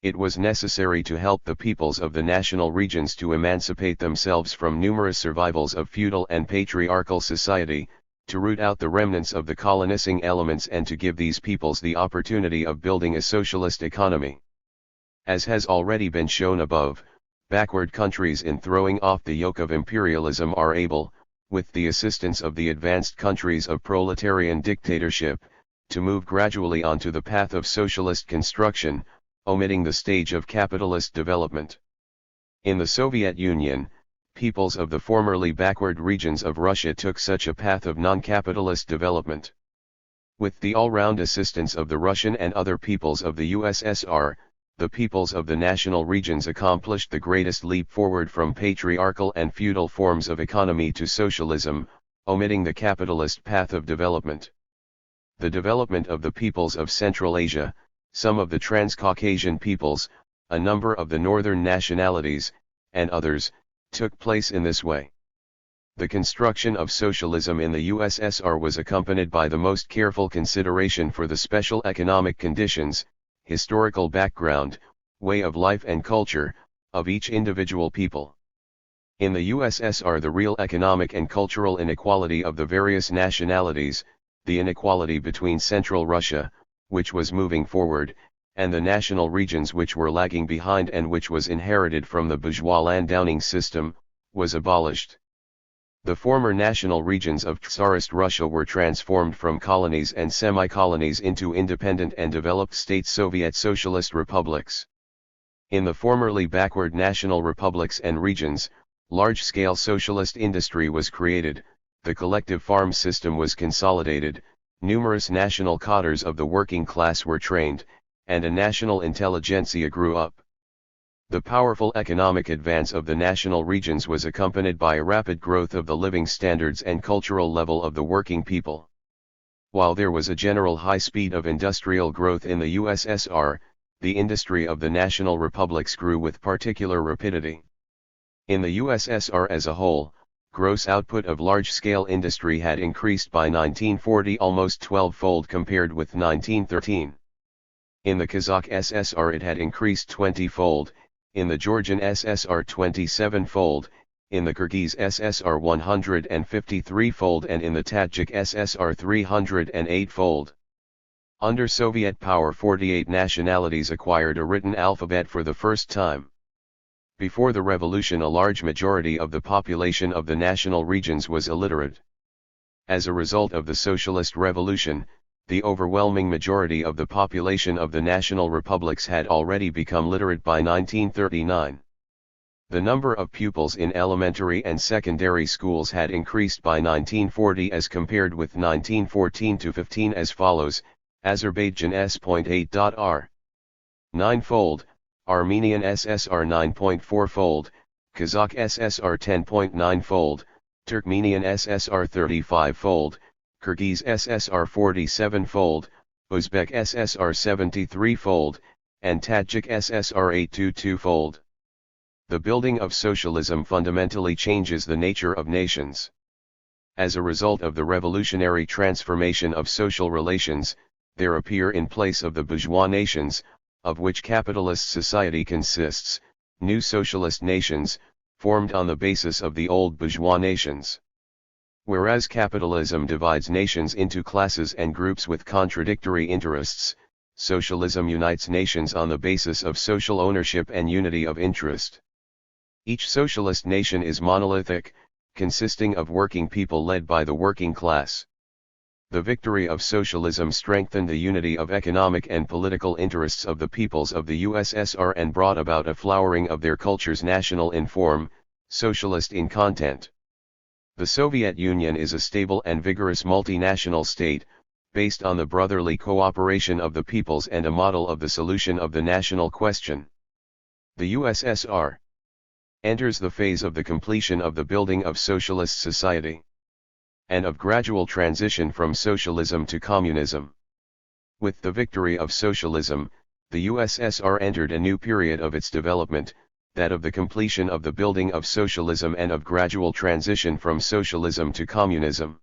It was necessary to help the peoples of the national regions to emancipate themselves from numerous survivals of feudal and patriarchal society, to root out the remnants of the colonizing elements and to give these peoples the opportunity of building a socialist economy. As has already been shown above, backward countries in throwing off the yoke of imperialism are able, with the assistance of the advanced countries of proletarian dictatorship, to move gradually onto the path of socialist construction, omitting the stage of capitalist development. In the Soviet Union, peoples of the formerly backward regions of Russia took such a path of non-capitalist development. With the all-round assistance of the Russian and other peoples of the USSR, the peoples of the national regions accomplished the greatest leap forward from patriarchal and feudal forms of economy to socialism, omitting the capitalist path of development. The development of the peoples of Central Asia, some of the Transcaucasian peoples, a number of the northern nationalities, and others, took place in this way. The construction of socialism in the USSR was accompanied by the most careful consideration for the special economic conditions, historical background, way of life and culture, of each individual people. In the USSR, the real economic and cultural inequality of the various nationalities, the inequality between Central Russia, which was moving forward, and the national regions which were lagging behind and which was inherited from the bourgeois Landowning system, was abolished. The former national regions of Tsarist Russia were transformed from colonies and semi-colonies into independent and developed state Soviet Socialist republics. In the formerly backward national republics and regions, large-scale socialist industry was created, the collective farm system was consolidated, numerous national cadres of the working class were trained, and a national intelligentsia grew up. The powerful economic advance of the national regions was accompanied by a rapid growth of the living standards and cultural level of the working people. While there was a general high speed of industrial growth in the USSR, the industry of the national republics grew with particular rapidity. In the USSR as a whole, gross output of large-scale industry had increased by 1940 almost 12-fold compared with 1913. In the Kazakh SSR it had increased 20-fold, in the Georgian SSR 27-fold, in the Kyrgyz SSR 153-fold and in the Tajik SSR 308-fold. Under Soviet power 48 nationalities acquired a written alphabet for the first time. Before the revolution a large majority of the population of the national regions was illiterate. As a result of the socialist revolution, the overwhelming majority of the population of the national republics had already become literate by 1939. The number of pupils in elementary and secondary schools had increased by 1940 as compared with 1914 to 15 as follows: Azerbaijan s.8.r 9-fold, Armenian SSR 9.4-fold, Kazakh SSR 10.9-fold, Turkmenian SSR 35-fold, Kyrgyz SSR 47-fold, Uzbek SSR 73-fold, and Tajik SSR 822-fold. The building of socialism fundamentally changes the nature of nations. As a result of the revolutionary transformation of social relations, there appear in place of the bourgeois nations, of which capitalist society consists, new socialist nations, formed on the basis of the old bourgeois nations. Whereas capitalism divides nations into classes and groups with contradictory interests, socialism unites nations on the basis of social ownership and unity of interest. Each socialist nation is monolithic, consisting of working people led by the working class. The victory of socialism strengthened the unity of economic and political interests of the peoples of the USSR and brought about a flowering of their cultures, national in form, socialist in content. The Soviet Union is a stable and vigorous multinational state, based on the brotherly cooperation of the peoples and a model of the solution of the national question. The USSR enters the phase of the completion of the building of socialist society, and of gradual transition from socialism to communism. With the victory of socialism, the USSR entered a new period of its development, that of the completion of the building of socialism and of gradual transition from socialism to communism.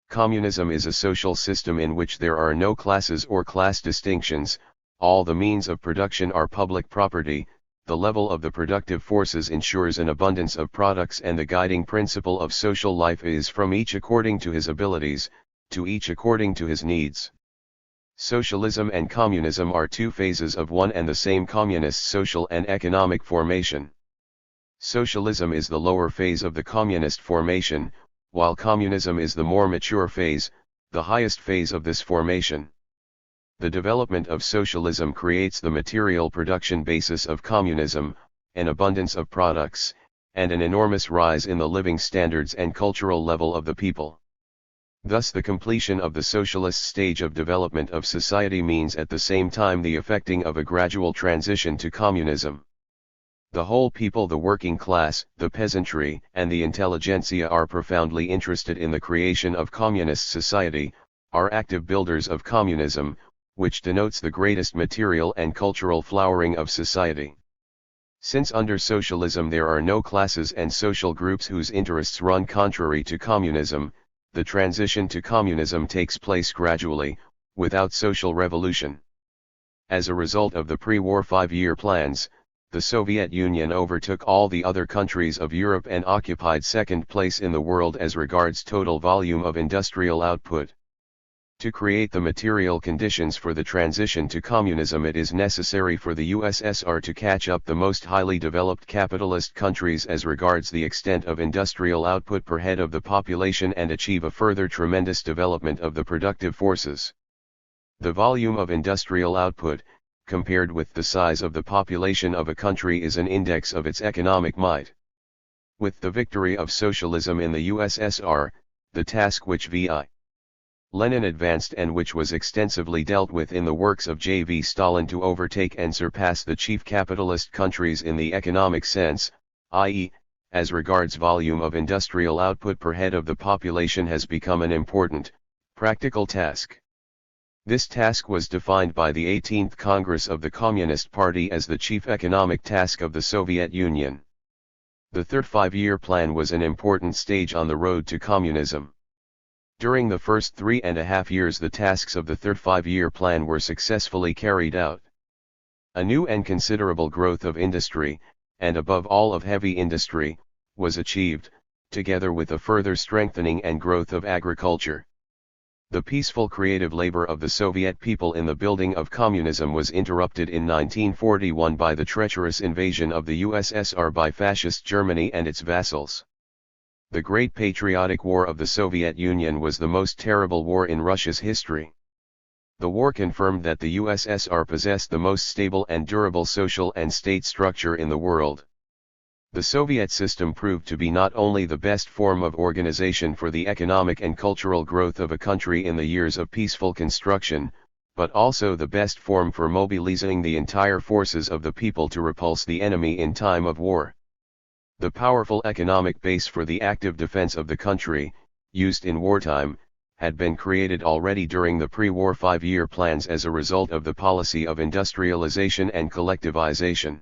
Communism is a social system in which there are no classes or class distinctions, all the means of production are public property, the level of the productive forces ensures an abundance of products, and the guiding principle of social life is from each according to his abilities, to each according to his needs. Socialism and communism are two phases of one and the same communist social and economic formation. Socialism is the lower phase of the communist formation, while communism is the more mature phase, the highest phase of this formation. The development of socialism creates the material production basis of communism, an abundance of products, and an enormous rise in the living standards and cultural level of the people. Thus the completion of the socialist stage of development of society means at the same time the effecting of a gradual transition to communism. The whole people, the working class, the peasantry, and the intelligentsia are profoundly interested in the creation of communist society, are active builders of communism, which denotes the greatest material and cultural flowering of society. Since under socialism there are no classes and social groups whose interests run contrary to communism, the transition to communism takes place gradually, without social revolution. As a result of the pre-war 5-year plans, the Soviet Union overtook all the other countries of Europe and occupied second place in the world as regards total volume of industrial output. To create the material conditions for the transition to communism, it is necessary for the USSR to catch up the most highly developed capitalist countries as regards the extent of industrial output per head of the population and achieve a further tremendous development of the productive forces. The volume of industrial output, compared with the size of the population of a country, is an index of its economic might. With the victory of socialism in the USSR, the task which V.I. Lenin advanced and which was extensively dealt with in the works of J.V. Stalin to overtake and surpass the chief capitalist countries in the economic sense, i.e., as regards volume of industrial output per head of the population, has become an important, practical task. This task was defined by the 18th Congress of the Communist Party as the chief economic task of the Soviet Union. The Third Five-Year Plan was an important stage on the road to communism. During the first 3.5 years the tasks of the Third Five-Year Plan were successfully carried out. A new and considerable growth of industry, and above all of heavy industry, was achieved, together with a further strengthening and growth of agriculture. The peaceful creative labor of the Soviet people in the building of communism was interrupted in 1941 by the treacherous invasion of the USSR by fascist Germany and its vassals. The Great Patriotic War of the Soviet Union was the most terrible war in Russia's history. The war confirmed that the USSR possessed the most stable and durable social and state structure in the world. The Soviet system proved to be not only the best form of organization for the economic and cultural growth of a country in the years of peaceful construction, but also the best form for mobilizing the entire forces of the people to repulse the enemy in time of war. The powerful economic base for the active defense of the country, used in wartime, had been created already during the pre-war 5-year plans as a result of the policy of industrialization and collectivization.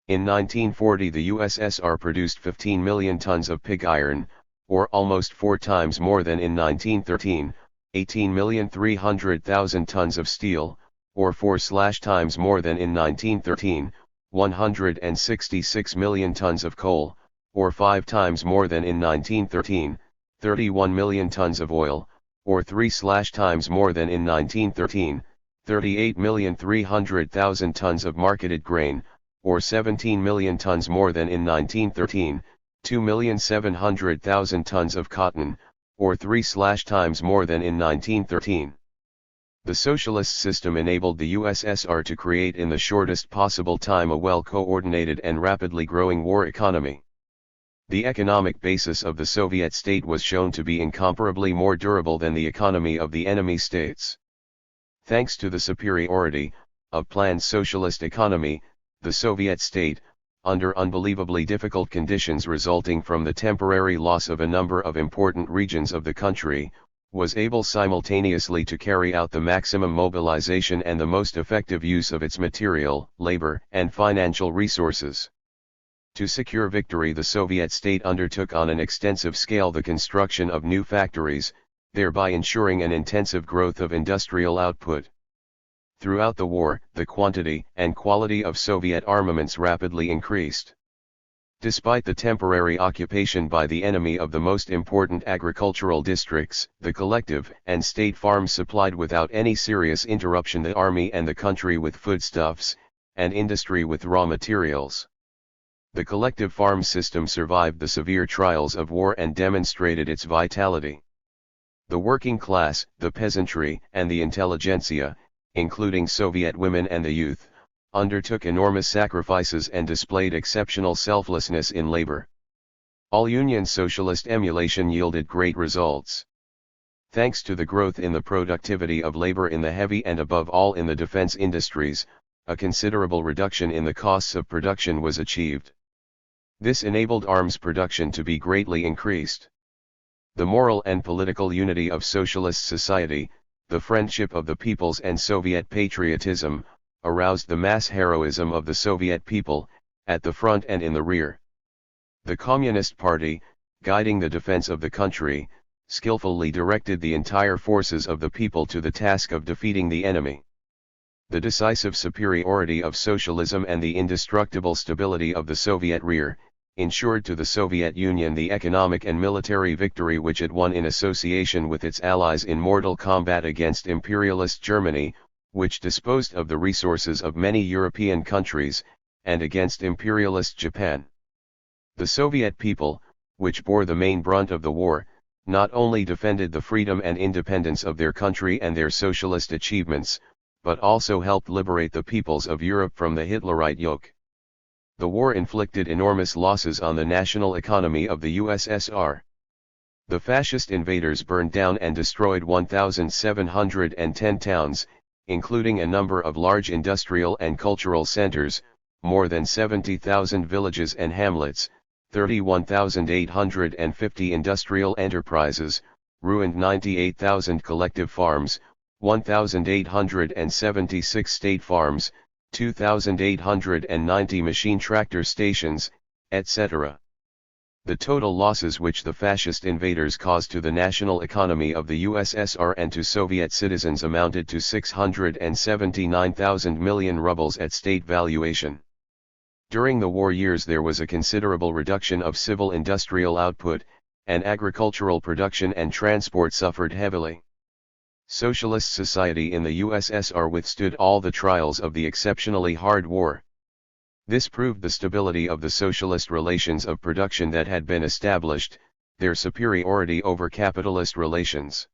In 1940 the USSR produced 15 million tons of pig iron, or almost 4 times more than in 1913, 18,300,000 tons of steel, or 4 times more than in 1913, 166 million tons of coal, or 5 times more than in 1913, 31 million tons of oil, or 3 times more than in 1913, 38,300,000 tons of marketed grain, or 17 million tons more than in 1913, 2,700,000 tons of cotton, or 3 times more than in 1913. The socialist system enabled the USSR to create in the shortest possible time a well-coordinated and rapidly growing war economy. The economic basis of the Soviet state was shown to be incomparably more durable than the economy of the enemy states. Thanks to the superiority of planned socialist economy, the Soviet state, under unbelievably difficult conditions resulting from the temporary loss of a number of important regions of the country, was able simultaneously to carry out the maximum mobilization and the most effective use of its material, labor, and financial resources. To secure victory, the Soviet state undertook on an extensive scale the construction of new factories, thereby ensuring an intensive growth of industrial output. Throughout the war, the quantity and quality of Soviet armaments rapidly increased. Despite the temporary occupation by the enemy of the most important agricultural districts, the collective and state farms supplied without any serious interruption the army and the country with foodstuffs, and industry with raw materials. The collective farm system survived the severe trials of war and demonstrated its vitality. The working class, the peasantry, and the intelligentsia, including Soviet women and the youth, undertook enormous sacrifices and displayed exceptional selflessness in labor. All Union Socialist emulation yielded great results. Thanks to the growth in the productivity of labor in the heavy and above all in the defense industries, a considerable reduction in the costs of production was achieved. This enabled arms production to be greatly increased. The moral and political unity of socialist society, the friendship of the peoples and Soviet patriotism, aroused the mass heroism of the Soviet people, at the front and in the rear. The Communist Party, guiding the defense of the country, skillfully directed the entire forces of the people to the task of defeating the enemy. The decisive superiority of socialism and the indestructible stability of the Soviet rear, ensured to the Soviet Union the economic and military victory which it won in association with its allies in mortal combat against imperialist Germany, which disposed of the resources of many European countries, and against imperialist Japan. The Soviet people, which bore the main brunt of the war, not only defended the freedom and independence of their country and their socialist achievements, but also helped liberate the peoples of Europe from the Hitlerite yoke. The war inflicted enormous losses on the national economy of the USSR. The fascist invaders burned down and destroyed 1,710 towns, including a number of large industrial and cultural centers, more than 70,000 villages and hamlets, 31,850 industrial enterprises, ruined 98,000 collective farms, 1,876 state farms, 2,890 machine tractor stations, etc. The total losses which the fascist invaders caused to the national economy of the USSR and to Soviet citizens amounted to 679,000 million rubles at state valuation. During the war years there was a considerable reduction of civil industrial output, and agricultural production and transport suffered heavily. Socialist society in the USSR withstood all the trials of the exceptionally hard war. This proved the stability of the socialist relations of production that had been established, their superiority over capitalist relations.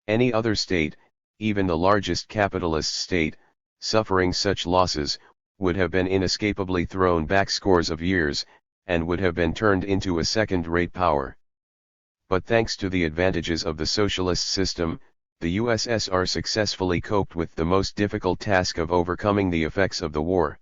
Any other state, even the largest capitalist state, suffering such losses, would have been inescapably thrown back scores of years, and would have been turned into a second-rate power. But thanks to the advantages of the socialist system, the USSR successfully coped with the most difficult task of overcoming the effects of the war.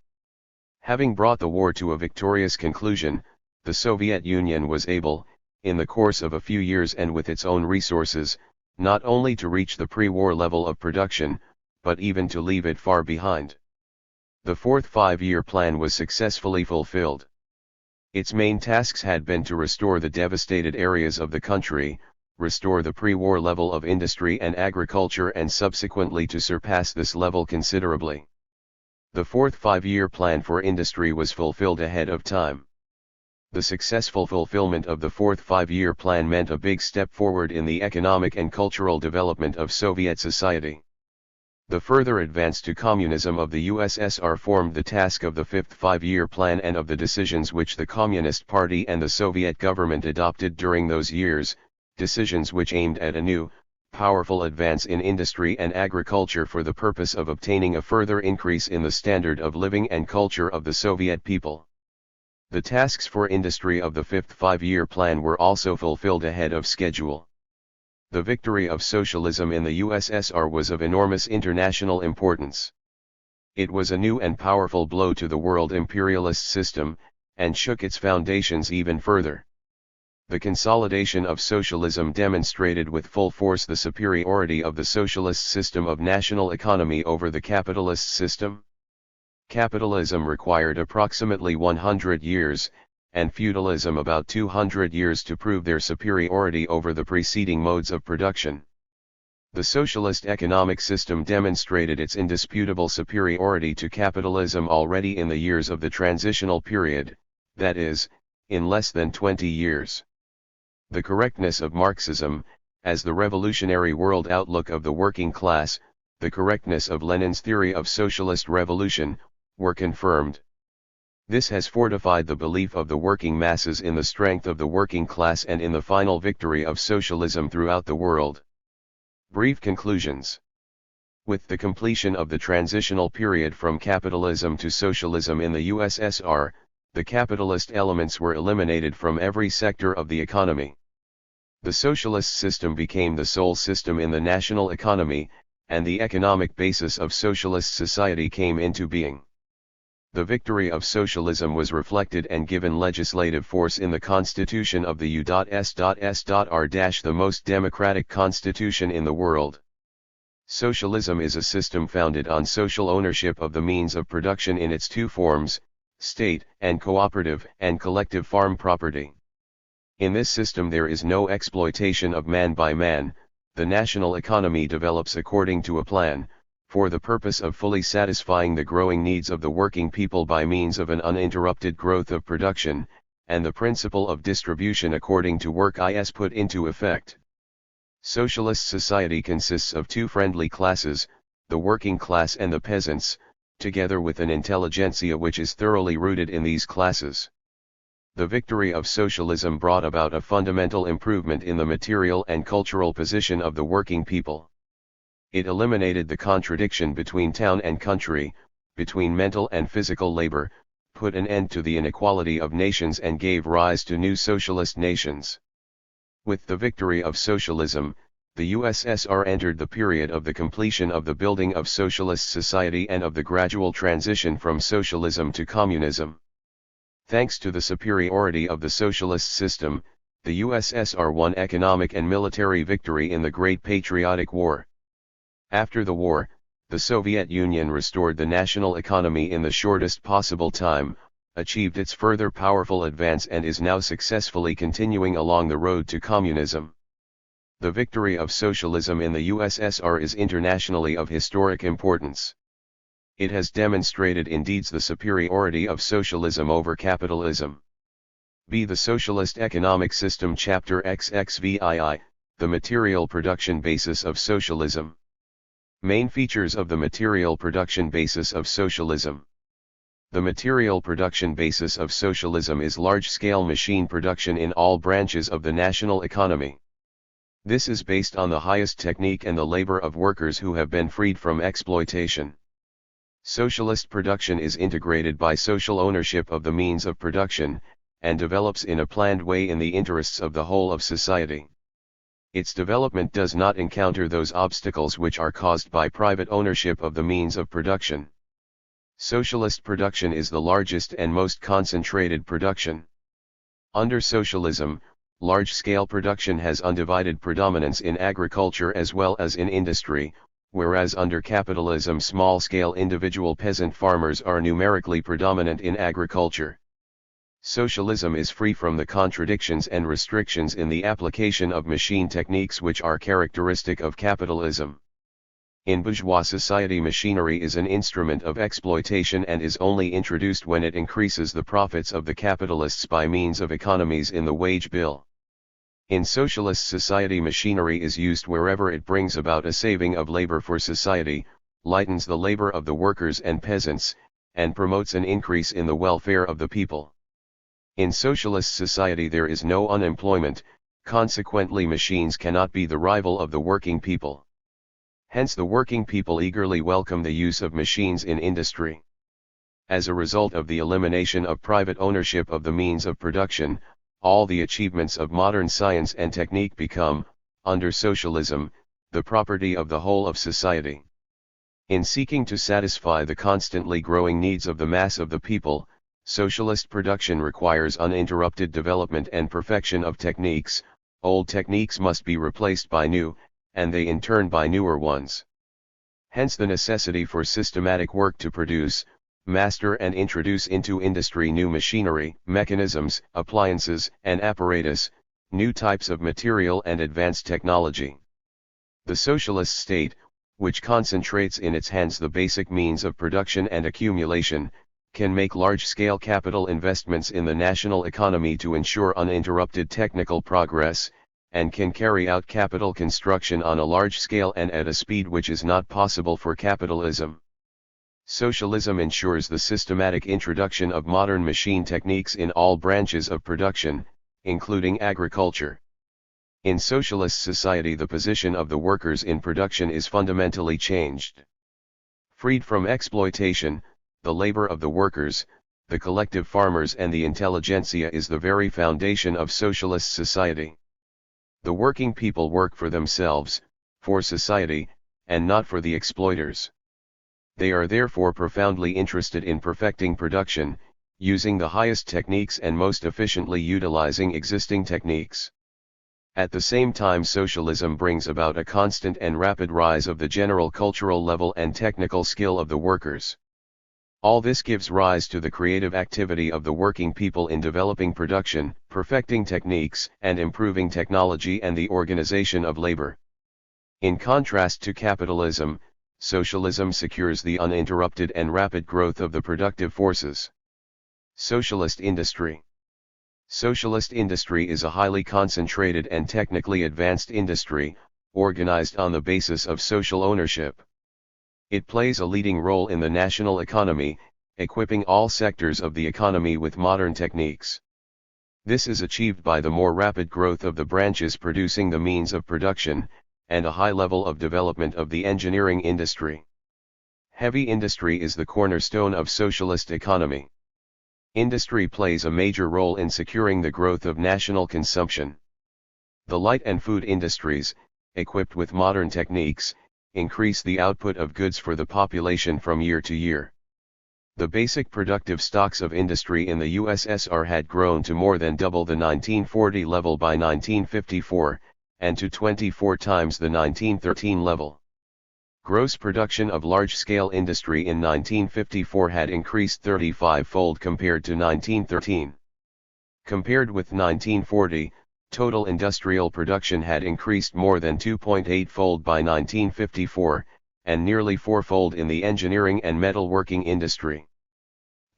Having brought the war to a victorious conclusion, the Soviet Union was able, in the course of a few years and with its own resources, not only to reach the pre-war level of production, but even to leave it far behind. The fourth five-year plan was successfully fulfilled. Its main tasks had been to restore the devastated areas of the country, restore the pre-war level of industry and agriculture, and subsequently to surpass this level considerably. The fourth five-year plan for industry was fulfilled ahead of time. The successful fulfillment of the fourth five-year plan meant a big step forward in the economic and cultural development of Soviet society. The further advance to communism of the USSR formed the task of the fifth five-year plan and of the decisions which the Communist Party and the Soviet government adopted during those years, decisions which aimed at a new, powerful advance in industry and agriculture for the purpose of obtaining a further increase in the standard of living and culture of the Soviet people. The tasks for industry of the fifth five-year plan were also fulfilled ahead of schedule. The victory of socialism in the USSR was of enormous international importance. It was a new and powerful blow to the world imperialist system, and shook its foundations even further. The consolidation of socialism demonstrated with full force the superiority of the socialist system of national economy over the capitalist system. Capitalism required approximately 100 years, and feudalism about 200 years to prove their superiority over the preceding modes of production. The socialist economic system demonstrated its indisputable superiority to capitalism already in the years of the transitional period, that is, in less than 20 years. The correctness of Marxism, as the revolutionary world outlook of the working class, the correctness of Lenin's theory of socialist revolution, were confirmed. This has fortified the belief of the working masses in the strength of the working class and in the final victory of socialism throughout the world. Brief conclusions. With the completion of the transitional period from capitalism to socialism in the USSR, the capitalist elements were eliminated from every sector of the economy. The socialist system became the sole system in the national economy, and the economic basis of socialist society came into being. The victory of socialism was reflected and given legislative force in the constitution of the U.S.S.R. the most democratic constitution in the world. Socialism is a system founded on social ownership of the means of production in its two forms, state and cooperative and collective farm property. In this system there is no exploitation of man by man. The national economy develops according to a plan, for the purpose of fully satisfying the growing needs of the working people by means of an uninterrupted growth of production, and the principle of distribution according to work is put into effect. Socialist society consists of two friendly classes, the working class and the peasants, together with an intelligentsia which is thoroughly rooted in these classes. The victory of socialism brought about a fundamental improvement in the material and cultural position of the working people. It eliminated the contradiction between town and country, between mental and physical labor, put an end to the inequality of nations and gave rise to new socialist nations. With the victory of socialism, the USSR entered the period of the completion of the building of socialist society and of the gradual transition from socialism to communism. Thanks to the superiority of the socialist system, the USSR won economic and military victory in the Great Patriotic War. After the war, the Soviet Union restored the national economy in the shortest possible time, achieved its further powerful advance and is now successfully continuing along the road to communism. The victory of socialism in the USSR is internationally of historic importance. It has demonstrated in deeds the superiority of socialism over capitalism. B. The Socialist Economic System Chapter XXVII, the Material Production Basis of Socialism. Main features of the material production basis of socialism. The material production basis of socialism is large-scale machine production in all branches of the national economy. This is based on the highest technique and the labor of workers who have been freed from exploitation. Socialist production is integrated by social ownership of the means of production, and develops in a planned way in the interests of the whole of society. Its development does not encounter those obstacles which are caused by private ownership of the means of production. Socialist production is the largest and most concentrated production. Under socialism, large-scale production has undivided predominance in agriculture as well as in industry, whereas under capitalism small-scale individual peasant farmers are numerically predominant in agriculture. Socialism is free from the contradictions and restrictions in the application of machine techniques which are characteristic of capitalism. In bourgeois society, machinery is an instrument of exploitation and is only introduced when it increases the profits of the capitalists by means of economies in the wage bill. In socialist society, machinery is used wherever it brings about a saving of labor for society, lightens the labor of the workers and peasants, and promotes an increase in the welfare of the people. In socialist society there is no unemployment, consequently machines cannot be the rival of the working people. Hence the working people eagerly welcome the use of machines in industry. As a result of the elimination of private ownership of the means of production, all the achievements of modern science and technique become, under socialism, the property of the whole of society. In seeking to satisfy the constantly growing needs of the mass of the people, socialist production requires uninterrupted development and perfection of techniques. Old techniques must be replaced by new, and they in turn by newer ones. Hence the necessity for systematic work to produce, master and introduce into industry new machinery, mechanisms, appliances and apparatus, new types of material and advanced technology. The socialist state, which concentrates in its hands the basic means of production and accumulation, can make large-scale capital investments in the national economy to ensure uninterrupted technical progress, and can carry out capital construction on a large scale and at a speed which is not possible for capitalism. Socialism ensures the systematic introduction of modern machine techniques in all branches of production, including agriculture. In socialist society, the position of the workers in production is fundamentally changed. Freed from exploitation, the labor of the workers, the collective farmers and the intelligentsia is the very foundation of socialist society. The working people work for themselves, for society, and not for the exploiters. They are therefore profoundly interested in perfecting production, using the highest techniques and most efficiently utilizing existing techniques. At the same time, socialism brings about a constant and rapid rise of the general cultural level and technical skill of the workers. All this gives rise to the creative activity of the working people in developing production, perfecting techniques, and improving technology and the organization of labor. In contrast to capitalism, socialism secures the uninterrupted and rapid growth of the productive forces. Socialist industry. Socialist industry is a highly concentrated and technically advanced industry, organized on the basis of social ownership. It plays a leading role in the national economy, equipping all sectors of the economy with modern techniques. This is achieved by the more rapid growth of the branches producing the means of production, and a high level of development of the engineering industry. Heavy industry is the cornerstone of socialist economy. Industry plays a major role in securing the growth of national consumption. The light and food industries, equipped with modern techniques, increase the output of goods for the population from year to year. The basic productive stocks of industry in the USSR had grown to more than double the 1940 level by 1954, and to 24 times the 1913 level. Gross production of large-scale industry in 1954 had increased 35-fold compared to 1913. Compared with 1940, total industrial production had increased more than 2.8-fold by 1954, and nearly 4-fold in the engineering and metalworking industry.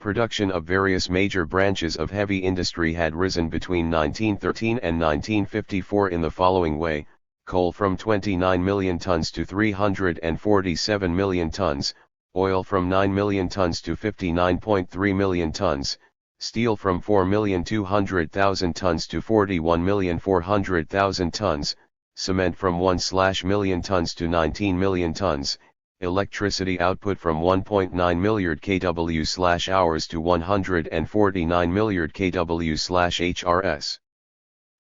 Production of various major branches of heavy industry had risen between 1913 and 1954 in the following way: coal from 29 million tons to 347 million tons, oil from 9 million tons to 59.3 million tons, steel from 4,200,000 tons to 41,400,000 tons, cement from 1/million tons to 19 million tons, electricity output from 1.9 milliard kW/hours to 149 milliard kW/hrs.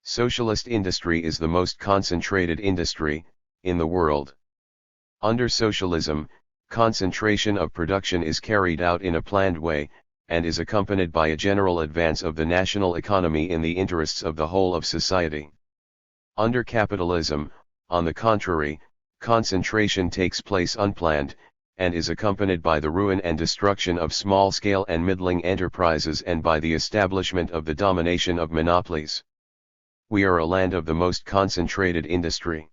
Socialist industry is the most concentrated industry in the world. Under socialism, concentration of production is carried out in a planned way, and is accompanied by a general advance of the national economy in the interests of the whole of society. Under capitalism, on the contrary, concentration takes place unplanned, and is accompanied by the ruin and destruction of small-scale and middling enterprises and by the establishment of the domination of monopolies. We are a land of the most concentrated industry.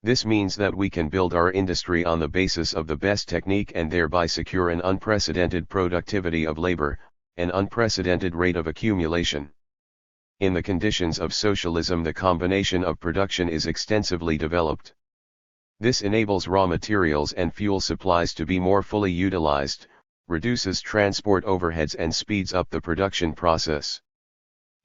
This means that we can build our industry on the basis of the best technique and thereby secure an unprecedented productivity of labor, an unprecedented rate of accumulation. In the conditions of socialism, the combination of production is extensively developed. This enables raw materials and fuel supplies to be more fully utilized, reduces transport overheads and speeds up the production process.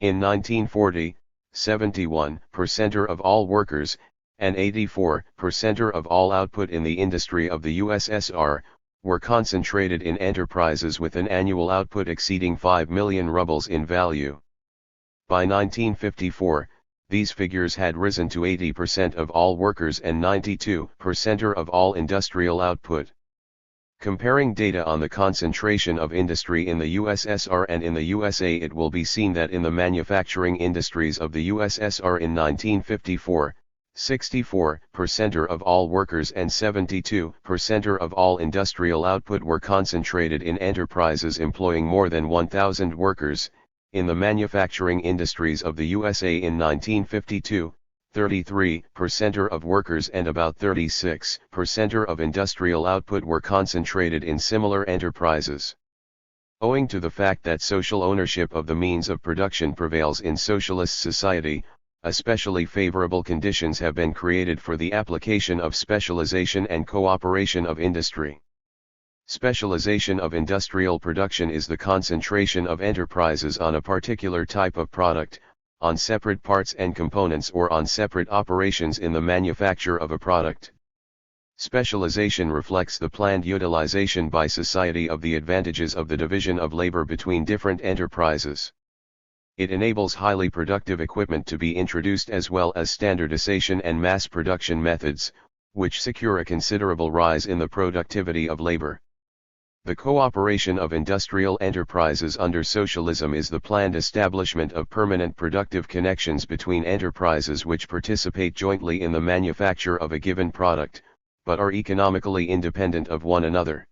In 1940, 71% of all workers, and 84% of all output in the industry of the USSR, were concentrated in enterprises with an annual output exceeding 5 million rubles in value. By 1954, these figures had risen to 80% of all workers and 92% of all industrial output. Comparing data on the concentration of industry in the USSR and in the USA, it will be seen that in the manufacturing industries of the USSR in 1954, 64% of all workers and 72% of all industrial output were concentrated in enterprises employing more than 1,000 workers. In the manufacturing industries of the USA in 1952, 33% of workers and about 36% of industrial output were concentrated in similar enterprises. Owing to the fact that social ownership of the means of production prevails in socialist society, especially favorable conditions have been created for the application of specialization and cooperation of industry. Specialization of industrial production is the concentration of enterprises on a particular type of product, on separate parts and components, or on separate operations in the manufacture of a product. Specialization reflects the planned utilization by society of the advantages of the division of labor between different enterprises. It enables highly productive equipment to be introduced as well as standardization and mass production methods, which secure a considerable rise in the productivity of labor. The cooperation of industrial enterprises under socialism is the planned establishment of permanent productive connections between enterprises which participate jointly in the manufacture of a given product, but are economically independent of one another.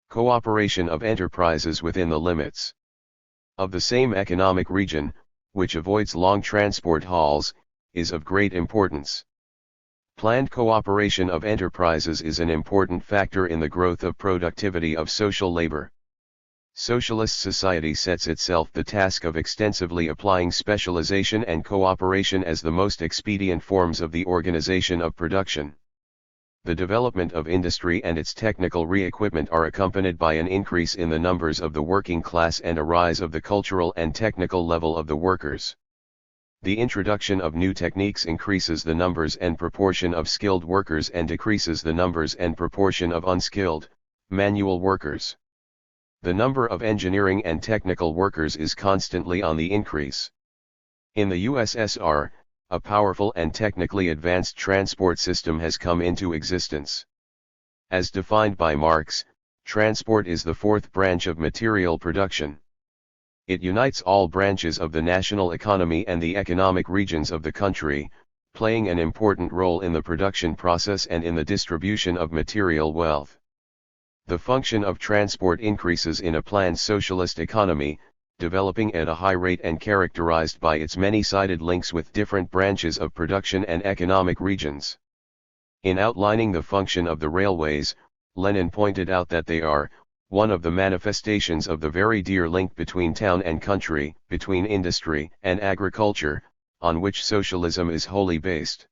Cooperation of enterprises within the limits of the same economic region, which avoids long transport hauls, is of great importance. Planned cooperation of enterprises is an important factor in the growth of productivity of social labor. Socialist society sets itself the task of extensively applying specialization and cooperation as the most expedient forms of the organization of production. The development of industry and its technical re-equipment are accompanied by an increase in the numbers of the working class and a rise of the cultural and technical level of the workers. The introduction of new techniques increases the numbers and proportion of skilled workers and decreases the numbers and proportion of unskilled, manual workers. The number of engineering and technical workers is constantly on the increase. In the USSR, a powerful and technically advanced transport system has come into existence. As defined by Marx, transport is the fourth branch of material production. It unites all branches of the national economy and the economic regions of the country, playing an important role in the production process and in the distribution of material wealth. The function of transport increases in a planned socialist economy, developing at a high rate and characterized by its many-sided links with different branches of production and economic regions. In outlining the function of the railways, Lenin pointed out that they are one of the manifestations of the very dear link between town and country, between industry and agriculture, on which socialism is wholly based.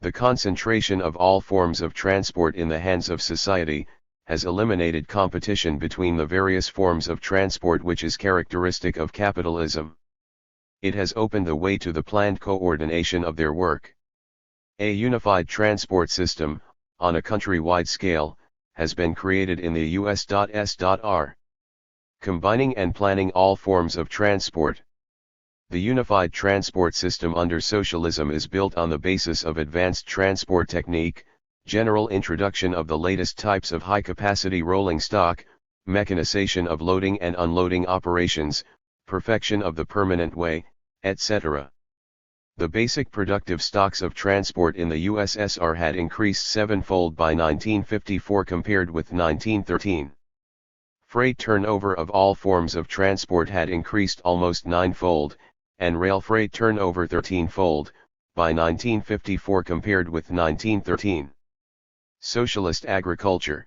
The concentration of all forms of transport in the hands of society has eliminated competition between the various forms of transport which is characteristic of capitalism. It has opened the way to the planned coordination of their work. A unified transport system, on a countrywide scale, has been created in the US.S.R. Combining and planning all forms of transport. The unified transport system under socialism is built on the basis of advanced transport technique, general introduction of the latest types of high-capacity rolling stock, mechanization of loading and unloading operations, perfection of the permanent way, etc. The basic productive stocks of transport in the USSR had increased sevenfold by 1954 compared with 1913. Freight turnover of all forms of transport had increased almost ninefold, and rail freight turnover 13-fold, by 1954 compared with 1913. Socialist agriculture.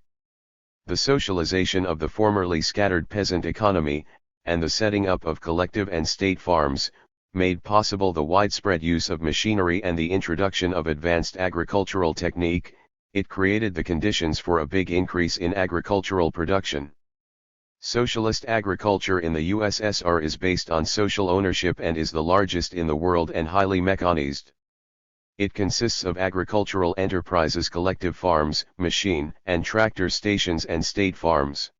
The socialization of the formerly scattered peasant economy, and the setting up of collective and state farms, made possible the widespread use of machinery and the introduction of advanced agricultural technique. It created the conditions for a big increase in agricultural production. Socialist agriculture in the USSR is based on social ownership and is the largest in the world and highly mechanized. It consists of agricultural enterprises, collective farms, machine and tractor stations and state farms.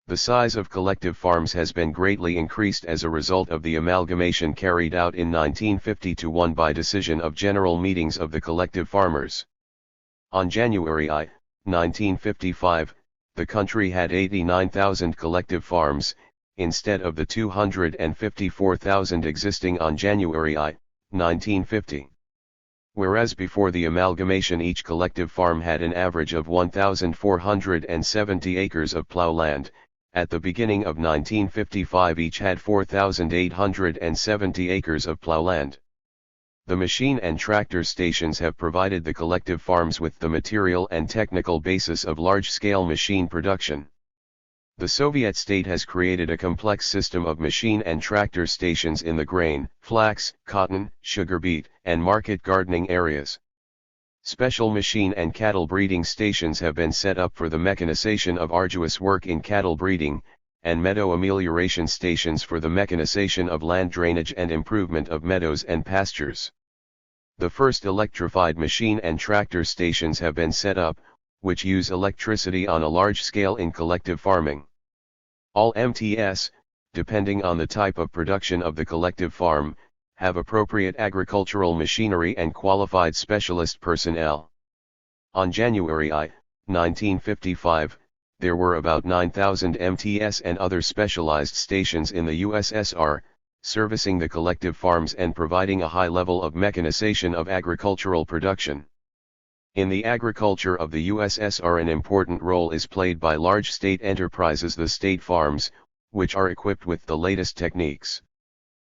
The size of collective farms has been greatly increased as a result of the amalgamation carried out in 1950-1 by decision of general meetings of the collective farmers. On January 1955, the country had 89,000 collective farms, instead of the 254,000 existing on January 1950. Whereas before the amalgamation each collective farm had an average of 1,470 acres of plough land, at the beginning of 1955 each had 4,870 acres of plough land. The machine and tractor stations have provided the collective farms with the material and technical basis of large-scale machine production. The Soviet state has created a complex system of machine and tractor stations in the grain, flax, cotton, sugar beet, and market gardening areas. Special machine and cattle breeding stations have been set up for the mechanization of arduous work in cattle breeding, and meadow amelioration stations for the mechanization of land drainage and improvement of meadows and pastures. The first electrified machine and tractor stations have been set up, which use electricity on a large scale in collective farming. All MTS, depending on the type of production of the collective farm, have appropriate agricultural machinery and qualified specialist personnel. On January 1955, there were about 9,000 MTS and other specialized stations in the USSR, servicing the collective farms and providing a high level of mechanization of agricultural production. In the agriculture of the USSR an important role is played by large state enterprises, the state farms, which are equipped with the latest techniques.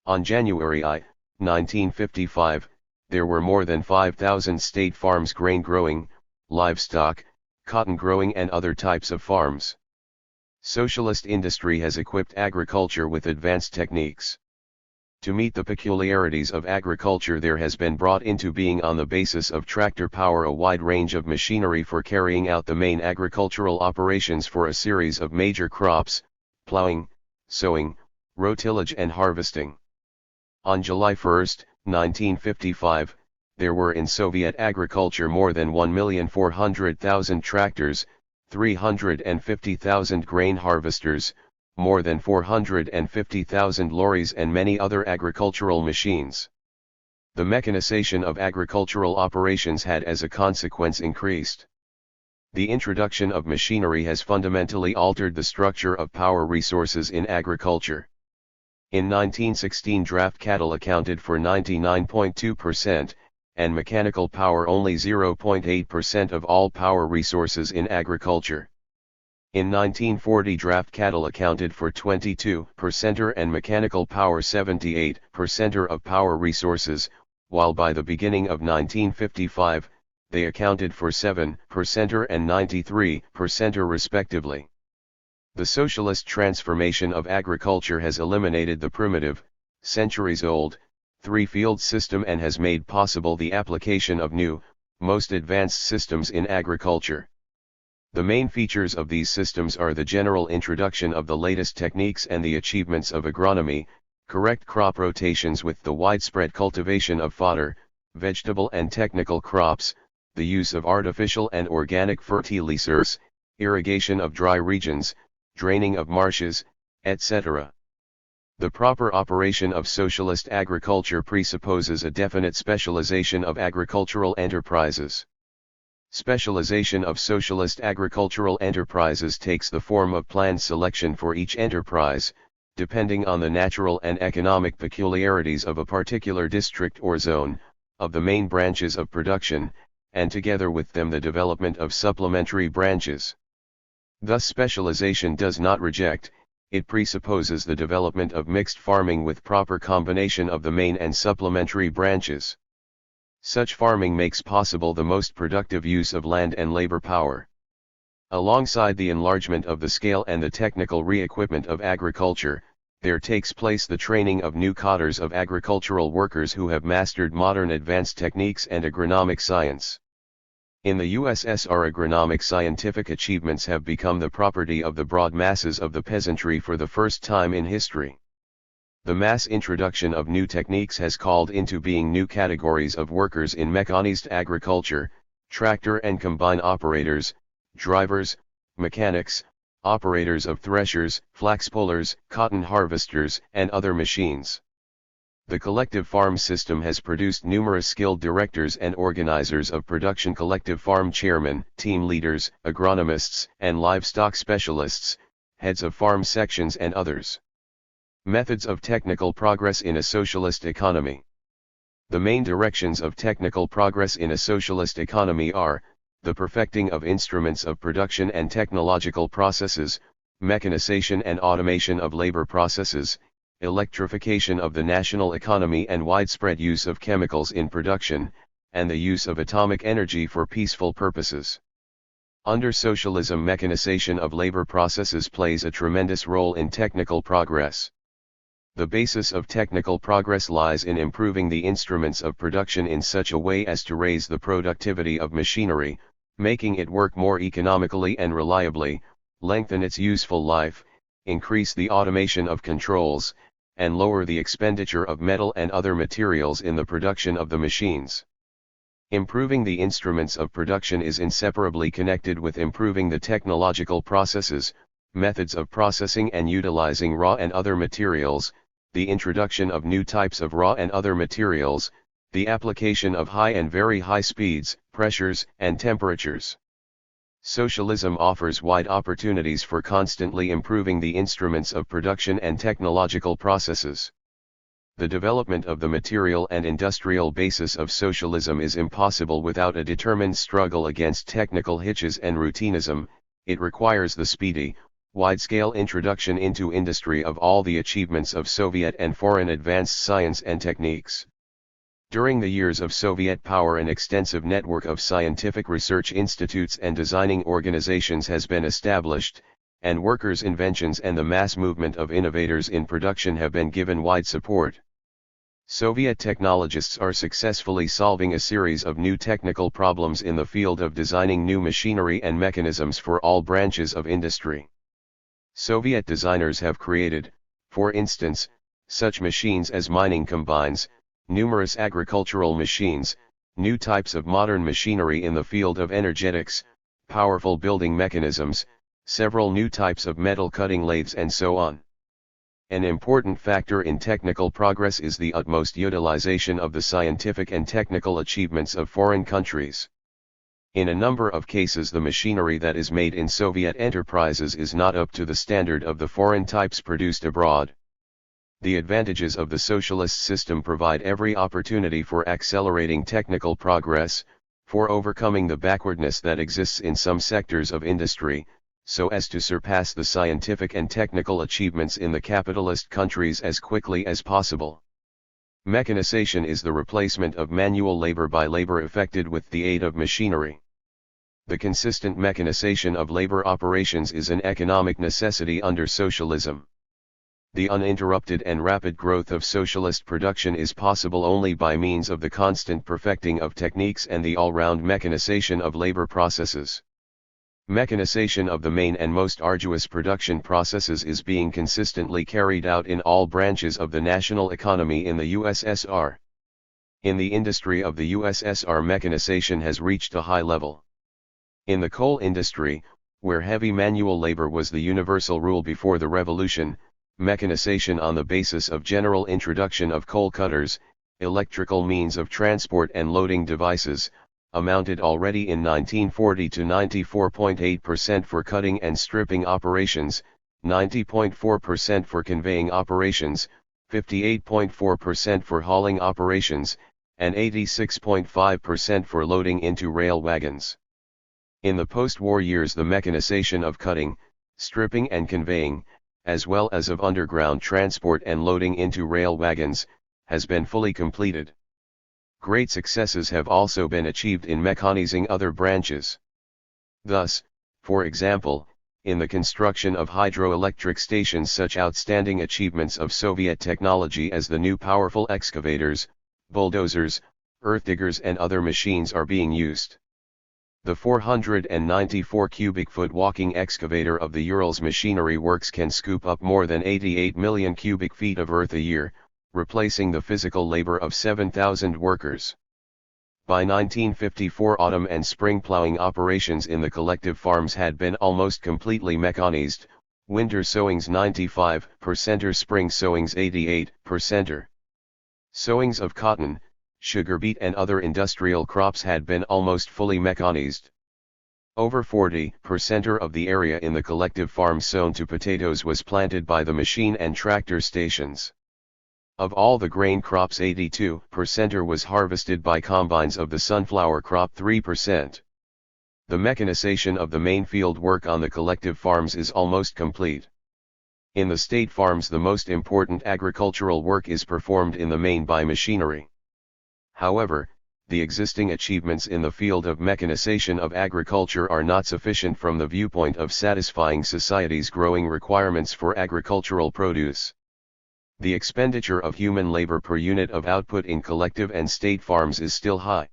On January 1955, there were more than 5,000 state farms, grain growing, livestock, cotton growing and other types of farms. Socialist industry has equipped agriculture with advanced techniques. To meet the peculiarities of agriculture there has been brought into being on the basis of tractor power a wide range of machinery for carrying out the main agricultural operations for a series of major crops, plowing, sowing, rotillage and harvesting. On July 1, 1955, there were in Soviet agriculture more than 1,400,000 tractors, 350,000 grain harvesters, more than 450,000 lorries and many other agricultural machines. The mechanization of agricultural operations had as a consequence increased. The introduction of machinery has fundamentally altered the structure of power resources in agriculture. In 1916 draft cattle accounted for 99.2%, and mechanical power only 0.8% of all power resources in agriculture. In 1940 draft cattle accounted for 22% and mechanical power 78% of power resources, while by the beginning of 1955, they accounted for 7% and 93% respectively. The socialist transformation of agriculture has eliminated the primitive, centuries-old, three-field system and has made possible the application of new, most advanced systems in agriculture. The main features of these systems are the general introduction of the latest techniques and the achievements of agronomy, correct crop rotations with the widespread cultivation of fodder, vegetable and technical crops, the use of artificial and organic fertilizers, irrigation of dry regions, draining of marshes, etc. The proper operation of socialist agriculture presupposes a definite specialization of agricultural enterprises. Specialization of socialist agricultural enterprises takes the form of planned selection for each enterprise, depending on the natural and economic peculiarities of a particular district or zone, of the main branches of production, and together with them the development of supplementary branches. Thus specialization does not reject, it presupposes the development of mixed farming with proper combination of the main and supplementary branches. Such farming makes possible the most productive use of land and labor power. Alongside the enlargement of the scale and the technical re-equipment of agriculture, there takes place the training of new cadres of agricultural workers who have mastered modern advanced techniques and agronomic science. In the USSR, agronomic scientific achievements have become the property of the broad masses of the peasantry for the first time in history. The mass introduction of new techniques has called into being new categories of workers in mechanized agriculture, tractor and combine operators, drivers, mechanics, operators of threshers, flax pullers, cotton harvesters, and other machines. The collective farm system has produced numerous skilled directors and organizers of production, collective farm chairmen, team leaders, agronomists, and livestock specialists, heads of farm sections and others. Methods of technical progress in a socialist economy. The main directions of technical progress in a socialist economy are, the perfecting of instruments of production and technological processes, mechanization and automation of labor processes, electrification of the national economy and widespread use of chemicals in production, and the use of atomic energy for peaceful purposes. Under socialism, mechanization of labor processes plays a tremendous role in technical progress. The basis of technical progress lies in improving the instruments of production in such a way as to raise the productivity of machinery, making it work more economically and reliably, lengthen its useful life, increase the automation of controls, and lower the expenditure of metal and other materials in the production of the machines. Improving the instruments of production is inseparably connected with improving the technological processes, methods of processing and utilizing raw and other materials, the introduction of new types of raw and other materials, the application of high and very high speeds, pressures, and temperatures. Socialism offers wide opportunities for constantly improving the instruments of production and technological processes. The development of the material and industrial basis of socialism is impossible without a determined struggle against technical hitches and routinism. It requires the speedy, wide-scale introduction into industry of all the achievements of Soviet and foreign advanced science and techniques. During the years of Soviet power, an extensive network of scientific research institutes and designing organizations has been established, and workers' inventions and the mass movement of innovators in production have been given wide support. Soviet technologists are successfully solving a series of new technical problems in the field of designing new machinery and mechanisms for all branches of industry. Soviet designers have created, for instance, such machines as mining combines, numerous agricultural machines, new types of modern machinery in the field of energetics, powerful building mechanisms, several new types of metal cutting lathes, and so on. An important factor in technical progress is the utmost utilization of the scientific and technical achievements of foreign countries. In a number of cases, the machinery that is made in Soviet enterprises is not up to the standard of the foreign types produced abroad. The advantages of the socialist system provide every opportunity for accelerating technical progress, for overcoming the backwardness that exists in some sectors of industry, so as to surpass the scientific and technical achievements in the capitalist countries as quickly as possible. Mechanization is the replacement of manual labor by labor effected with the aid of machinery. The consistent mechanization of labor operations is an economic necessity under socialism. The uninterrupted and rapid growth of socialist production is possible only by means of the constant perfecting of techniques and the all-round mechanization of labor processes. Mechanization of the main and most arduous production processes is being consistently carried out in all branches of the national economy in the USSR. In the industry of the USSR, mechanization has reached a high level. In the coal industry, where heavy manual labor was the universal rule before the revolution, mechanization on the basis of general introduction of coal cutters, electrical means of transport and loading devices, amounted already in 1940 to 94.8% for cutting and stripping operations, 90.4% for conveying operations, 58.4% for hauling operations, and 86.5% for loading into rail wagons. In the post-war years, the mechanization of cutting, stripping and conveying, as well as of underground transport and loading into rail wagons, has been fully completed. Great successes have also been achieved in mechanizing other branches. Thus, for example, in the construction of hydroelectric stations, such outstanding achievements of Soviet technology as the new powerful excavators, bulldozers, earth diggers and other machines are being used. The 494 cubic foot walking excavator of the Urals Machinery Works can scoop up more than 88 million cubic feet of earth a year, replacing the physical labor of 7,000 workers. By 1954, autumn and spring plowing operations in the collective farms had been almost completely mechanized, winter sowings 95%, spring sowings 88%. Sowings of cotton, sugar beet and other industrial crops had been almost fully mechanized. Over 40% of the area in the collective farms sown to potatoes was planted by the machine and tractor stations. Of all the grain crops, 82% was harvested by combines, of the sunflower crop 3%. The mechanization of the main field work on the collective farms is almost complete. In the state farms, the most important agricultural work is performed in the main by machinery. However, the existing achievements in the field of mechanization of agriculture are not sufficient from the viewpoint of satisfying society's growing requirements for agricultural produce. The expenditure of human labor per unit of output in collective and state farms is still high.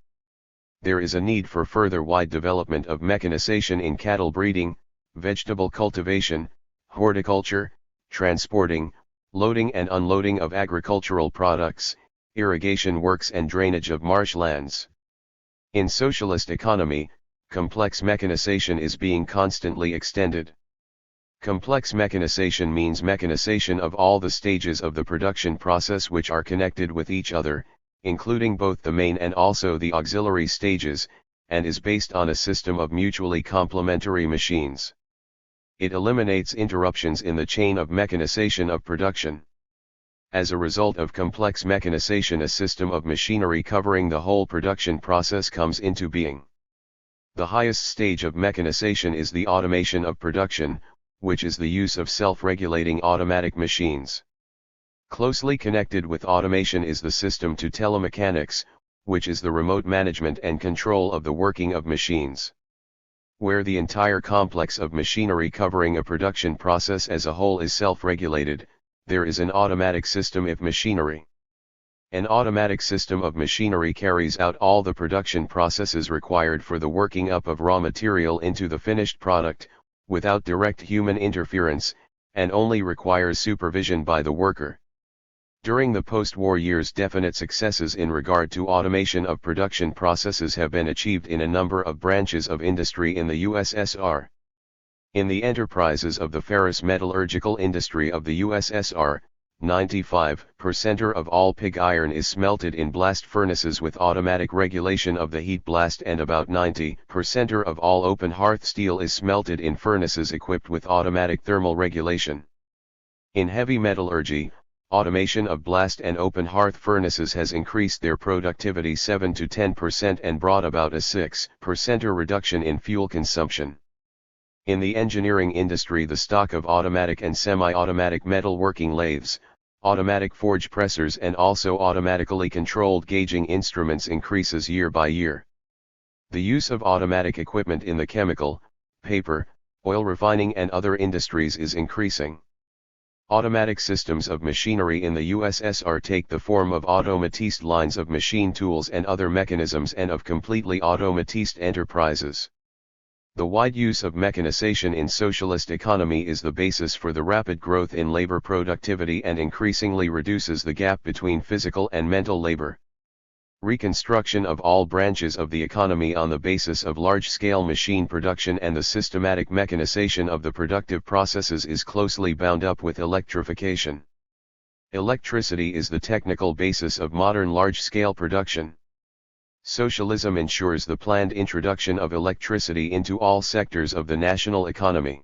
There is a need for further wide development of mechanization in cattle breeding, vegetable cultivation, horticulture, transporting, loading and unloading of agricultural products, irrigation works and drainage of marshlands. In socialist economy, complex mechanization is being constantly extended. Complex mechanization means mechanization of all the stages of the production process which are connected with each other, including both the main and also the auxiliary stages, and is based on a system of mutually complementary machines. It eliminates interruptions in the chain of mechanization of production. As a result of complex mechanization, a system of machinery covering the whole production process comes into being. The highest stage of mechanization is the automation of production, which is the use of self-regulating automatic machines. Closely connected with automation is the system to telemechanics, which is the remote management and control of the working of machines. Where the entire complex of machinery covering a production process as a whole is self-regulated, there is an automatic system of machinery. An automatic system of machinery carries out all the production processes required for the working up of raw material into the finished product, without direct human interference, and only requires supervision by the worker. During the post-war years, definite successes in regard to automation of production processes have been achieved in a number of branches of industry in the USSR. In the enterprises of the ferrous metallurgical industry of the USSR, 95% of all pig iron is smelted in blast furnaces with automatic regulation of the heat blast, and about 90% of all open hearth steel is smelted in furnaces equipped with automatic thermal regulation. In heavy metallurgy, automation of blast and open hearth furnaces has increased their productivity 7 to 10% and brought about a 6% reduction in fuel consumption. In the engineering industry, the stock of automatic and semi-automatic metalworking lathes, automatic forge pressers and also automatically controlled gauging instruments increases year by year. The use of automatic equipment in the chemical, paper, oil refining and other industries is increasing. Automatic systems of machinery in the USSR take the form of automatized lines of machine tools and other mechanisms and of completely automatized enterprises. The wide use of mechanization in socialist economy is the basis for the rapid growth in labor productivity and increasingly reduces the gap between physical and mental labor. Reconstruction of all branches of the economy on the basis of large-scale machine production and the systematic mechanization of the productive processes is closely bound up with electrification. Electricity is the technical basis of modern large-scale production. Socialism ensures the planned introduction of electricity into all sectors of the national economy.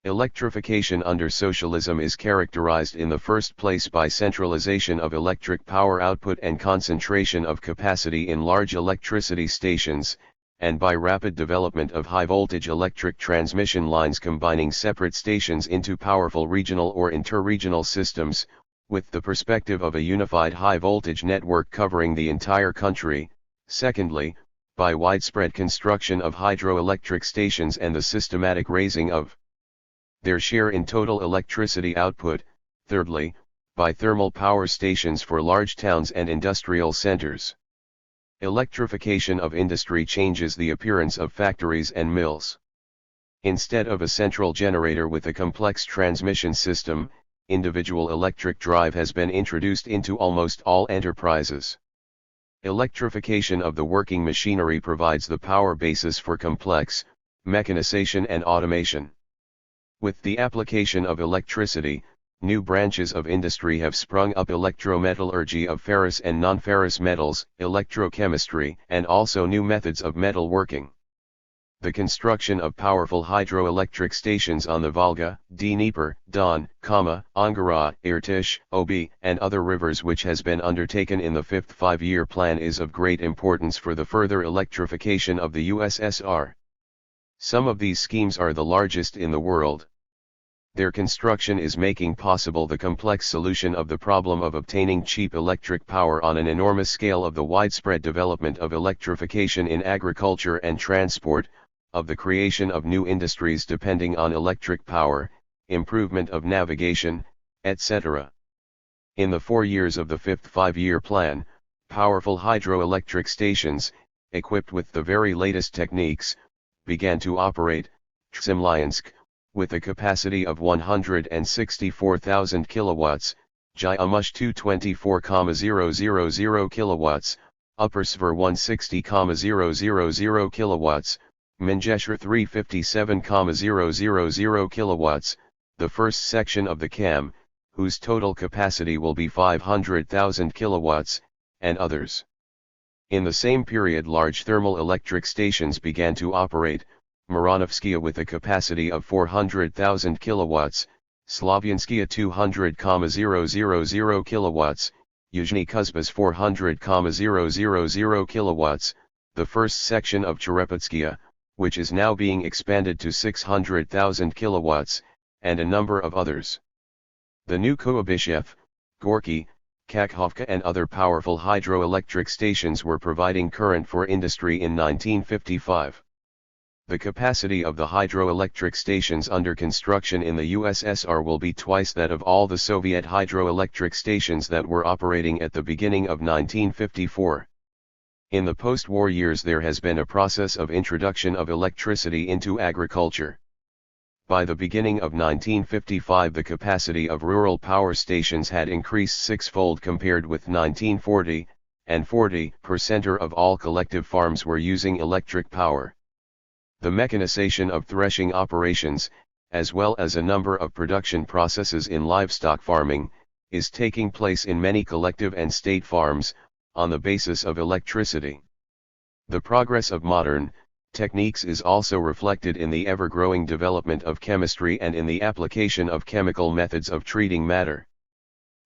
Electrification under socialism is characterized in the first place by centralization of electric power output and concentration of capacity in large electricity stations, and by rapid development of high-voltage electric transmission lines combining separate stations into powerful regional or inter-regional systems, with the perspective of a unified high-voltage network covering the entire country. Secondly, by widespread construction of hydroelectric stations and the systematic raising of their share in total electricity output. Thirdly, by thermal power stations for large towns and industrial centers. Electrification of industry changes the appearance of factories and mills. Instead of a central generator with a complex transmission system, individual electric drive has been introduced into almost all enterprises. Electrification of the working machinery provides the power basis for complex mechanization and automation. With the application of electricity, new branches of industry have sprung up: electrometallurgy of ferrous and non-ferrous metals, electrochemistry, and also new methods of metal working. The construction of powerful hydroelectric stations on the Volga, Dnieper, Don, Angara, Irtysh, Obi, and other rivers, which has been undertaken in the fifth five-year plan, is of great importance for the further electrification of the USSR. Some of these schemes are the largest in the world. Their construction is making possible the complex solution of the problem of obtaining cheap electric power on an enormous scale, of the widespread development of electrification in agriculture and transport, of the creation of new industries depending on electric power, improvement of navigation, etc. In the 4 years of the fifth five-year plan, powerful hydroelectric stations, equipped with the very latest techniques, began to operate. Semlyansk, with a capacity of 164,000 kilowatts, Jyamush 224,000 kilowatts, Upper Sver 160,000 kilowatts, Manjeshwar 357,000 kilowatts, the first section of the CAM, whose total capacity will be 500,000 kilowatts, and others. In the same period, large thermal electric stations began to operate: Maranovskaya with a capacity of 400,000 kilowatts, Slavyanskaya 200,000 kilowatts, Yuzhny Kuzbas 400,000 kilowatts, the first section of Cherepetskaya, which is now being expanded to 600,000 kilowatts, and a number of others. The new Koabyshev, Gorky, Kakhovka and other powerful hydroelectric stations were providing current for industry in 1955. The capacity of the hydroelectric stations under construction in the USSR will be twice that of all the Soviet hydroelectric stations that were operating at the beginning of 1954. In the post-war years there has been a process of introduction of electricity into agriculture. By the beginning of 1955 the capacity of rural power stations had increased six-fold compared with 1940, and 40% of all collective farms were using electric power. The mechanization of threshing operations, as well as a number of production processes in livestock farming, is taking place in many collective and state farms, on the basis of electricity. The progress of modern techniques is also reflected in the ever-growing development of chemistry and in the application of chemical methods of treating matter.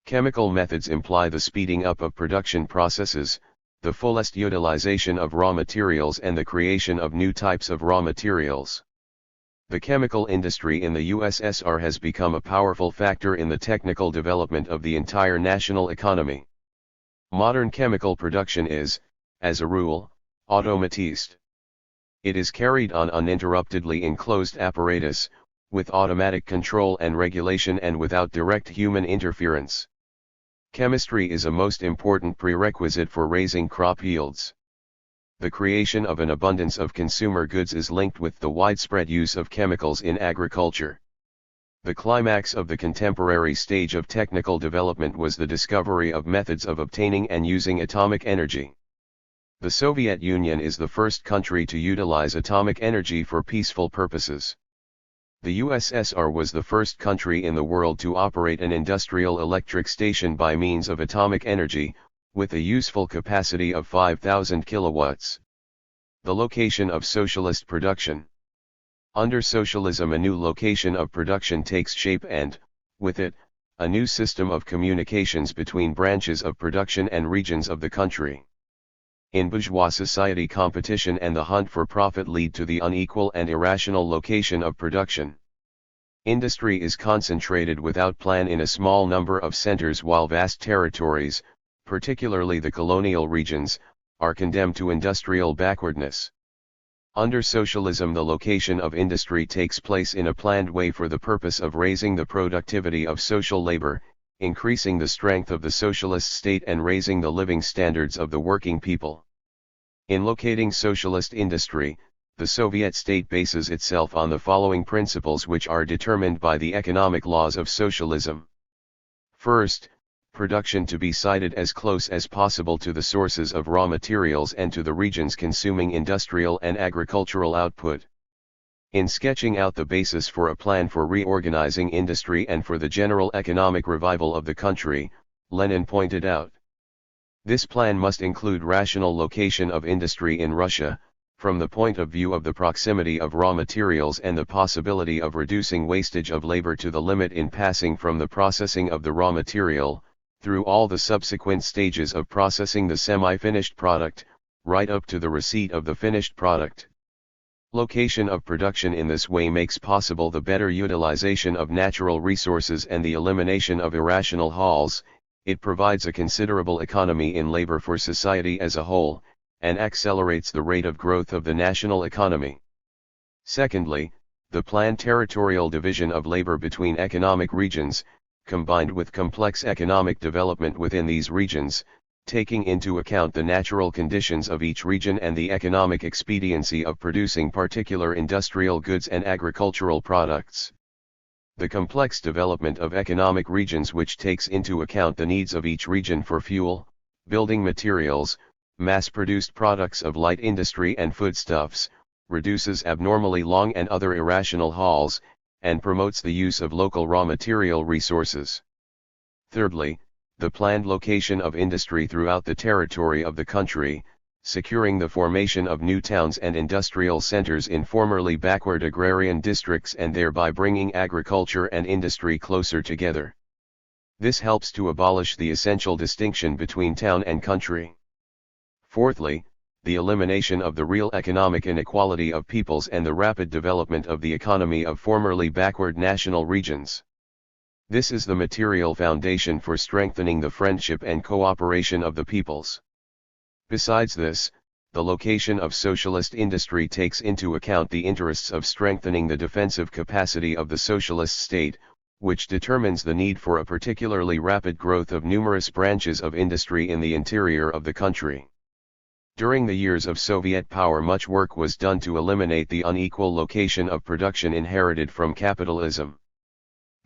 Chemical methods imply the speeding up of production processes, the fullest utilization of raw materials and the creation of new types of raw materials. The chemical industry in the USSR has become a powerful factor in the technical development of the entire national economy. Modern chemical production is, as a rule, automatized. It is carried on uninterruptedly in closed apparatus, with automatic control and regulation and without direct human interference. Chemistry is a most important prerequisite for raising crop yields. The creation of an abundance of consumer goods is linked with the widespread use of chemicals in agriculture. The climax of the contemporary stage of technical development was the discovery of methods of obtaining and using atomic energy. The Soviet Union is the first country to utilize atomic energy for peaceful purposes. The USSR was the first country in the world to operate an industrial electric station by means of atomic energy, with a useful capacity of 5,000 kilowatts. The location of socialist production. Under socialism, a new location of production takes shape and, with it, a new system of communications between branches of production and regions of the country. In bourgeois society, competition and the hunt for profit lead to the unequal and irrational location of production. Industry is concentrated without plan in a small number of centers, while vast territories, particularly the colonial regions, are condemned to industrial backwardness. Under socialism, the location of industry takes place in a planned way for the purpose of raising the productivity of social labor, increasing the strength of the socialist state and raising the living standards of the working people. In locating socialist industry, the Soviet state bases itself on the following principles, which are determined by the economic laws of socialism. First, production to be sited as close as possible to the sources of raw materials and to the regions consuming industrial and agricultural output. In sketching out the basis for a plan for reorganizing industry and for the general economic revival of the country, Lenin pointed out, this plan must include rational location of industry in Russia, from the point of view of the proximity of raw materials and the possibility of reducing wastage of labor to the limit in passing from the processing of the raw material, through all the subsequent stages of processing the semi-finished product, right up to the receipt of the finished product. Location of production in this way makes possible the better utilization of natural resources and the elimination of irrational hauls. It provides a considerable economy in labor for society as a whole, and accelerates the rate of growth of the national economy. Secondly, the planned territorial division of labor between economic regions, combined with complex economic development within these regions, taking into account the natural conditions of each region and the economic expediency of producing particular industrial goods and agricultural products. The complex development of economic regions, which takes into account the needs of each region for fuel, building materials, mass-produced products of light industry and foodstuffs, reduces abnormally long and other irrational hauls, and promotes the use of local raw material resources. Thirdly, the planned location of industry throughout the territory of the country, securing the formation of new towns and industrial centers in formerly backward agrarian districts and thereby bringing agriculture and industry closer together. This helps to abolish the essential distinction between town and country. Fourthly, the elimination of the real economic inequality of peoples and the rapid development of the economy of formerly backward national regions. This is the material foundation for strengthening the friendship and cooperation of the peoples. Besides this, the location of socialist industry takes into account the interests of strengthening the defensive capacity of the socialist state, which determines the need for a particularly rapid growth of numerous branches of industry in the interior of the country. During the years of Soviet power, much work was done to eliminate the unequal location of production inherited from capitalism.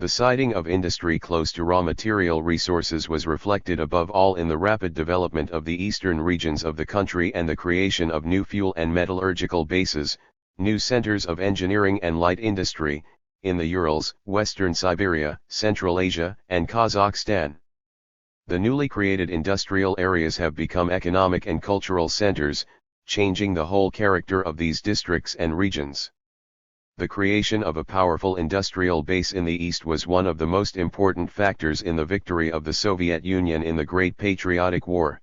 The siting of industry close to raw material resources was reflected above all in the rapid development of the eastern regions of the country and the creation of new fuel and metallurgical bases, new centers of engineering and light industry, in the Urals, Western Siberia, Central Asia, and Kazakhstan. The newly created industrial areas have become economic and cultural centers, changing the whole character of these districts and regions. The creation of a powerful industrial base in the East was one of the most important factors in the victory of the Soviet Union in the Great Patriotic War.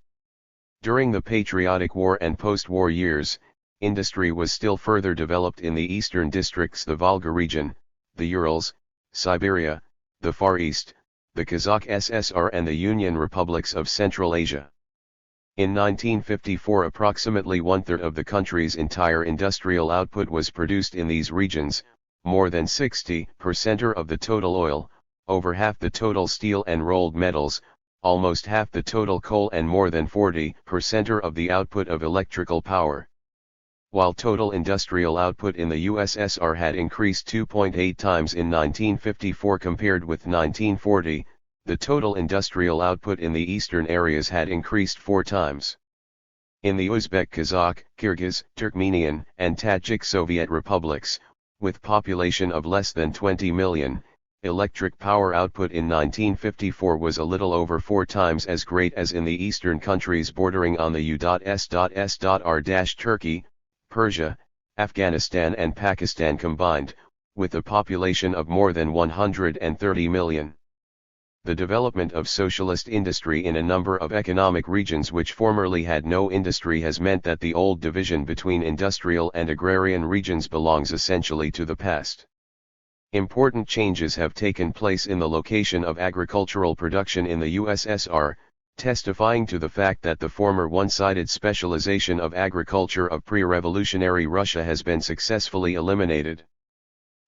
During the Patriotic War and post-war years, industry was still further developed in the eastern districts, the Volga region, the Urals, Siberia, the Far East, the Kazakh SSR and the Union Republics of Central Asia. In 1954, approximately one-third of the country's entire industrial output was produced in these regions, more than 60% of the total oil, over half the total steel and rolled metals, almost half the total coal and more than 40% of the output of electrical power. While total industrial output in the USSR had increased 2.8 times in 1954 compared with 1940, the total industrial output in the eastern areas had increased 4 times. In the Uzbek, Kazakh, Kyrgyz, Turkmenian, and Tajik Soviet republics, with population of less than 20 million, electric power output in 1954 was a little over 4 times as great as in the eastern countries bordering on the USSR-Turkey, Persia, Afghanistan and Pakistan combined, with a population of more than 130 million. The development of socialist industry in a number of economic regions which formerly had no industry has meant that the old division between industrial and agrarian regions belongs essentially to the past. Important changes have taken place in the location of agricultural production in the USSR, testifying to the fact that the former one-sided specialization of agriculture of pre-revolutionary Russia has been successfully eliminated.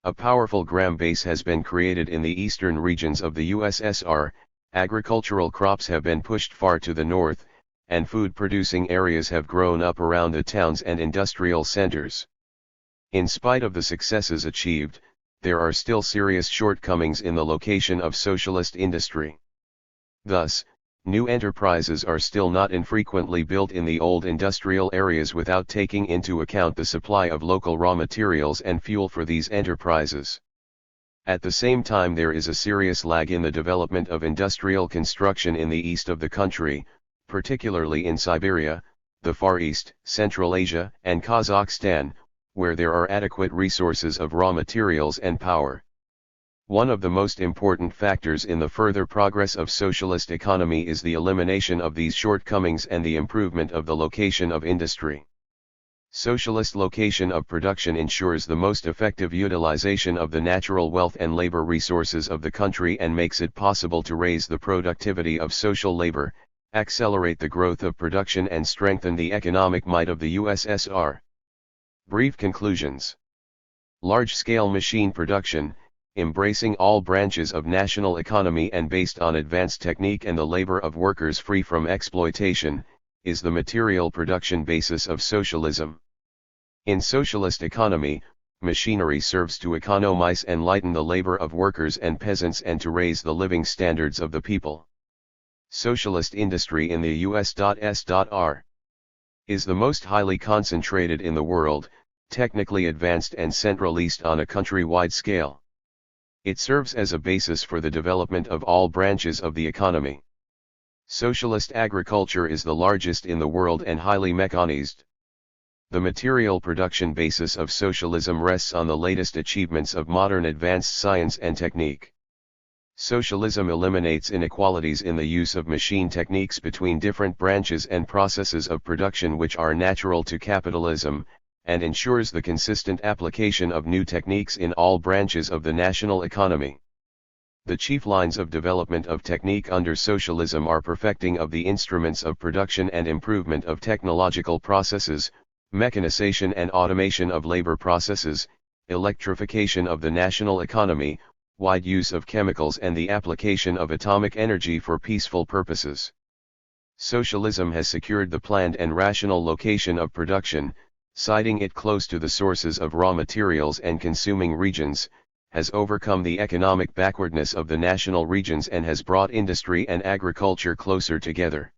A powerful gram base has been created in the eastern regions of the USSR, agricultural crops have been pushed far to the north, and food-producing areas have grown up around the towns and industrial centers. In spite of the successes achieved, there are still serious shortcomings in the location of socialist industry. Thus, new enterprises are still not infrequently built in the old industrial areas without taking into account the supply of local raw materials and fuel for these enterprises. At the same time, there is a serious lag in the development of industrial construction in the east of the country, particularly in Siberia, the Far East, Central Asia, and Kazakhstan, where there are adequate resources of raw materials and power. One of the most important factors in the further progress of socialist economy is the elimination of these shortcomings and the improvement of the location of industry. Socialist location of production ensures the most effective utilization of the natural wealth and labor resources of the country and makes it possible to raise the productivity of social labor, accelerate the growth of production and strengthen the economic might of the USSR. Brief conclusions. Large-scale machine production, embracing all branches of national economy and based on advanced technique and the labor of workers free from exploitation, is the material production basis of socialism. In socialist economy, machinery serves to economize and lighten the labor of workers and peasants and to raise the living standards of the people. Socialist industry in the US.S.R. is the most highly concentrated in the world, technically advanced and centralized on a country-wide scale. It serves as a basis for the development of all branches of the economy. Socialist agriculture is the largest in the world and highly mechanized. The material production basis of socialism rests on the latest achievements of modern advanced science and technique. Socialism eliminates inequalities in the use of machine techniques between different branches and processes of production which are natural to capitalism, and ensures the consistent application of new techniques in all branches of the national economy. The chief lines of development of technique under socialism are perfecting of the instruments of production and improvement of technological processes, mechanization and automation of labor processes, electrification of the national economy, wide use of chemicals and the application of atomic energy for peaceful purposes. Socialism has secured the planned and rational location of production, siting it close to the sources of raw materials and consuming regions, has overcome the economic backwardness of the national regions and has brought industry and agriculture closer together.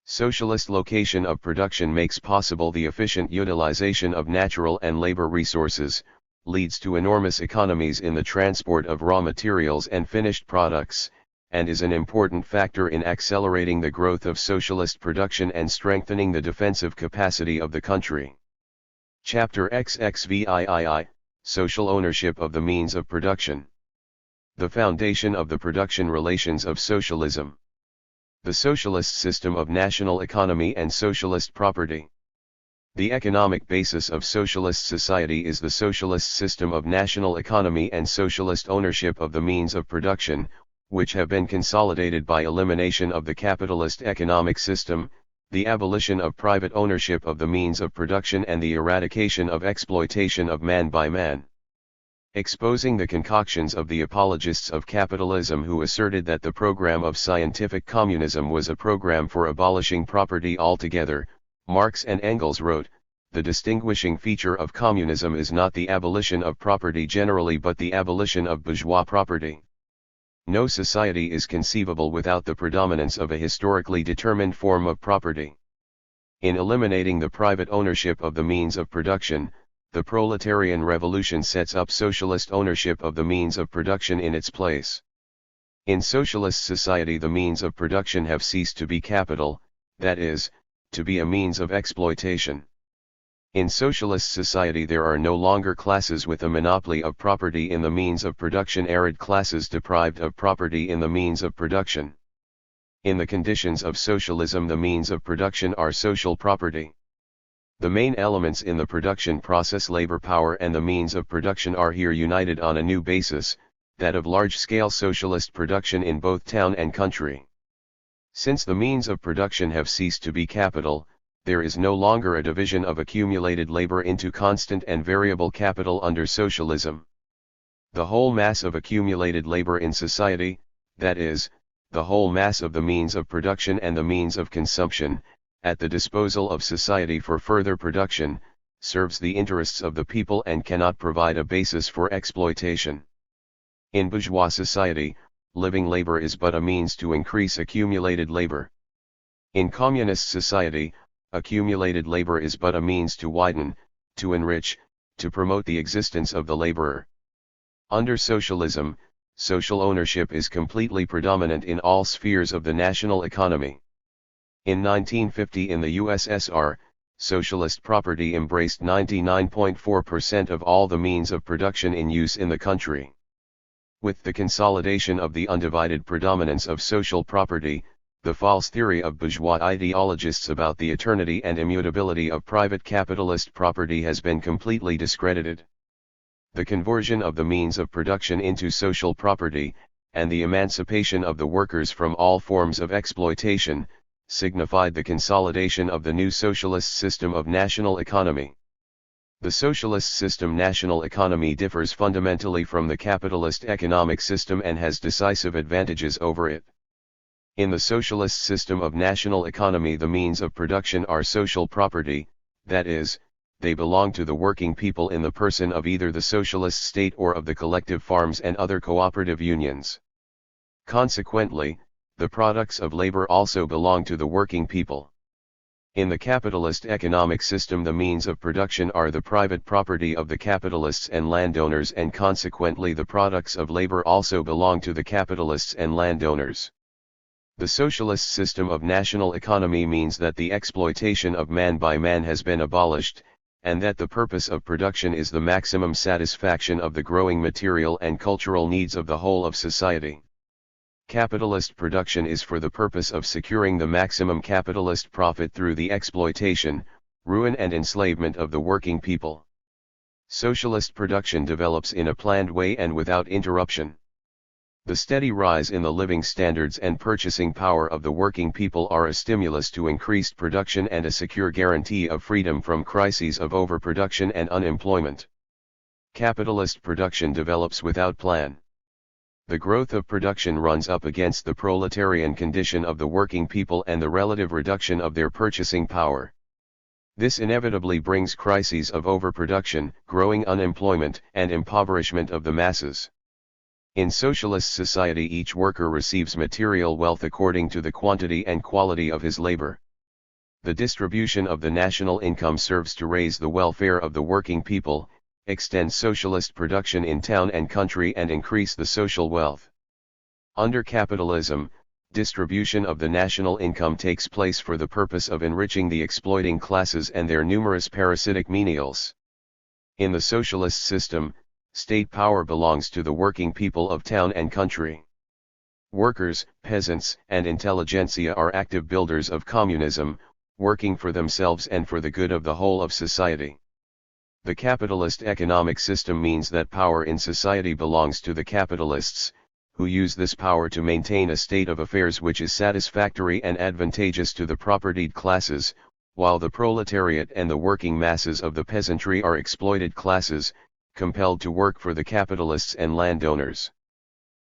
Socialist location of production makes possible the efficient utilization of natural and labor resources, leads to enormous economies in the transport of raw materials and finished products, and is an important factor in accelerating the growth of socialist production and strengthening the defensive capacity of the country. Chapter XXVIII, Social ownership of the means of production. The foundation of the production relations of socialism. The socialist system of national economy and socialist property. The economic basis of socialist society is the socialist system of national economy and socialist ownership of the means of production, which have been consolidated by elimination of the capitalist economic system, the abolition of private ownership of the means of production and the eradication of exploitation of man by man. Exposing the concoctions of the apologists of capitalism who asserted that the program of scientific communism was a program for abolishing property altogether, Marx and Engels wrote, "The distinguishing feature of communism is not the abolition of property generally but the abolition of bourgeois property. No society is conceivable without the predominance of a historically determined form of property. In eliminating the private ownership of the means of production, the proletarian revolution sets up socialist ownership of the means of production in its place. In socialist society the means of production have ceased to be capital, that is, to be a means of exploitation. In socialist society there are no longer classes with a monopoly of property in the means of production, arid classes deprived of property in the means of production. In the conditions of socialism the means of production are social property. The main elements in the production process, labor power and the means of production, are here united on a new basis, that of large-scale socialist production in both town and country. Since the means of production have ceased to be capital, there is no longer a division of accumulated labor into constant and variable capital under socialism. The whole mass of accumulated labor in society, that is, the whole mass of the means of production and the means of consumption, at the disposal of society for further production, serves the interests of the people and cannot provide a basis for exploitation. In bourgeois society, living labor is but a means to increase accumulated labor. In communist society, accumulated labor is but a means to widen, to enrich, to promote the existence of the laborer. Under socialism, social ownership is completely predominant in all spheres of the national economy. In 1950 in the USSR, socialist property embraced 99.4% of all the means of production in use in the country. With the consolidation of the undivided predominance of social property, the false theory of bourgeois ideologists about the eternity and immutability of private capitalist property has been completely discredited. The conversion of the means of production into social property, and the emancipation of the workers from all forms of exploitation, signified the consolidation of the new socialist system of national economy. The socialist system national economy differs fundamentally from the capitalist economic system and has decisive advantages over it. In the socialist system of national economy the means of production are social property, that is, they belong to the working people in the person of either the socialist state or of the collective farms and other cooperative unions. Consequently, the products of labor also belong to the working people. In the capitalist economic system the means of production are the private property of the capitalists and landowners, and consequently the products of labor also belong to the capitalists and landowners. The socialist system of national economy means that the exploitation of man by man has been abolished, and that the purpose of production is the maximum satisfaction of the growing material and cultural needs of the whole of society. Capitalist production is for the purpose of securing the maximum capitalist profit through the exploitation, ruin and enslavement of the working people. Socialist production develops in a planned way and without interruption. The steady rise in the living standards and purchasing power of the working people are a stimulus to increased production and a secure guarantee of freedom from crises of overproduction and unemployment. Capitalist production develops without plan. The growth of production runs up against the proletarian condition of the working people and the relative reduction of their purchasing power. This inevitably brings crises of overproduction, growing unemployment, and impoverishment of the masses. In socialist society each worker receives material wealth according to the quantity and quality of his labor. The distribution of the national income serves to raise the welfare of the working people, extend socialist production in town and country, and increase the social wealth. Under capitalism, distribution of the national income takes place for the purpose of enriching the exploiting classes and their numerous parasitic menials. In the socialist system, state power belongs to the working people of town and country. Workers, peasants, and intelligentsia are active builders of communism, working for themselves and for the good of the whole of society. The capitalist economic system means that power in society belongs to the capitalists, who use this power to maintain a state of affairs which is satisfactory and advantageous to the propertied classes, while the proletariat and the working masses of the peasantry are exploited classes, compelled to work for the capitalists and landowners.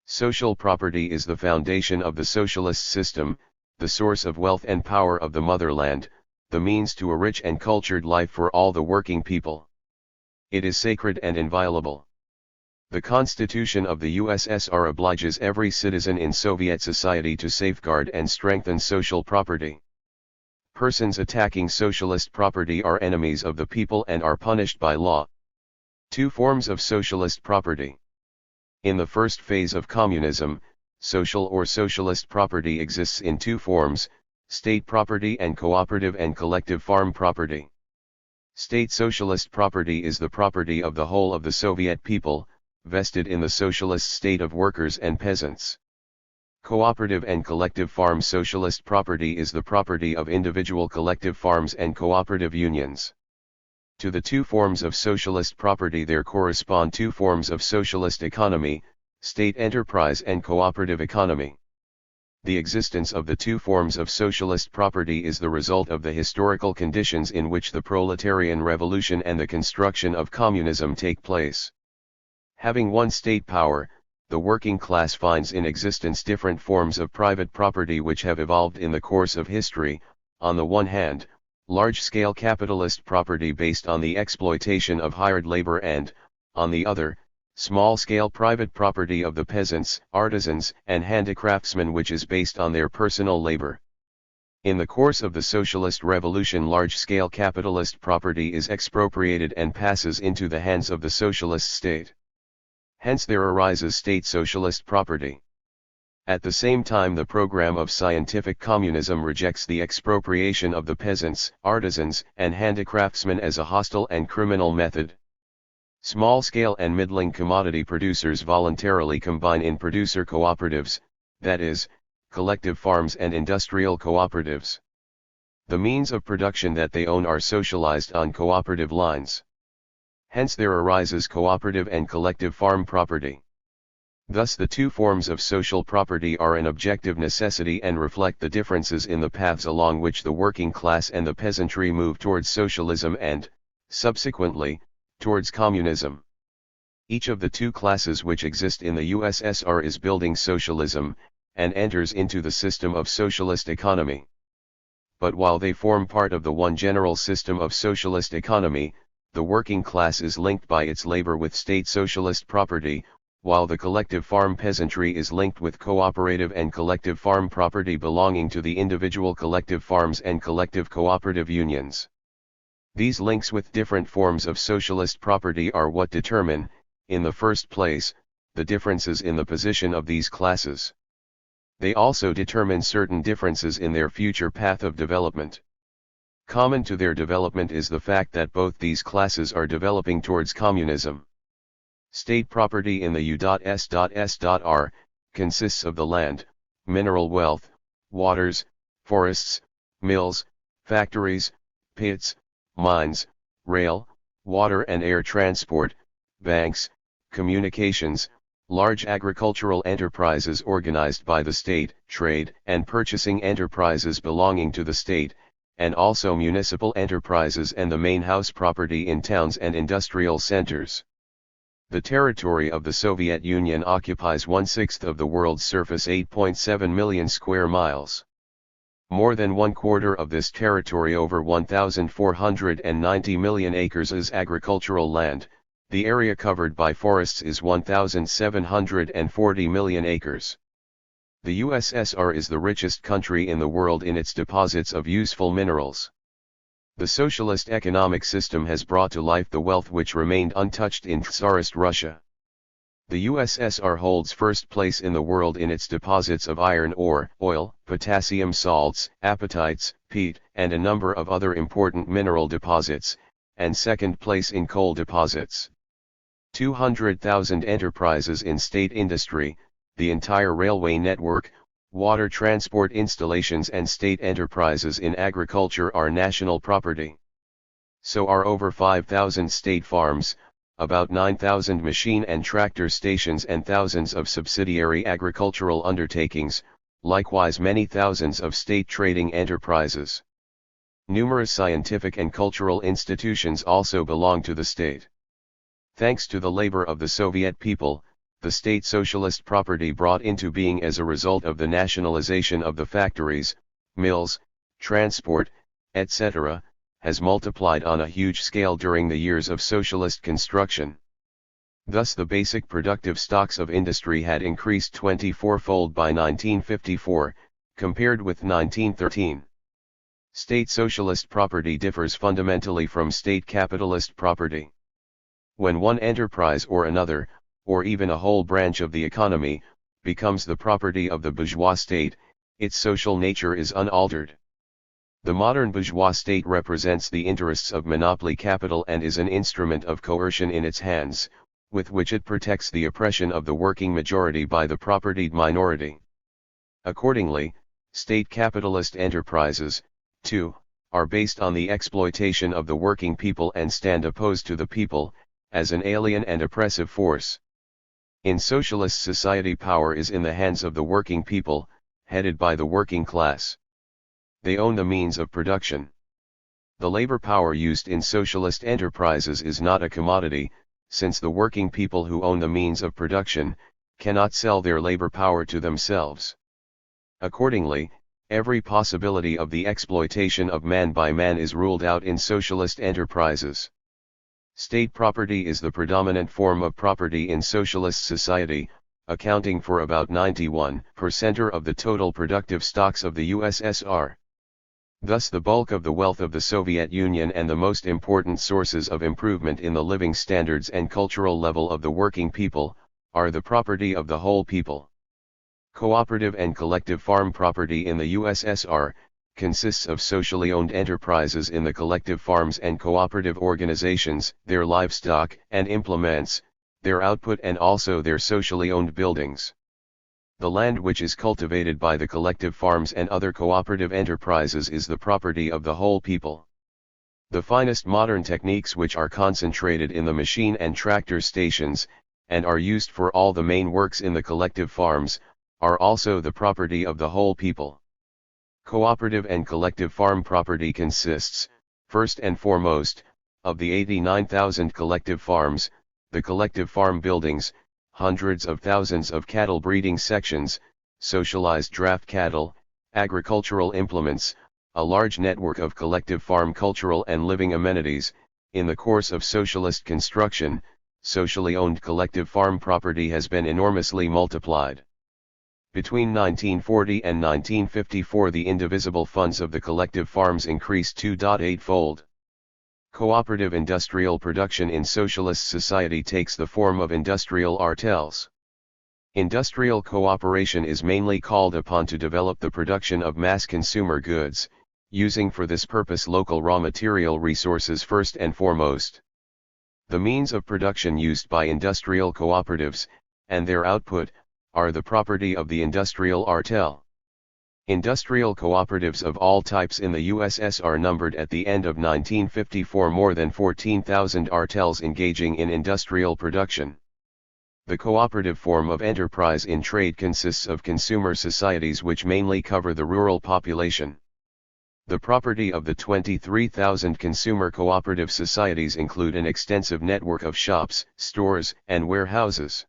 Social property is the foundation of the socialist system, the source of wealth and power of the motherland, the means to a rich and cultured life for all the working people. It is sacred and inviolable. The Constitution of the USSR obliges every citizen in Soviet society to safeguard and strengthen social property. Persons attacking socialist property are enemies of the people and are punished by law. Two forms of socialist property. In the first phase of communism, social or socialist property exists in two forms: state property and cooperative and collective farm property. State socialist property is the property of the whole of the Soviet people, vested in the socialist state of workers and peasants. Cooperative and collective farm socialist property is the property of individual collective farms and cooperative unions. To the two forms of socialist property there correspond two forms of socialist economy: state enterprise and cooperative economy. The existence of the two forms of socialist property is the result of the historical conditions in which the proletarian revolution and the construction of communism take place. Having one state power, the working class finds in existence different forms of private property which have evolved in the course of history: on the one hand, large-scale capitalist property based on the exploitation of hired labor and, on the other, small-scale private property of the peasants, artisans, and handicraftsmen which is based on their personal labor. In the course of the socialist revolution, large-scale capitalist property is expropriated and passes into the hands of the socialist state. Hence there arises state socialist property. At the same time, the program of scientific communism rejects the expropriation of the peasants, artisans, and handicraftsmen as a hostile and criminal method. Small-scale and middling commodity producers voluntarily combine in producer cooperatives, that is, collective farms and industrial cooperatives. The means of production that they own are socialized on cooperative lines. Hence there arises cooperative and collective farm property. Thus the two forms of social property are an objective necessity and reflect the differences in the paths along which the working class and the peasantry move towards socialism and, subsequently, towards communism. Each of the two classes which exist in the USSR is building socialism, and enters into the system of socialist economy. But while they form part of the one general system of socialist economy, the working class is linked by its labor with state socialist property, while the collective farm peasantry is linked with cooperative and collective farm property belonging to the individual collective farms and collective cooperative unions. These links with different forms of socialist property are what determine, in the first place, the differences in the position of these classes. They also determine certain differences in their future path of development. Common to their development is the fact that both these classes are developing towards communism. State property in the U.S.S.R. consists of the land, mineral wealth, waters, forests, mills, factories, pits, mines, rail, water and air transport, banks, communications, large agricultural enterprises organized by the state, trade and purchasing enterprises belonging to the state, and also municipal enterprises and the main house property in towns and industrial centers. The territory of the Soviet Union occupies 1/6 of the world's surface, 8.7 million square miles. More than 1/4 of this territory, over 1,490 million acres, is agricultural land. The area covered by forests is 1,740 million acres. The USSR is the richest country in the world in its deposits of useful minerals. The socialist economic system has brought to life the wealth which remained untouched in Tsarist Russia. The USSR holds first place in the world in its deposits of iron ore, oil, potassium salts, apatites, peat, and a number of other important mineral deposits, and second place in coal deposits. 200,000 enterprises in state industry, the entire railway network, water transport installations and state enterprises in agriculture are national property. So are over 5,000 state farms, about 9,000 machine and tractor stations and thousands of subsidiary agricultural undertakings, likewise many thousands of state trading enterprises. Numerous scientific and cultural institutions also belong to the state. Thanks to the labor of the Soviet people, the state socialist property brought into being as a result of the nationalization of the factories, mills, transport, etc., has multiplied on a huge scale during the years of socialist construction. Thus the basic productive stocks of industry had increased 24-fold by 1954, compared with 1913. State socialist property differs fundamentally from state capitalist property. When one enterprise or another, or even a whole branch of the economy, becomes the property of the bourgeois state, its social nature is unaltered. The modern bourgeois state represents the interests of monopoly capital and is an instrument of coercion in its hands, with which it protects the oppression of the working majority by the propertied minority. Accordingly, state capitalist enterprises, too, are based on the exploitation of the working people and stand opposed to the people, as an alien and oppressive force. In socialist society, power is in the hands of the working people, headed by the working class. They own the means of production. The labor power used in socialist enterprises is not a commodity, since the working people who own the means of production cannot sell their labor power to themselves. Accordingly, every possibility of the exploitation of man by man is ruled out in socialist enterprises. State property is the predominant form of property in socialist society, accounting for about 91% of the total productive stocks of the USSR. Thus the bulk of the wealth of the Soviet Union and the most important sources of improvement in the living standards and cultural level of the working people, are the property of the whole people. Cooperative and collective farm property in the USSR consists of socially owned enterprises in the collective farms and cooperative organizations, their livestock and implements, their output and also their socially owned buildings. The land which is cultivated by the collective farms and other cooperative enterprises is the property of the whole people. The finest modern techniques which are concentrated in the machine and tractor stations, and are used for all the main works in the collective farms, are also the property of the whole people. Cooperative and collective farm property consists, first and foremost, of the 89,000 collective farms, the collective farm buildings, hundreds of thousands of cattle breeding sections, socialized draft cattle, agricultural implements, a large network of collective farm cultural and living amenities. In the course of socialist construction, socially owned collective farm property has been enormously multiplied. Between 1940 and 1954 the indivisible funds of the collective farms increased 2.8-fold. Cooperative industrial production in socialist society takes the form of industrial artels. Industrial cooperation is mainly called upon to develop the production of mass consumer goods, using for this purpose local raw material resources first and foremost. The means of production used by industrial cooperatives, and their output, are the property of the industrial artel. Industrial cooperatives of all types in the USSR numbered at the end of 1954 more than 14,000 artels engaging in industrial production. The cooperative form of enterprise in trade consists of consumer societies which mainly cover the rural population. The property of the 23,000 consumer cooperative societies include an extensive network of shops, stores, and warehouses.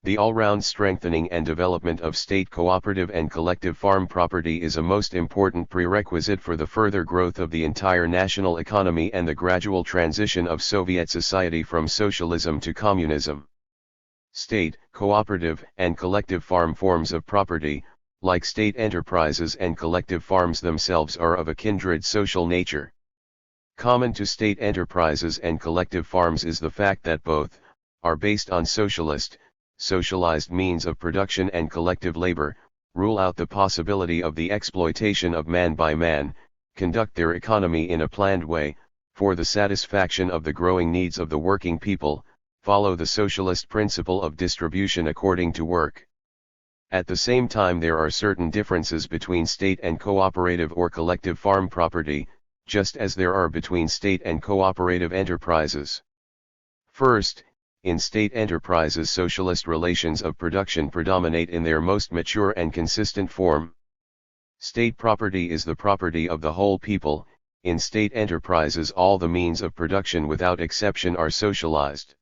The all-round strengthening and development of state cooperative and collective farm property is a most important prerequisite for the further growth of the entire national economy and the gradual transition of Soviet society from socialism to communism. State, cooperative, and collective farm forms of property, like state enterprises and collective farms themselves, are of a kindred social nature. Common to state enterprises and collective farms is the fact that both are based on socialized means of production and collective labor, rule out the possibility of the exploitation of man by man, conduct their economy in a planned way, for the satisfaction of the growing needs of the working people, follow the socialist principle of distribution according to work. At the same time, there are certain differences between state and cooperative or collective farm property, just as there are between state and cooperative enterprises. First, in state enterprises, socialist relations of production predominate in their most mature and consistent form. State property is the property of the whole people. In state enterprises, all the means of production without exception are socialized.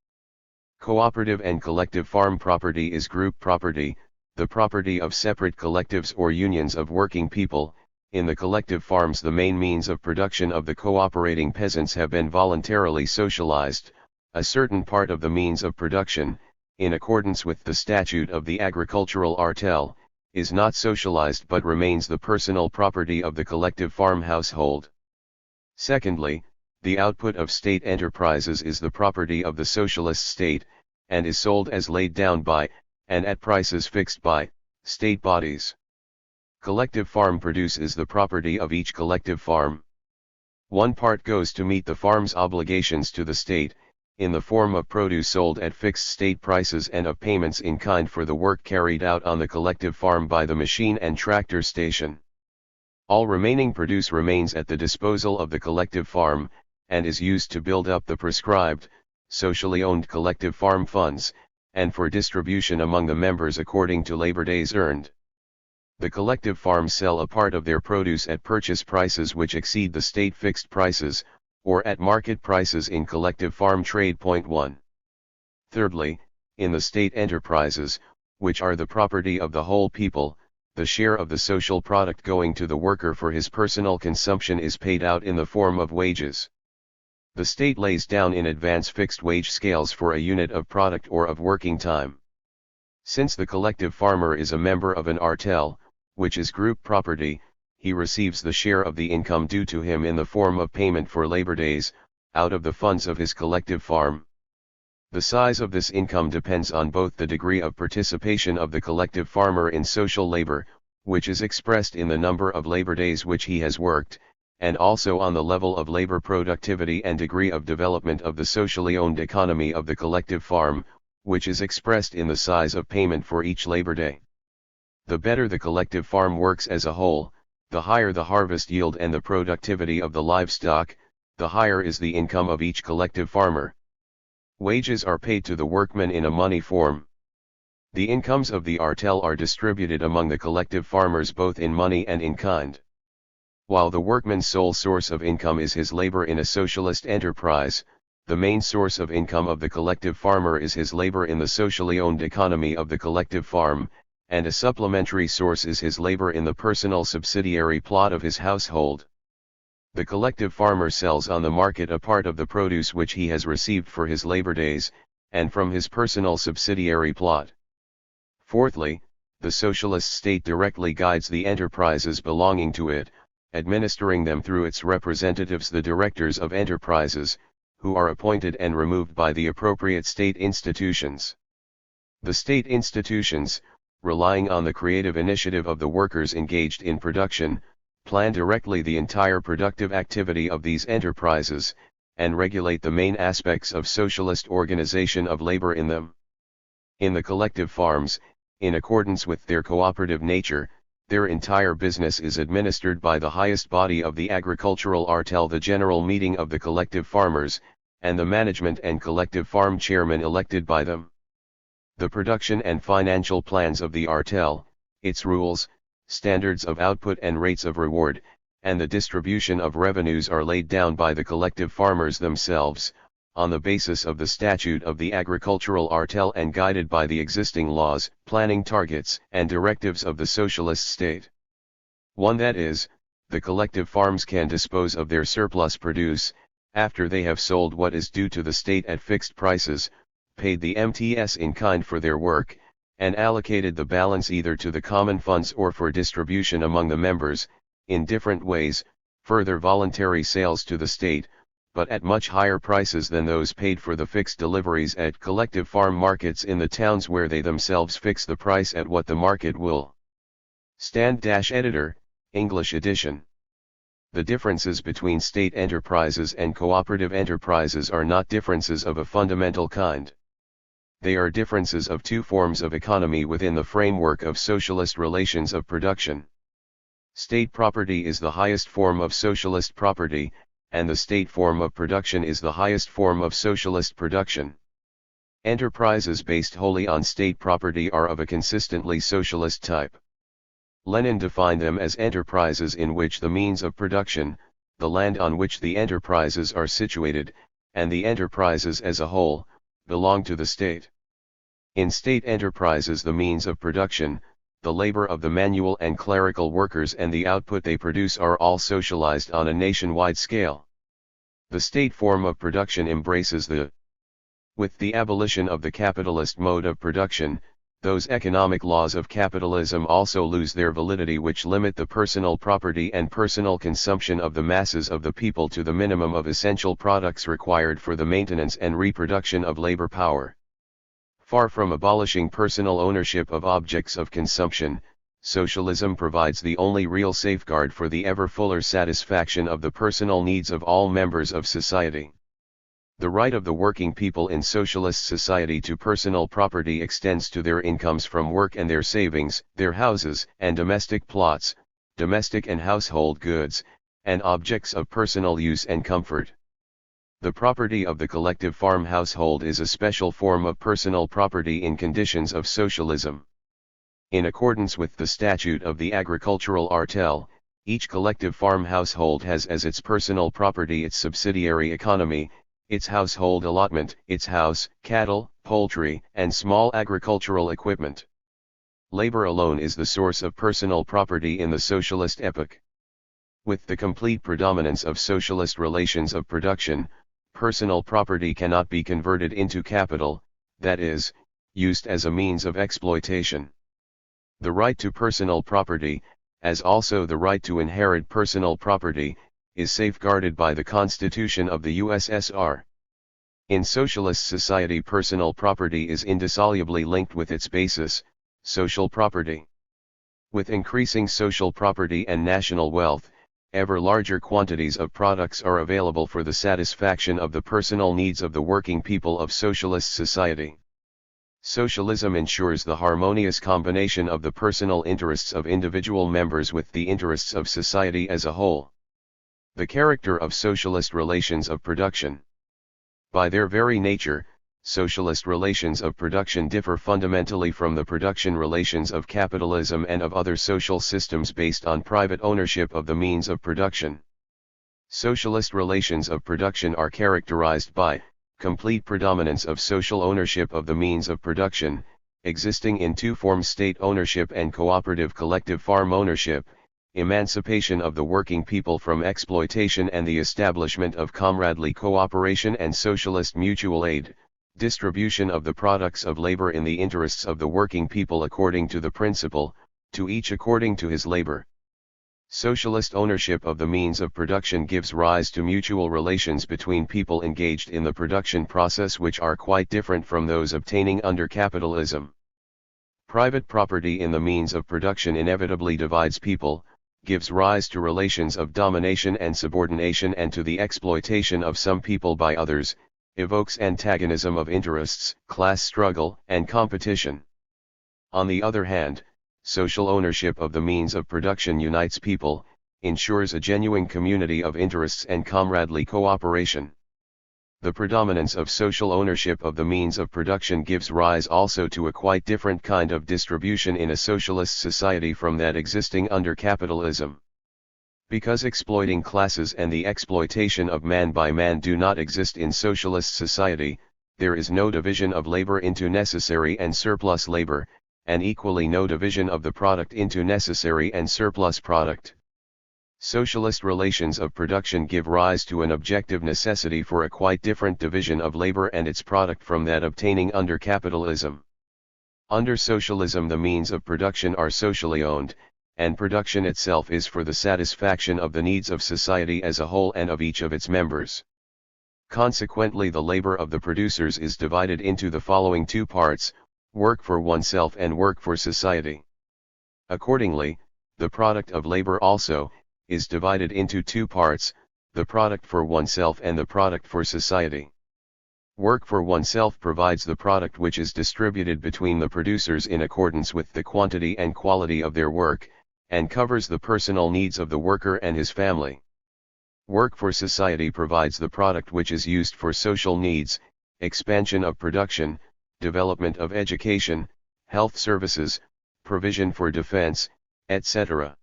Cooperative and collective farm property is group property, the property of separate collectives or unions of working people. In the collective farms, the main means of production of the cooperating peasants have been voluntarily socialized. A certain part of the means of production, in accordance with the statute of the agricultural artel, is not socialized but remains the personal property of the collective farm household. Secondly, the output of state enterprises is the property of the socialist state, and is sold as laid down by, and at prices fixed by, state bodies. Collective farm produce is the property of each collective farm. One part goes to meet the farm's obligations to the state, in the form of produce sold at fixed state prices and of payments in kind for the work carried out on the collective farm by the machine and tractor station. All remaining produce remains at the disposal of the collective farm, and is used to build up the prescribed, socially owned collective farm funds, and for distribution among the members according to labor days earned. The collective farms sell a part of their produce at purchase prices which exceed the state fixed prices, or at market prices in collective farm trade. 1. Thirdly, in the state enterprises, which are the property of the whole people, the share of the social product going to the worker for his personal consumption is paid out in the form of wages. The state lays down in advance fixed wage scales for a unit of product or of working time. Since the collective farmer is a member of an artel, which is group property, he receives the share of the income due to him in the form of payment for labor days, out of the funds of his collective farm. The size of this income depends on both the degree of participation of the collective farmer in social labor, which is expressed in the number of labor days which he has worked, and also on the level of labor productivity and degree of development of the socially owned economy of the collective farm, which is expressed in the size of payment for each labor day. The better the collective farm works as a whole, the higher the harvest yield and the productivity of the livestock, the higher is the income of each collective farmer. Wages are paid to the workmen in a money form. The incomes of the artel are distributed among the collective farmers both in money and in kind. While the workman's sole source of income is his labor in a socialist enterprise, the main source of income of the collective farmer is his labor in the socially owned economy of the collective farm, and a supplementary source is his labor in the personal subsidiary plot of his household. The collective farmer sells on the market a part of the produce which he has received for his labor days, and from his personal subsidiary plot. Fourthly, the socialist state directly guides the enterprises belonging to it, administering them through its representatives, the directors of enterprises, who are appointed and removed by the appropriate state institutions. The state institutions, relying on the creative initiative of the workers engaged in production, plan directly the entire productive activity of these enterprises, and regulate the main aspects of socialist organization of labor in them. In the collective farms, in accordance with their cooperative nature, their entire business is administered by the highest body of the agricultural artel, the general meeting of the collective farmers, and the management and collective farm chairman elected by them. The production and financial plans of the artel, its rules, standards of output and rates of reward, and the distribution of revenues are laid down by the collective farmers themselves, on the basis of the statute of the agricultural artel and guided by the existing laws, planning targets, and directives of the socialist state. 1. That is, the collective farms can dispose of their surplus produce, after they have sold what is due to the state at fixed prices, paid the MTS in kind for their work, and allocated the balance either to the common funds or for distribution among the members, in different ways, further voluntary sales to the state, but at much higher prices than those paid for the fixed deliveries at collective farm markets in the towns where they themselves fix the price at what the market will stand. Editor, English edition. The differences between state enterprises and cooperative enterprises are not differences of a fundamental kind. They are differences of two forms of economy within the framework of socialist relations of production. State property is the highest form of socialist property, and the state form of production is the highest form of socialist production. Enterprises based wholly on state property are of a consistently socialist type. Lenin defined them as enterprises in which the means of production, the land on which the enterprises are situated, and the enterprises as a whole, belong to the state. In state enterprises the means of production, the labor of the manual and clerical workers and the output they produce are all socialized on a nationwide scale. The state form of production embraces with the abolition of the capitalist mode of production, those economic laws of capitalism also lose their validity which limit the personal property and personal consumption of the masses of the people to the minimum of essential products required for the maintenance and reproduction of labor power. Far from abolishing personal ownership of objects of consumption, socialism provides the only real safeguard for the ever fuller satisfaction of the personal needs of all members of society. The right of the working people in socialist society to personal property extends to their incomes from work and their savings, their houses and domestic plots, domestic and household goods, and objects of personal use and comfort. The property of the collective farm household is a special form of personal property in conditions of socialism. In accordance with the statute of the agricultural artel, each collective farm household has as its personal property its subsidiary economy, its household allotment, its house, cattle, poultry, and small agricultural equipment. Labor alone is the source of personal property in the socialist epoch. With the complete predominance of socialist relations of production, personal property cannot be converted into capital, that is, used as a means of exploitation. The right to personal property, as also the right to inherit personal property, is safeguarded by the Constitution of the USSR. In socialist society personal property is indissolubly linked with its basis, social property. With increasing social property and national wealth, ever larger quantities of products are available for the satisfaction of the personal needs of the working people of socialist society. Socialism ensures the harmonious combination of the personal interests of individual members with the interests of society as a whole. The character of socialist relations of production. By their very nature, socialist relations of production differ fundamentally from the production relations of capitalism and of other social systems based on private ownership of the means of production. Socialist relations of production are characterized by complete predominance of social ownership of the means of production, existing in two forms: state ownership and cooperative collective farm ownership, emancipation of the working people from exploitation and the establishment of comradely cooperation and socialist mutual aid, distribution of the products of labor in the interests of the working people according to the principle, to each according to his labor. Socialist ownership of the means of production gives rise to mutual relations between people engaged in the production process which are quite different from those obtaining under capitalism. Private property in the means of production inevitably divides people, gives rise to relations of domination and subordination and to the exploitation of some people by others, evokes antagonism of interests, class struggle, and competition. On the other hand, social ownership of the means of production unites people, ensures a genuine community of interests and comradely cooperation. The predominance of social ownership of the means of production gives rise also to a quite different kind of distribution in a socialist society from that existing under capitalism. Because exploiting classes and the exploitation of man by man do not exist in socialist society, there is no division of labor into necessary and surplus labor, and equally no division of the product into necessary and surplus product. Socialist relations of production give rise to an objective necessity for a quite different division of labor and its product from that obtaining under capitalism. Under socialism the means of production are socially owned, and production itself is for the satisfaction of the needs of society as a whole and of each of its members. Consequently the labor of the producers is divided into the following two parts: work for oneself and work for society. Accordingly, the product of labor also, is divided into two parts, the product for oneself and the product for society. Work for oneself provides the product which is distributed between the producers in accordance with the quantity and quality of their work, and covers the personal needs of the worker and his family. Work for society provides the product which is used for social needs, expansion of production, development of education, health services, provision for defense, etc.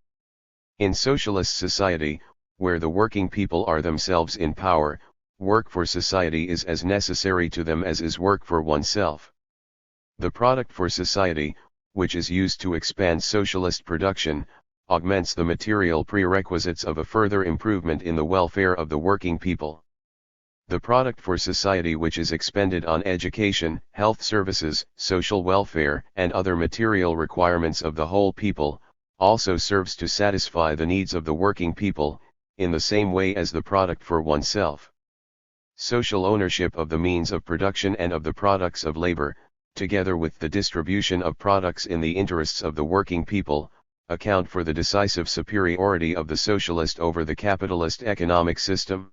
In socialist society, where the working people are themselves in power, work for society is as necessary to them as is work for oneself. The product for society, which is used to expand socialist production, augments the material prerequisites of a further improvement in the welfare of the working people. The product for society which is expended on education, health services, social welfare, and other material requirements of the whole people, also serves to satisfy the needs of the working people, in the same way as the product for oneself. Social ownership of the means of production and of the products of labor, together with the distribution of products in the interests of the working people, account for the decisive superiority of the socialist over the capitalist economic system.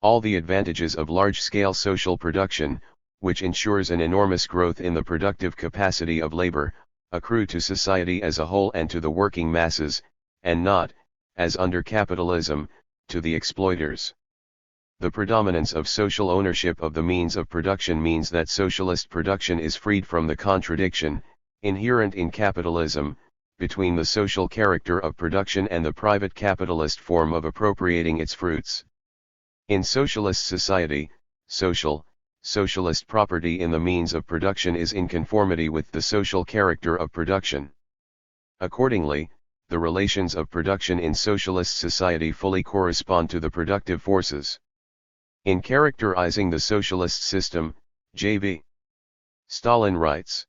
All the advantages of large-scale social production, which ensures an enormous growth in the productive capacity of labor, accrue to society as a whole and to the working masses, and not, as under capitalism, to the exploiters. The predominance of social ownership of the means of production means that socialist production is freed from the contradiction, inherent in capitalism, between the social character of production and the private capitalist form of appropriating its fruits. In socialist society, socialist property in the means of production is in conformity with the social character of production. Accordingly, the relations of production in socialist society fully correspond to the productive forces. In characterizing the socialist system, J.B. Stalin writes,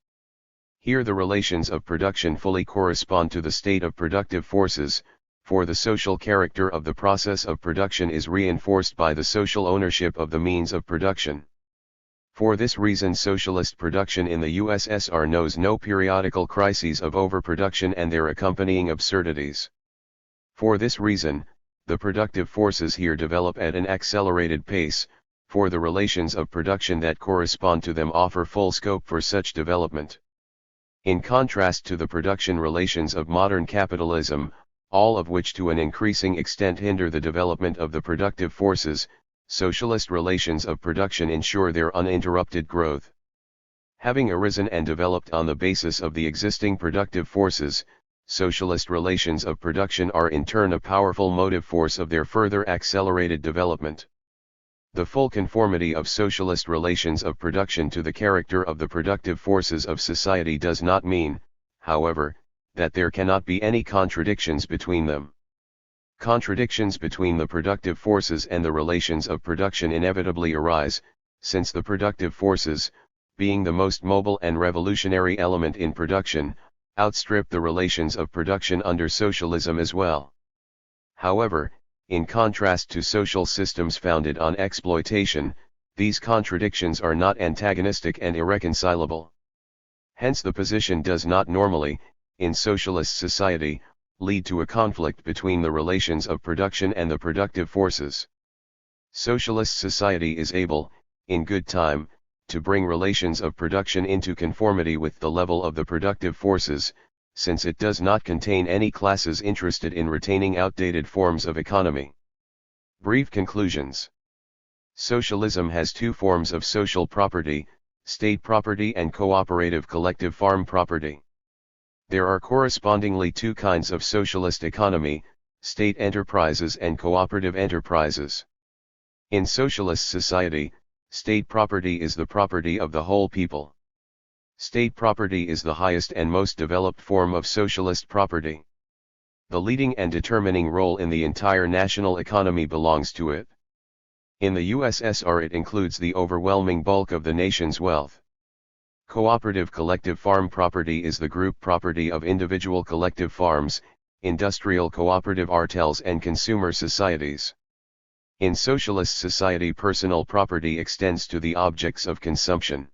"Here the relations of production fully correspond to the state of productive forces, for the social character of the process of production is reinforced by the social ownership of the means of production. For this reason socialist production in the USSR knows no periodical crises of overproduction and their accompanying absurdities. For this reason, the productive forces here develop at an accelerated pace, for the relations of production that correspond to them offer full scope for such development. In contrast to the production relations of modern capitalism, all of which to an increasing extent hinder the development of the productive forces, socialist relations of production ensure their uninterrupted growth. Having arisen and developed on the basis of the existing productive forces, socialist relations of production are in turn a powerful motive force of their further accelerated development. The full conformity of socialist relations of production to the character of the productive forces of society does not mean, however, that there cannot be any contradictions between them. Contradictions between the productive forces and the relations of production inevitably arise, since the productive forces, being the most mobile and revolutionary element in production, outstrip the relations of production under socialism as well. However, in contrast to social systems founded on exploitation, these contradictions are not antagonistic and irreconcilable. Hence the position does not normally, in socialist society, lead to a conflict between the relations of production and the productive forces. Socialist society is able, in good time, to bring relations of production into conformity with the level of the productive forces, since it does not contain any classes interested in retaining outdated forms of economy. Brief conclusions. Socialism has two forms of social property, state property and cooperative collective farm property. There are correspondingly two kinds of socialist economy, state enterprises and cooperative enterprises. In socialist society, state property is the property of the whole people. State property is the highest and most developed form of socialist property. The leading and determining role in the entire national economy belongs to it. In the USSR it includes the overwhelming bulk of the nation's wealth. Cooperative collective farm property is the group property of individual collective farms, industrial cooperative artels and consumer societies. In socialist society personal property extends to the objects of consumption.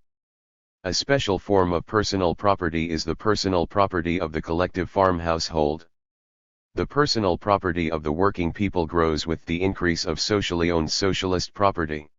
A special form of personal property is the personal property of the collective farm household. The personal property of the working people grows with the increase of socially owned socialist property.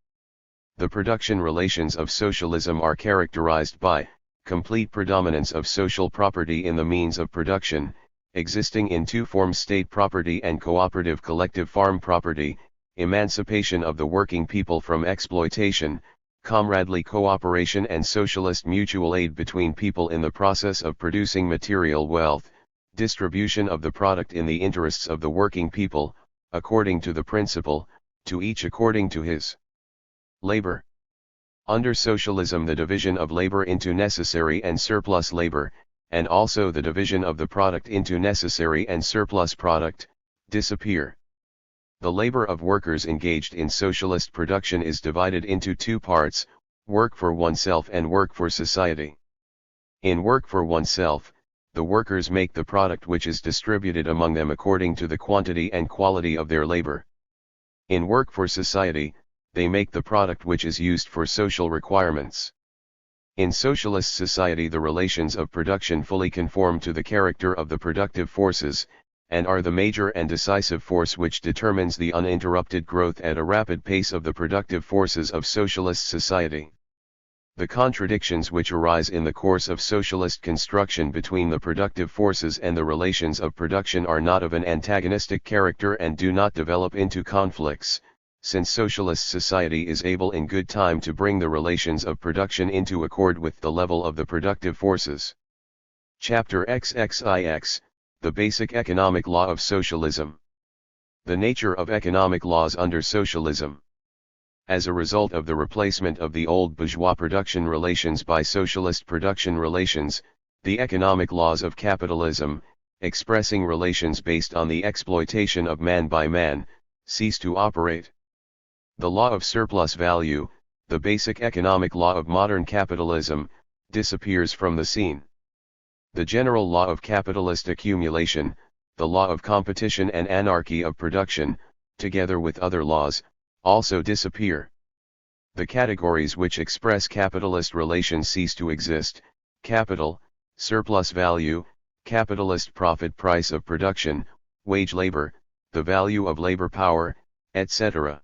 The production relations of socialism are characterized by complete predominance of social property in the means of production, existing in two forms: state property and cooperative collective farm property, emancipation of the working people from exploitation, comradely cooperation and socialist mutual aid between people in the process of producing material wealth, distribution of the product in the interests of the working people, according to the principle, to each according to his labor. Under socialism, the division of labor into necessary and surplus labor, and also the division of the product into necessary and surplus product, disappear. The labor of workers engaged in socialist production is divided into two parts: work for oneself and work for society. In work for oneself, the workers make the product which is distributed among them according to the quantity and quality of their labor. In work for society, they make the product which is used for social requirements. In socialist society, the relations of production fully conform to the character of the productive forces, and are the major and decisive force which determines the uninterrupted growth at a rapid pace of the productive forces of socialist society. The contradictions which arise in the course of socialist construction between the productive forces and the relations of production are not of an antagonistic character and do not develop into conflicts, since socialist society is able in good time to bring the relations of production into accord with the level of the productive forces. Chapter XXIX, the Basic Economic Law of Socialism. The nature of economic laws under socialism. As a result of the replacement of the old bourgeois production relations by socialist production relations, the economic laws of capitalism, expressing relations based on the exploitation of man by man, cease to operate. The law of surplus value, the basic economic law of modern capitalism, disappears from the scene. The general law of capitalist accumulation, the law of competition and anarchy of production, together with other laws, also disappear. The categories which express capitalist relations cease to exist: capital, surplus value, capitalist profit, price of production, wage labor, the value of labor power, etc.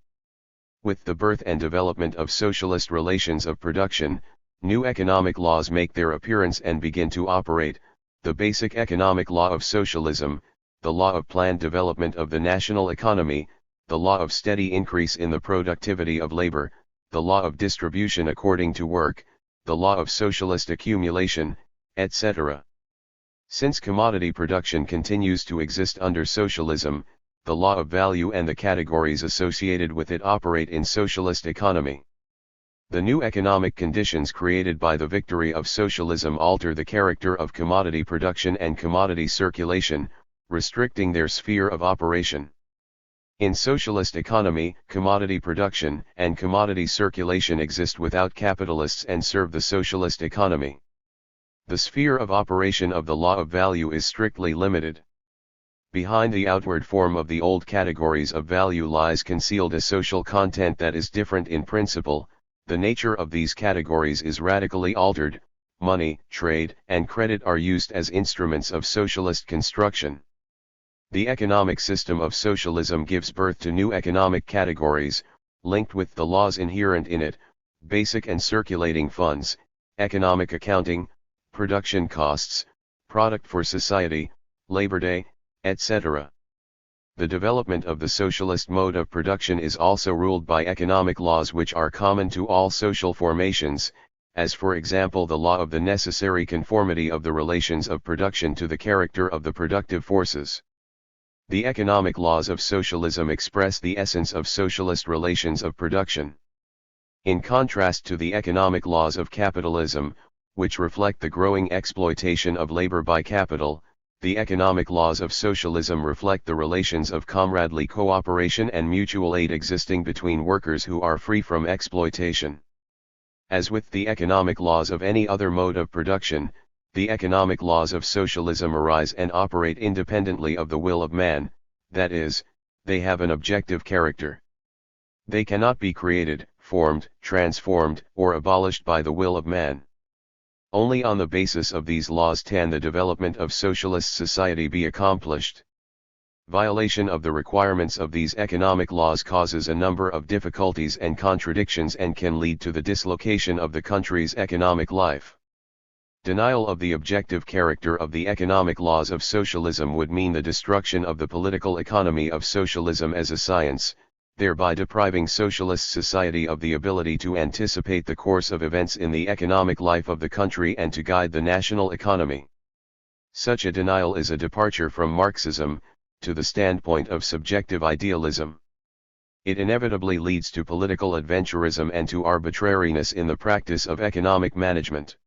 With the birth and development of socialist relations of production, new economic laws make their appearance and begin to operate: the basic economic law of socialism, the law of planned development of the national economy, the law of steady increase in the productivity of labor, the law of distribution according to work, the law of socialist accumulation, etc. Since commodity production continues to exist under socialism, the law of value and the categories associated with it operate in socialist economy. The new economic conditions created by the victory of socialism alter the character of commodity production and commodity circulation, restricting their sphere of operation. In socialist economy, commodity production and commodity circulation exist without capitalists and serve the socialist economy. The sphere of operation of the law of value is strictly limited. Behind the outward form of the old categories of value lies concealed a social content that is different in principle. The nature of these categories is radically altered. Money, trade, and credit are used as instruments of socialist construction. The economic system of socialism gives birth to new economic categories, linked with the laws inherent in it: basic and circulating funds, economic accounting, production costs, product for society, Labor Day, etc. The development of the socialist mode of production is also ruled by economic laws which are common to all social formations, as for example the law of the necessary conformity of the relations of production to the character of the productive forces. The economic laws of socialism express the essence of socialist relations of production. In contrast to the economic laws of capitalism, which reflect the growing exploitation of labor by capital, the economic laws of socialism reflect the relations of comradely cooperation and mutual aid existing between workers who are free from exploitation. As with the economic laws of any other mode of production, the economic laws of socialism arise and operate independently of the will of man, that is, they have an objective character. They cannot be created, formed, transformed, or abolished by the will of man. Only on the basis of these laws can the development of socialist society be accomplished. Violation of the requirements of these economic laws causes a number of difficulties and contradictions and can lead to the dislocation of the country's economic life. Denial of the objective character of the economic laws of socialism would mean the destruction of the political economy of socialism as a science, thereby depriving socialist society of the ability to anticipate the course of events in the economic life of the country and to guide the national economy. Such a denial is a departure from Marxism, to the standpoint of subjective idealism. It inevitably leads to political adventurism and to arbitrariness in the practice of economic management.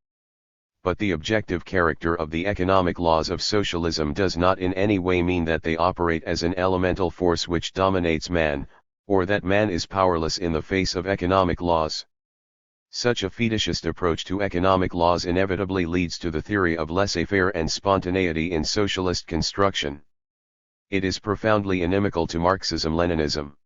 But the objective character of the economic laws of socialism does not in any way mean that they operate as an elemental force which dominates man, or that man is powerless in the face of economic laws. Such a fetishist approach to economic laws inevitably leads to the theory of laissez-faire and spontaneity in socialist construction. It is profoundly inimical to Marxism-Leninism.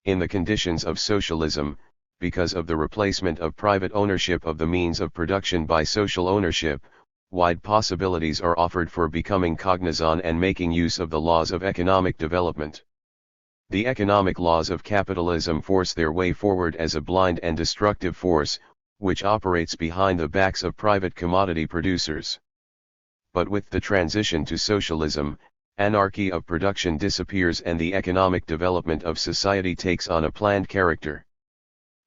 In the conditions of socialism, because of the replacement of private ownership of the means of production by social ownership, wide possibilities are offered for becoming cognizant and making use of the laws of economic development. The economic laws of capitalism force their way forward as a blind and destructive force, which operates behind the backs of private commodity producers. But with the transition to socialism, anarchy of production disappears and the economic development of society takes on a planned character.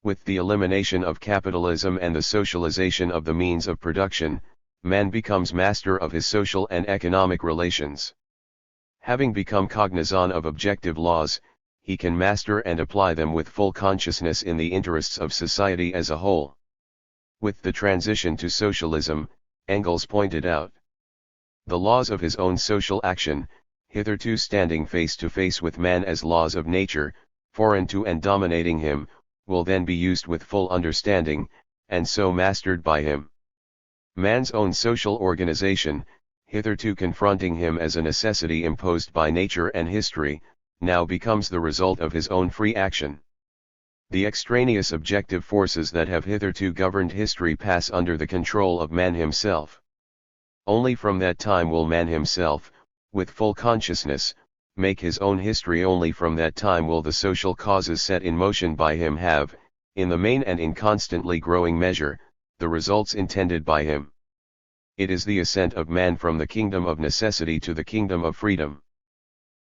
With the elimination of capitalism and the socialization of the means of production, man becomes master of his social and economic relations. Having become cognizant of objective laws, he can master and apply them with full consciousness in the interests of society as a whole. With the transition to socialism, Engels pointed out, the laws of his own social action, hitherto standing face to face with man as laws of nature, foreign to and dominating him, will then be used with full understanding, and so mastered by him. Man's own social organization, hitherto confronting him as a necessity imposed by nature and history, now becomes the result of his own free action. The extraneous objective forces that have hitherto governed history pass under the control of man himself. Only from that time will man himself, with full consciousness, make his own history. Only from that time will the social causes set in motion by him have, in the main and in constantly growing measure, the results intended by him. It is the ascent of man from the kingdom of necessity to the kingdom of freedom.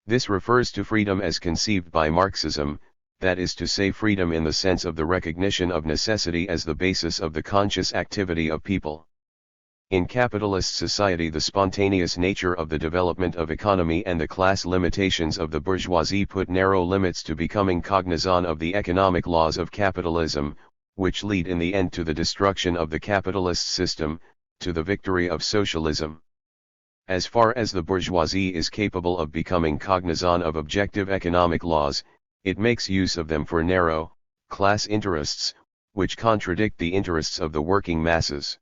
This refers to freedom as conceived by Marxism, that is to say freedom in the sense of the recognition of necessity as the basis of the conscious activity of people. In capitalist society, the spontaneous nature of the development of economy and the class limitations of the bourgeoisie put narrow limits to becoming cognizant of the economic laws of capitalism, which lead in the end to the destruction of the capitalist system, to the victory of socialism. As far as the bourgeoisie is capable of becoming cognizant of objective economic laws, it makes use of them for narrow, class interests, which contradict the interests of the working masses.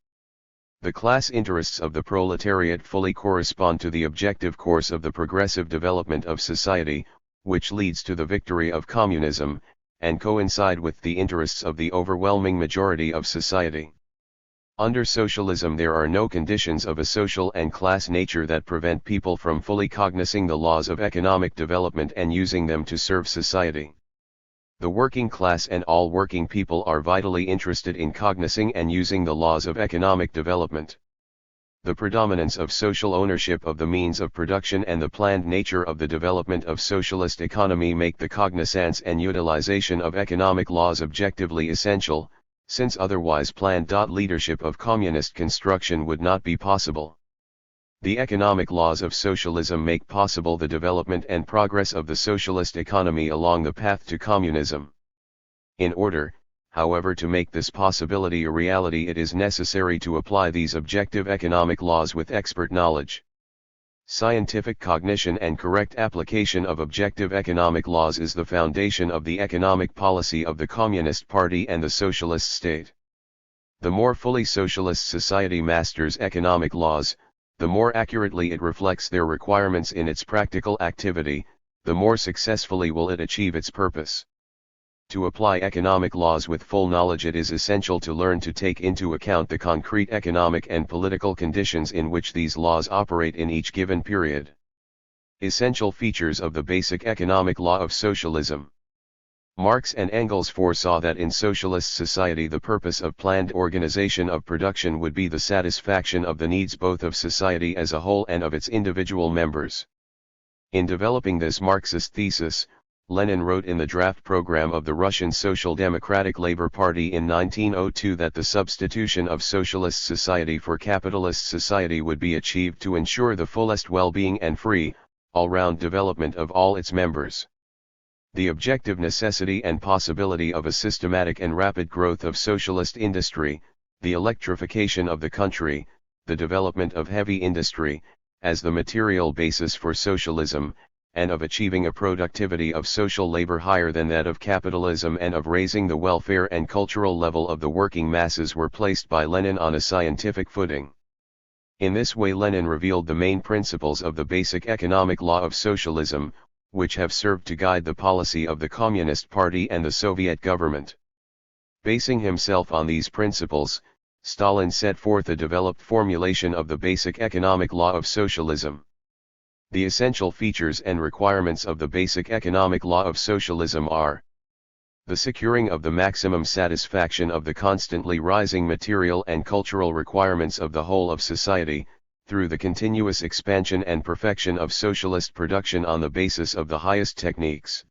The class interests of the proletariat fully correspond to the objective course of the progressive development of society, which leads to the victory of communism, and coincide with the interests of the overwhelming majority of society. Under socialism there are no conditions of a social and class nature that prevent people from fully cognizing the laws of economic development and using them to serve society. The working class and all working people are vitally interested in cognizing and using the laws of economic development. The predominance of social ownership of the means of production and the planned nature of the development of socialist economy make the cognizance and utilization of economic laws objectively essential, since otherwise planned leadership of communist construction would not be possible. The economic laws of socialism make possible the development and progress of the socialist economy along the path to communism. In order, however, to make this possibility a reality, it is necessary to apply these objective economic laws with expert knowledge. Scientific cognition and correct application of objective economic laws is the foundation of the economic policy of the Communist Party and the socialist state. The more fully socialist society masters economic laws, the more accurately it reflects their requirements in its practical activity, the more successfully will it achieve its purpose. To apply economic laws with full knowledge, it is essential to learn to take into account the concrete economic and political conditions in which these laws operate in each given period. Essential features of the basic economic law of socialism. Marx and Engels foresaw that in socialist society the purpose of planned organization of production would be the satisfaction of the needs both of society as a whole and of its individual members. In developing this Marxist thesis, Lenin wrote in the draft program of the Russian Social Democratic Labor Party in 1902 that the substitution of socialist society for capitalist society would be achieved to ensure the fullest well-being and free, all-round development of all its members. The objective necessity and possibility of a systematic and rapid growth of socialist industry, the electrification of the country, the development of heavy industry, as the material basis for socialism, and of achieving a productivity of social labor higher than that of capitalism and of raising the welfare and cultural level of the working masses were placed by Lenin on a scientific footing. In this way Lenin revealed the main principles of the basic economic law of socialism, which have served to guide the policy of the Communist Party and the Soviet government. Basing himself on these principles, Stalin set forth a developed formulation of the basic economic law of socialism. The essential features and requirements of the basic economic law of socialism are: the securing of the maximum satisfaction of the constantly rising material and cultural requirements of the whole of society, through the continuous expansion and perfection of socialist production on the basis of the highest techniques.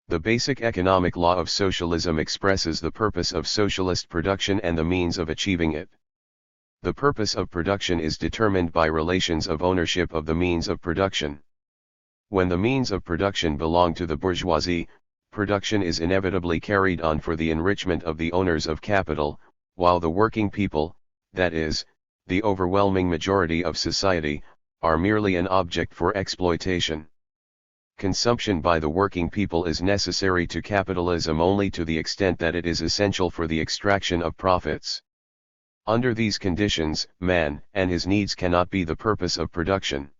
The basic economic law of socialism expresses the purpose of socialist production and the means of achieving it. The purpose of production is determined by relations of ownership of the means of production. When the means of production belong to the bourgeoisie, production is inevitably carried on for the enrichment of the owners of capital, while the working people, that is, the overwhelming majority of society, are merely an object for exploitation. Consumption by the working people is necessary to capitalism only to the extent that it is essential for the extraction of profits. Under these conditions, man and his needs cannot be the purpose of production.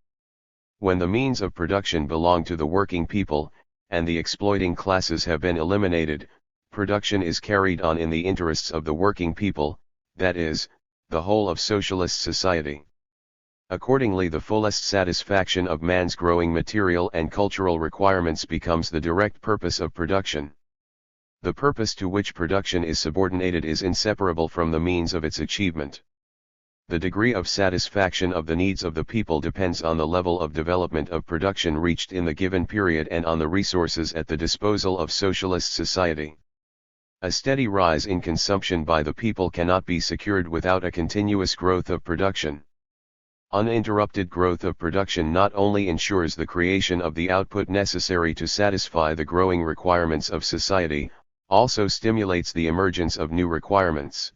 When the means of production belong to the working people, and the exploiting classes have been eliminated, production is carried on in the interests of the working people, that is, the whole of socialist society. Accordingly, the fullest satisfaction of man's growing material and cultural requirements becomes the direct purpose of production. The purpose to which production is subordinated is inseparable from the means of its achievement. The degree of satisfaction of the needs of the people depends on the level of development of production reached in the given period and on the resources at the disposal of socialist society. A steady rise in consumption by the people cannot be secured without a continuous growth of production. Uninterrupted growth of production not only ensures the creation of the output necessary to satisfy the growing requirements of society, also stimulates the emergence of new requirements.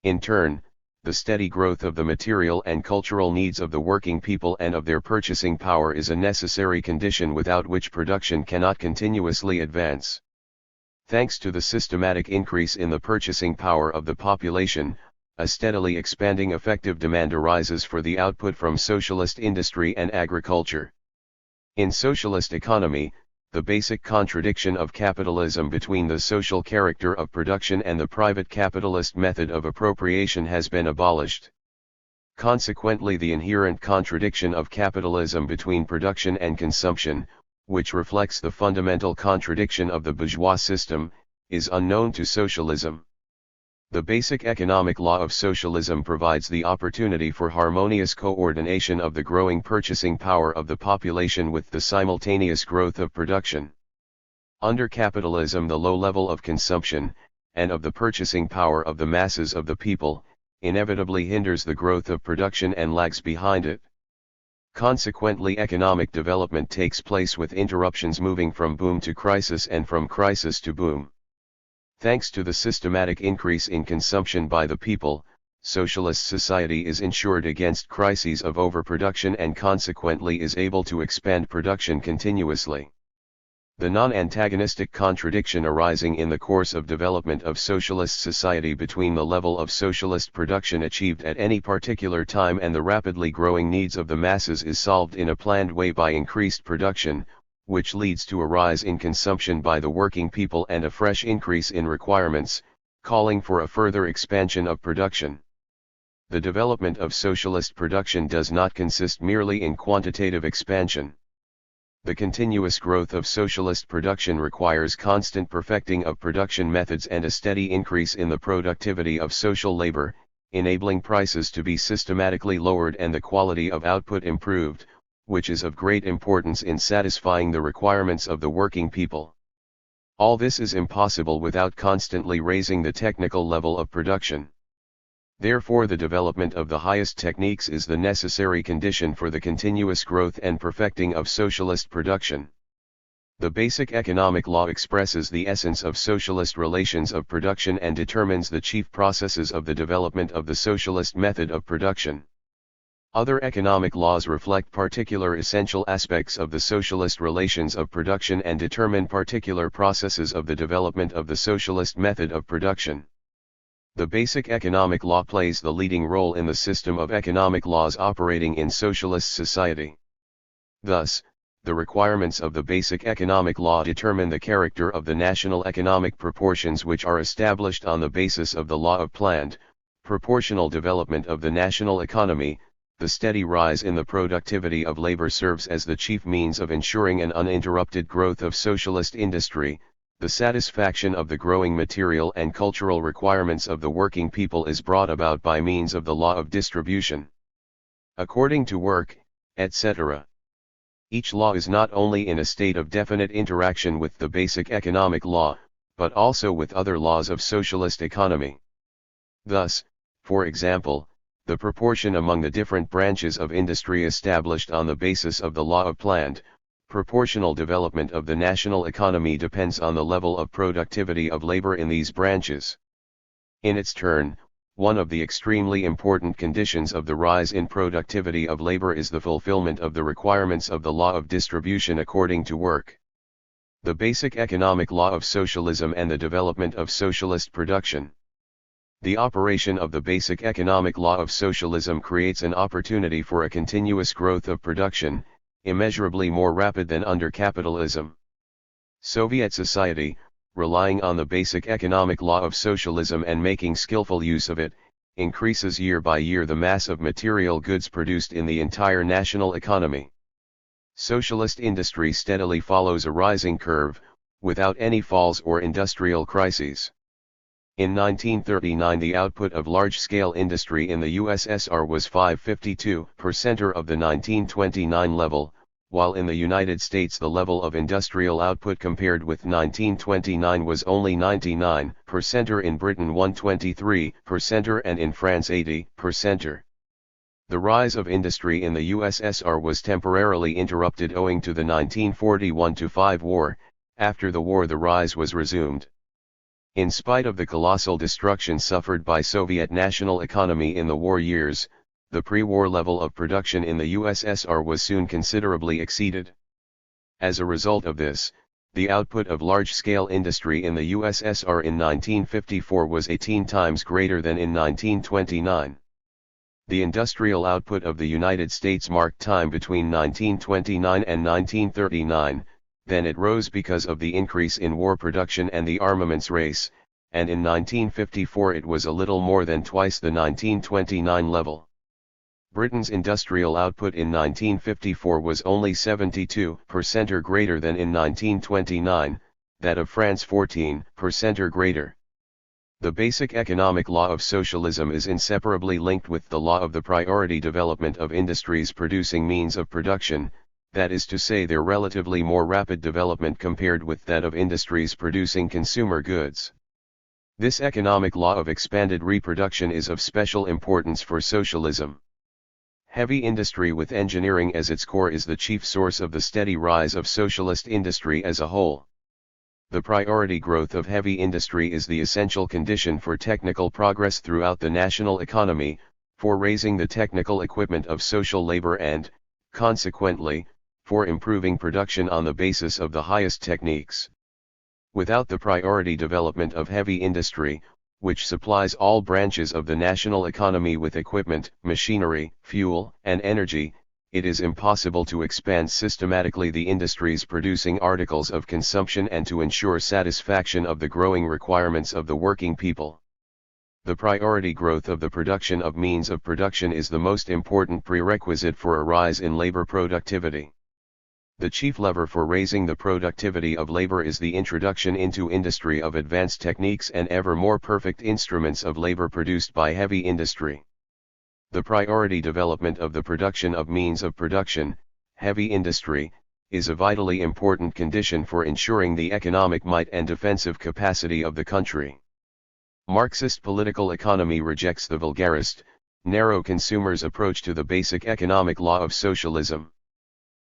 In turn, the steady growth of the material and cultural needs of the working people and of their purchasing power is a necessary condition without which production cannot continuously advance. Thanks to the systematic increase in the purchasing power of the population, a steadily expanding effective demand arises for the output from socialist industry and agriculture. In socialist economy, the basic contradiction of capitalism between the social character of production and the private capitalist method of appropriation has been abolished. Consequently, the inherent contradiction of capitalism between production and consumption, which reflects the fundamental contradiction of the bourgeois system, is unknown to socialism. The basic economic law of socialism provides the opportunity for harmonious coordination of the growing purchasing power of the population with the simultaneous growth of production. Under capitalism, the low level of consumption, and of the purchasing power of the masses of the people, inevitably hinders the growth of production and lags behind it. Consequently, economic development takes place with interruptions moving from boom to crisis and from crisis to boom. Thanks to the systematic increase in consumption by the people, socialist society is insured against crises of overproduction and consequently is able to expand production continuously. The non-antagonistic contradiction arising in the course of development of socialist society between the level of socialist production achieved at any particular time and the rapidly growing needs of the masses is solved in a planned way by increased production, which leads to a rise in consumption by the working people and a fresh increase in requirements, calling for a further expansion of production. The development of socialist production does not consist merely in quantitative expansion. The continuous growth of socialist production requires constant perfecting of production methods and a steady increase in the productivity of social labor, enabling prices to be systematically lowered and the quality of output improved, which is of great importance in satisfying the requirements of the working people. All this is impossible without constantly raising the technical level of production. Therefore, the development of the highest techniques is the necessary condition for the continuous growth and perfecting of socialist production. The basic economic law expresses the essence of socialist relations of production and determines the chief processes of the development of the socialist method of production. Other economic laws reflect particular essential aspects of the socialist relations of production and determine particular processes of the development of the socialist method of production. The basic economic law plays the leading role in the system of economic laws operating in socialist society. Thus, the requirements of the basic economic law determine the character of the national economic proportions which are established on the basis of the law of planned, proportional development of the national economy. The steady rise in the productivity of labor serves as the chief means of ensuring an uninterrupted growth of socialist industry. The satisfaction of the growing material and cultural requirements of the working people is brought about by means of the law of distribution. According to work, etc. Each law is not only in a state of definite interaction with the basic economic law, but also with other laws of socialist economy. Thus, for example, the proportion among the different branches of industry established on the basis of the law of planned, proportional development of the national economy depends on the level of productivity of labor in these branches. In its turn, one of the extremely important conditions of the rise in productivity of labor is the fulfillment of the requirements of the law of distribution according to work. The basic economic law of socialism and the development of socialist production. The operation of the basic economic law of socialism creates an opportunity for a continuous growth of production, immeasurably more rapid than under capitalism. Soviet society, relying on the basic economic law of socialism and making skillful use of it, increases year by year the mass of material goods produced in the entire national economy. Socialist industry steadily follows a rising curve, without any falls or industrial crises. In 1939 the output of large-scale industry in the USSR was 5.52% of the 1929 level, while in the United States the level of industrial output compared with 1929 was only 99%, in Britain 123%, and in France 80%. The rise of industry in the USSR was temporarily interrupted owing to the 1941-5 war. After the war the rise was resumed. In spite of the colossal destruction suffered by Soviet national economy in the war years, the pre-war level of production in the USSR was soon considerably exceeded. As a result of this, the output of large-scale industry in the USSR in 1954 was 18 times greater than in 1929. The industrial output of the United States marked time between 1929 and 1939. Then it rose because of the increase in war production and the armaments race, and in 1954 it was a little more than twice the 1929 level. Britain's industrial output in 1954 was only 72% or greater than in 1929, that of France 14% or greater. The basic economic law of socialism is inseparably linked with the law of the priority development of industries producing means of production, that is to say their relatively more rapid development compared with that of industries producing consumer goods. This economic law of expanded reproduction is of special importance for socialism. Heavy industry with engineering as its core is the chief source of the steady rise of socialist industry as a whole. The priority growth of heavy industry is the essential condition for technical progress throughout the national economy, for raising the technical equipment of social labor and, consequently, for improving production on the basis of the highest techniques. Without the priority development of heavy industry, which supplies all branches of the national economy with equipment, machinery, fuel, and energy, it is impossible to expand systematically the industries producing articles of consumption and to ensure satisfaction of the growing requirements of the working people. The priority growth of the production of means of production is the most important prerequisite for a rise in labor productivity. The chief lever for raising the productivity of labor is the introduction into industry of advanced techniques and ever more perfect instruments of labor produced by heavy industry. The priority development of the production of means of production, heavy industry, is a vitally important condition for ensuring the economic might and defensive capacity of the country. Marxist political economy rejects the vulgarist, narrow consumer's approach to the basic economic law of socialism.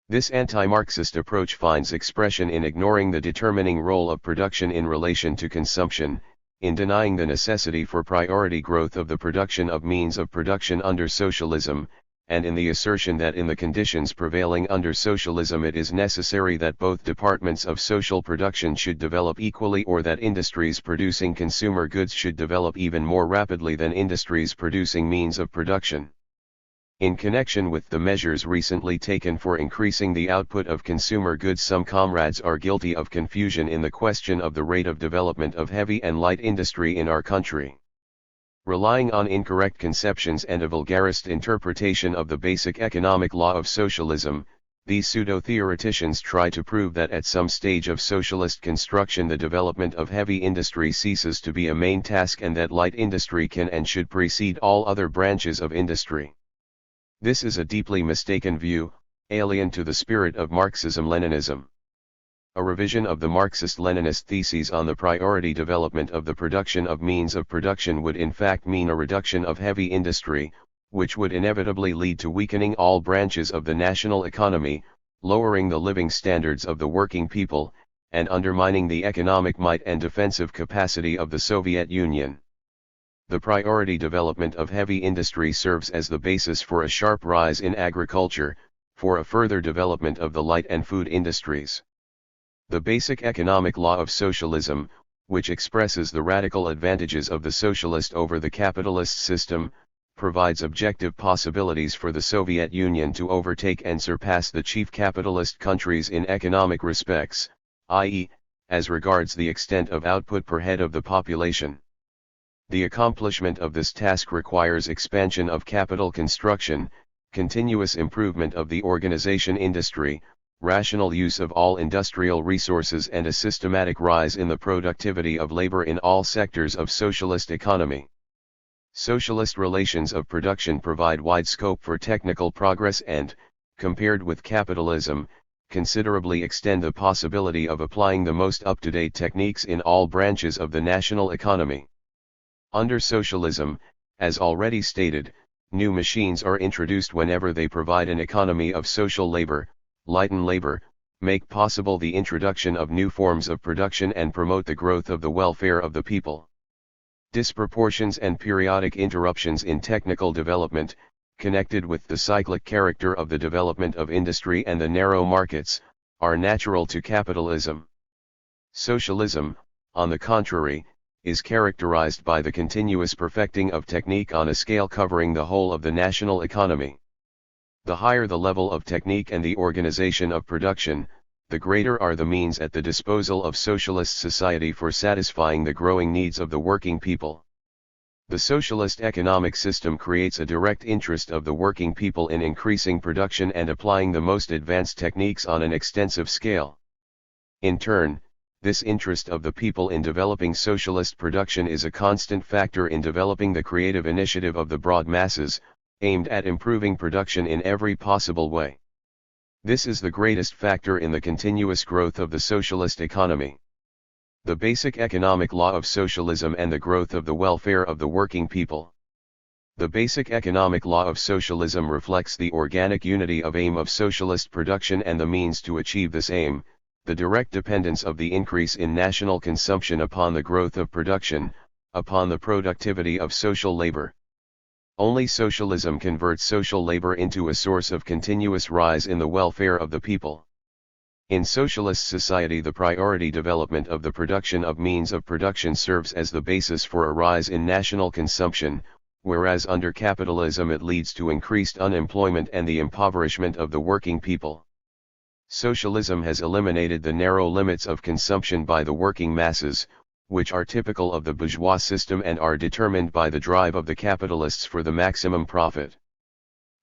This anti-Marxist approach finds expression in ignoring the determining role of production in relation to consumption, in denying the necessity for priority growth of the production of means of production under socialism, and in the assertion that in the conditions prevailing under socialism it is necessary that both departments of social production should develop equally or that industries producing consumer goods should develop even more rapidly than industries producing means of production. In connection with the measures recently taken for increasing the output of consumer goods, some comrades are guilty of confusion in the question of the rate of development of heavy and light industry in our country. Relying on incorrect conceptions and a vulgarist interpretation of the basic economic law of socialism, these pseudo-theoreticians try to prove that at some stage of socialist construction the development of heavy industry ceases to be a main task and that light industry can and should precede all other branches of industry. This is a deeply mistaken view, alien to the spirit of Marxism-Leninism. A revision of the Marxist-Leninist theses on the priority development of the production of means of production would in fact mean a reduction of heavy industry, which would inevitably lead to weakening all branches of the national economy, lowering the living standards of the working people, and undermining the economic might and defensive capacity of the Soviet Union. The priority development of heavy industry serves as the basis for a sharp rise in agriculture, for a further development of the light and food industries. The basic economic law of socialism, which expresses the radical advantages of the socialist over the capitalist system, provides objective possibilities for the Soviet Union to overtake and surpass the chief capitalist countries in economic respects, i.e., as regards the extent of output per head of the population. The accomplishment of this task requires expansion of capital construction, continuous improvement of the organization industry, rational use of all industrial resources and a systematic rise in the productivity of labor in all sectors of socialist economy. Socialist relations of production provide wide scope for technical progress and, compared with capitalism, considerably extend the possibility of applying the most up-to-date techniques in all branches of the national economy. Under socialism, as already stated, new machines are introduced whenever they provide an economy of social labor, lighten labor, make possible the introduction of new forms of production and promote the growth of the welfare of the people. Disproportions and periodic interruptions in technical development, connected with the cyclic character of the development of industry and the narrow markets, are natural to capitalism. Socialism, on the contrary, is characterized by the continuous perfecting of technique on a scale covering the whole of the national economy. The higher the level of technique and the organization of production, the greater are the means at the disposal of socialist society for satisfying the growing needs of the working people. The socialist economic system creates a direct interest of the working people in increasing production and applying the most advanced techniques on an extensive scale. In turn, this interest of the people in developing socialist production is a constant factor in developing the creative initiative of the broad masses, aimed at improving production in every possible way. This is the greatest factor in the continuous growth of the socialist economy. The basic economic law of socialism and the growth of the welfare of the working people. The basic economic law of socialism reflects the organic unity of aim of socialist production and the means to achieve this aim, the direct dependence of the increase in national consumption upon the growth of production, upon the productivity of social labor. Only socialism converts social labor into a source of continuous rise in the welfare of the people. In socialist society, the priority development of the production of means of production serves as the basis for a rise in national consumption, whereas under capitalism it leads to increased unemployment and the impoverishment of the working people. Socialism has eliminated the narrow limits of consumption by the working masses, which are typical of the bourgeois system and are determined by the drive of the capitalists for the maximum profit.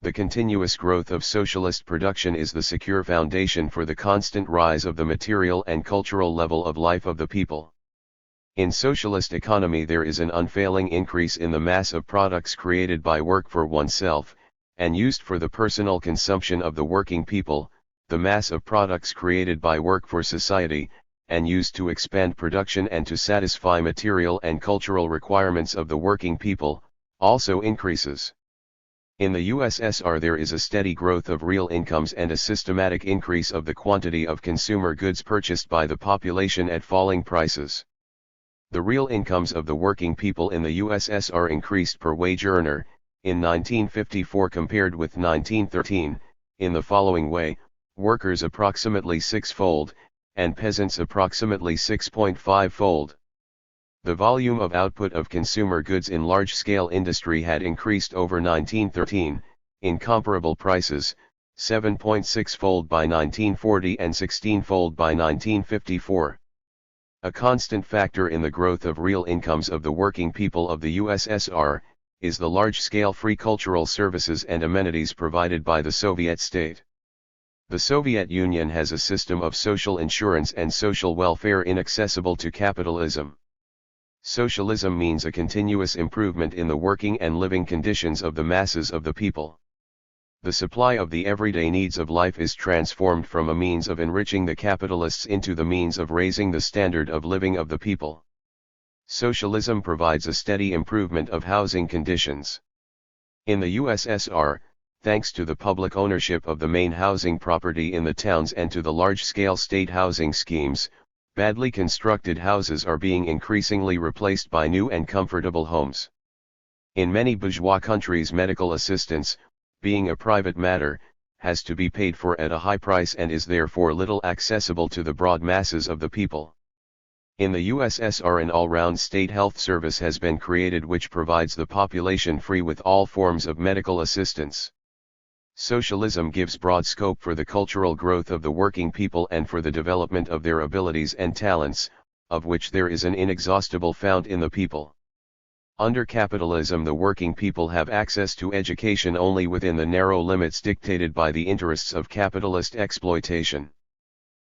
The continuous growth of socialist production is the secure foundation for the constant rise of the material and cultural level of life of the people. In socialist economy there is an unfailing increase in the mass of products created by work for oneself, and used for the personal consumption of the working people, the mass of products created by work for society, and used to expand production and to satisfy material and cultural requirements of the working people, also increases. In the USSR there is a steady growth of real incomes and a systematic increase of the quantity of consumer goods purchased by the population at falling prices. The real incomes of the working people in the USSR increased per wage earner, in 1954 compared with 1913, in the following way: workers approximately six-fold, and peasants approximately 6.5-fold. The volume of output of consumer goods in large-scale industry had increased over 1913, in comparable prices, 7.6-fold by 1940 and 16-fold by 1954. A constant factor in the growth of real incomes of the working people of the USSR, is the large-scale free cultural services and amenities provided by the Soviet state. The Soviet Union has a system of social insurance and social welfare inaccessible to capitalism. Socialism means a continuous improvement in the working and living conditions of the masses of the people. The supply of the everyday needs of life is transformed from a means of enriching the capitalists into the means of raising the standard of living of the people. Socialism provides a steady improvement of housing conditions. In the USSR, thanks to the public ownership of the main housing property in the towns and to the large-scale state housing schemes, badly constructed houses are being increasingly replaced by new and comfortable homes. In many bourgeois countries medical assistance, being a private matter, has to be paid for at a high price and is therefore little accessible to the broad masses of the people. In the USSR an all-round state health service has been created which provides the population free with all forms of medical assistance. Socialism gives broad scope for the cultural growth of the working people and for the development of their abilities and talents, of which there is an inexhaustible fount in the people. Under capitalism the working people have access to education only within the narrow limits dictated by the interests of capitalist exploitation.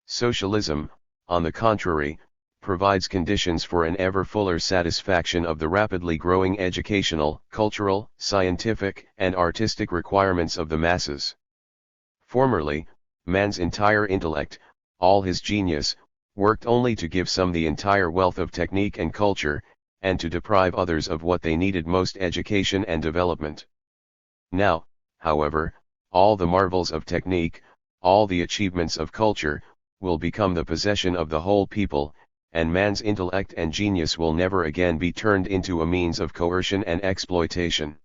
Socialism, on the contrary, provides conditions for an ever fuller satisfaction of the rapidly growing educational, cultural, scientific, and artistic requirements of the masses. Formerly, man's entire intellect, all his genius, worked only to give some the entire wealth of technique and culture, and to deprive others of what they needed most: education and development. Now, however, all the marvels of technique, all the achievements of culture, will become the possession of the whole people, and man's intellect and genius will never again be turned into a means of coercion and exploitation.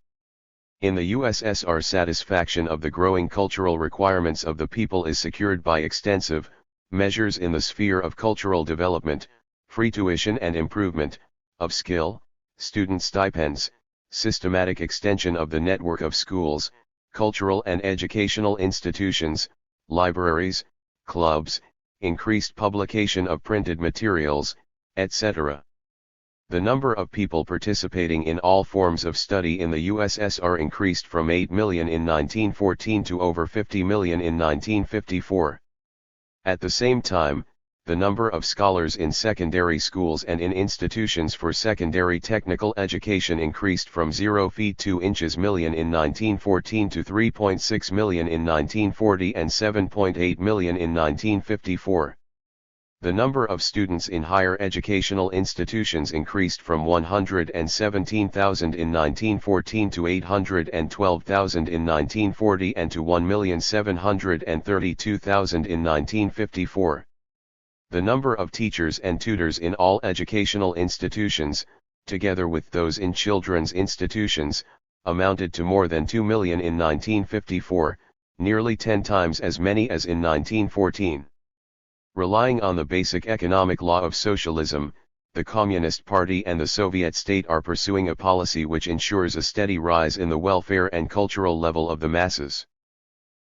In the USSR, satisfaction of the growing cultural requirements of the people is secured by extensive measures in the sphere of cultural development, free tuition and improvement of skill, student stipends, systematic extension of the network of schools, cultural and educational institutions, libraries, clubs, increased publication of printed materials, etc. The number of people participating in all forms of study in the USSR increased from 8 million in 1914 to over 50 million in 1954. At the same time, the number of scholars in secondary schools and in institutions for secondary technical education increased from 0 feet 2 inches million in 1914 to 3.6 million in 1940 and 7.8 million in 1954. The number of students in higher educational institutions increased from 117,000 in 1914 to 812,000 in 1940 and to 1,732,000 in 1954. The number of teachers and tutors in all educational institutions, together with those in children's institutions, amounted to more than 2 million in 1954, nearly 10 times as many as in 1914. Relying on the basic economic law of socialism, the Communist Party and the Soviet state are pursuing a policy which ensures a steady rise in the welfare and cultural level of the masses.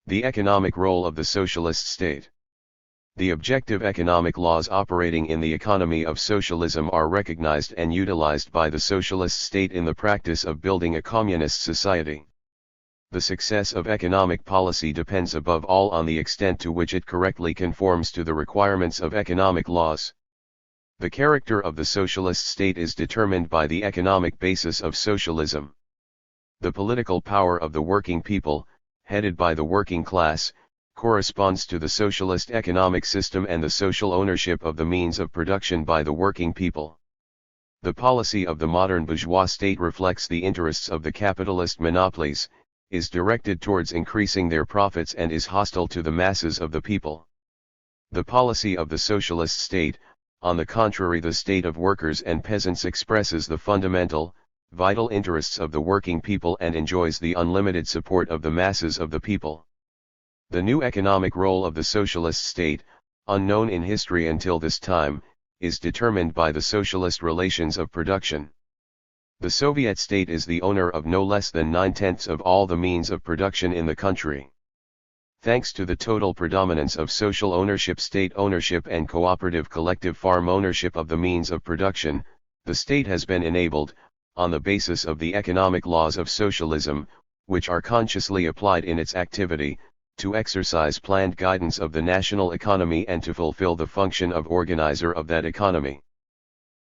The economic role of the socialist state. The objective economic laws operating in the economy of socialism are recognized and utilized by the socialist state in the practice of building a communist society. The success of economic policy depends above all on the extent to which it correctly conforms to the requirements of economic laws. The character of the socialist state is determined by the economic basis of socialism. The political power of the working people, headed by the working class, corresponds to the socialist economic system and the social ownership of the means of production by the working people. The policy of the modern bourgeois state reflects the interests of the capitalist monopolies, is directed towards increasing their profits and is hostile to the masses of the people. The policy of the socialist state, on the contrary, the state of workers and peasants, expresses the fundamental, vital interests of the working people and enjoys the unlimited support of the masses of the people. The new economic role of the socialist state, unknown in history until this time, is determined by the socialist relations of production. The Soviet state is the owner of no less than 9/10 of all the means of production in the country. Thanks to the total predominance of social ownership, state ownership and cooperative collective farm ownership of the means of production, the state has been enabled, on the basis of the economic laws of socialism, which are consciously applied in its activity, to exercise planned guidance of the national economy and to fulfill the function of organizer of that economy.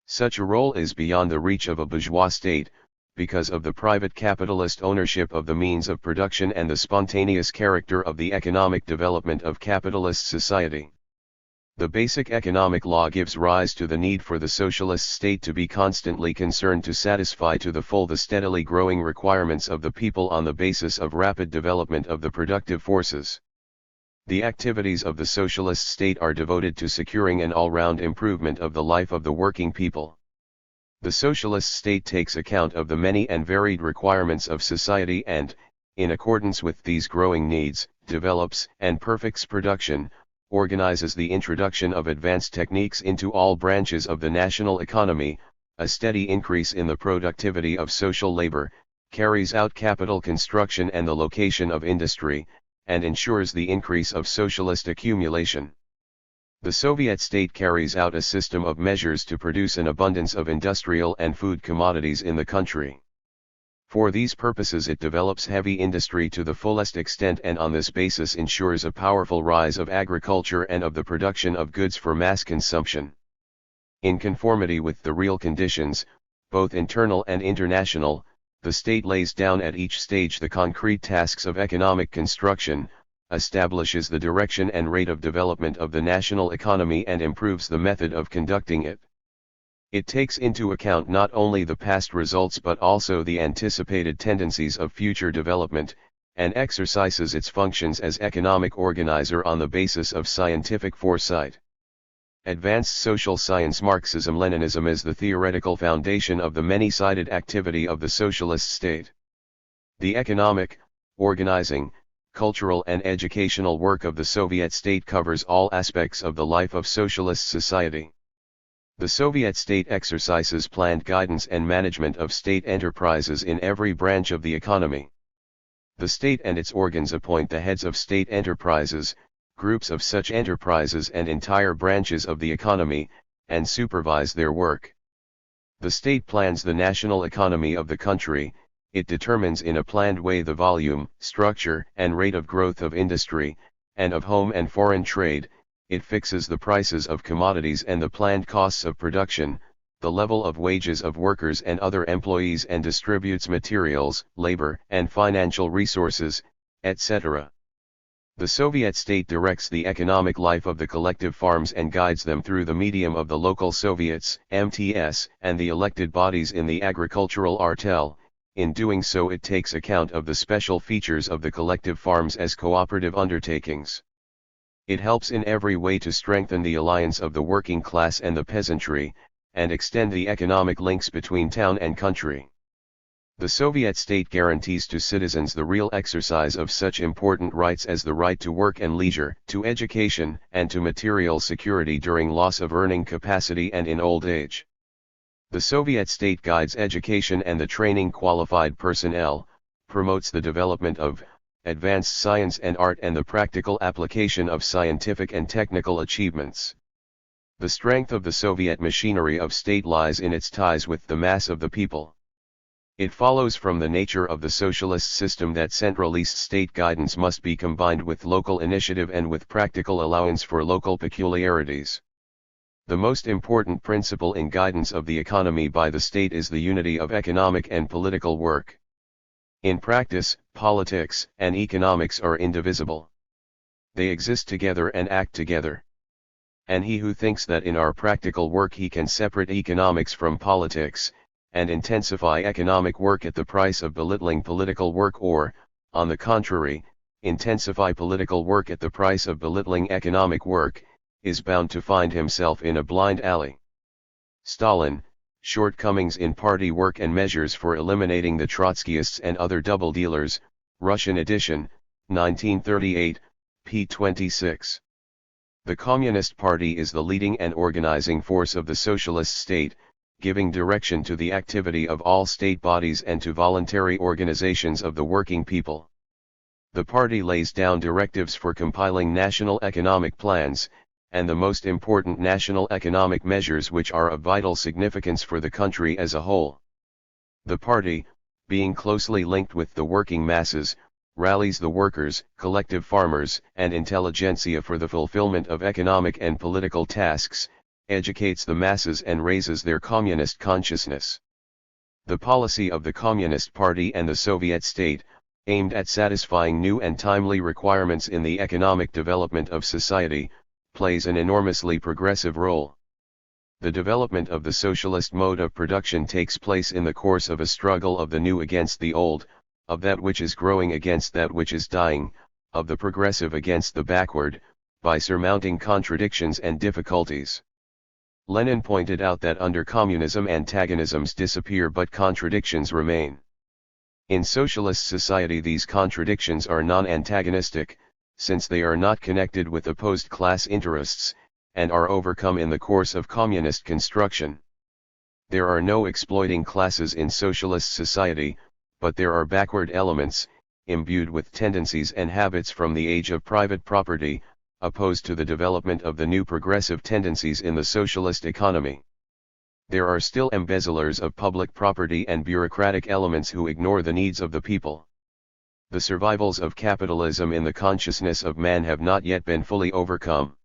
Such a role is beyond the reach of a bourgeois state, because of the private capitalist ownership of the means of production and the spontaneous character of the economic development of capitalist society. The basic economic law gives rise to the need for the socialist state to be constantly concerned to satisfy to the full the steadily growing requirements of the people on the basis of rapid development of the productive forces. The activities of the socialist state are devoted to securing an all-round improvement of the life of the working people. The socialist state takes account of the many and varied requirements of society and, in accordance with these growing needs, develops and perfects production, organizes the introduction of advanced techniques into all branches of the national economy, a steady increase in the productivity of social labor, carries out capital construction and the location of industry, and ensures the increase of socialist accumulation. The Soviet state carries out a system of measures to produce an abundance of industrial and food commodities in the country. For these purposes it develops heavy industry to the fullest extent and on this basis ensures a powerful rise of agriculture and of the production of goods for mass consumption. In conformity with the real conditions, both internal and international, the state lays down at each stage the concrete tasks of economic construction, establishes the direction and rate of development of the national economy and improves the method of conducting it. It takes into account not only the past results but also the anticipated tendencies of future development, and exercises its functions as economic organizer on the basis of scientific foresight. Advanced social science Marxism-Leninism is the theoretical foundation of the many-sided activity of the socialist state. The economic, organizing, cultural and educational work of the Soviet state covers all aspects of the life of socialist society. The Soviet state exercises planned guidance and management of state enterprises in every branch of the economy. The state and its organs appoint the heads of state enterprises, groups of such enterprises and entire branches of the economy, and supervise their work. The state plans the national economy of the country. It determines in a planned way the volume, structure, and rate of growth of industry, and of home and foreign trade. It fixes the prices of commodities and the planned costs of production, the level of wages of workers and other employees, and distributes materials, labor, and financial resources, etc. The Soviet state directs the economic life of the collective farms and guides them through the medium of the local Soviets, MTS, and the elected bodies in the agricultural artel. In doing so it takes account of the special features of the collective farms as cooperative undertakings. It helps in every way to strengthen the alliance of the working class and the peasantry, and extend the economic links between town and country. The Soviet state guarantees to citizens the real exercise of such important rights as the right to work and leisure, to education, and to material security during loss of earning capacity and in old age. The Soviet state guides education and the training qualified personnel, promotes the development of advanced science and art and the practical application of scientific and technical achievements. The strength of the Soviet machinery of state lies in its ties with the mass of the people. It follows from the nature of the socialist system that centralist state guidance must be combined with local initiative and with practical allowance for local peculiarities. The most important principle in guidance of the economy by the state is the unity of economic and political work. In practice, politics and economics are indivisible. They exist together and act together. And he who thinks that in our practical work he can separate economics from politics, and intensify economic work at the price of belittling political work, or, on the contrary, intensify political work at the price of belittling economic work, is bound to find himself in a blind alley. Stalin, Shortcomings in Party Work and Measures for Eliminating the Trotskyists and Other Double Dealers, Russian edition, 1938, p. 26. The Communist Party is the leading and organizing force of the socialist state, giving direction to the activity of all state bodies and to voluntary organizations of the working people. The party lays down directives for compiling national economic plans, and the most important national economic measures which are of vital significance for the country as a whole. The party, being closely linked with the working masses, rallies the workers, collective farmers, and intelligentsia for the fulfillment of economic and political tasks, educates the masses and raises their communist consciousness. The policy of the Communist Party and the Soviet state, aimed at satisfying new and timely requirements in the economic development of society, plays an enormously progressive role. The development of the socialist mode of production takes place in the course of a struggle of the new against the old, of that which is growing against that which is dying, of the progressive against the backward, by surmounting contradictions and difficulties. Lenin pointed out that under communism antagonisms disappear but contradictions remain. In socialist society these contradictions are non-antagonistic, since they are not connected with opposed class interests, and are overcome in the course of communist construction. There are no exploiting classes in socialist society, but there are backward elements, imbued with tendencies and habits from the age of private property, opposed to the development of the new progressive tendencies in the socialist economy. There are still embezzlers of public property and bureaucratic elements who ignore the needs of the people. The survivals of capitalism in the consciousness of man have not yet been fully overcome.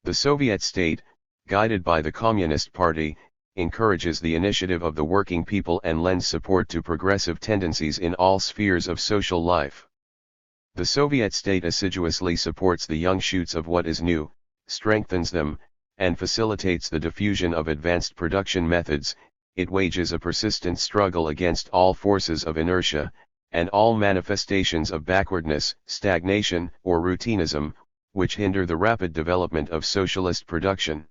The Soviet state, guided by the Communist Party, encourages the initiative of the working people and lends support to progressive tendencies in all spheres of social life. The Soviet state assiduously supports the young shoots of what is new, strengthens them, and facilitates the diffusion of advanced production methods. It wages a persistent struggle against all forces of inertia, and all manifestations of backwardness, stagnation, or routinism, which hinder the rapid development of socialist production.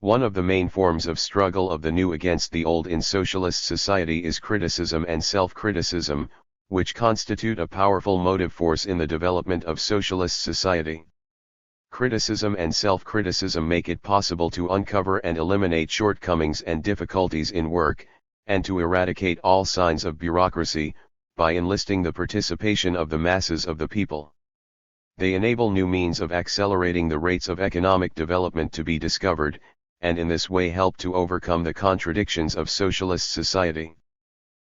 One of the main forms of struggle of the new against the old in socialist society is criticism and self-criticism, which constitute a powerful motive force in the development of socialist society. Criticism and self-criticism make it possible to uncover and eliminate shortcomings and difficulties in work, and to eradicate all signs of bureaucracy, by enlisting the participation of the masses of the people. They enable new means of accelerating the rates of economic development to be discovered, and in this way help to overcome the contradictions of socialist society.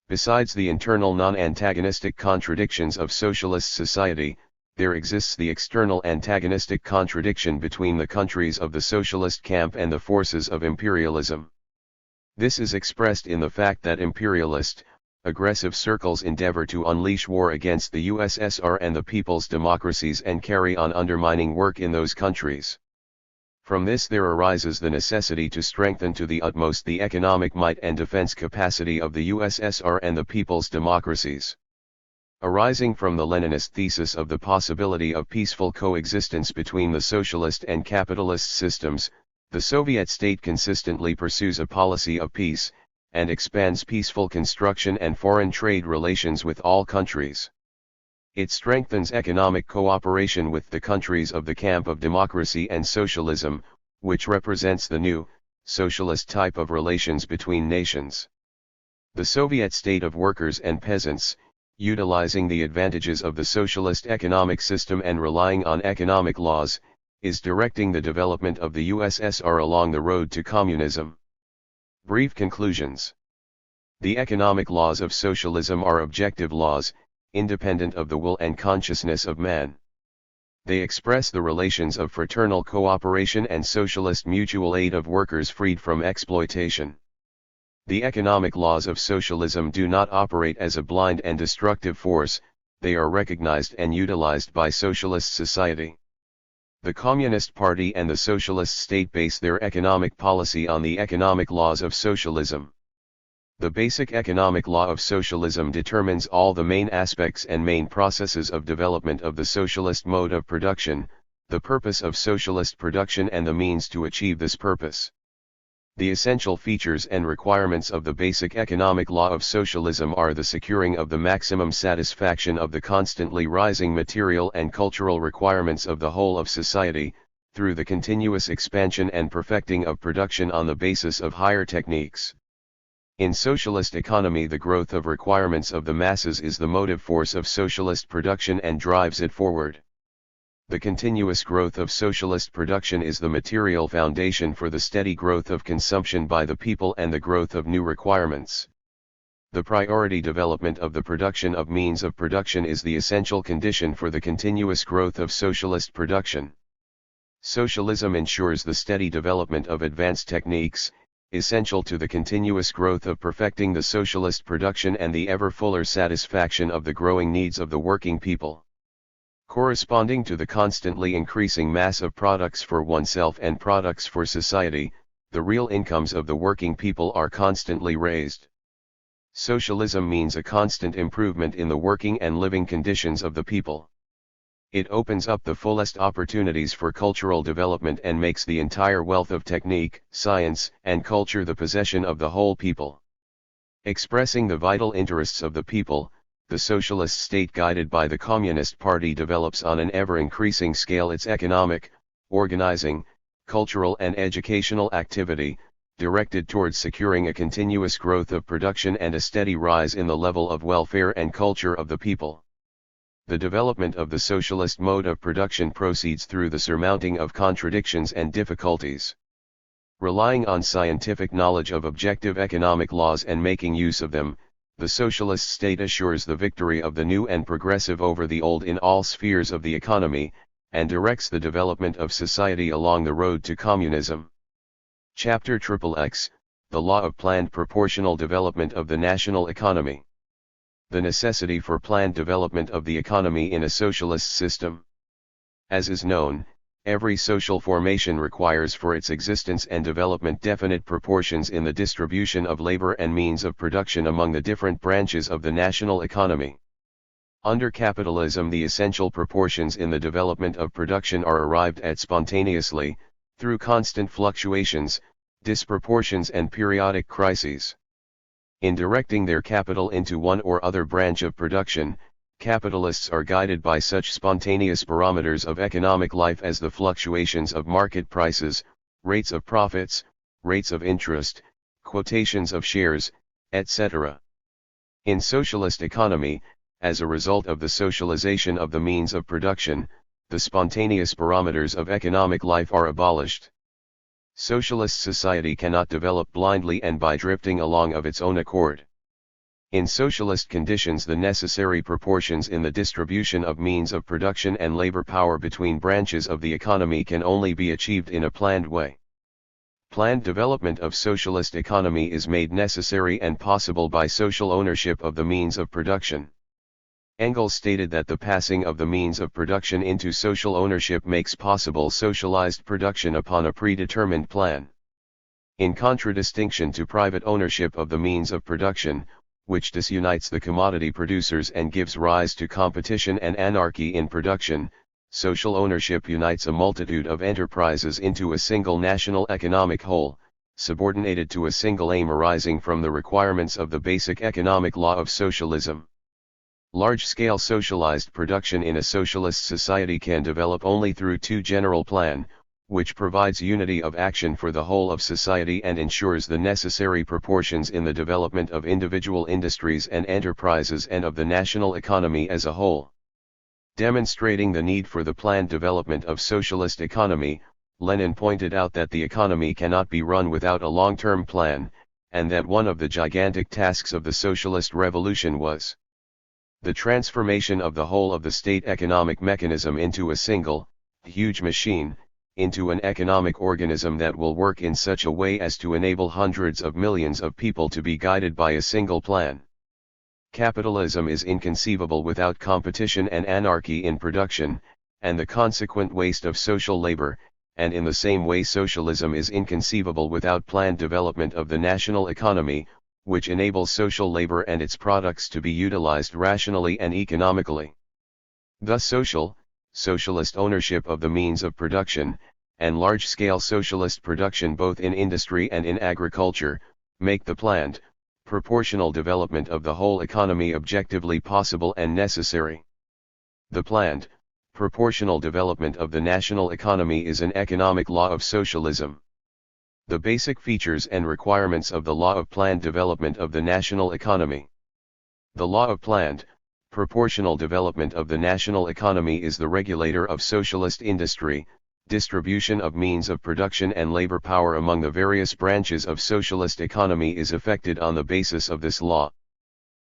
Besides the internal non-antagonistic contradictions of socialist society, there exists the external antagonistic contradiction between the countries of the socialist camp and the forces of imperialism. This is expressed in the fact that imperialist, aggressive circles endeavor to unleash war against the USSR and the people's democracies and carry on undermining work in those countries. From this there arises the necessity to strengthen to the utmost the economic might and defense capacity of the USSR and the people's democracies. Arising from the Leninist thesis of the possibility of peaceful coexistence between the socialist and capitalist systems, the Soviet state consistently pursues a policy of peace, and expands peaceful construction and foreign trade relations with all countries. It strengthens economic cooperation with the countries of the camp of democracy and socialism, which represents the new, socialist type of relations between nations. The Soviet state of workers and peasants, utilizing the advantages of the socialist economic system and relying on economic laws, is directing the development of the USSR along the road to communism. Brief conclusions. The economic laws of socialism are objective laws, independent of the will and consciousness of man. They express the relations of fraternal cooperation and socialist mutual aid of workers freed from exploitation. The economic laws of socialism do not operate as a blind and destructive force, they are recognized and utilized by socialist society. The Communist Party and the Socialist State base their economic policy on the economic laws of socialism. The basic economic law of socialism determines all the main aspects and main processes of development of the socialist mode of production, the purpose of socialist production and the means to achieve this purpose. The essential features and requirements of the basic economic law of socialism are the securing of the maximum satisfaction of the constantly rising material and cultural requirements of the whole of society, through the continuous expansion and perfecting of production on the basis of higher techniques. In socialist economy, the growth of requirements of the masses is the motive force of socialist production and drives it forward. The continuous growth of socialist production is the material foundation for the steady growth of consumption by the people and the growth of new requirements. The priority development of the production of means of production is the essential condition for the continuous growth of socialist production. Socialism ensures the steady development of advanced techniques, essential to the continuous growth of perfecting the socialist production and the ever fuller satisfaction of the growing needs of the working people. Corresponding to the constantly increasing mass of products for oneself and products for society, the real incomes of the working people are constantly raised. Socialism means a constant improvement in the working and living conditions of the people. It opens up the fullest opportunities for cultural development and makes the entire wealth of technique, science, and culture the possession of the whole people. Expressing the vital interests of the people, the socialist state guided by the Communist Party develops on an ever-increasing scale its economic, organizing, cultural and educational activity, directed towards securing a continuous growth of production and a steady rise in the level of welfare and culture of the people. The development of the socialist mode of production proceeds through the surmounting of contradictions and difficulties. Relying on scientific knowledge of objective economic laws and making use of them, the socialist state assures the victory of the new and progressive over the old in all spheres of the economy, and directs the development of society along the road to communism. Chapter XXX, The Law of Planned Proportional Development of the National Economy. The necessity for planned development of the economy in a socialist system. As is known, every social formation requires for its existence and development definite proportions in the distribution of labor and means of production among the different branches of the national economy. Under capitalism, the essential proportions in the development of production are arrived at spontaneously, through constant fluctuations, disproportions and periodic crises. In directing their capital into one or other branch of production, capitalists are guided by such spontaneous barometers of economic life as the fluctuations of market prices, rates of profits, rates of interest, quotations of shares, etc. In socialist economy, as a result of the socialization of the means of production, the spontaneous barometers of economic life are abolished. Socialist society cannot develop blindly and by drifting along of its own accord. In socialist conditions, the necessary proportions in the distribution of means of production and labor power between branches of the economy can only be achieved in a planned way. Planned development of socialist economy is made necessary and possible by social ownership of the means of production. Engels stated that the passing of the means of production into social ownership makes possible socialized production upon a predetermined plan. In contradistinction to private ownership of the means of production, which disunites the commodity producers and gives rise to competition and anarchy in production, social ownership unites a multitude of enterprises into a single national economic whole, subordinated to a single aim arising from the requirements of the basic economic law of socialism. Large-scale socialized production in a socialist society can develop only through two general plan, which provides unity of action for the whole of society and ensures the necessary proportions in the development of individual industries and enterprises and of the national economy as a whole. Demonstrating the need for the planned development of socialist economy, Lenin pointed out that the economy cannot be run without a long-term plan, and that one of the gigantic tasks of the socialist revolution was the transformation of the whole of the state economic mechanism into a single, huge machine, into an economic organism that will work in such a way as to enable hundreds of millions of people to be guided by a single plan. Capitalism is inconceivable without competition and anarchy in production, and the consequent waste of social labor, and in the same way socialism is inconceivable without planned development of the national economy, which enables social labor and its products to be utilized rationally and economically. Thus socialist ownership of the means of production, and large-scale socialist production both in industry and in agriculture, make the planned, proportional development of the whole economy objectively possible and necessary. The planned, proportional development of the national economy is an economic law of socialism. The basic features and requirements of the law of planned development of the national economy. The law of planned, proportional development of the national economy is the regulator of socialist industry, distribution of means of production and labor power among the various branches of socialist economy is effected on the basis of this law.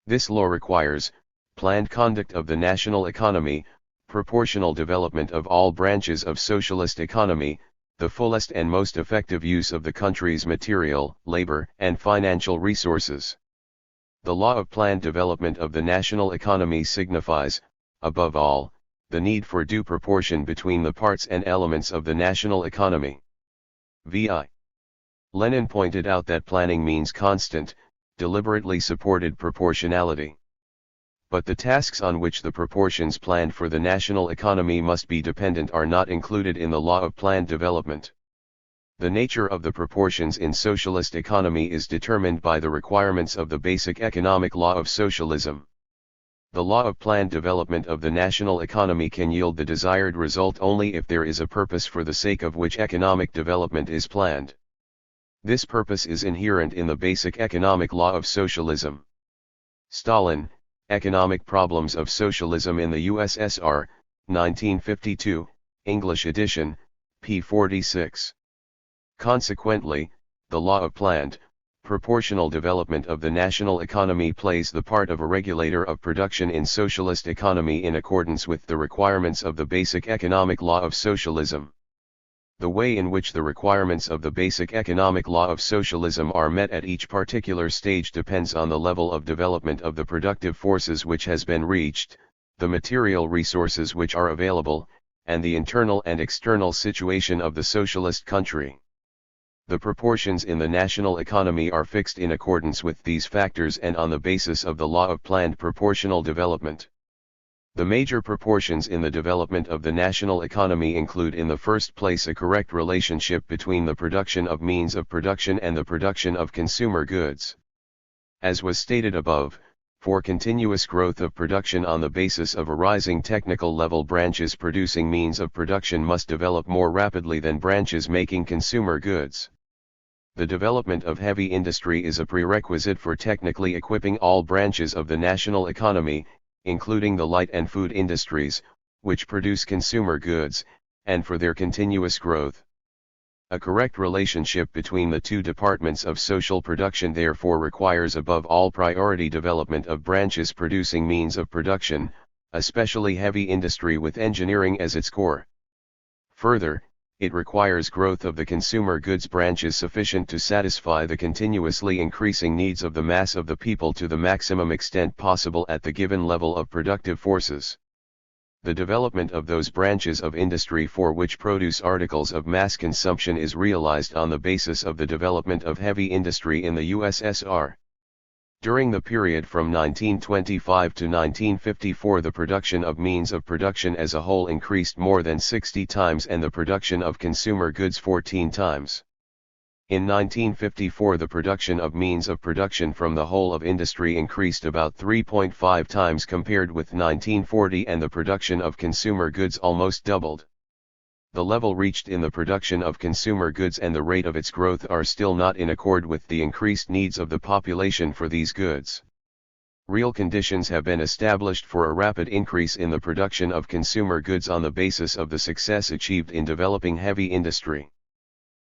This law requires planned conduct of the national economy, proportional development of all branches of socialist economy, the fullest and most effective use of the country's material, labor, and financial resources. The law of planned development of the national economy signifies, above all, the need for due proportion between the parts and elements of the national economy. V.I. Lenin pointed out that planning means constant, deliberately supported proportionality. But the tasks on which the proportions planned for the national economy must be dependent are not included in the law of planned development. The nature of the proportions in socialist economy is determined by the requirements of the basic economic law of socialism. The law of planned development of the national economy can yield the desired result only if there is a purpose for the sake of which economic development is planned. This purpose is inherent in the basic economic law of socialism. Stalin, Economic Problems of Socialism in the USSR, 1952, English edition, p. 46. Consequently, the law of planned, proportional development of the national economy plays the part of a regulator of production in socialist economy in accordance with the requirements of the basic economic law of socialism. The way in which the requirements of the basic economic law of socialism are met at each particular stage depends on the level of development of the productive forces which has been reached, the material resources which are available, and the internal and external situation of the socialist country. The proportions in the national economy are fixed in accordance with these factors and on the basis of the law of planned proportional development. The major proportions in the development of the national economy include in the first place a correct relationship between the production of means of production and the production of consumer goods. As was stated above, for continuous growth of production on the basis of a rising technical level, branches producing means of production must develop more rapidly than branches making consumer goods. The development of heavy industry is a prerequisite for technically equipping all branches of the national economy, including the light and food industries, which produce consumer goods, and for their continuous growth. A correct relationship between the two departments of social production therefore requires above all priority development of branches producing means of production, especially heavy industry with engineering as its core. Further, it requires growth of the consumer goods branches sufficient to satisfy the continuously increasing needs of the mass of the people to the maximum extent possible at the given level of productive forces. The development of those branches of industry for which produce articles of mass consumption is realized on the basis of the development of heavy industry in the USSR. During the period from 1925 to 1954, the production of means of production as a whole increased more than 60 times and the production of consumer goods 14 times. In 1954, the production of means of production from the whole of industry increased about 3.5 times compared with 1940, and the production of consumer goods almost doubled. The level reached in the production of consumer goods and the rate of its growth are still not in accord with the increased needs of the population for these goods. Real conditions have been established for a rapid increase in the production of consumer goods on the basis of the success achieved in developing heavy industry.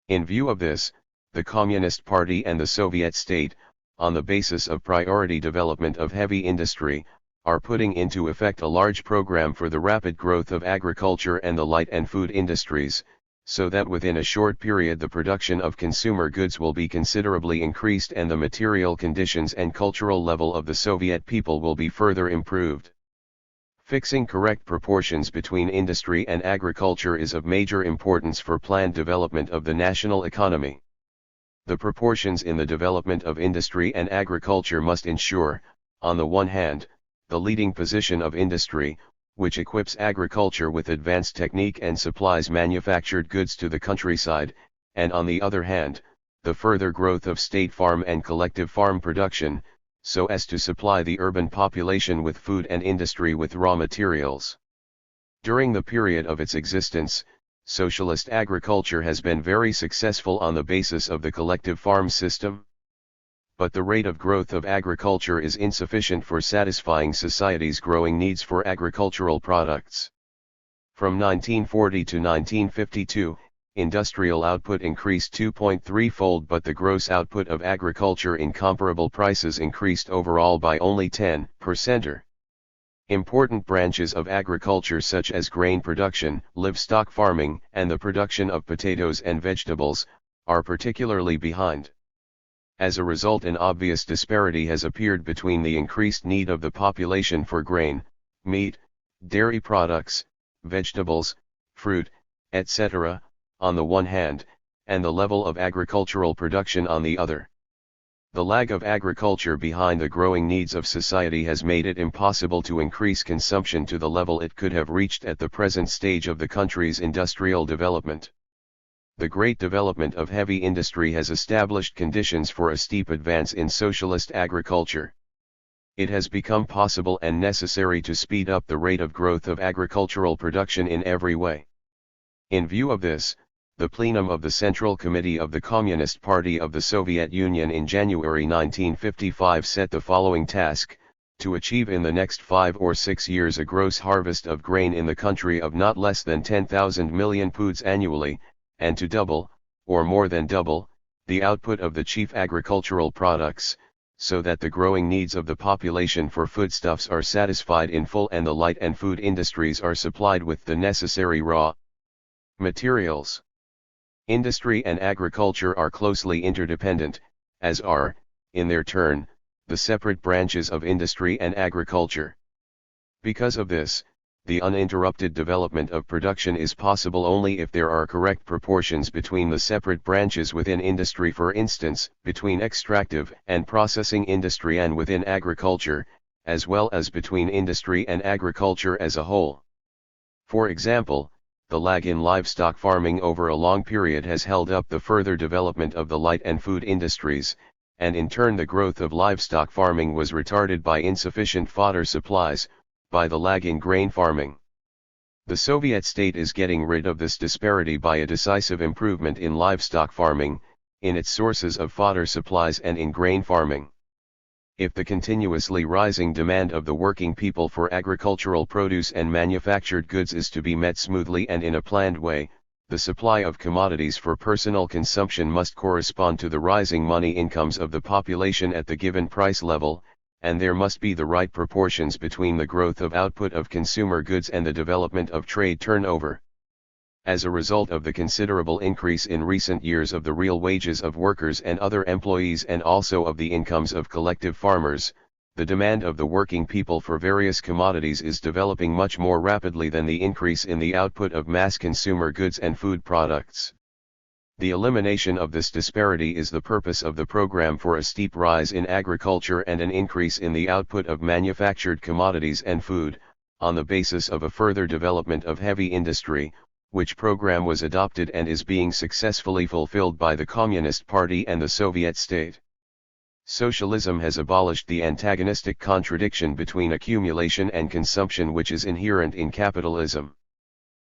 In view of this, the Communist Party and the Soviet state, on the basis of priority development of heavy industry, are putting into effect a large program for the rapid growth of agriculture and the light and food industries, so that within a short period the production of consumer goods will be considerably increased and the material conditions and cultural level of the Soviet people will be further improved. Fixing correct proportions between industry and agriculture is of major importance for planned development of the national economy. The proportions in the development of industry and agriculture must ensure, on the one hand, the leading position of industry, which equips agriculture with advanced technique and supplies manufactured goods to the countryside, and on the other hand, the further growth of state farm and collective farm production, so as to supply the urban population with food and industry with raw materials. During the period of its existence, socialist agriculture has been very successful on the basis of the collective farm system. But the rate of growth of agriculture is insufficient for satisfying society's growing needs for agricultural products. From 1940 to 1952, industrial output increased 2.3-fold, but the gross output of agriculture in comparable prices increased overall by only 10%. Important branches of agriculture such as grain production, livestock farming, and the production of potatoes and vegetables, are particularly behind. As a result, an obvious disparity has appeared between the increased need of the population for grain, meat, dairy products, vegetables, fruit, etc., on the one hand, and the level of agricultural production on the other. The lag of agriculture behind the growing needs of society has made it impossible to increase consumption to the level it could have reached at the present stage of the country's industrial development. The great development of heavy industry has established conditions for a steep advance in socialist agriculture. It has become possible and necessary to speed up the rate of growth of agricultural production in every way. In view of this, the plenum of the Central Committee of the Communist Party of the Soviet Union in January 1955 set the following task: to achieve in the next 5 or 6 years a gross harvest of grain in the country of not less than 10,000 million poods annually, and to double, or more than double, the output of the chief agricultural products, so that the growing needs of the population for foodstuffs are satisfied in full and the light and food industries are supplied with the necessary raw materials. Industry and agriculture are closely interdependent, as are, in their turn, the separate branches of industry and agriculture. Because of this, the uninterrupted development of production is possible only if there are correct proportions between the separate branches within industry, for instance, between extractive and processing industry and within agriculture, as well as between industry and agriculture as a whole. For example, the lag in livestock farming over a long period has held up the further development of the light and food industries, and in turn the growth of livestock farming was retarded by insufficient fodder supplies, by the lag in grain farming. The Soviet state is getting rid of this disparity by a decisive improvement in livestock farming, in its sources of fodder supplies and in grain farming. If the continuously rising demand of the working people for agricultural produce and manufactured goods is to be met smoothly and in a planned way, the supply of commodities for personal consumption must correspond to the rising money incomes of the population at the given price level, and there must be the right proportions between the growth of output of consumer goods and the development of trade turnover. As a result of the considerable increase in recent years of the real wages of workers and other employees and also of the incomes of collective farmers, the demand of the working people for various commodities is developing much more rapidly than the increase in the output of mass consumer goods and food products. The elimination of this disparity is the purpose of the program for a steep rise in agriculture and an increase in the output of manufactured commodities and food, on the basis of a further development of heavy industry, which program was adopted and is being successfully fulfilled by the Communist Party and the Soviet state. Socialism has abolished the antagonistic contradiction between accumulation and consumption which is inherent in capitalism.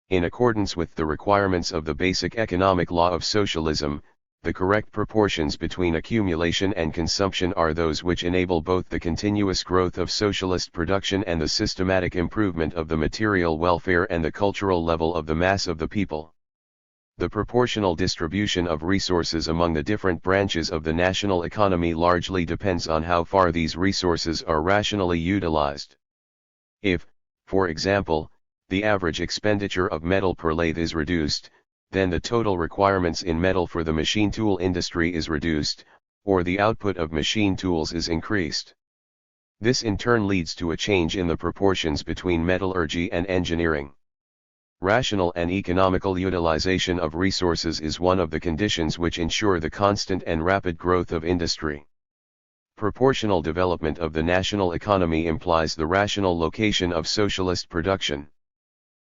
In accordance with the requirements of the basic economic law of socialism, the correct proportions between accumulation and consumption are those which enable both the continuous growth of socialist production and the systematic improvement of the material welfare and the cultural level of the mass of the people. The proportional distribution of resources among the different branches of the national economy largely depends on how far these resources are rationally utilized. If, for example, the average expenditure of metal per lathe is reduced, then the total requirements in metal for the machine tool industry is reduced, or the output of machine tools is increased. This in turn leads to a change in the proportions between metallurgy and engineering. Rational and economical utilization of resources is one of the conditions which ensure the constant and rapid growth of industry. Proportional development of the national economy implies the rational location of socialist production.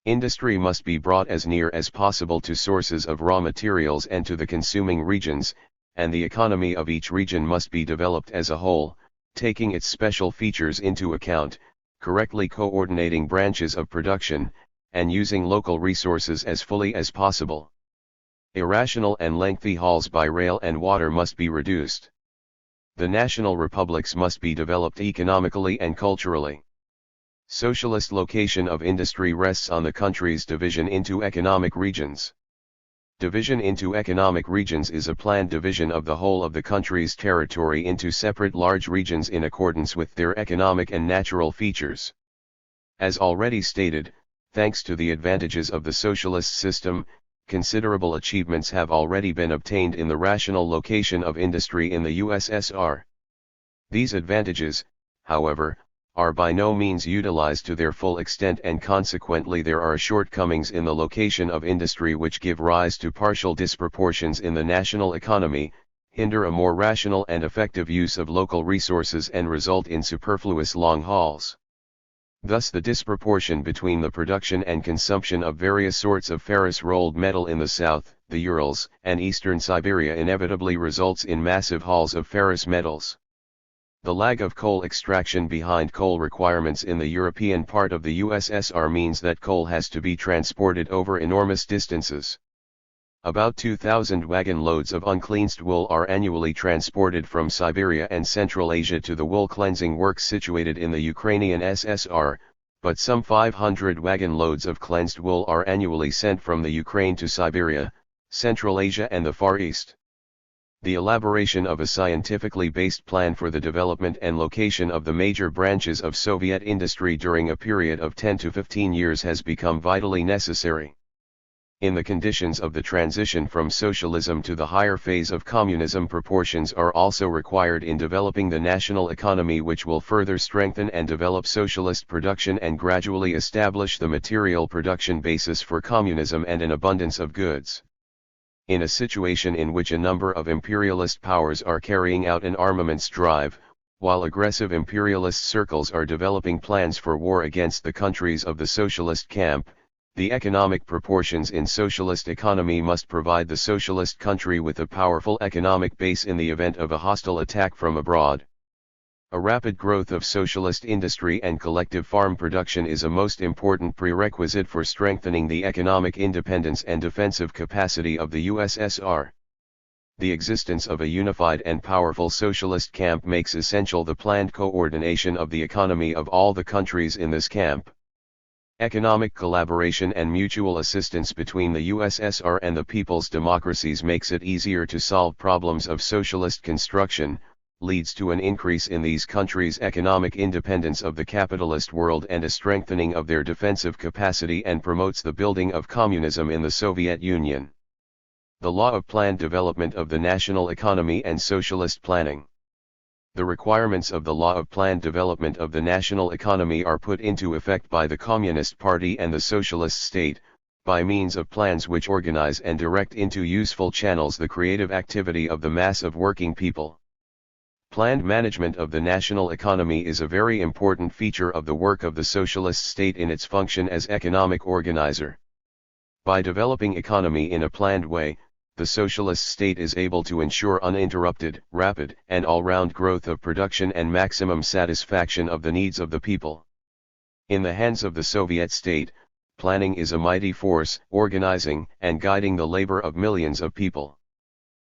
Industry must be brought as near as possible to sources of raw materials and to the consuming regions, and the economy of each region must be developed as a whole, taking its special features into account, correctly coordinating branches of production, and using local resources as fully as possible. Irrational and lengthy hauls by rail and water must be reduced. The national republics must be developed economically and culturally. Socialist location of industry rests on the country's division into economic regions. Division into economic regions is a planned division of the whole of the country's territory into separate large regions in accordance with their economic and natural features. As already stated, thanks to the advantages of the socialist system, considerable achievements have already been obtained in the rational location of industry in the USSR. These advantages, however, are by no means utilized to their full extent, and consequently there are shortcomings in the location of industry which give rise to partial disproportions in the national economy, hinder a more rational and effective use of local resources, and result in superfluous long hauls. Thus the disproportion between the production and consumption of various sorts of ferrous rolled metal in the south, the Urals, and eastern Siberia inevitably results in massive hauls of ferrous metals. The lag of coal extraction behind coal requirements in the European part of the USSR means that coal has to be transported over enormous distances. About 2,000 wagon loads of uncleansed wool are annually transported from Siberia and Central Asia to the wool cleansing works situated in the Ukrainian SSR, but some 500 wagon loads of cleansed wool are annually sent from the Ukraine to Siberia, Central Asia and the Far East. The elaboration of a scientifically based plan for the development and location of the major branches of Soviet industry during a period of 10 to 15 years has become vitally necessary. In the conditions of the transition from socialism to the higher phase of communism, proportions are also required in developing the national economy, which will further strengthen and develop socialist production and gradually establish the material production basis for communism and an abundance of goods. In a situation in which a number of imperialist powers are carrying out an armaments drive, while aggressive imperialist circles are developing plans for war against the countries of the socialist camp, the economic proportions in socialist economy must provide the socialist country with a powerful economic base in the event of a hostile attack from abroad. A rapid growth of socialist industry and collective farm production is a most important prerequisite for strengthening the economic independence and defensive capacity of the USSR. The existence of a unified and powerful socialist camp makes essential the planned coordination of the economy of all the countries in this camp. Economic collaboration and mutual assistance between the USSR and the people's democracies makes it easier to solve problems of socialist construction, leads to an increase in these countries' economic independence of the capitalist world and a strengthening of their defensive capacity, and promotes the building of communism in the Soviet Union. The law of planned development of the national economy and socialist planning. The requirements of the law of planned development of the national economy are put into effect by the Communist Party and the Socialist State, by means of plans which organize and direct into useful channels the creative activity of the mass of working people. Planned management of the national economy is a very important feature of the work of the Socialist State in its function as economic organizer. By developing economy in a planned way, the socialist state is able to ensure uninterrupted, rapid, and all-round growth of production and maximum satisfaction of the needs of the people. In the hands of the Soviet state, planning is a mighty force, organizing and guiding the labor of millions of people.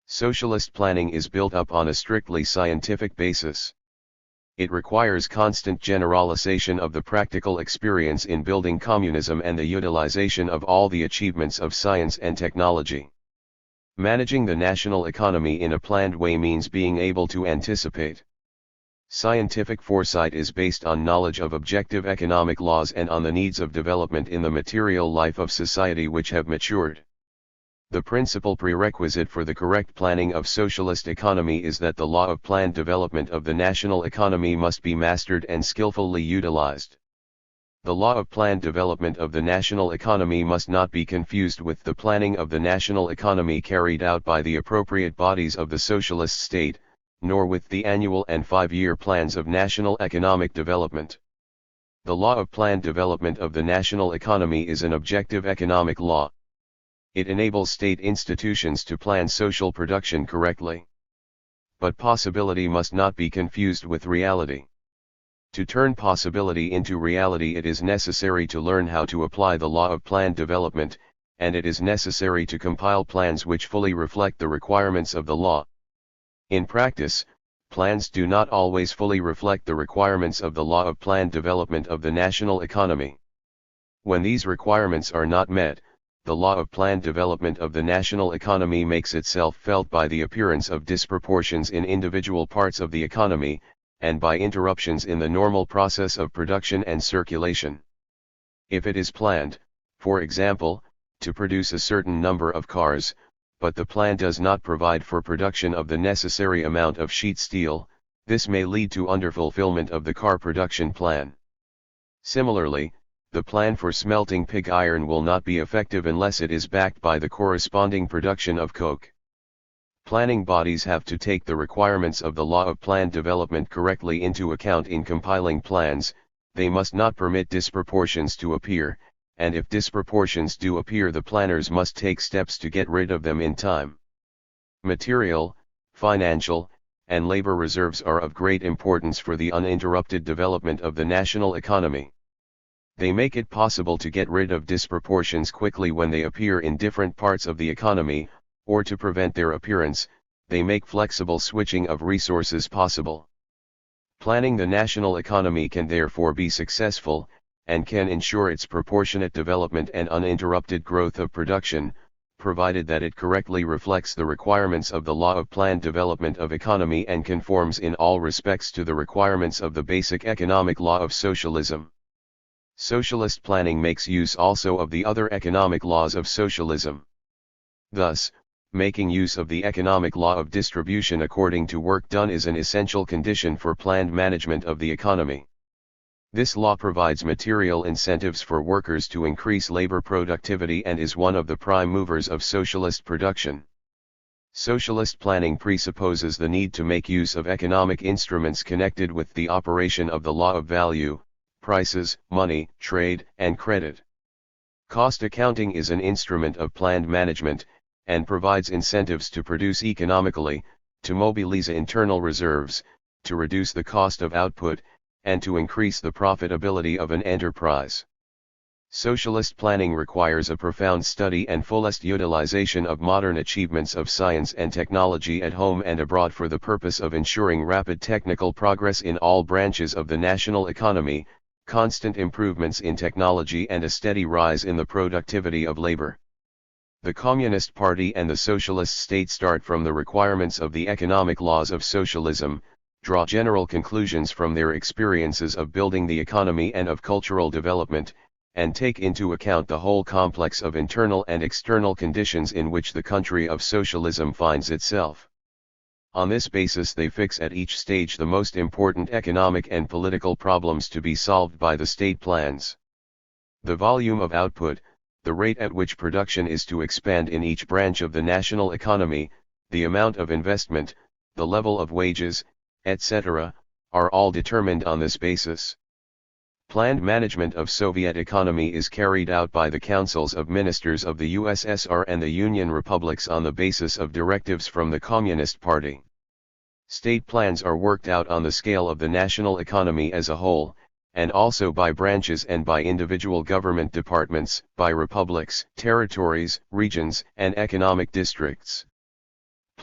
Socialist planning is built up on a strictly scientific basis. It requires constant generalization of the practical experience in building communism and the utilization of all the achievements of science and technology. Managing the national economy in a planned way means being able to anticipate. Scientific foresight is based on knowledge of objective economic laws and on the needs of development in the material life of society which have matured. The principal prerequisite for the correct planning of socialist economy is that the law of planned development of the national economy must be mastered and skillfully utilized. The law of planned development of the national economy must not be confused with the planning of the national economy carried out by the appropriate bodies of the socialist state, nor with the annual and 5-year plans of national economic development. The law of planned development of the national economy is an objective economic law. It enables state institutions to plan social production correctly. But possibility must not be confused with reality. To turn possibility into reality, it is necessary to learn how to apply the law of planned development, and it is necessary to compile plans which fully reflect the requirements of the law. In practice, plans do not always fully reflect the requirements of the law of planned development of the national economy. When these requirements are not met, the law of planned development of the national economy makes itself felt by the appearance of disproportions in individual parts of the economy, and by interruptions in the normal process of production and circulation. If it is planned, for example, to produce a certain number of cars, but the plan does not provide for production of the necessary amount of sheet steel, this may lead to underfulfillment of the car production plan. Similarly, the plan for smelting pig iron will not be effective unless it is backed by the corresponding production of coke. Planning bodies have to take the requirements of the law of planned development correctly into account in compiling plans. They must not permit disproportions to appear, and if disproportions do appear, the planners must take steps to get rid of them in time. Material, financial, and labor reserves are of great importance for the uninterrupted development of the national economy. They make it possible to get rid of disproportions quickly when they appear in different parts of the economy, or to prevent their appearance. They make flexible switching of resources possible. Planning the national economy can therefore be successful, and can ensure its proportionate development and uninterrupted growth of production, provided that it correctly reflects the requirements of the law of planned development of economy and conforms in all respects to the requirements of the basic economic law of socialism. Socialist planning makes use also of the other economic laws of socialism. Thus, making use of the economic law of distribution according to work done is an essential condition for planned management of the economy. This law provides material incentives for workers to increase labor productivity and is one of the prime movers of socialist production. Socialist planning presupposes the need to make use of economic instruments connected with the operation of the law of value, prices, money, trade, and credit. Cost accounting is an instrument of planned management, and provides incentives to produce economically, to mobilize internal reserves, to reduce the cost of output, and to increase the profitability of an enterprise. Socialist planning requires a profound study and fullest utilization of modern achievements of science and technology at home and abroad for the purpose of ensuring rapid technical progress in all branches of the national economy, constant improvements in technology, and a steady rise in the productivity of labor. The Communist Party and the Socialist State start from the requirements of the economic laws of socialism, draw general conclusions from their experiences of building the economy and of cultural development, and take into account the whole complex of internal and external conditions in which the country of socialism finds itself. On this basis they fix at each stage the most important economic and political problems to be solved by the state plans. The volume of output, the rate at which production is to expand in each branch of the national economy, the amount of investment, the level of wages, etc., are all determined on this basis. Planned management of Soviet economy is carried out by the councils of ministers of the USSR and the Union republics on the basis of directives from the Communist Party. State plans are worked out on the scale of the national economy as a whole, and also by branches and by individual government departments, by republics, territories, regions, and economic districts.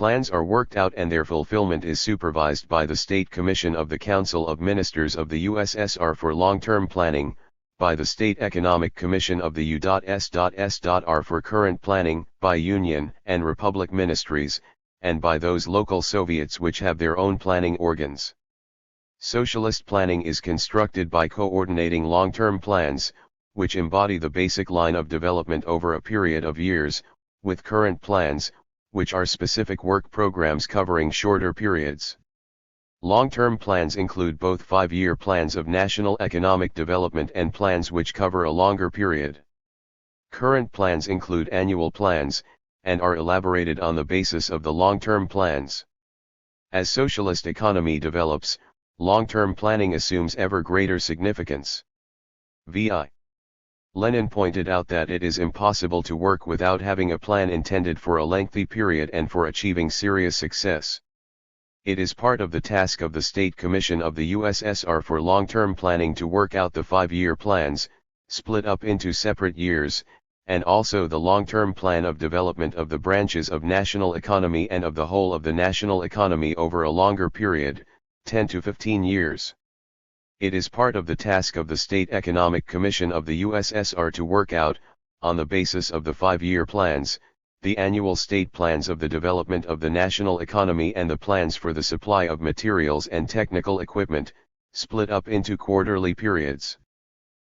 Plans are worked out and their fulfillment is supervised by the State Commission of the Council of Ministers of the USSR for Long-Term Planning, by the State Economic Commission of the U.S.S.R for Current Planning, by Union and Republic ministries, and by those local Soviets which have their own planning organs. Socialist planning is constructed by coordinating long-term plans, which embody the basic line of development over a period of years, with current plans, which are specific work programs covering shorter periods. Long-term plans include both 5-year plans of national economic development and plans which cover a longer period. Current plans include annual plans, and are elaborated on the basis of the long-term plans. As socialist economy develops, long-term planning assumes ever greater significance. V.I. Lenin pointed out that it is impossible to work without having a plan intended for a lengthy period and for achieving serious success. It is part of the task of the State Commission of the USSR for long-term planning to work out the 5-year plans, split up into separate years, and also the long-term plan of development of the branches of national economy and of the whole of the national economy over a longer period, 10 to 15 years. It is part of the task of the State Economic Commission of the USSR to work out, on the basis of the 5-year plans, the annual state plans of the development of the national economy and the plans for the supply of materials and technical equipment, split up into quarterly periods.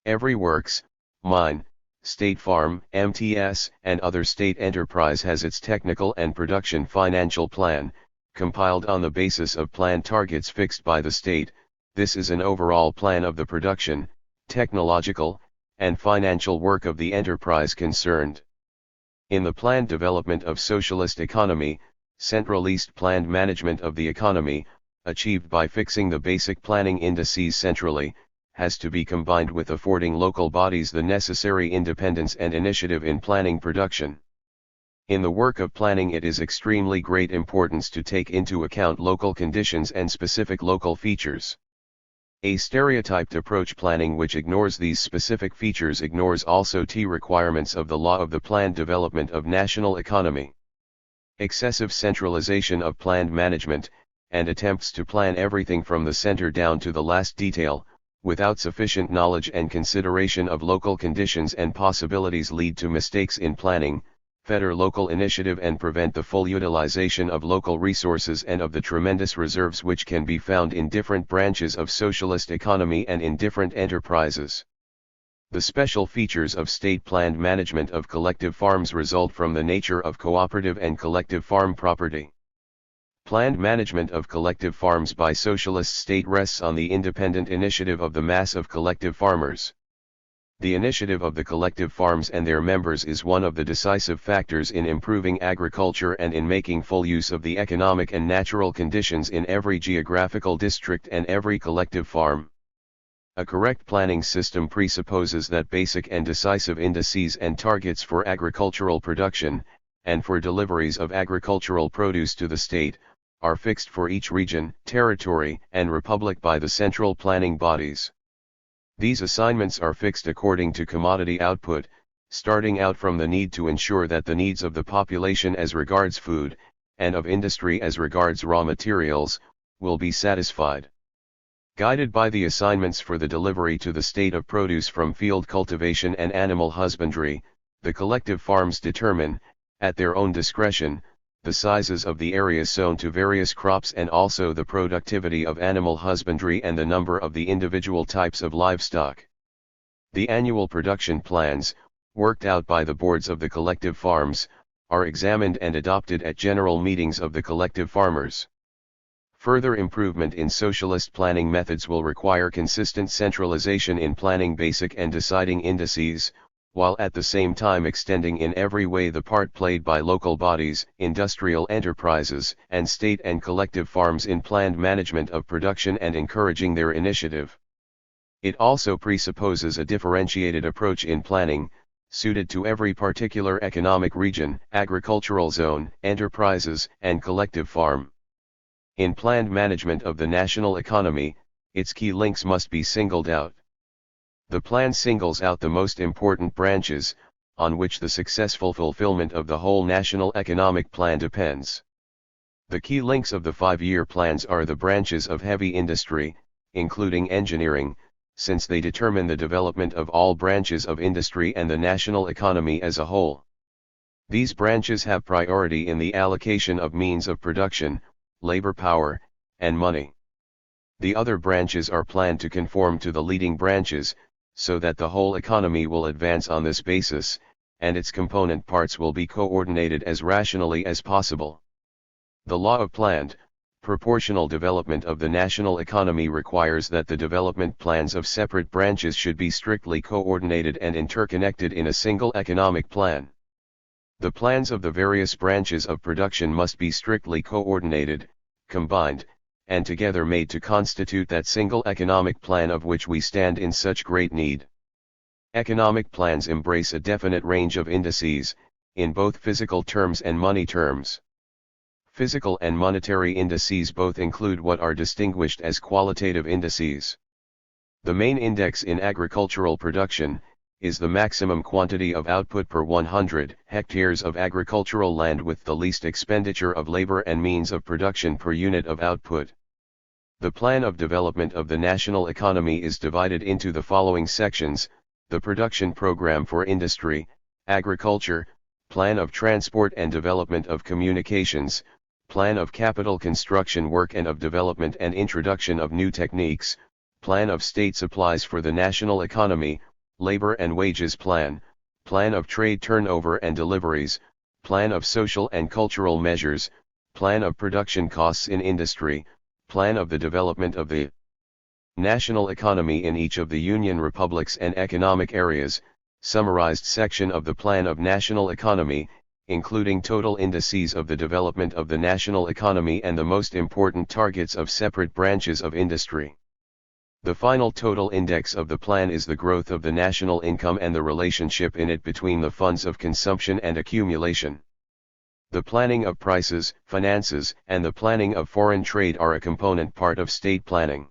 Every works, mine, state farm, MTS, and other state enterprise has its technical and production financial plan, compiled on the basis of planned targets fixed by the state. This is an overall plan of the production, technological, and financial work of the enterprise concerned. In the planned development of socialist economy, centralized planned management of the economy, achieved by fixing the basic planning indices centrally, has to be combined with affording local bodies the necessary independence and initiative in planning production. In the work of planning it is extremely great importance to take into account local conditions and specific local features. A stereotyped approach planning which ignores these specific features ignores also the requirements of the law of the planned development of national economy. Excessive centralization of planned management, and attempts to plan everything from the center down to the last detail, without sufficient knowledge and consideration of local conditions and possibilities lead to mistakes in planning, fetter local initiative and prevent the full utilization of local resources and of the tremendous reserves which can be found in different branches of socialist economy and in different enterprises. The special features of state-planned management of collective farms result from the nature of cooperative and collective farm property. Planned management of collective farms by socialist state rests on the independent initiative of the mass of collective farmers. The initiative of the collective farms and their members is one of the decisive factors in improving agriculture and in making full use of the economic and natural conditions in every geographical district and every collective farm. A correct planning system presupposes that basic and decisive indices and targets for agricultural production, and for deliveries of agricultural produce to the state, are fixed for each region, territory, and republic by the central planning bodies. These assignments are fixed according to commodity output, starting out from the need to ensure that the needs of the population as regards food, and of industry as regards raw materials, will be satisfied. Guided by the assignments for the delivery to the state of produce from field cultivation and animal husbandry, the collective farms determine, at their own discretion, the sizes of the areas sown to various crops and also the productivity of animal husbandry and the number of the individual types of livestock. The annual production plans, worked out by the boards of the collective farms, are examined and adopted at general meetings of the collective farmers. Further improvement in socialist planning methods will require consistent centralization in planning basic and deciding indices, while at the same time extending in every way the part played by local bodies, industrial enterprises, and state and collective farms in planned management of production and encouraging their initiative. It also presupposes a differentiated approach in planning, suited to every particular economic region, agricultural zone, enterprises, and collective farm. In planned management of the national economy, its key links must be singled out. The plan singles out the most important branches, on which the successful fulfillment of the whole national economic plan depends. The key links of the 5-year plans are the branches of heavy industry, including engineering, since they determine the development of all branches of industry and the national economy as a whole. These branches have priority in the allocation of means of production, labor power, and money. The other branches are planned to conform to the leading branches, so that the whole economy will advance on this basis, and its component parts will be coordinated as rationally as possible. The law of planned, proportional development of the national economy requires that the development plans of separate branches should be strictly coordinated and interconnected in a single economic plan. The plans of the various branches of production must be strictly coordinated, combined, and together made to constitute that single economic plan of which we stand in such great need. Economic plans embrace a definite range of indices, in both physical terms and money terms. Physical and monetary indices both include what are distinguished as qualitative indices. The main index in agricultural production is the maximum quantity of output per 100 hectares of agricultural land with the least expenditure of labor and means of production per unit of output. The plan of development of the national economy is divided into the following sections: the production program for industry, agriculture, plan of transport and development of communications, plan of capital construction work and of development and introduction of new techniques, plan of state supplies for the national economy, labor and wages plan, plan of trade turnover and deliveries, plan of social and cultural measures, plan of production costs in industry, plan of the development of the national economy in each of the Union republics and economic areas, summarized section of the plan of national economy, including total indices of the development of the national economy and the most important targets of separate branches of industry. The final total index of the plan is the growth of the national income and the relationship in it between the funds of consumption and accumulation. The planning of prices, finances, and the planning of foreign trade are a component part of state planning.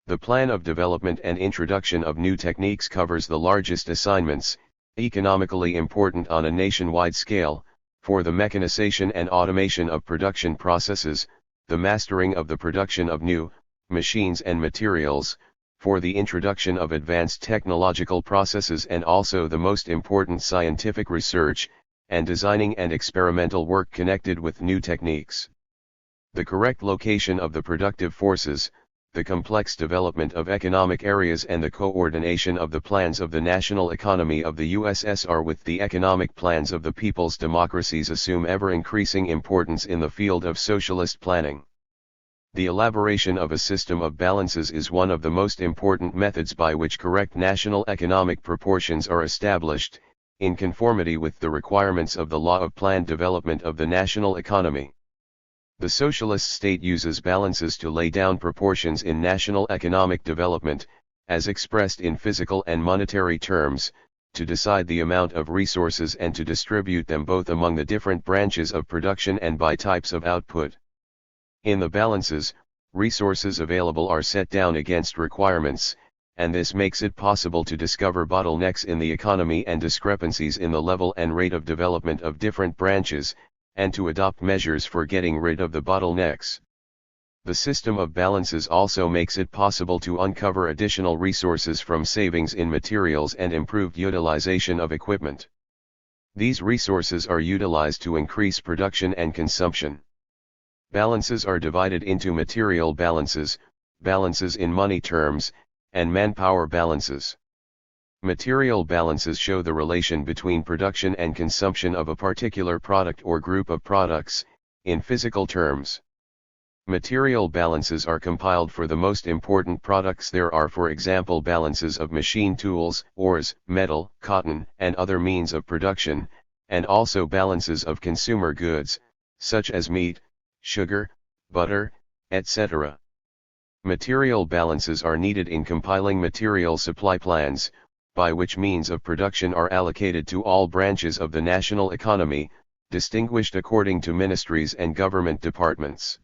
The plan of development and introduction of new techniques covers the largest assignments, economically important on a nationwide scale, for the mechanization and automation of production processes, the mastering of the production of new machines and materials, for the introduction of advanced technological processes and also the most important scientific research, and designing and experimental work connected with new techniques. The correct location of the productive forces, the complex development of economic areas and the coordination of the plans of the national economy of the USSR with the economic plans of the people's democracies assume ever-increasing importance in the field of socialist planning. The elaboration of a system of balances is one of the most important methods by which correct national economic proportions are established, in conformity with the requirements of the law of planned development of the national economy. The socialist state uses balances to lay down proportions in national economic development, as expressed in physical and monetary terms, to decide the amount of resources and to distribute them both among the different branches of production and by types of output. In the balances, resources available are set down against requirements, and this makes it possible to discover bottlenecks in the economy and discrepancies in the level and rate of development of different branches, and to adopt measures for getting rid of the bottlenecks. The system of balances also makes it possible to uncover additional resources from savings in materials and improved utilization of equipment. These resources are utilized to increase production and consumption. Balances are divided into material balances, balances in money terms, and manpower balances. Material balances show the relation between production and consumption of a particular product or group of products, in physical terms. Material balances are compiled for the most important products. There are, for example, balances of machine tools, ores, metal, cotton, and other means of production, and also balances of consumer goods, such as meat, sugar, butter, etc. Material balances are needed in compiling material supply plans, by which means of production are allocated to all branches of the national economy, distinguished according to ministries and government departments.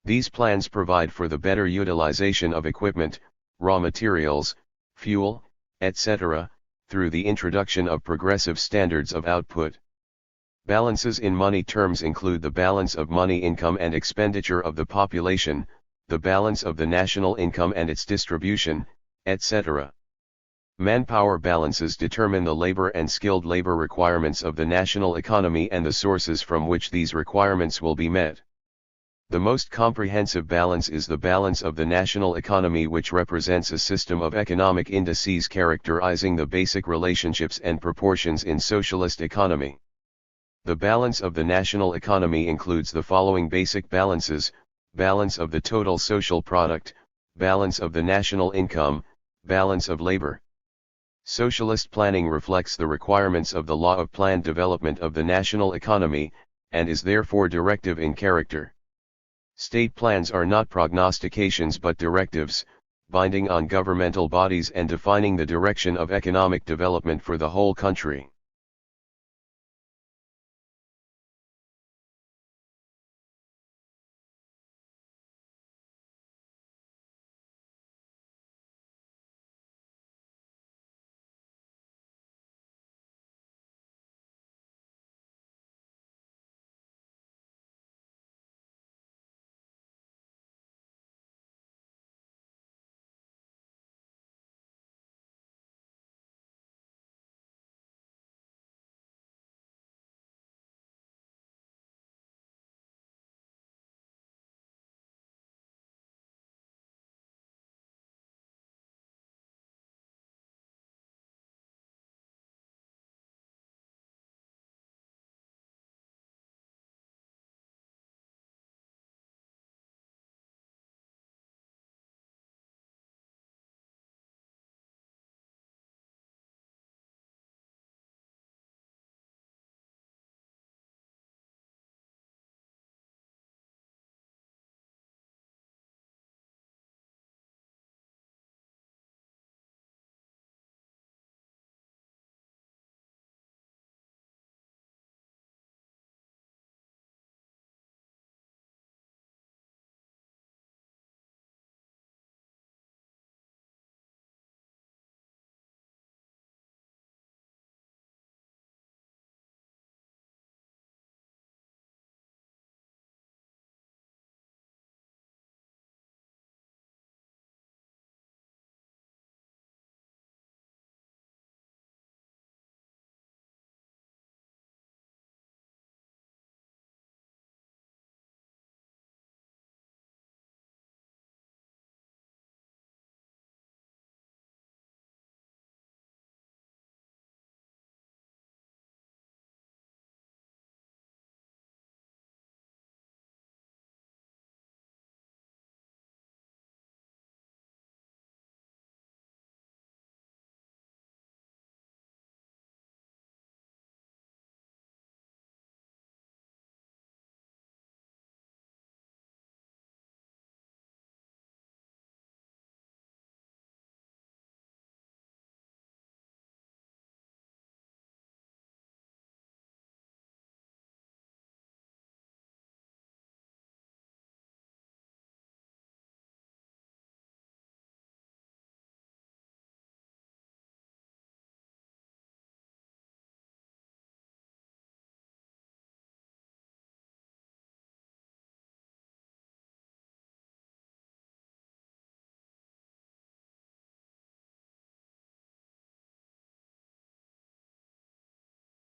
These plans provide for the better utilization of equipment, raw materials, fuel, etc., through the introduction of progressive standards of output. Balances in money terms include the balance of money income and expenditure of the population, the balance of the national income and its distribution, etc. Manpower balances determine the labor and skilled labor requirements of the national economy and the sources from which these requirements will be met. The most comprehensive balance is the balance of the national economy, which represents a system of economic indices characterizing the basic relationships and proportions in socialist economy. The balance of the national economy includes the following basic balances: balance of the total social product, balance of the national income, balance of labor. Socialist planning reflects the requirements of the law of planned development of the national economy, and is therefore directive in character. State plans are not prognostications but directives, binding on governmental bodies and defining the direction of economic development for the whole country.